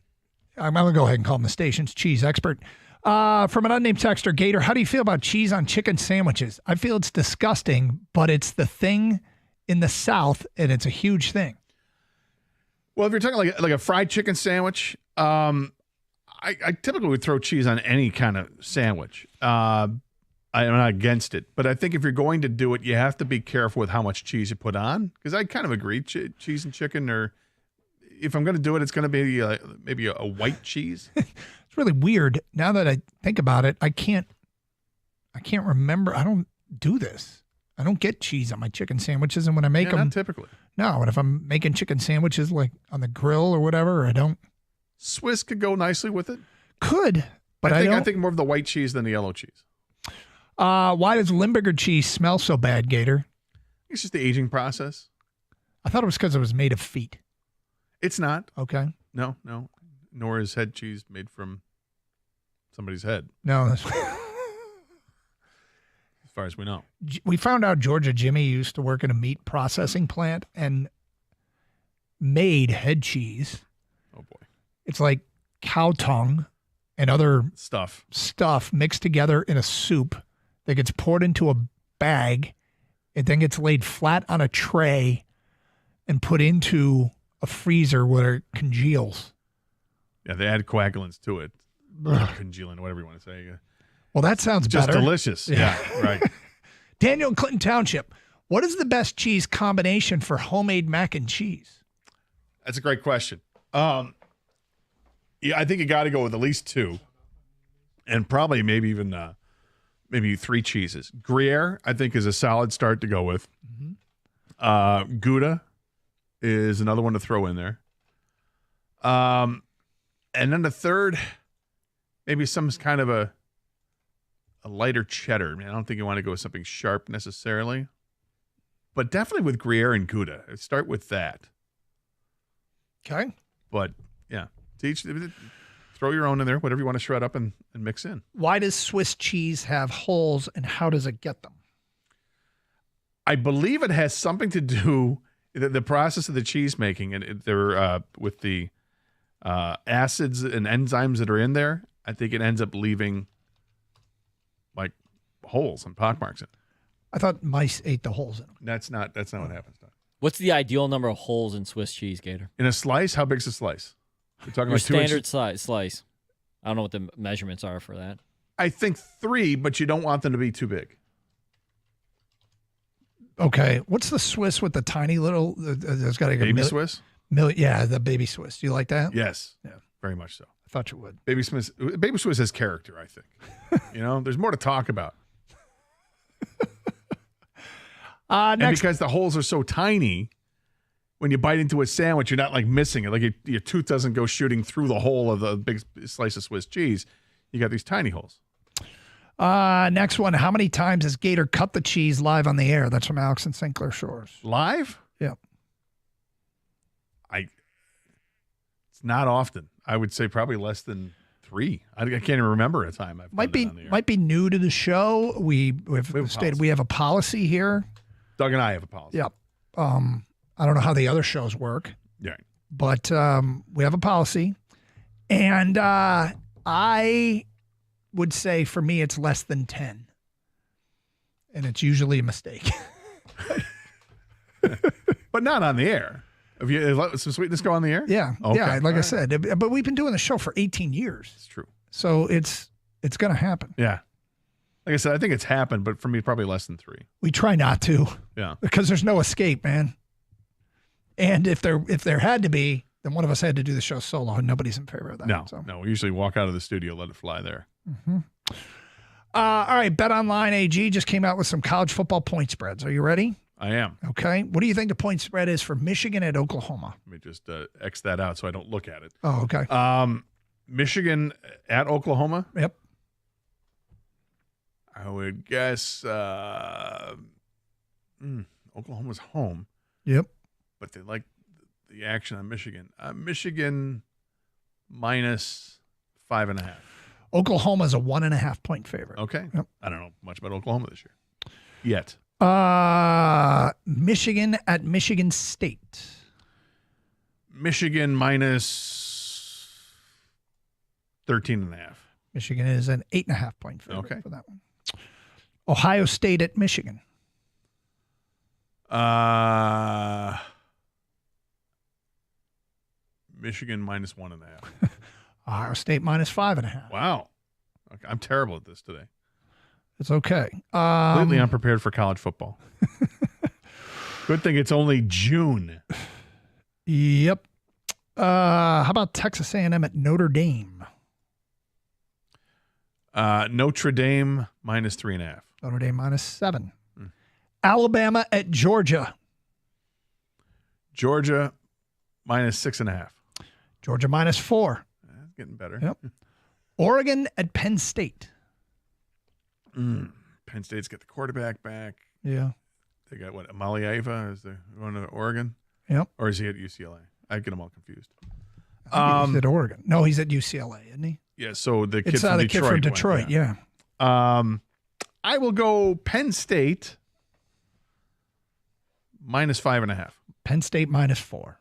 I'm going to go ahead and call him the station's cheese expert. From an unnamed texter, Gator, how do you feel about cheese on chicken sandwiches? I feel it's disgusting, but it's the thing in the South, and it's a huge thing. Well, if you're talking like a fried chicken sandwich, I typically would throw cheese on any kind of sandwich. I'm not against it, but I think if you're going to do it, you have to be careful with how much cheese you put on. Because I kind of agree, cheese and chicken, or if I'm going to do it, it's going to be maybe a white cheese. It's really weird. Now that I think about it, I can't remember. I don't do this. I don't get cheese on my chicken sandwiches, and when I make them, not typically. No, and if I'm making chicken sandwiches like on the grill or whatever, I don't. Swiss could go nicely with it. Could, but I think more of the white cheese than the yellow cheese. Why does Limburger cheese smell so bad, Gator? It's just the aging process. I thought it was because it was made of feet. It's not. Okay. No. Nor is head cheese made from somebody's head. No. As far as we know. We found out Georgia Jimmy used to work in a meat processing plant and made head cheese. Oh, boy. It's like cow tongue and other stuff mixed together in a soup that gets poured into a bag. It then gets laid flat on a tray and put into a freezer where it congeals. Yeah, they add coagulants to it. Congealant, whatever you want to say. Well, that sounds just better. Delicious. Yeah, right. Daniel in Clinton Township. What is the best cheese combination for homemade mac and cheese? That's a great question. Yeah, I think you got to go with at least two, and probably maybe even maybe three cheeses. Gruyere, I think, is a solid start to go with. Mm-hmm. Gouda is another one to throw in there. And then the third, maybe some kind of a lighter cheddar. I mean, I don't think you want to go with something sharp necessarily, but definitely with Gruyere and Gouda. Start with that. Okay. But yeah, throw your own in there, whatever you want to shred up and mix in. Why does Swiss cheese have holes, and how does it get them? I believe it has something to do the process of the cheese making, and they're with the acids and enzymes that are in there. I think it ends up leaving like holes and pockmarks in it. I thought mice ate the holes in them. That's not what happens. What's the ideal number of holes in Swiss cheese, Gator? In a slice, how big's a slice? We're talking Your like 2 standard inches? slice. I don't know what the measurements are for that. I think 3, but you don't want them to be too big. Okay, what's the Swiss with the tiny little? There's got to be baby Swiss. Yeah, the baby Swiss. Do you like that? Yes. Yeah, very much so. I thought you would. Baby Swiss has character, I think. There's more to talk about. Next, and because the holes are so tiny, when you bite into a sandwich, you're not like missing it. Like your tooth doesn't go shooting through the hole of the big slice of Swiss cheese. You got these tiny holes. Next one. How many times has Gator cut the cheese live on the air? That's from Alex and St. Clair Shores. Live? Yep. It's not often. I would say probably less than 3. I can't even remember a time I've Might done it on the air. be new to the show. We have a policy here. Doug and I have a policy. Yep. I don't know how the other shows work. Yeah. But we have a policy. And I would say for me it's less than 10. And it's usually a mistake. But not on the air. Have you let some sweetness go on the air? Yeah. Okay. Yeah, like I said. But we've been doing the show for 18 years. It's true. So it's going to happen. Yeah. Like I said, I think it's happened, but for me, probably less than 3. We try not to. Yeah. Because there's no escape, man. And if there had to be, then one of us had to do the show solo, and nobody's in favor of that. No. We usually walk out of the studio, let it fly there. Mm-hmm. All right, BetOnline AG just came out with some college football point spreads. Are you ready? I am. Okay. What do you think the point spread is for Michigan at Oklahoma? Let me just X that out so I don't look at it. Oh, okay. Michigan at Oklahoma? Yep. I would guess Oklahoma's home. Yep. But they like the action on Michigan. Michigan minus 5.5. Oklahoma's a 1.5 point favorite. Okay. Yep. I don't know much about Oklahoma this year. Yet. Michigan at Michigan State. Michigan minus 13.5. Michigan is an 8.5 point favorite for that one. Ohio State at Michigan. Michigan minus 1.5. Ohio State minus 5.5. Wow. Okay. I'm terrible at this today. It's okay. Completely unprepared for college football. Good thing it's only June. Yep. How about Texas A&M at Notre Dame? Notre Dame minus 3.5. Notre Dame minus 7. Alabama at Georgia. Georgia minus 6.5. Georgia minus 4. That's getting better. Yep. Oregon at Penn State. Penn State's got the quarterback back. Yeah. They got what? Amalieva is the one to Oregon? Yep. Or is he at UCLA? I get them all confused. He's at Oregon. No, he's at UCLA, isn't he? Yeah, so the kid It's from the Detroit. kid from Detroit, yeah. I will go Penn State minus 5.5. Penn State minus 4.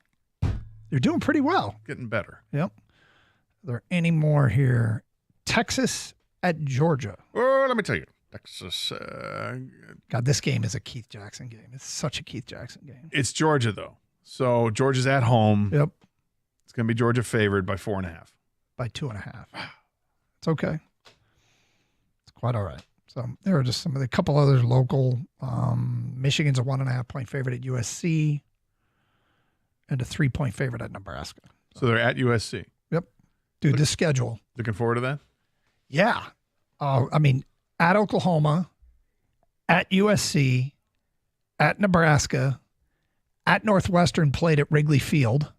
They're doing pretty well. Getting better. Yep. Are there any more here? Texas at Georgia. Oh, let me tell you. Texas. God, this game is a Keith Jackson game. It's such a Keith Jackson game. It's Georgia, though. So Georgia's at home. Yep. It's going to be Georgia favored by 4.5. By 2.5. It's okay. It's quite all right. So there are just a couple others local. Michigan's a 1.5 point favorite at USC and a 3 point favorite at Nebraska. So they're at USC. Yep. Dude, this schedule. Looking forward to that? Yeah. At Oklahoma, at USC, at Nebraska, at Northwestern played at Wrigley Field.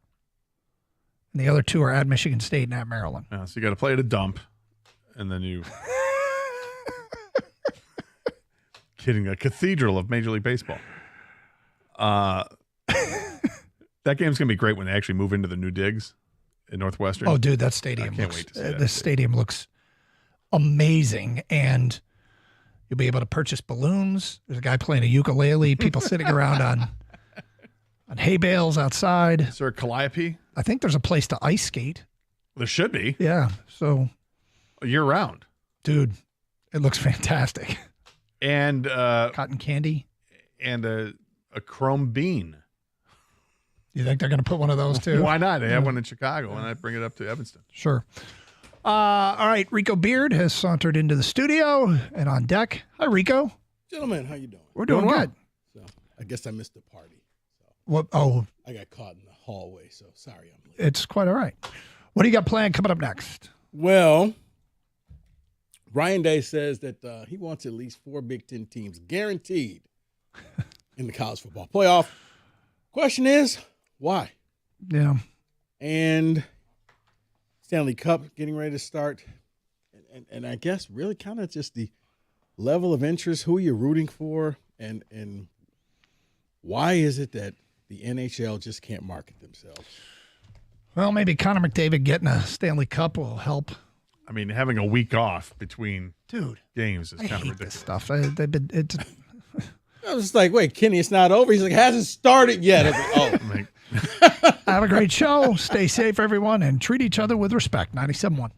And the other two are at Michigan State and at Maryland. Yeah, so you got to play at a dump, and then you... Kidding, a cathedral of Major League Baseball. That game's going to be great when they actually move into the new digs in Northwestern. Oh, dude, that stadium I can't wait to see that. The stadium looks amazing, and you'll be able to purchase balloons. There's a guy playing a ukulele, people sitting around on hay bales outside. Is there a calliope? I think there's a place to ice skate. There should be. Yeah, so year-round. Dude, it looks fantastic. And cotton candy. And a chrome bean. You think they're going to put one of those too? Why not? They have one in Chicago, and I bring it up to Evanston. Sure. All right, Rico Beard has sauntered into the studio and on deck. Hi, Rico. Gentlemen, how you doing? We're doing well. good. So I guess I missed the party. What? Oh, I got caught in the hallway, so sorry I'm late. it's quite all right. What do you got planned coming up next? Well, Ryan Day says that he wants at least 4 Big Ten teams guaranteed in the college football playoff. Question is, Why? Yeah. And Stanley Cup getting ready to start. And I guess really kind of just the level of interest, who you're rooting for, and why is it that the NHL just can't market themselves? Well, maybe Connor McDavid getting a Stanley Cup will help. I mean, having a week off between Dude, games is I kind of hate ridiculous. this stuff. I was just like, wait, Kenny, it's not over. He's like, hasn't started yet. I was like, oh. Have a great show. Stay safe, everyone, and treat each other with respect. 97.1.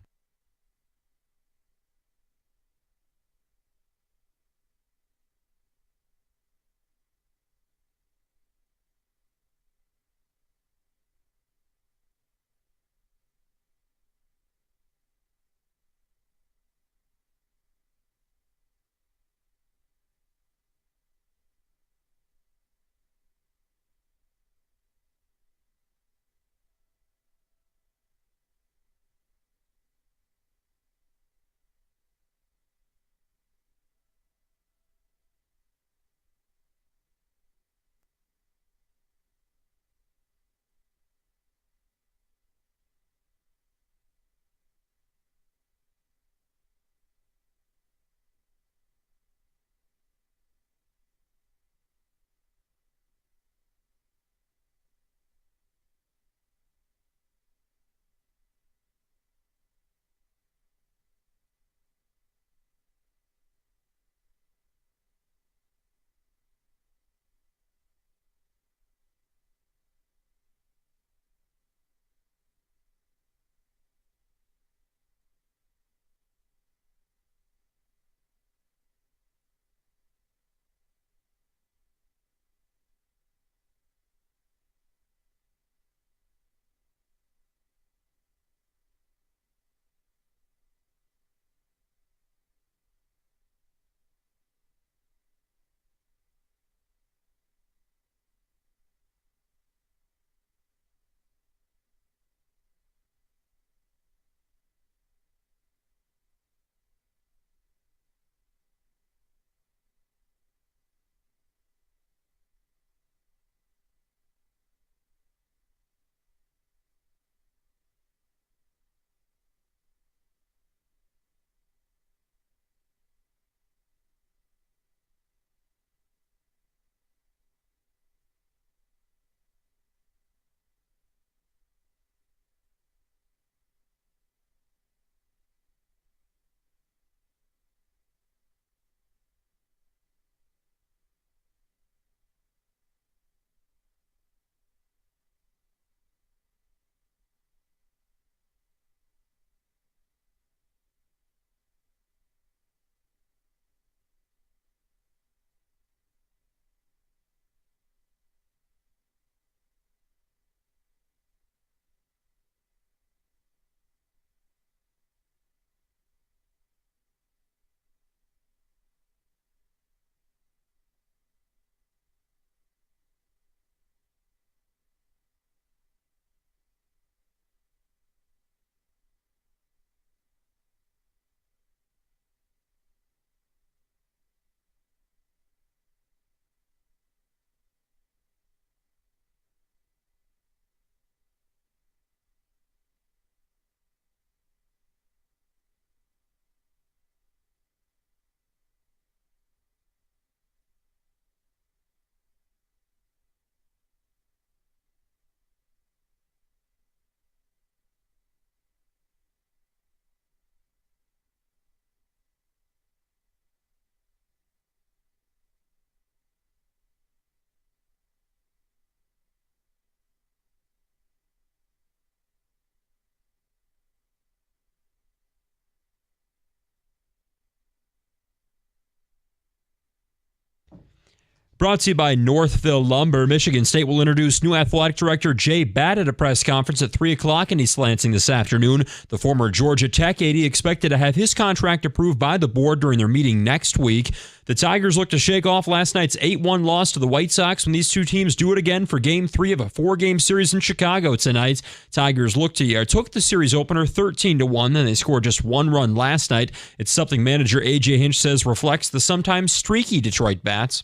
Brought to you by Northville Lumber. Michigan State will introduce new athletic director Jay Batt at a press conference at 3 o'clock in East Lansing this afternoon. The former Georgia Tech AD expected to have his contract approved by the board during their meeting next week. The Tigers look to shake off last night's 8-1 loss to the White Sox when these two teams do it again for Game 3 of a 4-game series in Chicago tonight. Tigers took the series opener 13-1, then they scored just one run last night. It's something manager A.J. Hinch says reflects the sometimes streaky Detroit Bats.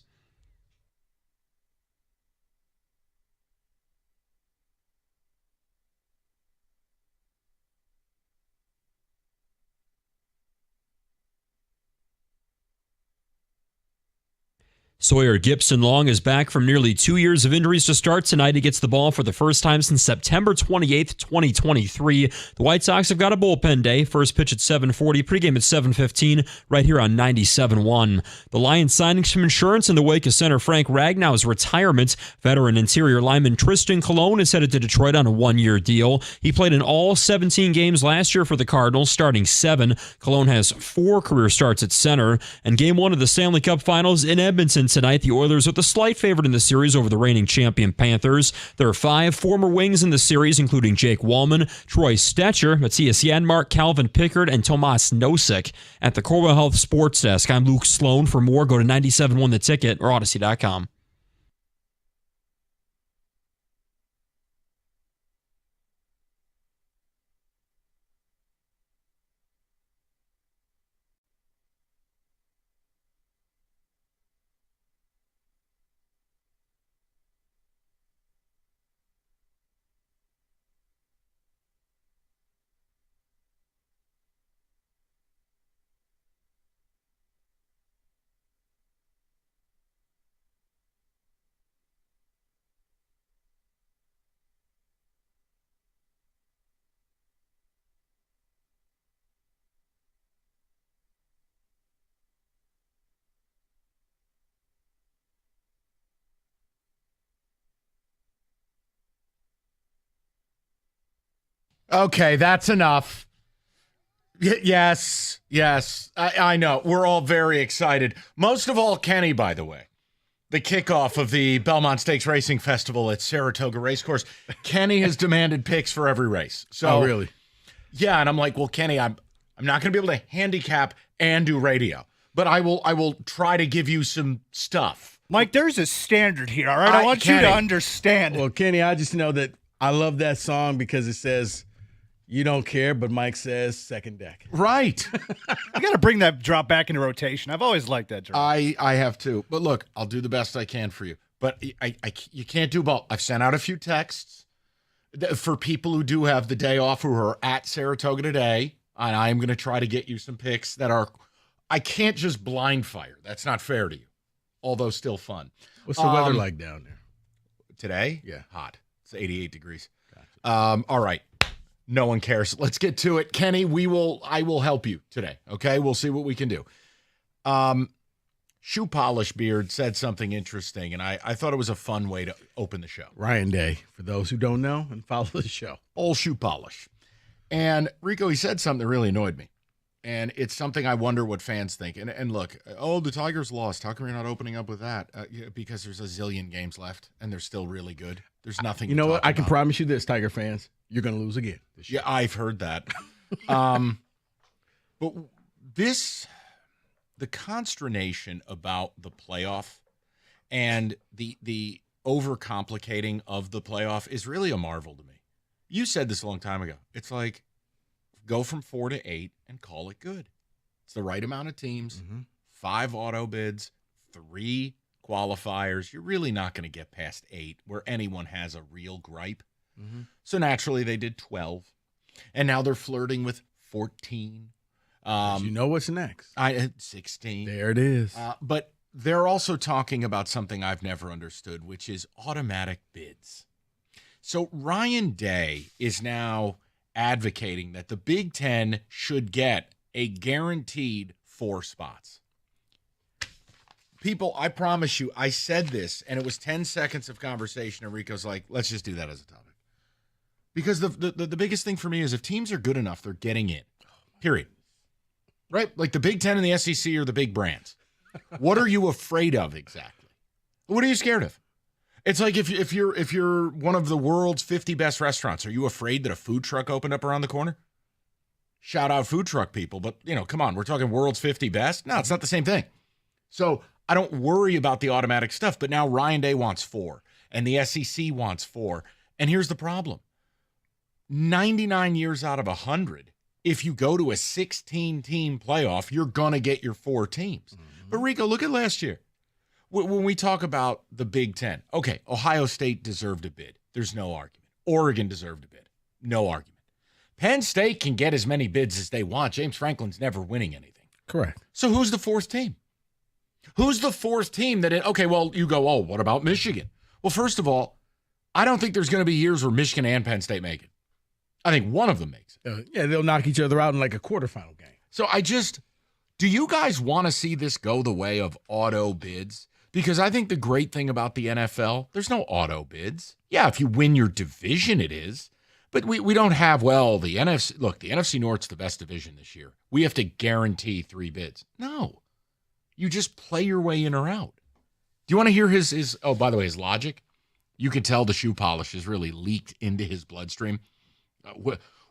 Sawyer Gibson-Long is back from nearly 2 years of injuries to start tonight. He gets the ball for the first time since September 28th, 2023. The White Sox have got a bullpen day. First pitch at 7:40, pregame at 7:15, right here on 97.1. The Lions signing some insurance in the wake of center Frank Ragnow's retirement. Veteran interior lineman Tristan Colon is headed to Detroit on a one-year deal. He played in all 17 games last year for the Cardinals, starting 7. Colon has 4 career starts at center. And Game 1 of the Stanley Cup Finals in Edmonton tonight, the Oilers are the slight favorite in the series over the reigning champion Panthers. There are 5 former wings in the series, including Jake Wallman, Troy Stetcher, Matthias Janmark, Calvin Pickard, and Tomas Nosek. At the Corwell Health Sports Desk, I'm Luke Sloan. For more, go to 97.1 The Ticket or Odyssey.com. Okay, that's enough. Yes. I know. We're all very excited. Most of all, Kenny, by the way. The kickoff of the Belmont Stakes Racing Festival at Saratoga Racecourse. Kenny has demanded picks for every race. So, really? Yeah, and I'm like, well, Kenny, I'm not going to be able to handicap and do radio, but I will try to give you some stuff. Mike, there's a standard here, all right? I want Kenny, you to understand. Well, Kenny, I just know that I love that song because it says, you don't care, but Mike says second deck. Right. You got to bring that drop back into rotation. I've always liked that drop. I have too. But look, I'll do the best I can for you. But you can't do both. I've sent out a few texts for people who do have the day off who are at Saratoga today. And I am going to try to get you some picks that are – I can't just blind fire. That's not fair to you, although still fun. What's the weather like down there? Today? Yeah. Hot. It's 88 degrees. Gotcha. All right. No one cares. Let's get to it. Kenny, I will help you today, okay? We'll see what we can do. Shoe Polish Beard said something interesting, and I thought it was a fun way to open the show. Ryan Day, for those who don't know and follow the show. Old Shoe Polish. And Rico, he said something that really annoyed me. And it's something I wonder what fans think. And look, the Tigers lost. How come you're not opening up with that? Because there's a zillion games left, and they're still really good. There's nothing. You know what? I can promise you this, Tiger fans. You're going to lose again this year. Yeah, I've heard that. But the consternation about the playoff and the overcomplicating of the playoff is really a marvel to me. You said this a long time ago. It's like, go from 4 to 8 and call it good. It's the right amount of teams, 5 auto bids, 3 qualifiers. You're really not going to get past 8 where anyone has a real gripe. So naturally they did 12, and now they're flirting with 14. You know what's next? 16. There it is. But they're also talking about something I've never understood, which is automatic bids. So Ryan Day is now advocating that the Big Ten should get a guaranteed 4 spots. People, I promise you, I said this, and it was 10 seconds of conversation, and Rico's like, let's just do that as a topic. Because the biggest thing for me is if teams are good enough, they're getting in, period. Right? Like the Big Ten and the SEC are the big brands. What are you afraid of exactly? What are you scared of? It's like if you're one of the world's 50 best restaurants, are you afraid that a food truck opened up around the corner? Shout out food truck people, but come on, we're talking world's 50 best? No, it's not the same thing. So I don't worry about the automatic stuff, but now Ryan Day wants 4, and the SEC wants 4. And here's the problem. 99 years out of 100, if you go to a 16-team playoff, you're going to get your 4 teams. But Rico, look at last year. When we talk about the Big Ten, okay, Ohio State deserved a bid. There's no argument. Oregon deserved a bid. No argument. Penn State can get as many bids as they want. James Franklin's never winning anything. Correct. So who's the 4th team? Who's the fourth team that, okay, well, you go, oh, what about Michigan? Well, first of all, I don't think there's going to be years where Michigan and Penn State make it. I think one of them makes it. Yeah, they'll knock each other out in like a quarterfinal game. So do you guys want to see this go the way of auto bids? Because I think the great thing about the NFL, there's no auto bids. Yeah, if you win your division, it is. But we don't have, well, the NFC. Look, the NFC North's the best division this year. We have to guarantee 3 bids. No. You just play your way in or out. Do you want to hear his oh, by the way, his logic? You could tell the shoe polish is really leaked into his bloodstream.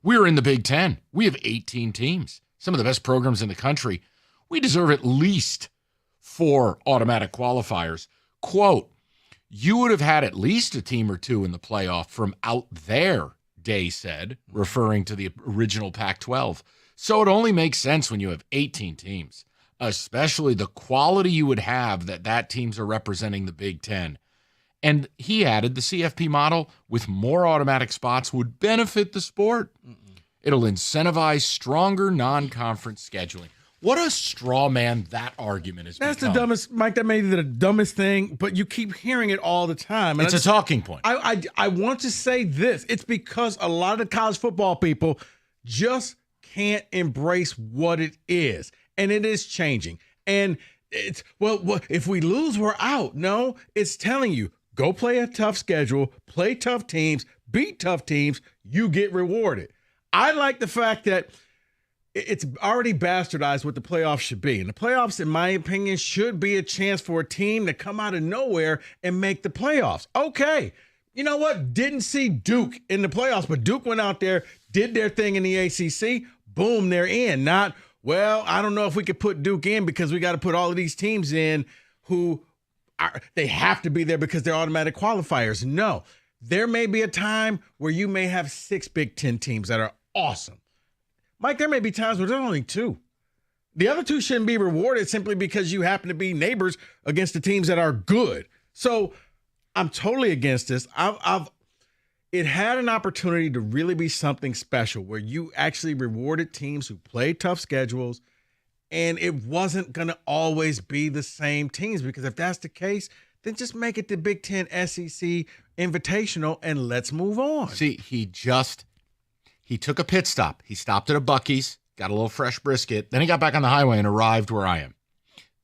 We're in the Big Ten. We have 18 teams, some of the best programs in the country. We deserve at least 4 automatic qualifiers. Quote, you would have had at least a team or 2 in the playoff from out there, Day said, referring to the original Pac-12. So it only makes sense when you have 18 teams, especially the quality you would have that teams are representing the Big Ten. And he added the CFP model with more automatic spots would benefit the sport. It'll incentivize stronger non-conference scheduling. What a straw man that argument is. That's the dumbest, Mike. That may be the dumbest thing, but you keep hearing it all the time. And it's a talking point. I want to say this. It's because a lot of the college football people just can't embrace what it is. And it is changing. And it's, well, if we lose, we're out. No, it's telling you, go play a tough schedule, play tough teams, beat tough teams, you get rewarded. I like the fact that it's already bastardized what the playoffs should be. And the playoffs, in my opinion, should be a chance for a team to come out of nowhere and make the playoffs. Okay. You know what? Didn't see Duke in the playoffs, but Duke went out there, did their thing in the ACC. Boom, they're in. Not, well, I don't know if we could put Duke in because we got to put all of these teams in who they have to be there because they're automatic qualifiers. No. There may be a time where you may have 6 Big Ten teams that are awesome. Mike, there may be times where there's only 2. The other 2 shouldn't be rewarded simply because you happen to be neighbors against the teams that are good. So I'm totally against this. It had an opportunity to really be something special where you actually rewarded teams who played tough schedules, and it wasn't going to always be the same teams, because if that's the case, then just make it the Big Ten SEC Invitational and let's move on. See, he took a pit stop. He stopped at a Buc-ee's, got a little fresh brisket. Then he got back on the highway and arrived where I am.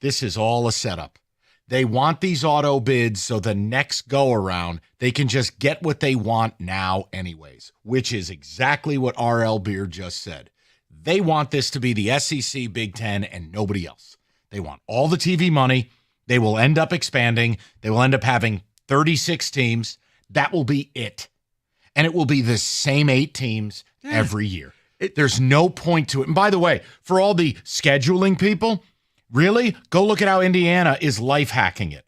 This is all a setup. They want these auto bids so the next go around, they can just get what they want now anyways, which is exactly what R.L. Beard just said. They want this to be the SEC Big Ten and nobody else. They want all the TV money. They will end up expanding. They will end up having 36 teams. That will be it. And it will be the same 8 teams every year. There's no point to it. And by the way, for all the scheduling people, really, go look at how Indiana is life hacking it.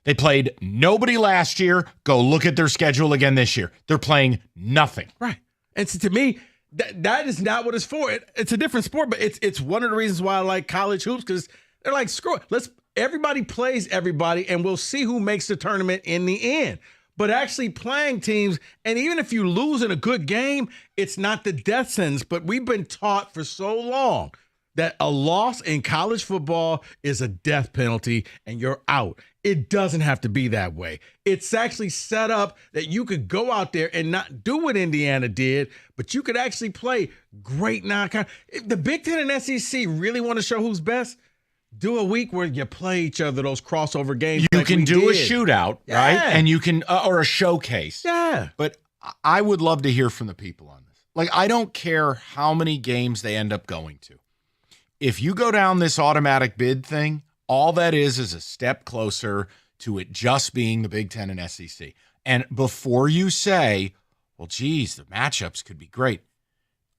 They played nobody last year. Go look at their schedule again this year. They're playing nothing. Right. And so to me, that is not what it's for. It's a different sport, but it's one of the reasons why I like college hoops, because they're like, screw it. Everybody plays everybody, and we'll see who makes the tournament in the end. But actually playing teams, and even if you lose in a good game, it's not the death sentence. But we've been taught for so long that a loss in college football is a death penalty and you're out. It doesn't have to be that way. It's actually set up that you could go out there and not do what Indiana did, but you could actually play great non-conference. If the Big Ten and SEC really want to show who's best, do a week where you play each other, those crossover games. You can do a shootout, right? And you can, or a showcase. Yeah. But I would love to hear from the people on this. Like, I don't care how many games they end up going to. If you go down this automatic bid thing, all that is a step closer to it just being the Big Ten and SEC. And before you say, well, geez, the matchups could be great,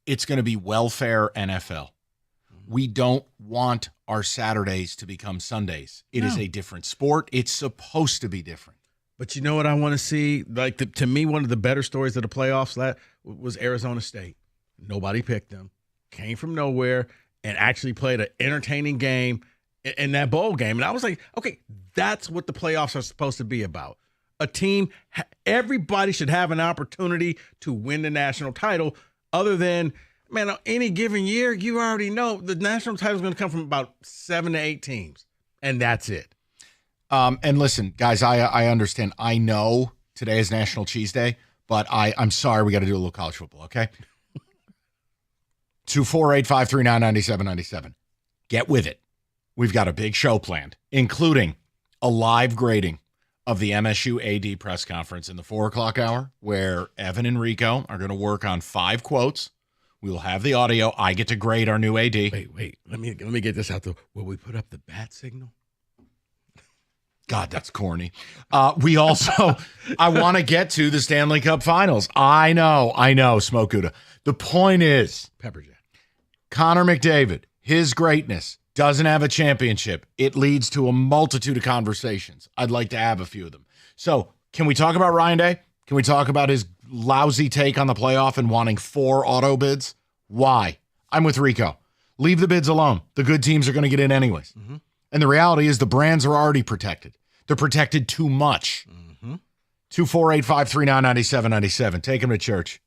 it's going to be welfare NFL. We don't want our Saturdays to become Sundays. It is a different sport. It's supposed to be different. But you know what I want to see? Like, to me, one of the better stories of the playoffs was Arizona State. Nobody picked them. Came from nowhere and actually played an entertaining game in that bowl game. And I was like, okay, that's what the playoffs are supposed to be about. A team, everybody should have an opportunity to win the national title, other than, man, on any given year, you already know the national title is going to come from about 7 to 8 teams. and that's it. And listen, guys, I understand. I know today is National Cheese Day, but I'm sorry, we got to do a little college football, okay? 248-539-9797. Get with it. We've got a big show planned, including a live grading of the MSU AD press conference in the 4 o'clock hour, where Evan and Rico are going to work on 5 quotes. We will have the audio. I get to grade our new AD. Wait. Let me get this out. Will we put up the bat signal? God, that's corny. We also, I want to get to the Stanley Cup Finals. I know, Smoke Gouda. The point is, Pepper Jack. Connor McDavid, his greatness, doesn't have a championship. It leads to a multitude of conversations. I'd like to have a few of them. So, can we talk about Ryan Day? Can we talk about his lousy take on the playoff and wanting 4 auto bids? Why? I'm with Rico. Leave the bids alone. The good teams are going to get in anyways. Mm-hmm. And the reality is the brands are already protected. They're protected too much. 248-539-9797. Take them to church.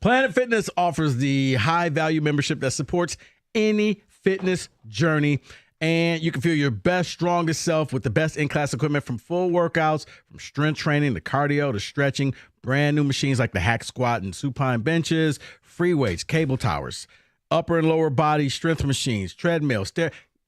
Planet Fitness offers the high-value membership that supports any fitness journey, and you can feel your best, strongest self with the best in-class equipment, from full workouts, from strength training to cardio to stretching, brand new machines like the hack squat and supine benches, free weights, cable towers, upper and lower body strength machines, treadmills.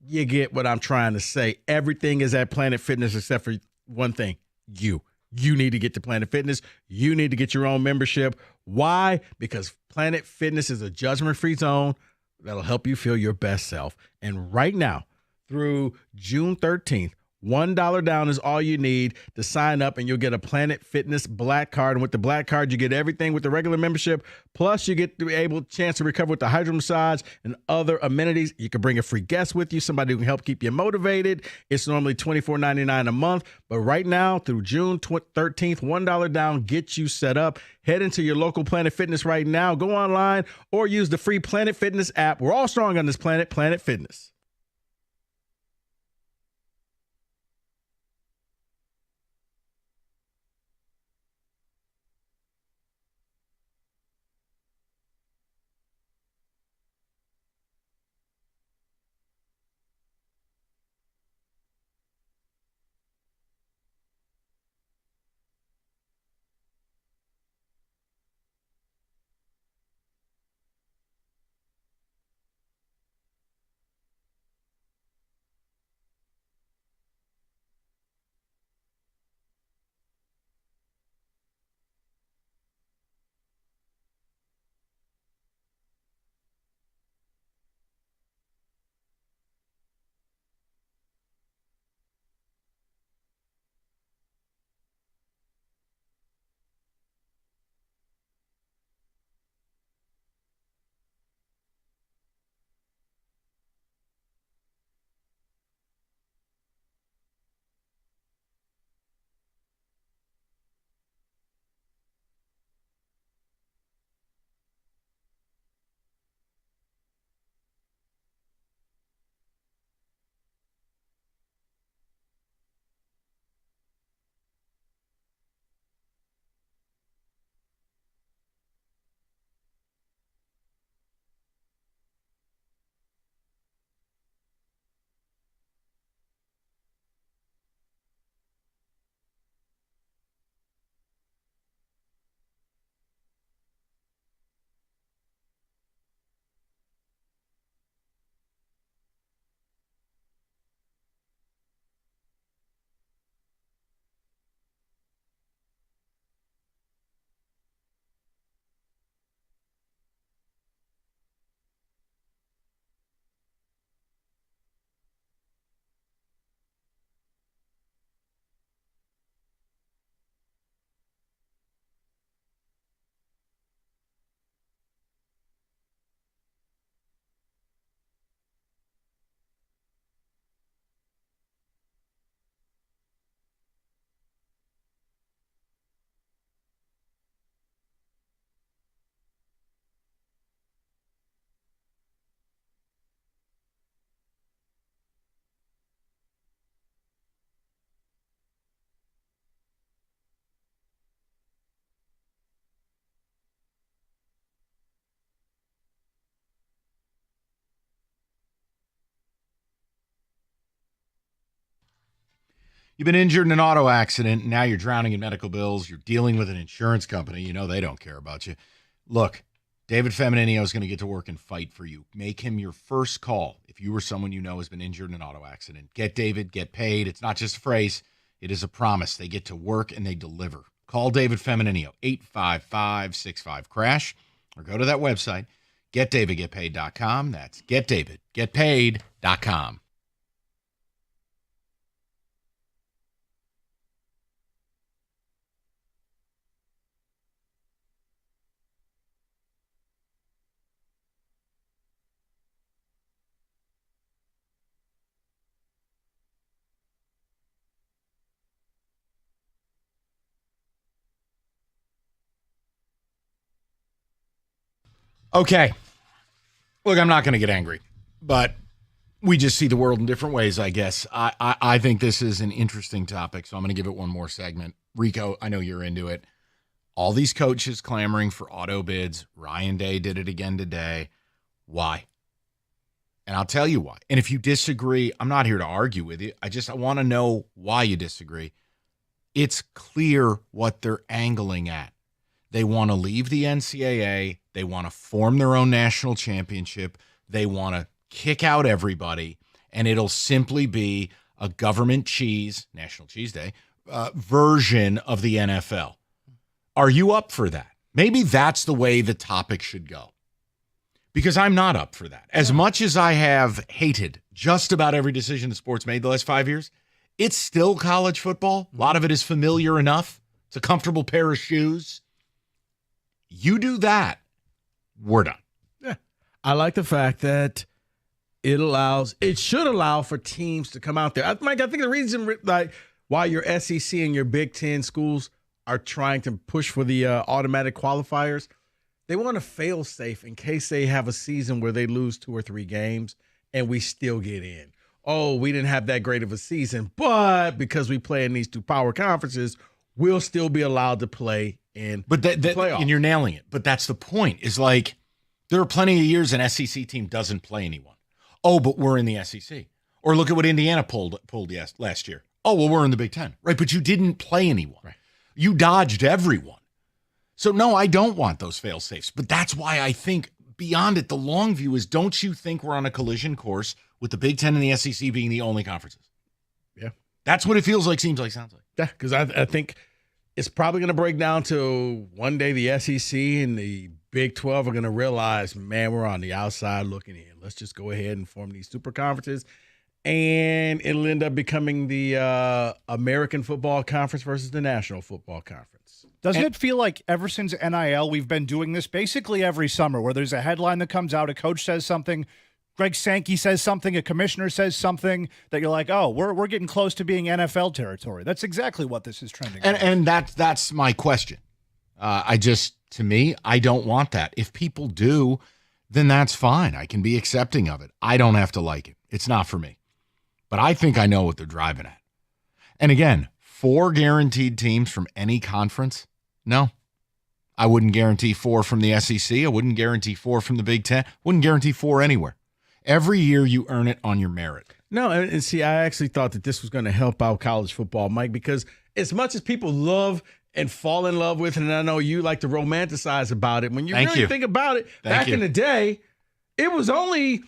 You get what I'm trying to say. Everything is at Planet Fitness except for one thing, you. You need to get to Planet Fitness. You need to get your own membership. Why? Because Planet Fitness is a judgment-free zone that'll help you feel your best self. And right now, through June 13th, $1 down is all you need to sign up, and you'll get a Planet Fitness Black Card. And with the Black Card, you get everything with the regular membership. Plus, you get the chance to recover with the hydro massage and other amenities. You can bring a free guest with you, somebody who can help keep you motivated. It's normally $24.99 a month, but right now, through June 13th, $1 down gets you set up. Head into your local Planet Fitness right now. Go online or use the free Planet Fitness app. We're all strong on this planet, Planet Fitness. You've been injured in an auto accident, and now you're drowning in medical bills. You're dealing with an insurance company. You know they don't care about you. Look, David Feminino is going to get to work and fight for you. Make him your first call if you or someone you know has been injured in an auto accident. Get David, get paid. It's not just a phrase. It is a promise. They get to work and they deliver. Call David Feminino, 855-65-CRASH, or go to that website, getdavidgetpaid.com. That's getdavidgetpaid.com. Okay. Look, I'm not going to get angry, but we just see the world in different ways, I guess. I think this is an interesting topic, so I'm going to give it one more segment. Rico, I know you're into it. All these coaches clamoring for auto bids. Ryan Day did it again today. Why? And I'll tell you why. And if you disagree, I'm not here to argue with you. I want to know why you disagree. It's clear what they're angling at. They want to leave the NCAA. They want to form their own national championship. They want to kick out everybody, and it'll simply be a government cheese, National Cheese Day, version of the NFL. Are you up for that? Maybe that's the way the topic should go, because I'm not up for that. As much as I have hated just about every decision the sport's made the last 5 years, it's still college football. A lot of it is familiar enough. It's a comfortable pair of shoes. You do that, we're done. Yeah. I like the fact that it should allow for teams to come out there. Mike, I think the reason why your SEC and your Big Ten schools are trying to push for the automatic qualifiers, they want to fail safe in case they have a season where they lose 2 or 3 games and we still get in. Oh, we didn't have that great of a season, but because we play in these 2 power conferences, we'll still be allowed to play in the playoffs. And you're nailing it. But that's the point. Is like there are plenty of years an SEC team doesn't play anyone. Oh, but we're in the SEC. Or look at what Indiana pulled last year. Oh, well, we're in the Big Ten. Right, but you didn't play anyone. Right. You dodged everyone. So, no, I don't want those fail-safes. But that's why I think beyond it, the long view is, don't you think we're on a collision course with the Big Ten and the SEC being the only conferences? Yeah. That's what it feels like, seems like, sounds like. Yeah, because I think it's probably going to break down to one day the SEC and the Big 12 are going to realize, man, we're on the outside looking in. Let's just go ahead and form these super conferences. And it'll end up becoming the American Football Conference versus the National Football Conference. Doesn't it feel like ever since NIL, we've been doing this basically every summer where there's a headline that comes out, a coach says something, Greg Sankey says something, a commissioner says something that you're like, oh, we're getting close to being NFL territory. That's exactly what this is trending. And that's my question. To me, I don't want that. If people do, then that's fine. I can be accepting of it. I don't have to like it. It's not for me. But I think I know what they're driving at. And again, 4 guaranteed teams from any conference? No. I wouldn't guarantee 4 from the SEC. I wouldn't guarantee 4 from the Big Ten. Wouldn't guarantee 4 anywhere. Every year you earn it on your merit. No, and see, I actually thought that this was going to help out college football, Mike, because as much as people love and fall in love with, and I know you like to romanticize about it, when you think about it, back in the day, it was only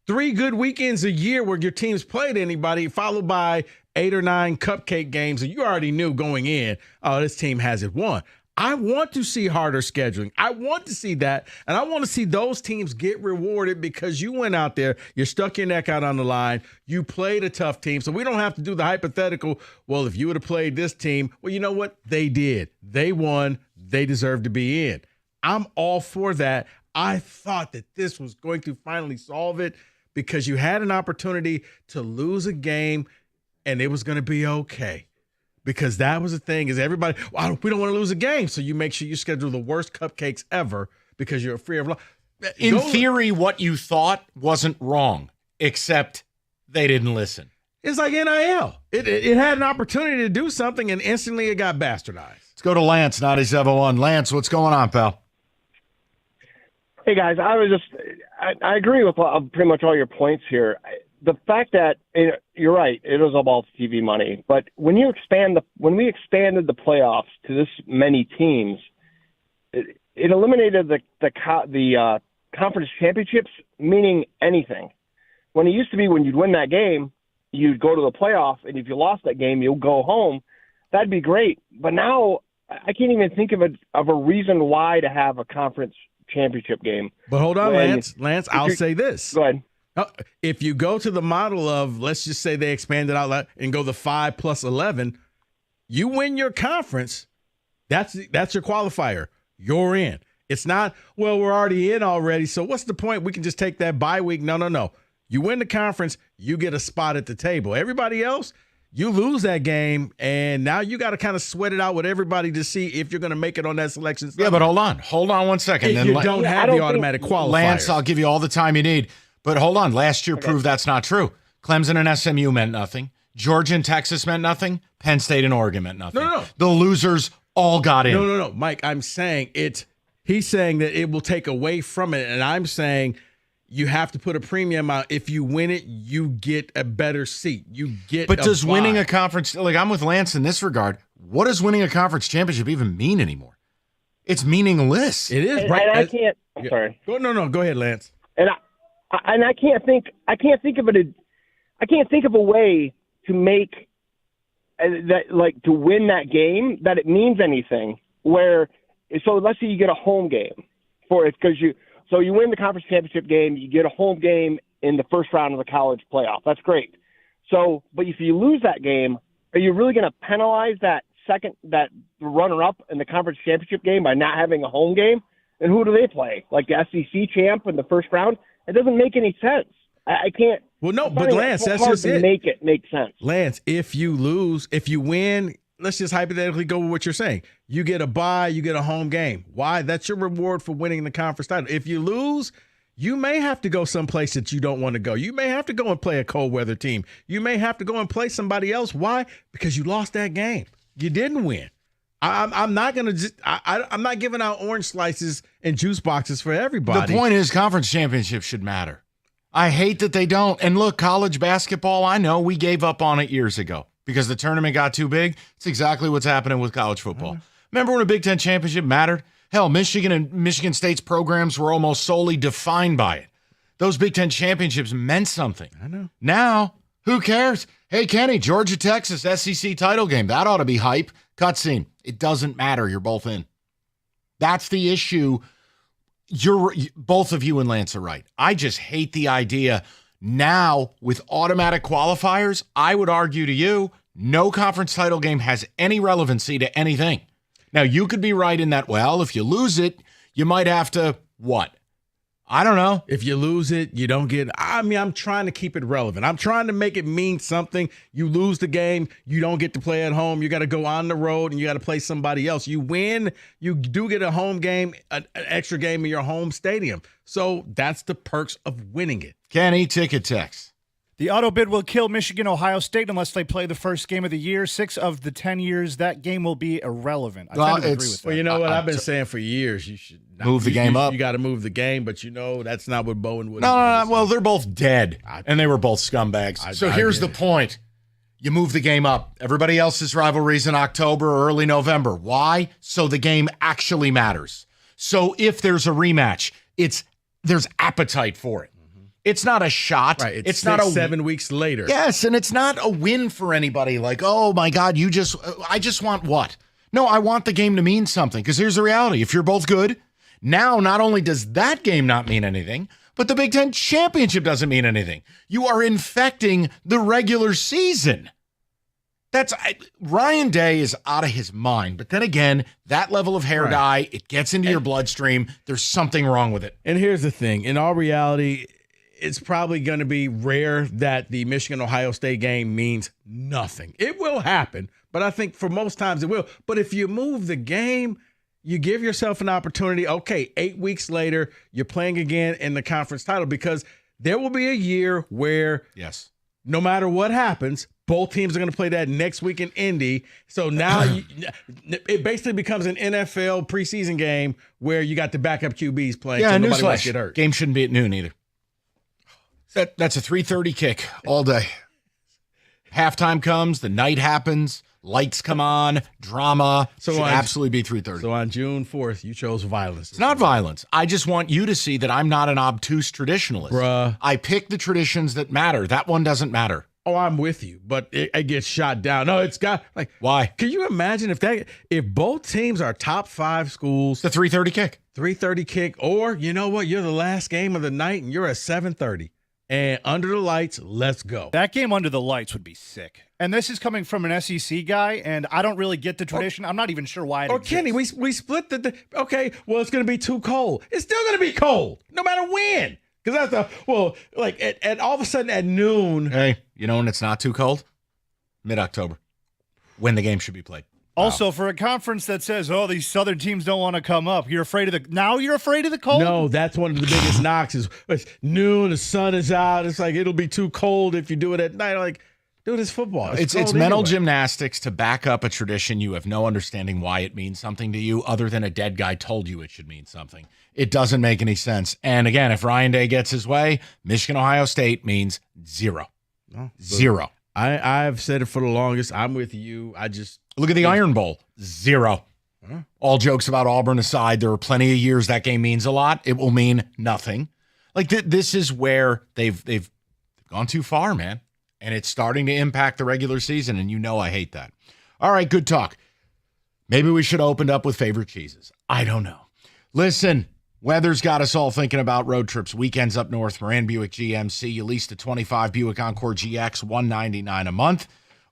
3 good weekends a year where your teams played anybody, followed by 8 or 9 cupcake games, and you already knew going in, oh, this team has it won. I want to see harder scheduling. I want to see that, and I want to see those teams get rewarded because you went out there, you stuck your neck out on the line, you played a tough team, so we don't have to do the hypothetical, well, if you would have played this team, well, you know what? They did. They won. They deserve to be in. I'm all for that. I thought that this was going to finally solve it because you had an opportunity to lose a game, and it was going to be okay. Because that was the thing is everybody, well, we don't want to lose a game. So you make sure you schedule the worst cupcakes ever because you're afraid of loss. In theory, what you thought wasn't wrong, except they didn't listen. It's like NIL. It had an opportunity to do something and instantly it got bastardized. Let's go to Lance, 97.1. Lance, what's going on, pal? Hey, guys, I agree with pretty much all your points here. the fact that you're right, it was about TV money. But when we expanded the playoffs to this many teams, it eliminated the conference championships meaning anything. When it used to be when you'd win that game, you'd go to the playoff, and if you lost that game, you'll go home. That'd be great. But now I can't even think of a reason why to have a conference championship game. But hold on, Lance, I'll say this. Go ahead. If you go to the model of, let's just say they expanded out and go the 5 plus 11, you win your conference. That's your qualifier. You're in. It's not, well, we're already in already, so what's the point? We can just take that bye week. No. You win the conference, you get a spot at the table. Everybody else, you lose that game, and now you got to kind of sweat it out with everybody to see if you're going to make it on that selection. Yeah, but hold on 1 second. If then you don't have the automatic qualifiers. Lance, I'll give you all the time you need. But hold on, last year proved that's not true. Clemson and SMU meant nothing. Georgia and Texas meant nothing. Penn State and Oregon meant nothing. No. The losers all got in. No. Mike, I'm saying he's saying that it will take away from it, and I'm saying you have to put a premium out. If you win it, you get a better seat. But does winning a conference, like I'm with Lance in this regard, what does winning a conference championship even mean anymore? It's meaningless. It is, and, right? And I can't. I'm sorry. No. Go ahead, Lance. And I can't think of a way to make that, like, to win that game that it means anything. So let's say you get a home game for it because you win the conference championship game, you get a home game in the first round of the college playoff. That's great. So, but if you lose that game, are you really going to penalize that runner-up in the conference championship game by not having a home game? And who do they play? Like the SEC champ in the first round? It doesn't make any sense. I can't. Well, no, but Lance, that's just it. Make it make sense. Lance, if you win, let's just hypothetically go with what you're saying. You get a bye, you get a home game. Why? That's your reward for winning the conference title. If you lose, you may have to go someplace that you don't want to go. You may have to go and play a cold weather team. You may have to go and play somebody else. Why? Because you lost that game. You didn't win. I'm not going to I'm not giving out orange slices and juice boxes for everybody. The point is conference championships should matter. I hate that they don't. And look, college basketball, I know we gave up on it years ago because the tournament got too big. It's exactly what's happening with college football. Remember when a Big Ten championship mattered? Hell, Michigan and Michigan State's programs were almost solely defined by it. Those Big Ten championships meant something. I know. Now, who cares? Hey, Kenny, Georgia, Texas, SEC title game. That ought to be hype. Cutscene. It doesn't matter. You're both in. That's the issue. Both of you and Lance are right. I just hate the idea now with automatic qualifiers. I would argue to you, no conference title game has any relevancy to anything. Now, you could be right in that, well, if you lose it, you might have to, what? I don't know. If you lose it, you don't get. I mean, I'm trying to keep it relevant. I'm trying to make it mean something. You lose the game, you don't get to play at home. You got to go on the road and you got to play somebody else. You win, you do get a home game, an extra game in your home stadium. So that's the perks of winning it. Kenny, ticket text. The auto bid will kill Michigan, Ohio State unless they play the first game of the year. 6 of the 10 years, that game will be irrelevant. I tend to agree with that. Well, you know what? I've been saying for years, you should move the game up. You got to move the game, but that's not what Bowen would. No. Well, they're both dead, and they were both scumbags. So here's the point. You move the game up. Everybody else's rivalry's in October or early November. Why? So the game actually matters. So if there's a rematch, there's appetite for it. It's not a shot. Right. It's not 7 weeks later. Yes, and it's not a win for anybody. Like, oh my God, I just want what? No, I want the game to mean something. Because here's the reality. If you're both good, now not only does that game not mean anything, but the Big Ten championship doesn't mean anything. You are infecting the regular season. Ryan Day is out of his mind. But then again, that level of hair dye, it gets into your bloodstream. There's something wrong with it. And here's the thing. In all reality, it's probably going to be rare that the Michigan-Ohio State game means nothing. It will happen, but I think for most times it will. But if you move the game, you give yourself an opportunity. Okay, 8 weeks later, you're playing again in the conference title because there will be a year where no matter what happens, both teams are going to play that next week in Indy. So now it basically becomes an NFL preseason game where you got the backup QBs playing. Yeah, so nobody might get hurt. Game shouldn't be at noon either. That's a 3:30 kick all day. Halftime comes, the night happens, lights come on, drama. Should absolutely be 3:30. So on June 4th, you chose violence. It's not violence. I just want you to see that I'm not an obtuse traditionalist. Bruh. I pick the traditions that matter. That one doesn't matter. Oh, I'm with you, but it gets shot down. No, it's got like why? Can you imagine if both teams are top 5 schools? The 3:30 kick. 3:30 kick, or you know what? You're the last game of the night and you're at 7:30. And under the lights, let's go. That game under the lights would be sick. And this is coming from an SEC guy, and I don't really get the tradition. I'm not even sure why it exists. Kenny, we split okay, well, it's going to be too cold. It's still going to be cold, no matter when. Because at all of a sudden at noon. Hey, you know when it's not too cold? Mid-October, when the game should be played. Also, for a conference that says, "Oh, these Southern teams don't want to come up," you're afraid of the cold. No, that's one of the biggest knocks. Is it's noon, the sun is out. It's like it'll be too cold if you do it at night. Like, dude, it's football. It's mental gymnastics to back up a tradition you have no understanding why it means something to you, other than a dead guy told you it should mean something. It doesn't make any sense. And again, if Ryan Day gets his way, Michigan Ohio State means 0. 0. I've said it for the longest. I'm with you. Look at the Iron Bowl. 0. Huh? All jokes about Auburn aside, there are plenty of years that game means a lot. It will mean nothing. Like this is where they've gone too far, man. And it's starting to impact the regular season, and you know I hate that. All right, good talk. Maybe we should have opened up with favorite cheeses. I don't know. Listen, weather's got us all thinking about road trips. Weekends up north, Moran Buick GMC. You lease the 25 Buick Encore GX, $199 a month.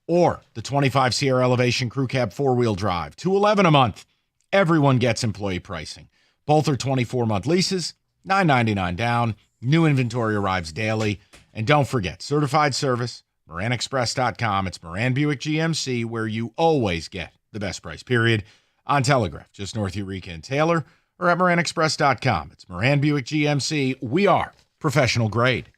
Or the 25 Sierra Elevation Crew Cab 4-wheel drive, $211 a month. Everyone gets employee pricing. Both are 24-month leases, $999 down. New inventory arrives daily. And don't forget, certified service, MoranExpress.com. It's Moran Buick GMC, where you always get the best price, period. On Telegraph, just north Eureka and Taylor, or at MoranExpress.com. It's Moran Buick GMC. We are professional grade.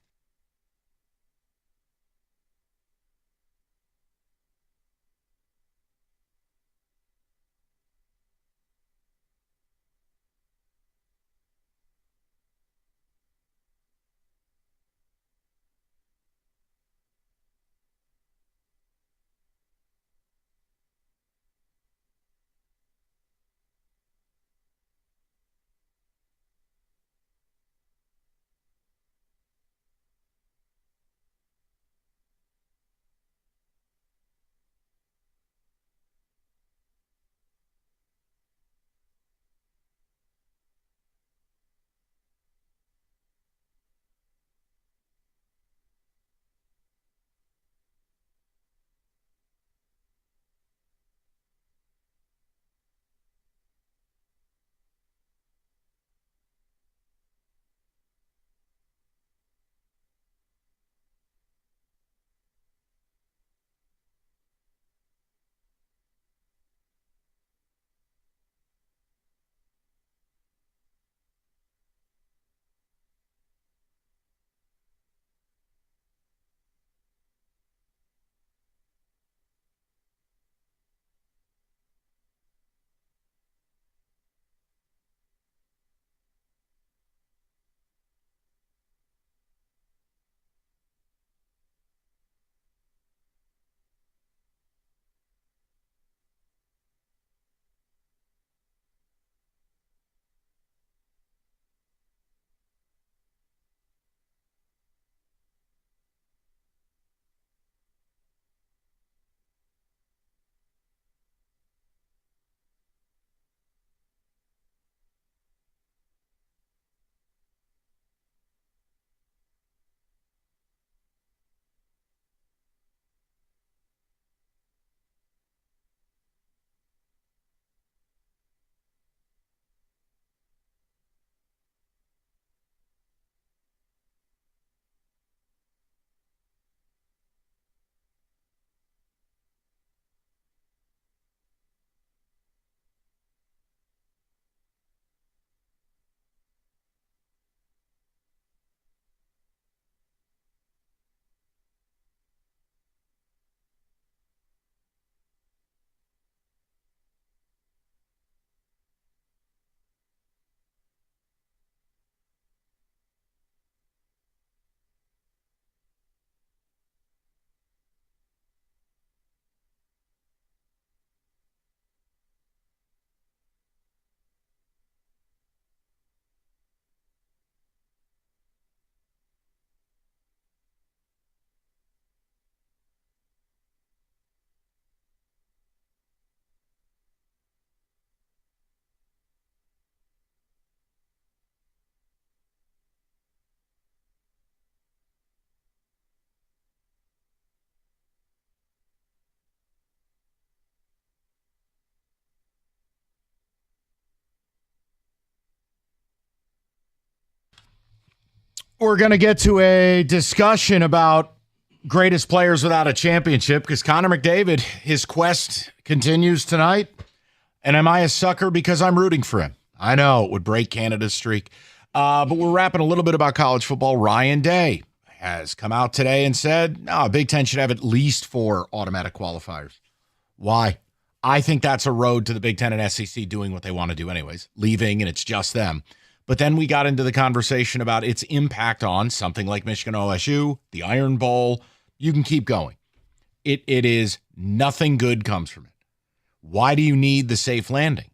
we're going to get to a discussion about greatest players without a championship because Connor McDavid, his quest continues tonight. And am I a sucker because I'm rooting for him? I know it would break Canada's streak. But we're rapping a little bit about college football. Ryan Day has come out today and said, no, Big Ten should have at least 4 automatic qualifiers. Why? I think that's a road to the Big Ten and SEC doing what they want to do anyways, leaving, and it's just them. But then we got into the conversation about its impact on something like Michigan OSU, the Iron Bowl. You can keep going. It is nothing good comes from it. Why do you need the safe landing?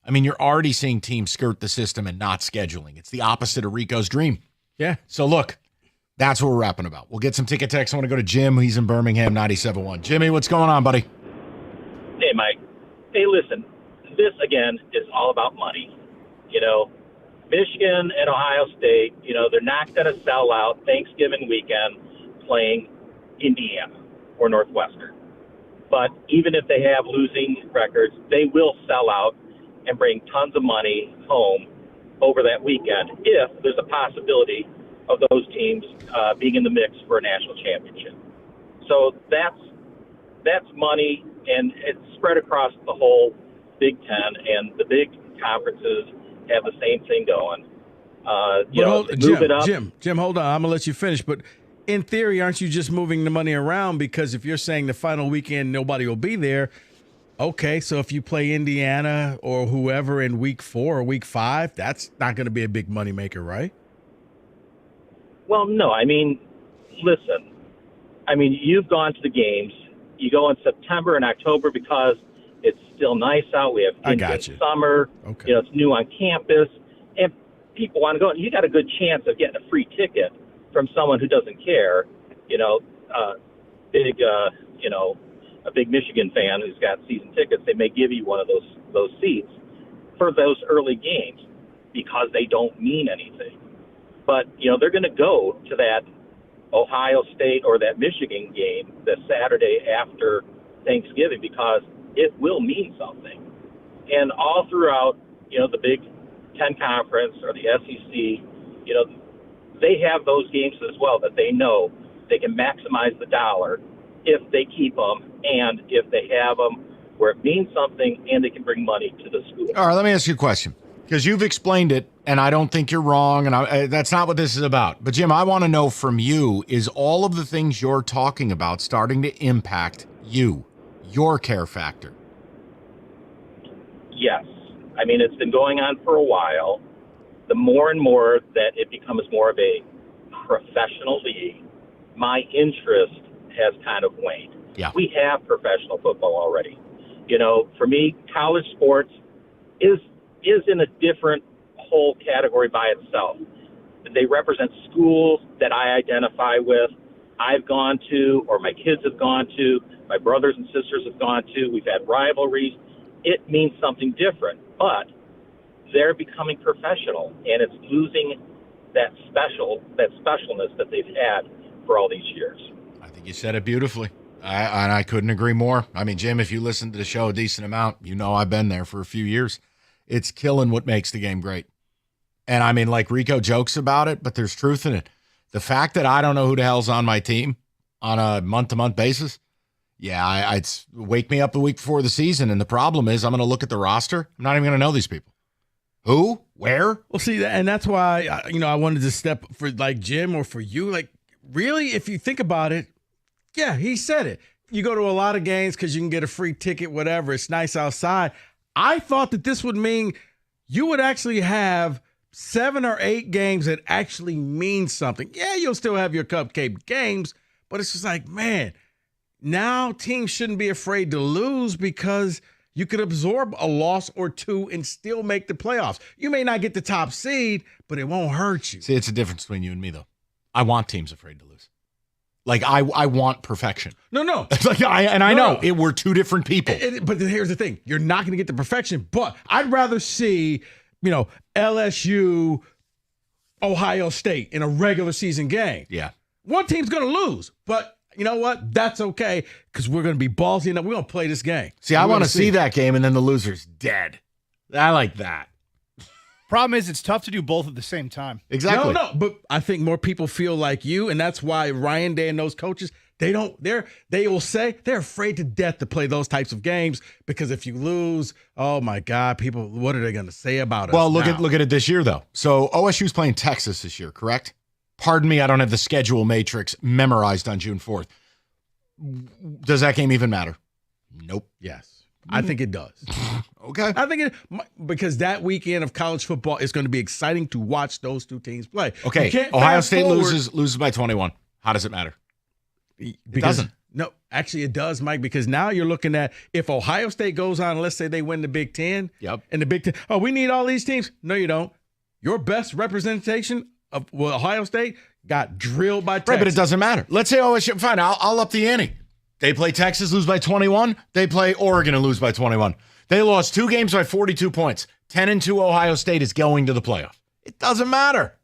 I mean, you're already seeing teams skirt the system and not scheduling. It's the opposite of Rico's dream. Yeah. So look, that's what we're rapping about. We'll get some ticket text. I want to go to Jim. He's in Birmingham, 97.1. Jimmy, what's going on, buddy? Hey, Mike. Hey, listen, this, again, is all about money. Michigan and Ohio State, they're not going to sell out Thanksgiving weekend playing Indiana or Northwestern. But even if they have losing records, they will sell out and bring tons of money home over that weekend if there's a possibility of those teams being in the mix for a national championship. So that's money, and it's spread across the whole Big Ten, and the big conferences have the same thing going. Jim, hold on. I'm going to let you finish. But in theory, aren't you just moving the money around? Because if you're saying the final weekend nobody will be there, okay, so if you play Indiana or whoever in week 4 or week 5, that's not going to be a big moneymaker, right? Well, no. I mean, listen. I mean, you've gone to the games. You go in September and October because it's still nice out. We have summer. Okay. It's new on campus, and people want to go. You got a good chance of getting a free ticket from someone who doesn't care. A big Michigan fan who's got season tickets. They may give you one of those seats for those early games because they don't mean anything. But they're going to go to that Ohio State or that Michigan game the Saturday after Thanksgiving because it will mean something. And all throughout, the Big Ten Conference or the SEC, they have those games as well that they know they can maximize the dollar if they keep them and if they have them where it means something and they can bring money to the school. All right, let me ask you a question because you've explained it, and I don't think you're wrong, and that's not what this is about. But, Jim, I want to know from you, is all of the things you're talking about starting to impact you, your care factor? Yes. I mean, it's been going on for a while. The more and more that it becomes more of a professional league, my interest has kind of waned. Yeah. We have professional football already. For me, college sports is in a different whole category by itself. They represent schools that I identify with, I've gone to, or my kids have gone to, my brothers and sisters have gone to. We've had rivalries. It means something different, but they're becoming professional, and it's losing that specialness that they've had for all these years. I think you said it beautifully. I couldn't agree more. I mean, Jim, if you listen to the show a decent amount, I've been there for a few years. It's killing what makes the game great. And I mean, like Rico jokes about it, but there's truth in it. The fact that I don't know who the hell's on my team on a month-to-month basis, I'd wake me up the week before the season. And the problem is I'm going to look at the roster. I'm not even going to know these people. Who? Where? Well, see, and that's why, I wanted to step for like Jim or for you. Like, really, if you think about it, yeah, he said it. You go to a lot of games because you can get a free ticket, whatever. It's nice outside. I thought that this would mean you would actually have 7 or 8 games that actually mean something. Yeah, you'll still have your cupcake games, but it's just like, man, now teams shouldn't be afraid to lose because you could absorb a loss or two and still make the playoffs. You may not get the top seed, but it won't hurt you. See, it's a difference between you and me, though. I want teams afraid to lose. Like, I want perfection. No. I know we're two different people. But here's the thing. You're not going to get the perfection, but I'd rather see, LSU, Ohio State in a regular season game. Yeah. One team's going to lose, but you know what? That's okay because we're going to be ballsy enough. We're going to play this game. See, I want to see that game and then the loser's dead. I like that. Problem is, it's tough to do both at the same time. Exactly. No, but I think more people feel like you, and that's why Ryan Day and those coaches, they will say they're afraid to death to play those types of games because if you lose, oh my God, people, what are they going to say about us? Well, look now? at it this year though. So OSU's playing Texas this year, correct? Pardon me, I don't have the schedule matrix memorized on June 4th. Does that game even matter? Nope. Yes. I think it does. Okay. I think because that weekend of college football is going to be exciting to watch those two teams play. Okay. Ohio State loses by 21. How does it matter? It doesn't. No, actually it does, Mike, because now you're looking at if Ohio State goes on, and let's say they win the Big Ten. Yep. And the Big Ten, we need all these teams. No, you don't. Your best representation of Ohio State got drilled by Texas. Right, but it doesn't matter. Let's say OSU, fine, I'll up the ante. They play Texas, lose by 21. They play Oregon and lose by 21. They lost 2 games by 42 points. 10-2 Ohio State is going to the playoff. It doesn't matter.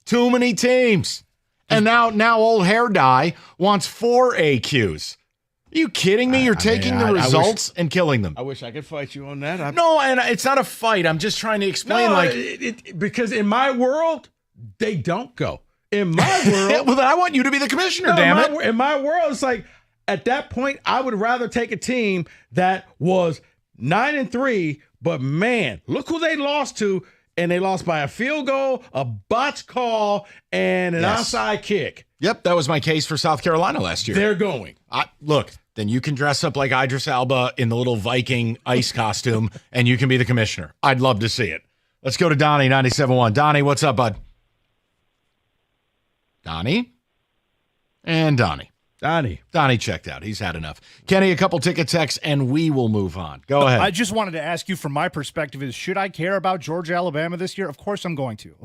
Too many teams. And now old hair dye wants 4 AQs. Are you kidding me? You're taking the results and killing them. I wish I could fight you on that. No, and it's not a fight. I'm just trying to explain. Because in my world, they don't go. In my world. Well, then I want you to be the commissioner, damn it. In my world, it's like, at that point, I would rather take a team that was 9-3, but man, look who they lost to, and they lost by a field goal, a botch call, and an onside kick. Yep, that was my case for South Carolina last year. They're going. Look, then you can dress up like Idris Elba in the little Viking ice costume, and you can be the commissioner. I'd love to see it. Let's go to Donnie, 97.1. Donnie, what's up, bud? Donnie? And Donnie. Donnie checked out. He's had enough. Kenny, a couple ticket texts, and we will move on. Go ahead. I just wanted to ask you from my perspective is, should I care about Georgia, Alabama this year? Of course I'm going to.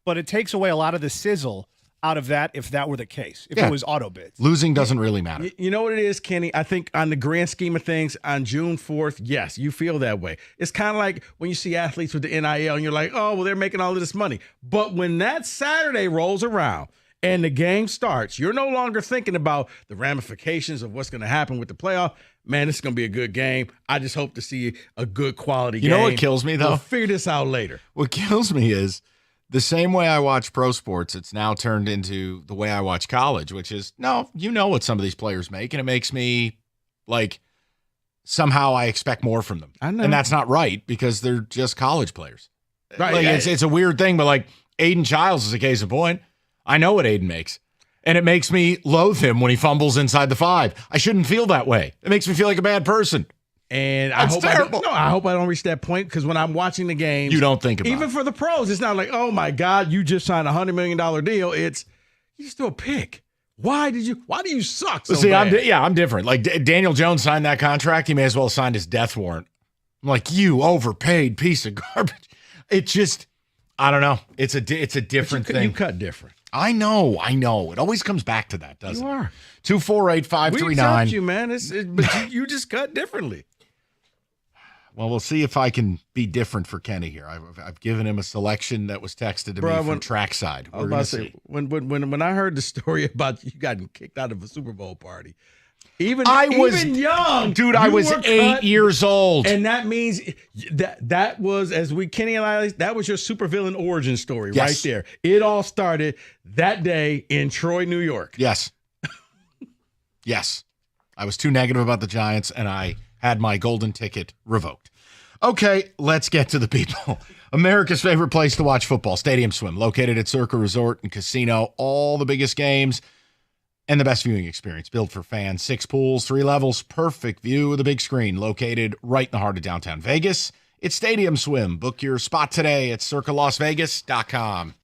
But it takes away a lot of the sizzle out of that if that were the case, if it was auto bids. Losing doesn't really matter. You know what it is, Kenny? I think on the grand scheme of things, on June 4th, yes, you feel that way. It's kind of like when you see athletes with the NIL, and you're like, oh, well, they're making all of this money. But when that Saturday rolls around, and the game starts, you're no longer thinking about the ramifications of what's going to happen with the playoff. Man, this is going to be a good game. I just hope to see a good quality game. You know what kills me, though? We'll figure this out later. What kills me is the same way I watch pro sports, it's now turned into the way I watch college, which is, no, you know what some of these players make, and it makes me, like, somehow I expect more from them. I know. And that's not right because they're just college players. Right. Like, it's a weird thing, but, like, Aiden Childs is a case in point. I know what Aiden makes, and it makes me loathe him when he fumbles inside the 5. I shouldn't feel that way. It makes me feel like a bad person. And I hope I don't reach that point because when I'm watching the games, you don't think about even for the pros, it's not like, oh my God, you just signed $100 million deal. It's you just do a pick. Why do you suck so bad? I'm different. Like Daniel Jones signed that contract, he may as well have signed his death warrant. I'm like, you overpaid piece of garbage. It just, I don't know. It's a different thing. You cut different. I know. It always comes back to that, doesn't it? You are. 248-539. We accept you, man. But you just cut differently. Well, we'll see if I can be different for Kenny here. I've given him a selection that was texted to me from Trackside. We're going to see. When I heard the story about you getting kicked out of a Super Bowl party, even young, dude. I was 8 years old, and that means that was Kenny and I. That was your supervillain origin story right there. It all started that day in Troy, New York. Yes, yes. I was too negative about the Giants, and I had my golden ticket revoked. Okay, let's get to the people. America's favorite place to watch football, Stadium Swim, located at Circa Resort and Casino. All the biggest games and the best viewing experience built for fans. 6 pools, 3 levels, perfect view of the big screen, located right in the heart of downtown Vegas. It's Stadium Swim. Book your spot today at circalasvegas.com.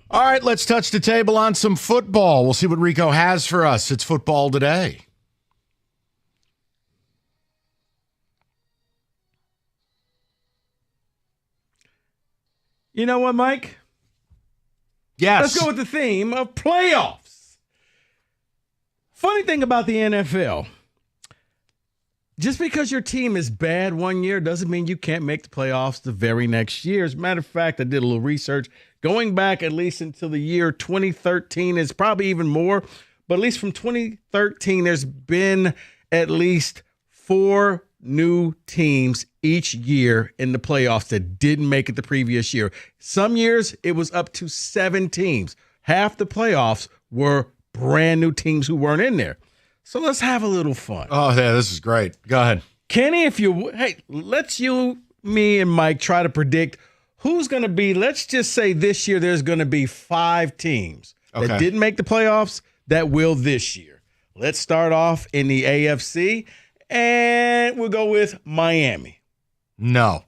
All right, let's touch the table on some football. We'll see what Rico has for us. It's football today. You know what, Mike? Yes. Let's go with the theme of playoffs. Funny thing about the NFL, just because your team is bad one year doesn't mean you can't make the playoffs the very next year. As a matter of fact, I did a little research. Going back at least until the year 2013, is probably even more, but at least from 2013, there's been at least 4 new teams each year in the playoffs that didn't make it the previous year. Some years, it was up to 7 teams. Half the playoffs were brand new teams who weren't in there. So let's have a little fun. Oh, yeah, this is great. Go ahead. Kenny, let's you, me, and Mike try to predict who's going to be, let's just say this year there's going to be 5 teams that didn't make the playoffs that will this year. Let's start off in the AFC, and we'll go with Miami. No.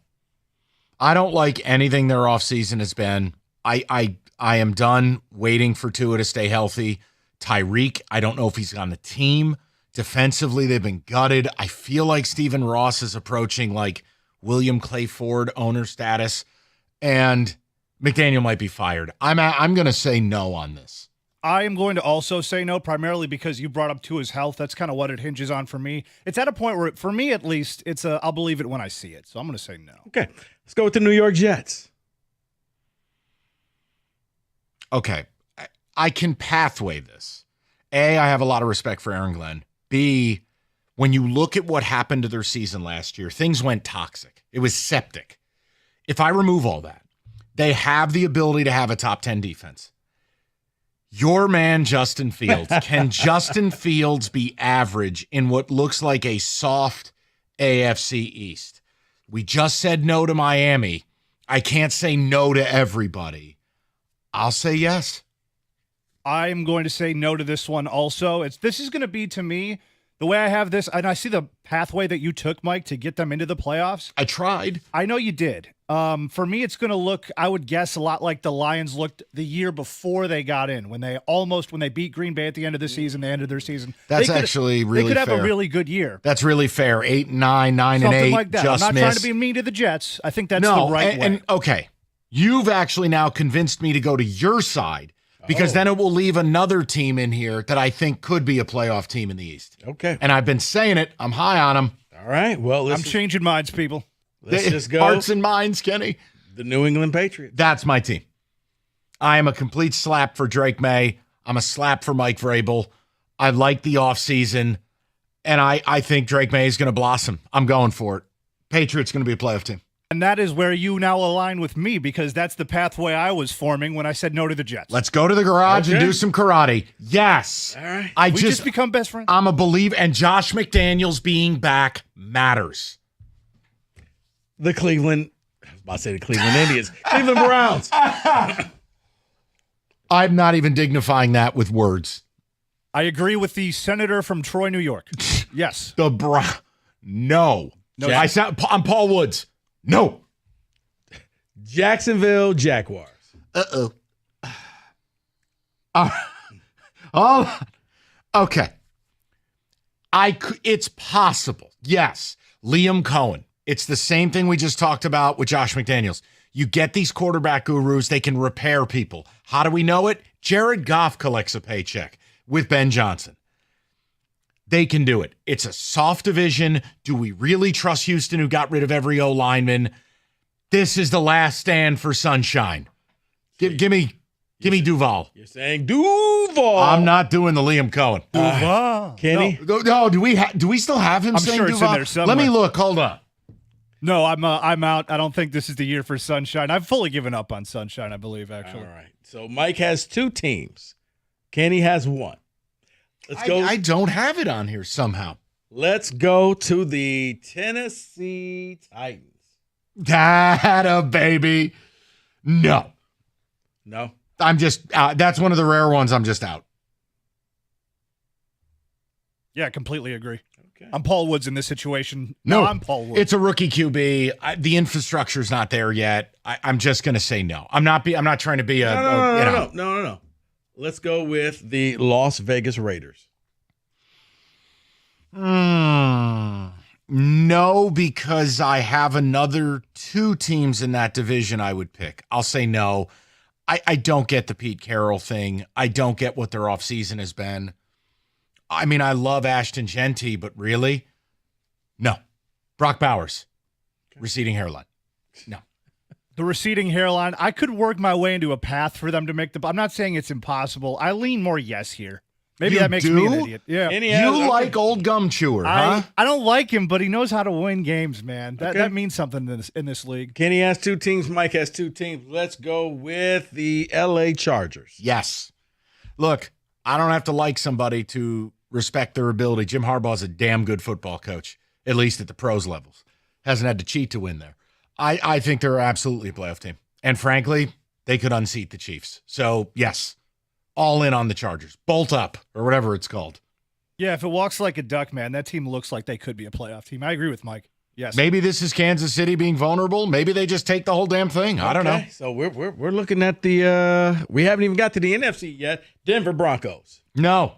I don't like anything their offseason has been. I am done waiting for Tua to stay healthy. Tyreek, I don't know if he's on the team. Defensively, they've been gutted. I feel like Stephen Ross is approaching like William Clay Ford owner status, and McDaniel might be fired. I'm going to say no on this. I am going to also say no, primarily because you brought up Tua's health. That's kind of what it hinges on for me. It's at a point where, for me at least, I'll believe it when I see it. So I'm going to say no. Okay, let's go with the New York Jets. Okay, I can pathway this. A, I have a lot of respect for Aaron Glenn. B, when you look at what happened to their season last year, things went toxic. It was septic. If I remove all that, they have the ability to have a top 10 defense. Your man, Justin Fields. Can Justin Fields be average in what looks like a soft AFC East? We just said no to Miami. I can't say no to everybody. I'll say yes. I'm going to say no to this one also. This is going to be, to me, the way I have this, and I see the pathway that you took, Mike, to get them into the playoffs. I tried. I know you did. For me, it's going to look, I would guess, a lot like the Lions looked the year before they got in, when they beat Green Bay at the end of the season, they ended their season. That's actually really fair. They could have a really good year. That's really fair. 8-9, 9-8, something like that. Just I'm not miss. trying to be mean to the Jets. I think that's the right way. And okay, you've actually now convinced me to go to your side, because then it will leave another team in here that I think could be a playoff team in the East. Okay. And I've been saying it. I'm high on them. All right. Well, I'm changing minds, people. Let's just go. Hearts and minds, Kenny. The New England Patriots. That's my team. I am a complete slap for Drake May. I'm a slap for Mike Vrabel. I like the offseason, and I think Drake May is going to blossom. I'm going for it. Patriots going to be a playoff team. And that is where you now align with me, because that's the pathway I was forming when I said no to the Jets. Let's go to the garage and do some karate. Yes. All right. We just become best friends. I'm a believer, and Josh McDaniels being back matters. The Cleveland Indians. Cleveland Browns. I'm not even dignifying that with words. I agree with the senator from Troy, New York. Yes. No. I'm Paul Woods. No. Jacksonville Jaguars. Uh-oh. Okay. It's possible. Yes. Liam Cohen. It's the same thing we just talked about with Josh McDaniels. You get these quarterback gurus, they can repair people. How do we know it? Jared Goff collects a paycheck with Ben Johnson. They can do it. It's a soft division. Do we really trust Houston, who got rid of every O-lineman? This is the last stand for Sunshine. Give me Duval. You're saying Duval. I'm not doing the Liam Cohen. Duval. Kenny? No, do we still have him saying sure Duval? it's in there somewhere. Let me look. Hold on. No, I'm out. I don't think this is the year for Sunshine. I've fully given up on Sunshine, I believe, actually. All right. So Mike has 2 teams. Kenny has 1. Let's go. I don't have it on here somehow. Let's go to the Tennessee Titans. Data, baby. No. I'm just that's one of the rare ones I'm just out. Yeah, I completely agree. Okay. I'm Paul Woods in this situation. No, I'm Paul Woods. It's a rookie QB. The infrastructure's not there yet. I'm just going to say no. I'm not trying to be No. Let's go with the Las Vegas Raiders. No, because I have another 2 teams in that division I would pick. I'll say no. I don't get the Pete Carroll thing. I don't get what their offseason has been. I mean, I love Ashton Genty, but really? No. Brock Bowers. Receding hairline. No. The receding hairline, I could work my way into a path for them to make I'm not saying it's impossible. I lean more yes here. Maybe that makes me an idiot. Yeah. You like old gum chewer, huh? I don't like him, but he knows how to win games, man. That means something in this league. Kenny has 2 teams. Mike has 2 teams. Let's go with the LA Chargers. Yes. Look, I don't have to like somebody to respect their ability. Jim Harbaugh's a damn good football coach, at least at the pros levels. Hasn't had to cheat to win there. I think they're absolutely a playoff team. And frankly, they could unseat the Chiefs. So, yes, all in on the Chargers. Bolt up, or whatever it's called. Yeah, if it walks like a duck, man, that team looks like they could be a playoff team. I agree with Mike. Yes. Maybe this is Kansas City being vulnerable. Maybe they just take the whole damn thing. I don't know. So we're looking at the we haven't even got to the NFC yet. Denver Broncos. No.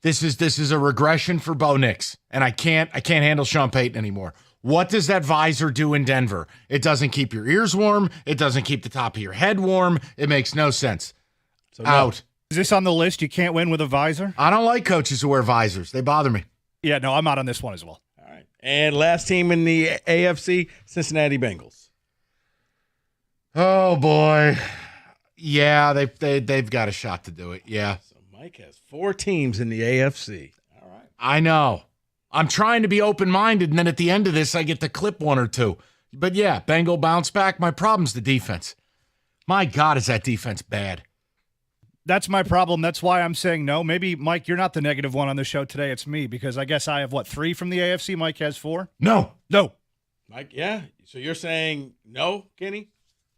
This is a regression for Bo Nix, and I can't handle Sean Payton anymore. What does that visor do in Denver? It doesn't keep your ears warm. It doesn't keep the top of your head warm. It makes no sense. So out. Is this on the list? You can't win with a visor? I don't like coaches who wear visors. They bother me. Yeah, no, I'm out on this one as well. All right. And last team in the AFC, Cincinnati Bengals. Oh boy. Yeah, they've got a shot to do it. Yeah. So Mike has 4 teams in the AFC. All right. I know. I'm trying to be open-minded, and then at the end of this, I get to clip 1 or 2. But yeah, Bengal bounce back. My problem's the defense. My God, is that defense bad. That's my problem. That's why I'm saying no. Maybe, Mike, you're not the negative one on the show today. It's me, because I guess I have, 3 from the AFC? Mike has 4? No. Mike, yeah. So you're saying no, Kenny?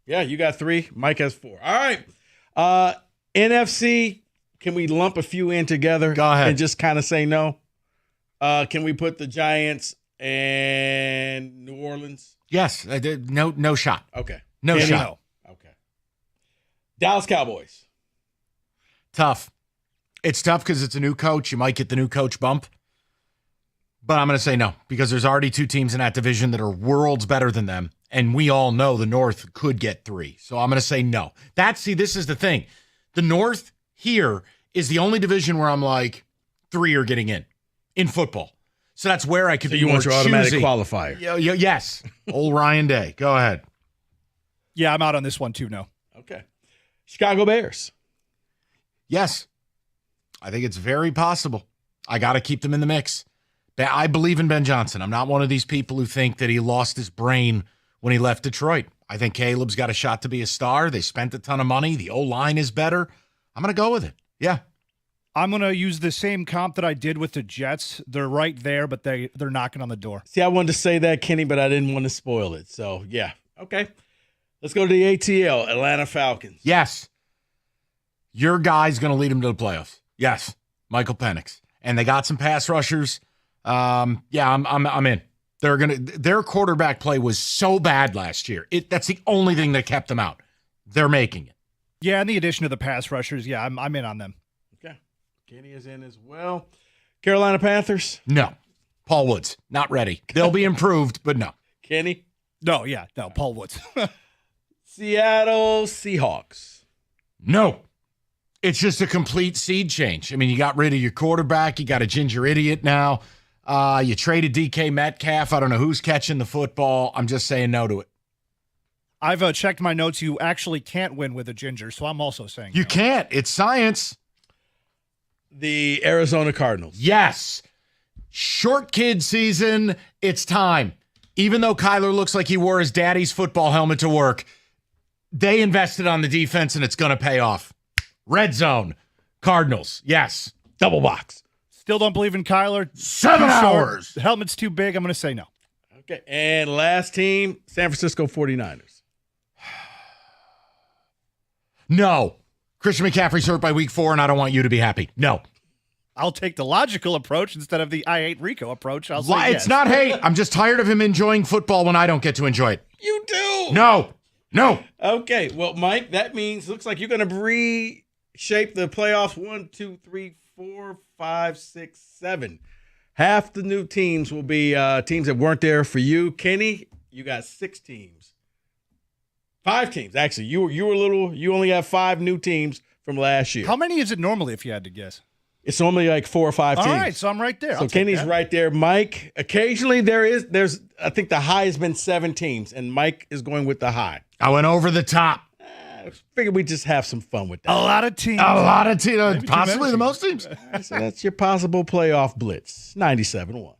Yeah, you got 3. Mike has 4. All right. NFC, can we lump a few in together? Go ahead. And just kind of say no? Can we put the Giants and New Orleans? Yes. No shot. Okay. No shot. No. Okay. Dallas Cowboys. Tough. It's tough because it's a new coach. You might get the new coach bump. But I'm going to say no, because there's already 2 teams in that division that are worlds better than them. And we all know the North could get 3. So I'm going to say no. This is the thing. The North here is the only division where I'm like, 3 are getting in football. So that's where I could be more choosy. So you want your automatic qualifier? Yes. Old Ryan Day. Go ahead. Yeah, I'm out on this one too, no. Okay. Chicago Bears. Yes. I think it's very possible. I got to keep them in the mix. I believe in Ben Johnson. I'm not one of these people who think that he lost his brain when he left Detroit. I think Caleb's got a shot to be a star. They spent a ton of money. The O-line is better. I'm going to go with it. Yeah. I'm going to use the same comp that I did with the Jets. They're right there, but they're knocking on the door. See, I wanted to say that, Kenny, but I didn't want to spoil it. So, yeah. Okay. Let's go to the ATL, Atlanta Falcons. Yes. Your guy's going to lead them to the playoffs. Yes. Michael Penix. And they got some pass rushers. I'm in. Their quarterback play was so bad last year. That's the only thing that kept them out. They're making it. Yeah, and the addition of the pass rushers, yeah, I'm in on them. Okay. Kenny is in as well. Carolina Panthers? No. Paul Woods, not ready. They'll be improved, but no. Kenny? No, Paul Woods. Seattle Seahawks? No. It's just a complete seed change. I mean, you got rid of your quarterback. You got a ginger idiot now. You traded DK Metcalf. I don't know who's catching the football. I'm just saying no to it. I've checked my notes. You actually can't win with a ginger, so I'm also saying you no. can't. It's science. The Arizona Cardinals. Yes. Short kid season. It's time. Even though Kyler looks like he wore his daddy's football helmet to work, they invested on the defense, and it's going to pay off. Red zone. Cardinals. Yes. Double box. Still don't believe in Kyler. 7 hours. The helmet's too big. I'm going to say no. Okay. And last team, San Francisco 49ers. No. Christian McCaffrey's hurt by week 4, and I don't want you to be happy. No. I'll take the logical approach instead of the I hate Rico approach. I'll say yes. It's not hate. I'm just tired of him enjoying football when I don't get to enjoy it. You do. No. Okay. Well, Mike, that means looks like you're going to reshape the playoffs. 1, 2, 3, 4, 5, 6, 7. Half the new teams will be teams that weren't there for you. Kenny, you got 6 teams. 5 teams. Actually, you only have 5 new teams from last year. How many is it normally if you had to guess? It's normally like 4 or 5 teams. All right, so I'm right there. So Kenny's right there. Mike, occasionally there's I think the high has been 7 teams, and Mike is going with the high. I went over the top. I figured we'd just have some fun with that. A lot of teams. Possibly the most teams. So that's your possible playoff blitz. 97-1.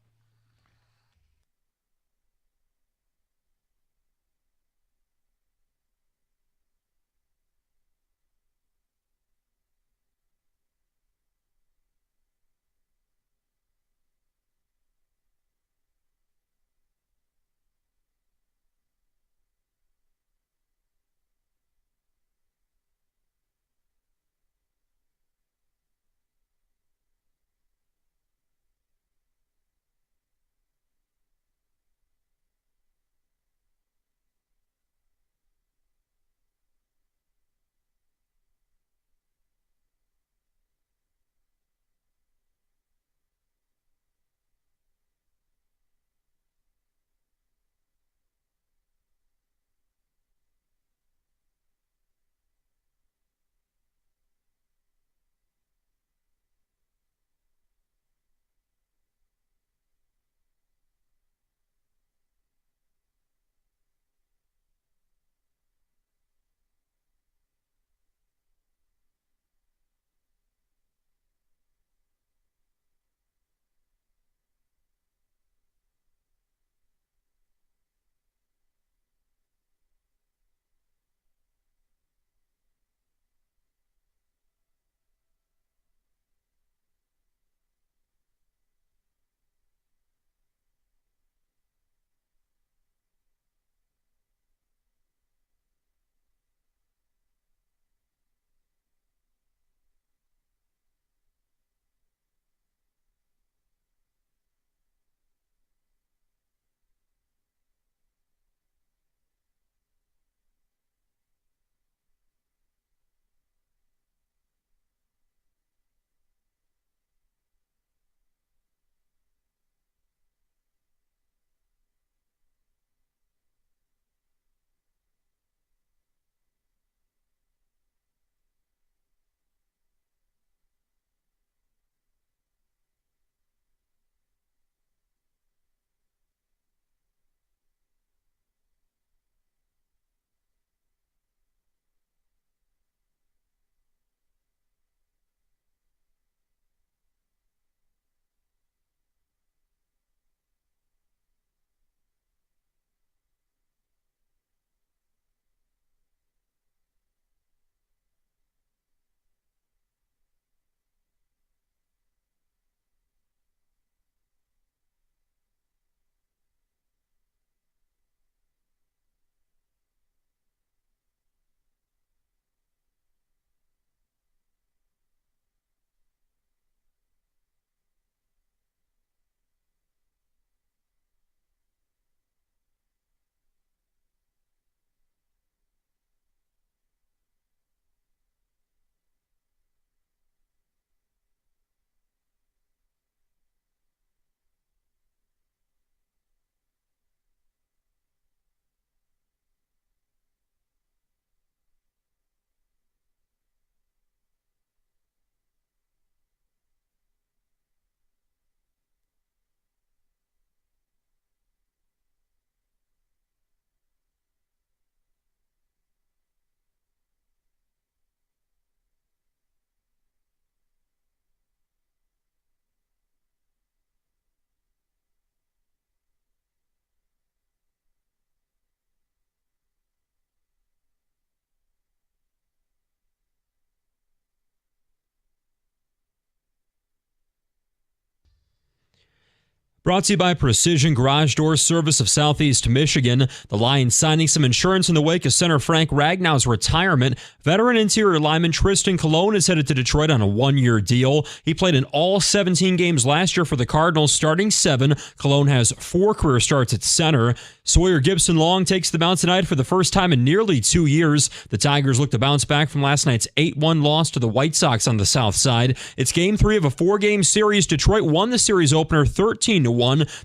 Brought to you by Precision Garage Door Service of Southeast Michigan. The Lions signing some insurance in the wake of center Frank Ragnow's retirement. Veteran interior lineman Tristan Colon is headed to Detroit on a one-year deal. He played in all 17 games last year for the Cardinals, starting 7. Colon has 4 career starts at center. Sawyer Gibson-Long takes the mound tonight for the first time in nearly 2 years. The Tigers look to bounce back from last night's 8-1 loss to the White Sox on the South Side. It's Game 3 of a 4-game series. Detroit won the series opener 13-1.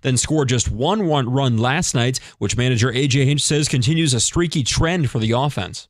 Then scored just one run last night, which manager A.J. Hinch says continues a streaky trend for the offense.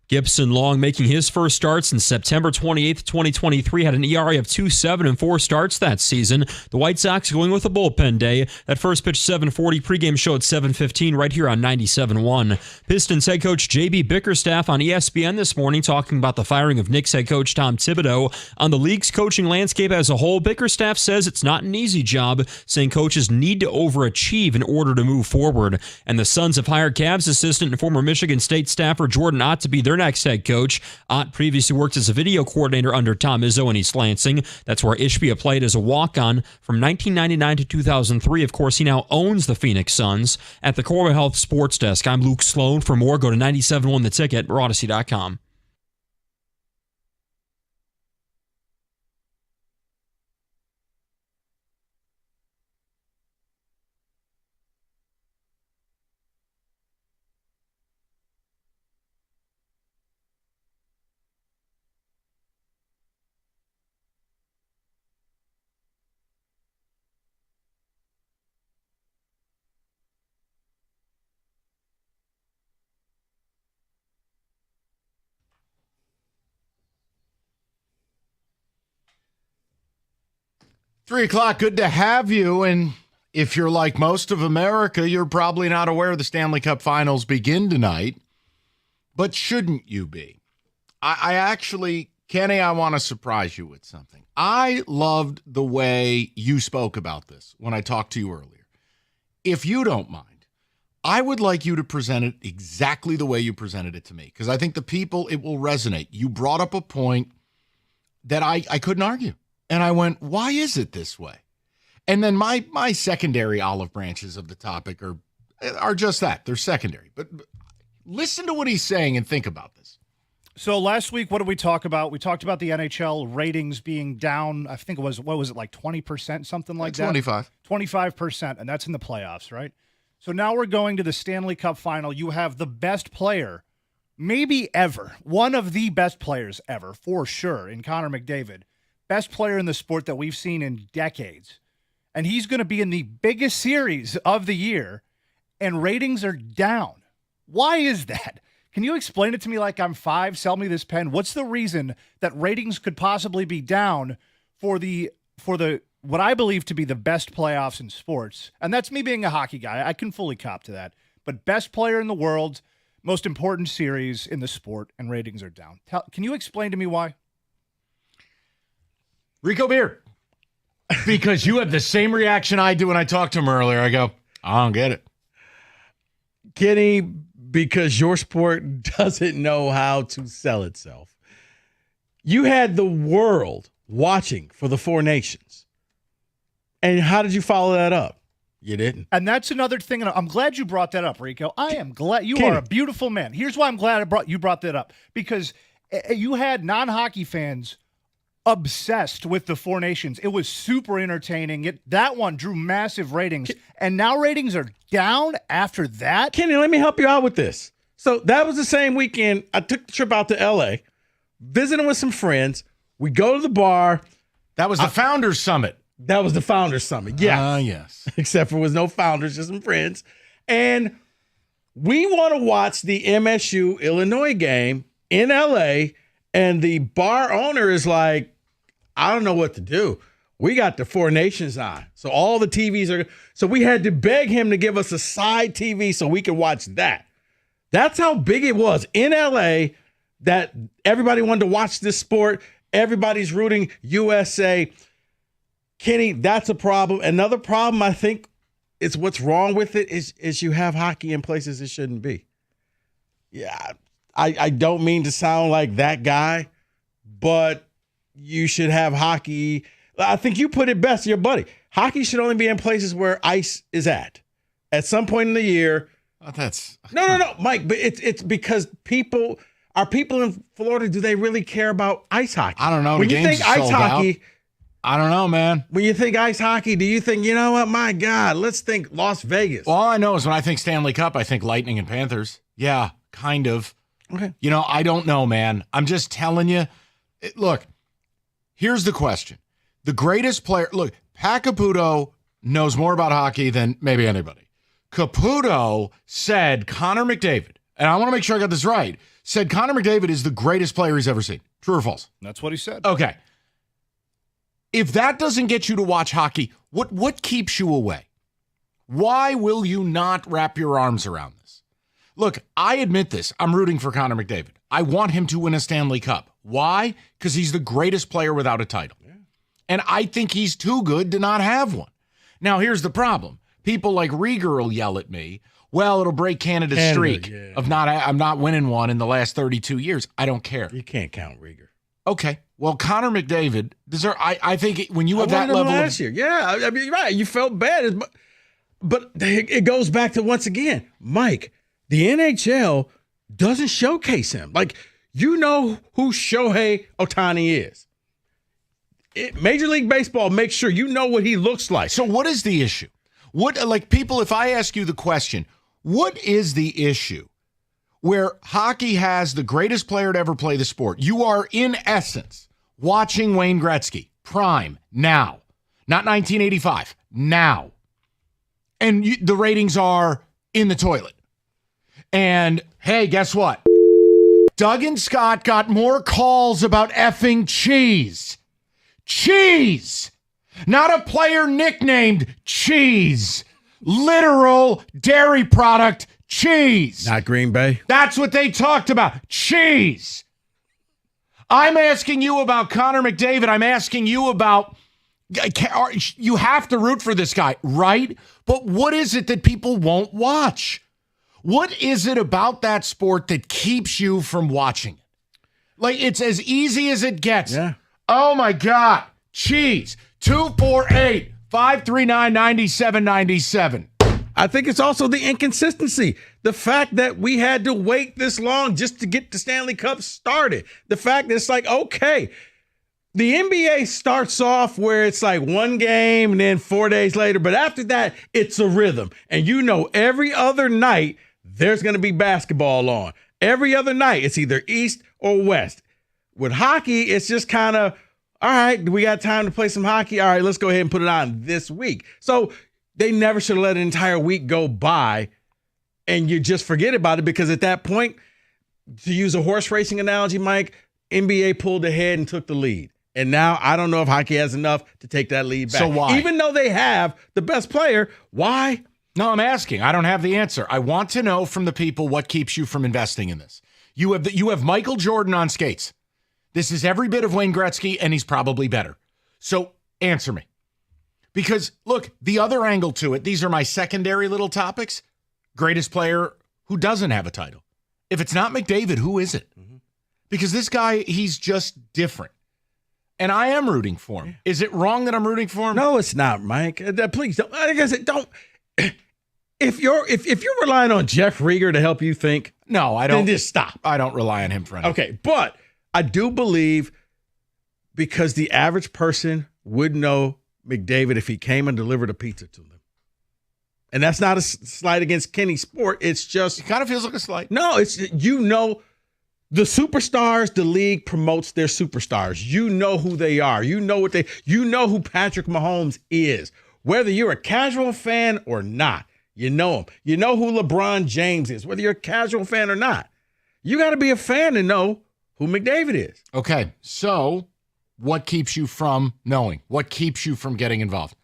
Gibson-Long making his first starts in September 28th, 2023, had an ERA of 2.7 in 4 starts that season. The White Sox going with a bullpen day. That first pitch 7:40, pregame show at 7:15 right here on 97.1. Pistons head coach J.B. Bickerstaff on ESPN this morning talking about the firing of Knicks head coach Tom Thibodeau. On the league's coaching landscape as a whole, Bickerstaff says it's not an easy job, saying coaches need to overachieve in order to move forward. And the Suns have hired Cavs assistant and former Michigan State staffer Jordan Ott to be their next head coach. Ott previously worked as a video coordinator under Tom Izzo in East Lansing. That's where Ishbia played as a walk-on from 1999 to 2003. Of course, he now owns the Phoenix Suns. At the Corba Health Sports Desk, I'm Luke Sloan. For more, go to 97.1 The Ticket or Odyssey.com. Three o'clock, good to have you. And if you're like most of America, you're probably not aware the Stanley Cup Finals begin tonight. But shouldn't you be? I actually, Kenny, I want to surprise you with something. I loved the way you spoke about this when I talked to you earlier. If you don't mind, I would like you to present it exactly the way you presented it to me, because I think the people, it will resonate. You brought up a point that I couldn't argue. And I went, why is it this way? And then my secondary olive branches of the topic are just that. They're secondary. But listen to what he's saying and think about this. So last week, what did we talk about? We talked about the NHL ratings being down. I think it was, what was it, like 20%, something like that? 25. 25%, and that's in the playoffs, right? So now we're going to the Stanley Cup final. You have the best player, maybe ever, one of the best players ever, for sure, in Connor McDavid. Best player in the sport that we've seen in decades. And he's going to be in the biggest series of the year, and ratings are down. Why is that? Can you explain it to me like I'm 5? Sell me this pen. What's the reason that ratings could possibly be down for the what I believe to be the best playoffs in sports? And that's me being a hockey guy. I can fully cop to that. But best player in the world, most important series in the sport, and ratings are down. Can you explain to me why? Rico Beer, because you have the same reaction I do when I talked to him earlier. I go, I don't get it. Kenny, because your sport doesn't know how to sell itself. You had the world watching for the Four Nations. And how did you follow that up? You didn't. And that's another thing. And I'm glad you brought that up, Rico. I am glad. You Kenny. are a beautiful man. Here's why I'm glad you brought that up. Because you had non-hockey fans obsessed with the Four Nations. It was super entertaining. That one drew massive ratings, and now ratings are down after that. Kenny, let me help you out with this. So that was the same weekend. I took the trip out to L.A., visiting with some friends. We go to the bar. That was the Founders Summit. That was the Founders Summit, yes. Yes. Except for there was no founders, just some friends. And we want to watch the MSU-Illinois game in L.A., and the bar owner is like, I don't know what to do. We got the Four Nations on. So all the TVs are. So we had to beg him to give us a side TV so we could watch that. That's how big it was in LA that everybody wanted to watch this sport. Everybody's rooting USA. Kenny, that's a problem. Another problem, I think, is what's wrong with it is you have hockey in places it shouldn't be. yeah, I don't mean to sound like that guy, but you should have hockey. I think you put it best, your buddy. Hockey should only be in places where ice is at some point in the year. Oh, that's no, Mike. But it's because people in Florida. Do they really care about ice hockey? I don't know. When The you game's think ice sold hockey, out. I don't know, man. when you think ice hockey, do you think, you know what? My God, let's think Las Vegas. All I know is when I think Stanley Cup, I think Lightning and Panthers. Yeah, kind of. Okay. You know, I don't know, man. I'm just telling you. Look, here's the question. The greatest player, look, Pat Caputo knows more about hockey than maybe anybody. Caputo said Connor McDavid, and I want to make sure I got this right, said Connor McDavid is the greatest player he's ever seen. True or false? That's what he said. Okay. If that doesn't get you to watch hockey, what keeps you away? Why will you not wrap your arms around this? Look, I admit this. I'm rooting for Connor McDavid. I want him to win a Stanley Cup. Why? Because he's the greatest player without a title. Yeah. And I think he's too good to not have one. Now, here's the problem. People like Rieger will yell at me, well, it'll break Canada's streak of I'm not winning one in the last 32 years. I don't care. You can't count Rieger. Okay. Well, Connor McDavid, I think when you have that level last year. Yeah, I mean, you're right. You felt bad. But it goes back to, once again, Mike, the NHL doesn't showcase him. Like, you know who Shohei Ohtani is. Major League Baseball makes sure you know what he looks like. So what is the issue? People, if I ask you the question, what is the issue where hockey has the greatest player to ever play the sport? You are, in essence, watching Wayne Gretzky, prime, now. Not 1985, now. And the ratings are in the toilet. And, hey, guess what? Doug and Scott got more calls about effing cheese. Cheese! Not a player nicknamed Cheese. Literal dairy product cheese. Not Green Bay. That's what they talked about. Cheese. I'm asking you about Connor McDavid. I'm asking you about, you have to root for this guy, right? But what is it that people won't watch? What is it about that sport that keeps you from watching it? Like, it's as easy as it gets. Yeah. Oh, my God. Cheese. 248-539-9797. I think it's also the inconsistency. The fact that we had to wait this long just to get the Stanley Cup started. The fact that it's like, okay, the NBA starts off where it's like one game and then 4 days later. But after that, it's a rhythm. And you know, every other night, there's going to be basketball on. Every other night, it's either East or West. With hockey, it's just kind of, all right, we got time to play some hockey. All right, let's go ahead and put it on this week. So they never should have let an entire week go by and you just forget about it, because at that point, to use a horse racing analogy, Mike, NBA pulled ahead and took the lead. And now I don't know if hockey has enough to take that lead back. So why? Even though they have the best player, why? No, I'm asking. I don't have the answer. I want to know from the people what keeps you from investing in this. You have Michael Jordan on skates. This is every bit of Wayne Gretzky, and he's probably better. So answer me. Because, look, the other angle to it, these are my secondary little topics. Greatest player who doesn't have a title. If it's not McDavid, who is it? Mm-hmm. Because this guy, he's just different. And I am rooting for him. Is it wrong that I'm rooting for him? No, it's not, Mike. Please don't. Like I said, don't. If you're relying on Jeff Rieger to help you think, no, I don't. Then just stop. I don't rely on him for anything. Okay, but I do believe, because the average person would know McDavid if he came and delivered a pizza to them. And that's not a slight against Kenny Sport. It's just, it kind of feels like a slight. No, it's, the superstars, the league promotes their superstars. You know who they are. You know who Patrick Mahomes is. Whether you're a casual fan or not, you know him. You know who LeBron James is, whether you're a casual fan or not. You got to be a fan to know who McDavid is. Okay, so what keeps you from knowing? What keeps you from getting involved?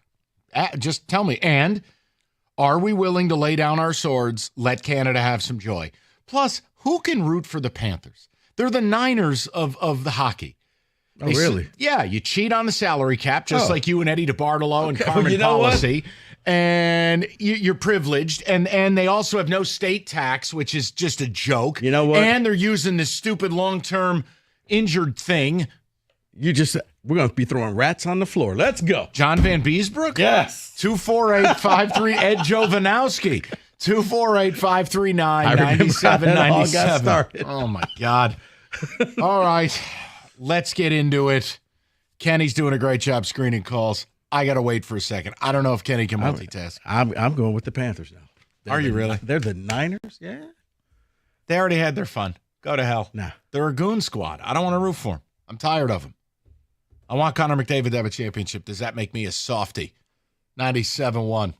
Just tell me. And are we willing to lay down our swords, let Canada have some joy? Plus, who can root for the Panthers? They're the Niners of the hockey. Oh, really? Yeah, you cheat on the salary cap, just like you and Eddie DeBartolo and Okay, Carmen you know Policy. And you're privileged. And they also have no state tax, which is just a joke. You know what? And they're using this stupid long-term injured thing. We're going to be throwing rats on the floor. Let's go. John Van Beesbrook? Yes. 248-53, Ed Jovanowski. 248-539-9797. Oh, my God. All right. Let's get into it. Kenny's doing a great job screening calls. I got to wait for a second. I don't know if Kenny can multitask. I'm going with the Panthers now. Are you really? They're the Niners? Yeah. They already had their fun. Go to hell. Nah. They're a goon squad. I don't want to root for them. I'm tired of them. I want Connor McDavid to have a championship. Does that make me a softie? 97-1.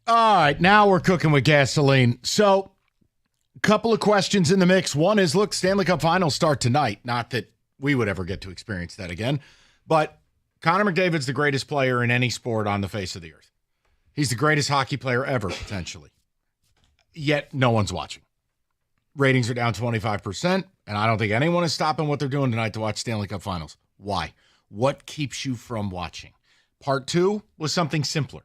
All right, now we're cooking with gasoline. So, a couple of questions in the mix. One is, look, Stanley Cup Finals start tonight. Not that we would ever get to experience that again. But Connor McDavid's the greatest player in any sport on the face of the earth. He's the greatest hockey player ever, potentially. Yet, no one's watching. Ratings are down 25%, and I don't think anyone is stopping what they're doing tonight to watch Stanley Cup Finals. Why? What keeps you from watching? Part two was something simpler.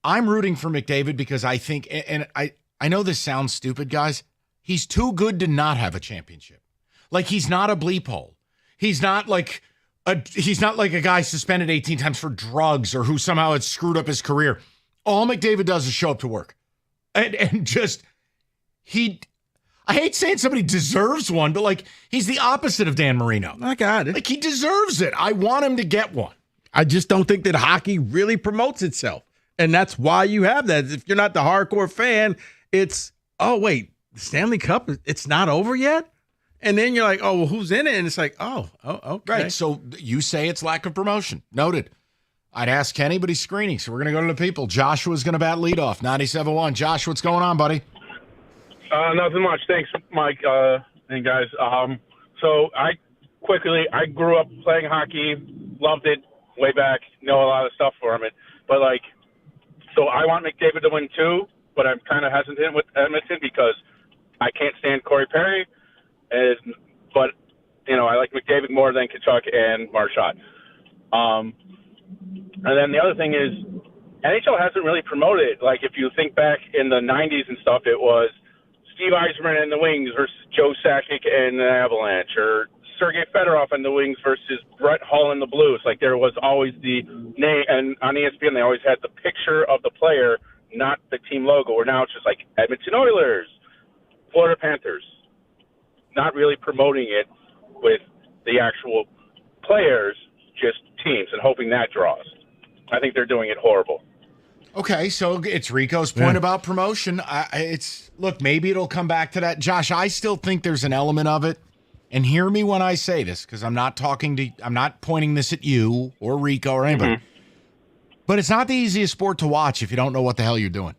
I'm rooting for McDavid because I think, and I know this sounds stupid, guys, he's too good to not have a championship. Like, he's not a bleep hole. He's not like a guy suspended 18 times for drugs or who somehow had screwed up his career. All McDavid does is show up to work. And just, I hate saying somebody deserves one, but like, he's the opposite of Dan Marino. I got it. Like, he deserves it. I want him to get one. I just don't think that hockey really promotes itself. And that's why you have that. If you're not the hardcore fan, it's, oh, wait, the Stanley Cup, it's not over yet? And then you're like, oh, well, who's in it? And it's like, oh, okay. Right, so you say it's lack of promotion. Noted. I'd ask Kenny, but he's screening, so we're going to go to the people. Joshua's going to bat leadoff, 97.1. Josh, what's going on, buddy? Nothing much. Thanks, Mike and guys. So I grew up playing hockey, loved it way back, know a lot of stuff from it. But, like, so I want McDavid to win too, but I'm kind of hesitant with Edmonton because I can't stand Corey Perry. But, you know, I like McDavid more than Tkachuk and Marchand. And then the other thing is NHL hasn't really promoted. Like, if you think back in the 90s and stuff, it was Steve Yzerman and the Wings versus Joe Sakic and the Avalanche, or Sergei Fedorov and the Wings versus Brett Hull and the Blues. Like, there was always the name, and on ESPN they always had the picture of the player, not the team logo. Or now it's just like Edmonton Oilers, Florida Panthers. Not really promoting it with the actual players, just teams, and hoping that draws. I think they're doing it horrible. Okay, so it's Rico's point about promotion. Look, maybe it'll come back to that. Josh, I still think there's an element of it. And hear me when I say this, because I'm not pointing this at you or Rico or anybody. Mm-hmm. But it's not the easiest sport to watch if you don't know what the hell you're doing.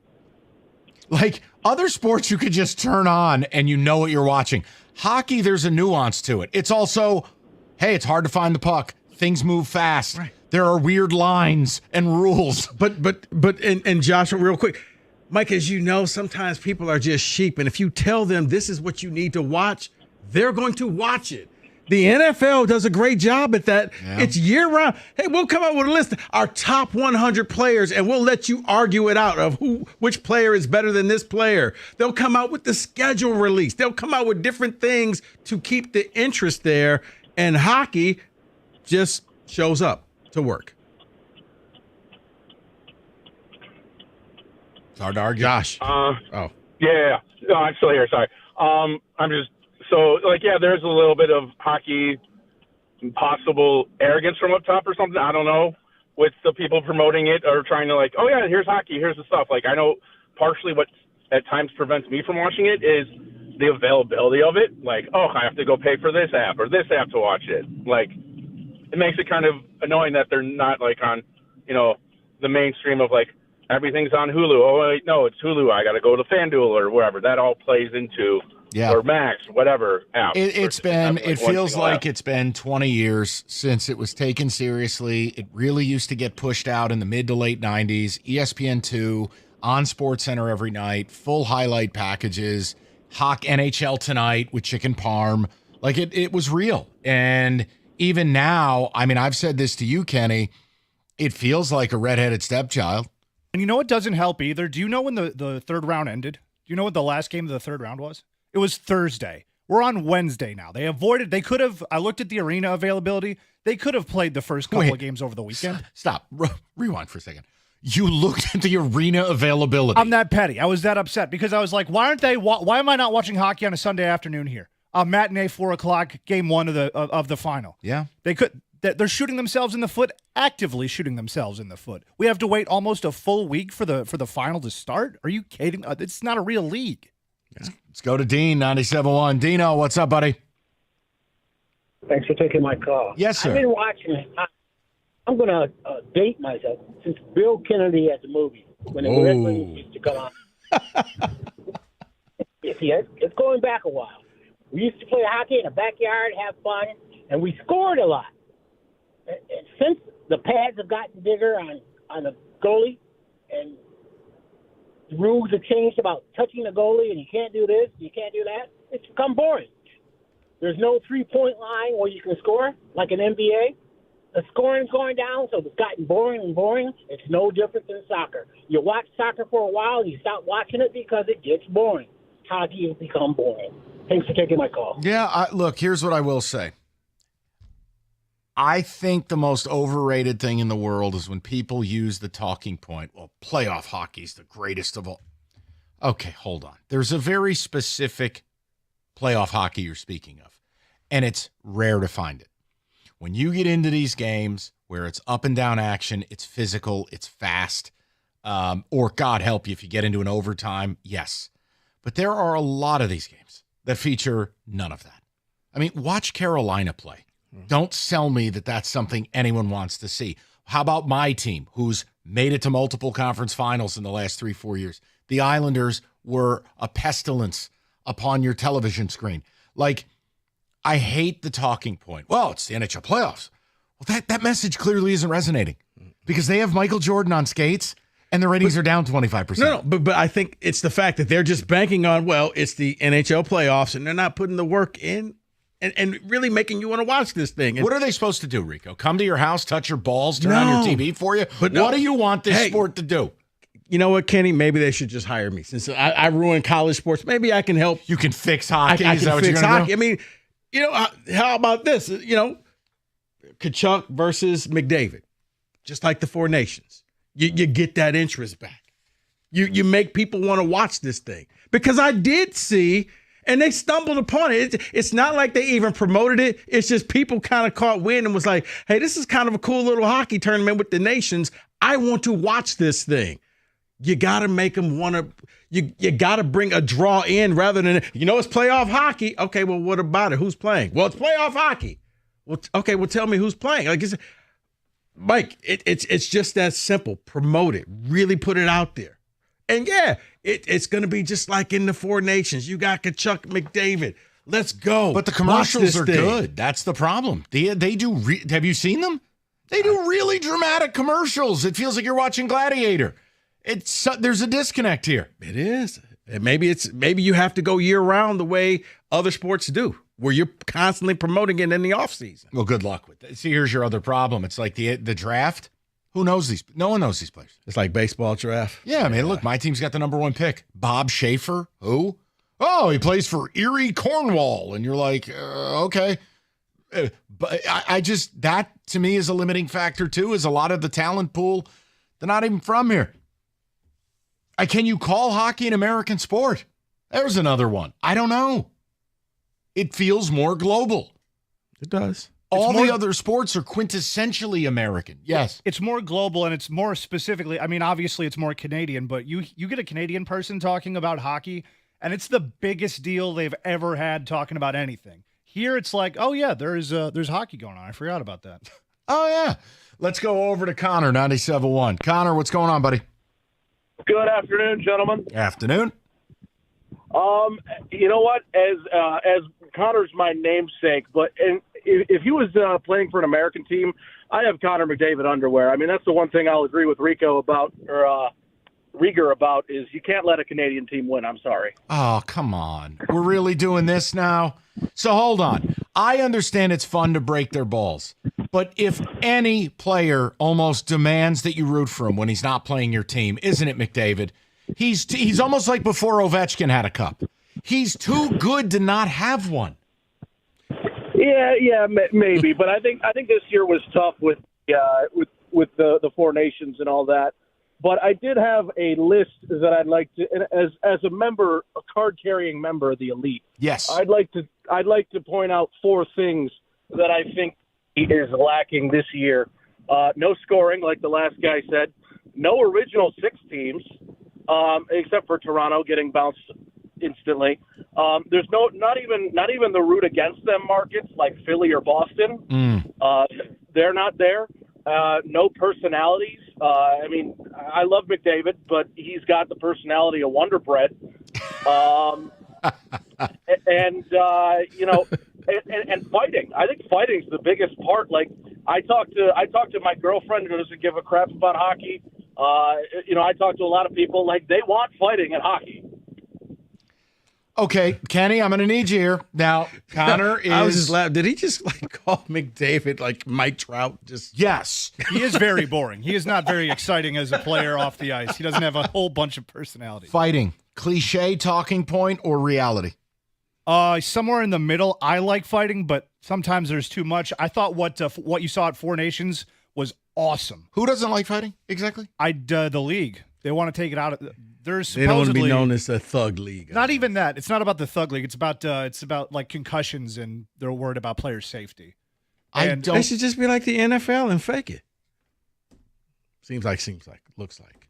Like, other sports you could just turn on and you know what you're watching. Hockey, there's a nuance to it. It's also, hey, it's hard to find the puck. Things move fast. Right. There are weird lines and rules. But Joshua, real quick, Mike, as you know, sometimes people are just sheep. And if you tell them this is what you need to watch, they're going to watch it. The NFL does a great job at that. Yeah. It's year-round. Hey, we'll come up with a list of our top 100 players, and we'll let you argue it out of which player is better than this player. They'll come out with the schedule release. They'll come out with different things to keep the interest there, and hockey just shows up to work. It's hard to argue. Josh. Yeah. No, I'm still here. Sorry. There's a little bit of hockey possible arrogance from up top or something. I don't know, with the people promoting it or trying to like, oh yeah, here's hockey, here's the stuff. Like, I know partially what at times prevents me from watching it is the availability of it. Like, oh, I have to go pay for this app or this app to watch it. Like, it makes it kind of annoying that they're not like on, you know, the mainstream of like everything's on Hulu. Oh wait, no, it's Hulu. I got to go to FanDuel or wherever. That all plays into. Yeah. Or Max, whatever app. It feels like it's been 20 years since it was taken seriously. It really used to get pushed out in the mid to late 90s. ESPN2 on SportsCenter every night, full highlight packages, NHL Tonight with Chicken Parm. Like, it was real. And even now, I mean, I've said this to you, Kenny, it feels like a redheaded stepchild. And you know what doesn't help either? Do you know when the third round ended? Do you know what the last game of the third round was? It was Thursday. We're on Wednesday now. They could have, I looked at the arena availability. They could have played the first couple of games over the weekend. Stop. Rewind for a second. You looked at the arena availability. I'm that petty. I was that upset because I was like, why am I not watching hockey on a Sunday afternoon here? A matinee, 4:00, game one of the final. Yeah. They're shooting themselves in the foot, actively shooting themselves in the foot. We have to wait almost a full week for the final to start? Are you kidding? It's not a real league. Yeah. Let's go to Dean, 97.1. Dino, what's up, buddy? Thanks for taking my call. Yes, sir. I've been watching. I'm going to date myself since Bill Kennedy had the movie when the Red used to come on. It's going back a while. We used to play hockey in the backyard, have fun, and we scored a lot. And since the pads have gotten bigger on the goalie, and the rules have changed about touching the goalie, and you can't do this, you can't do that, it's become boring. There's no three-point line where you can score like an NBA. The scoring's going down, so it's gotten boring and boring. It's no different than soccer. You watch soccer for a while, and you stop watching it because it gets boring. Hockey has become boring. Thanks for taking my call. Yeah, look, here's what I will say. I think the most overrated thing in the world is when people use the talking point, well, playoff hockey's the greatest of all. Okay, hold on. There's a very specific playoff hockey you're speaking of, and it's rare to find it. When you get into these games where it's up and down action, it's physical, it's fast, or God help you if you get into an overtime, yes. But there are a lot of these games that feature none of that. I mean, watch Carolina play. Don't sell me that that's something anyone wants to see. How about my team, who's made it to multiple conference finals in the last 3-4 years? The Islanders were a pestilence upon your television screen. Like, I hate the talking point. Well, it's the NHL playoffs. Well, that message clearly isn't resonating because they have Michael Jordan on skates and the ratings are down 25%. No, but I think it's the fact that they're just banking on, well, it's the NHL playoffs, and they're not putting the work in and really making you want to watch this thing. And what are they supposed to do, Rico? Come to your house, touch your balls, turn on your TV for you? But what do you want this sport to do? You know what, Kenny? Maybe they should just hire me. Since I ruin college sports, maybe I can help. You can fix hockey? I Is that can what you're fix going to hockey. do? I mean, you know, how about this? You know, Kachuk versus McDavid, just like the Four Nations. You get that interest back. You make people want to watch this thing. Because I did see, and they stumbled upon it. It's not like they even promoted it. It's just people kind of caught wind and was like, hey, this is kind of a cool little hockey tournament with the nations. I want to watch this thing. You got to make them want to. You got to bring a draw in rather than, it's playoff hockey. Okay, well, what about it? Who's playing? Well, it's playoff hockey. Well, okay, well, tell me who's playing. Like, Mike, it's just that simple. Promote it. Really put it out there. And, yeah, it's going to be just like in the Four Nations. You got Kachuk, McDavid. Let's go. But the commercials are good. That's the problem. They do. Have you seen them? They do really dramatic commercials. It feels like you're watching Gladiator. There's a disconnect here. It is. And maybe you have to go year round the way other sports do, where you're constantly promoting it in the offseason. Well, good luck with that. See, here's your other problem. It's like the draft. Who knows these? No one knows these players. It's like baseball draft. Yeah, I mean, look, my team's got the number 1 pick. Bob Schaefer. Who? Oh, he plays for Erie, Cornwall. And you're like, okay. But I just, that to me is a limiting factor too, is a lot of the talent pool, they're not even from here. Can you call hockey an American sport? There's another one. I don't know. It feels more global. It does. All the other sports are quintessentially American. Yes. It's more global, and it's more specifically, I mean, obviously it's more Canadian, but you get a Canadian person talking about hockey, and it's the biggest deal they've ever had talking about anything. Here it's like, oh, yeah, there's hockey going on. I forgot about that. Oh, yeah. Let's go over to Connor, 97.1. Connor, what's going on, buddy? Good afternoon, gentlemen. Afternoon. You know what? As Connor's my namesake, but if he was playing for an American team, I have Connor McDavid underwear. I mean, that's the one thing I'll agree with Rico about, or Rieger about, is you can't let a Canadian team win. I'm sorry. Oh, come on. We're really doing this now? So hold on. I understand it's fun to break their balls, but if any player almost demands that you root for him when he's not playing your team, isn't it McDavid? He's almost like before Ovechkin had a cup. He's too good to not have one. Yeah, maybe, but I think this year was tough with the Four Nations and all that. But I did have a list that I'd like to, as a member, a card-carrying member of the elite. Yes, I'd like to point out 4 things that I think is lacking this year. No scoring, like the last guy said. No original 6 teams, except for Toronto getting bounced instantly. There's not even the root against them markets like Philly or Boston. They're not there. No personalities. I mean, I love McDavid, but he's got the personality of Wonder Bread. And fighting. I think fighting's the biggest part. Like I talk to my girlfriend who doesn't give a crap about hockey. I talk to a lot of people. Like they want fighting in hockey. Okay, Kenny, I'm going to need you here now. Connor is. I was just laughing. Did he just call McDavid like Mike Trout? Yes. He is very boring. He is not very exciting as a player off the ice. He doesn't have a whole bunch of personality. Fighting, cliche, talking point, or reality? Somewhere in the middle. I like fighting, but sometimes there's too much. I thought what you saw at Four Nations was awesome. Who doesn't like fighting exactly? The league. They want to take it out. There's supposedly, they don't want to be known as a thug league. Not even that. It's not about the thug league. It's about like concussions, and they're worried about player safety. They should just be like the NFL and fake it. Seems like, looks like.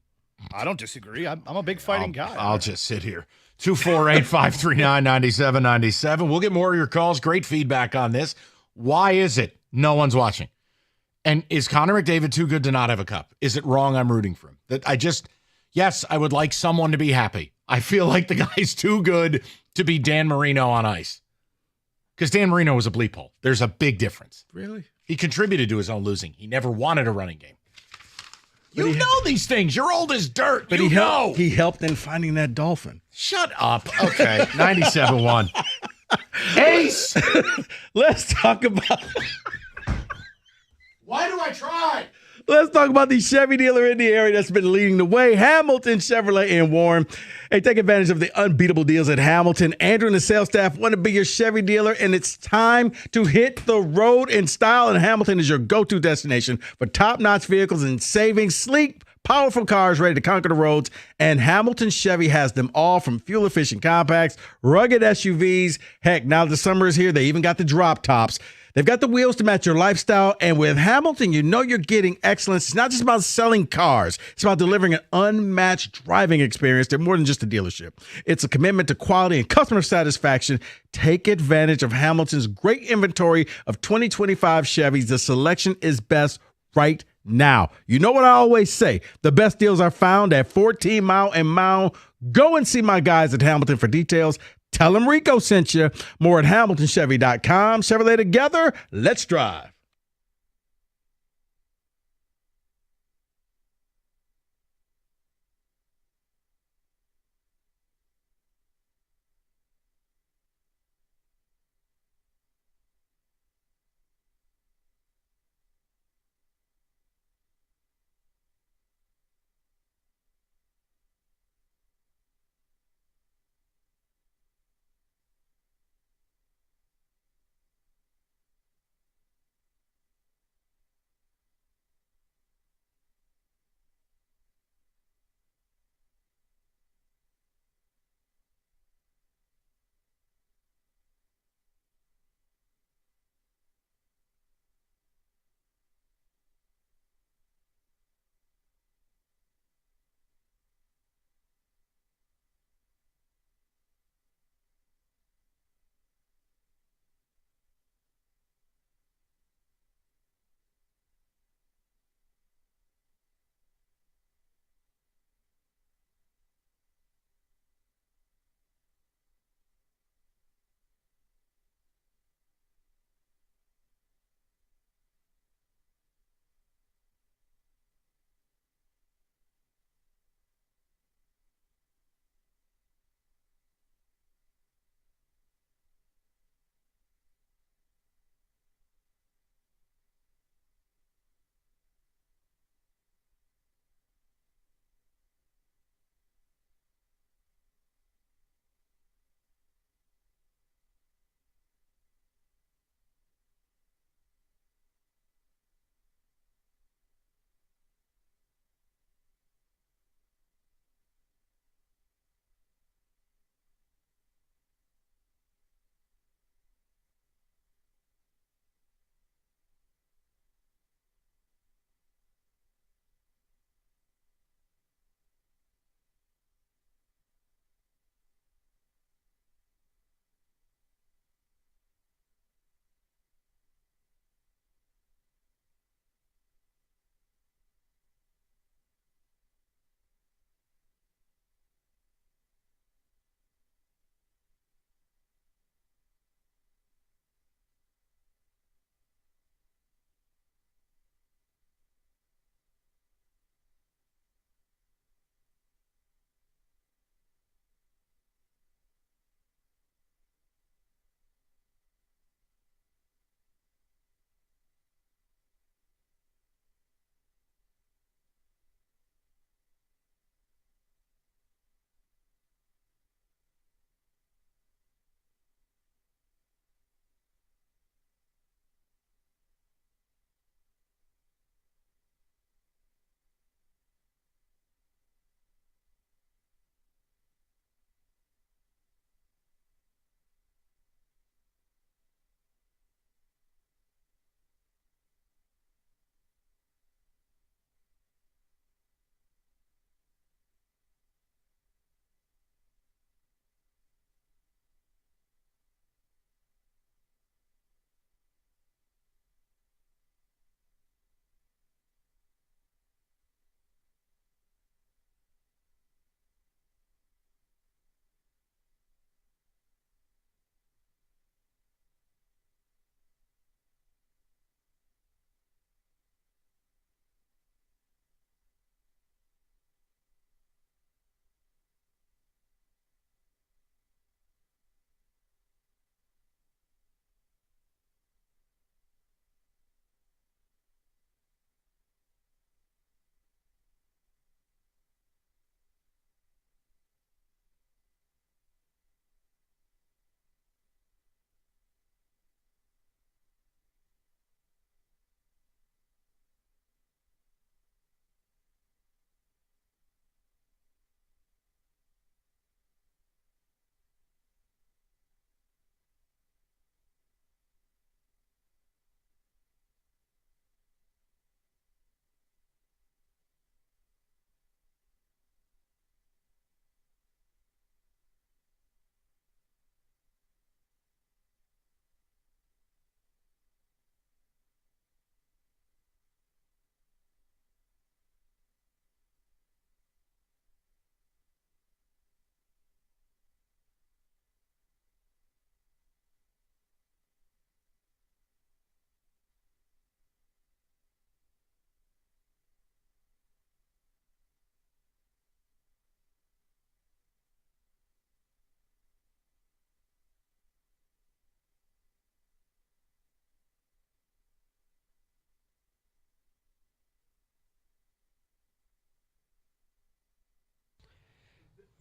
I don't disagree. I'm a big fighting guy. I'll just sit here. 248-539-9797. We'll get more of your calls. Great feedback on this. Why is it no one's watching? And is Connor McDavid too good to not have a cup? Is it wrong I'm rooting for him? Yes, I would like someone to be happy. I feel like the guy's too good to be Dan Marino on ice. Because Dan Marino was a bleep hole. There's a big difference. Really? He contributed to his own losing. He never wanted a running game. You know these things. You're old as dirt. But he helped in finding that dolphin. Shut up. Okay. 97-1. Ace. Let's talk about. Why do I try? Let's talk about the Chevy dealer in the area that's been leading the way, Hamilton Chevrolet in Warren. Hey, take advantage of the unbeatable deals at Hamilton. Andrew and the sales staff want to be your Chevy dealer, and it's time to hit the road in style, and Hamilton is your go-to destination for top-notch vehicles and savings, sleek, powerful cars ready to conquer the roads, and Hamilton Chevy has them all from fuel-efficient compacts, rugged SUVs. Heck, now the summer is here, they even got the drop tops. They've got the wheels to match your lifestyle, and with Hamilton, you know you're getting excellence. It's not just about selling cars. It's about delivering an unmatched driving experience. They're more than just a dealership. It's a commitment to quality and customer satisfaction. Take advantage of Hamilton's great inventory of 2025 Chevys. The selection is best right now. You know what I always say. The best deals are found at 14 Mile and Mile. Go and see my guys at Hamilton for details. Tell them Rico sent you. More at HamiltonChevy.com. Chevrolet together. Let's drive.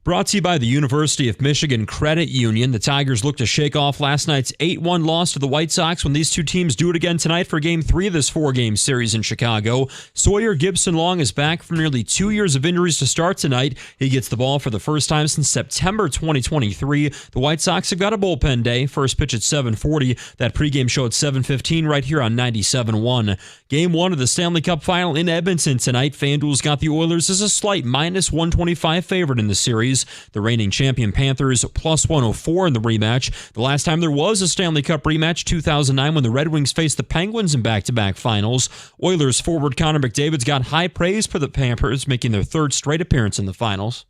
Brought to you by the University of Michigan Credit Union. The Tigers look to shake off last night's 8-1 loss to the White Sox when these two teams do it again tonight for Game 3 of this 4-game series in Chicago. Sawyer Gibson-Long is back from nearly 2 years of injuries to start tonight. He gets the ball for the first time since September 2023. The White Sox have got a bullpen day. First pitch at 7:40. That pregame show at 7:15 right here on 97.1. Game 1 of the Stanley Cup Final in Edmonton tonight. FanDuel's got the Oilers as a slight -125 favorite in the series. The reigning champion Panthers +104 in the rematch. The last time there was a Stanley Cup rematch, 2009, when the Red Wings faced the Penguins in back-to-back finals. Oilers forward Connor McDavid's got high praise for the Panthers, making their third straight appearance in the finals.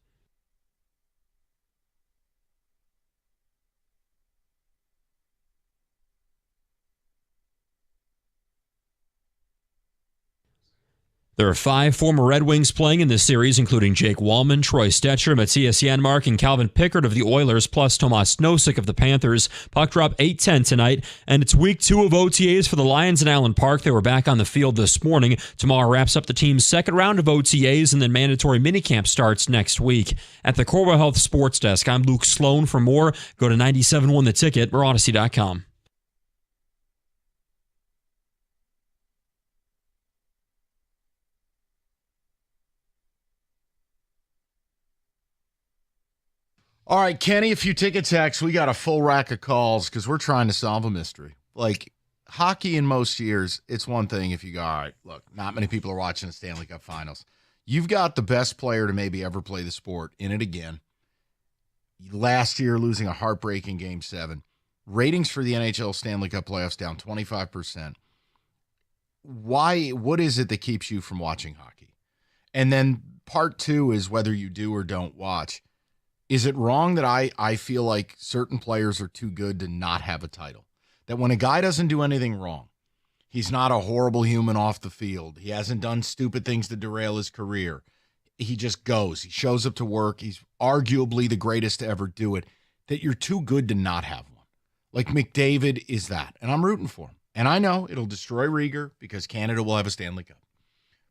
There are 5 former Red Wings playing in this series, including Jake Wallman, Troy Stecher, Matthias Janmark, and Calvin Pickard of the Oilers, plus Tomas Nosek of the Panthers. Puck drop 8:10 tonight, and it's week 2 of OTAs for the Lions in Allen Park. They were back on the field this morning. Tomorrow wraps up the team's second round of OTAs, and then mandatory minicamp starts next week. At the Corwell Health Sports Desk, I'm Luke Sloan. For more, go to 97.1 The Ticket or Odyssey.com. All right, Kenny, a few ticket texts. We got a full rack of calls because we're trying to solve a mystery. Like, hockey in most years, it's one thing if you go, all right, look, not many people are watching the Stanley Cup Finals. You've got the best player to maybe ever play the sport in it again. Last year, losing a heartbreaking Game 7. Ratings for the NHL Stanley Cup playoffs down 25%. Why? What is it that keeps you from watching hockey? And then part 2 is whether you do or don't watch. Is it wrong that I feel like certain players are too good to not have a title? That when a guy doesn't do anything wrong, he's not a horrible human off the field, he hasn't done stupid things to derail his career, he just goes, he shows up to work, he's arguably the greatest to ever do it, that you're too good to not have one. Like McDavid is that, and I'm rooting for him. And I know it'll destroy Rieger because Canada will have a Stanley Cup.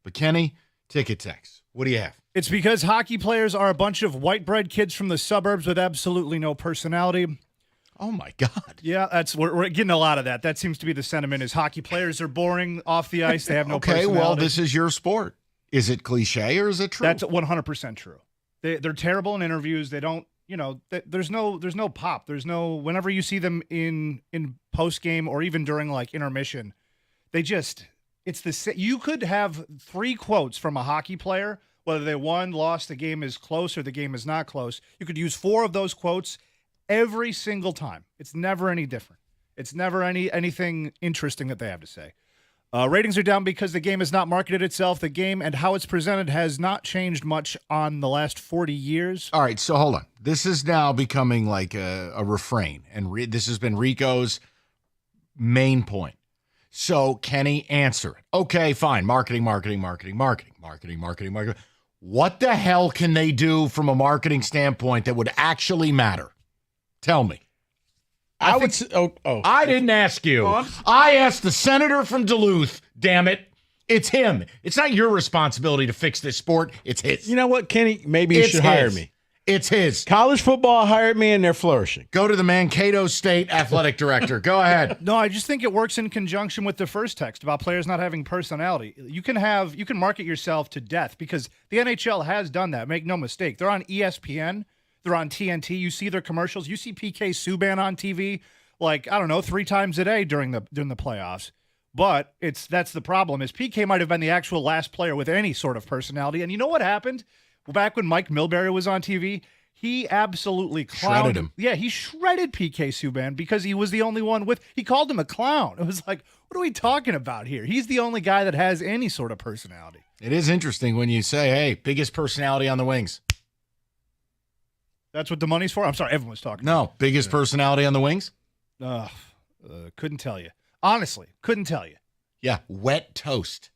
But Kenny, ticket text, what do you have? It's because hockey players are a bunch of white bread kids from the suburbs with absolutely no personality. Oh, my God. Yeah, we're getting a lot of that. That seems to be the sentiment is hockey players are boring off the ice. They have no personality. Okay, well, this is your sport. Is it cliche or is it true? That's 100% true. They're terrible in interviews. They don't, there's no pop. There's no, whenever you see them in post game or even during like intermission, you could have 3 quotes from a hockey player, whether they won, lost, the game is close or the game is not close. You could use 4 of those quotes every single time. It's never any different. It's never anything interesting that they have to say. Ratings are down because the game has not marketed itself. The game and how it's presented has not changed much on the last 40 years. All right, so hold on. This is now becoming like a refrain, and this has been Rico's main point. So, Kenny, answer it. Okay, fine. Marketing. What the hell can they do from a marketing standpoint that would actually matter? Tell me. I didn't ask you. I asked the senator from Duluth, damn it. It's him. It's not your responsibility to fix this sport. It's his. You know what, Kenny? Maybe you should hire me. It's his. College football hired me, and they're flourishing. Go to the Mankato State athletic director. Go ahead. No, I just think it works in conjunction with the first text about players not having personality. You can market yourself to death because the NHL has done that. Make no mistake. They're on ESPN. They're on TNT. You see their commercials. You see PK Subban on TV, 3 times a day during the playoffs. But that's the problem is PK might have been the actual last player with any sort of personality. And you know what happened? Back when Mike Milbury was on TV, he absolutely shredded him. Yeah, he shredded PK Subban because he was the only one he called him a clown. It was like, what are we talking about here? He's the only guy that has any sort of personality. It is interesting when you say, hey, biggest personality on the Wings. That's what the money's for? I'm sorry, everyone's talking. No, biggest personality on the Wings? Couldn't tell you. Honestly, couldn't tell you. Yeah, wet toast.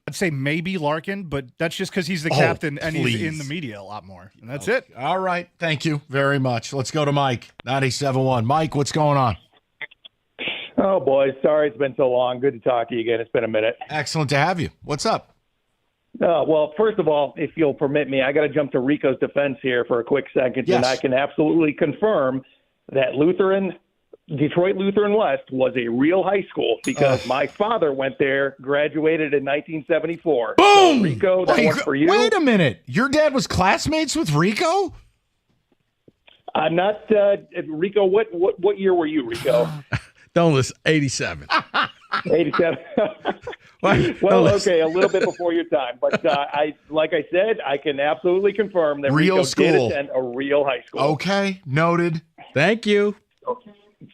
I'd say maybe Larkin, but that's just because he's the captain and he's in the media a lot more. And that's it. All right. Thank you very much. Let's go to Mike, 97.1. Mike, what's going on? Oh, boys. Sorry it's been so long. Good to talk to you again. It's been a minute. Excellent to have you. What's up? Well, first of all, if you'll permit me, I got to jump to Rico's defense here for a quick second, Yes. and I can absolutely confirm that Detroit Lutheran West was a real high school because my father went there, graduated in 1974. Boom! So, Rico, that one's for you. Wait a minute. Your dad was classmates with Rico? I'm not Rico. What year were you, Rico? Don't listen. 87. 87. Well, okay, a little bit before your time, but like I said, I can absolutely confirm that Real Rico school. did attend a real high school. Okay, noted. Thank you.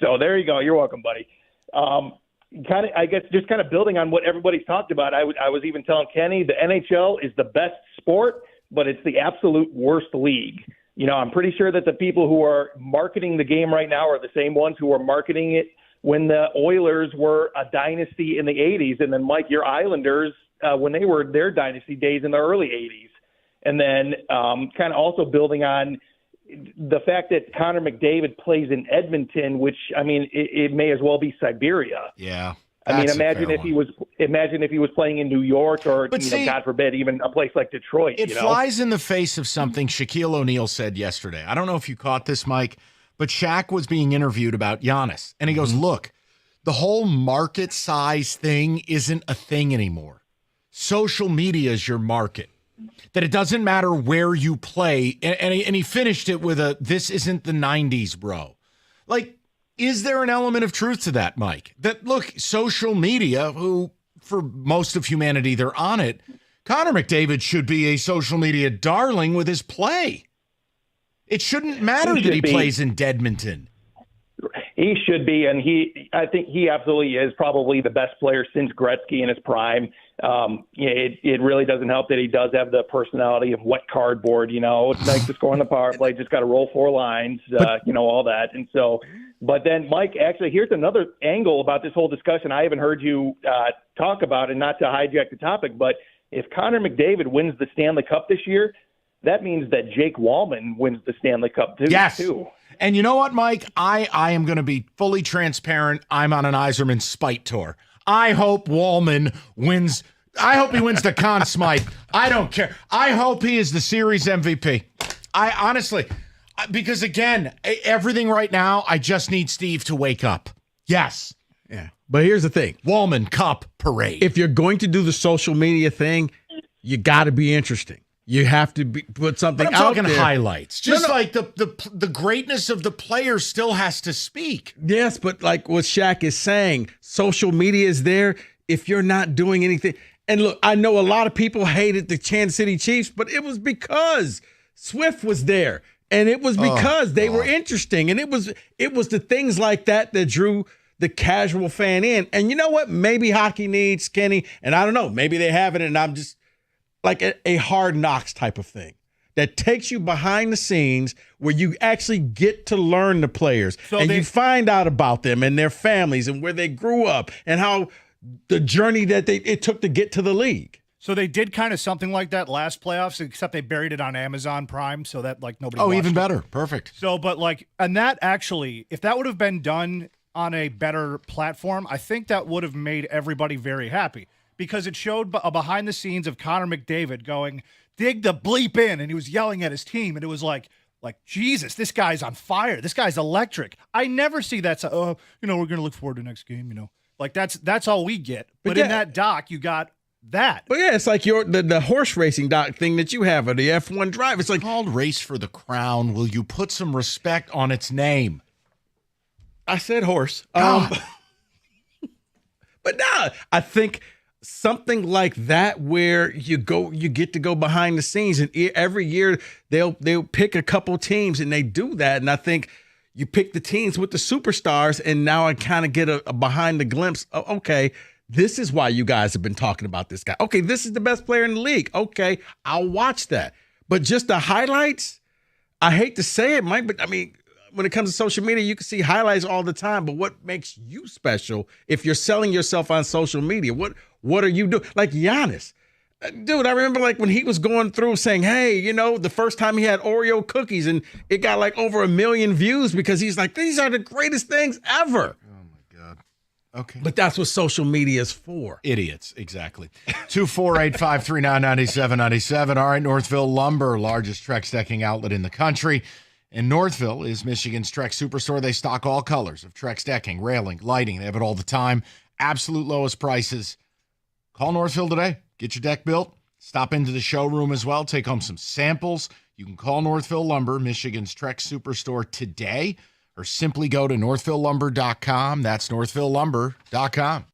So there you go. You're welcome, buddy. I guess just kind of building on what everybody's talked about. I was even telling Kenny the NHL is the best sport, but it's the absolute worst league. You know, I'm pretty sure that the people who are marketing the game right now are the same ones who are marketing it when the Oilers were a dynasty in the 80s, and then, Mike, your Islanders, when they were their dynasty days in the early 80s. And then kind of also building on the fact that Connor McDavid plays in Edmonton, which, I mean, it may as well be Siberia. Yeah. I mean, imagine if he was playing in New York or, God forbid, even a place like Detroit. It flies in the face of something Shaquille O'Neal said yesterday. I don't know if you caught this, Mike, but Shaq was being interviewed about Giannis, and he goes, look, the whole market size thing isn't a thing anymore. Social media is your market. That it doesn't matter where you play. And he finished it with this isn't the 90s, bro. Like, is there an element of truth to that, Mike? That, look, social media, who for most of humanity, they're on it. Connor McDavid should be a social media darling with his play. It shouldn't matter that he plays in Edmonton. He should be, and I think he absolutely is probably the best player since Gretzky in his prime. It really doesn't help that he does have the personality of wet cardboard. You know, it's nice to score on the power play, just got to roll 4 lines, all that. And so, but then, Mike, actually, here's another angle about this whole discussion I haven't heard you talk about, and not to hijack the topic, but if Connor McDavid wins the Stanley Cup this year, that means that Jake Wallman wins the Stanley Cup too. And you know what, Mike? I am going to be fully transparent. I'm on an Yzerman spite tour. I hope Wallman wins. I hope he wins the Conn Smythe. I don't care. I hope he is the series MVP. I honestly, because again, everything right now, I just need Steve to wake up. Yes. Yeah. But here's the thing. Wallman Cup parade. If you're going to do the social media thing, you got to be interesting. You have to put something out there. I'm talking highlights. Just like the greatness of the player still has to speak. Yes, but like what Shaq is saying, social media is there if you're not doing anything. And look, I know a lot of people hated the Kansas City Chiefs, but it was because Swift was there. And it was because they were interesting. And it was the things like that drew the casual fan in. And you know what? Maybe hockey needs, Kenny, and I don't know, maybe they have it, and I'm just like a Hard Knocks type of thing that takes you behind the scenes where you actually get to learn the players and you find out about them and their families and where they grew up and how the journey that it took to get to the league. So they did kind of something like that last playoffs, except they buried it on Amazon Prime so that like nobody watched even it. better. Perfect. So, but like, and that actually, if that would have been done on a better platform, I think that would have made everybody very happy. Because it showed a behind the scenes of Connor McDavid going, dig the bleep in, and he was yelling at his team, and it was like Jesus, this guy's on fire. This guy's electric. I never see that. We're going to look forward to the next game. Like that's all we get. But in that doc, you got that. But yeah, it's like the horse racing doc thing that you have, or the F1 drive. It's like called Race for the Crown. Will you put some respect on its name? I said horse. But no, I think something like that where you get to go behind the scenes, and every year they'll pick a couple teams and they do that. And I think you pick the teams with the superstars, and now I kind of get a behind the glimpse of, okay, this is why you guys have been talking about this guy. Okay, this is the best player in the league. Okay, I'll watch that. But just the highlights, I hate to say it, Mike, but I mean, when it comes to social media, you can see highlights all the time, but what makes you special if you're selling yourself on social media? What are you doing? Like Giannis. Dude, I remember like when he was going through saying, hey, the first time he had Oreo cookies and it got like over 1 million views because he's like, these are the greatest things ever. Oh, my God. Okay. But that's what social media is for. Idiots, exactly. 248-539-9797. All right, Northville Lumber, largest Trex decking outlet in the country. And Northville is Michigan's Trex Superstore. They stock all colors of Trex decking, railing, lighting. They have it all the time. Absolute lowest prices. Call Northville today. Get your deck built. Stop into the showroom as well. Take home some samples. You can call Northville Lumber, Michigan's Trex Superstore today, or simply go to northvillelumber.com. That's northvillelumber.com.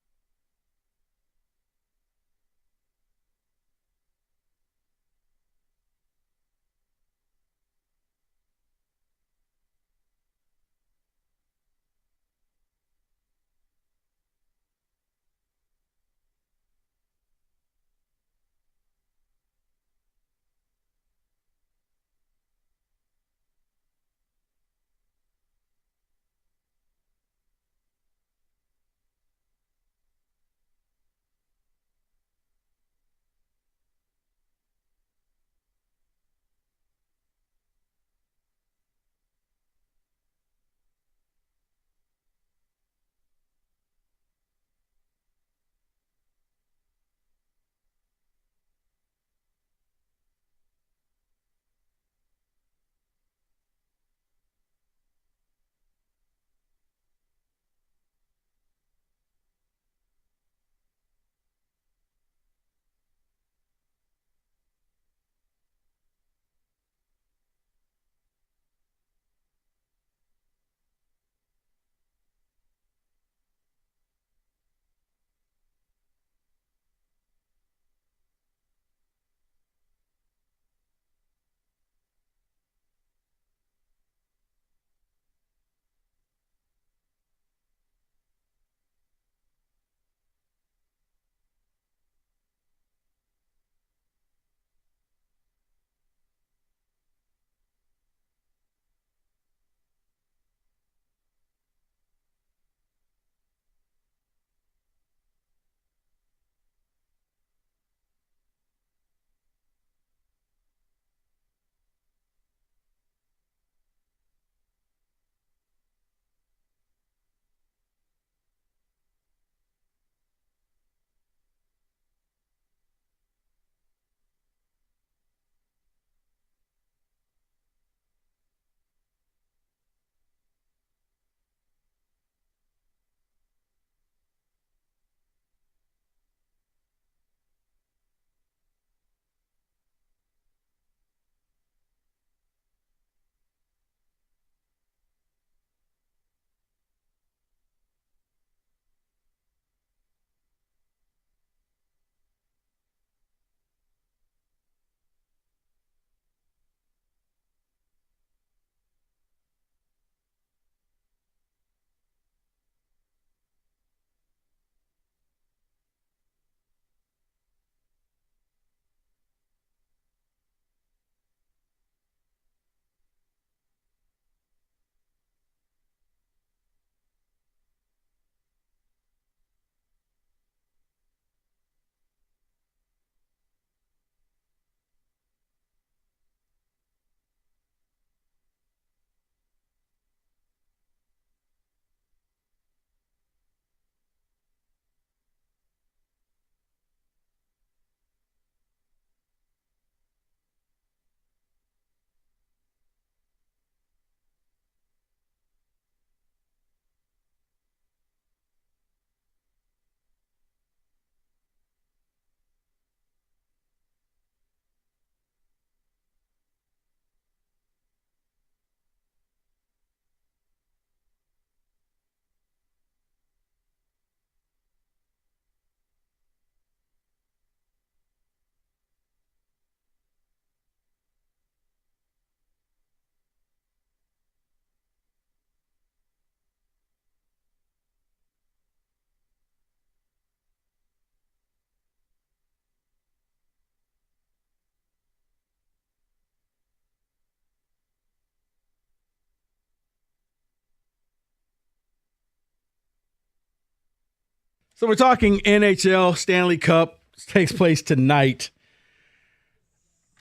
So we're talking NHL Stanley Cup. Takes place tonight.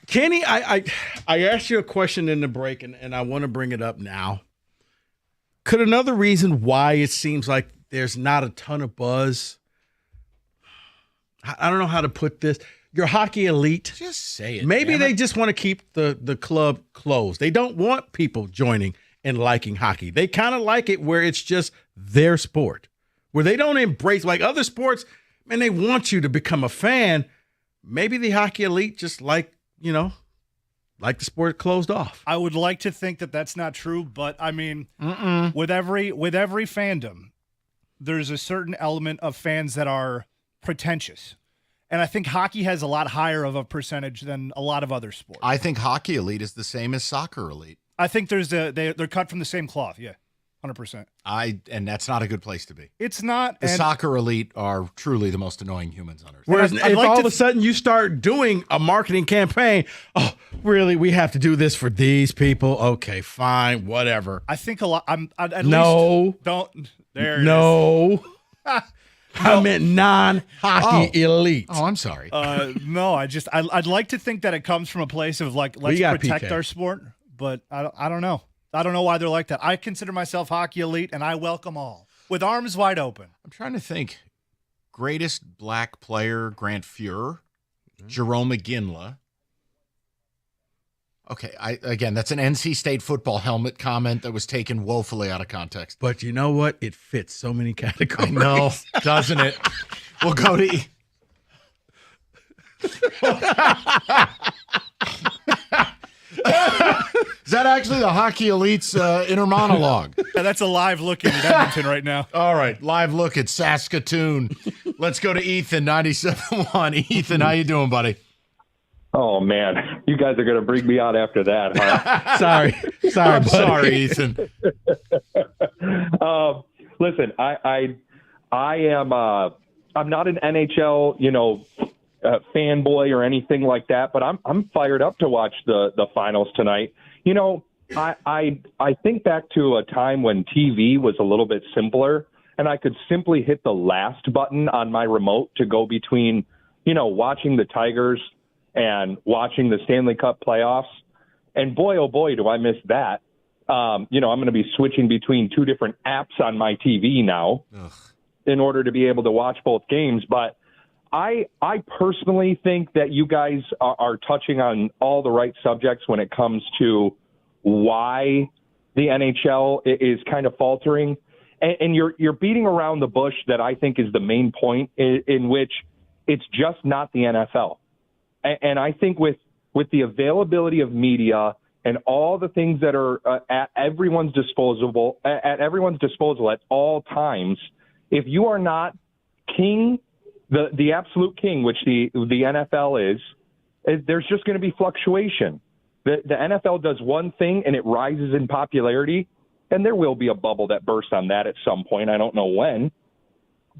Kenny, I asked you a question in the break, and I want to bring it up now. Could another reason why it seems like there's not a ton of buzz. I don't know how to put this. Your hockey elite. Just say it. Maybe they just want to keep the club closed. They don't want people joining and liking hockey. They kind of like it where it's just their sport, where they don't embrace like other sports. Man, they want you to become a fan. Maybe the hockey elite just like the sport closed off. I would like to think that that's not true, but I mean, with every fandom, there's a certain element of fans that are pretentious. And I think hockey has a lot higher of a percentage than a lot of other sports. I think hockey elite is the same as soccer elite. I think they're cut from the same cloth. Yeah, 100%. And that's not a good place to be. It's not. The soccer elite are truly the most annoying humans on earth. Whereas if all of a sudden you start doing a marketing campaign, oh, really, we have to do this for these people? Okay, fine, whatever. I think a lot. I meant non-hockey elite. Oh, I'm sorry. No, I'd like to think that it comes from a place of like, let's protect our sport, but I don't know. I don't know why they're like that. I consider myself hockey elite, and I welcome all with arms wide open. I'm trying to think. Greatest black player, Grant Fuhrer, Jerome McGinley. Okay, again, that's an NC State football helmet comment that was taken woefully out of context. But you know what? It fits so many categories. I know, doesn't it? We'll go to Is that actually the Hockey Elite's inner monologue? Yeah, that's a live look at Edmonton right now. All right, live look at Saskatoon. Let's go to Ethan, 97.1. Ethan, how you doing, buddy? Oh, man. You guys are going to bring me out after that, huh? Sorry, I'm sorry, Ethan. Listen, I am I'm not an NHL, fanboy or anything like that, but I'm fired up to watch the finals tonight. I think back to a time when TV was a little bit simpler, and I could simply hit the last button on my remote to go between, watching the Tigers and watching the Stanley Cup playoffs. And boy, oh boy, do I miss that. I'm going to be switching between two different apps on my TV now in order to be able to watch both games. But I personally think that you guys are touching on all the right subjects when it comes to why the NHL is kind of faltering. And you're beating around the bush that I think is the main point in which it's just not the NFL. And I think with the availability of media and all the things that are at everyone's disposal at all times, if you are not king, the absolute king, which the NFL is, there's just going to be fluctuation. The NFL does one thing and it rises in popularity, and there will be a bubble that bursts on that at some point. I don't know when,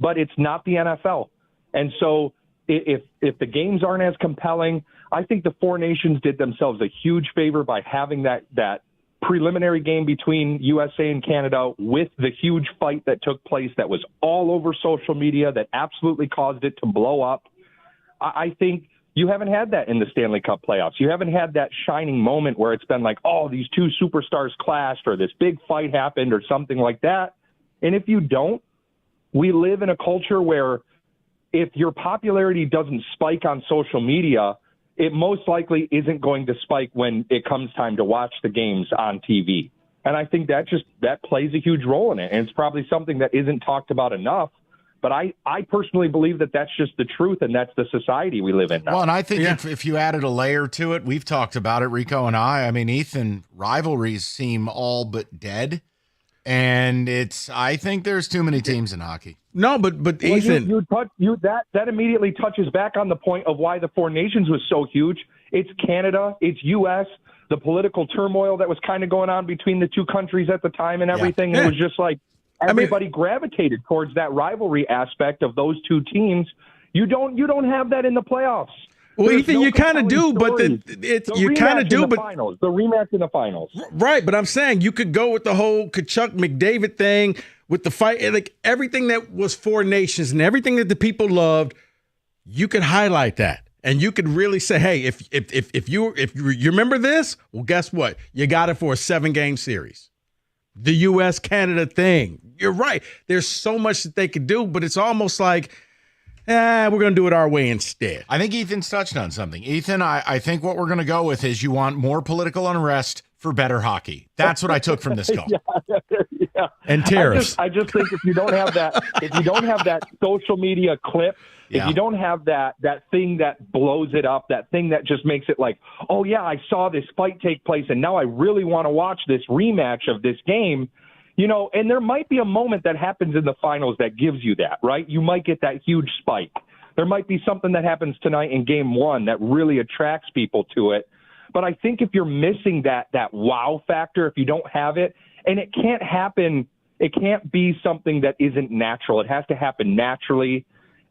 but it's not the NFL. And so if the games aren't as compelling, I think the Four Nations did themselves a huge favor by having that preliminary game between USA and Canada with the huge fight that took place that was all over social media that absolutely caused it to blow up. I think you haven't had that in the Stanley Cup playoffs. You haven't had that shining moment where it's been like, oh, these two superstars clashed or this big fight happened or something like that. And if you don't, we live in a culture where if your popularity doesn't spike on social media, it most likely isn't going to spike when it comes time to watch the games on TV. And I think that plays a huge role in it. And it's probably something that isn't talked about enough. But I personally believe that that's just the truth, and that's the society we live in now. Well, and I think if you added a layer to it, we've talked about it, Rico and I mean, Ethan, rivalries seem all but dead. And I think there's too many teams in hockey. No, but Ethan, that immediately touches back on the point of why the Four Nations was so huge. It's Canada, it's U.S., the political turmoil that was kind of going on between the two countries at the time and everything. Yeah. It was just like everybody gravitated towards that rivalry aspect of those two teams. You don't have that in the playoffs. Well, there's Ethan, you kind of do, but you kind of do, but the rematch in the finals, right? But I'm saying you could go with the whole Kachuk McDavid thing with the fight, like everything that was Four Nations and everything that the people loved. You could highlight that, and you could really say, "Hey, if you remember this, well, guess what? You got it for a 7-game series." the U.S.-Canada thing. You're right. There's so much that they could do, but it's almost like, we're going to do it our way instead. I think Ethan's touched on something. Ethan, I think what we're going to go with is you want more political unrest for better hockey. That's what I took from this call. Yeah. And tariffs. I just think if you don't have that social media clip, if you don't have that thing that blows it up, that thing that just makes it like, oh yeah, I saw this fight take place and now I really want to watch this rematch of this game, and there might be a moment that happens in the finals that gives you that, right? You might get that huge spike. There might be something that happens tonight in game one that really attracts people to it. But I think if you're missing that wow factor, if you don't have it, and it can't happen, it can't be something that isn't natural. It has to happen naturally,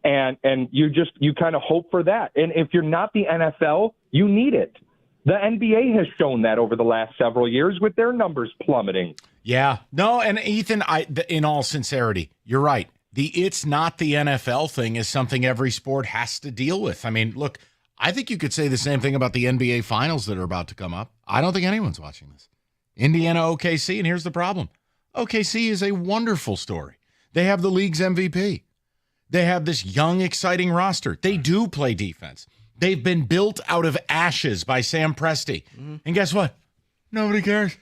and you kind of hope for that. And if you're not the NFL, you need it. The NBA has shown that over the last several years with their numbers plummeting. Yeah. No, and Ethan, in all sincerity, you're right. It's not the NFL thing is something every sport has to deal with. I mean, look, I think you could say the same thing about the NBA finals that are about to come up. I don't think anyone's watching this. Indiana OKC, and here's the problem. OKC is a wonderful story. They have the league's MVP. They have this young, exciting roster. They do play defense. They've been built out of ashes by Sam Presti. Mm-hmm. And guess what? Nobody cares.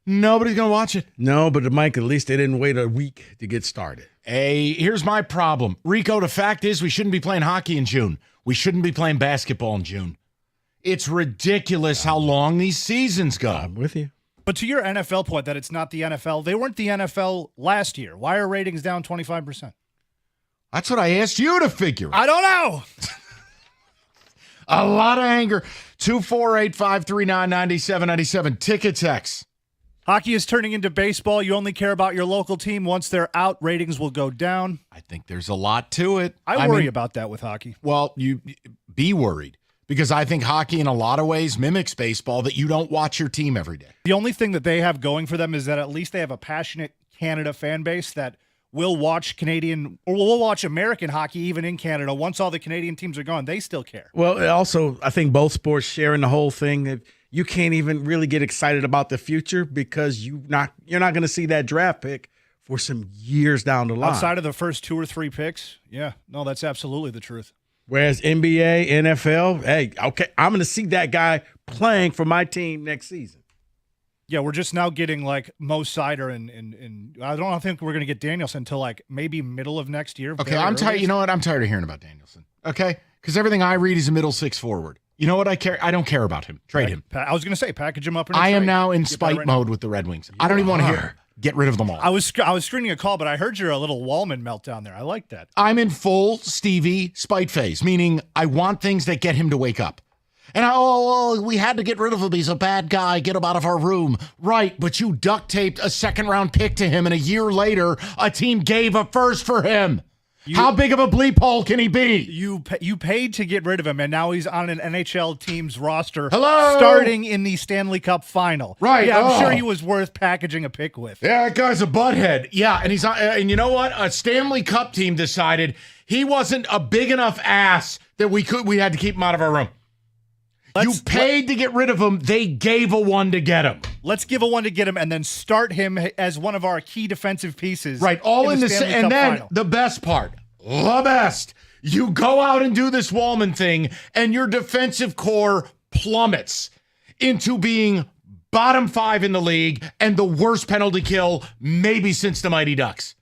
Nobody's going to watch it. No, but Mike, at least they didn't wait a week to get started. Hey, here's my problem. Rico, the fact is we shouldn't be playing hockey in June. We shouldn't be playing basketball in June. It's ridiculous how long these seasons go. I'm with you. But to your NFL point that it's not the NFL, they weren't the NFL last year. Why are ratings down 25%? That's what I asked you to figure. I don't know. A lot of anger. 248-539-9797. Ticket text. Hockey is turning into baseball. You only care about your local team. Once they're out, ratings will go down. I think there's a lot to it. I worry about that with hockey. Well, you be worried because I think hockey in a lot of ways mimics baseball that you don't watch your team every day. The only thing that they have going for them is that at least they have a passionate Canada fan base that will watch Canadian or will watch American hockey even in Canada. Once all the Canadian teams are gone, they still care. Well, also, I think both sports sharing the whole thing. You can't even really get excited about the future because you're not going to see that draft pick for some years down the line. Outside of the first 2 or 3 picks, yeah, no, that's absolutely the truth. Whereas NBA, NFL, hey, okay, I'm going to see that guy playing for my team next season. Yeah, we're just now getting like Mo Sider and I don't think we're going to get Danielson until like maybe middle of next year. Okay, I'm tired. You know what? I'm tired of hearing about Danielson. Okay, because everything I read is a middle 6 forward. You know what I care? I don't care about him. Trade him. I was going to say package him up. I am now in spite mode with the Red Wings. I don't even want to hear. Get rid of them all. I was screening a call, but I heard you're a little Wallman meltdown there. I like that. I'm in full Stevie spite phase, meaning I want things that get him to wake up. And we had to get rid of him. He's a bad guy. Get him out of our room. Right, but you duct taped a second-round pick to him, and a year later, a team gave a first for him. How big of a bleep hole can he be? You paid to get rid of him, and now he's on an NHL team's roster. Hello? Starting in the Stanley Cup final. Right. Yeah, I'm sure he was worth packaging a pick with. Yeah, that guy's a butthead. Yeah, and he's on, and you know what? A Stanley Cup team decided he wasn't a big enough ass that we had to keep him out of our room. You paid to get rid of him. They gave a one to get him. Let's give a one to get him and then start him as one of our key defensive pieces. Right, all in the Stanley Cup and then final. the best part, the best. You go out and do this Wallman thing, and your defensive core plummets into being bottom 5 in the league and the worst penalty kill maybe since the Mighty Ducks.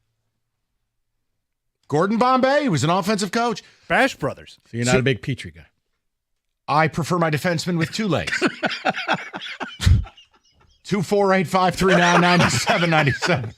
Gordon Bombay, he was an offensive coach. Bash Brothers. So you're not a big Petrie guy. I prefer my defenseman with 2 legs. 248-539-9797.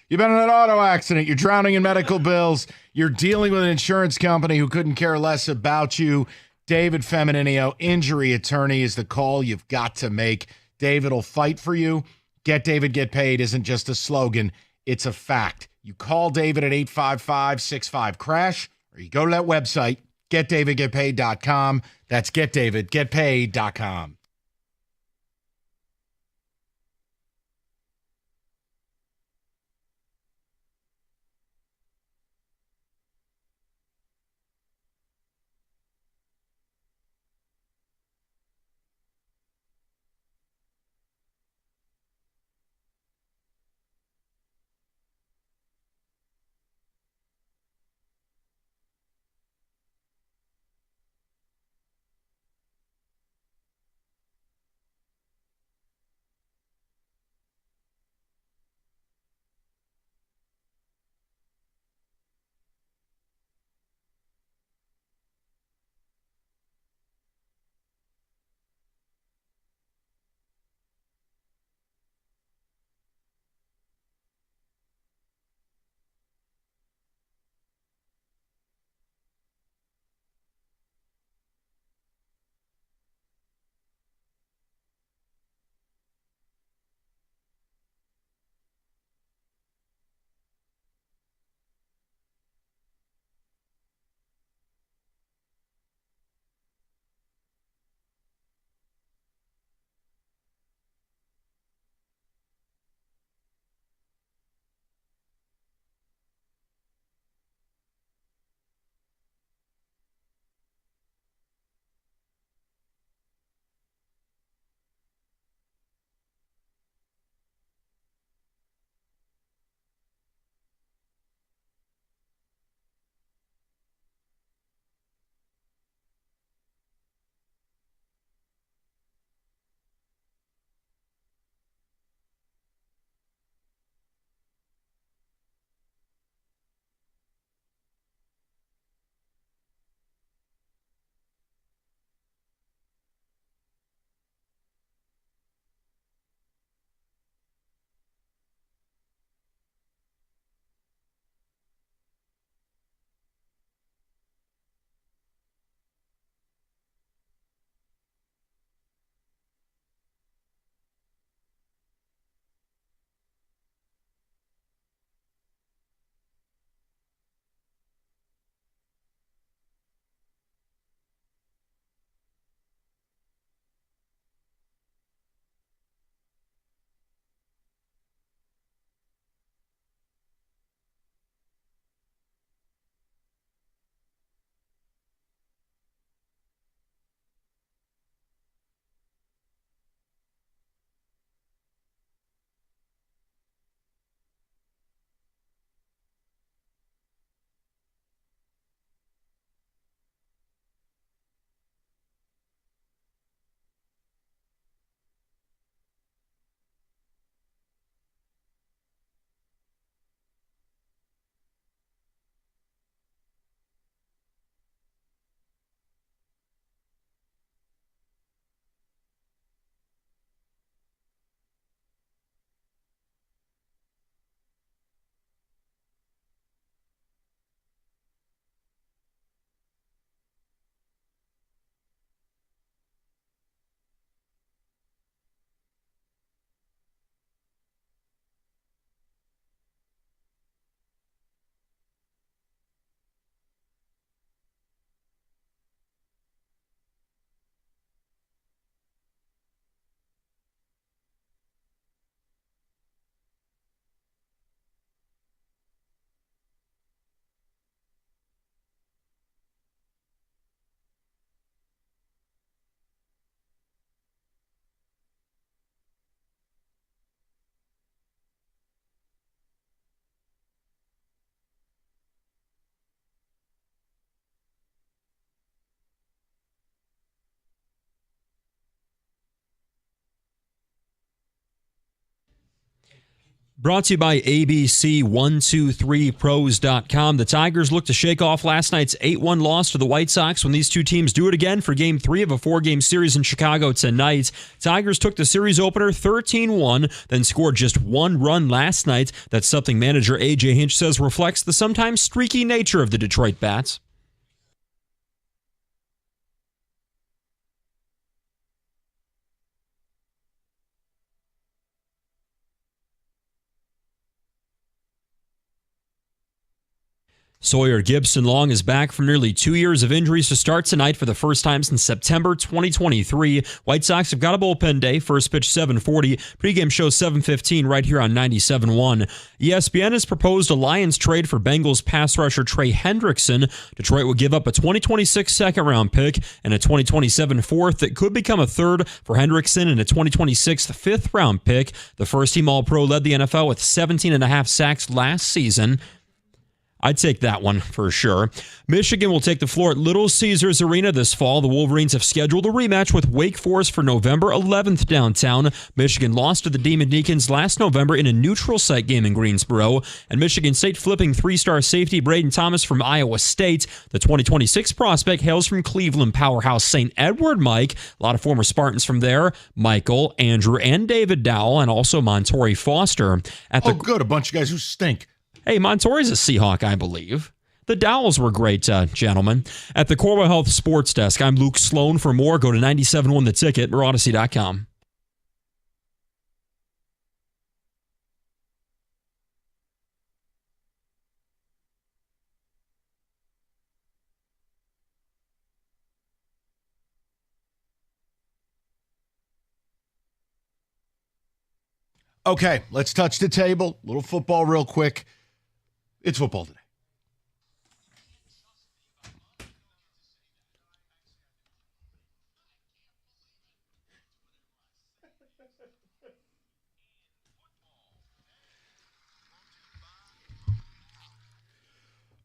You've been in an auto accident. You're drowning in medical bills. You're dealing with an insurance company who couldn't care less about you. David Feminino, injury attorney, is the call you've got to make. David will fight for you. Get David, get paid isn't just a slogan. It's a fact. You call David at 855-65-CRASH, or you go to that website, getdavidgetpaid.com. That's getdavidgetpaid.com. Brought to you by ABC123pros.com. The Tigers look to shake off last night's 8-1 loss to the White Sox when these two teams do it again for Game 3 of a 4-game series in Chicago tonight. Tigers took the series opener 13-1, then scored just one run last night. That's something manager A.J. Hinch says reflects the sometimes streaky nature of the Detroit Bats. Sawyer Gibson-Long is back from nearly 2 years of injuries to start tonight for the first time since September 2023. White Sox have got a bullpen day. First pitch 7:40. Pregame show 7:15 right here on 97.1. ESPN has proposed a Lions trade for Bengals pass rusher Trey Hendrickson. Detroit will give up a 2026 second-round pick and a 2027 fourth that could become a third for Hendrickson and a 2026 fifth-round pick. The first-team All-Pro led the NFL with 17.5 sacks last season. I'd take that one for sure. Michigan will take the floor at Little Caesars Arena this fall. The Wolverines have scheduled a rematch with Wake Forest for November 11th downtown. Michigan lost to the Demon Deacons last November in a neutral site game in Greensboro. And Michigan State flipping 3-star safety Braden Thomas from Iowa State. The 2026 prospect hails from Cleveland powerhouse St. Edward Mike. A lot of former Spartans from there. Michael, Andrew, and David Dowell, and also Montori Foster. Good. A bunch of guys who stink. Hey, Montori's a Seahawk, I believe. The Dowells were great, gentlemen. At the Corwell Health Sports Desk, I'm Luke Sloan. For more, go to 97.1 The Ticket or Odyssey.com. Okay, let's touch the table. Little football real quick. It's football today.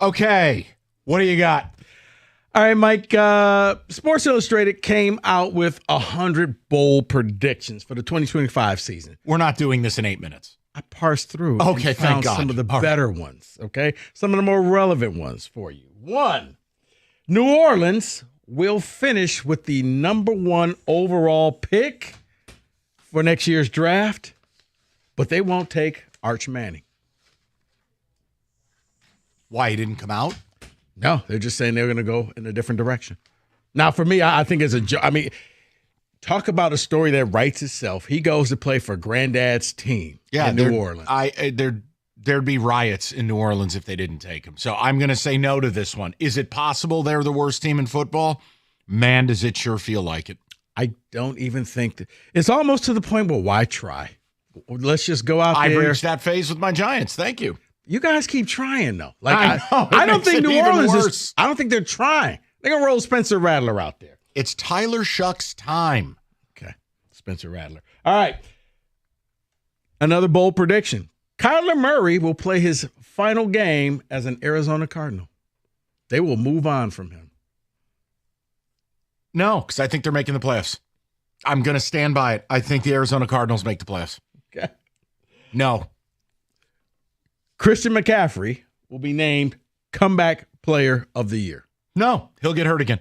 Okay, what do you got? All right, Mike. Sports Illustrated came out with 100 bold predictions for the 2025 season. We're not doing this in 8 minutes. I parsed through. Okay, and thank found God. Some of the All better right. ones. Okay, some of the more relevant ones for you. 1, New Orleans will finish with the number 1 overall pick for next year's draft, but they won't take Arch Manning. Why, he didn't come out? No, they're just saying they're going to go in a different direction. Now, for me, I think it's I mean, talk about a story that writes itself. He goes to play for Granddad's team in New Orleans. There'd be riots in New Orleans if they didn't take him. So I'm going to say no to this one. Is it possible they're the worst team in football? Man, does it sure feel like it. I don't even think that it's almost to the point where why try? Let's just go out there. I've reached that phase with my Giants. Thank you. You guys keep trying though. I know. I don't think New Orleans worse. is. I don't think they're trying. They're gonna roll Spencer Rattler out there. It's Tyler Shuck's time. Okay, Spencer Rattler. All right. Another bold prediction. Kyler Murray will play his final game as an Arizona Cardinal. They will move on from him. No, because I think they're making the playoffs. I'm going to stand by it. I think the Arizona Cardinals make the playoffs. Okay. No. Christian McCaffrey will be named Comeback Player of the Year. No, he'll get hurt again.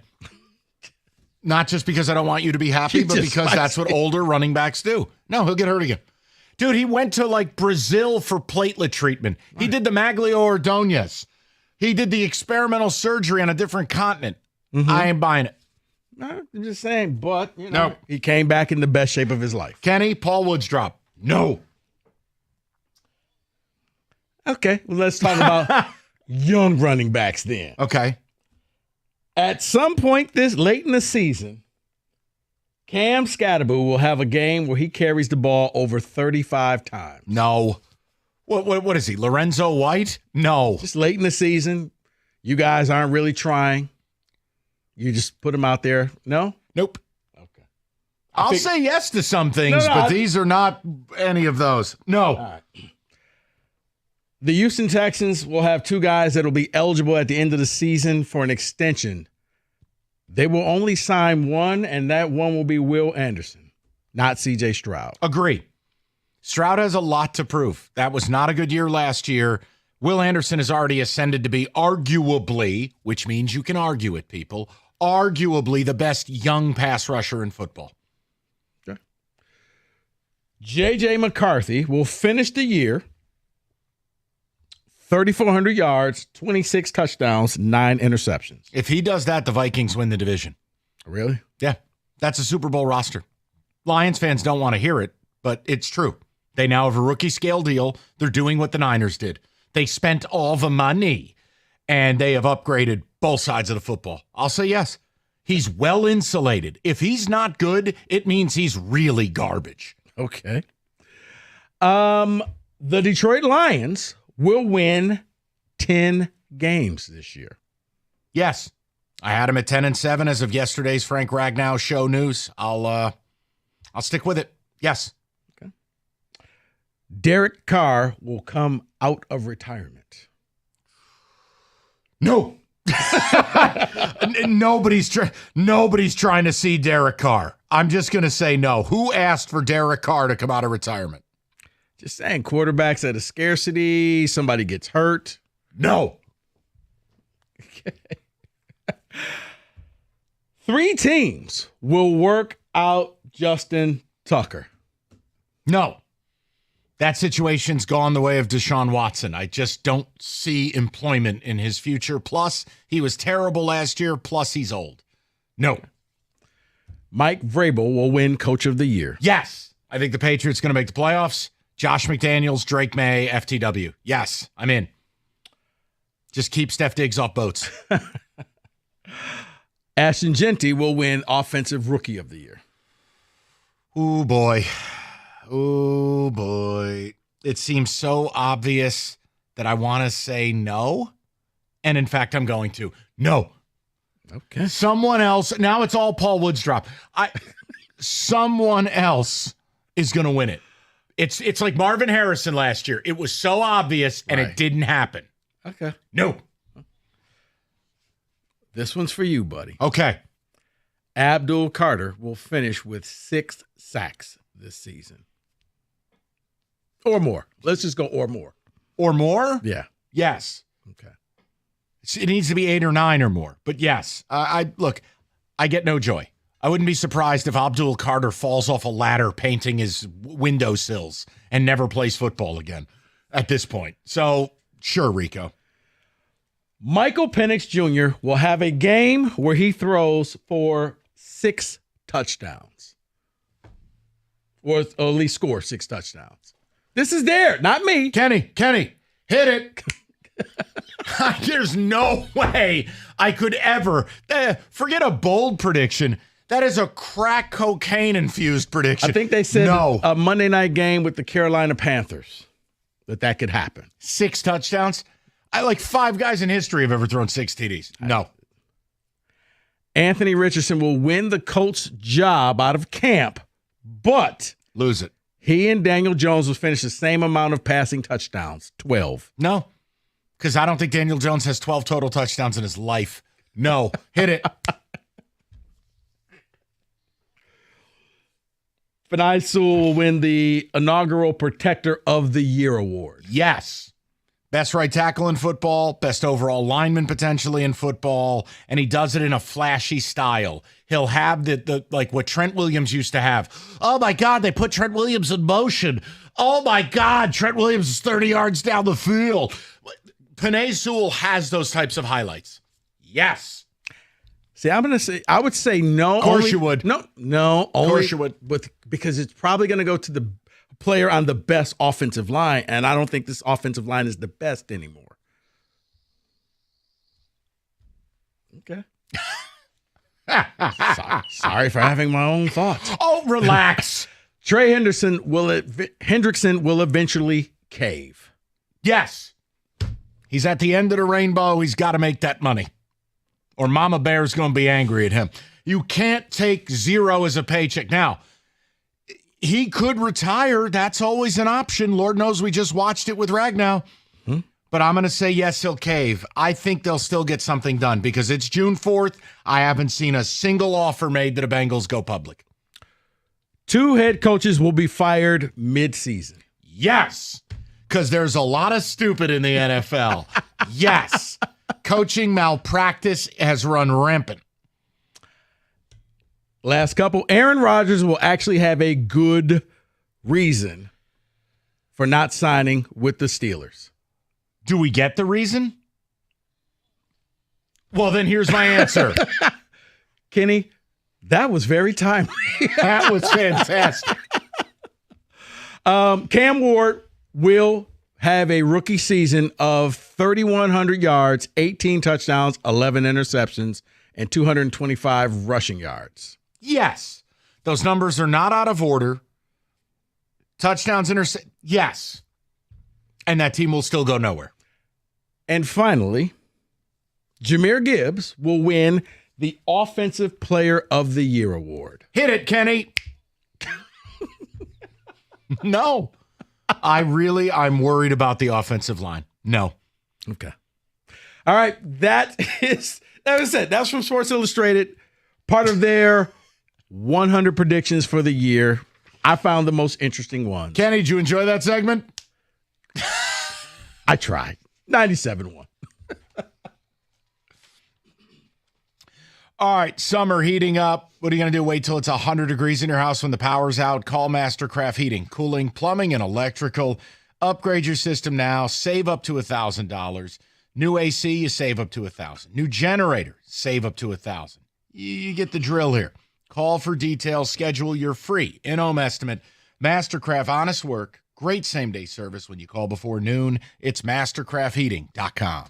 Not just because I don't want you to be happy, but because that's what older running backs do. No, he'll get hurt again. Dude, he went to like Brazil for platelet treatment. Right. He did the Maglio Ordonez. He did the experimental surgery on a different continent. Mm-hmm. I ain't buying it. No, I'm just saying, but he came back in the best shape of his life. Kenny, Paul Woods drop. No. Okay, well, let's talk about young running backs then. Okay. At some point this late in the season, Cam Scatterboo will have a game where he carries the ball over 35 times. No. What is he, Lorenzo White? No. Just late in the season, you guys aren't really trying. You just put him out there. No? Nope. Okay. I'll say yes to some things, but these are not any of those. No. All right. The Houston Texans will have 2 guys that will be eligible at the end of the season for an extension. They will only sign one, and that one will be Will Anderson, not C.J. Stroud. Agree. Stroud has a lot to prove. That was not a good year last year. Will Anderson has already ascended to be arguably, which means you can argue it, people, arguably the best young pass rusher in football. Okay. J.J. McCarthy will finish the year 3,400 yards, 26 touchdowns, 9 interceptions. If he does that, the Vikings win the division. Really? Yeah. That's a Super Bowl roster. Lions fans don't want to hear it, but it's true. They now have a rookie scale deal. They're doing what the Niners did. They spent all the money, and they have upgraded both sides of the football. I'll say yes. He's well insulated. If he's not good, it means he's really garbage. Okay. The Detroit Lions will win 10 games this year. Yes. I had him at 10-7 as of yesterday's Frank Ragnow show news. I'll stick with it. Yes. Okay. Derek Carr will come out of retirement. No. Nobody's trying to see Derek Carr. I'm just going to say no. Who asked for Derek Carr to come out of retirement? Just saying, quarterbacks at a scarcity, somebody gets hurt. No. Okay. 3 teams will work out Justin Tucker. No. That situation's gone the way of Deshaun Watson. I just don't see employment in his future. Plus, he was terrible last year. Plus, he's old. No. Mike Vrabel will win Coach of the Year. Yes. I think the Patriots going to make the playoffs. Josh McDaniels, Drake May, FTW. Yes, I'm in. Just keep Steph Diggs off boats. Ashton Genty will win Offensive Rookie of the Year. Oh, boy. Oh, boy. It seems so obvious that I want to say no. And, in fact, I'm going to. No. Okay. Someone else. Now it's all Paul Woods drop. Someone else is going to win it. It's like Marvin Harrison last year. It was so obvious, and it didn't happen. Okay. No. This one's for you, buddy. Okay. Abdul Carter will finish with 6 sacks this season. Or more. Let's just go or more. Or more? Yeah. Yes. Okay. It needs to be 8 or 9 or more. But yes, I get no joy. I wouldn't be surprised if Abdul Carter falls off a ladder painting his windowsills and never plays football again at this point. So, sure, Rico. Michael Penix Jr. will have a game where he throws for 6 touchdowns. Or at least score 6 touchdowns. This is there, not me. Kenny, hit it. There's no way I could ever. Forget a bold prediction. That is a crack cocaine-infused prediction. I think they said no. A Monday night game with the Carolina Panthers that could happen. 6 touchdowns? 5 guys in history have ever thrown 6 TDs. No. Anthony Richardson will win the Colts job out of camp, but lose it. He and Daniel Jones will finish the same amount of passing touchdowns, 12. No, because I don't think Daniel Jones has 12 total touchdowns in his life. No, hit it. Finai Sewell will win the inaugural Protector of the Year award. Yes. Best right tackle in football, best overall lineman potentially in football, and he does it in a flashy style. He'll have the like what Trent Williams used to have. Oh, my God, they put Trent Williams in motion. Oh, my God, Trent Williams is 30 yards down the field. Penei Sewell has those types of highlights. Yes. See, I would say no. Of course you would. No. Of course you would. Because it's probably going to go to the player on the best offensive line, and I don't think this offensive line is the best anymore. Okay. Sorry for having my own thoughts. Oh, relax. Trey Hendrickson will eventually cave. Yes. He's at the end of the rainbow. He's got to make that money, or Mama Bear's going to be angry at him. You can't take 0 as a paycheck. Now, he could retire. That's always an option. Lord knows we just watched it with Ragnow. But I'm going to say yes, he'll cave. I think they'll still get something done because it's June 4th. I haven't seen a single offer made to the Bengals go public. 2 head coaches will be fired mid-season. Yes, because there's a lot of stupid in the NFL. Yes. Coaching malpractice has run rampant. Last couple. Aaron Rodgers will actually have a good reason for not signing with the Steelers. Do we get the reason? Well, then here's my answer. Kenny, that was very timely. That was fantastic. Cam Ward will have a rookie season of 3,100 yards, 18 touchdowns, 11 interceptions, and 225 rushing yards. Yes. Those numbers are not out of order. Touchdowns, yes. And that team will still go nowhere. And finally, Jahmyr Gibbs will win the Offensive Player of the Year award. Hit it, Kenny. No. I'm worried about the offensive line. No. Okay. All right. That was it. That's from Sports Illustrated. Part of their 100 predictions for the year. I found the most interesting ones. Kenny, did you enjoy that segment? I tried. 97-1. All right, summer heating up. What are you going to do? Wait till it's 100 degrees in your house when the power's out? Call Mastercraft Heating, Cooling, Plumbing, and Electrical. Upgrade your system now. Save up to $1,000. New AC, you save up to $1,000. New generator, save up to $1,000. You get the drill here. Call for details. Schedule your free in-home estimate. Mastercraft, honest work. Great same-day service when you call before noon. It's mastercraftheating.com.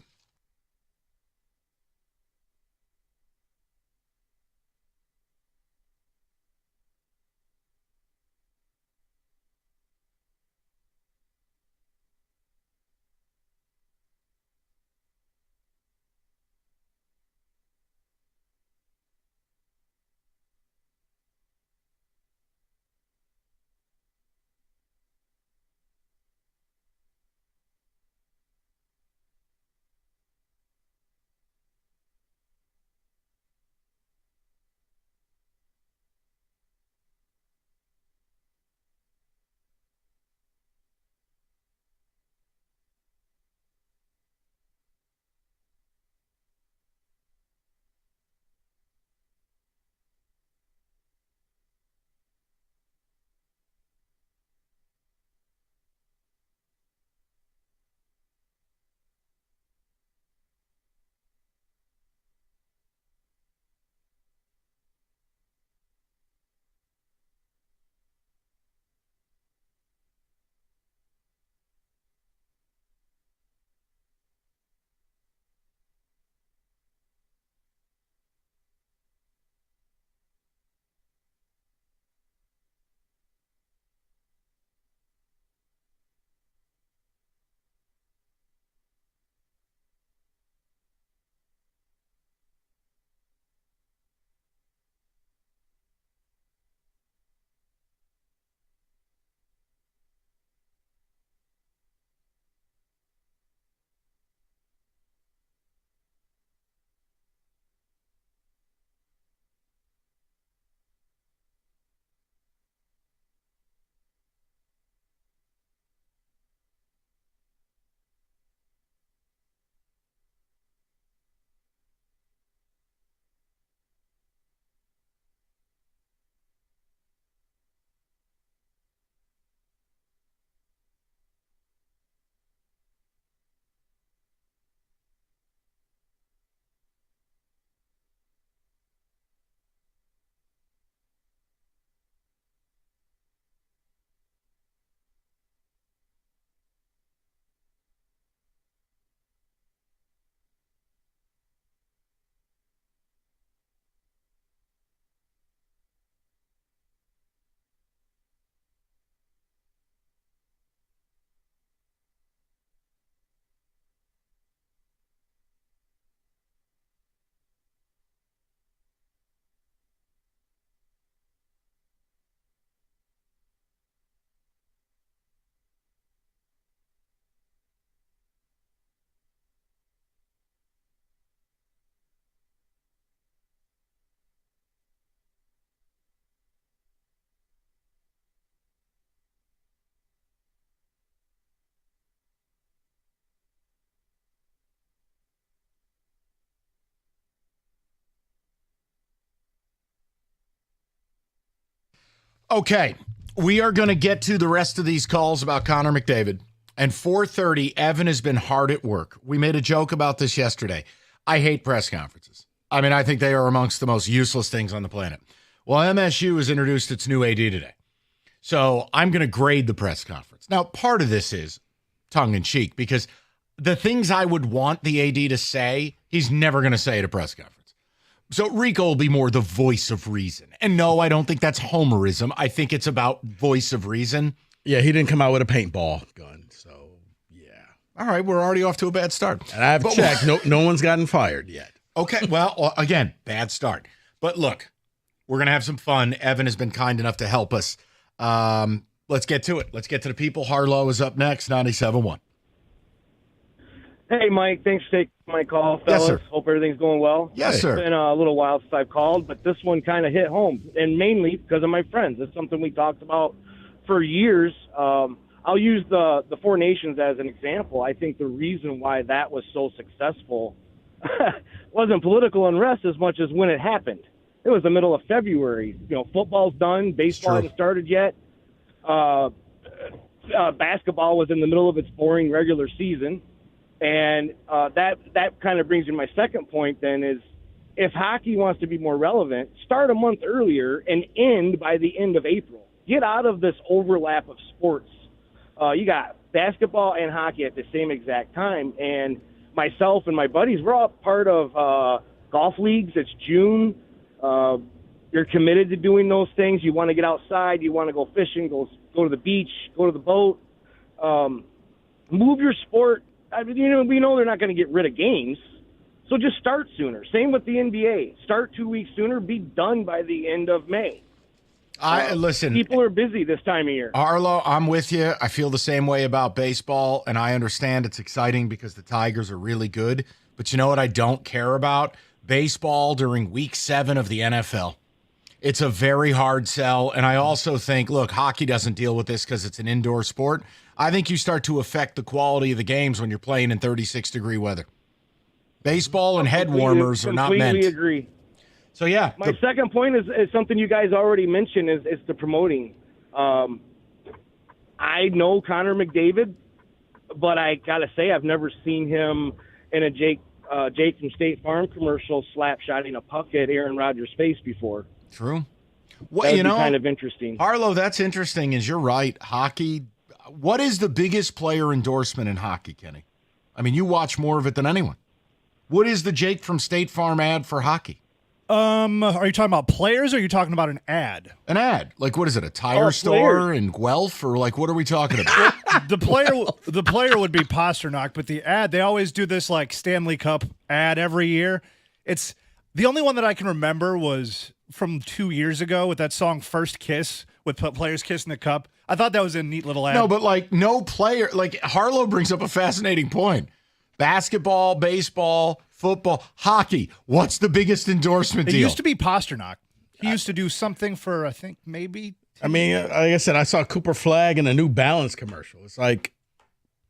Okay, we are going to get to the rest of these calls about Connor McDavid. And 4:30, Evan has been hard at work. We made a joke about this yesterday. I hate press conferences. I mean, I think they are amongst the most useless things on the planet. Well, MSU has introduced its new AD today. So I'm going to grade the press conference. Now, part of this is tongue-in-cheek because the things I would want the AD to say, he's never going to say at a press conference. So Rico will be more the voice of reason. And no, I don't think that's homerism. I think it's about voice of reason. Yeah, he didn't come out with a paintball gun. So, yeah. All right, we're already off to a bad start. And I've checked. No one's gotten fired yet. Okay, well, again, bad start. But look, we're going to have some fun. Evan has been kind enough to help us. Let's get to it. Let's get to the people. Harlow is up next, 97.1. Hey, Mike. Thanks for taking my call, fellas. Yes, sir. Hope everything's going well. Yes, sir. It's been a little while since I've called, but this one kind of hit home, and mainly because of my friends. It's something we talked about for years. I'll use the Four Nations as an example. I think the reason why that was so successful wasn't political unrest as much as when it happened. It was the middle of February. You know, football's done. Baseball hadn't started yet. Basketball was in the middle of its boring regular season. And that kind of brings me to my second point then is if hockey wants to be more relevant, start a month earlier and end by the end of April. Get out of this overlap of sports. You got basketball and hockey at the same exact time. And myself and my buddies, we're all part of golf leagues. It's June. You're committed to doing those things. You want to get outside. You want to go fishing, go to the beach, go to the boat. Move your sport. I mean, we know they're not going to get rid of games. So just start sooner. Same with the NBA. Start 2 weeks sooner. Be done by the end of May. Listen, people are busy this time of year. Arlo, I'm with you. I feel the same way about baseball, and I understand it's exciting because the Tigers are really good. But you know what I don't care about? Baseball during week 7 of the NFL. It's a very hard sell, and I also think, look, hockey doesn't deal with this because it's an indoor sport. I think you start to affect the quality of the games when you're playing in 36-degree weather. Baseball and head warmers are not meant. Completely agree. So, yeah. My second point is something you guys already mentioned is the promoting. I know Connor McDavid, but I got to say I've never seen him in a Jake from State Farm commercial slap-shotting a puck at Aaron Rodgers' face before. True. Well, That'd be kind of interesting. Harlow, that's interesting, is you're right. Hockey, what is the biggest player endorsement in hockey, Kenny? I mean, you watch more of it than anyone. What is the Jake from State Farm ad for hockey? Are you talking about players or are you talking about an ad? An ad. Like, what is it, a tire store in Guelph? Or, like, what are we talking about? The player would be Pasternak, but the ad, they always do this, like, Stanley Cup ad every year. It's the only one that I can remember was from 2 years ago with that song First Kiss with players kissing the cup. I thought that was a neat little ad. No, but, like, no player. Like, Harlow brings up a fascinating point. Basketball, baseball, football, hockey. What's the biggest endorsement deal? It used to be Pasternak. He used to do something for, I think, maybe. I mean, like I said, I saw Cooper Flagg in a New Balance commercial. It's like,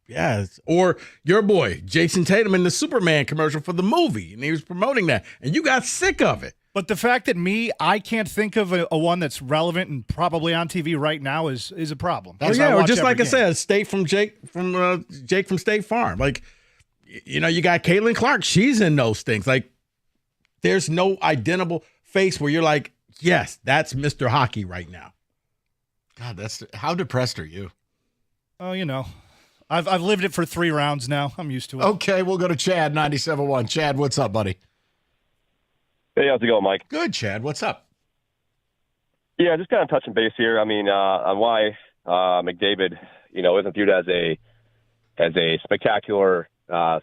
yeah. Or your boy, Jason Tatum, in the Superman commercial for the movie. And he was promoting that. And you got sick of it. But the fact that I can't think of a one that's relevant and probably on TV right now is a problem. Or just like I said, Jake from State Farm. Like, you know, you got Caitlin Clark. She's in those things. Like, there's no identifiable face where you're like, yes, that's Mr. Hockey right now. God, how depressed are you? Oh, you know, I've lived it for 3 rounds now. I'm used to it. Okay, we'll go to Chad, 97.1. Chad, what's up, buddy? Hey, how's it going, Mike? Good, Chad. What's up? Yeah, just kind of touching base here. I mean, on why McDavid, isn't viewed as a spectacular, from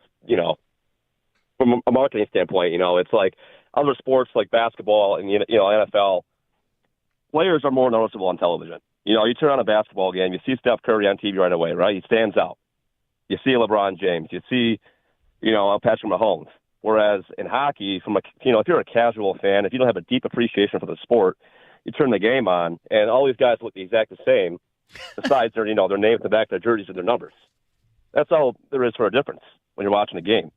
a marketing standpoint. It's like other sports like basketball and NFL. Players are more noticeable on television. You turn on a basketball game, you see Steph Curry on TV right away, right? He stands out. You see LeBron James. You see, Patrick Mahomes. Whereas in hockey, if you're a casual fan, if you don't have a deep appreciation for the sport, you turn the game on, and all these guys look the exact same, besides their name at the back of their jerseys and their numbers. That's all there is for a difference when you're watching a game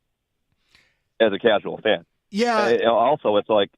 as a casual fan. Yeah. And also, it's like,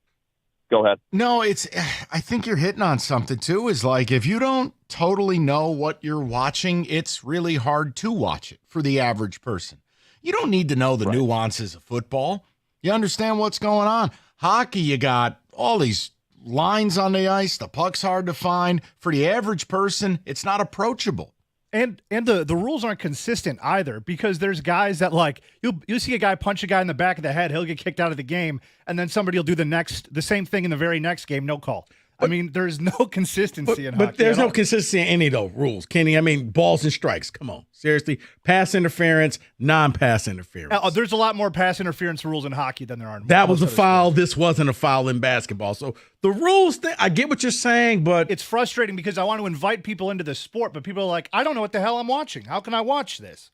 Go ahead. No, I think you're hitting on something too, is like if you don't totally know what you're watching, it's really hard to watch it for the average person. You don't need to know the nuances of football. You understand what's going on. Hockey, you got all these lines on the ice. The puck's hard to find. For the average person, it's not approachable. And the rules aren't consistent either, because there's guys that, like, you'll see a guy punch a guy in the back of the head, he'll get kicked out of the game, and then somebody will do the same thing in the very next game, no call. I mean, there's no consistency in hockey. But there's no consistency in any of those rules, Kenny. I mean, balls and strikes. Come on. Seriously. Pass interference, non-pass interference. There's a lot more pass interference rules in hockey than there are in that was a foul. This wasn't a foul in basketball. So the rules thing, I get what you're saying, but it's frustrating because I want to invite people into the sport, but people are like, I don't know what the hell I'm watching. How can I watch this?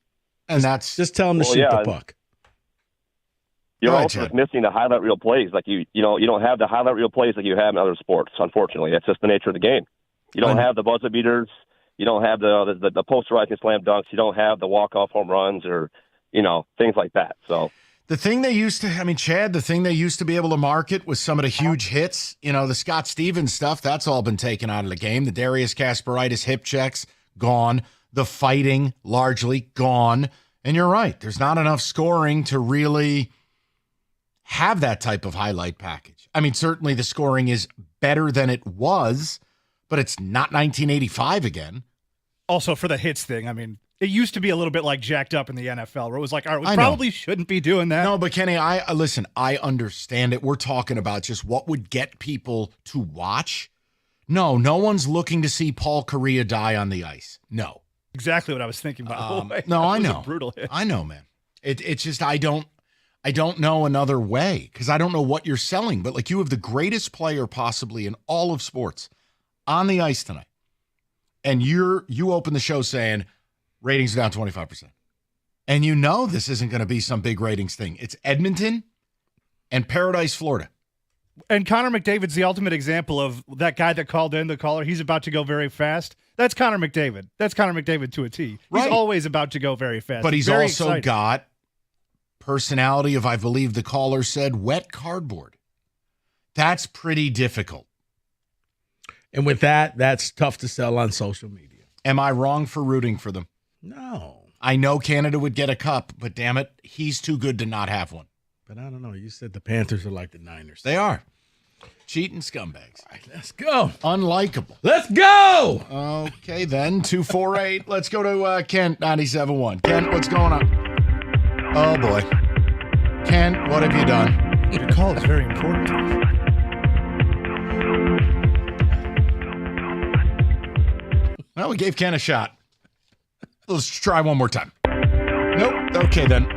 And that's just tell them to shoot the puck. You're also just missing the highlight reel plays. Like you don't have the highlight reel plays like you have in other sports. Unfortunately, that's just the nature of the game. You don't have the buzzer beaters. You don't have the posterizing slam dunks. You don't have the walk-off home runs or things like that. So the thing they used to, Chad, the thing they used to be able to market was some of the huge hits. The Scott Stevens stuff. That's all been taken out of the game. The Darius Kasparaitis hip checks gone. The fighting largely gone. And you're right. There's not enough scoring to really have that type of highlight package. Certainly the scoring is better than it was, but it's not 1985 again. Also, for the hits thing, it used to be a little bit like jacked up in the NFL, where it was like, all right, we probably shouldn't be doing that. No, but Kenny, I understand it. We're talking about just what would get people to watch. No one's looking to see Paul Correa die on the ice. No. Exactly what I was thinking, by the way. No, I know. Brutal hit. I know, man. It's just I don't know another way, because I don't know what you're selling. But you have the greatest player possibly in all of sports on the ice tonight, and you open the show saying ratings are down 25%, and this isn't going to be some big ratings thing. It's Edmonton and Paradise, Florida. And Connor McDavid's the ultimate example of that guy that called in, the caller. He's about to go very fast. That's Connor McDavid. That's Connor McDavid to a T. He's always about to go very fast. But he's very also exciting. got personality of, I believe the caller said, wet cardboard. That's pretty difficult. And with that's tough to sell on social media. Am I wrong for rooting for them? No. I know Canada would get a cup, but damn it, he's too good to not have one. But I don't know. You said the Panthers are like the Niners. They are. Cheating scumbags. All right, let's go. Unlikable. Let's go. Okay, then. 248. Let's go to Kent, 97.1. Kent, what's going on? Oh, boy. Kent, what have you done? Your call is very important to us. Well, we gave Ken a shot. Let's try one more time. Nope. Okay, then.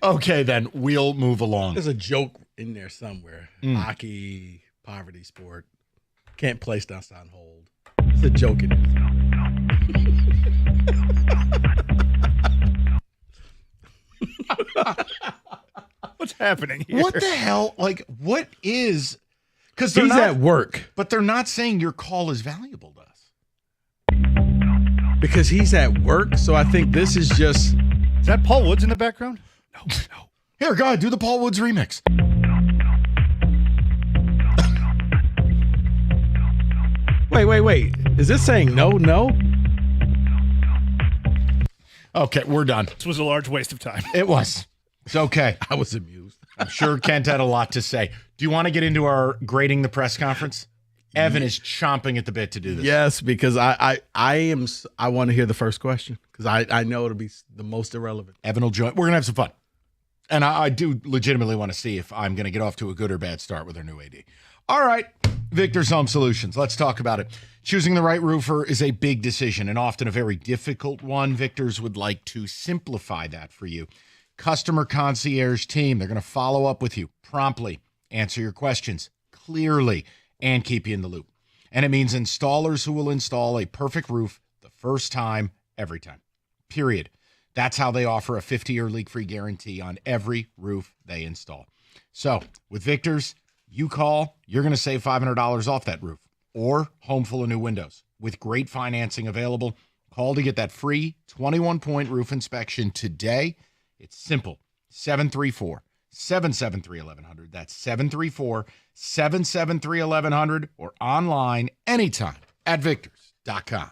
Okay, then. We'll move along. There's a joke in there somewhere. Hockey, poverty sport. Can't place us on hold. It's a joke in there. What's happening here? What the hell? What is... Because he's at work. But they're not saying your call is valuable to us. Because he's at work, so I think this is just... Is that Paul Woods in the background? No. Here, go ahead, do the Paul Woods remix. Wait. Is this saying no? Okay, we're done. This was a large waste of time. It was. It's okay. I was amused. I'm sure Kent had a lot to say. Do you want to get into our grading the press conference? Evan is chomping at the bit to do this. Yes, because I want to hear the first question, because I know it'll be the most irrelevant. Evan will join. We're going to have some fun. And I do legitimately want to see if I'm going to get off to a good or bad start with our new AD. All right, Victor's Home Solutions. Let's talk about it. Choosing the right roofer is a big decision and often a very difficult one. Victor's would like to simplify that for you. Customer concierge team, they're going to follow up with you promptly, answer your questions clearly, and keep you in the loop. And it means installers who will install a perfect roof the first time, every time. Period. That's how they offer a 50-year leak-free guarantee on every roof they install. So with Victor's, you call, you're going to save $500 off that roof, or home full of new windows. With great financing available, Call to get that free 21-point roof inspection today. It's simple. 734-773-1100. That's 734-773-1100 or online anytime at victors.com.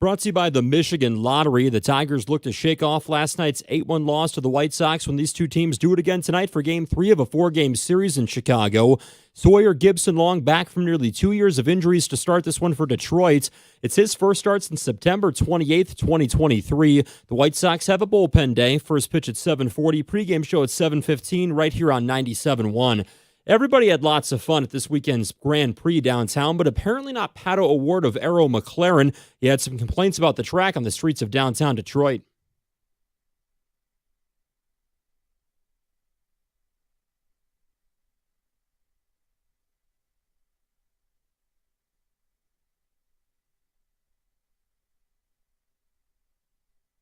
Brought to you by the Michigan Lottery. The Tigers look to shake off last night's 8-1 loss to the White Sox when these two teams do it again tonight for Game 3 of a 4-game series in Chicago. Sawyer Gibson-Long back from nearly 2 years of injuries to start this one for Detroit. It's his first start since September 28th, 2023. The White Sox have a bullpen day. First pitch at 7:40, pregame show at 7:15 right here on 97.1. Everybody had lots of fun at this weekend's Grand Prix downtown, but apparently not Pato O'Ward of Arrow McLaren. He had some complaints about the track on the streets of downtown Detroit.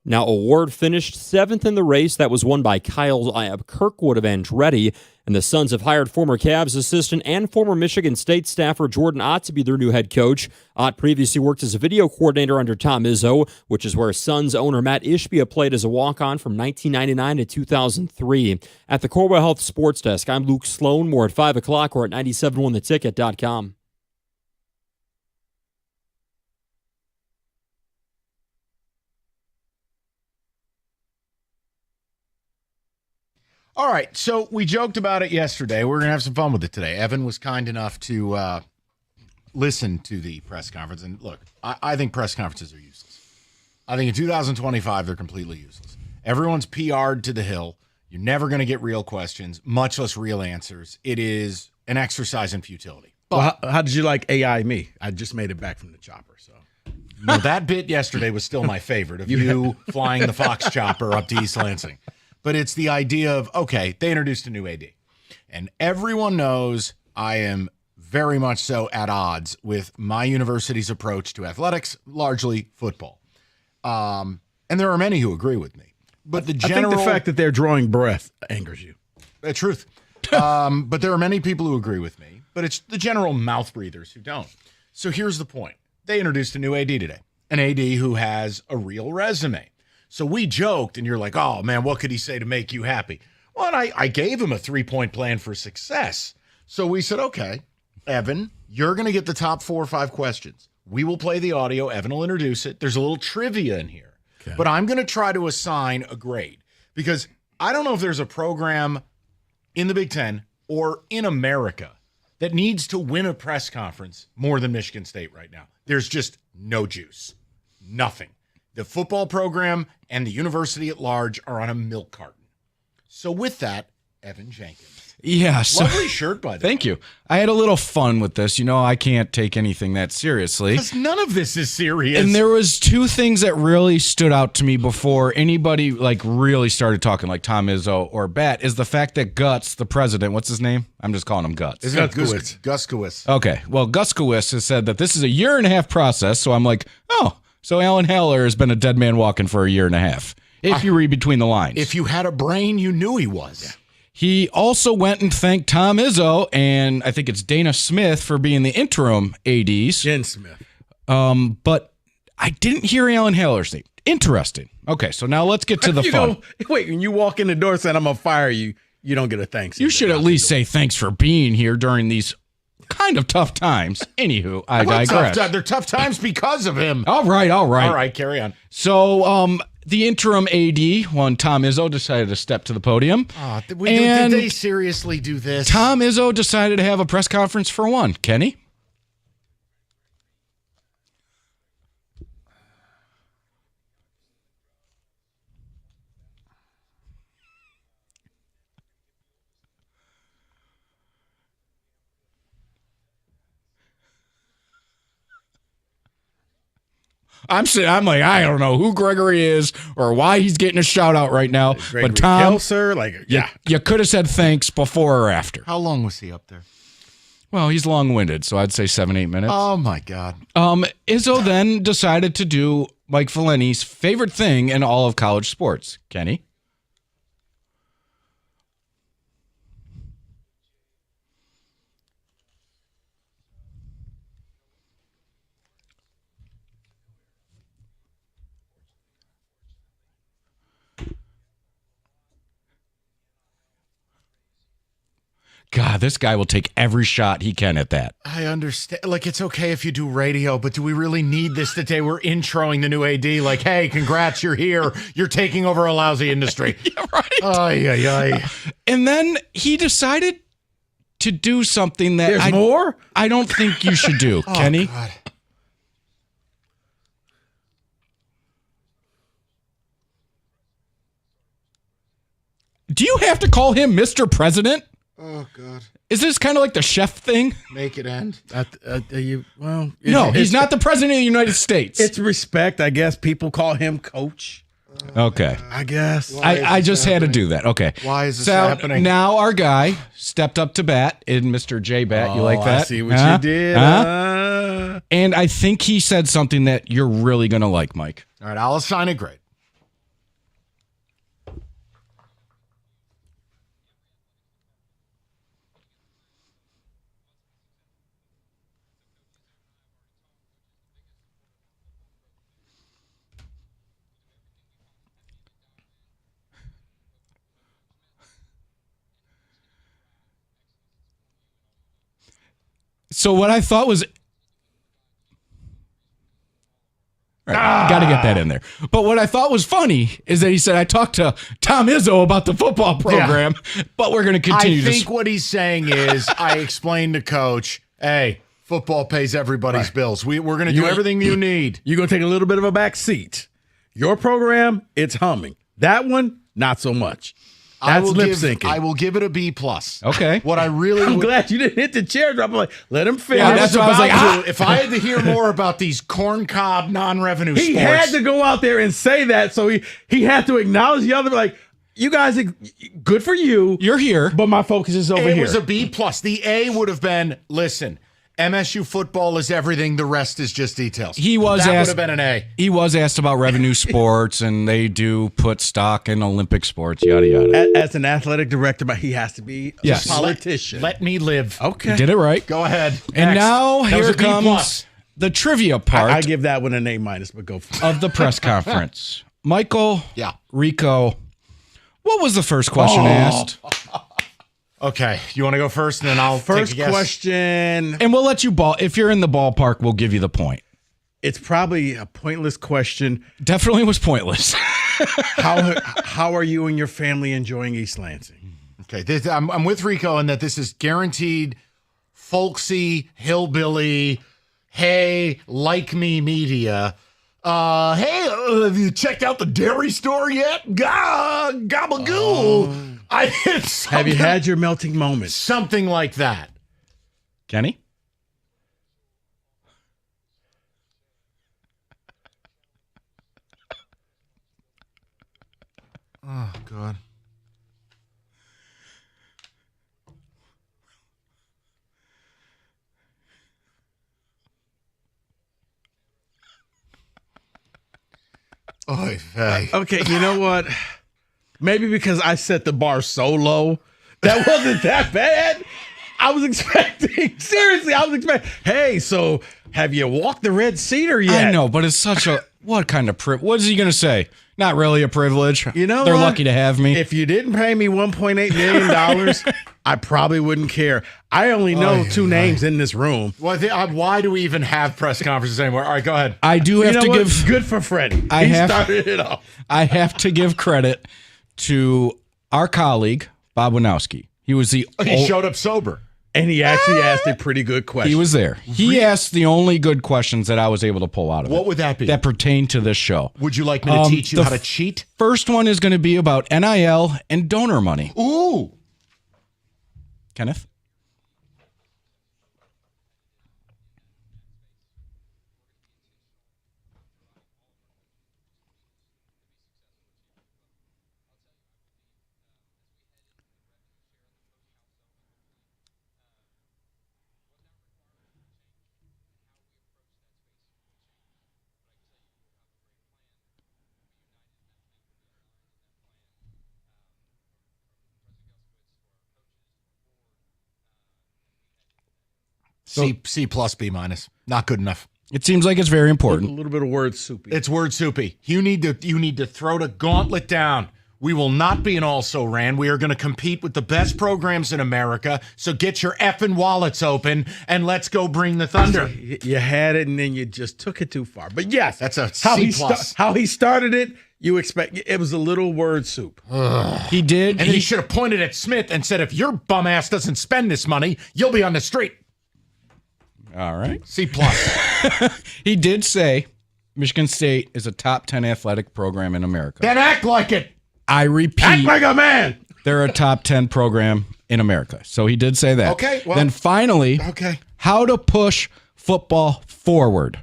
Now, O'Ward finished 7th in the race. That was won by Kyle Kirkwood of Andretti. And the Suns have hired former Cavs assistant and former Michigan State staffer Jordan Ott to be their new head coach. Ott previously worked as a video coordinator under Tom Izzo, which is where Suns owner Matt Ishbia played as a walk-on from 1999 to 2003. At the Corwell Health Sports Desk, I'm Luke Sloan. More at 5 o'clock or at 971theticket.com. All right, so we joked about it yesterday. We're going to have some fun with it today. Evan was kind enough to listen to the press conference. And look, I think press conferences are useless. I think in 2025, they're completely useless. Everyone's PR'd to the hill. You're never going to get real questions, much less real answers. It is an exercise in futility. Well, how did you like AI me? I just made it back from the chopper, so. No, that bit yesterday was still my favorite of you flying the Fox chopper up to East Lansing. But it's the idea of, okay, they introduced a new AD. And everyone knows I am very much so at odds with my university's approach to athletics, largely football. And there are many who agree with me. But the general... I think the fact that they're drawing breath angers you. Truth. But there are many people who agree with me. But it's the general mouth breathers who don't. So here's the point. They introduced a new AD today. An AD who has a real resume. So we joked, and you're like, oh, man, what could he say to make you happy? Well, and I gave him a 3-point plan for success. So we said, okay, Evan, you're going to get the top 4 or 5 questions. We will play the audio. Evan will introduce it. There's a little trivia in here. Okay. But I'm going to try to assign a grade because I don't know if there's a program in the Big Ten or in America that needs to win a press conference more than Michigan State right now. There's just no juice. Nothing. The football program and the university at large are on a milk carton. So with that, Evan Jenkins. Yeah. So, lovely shirt, by the way. Thank you. I had a little fun with this. You know, I can't take anything that seriously. Because none of this is serious. And there was 2 things that really stood out to me before anybody really started talking like Tom Izzo or Bat is the fact that Guts, the president, what's his name? I'm just calling him Guts. Isn't it Guskowitz? Okay. Well, Guskowitz has said that this is a 1.5-year process. So I'm like, oh, so Alan Haller has been a dead man walking for a 1.5 years. If you read between the lines. If you had a brain, you knew he was. Yeah. He also went and thanked Tom Izzo and I think it's Dana Smith for being the interim ADs. Jen Smith. But I didn't hear Alan Haller's name. Interesting. Okay, so now let's get to the fun. Wait, when you walk in the door saying I'm going to fire you, you don't get a thanks. You should at least say thanks for being here during these kind of tough times. Anywho, I digress. They're tough times because of him. All right. All right, carry on. So, the interim AD, when Tom Izzo decided to step to the podium. Did they seriously do this? Tom Izzo decided to have a press conference for one. Kenny? I'm like, I don't know who Gregory is or why he's getting a shout out right now. Gregory but Tom, Kelser, you could have said thanks before or after. How long was he up there? Well, he's long-winded, so I'd say 7-8 minutes. Oh my God. Izzo then decided to do Mike Valenti's favorite thing in all of college sports. Kenny? God, this guy will take every shot he can at that. I understand. Like, it's okay if you do radio, but do we really need this today? We're introing the new AD. Like, hey, congrats, you're here. You're taking over a lousy industry. Yeah, right. Ay, ay, ay. And then he decided to do something that There's more? I don't think you should do, Kenny. God. Do you have to call him Mr. President? Oh, God. Is this kind of like the chef thing? Make it end. No, he's not the president of the United States. It's respect, I guess. People call him coach. Okay. I guess. I just had to do that. Okay. Why is this So happening? now our guy stepped up to bat in Mr. J Bat. You like that? I see what you did. And I think he said something that you're really going to like, Mike. All right, I'll assign a grade. So what I thought was... Got to get that in there. But what I thought was funny is that he said, I talked to Tom Izzo about the football program, but we're going to continue I think what he's saying is, I explained to Coach, hey, football pays everybody's bills. We're going to do everything you need. You're going to take a little bit of a back seat. Your program, it's humming. That one, not so much. That's lip syncing. I will give it a B+. Okay. What I really I'm glad you didn't hit the chair drop. I'm like, let him finish. Yeah, that's what I was like. If I had to hear more about these corncob non-revenue sports. He had to go out there and say that, so he had to acknowledge the other, like, you guys, good for you. You're here. But my focus is over here. It was a B+. The A would have been, listen, MSU football is everything. The rest is just details. That would have been an A. He was asked about revenue sports, and they do put stock in Olympic sports, yada, yada. As an athletic director, but he has to be a politician. Let me live. Okay. You did it right. Go ahead. And Next. now That was here a B+. comes the trivia part I give that one an A-, but go for it. of the press conference. Michael, Yeah. Rico, what was the first question asked? Okay. You want to go first, and then I'll First take a guess? question. And we'll let you ball. If you're in the ballpark, we'll give you the point. It's probably a pointless question. Definitely was pointless. How are you and your family enjoying East Lansing? Okay. I'm with Rico in that this is guaranteed folksy, hillbilly, hey, like me media. Hey, have you checked out the dairy store yet? Gabagoo. Have you had your melting moment? Something like that. Kenny? Oh, God. Oy vey. Okay, you know what? Maybe because I set the bar so low, that wasn't that bad. I was expecting, hey, so have you walked the red cedar yet? I know, but it's such a, what kind of what is he going to say? Not really a privilege. You know They're what? lucky to have me. If you didn't pay me $1.8 million, I probably wouldn't care. I only know two names in this room. Well, why do we even have press conferences anymore? All right, go ahead. I do have to give... Good for Freddie. He started it off. I have to give credit to our colleague, Bob Winowski. He was He showed up sober. And he actually asked a pretty good question. He was there. He asked the only good questions that I was able to pull out of it. What would that be? That pertain to this show. Would you like me to teach you how to cheat? First one is going to be about NIL and donor money. Ooh. Kenneth? C plus B minus. Not good enough. It seems like it's very important. A little bit of word soupy. It's word soupy. You need to throw the gauntlet down We will not be an also-ran. We are going to compete with the best programs in America. So get your effing wallets open and let's go bring the thunder. You had it and then you just took it too far. But yes, that's a C+. How he started it, you expect it was a little word soup. He did. And he should have pointed at Smith and said, if your bum ass doesn't spend this money, you'll be on the street. All right. C+. He did say Michigan State is a top 10 athletic program in America. Then act like it. I repeat. Act like a man. They're a top 10 program in America. So he did say that. Okay. Well, then finally, how to push football forward.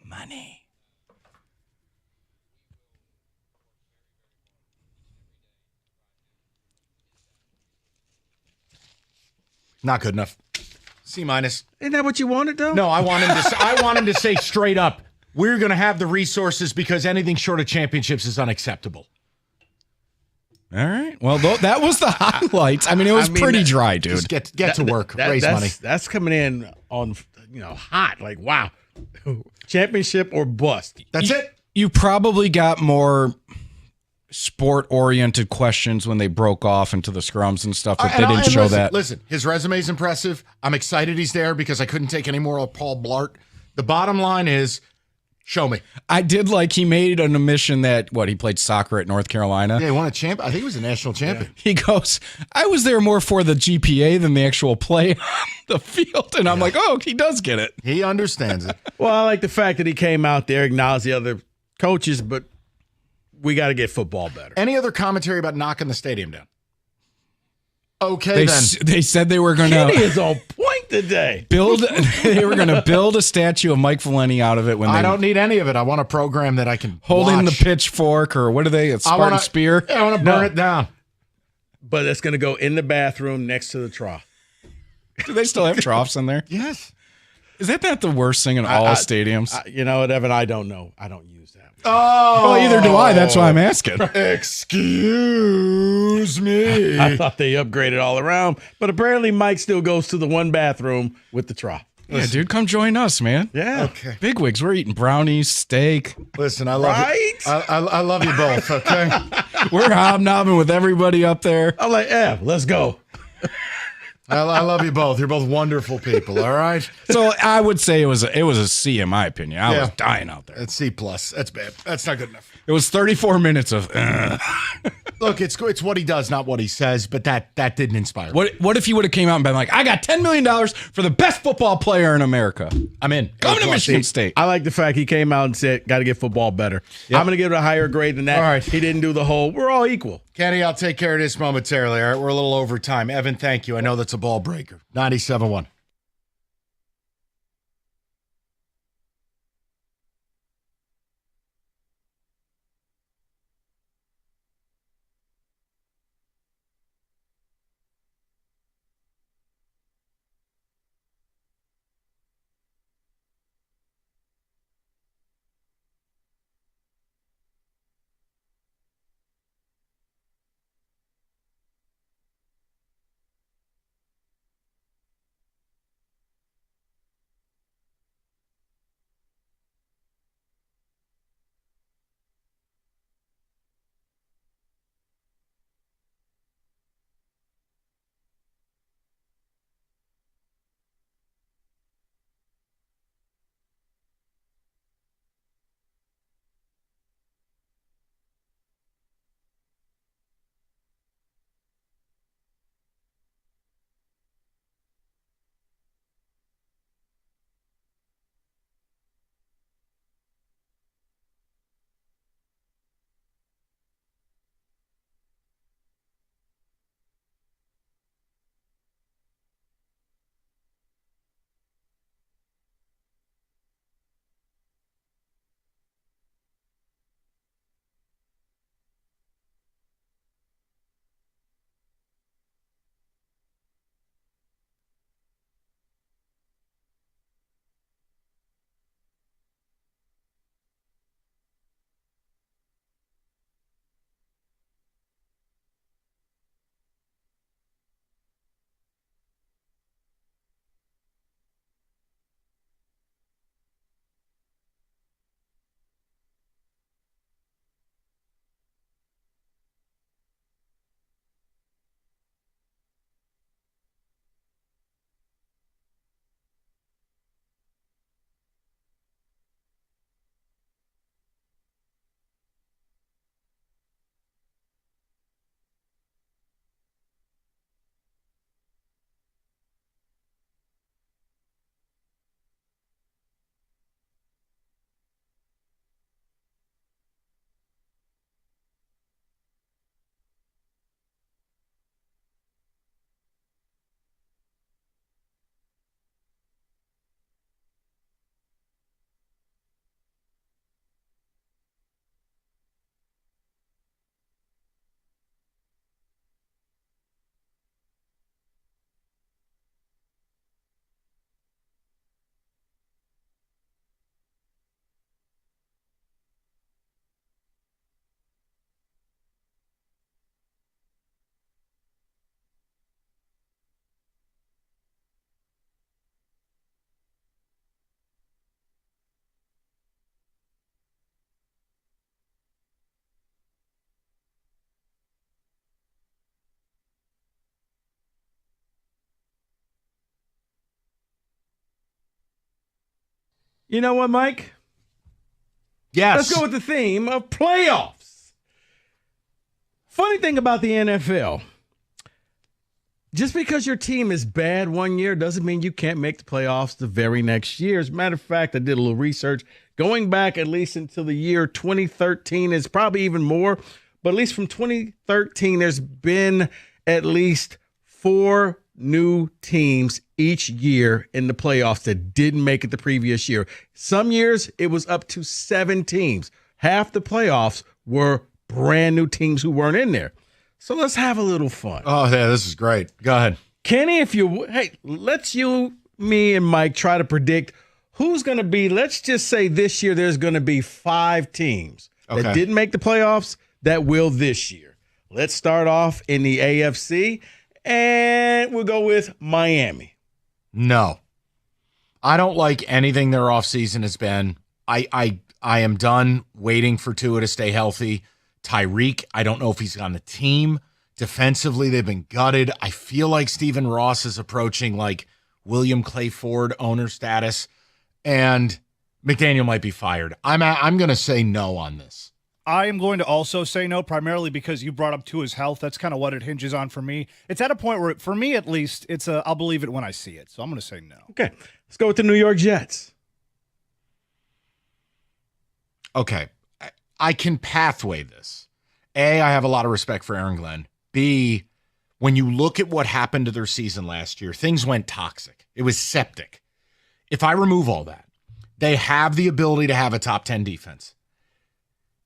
Money. Not good enough. C-. Isn't that what you wanted, though? No, I want him to say straight up, we're going to have the resources because anything short of championships is unacceptable. All right. Well, that was the highlights. I mean, it was pretty dry, dude. Just get to work. Raise money. That's coming in on hot. Like, wow. Championship or bust. That's it. You probably got more sport-oriented questions when they broke off into the scrums and stuff, but they didn't show that. Listen, his resume is impressive. I'm excited he's there because I couldn't take any more of Paul Blart. The bottom line is, show me. I did like he made an admission that, he played soccer at North Carolina? Yeah, he won a champ. I think he was a national champion. Yeah. He goes, I was there more for the GPA than the actual play on the field. And I'm like, oh, he does get it. He understands it. Well, I like the fact that he came out there, acknowledged the other coaches, but we got to get football better. Any other commentary about knocking the stadium down? Okay, then. They said they were going to. Kenny is on point today. They were going to build a statue of Mike Valenti out of it. I don't need any of it. I want a program that I can holding watch. the pitchfork, or what are they? A Spartan spear? Yeah, I want to burn it down. But it's going to go in the bathroom next to the trough. Do they still have troughs in there? Yes. Is that not the worst thing in all stadiums? You know what, Evan? I don't know. I don't use that. Oh, well, either do I. That's why I'm asking. Excuse me. I thought they upgraded all around, but apparently Mike still goes to the one bathroom with the trough. Yeah, dude, come join us, man. Yeah. Okay. Bigwigs, we're eating brownies, steak. Listen, I love you. I love you both, okay? We're hobnobbing with everybody up there. I'm like, let's go. I love you both. You're both wonderful people, all right? So I would say it was a C in my opinion. I was dying out there. It's C+. That's bad. That's not good enough. It was 34 minutes of Look, it's what he does, not what he says, but that didn't inspire me. What if he would have came out and been like, I got $10 million for the best football player in America? I'm in. Come to Michigan State. I like the fact he came out and said, got to get football better. Yep. I'm going to give it a higher grade than that. All right. He didn't do the whole, we're all equal. Kenny, I'll take care of this momentarily. All right, we're a little over time. Evan, thank you. I know that's a ball breaker. 97-1. You know what, Mike? Yes. Let's go with the theme of playoffs. Funny thing about the NFL, just because your team is bad one year doesn't mean you can't make the playoffs the very next year. As a matter of fact, I did a little research. Going back at least until the year 2013 is probably even more, but at least from 2013, there's been at least 4 new teams each year in the playoffs that didn't make it the previous year. Some years, it was up to 7 teams. Half the playoffs were brand new teams who weren't in there. So let's have a little fun. Oh, yeah, this is great. Go ahead. Kenny, let's me and Mike try to predict who's going to be, let's just say this year there's going to be 5 teams that didn't make the playoffs that will this year. Let's start off in the AFC, and we'll go with Miami. No. I don't like anything their offseason has been. I am done waiting for Tua to stay healthy. Tyreek, I don't know if he's on the team. Defensively, they've been gutted. I feel like Stephen Ross is approaching like William Clay Ford owner status, and McDaniel might be fired. I'm going to say no on this. I am going to also say no, primarily because you brought up Tua's health. That's kind of what it hinges on for me. It's at a point where, for me at least, I'll believe it when I see it. So I'm going to say no. Okay, let's go with the New York Jets. Okay, I can pathway this. A, I have a lot of respect for Aaron Glenn. B, when you look at what happened to their season last year, things went toxic. It was septic. If I remove all that, they have the ability to have a top 10 defense.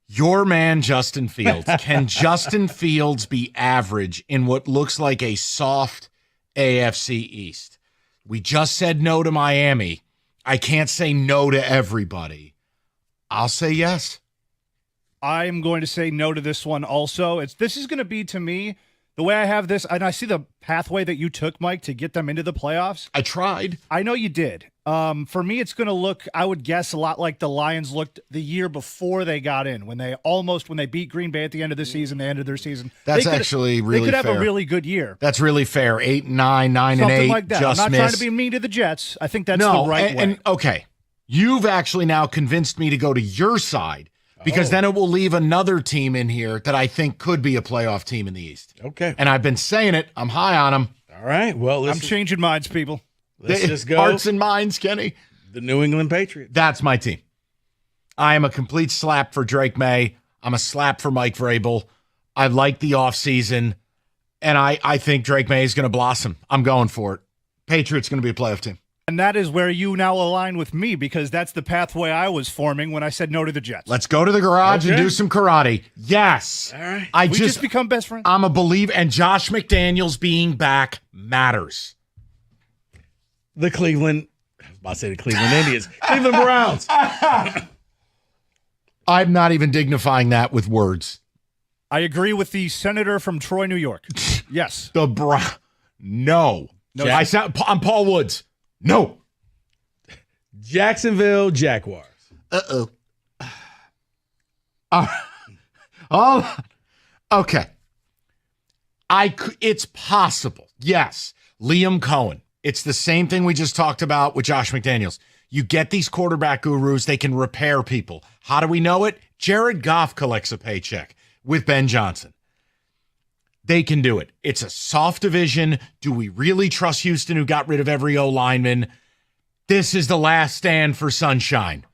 Your man, Justin Fields. Can Justin Fields be average in what looks like a soft AFC East? We just said no to Miami. I can't say no to everybody. I'll say yes. I am going to say no to this one also. This is going to be, to me, the way I have this, and I see the pathway that you took, Mike, to get them into the playoffs. I tried. I know you did. For me, it's going to look, I would guess, a lot like the Lions looked the year before they got in, when they beat Green Bay at the end of the season, they ended their season. That's actually really fair. They could have a really good year. That's really fair. 8, 9, 9, Something and 8. like that. Just I'm not trying to missed. be mean to the Jets. I think that's the right way. And okay, you've actually now convinced me to go to your side. Because then it will leave another team in here that I think could be a playoff team in the East. Okay. And I've been saying it. I'm high on them. All right. Well, I'm changing minds, people. Let's just go. Hearts and minds, Kenny. The New England Patriots. That's my team. I am a complete slap for Drake May. I'm a slap for Mike Vrabel. I like the offseason. And I think Drake May is going to blossom. I'm going for it. Patriots going to be a playoff team. And that is where you now align with me, because that's the pathway I was forming when I said no to the Jets. Let's go to the garage and do some karate. Yes. All right. We just become best friends. I'm a believer, and Josh McDaniels being back matters. The Cleveland Indians. Cleveland Browns. I'm not even dignifying that with words. I agree with the senator from Troy, New York. Yes. No. I'm Paul Woods. No. Jacksonville Jaguars. Uh-oh. Okay. It's possible. Yes. Liam Cohen. It's the same thing we just talked about with Josh McDaniels. You get these quarterback gurus, they can repair people. How do we know it? Jared Goff collects a paycheck with Ben Johnson. They can do it. It's a soft division. Do we really trust Houston, who got rid of every O-lineman? This is the last stand for sunshine.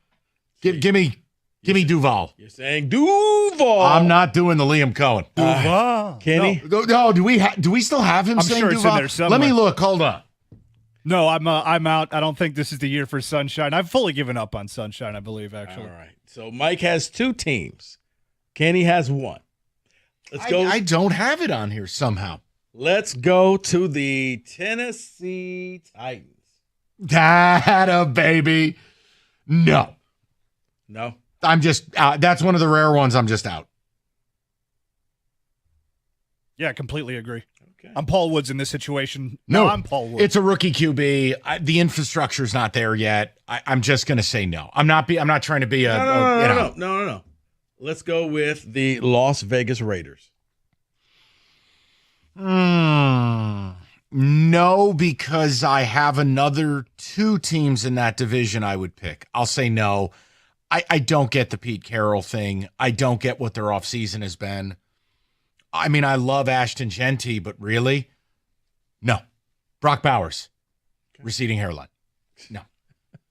Give me Duval. You're saying Duval. I'm not doing the Liam Cohen. Duval. Kenny? No, do we still have him saying sure Duval? it's in there somewhere. Let me look. Hold on. No, I'm out. I don't think this is the year for sunshine. I've fully given up on sunshine, I believe, actually. All right. So Mike has 2 teams. Kenny has 1. Let's go. I don't have it on here somehow. Let's go to the Tennessee Titans. Data, baby. No. I'm just that's one of the rare ones. I'm just out. Yeah, completely agree. Okay. I'm Paul Woods in this situation. No, I'm Paul Woods. It's a rookie QB. The infrastructure's not there yet. I'm just going to say no. I'm not trying to be No. Let's go with the Las Vegas Raiders. No. no because I have another 2 teams in that division I would pick. I'll say no. I don't get the Pete Carroll thing. I don't get what their offseason has been. I mean, I love Ashton Genty, but really? No. Brock Bowers. Receding hairline. No.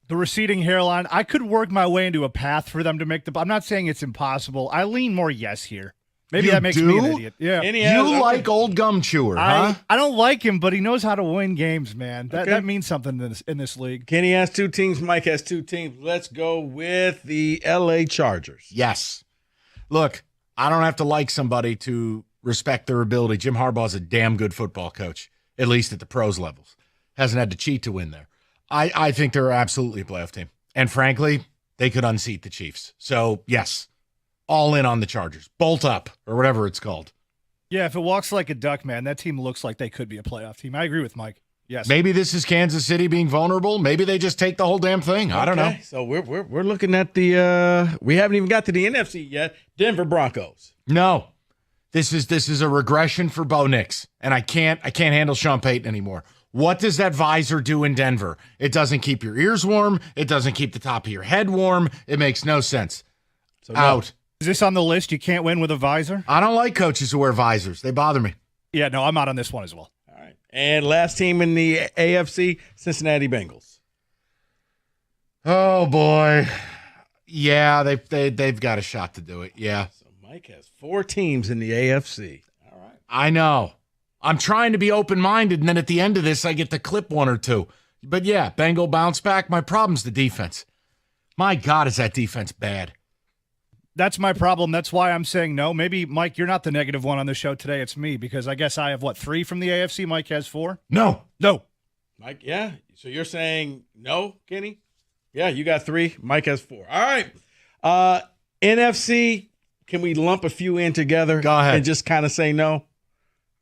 The receding hairline, I could work my way into a path for them to make I'm not saying it's impossible. I lean more yes here. Maybe You that makes do? me an idiot. Yeah. You like old gum chewer, huh? I don't like him, but he knows how to win games, man. That Okay. that means something in this league. Kenny has 2 teams. Mike has 2 teams. Let's go with the L.A. Chargers. Yes. Look, I don't have to like somebody to respect their ability. Jim Harbaugh's a damn good football coach, at least at the pros levels. Hasn't had to cheat to win there. I think they're absolutely a playoff team. And frankly, they could unseat the Chiefs. So, yes, all in on the Chargers. Bolt up, or whatever it's called. Yeah, if it walks like a duck, man, that team looks like they could be a playoff team. I agree with Mike. Yes. Maybe this is Kansas City being vulnerable. Maybe they just take the whole damn thing. I don't know. Okay, so we're looking at the we haven't even got to the NFC yet. Denver Broncos. No. This is a regression for Bo Nix, and I can't handle Sean Payton anymore. What does that visor do in Denver? It doesn't keep your ears warm. It doesn't keep the top of your head warm. It makes no sense. So Out. Is this on the list? You can't win with a visor? I don't like coaches who wear visors. They bother me. Yeah, no, I'm out on this one as well. All right. And last team in the AFC, Cincinnati Bengals. Oh boy. Yeah, they've got a shot to do it. Yeah. So Mike has 4 teams in the AFC. All right. I know. I'm trying to be open-minded, and then at the end of this, I get to clip 1 or 2. But yeah, Bengal bounce back. My problem's the defense. My God, is that defense bad. That's my problem. That's why I'm saying no. Maybe, Mike, you're not the negative one on the show today. It's me, because I guess I have, 3 from the AFC? Mike has 4? No. Mike, yeah. So you're saying no, Kenny? Yeah, you got 3. Mike has 4. All right. NFC, can we lump a few in together? Go ahead. And just kind of say no?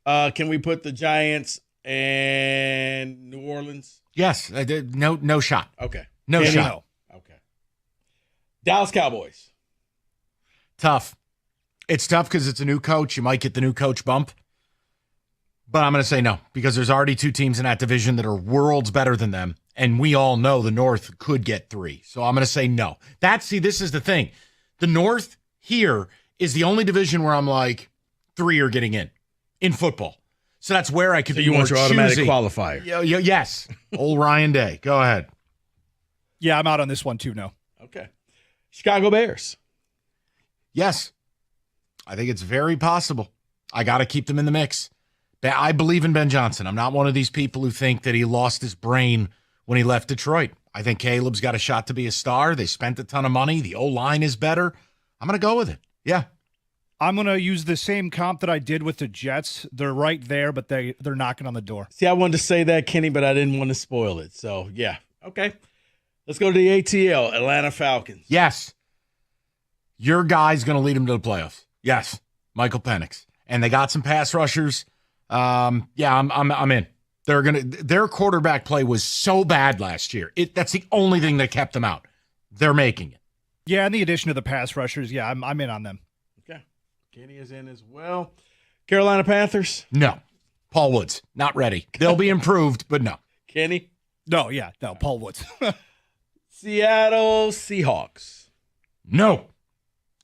Can we put the Giants and New Orleans? Yes. No shot. Okay. No Kenny, shot. no. Okay. Dallas Cowboys. Tough. It's tough because it's a new coach. You might get the new coach bump. But I'm going to say no, because there's already 2 teams in that division that are worlds better than them. And we all know the North could get 3. So I'm going to say no. This is the thing. The North here is the only division where I'm like, 3 are getting in football. So that's where I could So be you more want your automatic choosy. qualifier? Yes. Old Ryan Day. Go ahead. Yeah, I'm out on this one too, no. Okay. Chicago Bears. Yes. I think it's very possible. I got to keep them in the mix. I believe in Ben Johnson. I'm not one of these people who think that he lost his brain when he left Detroit. I think Caleb's got a shot to be a star. They spent a ton of money. The O-line is better. I'm going to go with it. Yeah. I'm going to use the same comp that I did with the Jets. They're right there, but they're knocking on the door. See, I wanted to say that, Kenny, but I didn't want to spoil it. So, yeah. Okay. Let's go to the ATL, Atlanta Falcons. Yes. Your guy's going to lead them to the playoffs. Yes. Michael Penix. And they got some pass rushers. I'm in. Their quarterback play was so bad last year. That's the only thing that kept them out. They're making it. Yeah, and the addition of the pass rushers, yeah, I'm in on them. Okay. Kenny is in as well. Carolina Panthers. No. Paul Woods. Not ready. They'll be improved, but no. Kenny. No, Paul Woods. Seattle Seahawks. No.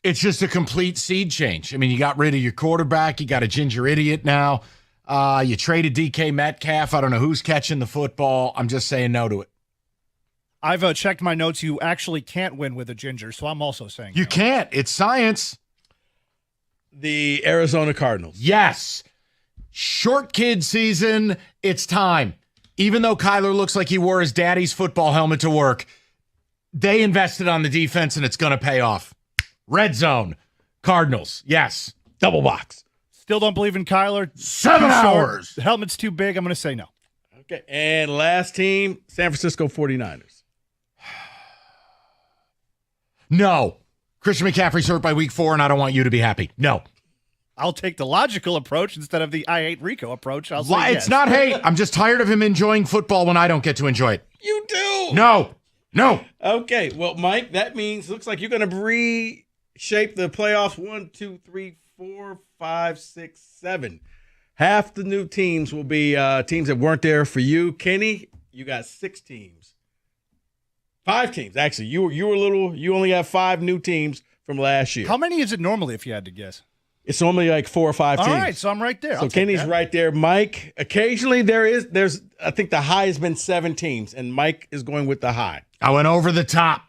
It's just a complete seed change. I mean, you got rid of your quarterback. You got a ginger idiot now. You traded DK Metcalf. I don't know who's catching the football. I'm just saying no to it. I've checked my notes. You actually can't win with a ginger, so I'm also saying You no. can't. It's science. The Arizona Cardinals. Yes. Short kid season. It's time. Even though Kyler looks like he wore his daddy's football helmet to work, they invested on the defense, and it's going to pay off. Red zone. Cardinals. Yes. Double box. Still don't believe in Kyler. 7 hours. The helmet's too big. I'm going to say no. Okay. And last team, San Francisco 49ers. No. Christian McCaffrey's hurt by week 4, and I don't want you to be happy. No. I'll take the logical approach instead of the I hate Rico approach. I'll say yes. It's not hate. I'm just tired of him enjoying football when I don't get to enjoy it. You do. No. Okay. Well, Mike, that means looks like you're going to reshape the playoffs 1, 2, 3, 4, 5, 6, 7. Half the new teams will be teams that weren't there for you. Kenny, you got 6 teams. 5 teams, actually. You only have 5 new teams from last year. How many is it normally, if you had to guess? It's normally like 4 or 5 teams. All right, so I'm right there. So Kenny's right there. Mike, occasionally there's I think the high has been 7 teams, and Mike is going with the high. I went over the top.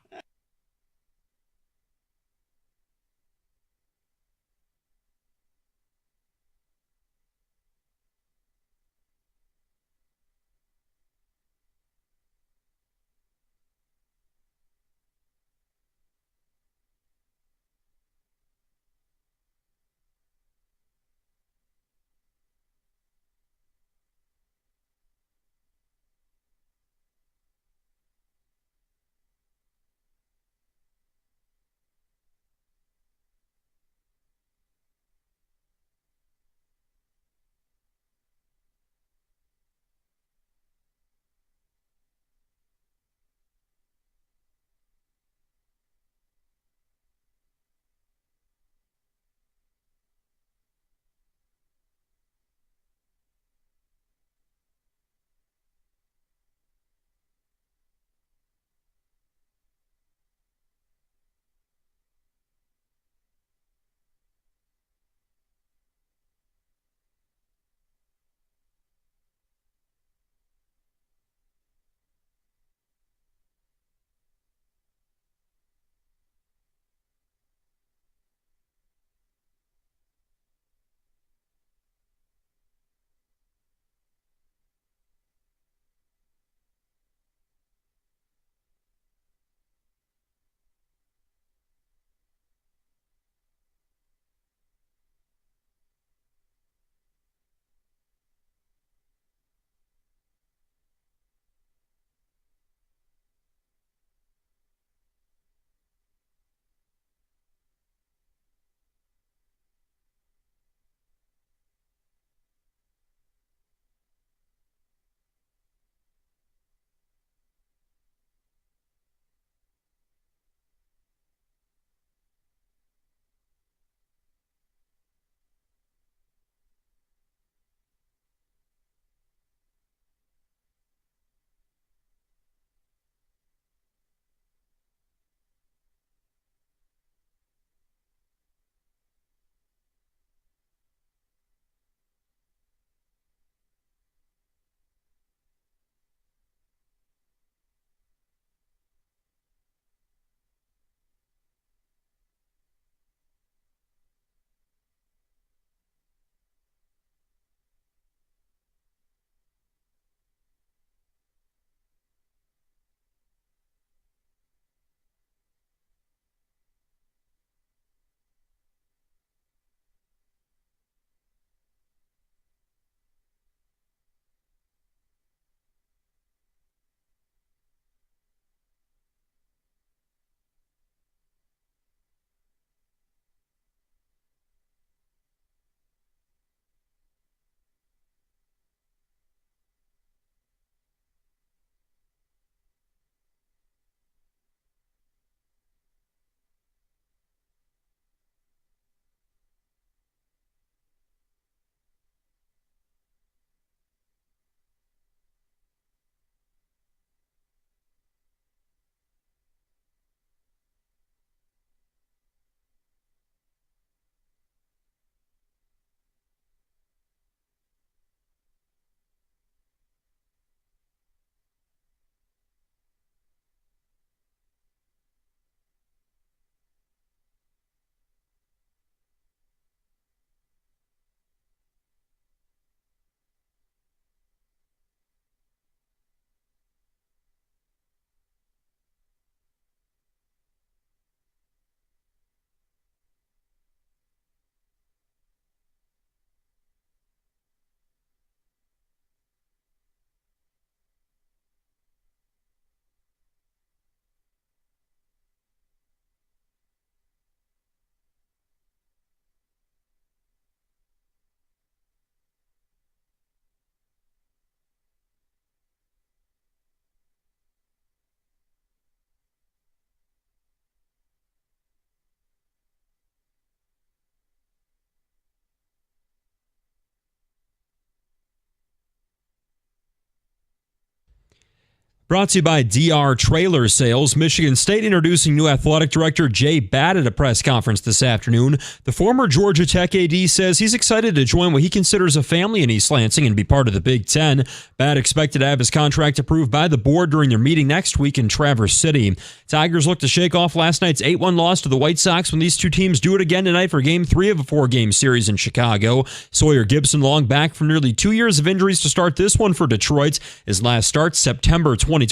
Brought to you by DR Trailer Sales. Michigan State introducing new athletic director Jay Batt at a press conference this afternoon. The former Georgia Tech AD says he's excited to join what he considers a family in East Lansing and be part of the Big Ten. Batt expected to have his contract approved by the board during their meeting next week in Traverse City. Tigers look to shake off last night's 8-1 loss to the White Sox when these two teams do it again tonight for Game 3 of a 4-game series in Chicago. Sawyer Gibson long back from nearly 2 years of injuries to start this one for Detroit. His last start, September 2023.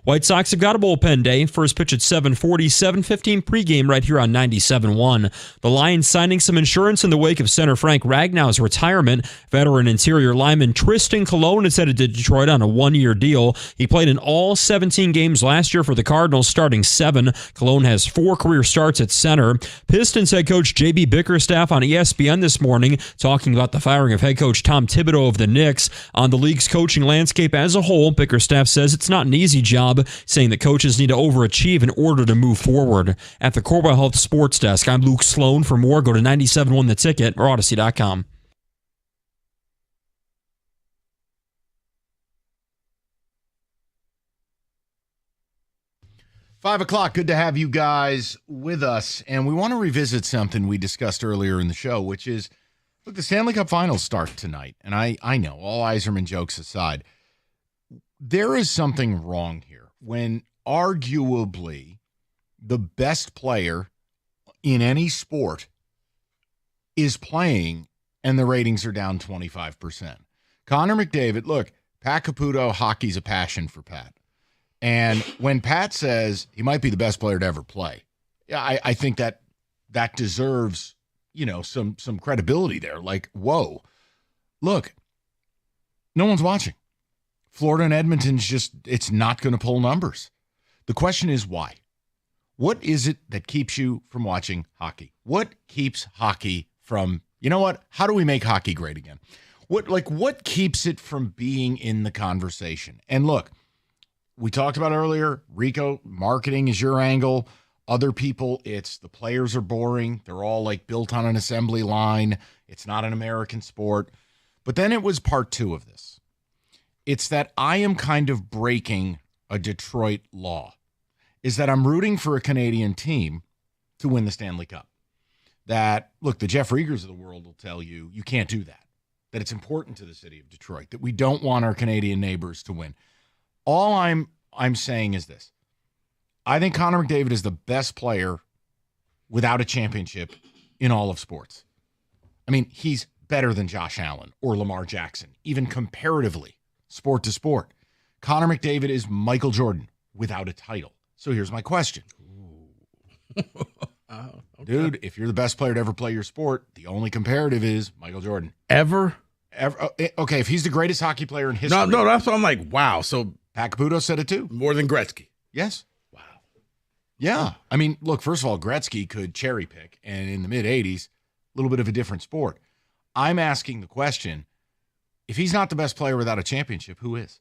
White Sox have got a bullpen day. First pitch at 7:40, 7:15 pregame right here on 97.1. The Lions signing some insurance in the wake of center Frank Ragnow's retirement. Veteran interior lineman Tristan Colon is headed to Detroit on a 1-year deal. He played in all 17 games last year for the Cardinals, starting 7. Colon has 4 career starts at center. Pistons head coach J.B. Bickerstaff on ESPN this morning talking about the firing of head coach Tom Thibodeau of the Knicks. On the league's coaching landscape as a whole, Bickerstaff says it's not an easy job, saying that coaches need to overachieve in order to move forward. At the Corwell Health Sports Desk, I'm Luke Sloan. For more, go to 97.1 The Ticket or Odyssey.com. Five o'clock. Good to have you guys with us. And we want to revisit something we discussed earlier in the show, which is, look, the Stanley Cup Finals start tonight. And I know, all Yzerman jokes aside, there is something wrong here when arguably the best player in any sport is playing and the ratings are down 25%. Connor McDavid, look, Pat Caputo, hockey's a passion for Pat. And when Pat says he might be the best player to ever play, yeah, I think that deserves, some credibility there. Like, whoa, look, no one's watching. Florida and Edmonton's it's not going to pull numbers. The question is why? What is it that keeps you from watching hockey? What keeps hockey from, how do we make hockey great again? What keeps it from being in the conversation? And look, we talked about earlier, Rico, marketing is your angle. Other people, it's the players are boring. They're all built on an assembly line. It's not an American sport. But then it was part 2 of this. It's that I am kind of breaking a Detroit law, is that I'm rooting for a Canadian team to win the Stanley Cup. That, look, the Jeff Riegers of the world will tell you, you can't do that it's important to the city of Detroit, that we don't want our Canadian neighbors to win. All I'm saying is this. I think Connor McDavid is the best player without a championship in all of sports. I mean, he's better than Josh Allen or Lamar Jackson, even comparatively, sport to sport. Connor McDavid is Michael Jordan without a title. So here's my question. Okay. Dude, if you're the best player to ever play your sport, the only comparative is Michael Jordan. Ever? Okay, if he's the greatest hockey player in history. No, that's what I'm like, wow. So Pat Caputo said it too. More than Gretzky. Yes. Wow. Yeah. I mean, look, first of all, Gretzky could cherry pick, and in the mid-'80s, a little bit of a different sport. I'm asking the question, if he's not the best player without a championship, who is?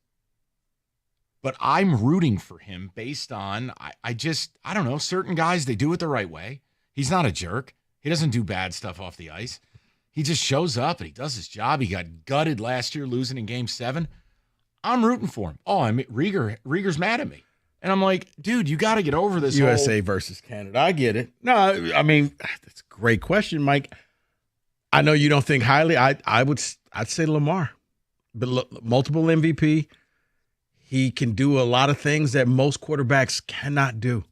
But I'm rooting for him based on, I don't know, certain guys, they do it the right way. He's not a jerk. He doesn't do bad stuff off the ice. He just shows up and he does his job. He got gutted last year, losing in Game 7. I'm rooting for him. Oh, Rieger's mad at me. And I'm like, dude, you got to get over this USA versus Canada. I get it. No, I mean, that's a great question, Mike. I know you don't think highly. I'd say Lamar. But multiple MVP. He can do a lot of things that most quarterbacks cannot do.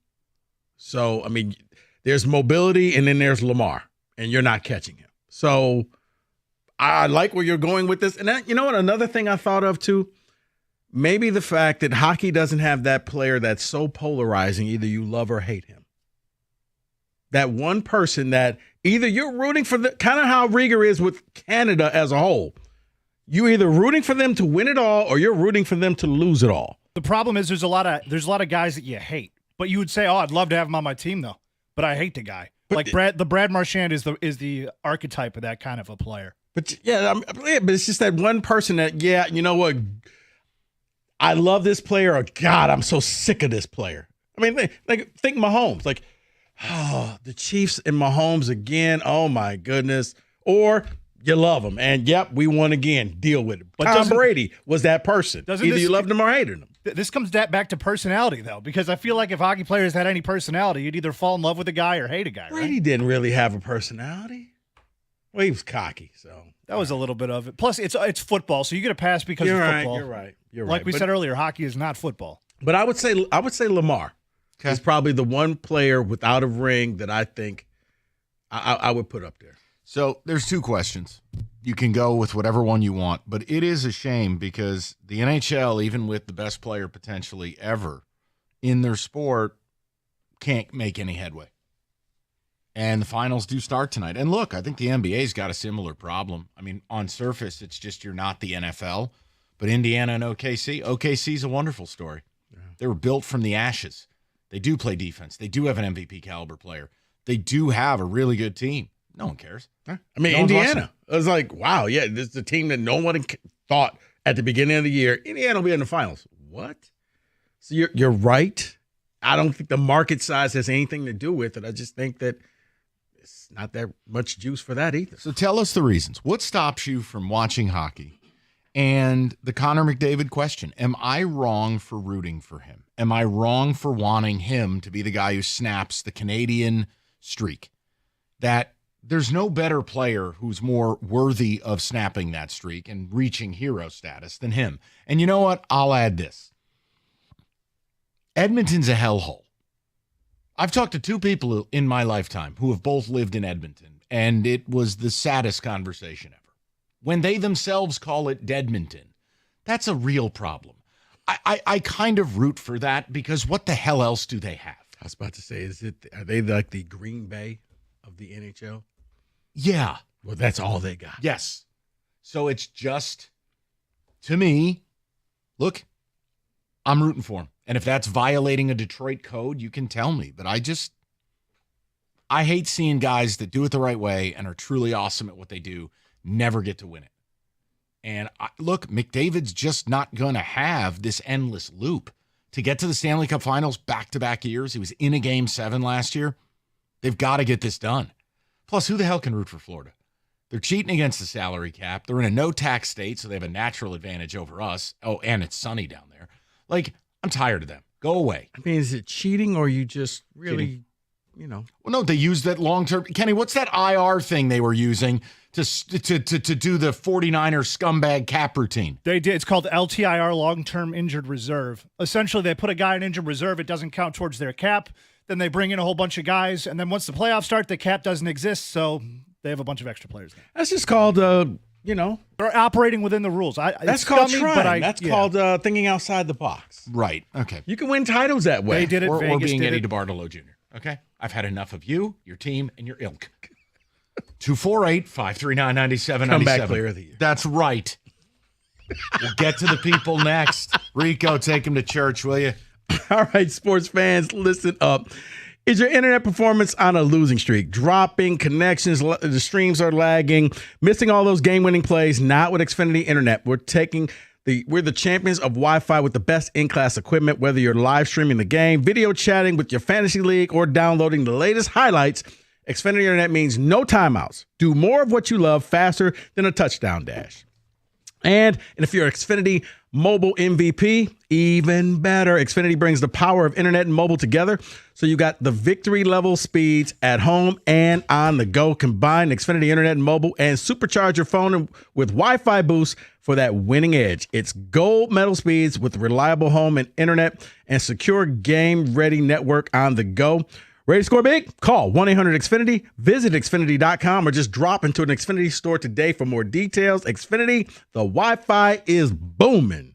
So, I mean, there's mobility and then there's Lamar, and you're not catching him. So I like where you're going with this. And that, you know what? Another thing I thought of too, maybe the fact that hockey doesn't have that player that's so polarizing, either you love or hate him. That one person that either you're rooting for, kind of how Rieger is with Canada as a whole. You're either rooting for them to win it all or you're rooting for them to lose it all. The problem is there's a lot of guys that you hate, but you would say, "Oh, I'd love to have him on my team, though." But I hate the guy. But Brad Marchand is the archetype of that kind of a player. But yeah, but it's just that one person that, yeah, you know what? I love this player, or God, I'm so sick of this player. I mean, think Mahomes. The Chiefs and Mahomes again. Oh my goodness. Or you love him. And, yep, we won again. Deal with it. But Tom Brady was that person. Either you loved him or hated him. This comes back to personality, though, because I feel like if hockey players had any personality, you'd either fall in love with a guy or hate a guy, right? Brady didn't really have a personality. Well, he was cocky, so. That was a little bit of it. Plus, it's football, so you get a pass because of football. You're right. Like we said earlier, hockey is not football. But I would say Lamar is probably the one player without a ring that I think I would put up there. So there's two questions. You can go with whatever one you want, but it is a shame because the NHL, even with the best player potentially ever in their sport, can't make any headway. And the finals do start tonight. And look, I think the NBA's got a similar problem. I mean, on surface, it's just you're not the NFL. But Indiana and OKC's a wonderful story. Yeah. They were built from the ashes. They do play defense. They do have an MVP caliber player. They do have a really good team. No one cares. I mean, Indiana. It was like, wow, yeah, this is the team that no one thought at the beginning of the year, Indiana will be in the finals. What? So you're right. I don't think the market size has anything to do with it. I just think that it's not that much juice for that either. So tell us the reasons. What stops you from watching hockey? And the Connor McDavid question, am I wrong for rooting for him? Am I wrong for wanting him to be the guy who snaps the Canadian streak? That there's no better player who's more worthy of snapping that streak and reaching hero status than him. And you know what? I'll add this. Edmonton's a hellhole. I've talked to two people in my lifetime who have both lived in Edmonton, and it was the saddest conversation ever. When they themselves call it Deadmonton, that's a real problem. I kind of root for that because what the hell else do they have? I was about to say, are they like the Green Bay of the NHL? Yeah. Well, that's all they got. Yes. So it's just, to me, look, I'm rooting for them. And if that's violating a Detroit code, you can tell me. But I hate seeing guys that do it the right way and are truly awesome at what they do never get to win it. And look, McDavid's just not going to have this endless loop. To get to the Stanley Cup Finals back-to-back years, he was in a Game 7 last year. They've got to get this done. Plus, who the hell can root for Florida? They're cheating against the salary cap. They're in a no-tax state, so they have a natural advantage over us. Oh, and it's sunny down there. Like, I'm tired of them. Go away. I mean, is it cheating or you just really, Well, no, they use that long-term. Kenny, what's that IR thing they were using to do the 49er scumbag cap routine? They did. It's called LTIR, long-term injured reserve. Essentially, they put a guy in injured reserve. It doesn't count towards their cap. Then they bring in a whole bunch of guys, and then once the playoffs start, the cap doesn't exist, so they have a bunch of extra players now. That's just called, They're operating within the rules. That's called trying. That's called thinking outside the box. Right. Okay. You can win titles that way. They did it. Or Vegas being did Eddie it. DeBartolo Jr. Okay? I've had enough of you, your team, and your ilk. 248-539-9797. Come back clear of the year. That's right. We'll get to the people next. Rico, take him to church, will you? All right, sports fans, listen up. Is your internet performance on a losing streak? Dropping connections, the streams are lagging, missing all those game-winning plays? Not with Xfinity Internet. We're the champions of Wi-Fi with the best in-class equipment. Whether you're live streaming the game, video chatting with your fantasy league, or downloading the latest highlights, Xfinity Internet means no timeouts. Do more of what you love faster than a touchdown dash. And if you're Xfinity mobile MVP, even better. Xfinity brings the power of internet and mobile together, so you got the victory level speeds at home and on the go. Combine Xfinity internet and mobile and supercharge your phone with Wi-Fi boost for that winning edge. It's gold medal speeds with reliable home and internet and secure game-ready network on the go. Ready to score big? Call 1-800-XFINITY, visit Xfinity.com, or just drop into an Xfinity store today for more details. Xfinity, the Wi-Fi is booming.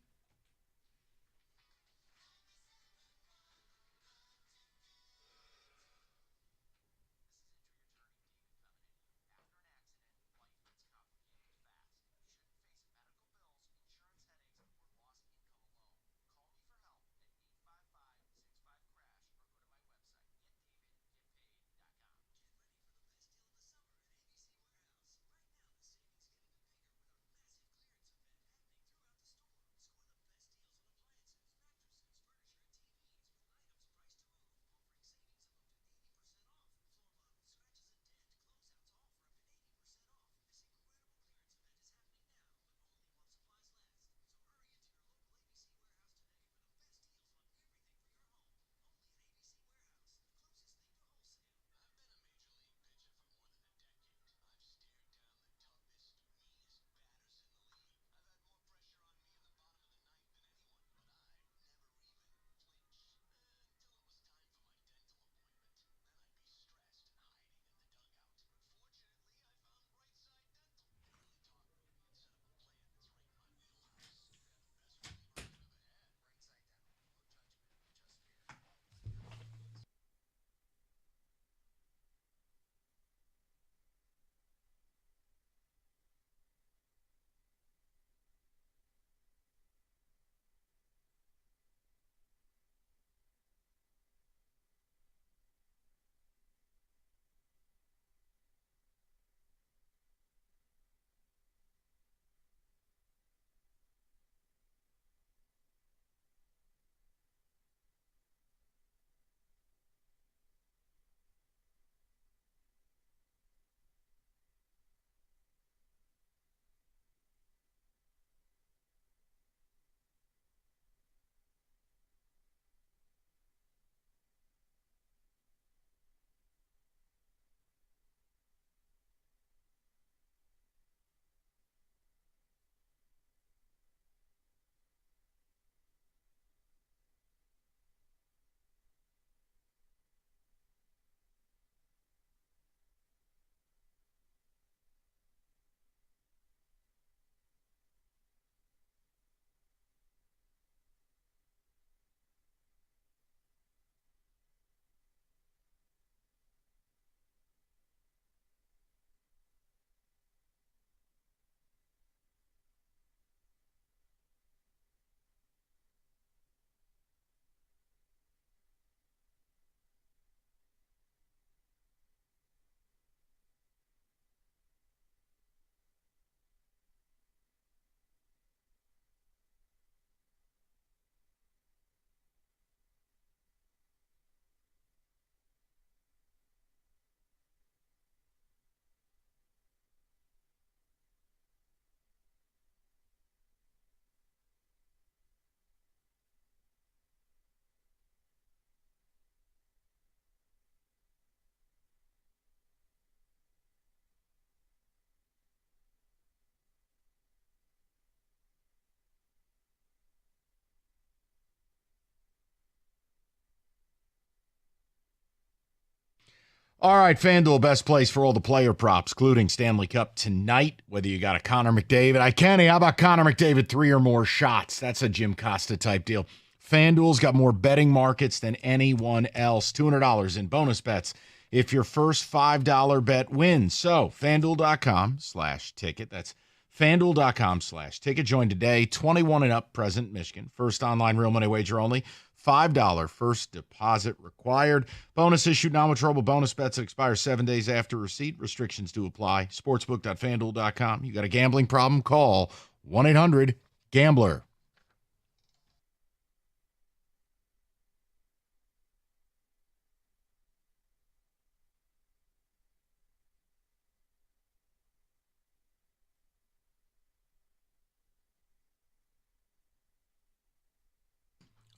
All right, FanDuel, best place for all the player props, including Stanley Cup tonight, whether you got a Connor McDavid. Kenny, how about Connor McDavid 3 or more shots? That's a Jim Costa type deal. FanDuel's got more betting markets than anyone else. $200 in bonus bets if your first $5 bet wins. So, FanDuel.com/ticket. That's FanDuel.com/ticket. Join today. 21 and up, present Michigan. First online real money wager only. $5 first deposit required. Bonus issued non-withdrawable bonus bets that expire 7 days after receipt. Restrictions do apply. Sportsbook.fanduel.com. You got a gambling problem? Call 1-800-GAMBLER.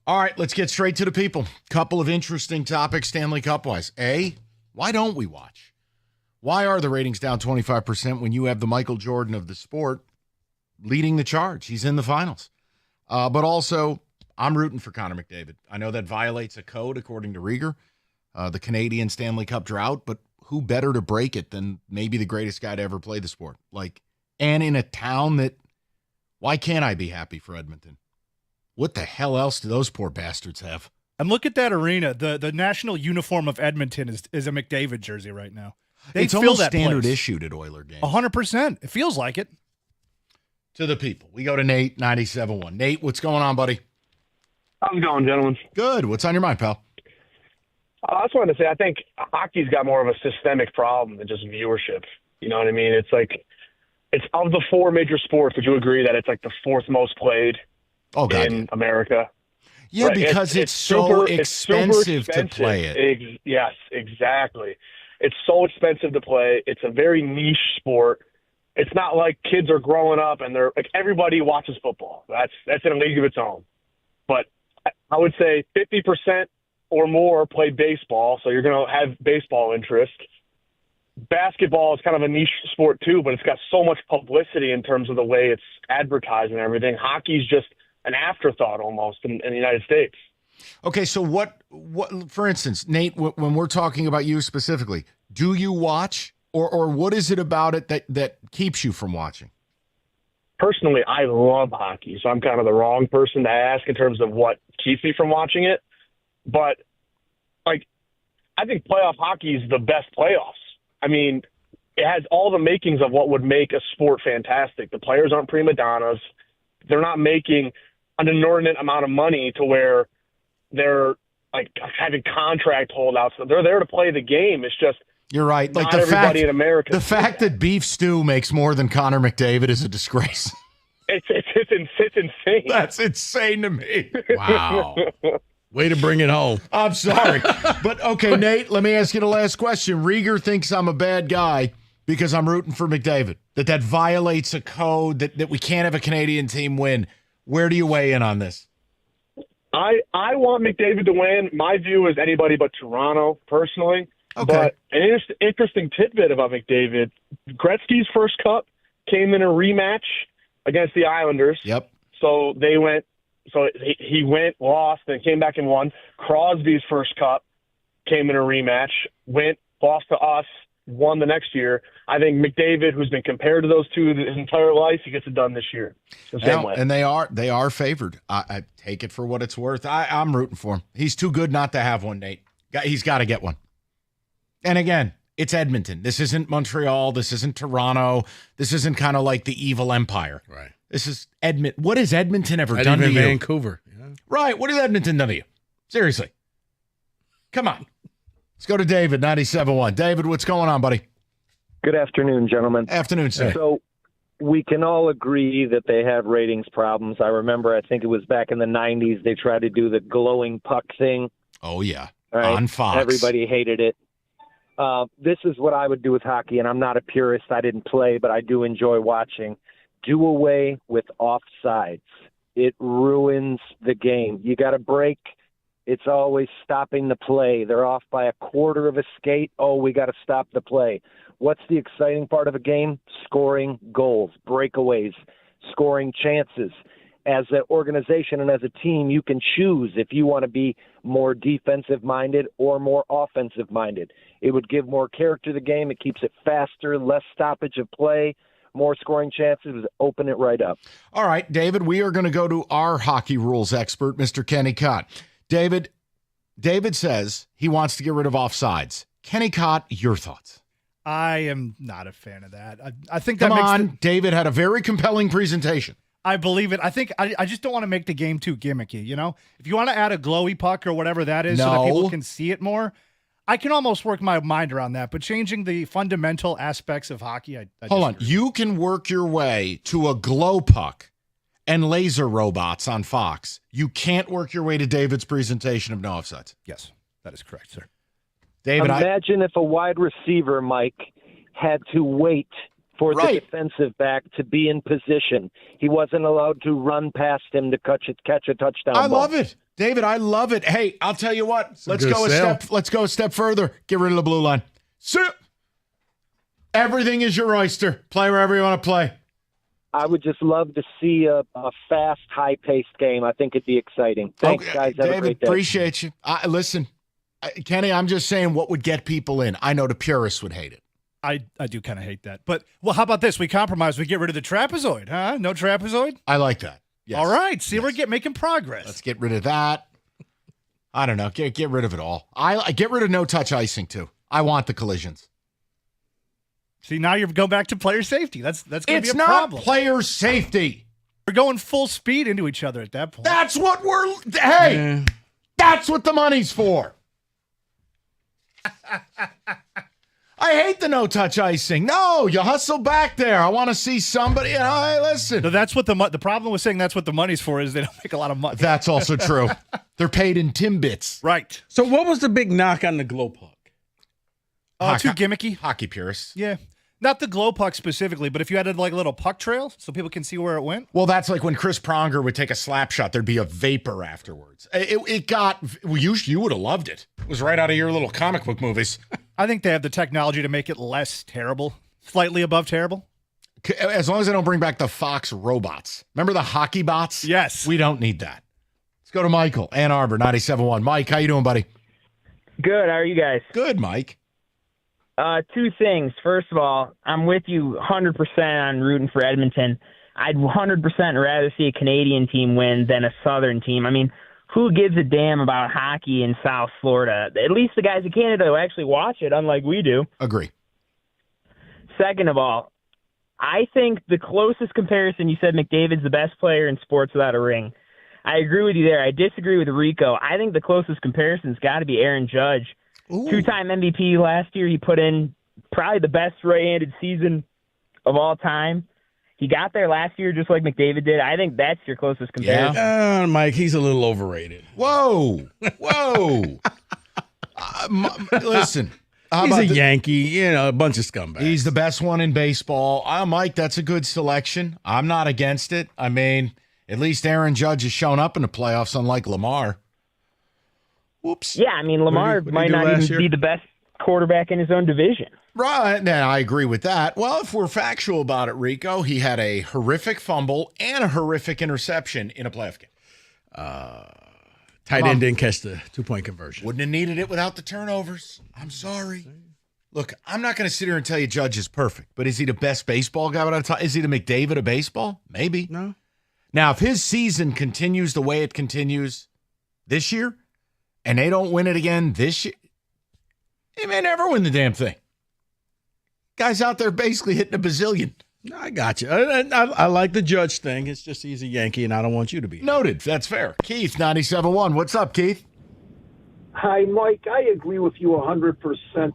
All right, let's get straight to the people. Couple of interesting topics Stanley Cup-wise. A, why don't we watch? Why are the ratings down 25% when you have the Michael Jordan of the sport leading the charge? He's in the finals. But also, I'm rooting for Connor McDavid. I know that violates a code, according to Rieger, the Canadian Stanley Cup drought, but who better to break it than maybe the greatest guy to ever play the sport? And in a town that, why can't I be happy for Edmonton? What the hell else do those poor bastards have? And look at that arena. The national uniform of Edmonton is a McDavid jersey right now. It's almost standard issued at Oiler games. 100%. It feels like it. To the people. We go to Nate, 97.1. Nate, what's going on, buddy? How's it going, gentlemen? Good. What's on your mind, pal? I just wanted to say, I think hockey's got more of a systemic problem than just viewership. You know what I mean? It's of the 4 major sports, would you agree that it's like the 4th most played in America? Yeah, right. Because it's so expensive to play it. Yes, exactly. It's so expensive to play. It's a very niche sport. It's not like kids are growing up and they're like, everybody watches football. That's in a league of its own. But I would say 50% or more play baseball, so you're going to have baseball interest. Basketball is kind of a niche sport too, but it's got so much publicity in terms of the way it's advertised and everything. Hockey's just an afterthought almost in the United States. Okay, so what? For instance, Nate, when we're talking about you specifically, do you watch, or what is it about it that keeps you from watching? Personally, I love hockey, so I'm kind of the wrong person to ask in terms of what keeps me from watching it. But I think playoff hockey is the best playoffs. I mean, it has all the makings of what would make a sport fantastic. The players aren't prima donnas. They're not making an inordinate amount of money to where they're having contract holdouts. They're there to play the game. It's just, you're right. Not everybody in America. The fact that Beef Stew makes more than Connor McDavid is a disgrace. It's insane. That's insane to me. Wow. Way to bring it home. I'm sorry. But okay, Nate, let me ask you the last question. Rieger thinks I'm a bad guy because I'm rooting for McDavid. That violates a code that we can't have a Canadian team win. Where do you weigh in on this? I want McDavid to win. My view is anybody but Toronto, personally. Okay. But an interesting tidbit about McDavid, Gretzky's first cup came in a rematch against the Islanders. Yep. So they went. So he went, lost, then came back and won. Crosby's first cup came in a rematch, went, lost to us, won the next year. I think McDavid, who's been compared to those two his entire life, he gets it done this year. The same way. And they are favored. I take it for what it's worth. I'm rooting for him. He's too good not to have one, Nate. He's got to get one. And again, it's Edmonton. This isn't Montreal. This isn't Toronto. This isn't kind of like the evil empire. Right. This is Edmonton. What has Edmonton ever done to you? Vancouver. Yeah. Right. What has Edmonton done to you? Seriously. Come on. Let's go to David, 97.1. David, what's going on, buddy? Good afternoon, gentlemen. Afternoon, sir. So we can all agree that they have ratings problems. I remember, I think it was back in the 90s, they tried to do the glowing puck thing. Oh, yeah. Right? On Fox. Everybody hated it. This is what I would do with hockey, and I'm not a purist. I didn't play, but I do enjoy watching. Do away with offsides. It ruins the game. You got a break. It's always stopping the play. They're off by a quarter of a skate. Oh, we got to stop the play. What's the exciting part of a game? Scoring goals, breakaways, scoring chances. as an organization and as a team, you can choose if you want to be more defensive-minded or more offensive-minded. It would give more character to the game. It keeps it faster, less stoppage of play, more scoring chances, open it right up. All right, David, we are going to go to our hockey rules expert, Mr. Kenny Cott. David says he wants to get rid of offsides. Kenny Cott, your thoughts? I am not a fan of that. I think that David had a very compelling presentation. I believe it. I think I just don't want to make the game too gimmicky, you know? If you want to add a glowy puck or whatever that is so that people can see it more, I can almost work my mind around that. But changing the fundamental aspects of hockey, I Hold on. You can work your way to a glow puck and laser robots on Fox. You can't work your way to David's presentation of no offsides. Yes, that is correct, sir. David, imagine if a wide receiver, Mike, had to wait for the defensive back to be in position. He wasn't allowed to run past him to catch a touchdown ball. I love it. David, I love it. Hey, I'll tell you what. Let's go a step further. Get rid of the blue line. Everything is your oyster. Play wherever you want to play. I would just love to see a fast, high-paced game. I think it'd be exciting. Thanks, guys. Have David, a great day. Appreciate you. Listen, Kenny, I'm just saying what would get people in. I know the purists would hate it. I do kind of hate that. But, well, how about this? We compromise. We get rid of the trapezoid, huh? No trapezoid? I like that. Yes. All right. See, we're making progress. Let's get rid of that. I don't know. Get rid of it all. I get rid of no-touch icing, too. I want the collisions. See, now you're going back to player safety. That's going to be a It's not problem. Player safety. We're going full speed into each other at that point. That's what that's what the money's for. I hate the no-touch icing. No, you hustle back there. I want to see somebody. Hey, listen. No, that's what the problem with saying that's what the money's for is they don't make a lot of money. That's also true. They're paid in Timbits. Right. So what was the big knock on the glow puck? Too gimmicky. Hockey purists. Yeah. Not the glow puck specifically, but if you added like a little puck trail so people can see where it went. Well, that's like when Chris Pronger would take a slap shot. There'd be a vapor afterwards. You would have loved it. It was right out of your little comic book movies. I think they have the technology to make it less terrible, slightly above terrible. As long as they don't bring back the Fox robots. Remember the hockey bots? Yes. We don't need that. Let's go to Michael, Ann Arbor, 97.1. Mike, how you doing, buddy? Good. How are you guys? Good, Mike. Two things. First of all, I'm with you 100% on rooting for Edmonton. I'd 100% rather see a Canadian team win than a Southern team. I mean, who gives a damn about hockey in South Florida? At least the guys in Canada who actually watch it, unlike we do. Agree. Second of all, I think the closest comparison, you said McDavid's the best player in sports without a ring. I agree with you there. I disagree with Rico. I think the closest comparison's got to be Aaron Judge. Ooh. Two-time MVP last year. He put in probably the best right-handed season of all time. He got there last year just like McDavid did. I think that's your closest comparison. Yeah. Mike, he's a little overrated. Whoa. Listen. He's a Yankee, a bunch of scumbags. He's the best one in baseball. Mike, that's a good selection. I'm not against it. I mean, at least Aaron Judge has shown up in the playoffs, unlike Lamar. Whoops. Yeah, I mean, Lamar might not even be the best quarterback in his own division. Right. Now, I agree with that. Well, if we're factual about it, Rico, he had a horrific fumble and a horrific interception in a playoff game. Tight end didn't catch the 2-point conversion. Wouldn't have needed it without the turnovers. I'm sorry. Look, I'm not going to sit here and tell you Judge is perfect, but is he the best baseball guy without time? Is he the McDavid of baseball? Maybe. No. Now, if his season continues the way it continues this year, and they don't win it again this year, he may never win the damn thing. Guy's out there basically hitting a bazillion. I got you. I like the Judge thing. It's just he's a Yankee, and I don't want you to be. Noted. That's fair. Keith, 97.1. What's up, Keith? Hi, Mike. I agree with you 100%.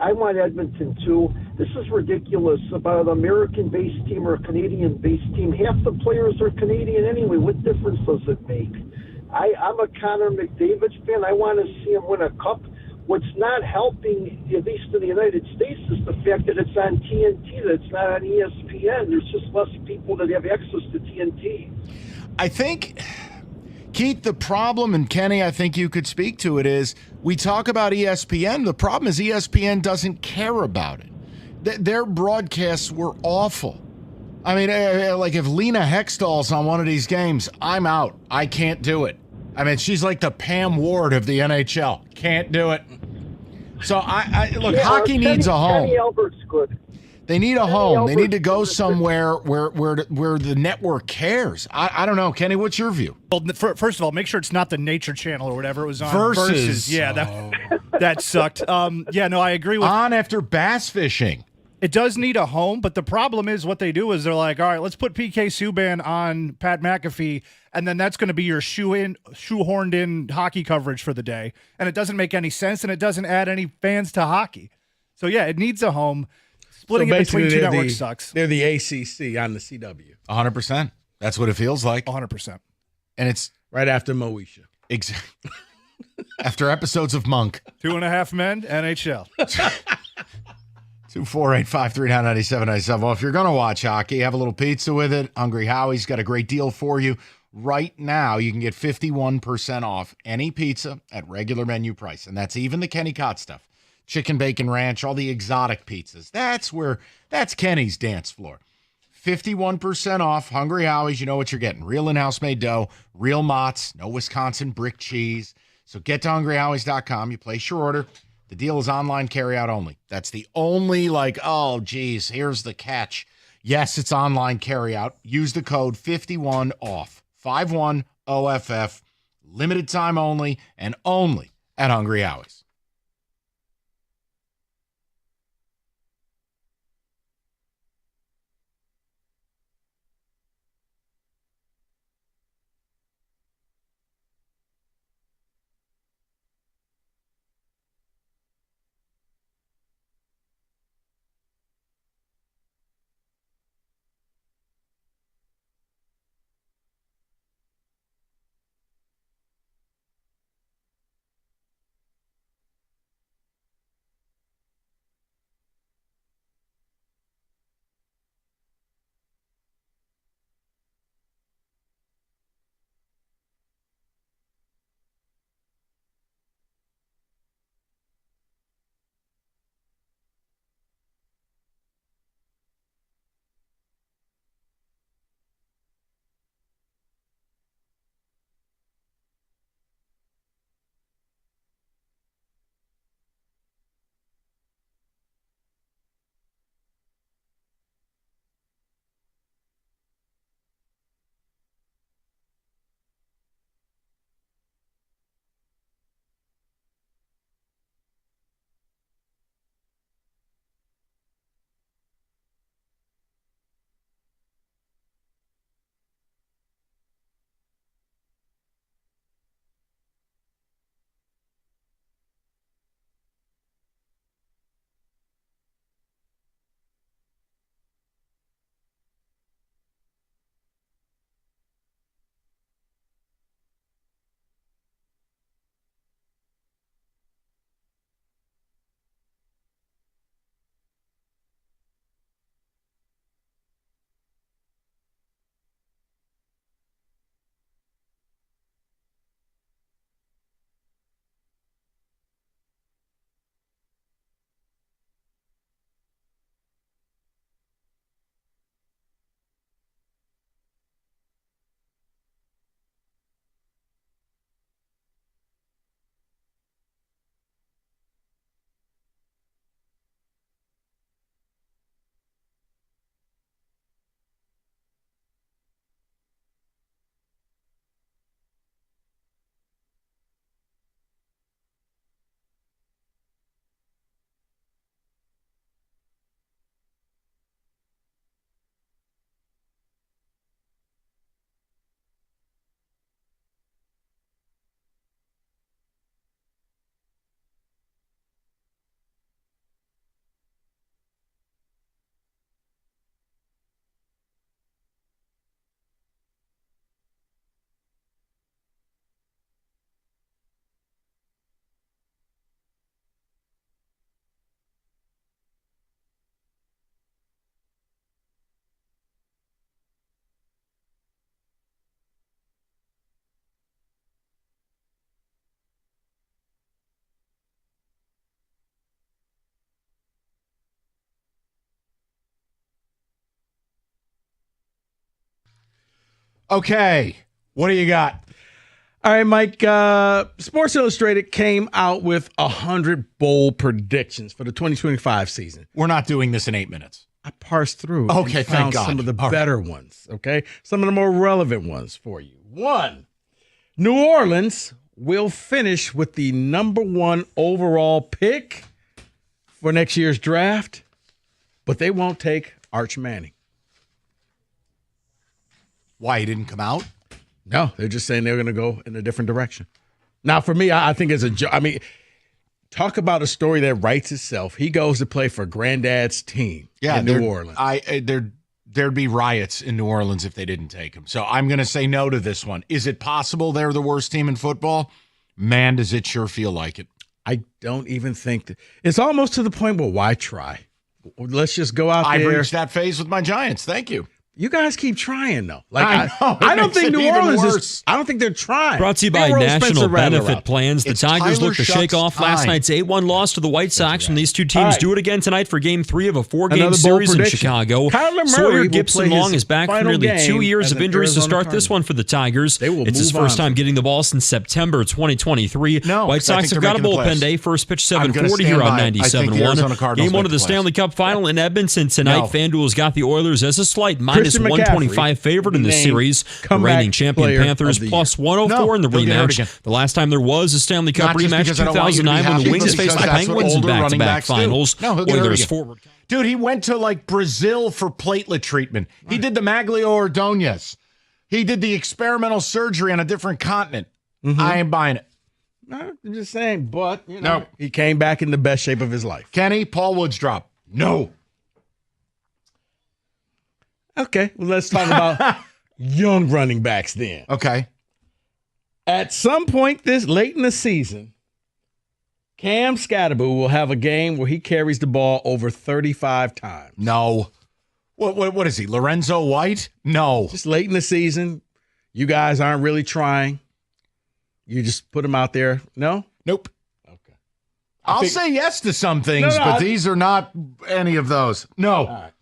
I want Edmonton, too. This is ridiculous about an American-based team or a Canadian-based team. Half the players are Canadian anyway. What difference does it make? I'm a Connor McDavid fan. I want to see him win a cup. What's not helping, at least in the United States, is the fact that it's on TNT, that it's not on ESPN. There's just less people that have access to TNT. I think, Keith, the problem, and Kenny, I think you could speak to it, is we talk about ESPN. The problem is ESPN doesn't care about it. Their broadcasts were awful. I mean, like if Lena Hextall's on one of these games, I'm out. I can't do it. I mean, she's like the Pam Ward of the NHL. Can't do it. So I look. Hockey needs a home. Kenny Albert's good. They need a Kenny home. They need to Albert's go good. somewhere where the network cares. I don't know, Kenny. What's your view? Well, first of all, make sure it's not the Nature Channel or whatever it was on. Versus. Yeah, that sucked. Yeah, no, I agree with. On after bass fishing. It does need a home, but the problem is what they do is they're like, all right, let's put PK Subban on Pat McAfee, and then that's going to be your shoehorned in hockey coverage for the day. And it doesn't make any sense, and it doesn't add any fans to hockey. So, yeah, it needs a home. Splitting it between two networks sucks. They're the ACC on the CW. 100%. That's what it feels like. 100%. And it's right after Moesha. Exactly. After episodes of Monk. 2.5 Men, NHL. 248-539-9797. Well, if you're going to watch hockey, have a little pizza with it. Hungry Howie's got a great deal for you. Right now, you can get 51% off any pizza at regular menu price. And that's even the Kenny Cott stuff. Chicken Bacon Ranch, all the exotic pizzas. That's Kenny's dance floor. 51% off Hungry Howie's. You know what you're getting. Real in-house made dough, real Mott's, no Wisconsin brick cheese. So get to hungryhowies.com. You place your order. The deal is online carryout only. That's the only oh, geez, here's the catch. Yes, it's online carryout. Use the code 51OFF, 51OFF, limited time only, and only at Hungry Howie's. Okay. What do you got? All right, Mike. Sports Illustrated came out with 100 bold predictions for the 2025 season. We're not doing this in 8 minutes. I parsed through. Okay, and thank found God. some of the All better ones. Okay, some of the more relevant ones for you. 1, New Orleans will finish with the number 1 overall pick for next year's draft, but they won't take Arch Manning. Why, he didn't come out? No, they're just saying they're going to go in a different direction. Now, for me, I think it's talk about a story that writes itself. He goes to play for Granddad's team in New Orleans. There'd be riots in New Orleans if they didn't take him. So I'm going to say no to this one. Is it possible they're the worst team in football? Man, does it sure feel like it. I don't even think that it's almost to the point where why try? Let's just go out there. I've reached that phase with my Giants. Thank you. You guys keep trying, though. I know. I don't think New Orleans is. I don't think they're trying. Brought to you by National Benefit Plans. The Tigers look to shake off last night's 8-1 loss to the White Sox, and these two teams do it again tonight for Game 3 of a 4-game series in Chicago. Sawyer Gibson-Long is back from nearly 2 years of injuries to start this one for the Tigers. It's his first time getting the ball since September 2023. White Sox have got a bullpen day. First pitch 7:40 here on 97.1. Game 1 of the Stanley Cup Final in Edmonton tonight. FanDuel's got the Oilers as a slight -125 favorite in the series. The reigning champion Panthers plus 104 in the rematch. The last time there was a Stanley Cup rematch, 2009, when the Wings faced the Penguins in back-to-back finals. Oilers forward. Dude, he went to like Brazil for platelet treatment. He did the Maglio Ordonez. He did the experimental surgery on a different continent. I ain't buying it. No, I'm just saying, but he came back in the best shape of his life. Kenny, Paul Woods drop. No. Okay, well, let's talk about young running backs then. Okay. At some point late in the season, Cam Scatterboo will have a game where he carries the ball over 35 times. No. What is he, Lorenzo White? No. Just late in the season, you guys aren't really trying. You just put him out there. No? Nope. Okay. I'll say yes to some things, but these are not any of those. No. All right.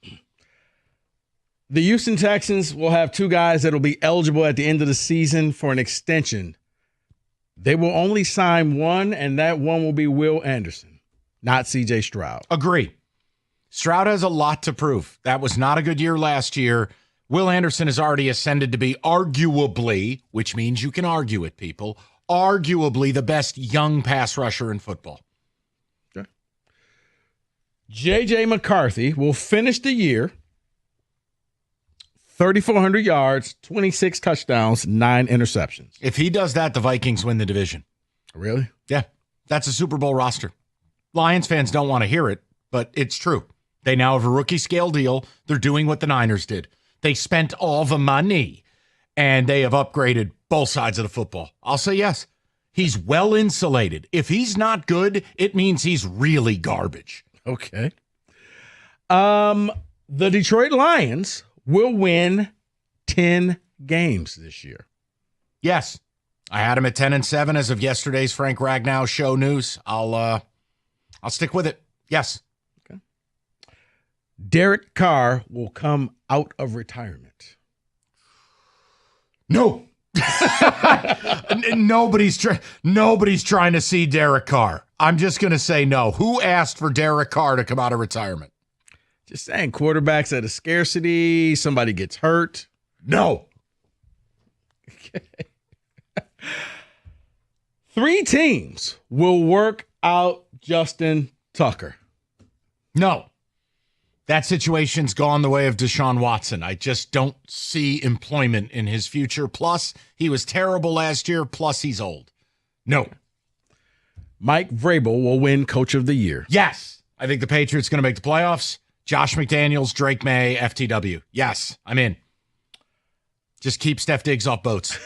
The Houston Texans will have 2 guys that will be eligible at the end of the season for an extension. They will only sign one, and that one will be Will Anderson, not C.J. Stroud. Agree. Stroud has a lot to prove. That was not a good year last year. Will Anderson has already ascended to be arguably, which means you can argue it, people, arguably the best young pass rusher in football. Okay. J.J. McCarthy will finish the year 3,400 yards, 26 touchdowns, 9 interceptions. If he does that, the Vikings win the division. Really? Yeah. That's a Super Bowl roster. Lions fans don't want to hear it, but it's true. They now have a rookie scale deal. They're doing what the Niners did. They spent all the money, and they have upgraded both sides of the football. I'll say yes. He's well insulated. If he's not good, it means he's really garbage. Okay. The Detroit Lions will win 10 games this year. Yes. I had him at 10-7 as of yesterday's Frank Ragnow show news. I'll stick with it. Yes. Okay. Derek Carr will come out of retirement. No. Nobody's trying to see Derek Carr. I'm just going to say no. Who asked for Derek Carr to come out of retirement? Just saying, quarterbacks at a scarcity, somebody gets hurt. No. Okay. 3 teams will work out Justin Tucker. No. That situation's gone the way of Deshaun Watson. I just don't see employment in his future. Plus, he was terrible last year. Plus, he's old. No. Mike Vrabel will win Coach of the Year. Yes. I think the Patriots going to make the playoffs. Josh McDaniels, Drake May, FTW. Yes, I'm in. Just keep Steph Diggs off boats.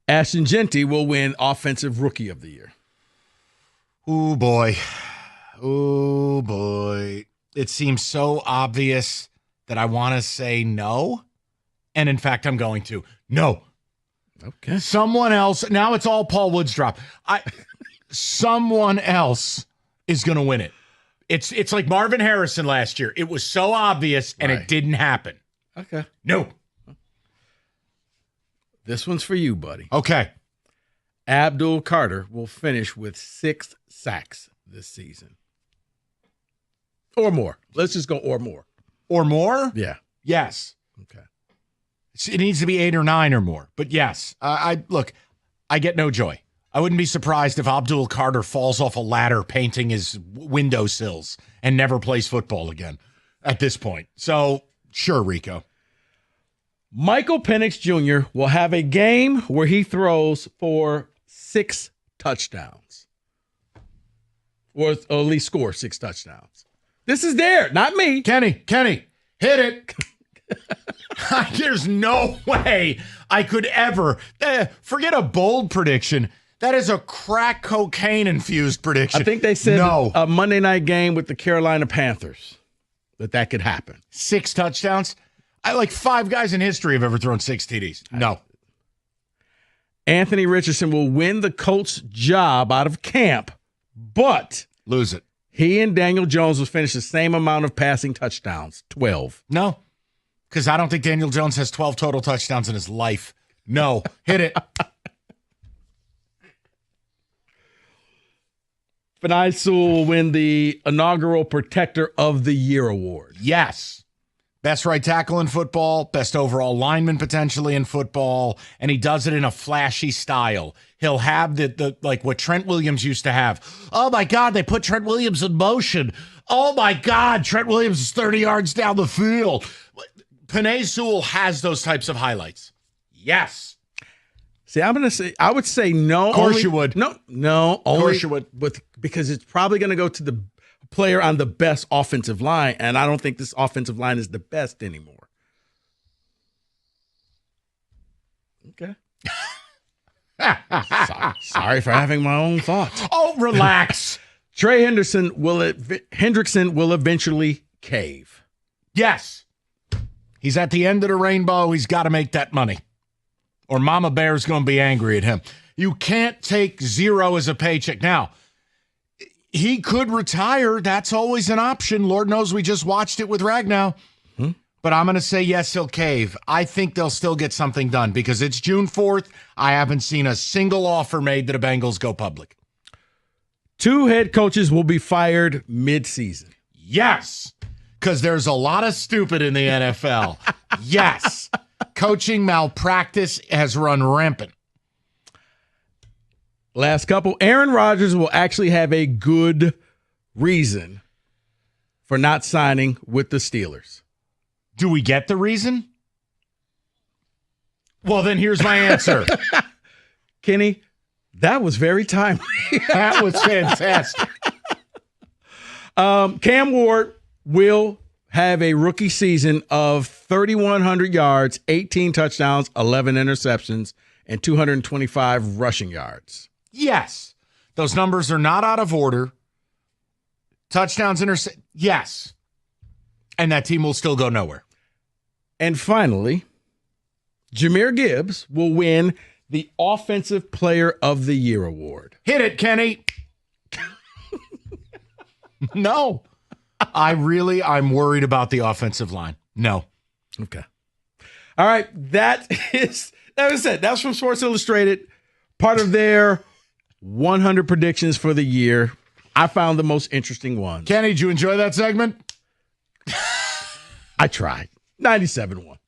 Ashton Genty will win Offensive Rookie of the Year. Ooh, boy. Ooh, boy. It seems so obvious that I want to say no. And in fact, I'm going to. No. Okay. Someone else. Now it's all Paul Woods drop. Someone else is going to win it. It's like Marvin Harrison last year. It was so obvious and it didn't happen. Okay. No. This one's for you, buddy. Okay. Abdul Carter will finish with 6 sacks this season. Or more. Let's just go or more. Or more? Yeah. Yes. Okay. It needs to be 8 or 9 or more. But yes, I get no joy. I wouldn't be surprised if Abdul Carter falls off a ladder painting his windowsills and never plays football again at this point. So, sure, Rico. Michael Penix Jr. will have a game where he throws for 6 touchdowns. Or at least score 6 touchdowns. This is there, not me. Kenny, hit it. There's no way I could ever forget a bold prediction. That is a crack cocaine-infused prediction. I think they said no. A Monday night game with the Carolina Panthers that could happen. 6 touchdowns? 5 guys in history have ever thrown 6 TDs. No. Anthony Richardson will win the Colts job out of camp, but lose it. He and Daniel Jones will finish the same amount of passing touchdowns, 12. No, because I don't think Daniel Jones has 12 total touchdowns in his life. No, hit it. Finai Sewell will win the inaugural Protector of the Year award. Yes. Best right tackle in football, best overall lineman potentially in football, and he does it in a flashy style. He'll have the like what Trent Williams used to have. Oh, my God, they put Trent Williams in motion. Oh, my God, Trent Williams is 30 yards down the field. Penei Sewell has those types of highlights. Yes. See, I would say no. Of course you would. No. Of course you would. Because it's probably going to go to the player on the best offensive line, and I don't think this offensive line is the best anymore. Okay. Sorry for having my own thoughts. Oh, relax. Trey Hendrickson will eventually cave. Yes. He's at the end of the rainbow. He's got to make that money, or Mama Bear's going to be angry at him. You can't take 0 as a paycheck. Now, he could retire. That's always an option. Lord knows we just watched it with Ragnow. But I'm going to say yes, he'll cave. I think they'll still get something done because it's June 4th. I haven't seen a single offer made that the Bengals go public. 2 head coaches will be fired mid-season. Yes, because there's a lot of stupid in the NFL. Yes. Coaching malpractice has run rampant. Last couple. Aaron Rodgers will actually have a good reason for not signing with the Steelers. Do we get the reason? Well, then here's my answer. Kenny, that was very timely. That was fantastic. Cam Ward will have a rookie season of 3,100 yards, 18 touchdowns, 11 interceptions, and 225 rushing yards. Yes. Those numbers are not out of order. Touchdowns, yes. And that team will still go nowhere. And finally, Jahmyr Gibbs will win the Offensive Player of the Year award. Hit it, Kenny. No. I'm worried about the offensive line. No. Okay. All right. That was it. That's from Sports Illustrated. Part of their 100 predictions for the year. I found the most interesting ones. Kenny, did you enjoy that segment? I tried. 97-1.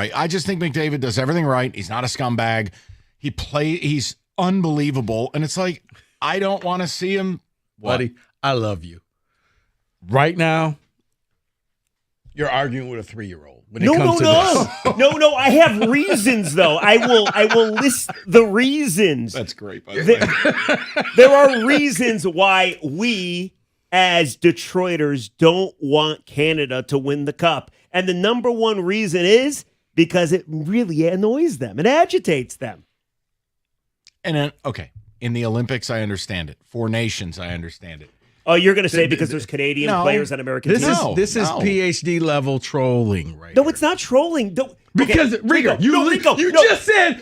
Right. I just think McDavid does everything right. He's not a scumbag. He's unbelievable. And it's like, I don't want to see him. Buddy, I love you. Right now, you're arguing with a 3-year-old. No. I have reasons, though. I will list the reasons. That's great, by the way. There are reasons why we, as Detroiters, don't want Canada to win the Cup. And the number one reason is because it really annoys them. It agitates them. And then, okay, in the Olympics, I understand it. 4 nations, I understand it. Oh, you're going to say because there's Canadian players on American teams? This is PhD level trolling, right? No, it's not trolling. Because, Rico, you just said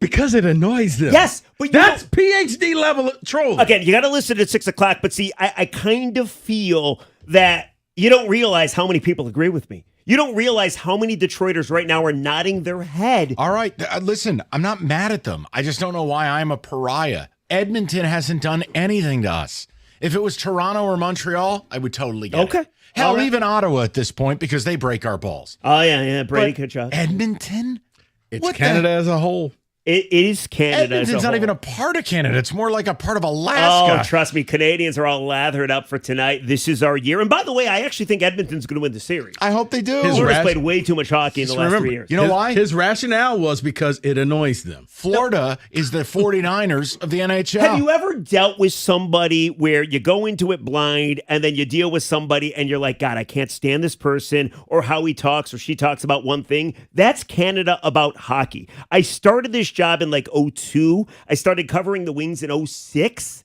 because it annoys them. Yes, but that's PhD level trolling. Again, you got to listen at 6 o'clock, but see, I kind of feel that you don't realize how many people agree with me. You don't realize how many Detroiters right now are nodding their head. All right, listen, I'm not mad at them. I just don't know why I'm a pariah. Edmonton hasn't done anything to us. If it was Toronto or Montreal, I would totally get it. Hell, even Ottawa at this point because they break our balls. Oh, yeah, Brady Kachuk. Edmonton? It's Canada as a whole. It is Canada. Edmonton's not even a part of Canada. It's more like a part of Alaska. Oh, trust me, Canadians are all lathered up for tonight. This is our year. And by the way, I actually think Edmonton's going to win the series. I hope they do. Florida's played way too much hockey in the last 3 years. You know why? His rationale was because it annoys them. Florida is the 49ers of the NHL. Have you ever dealt with somebody where you go into it blind and then you deal with somebody and you're like, God, I can't stand this person or how he talks or she talks about one thing? That's Canada about hockey. I started this job in like 2002. I started covering the Wings in 2006.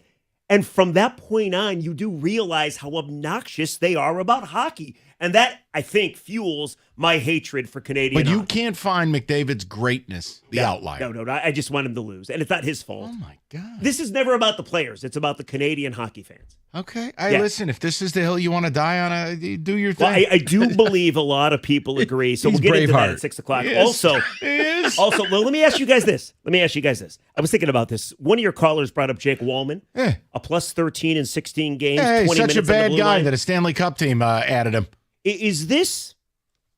And from that point on, you do realize how obnoxious they are about hockey. And that, I think, fuels my hatred for Canadian But you hockey. can't find McDavid's greatness, the outlier. No, I just want him to lose. And it's not his fault. Oh, my God. This is never about the players. It's about the Canadian hockey fans. Okay. Listen, if this is the hill you want to die on, do your thing. Well, I do believe a lot of people agree. So we'll get into that at 6 o'clock. Also, well, let me ask you guys this. I was thinking about this. One of your callers brought up Jake Wallman, a plus 13 in 16 games. Hey, 20 such a minutes on the bad blue guy line. that a Stanley Cup team added him. Is this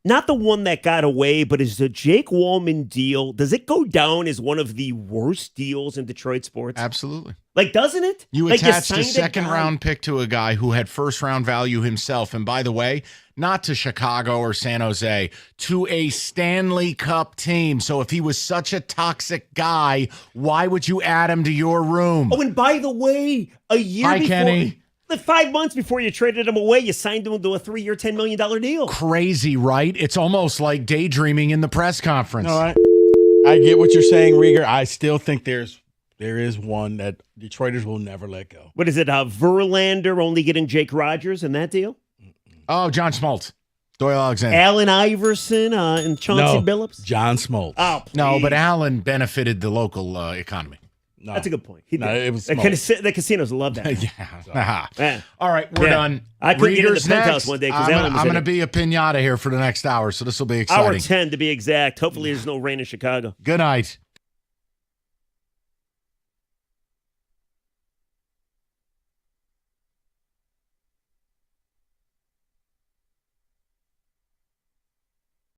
not the one that got away, but is the Jake Wallman deal, does it go down as one of the worst deals in Detroit sports? Absolutely. Like, doesn't it? You like attached a signed second-round pick to a guy who had first-round value himself. And by the way, not to Chicago or San Jose, to a Stanley Cup team. So if he was such a toxic guy, why would you add him to your room? Oh, and by the way, a year before... Kenny. 5 months before you traded him away, you signed him to a 3-year, $10 million deal. Crazy, right? It's almost like daydreaming in the press conference. No, I get what you're saying, Rieger. I still think there is one that Detroiters will never let go. What is it? Verlander only getting Jake Rogers in that deal? Oh, John Smoltz. Doyle Alexander. Allen Iverson and Chauncey Billups? John Smoltz. Oh, please. No, but Allen benefited the local economy. No. That's a good point. It was the casinos love that. Yeah. All right, we're done. I couldn't get in the Rieger's penthouse next. one day because I'm going to be a pinata here for the next hour, so this will be exciting. Hour 10 to be exact. Hopefully there's no rain in Chicago. Good night.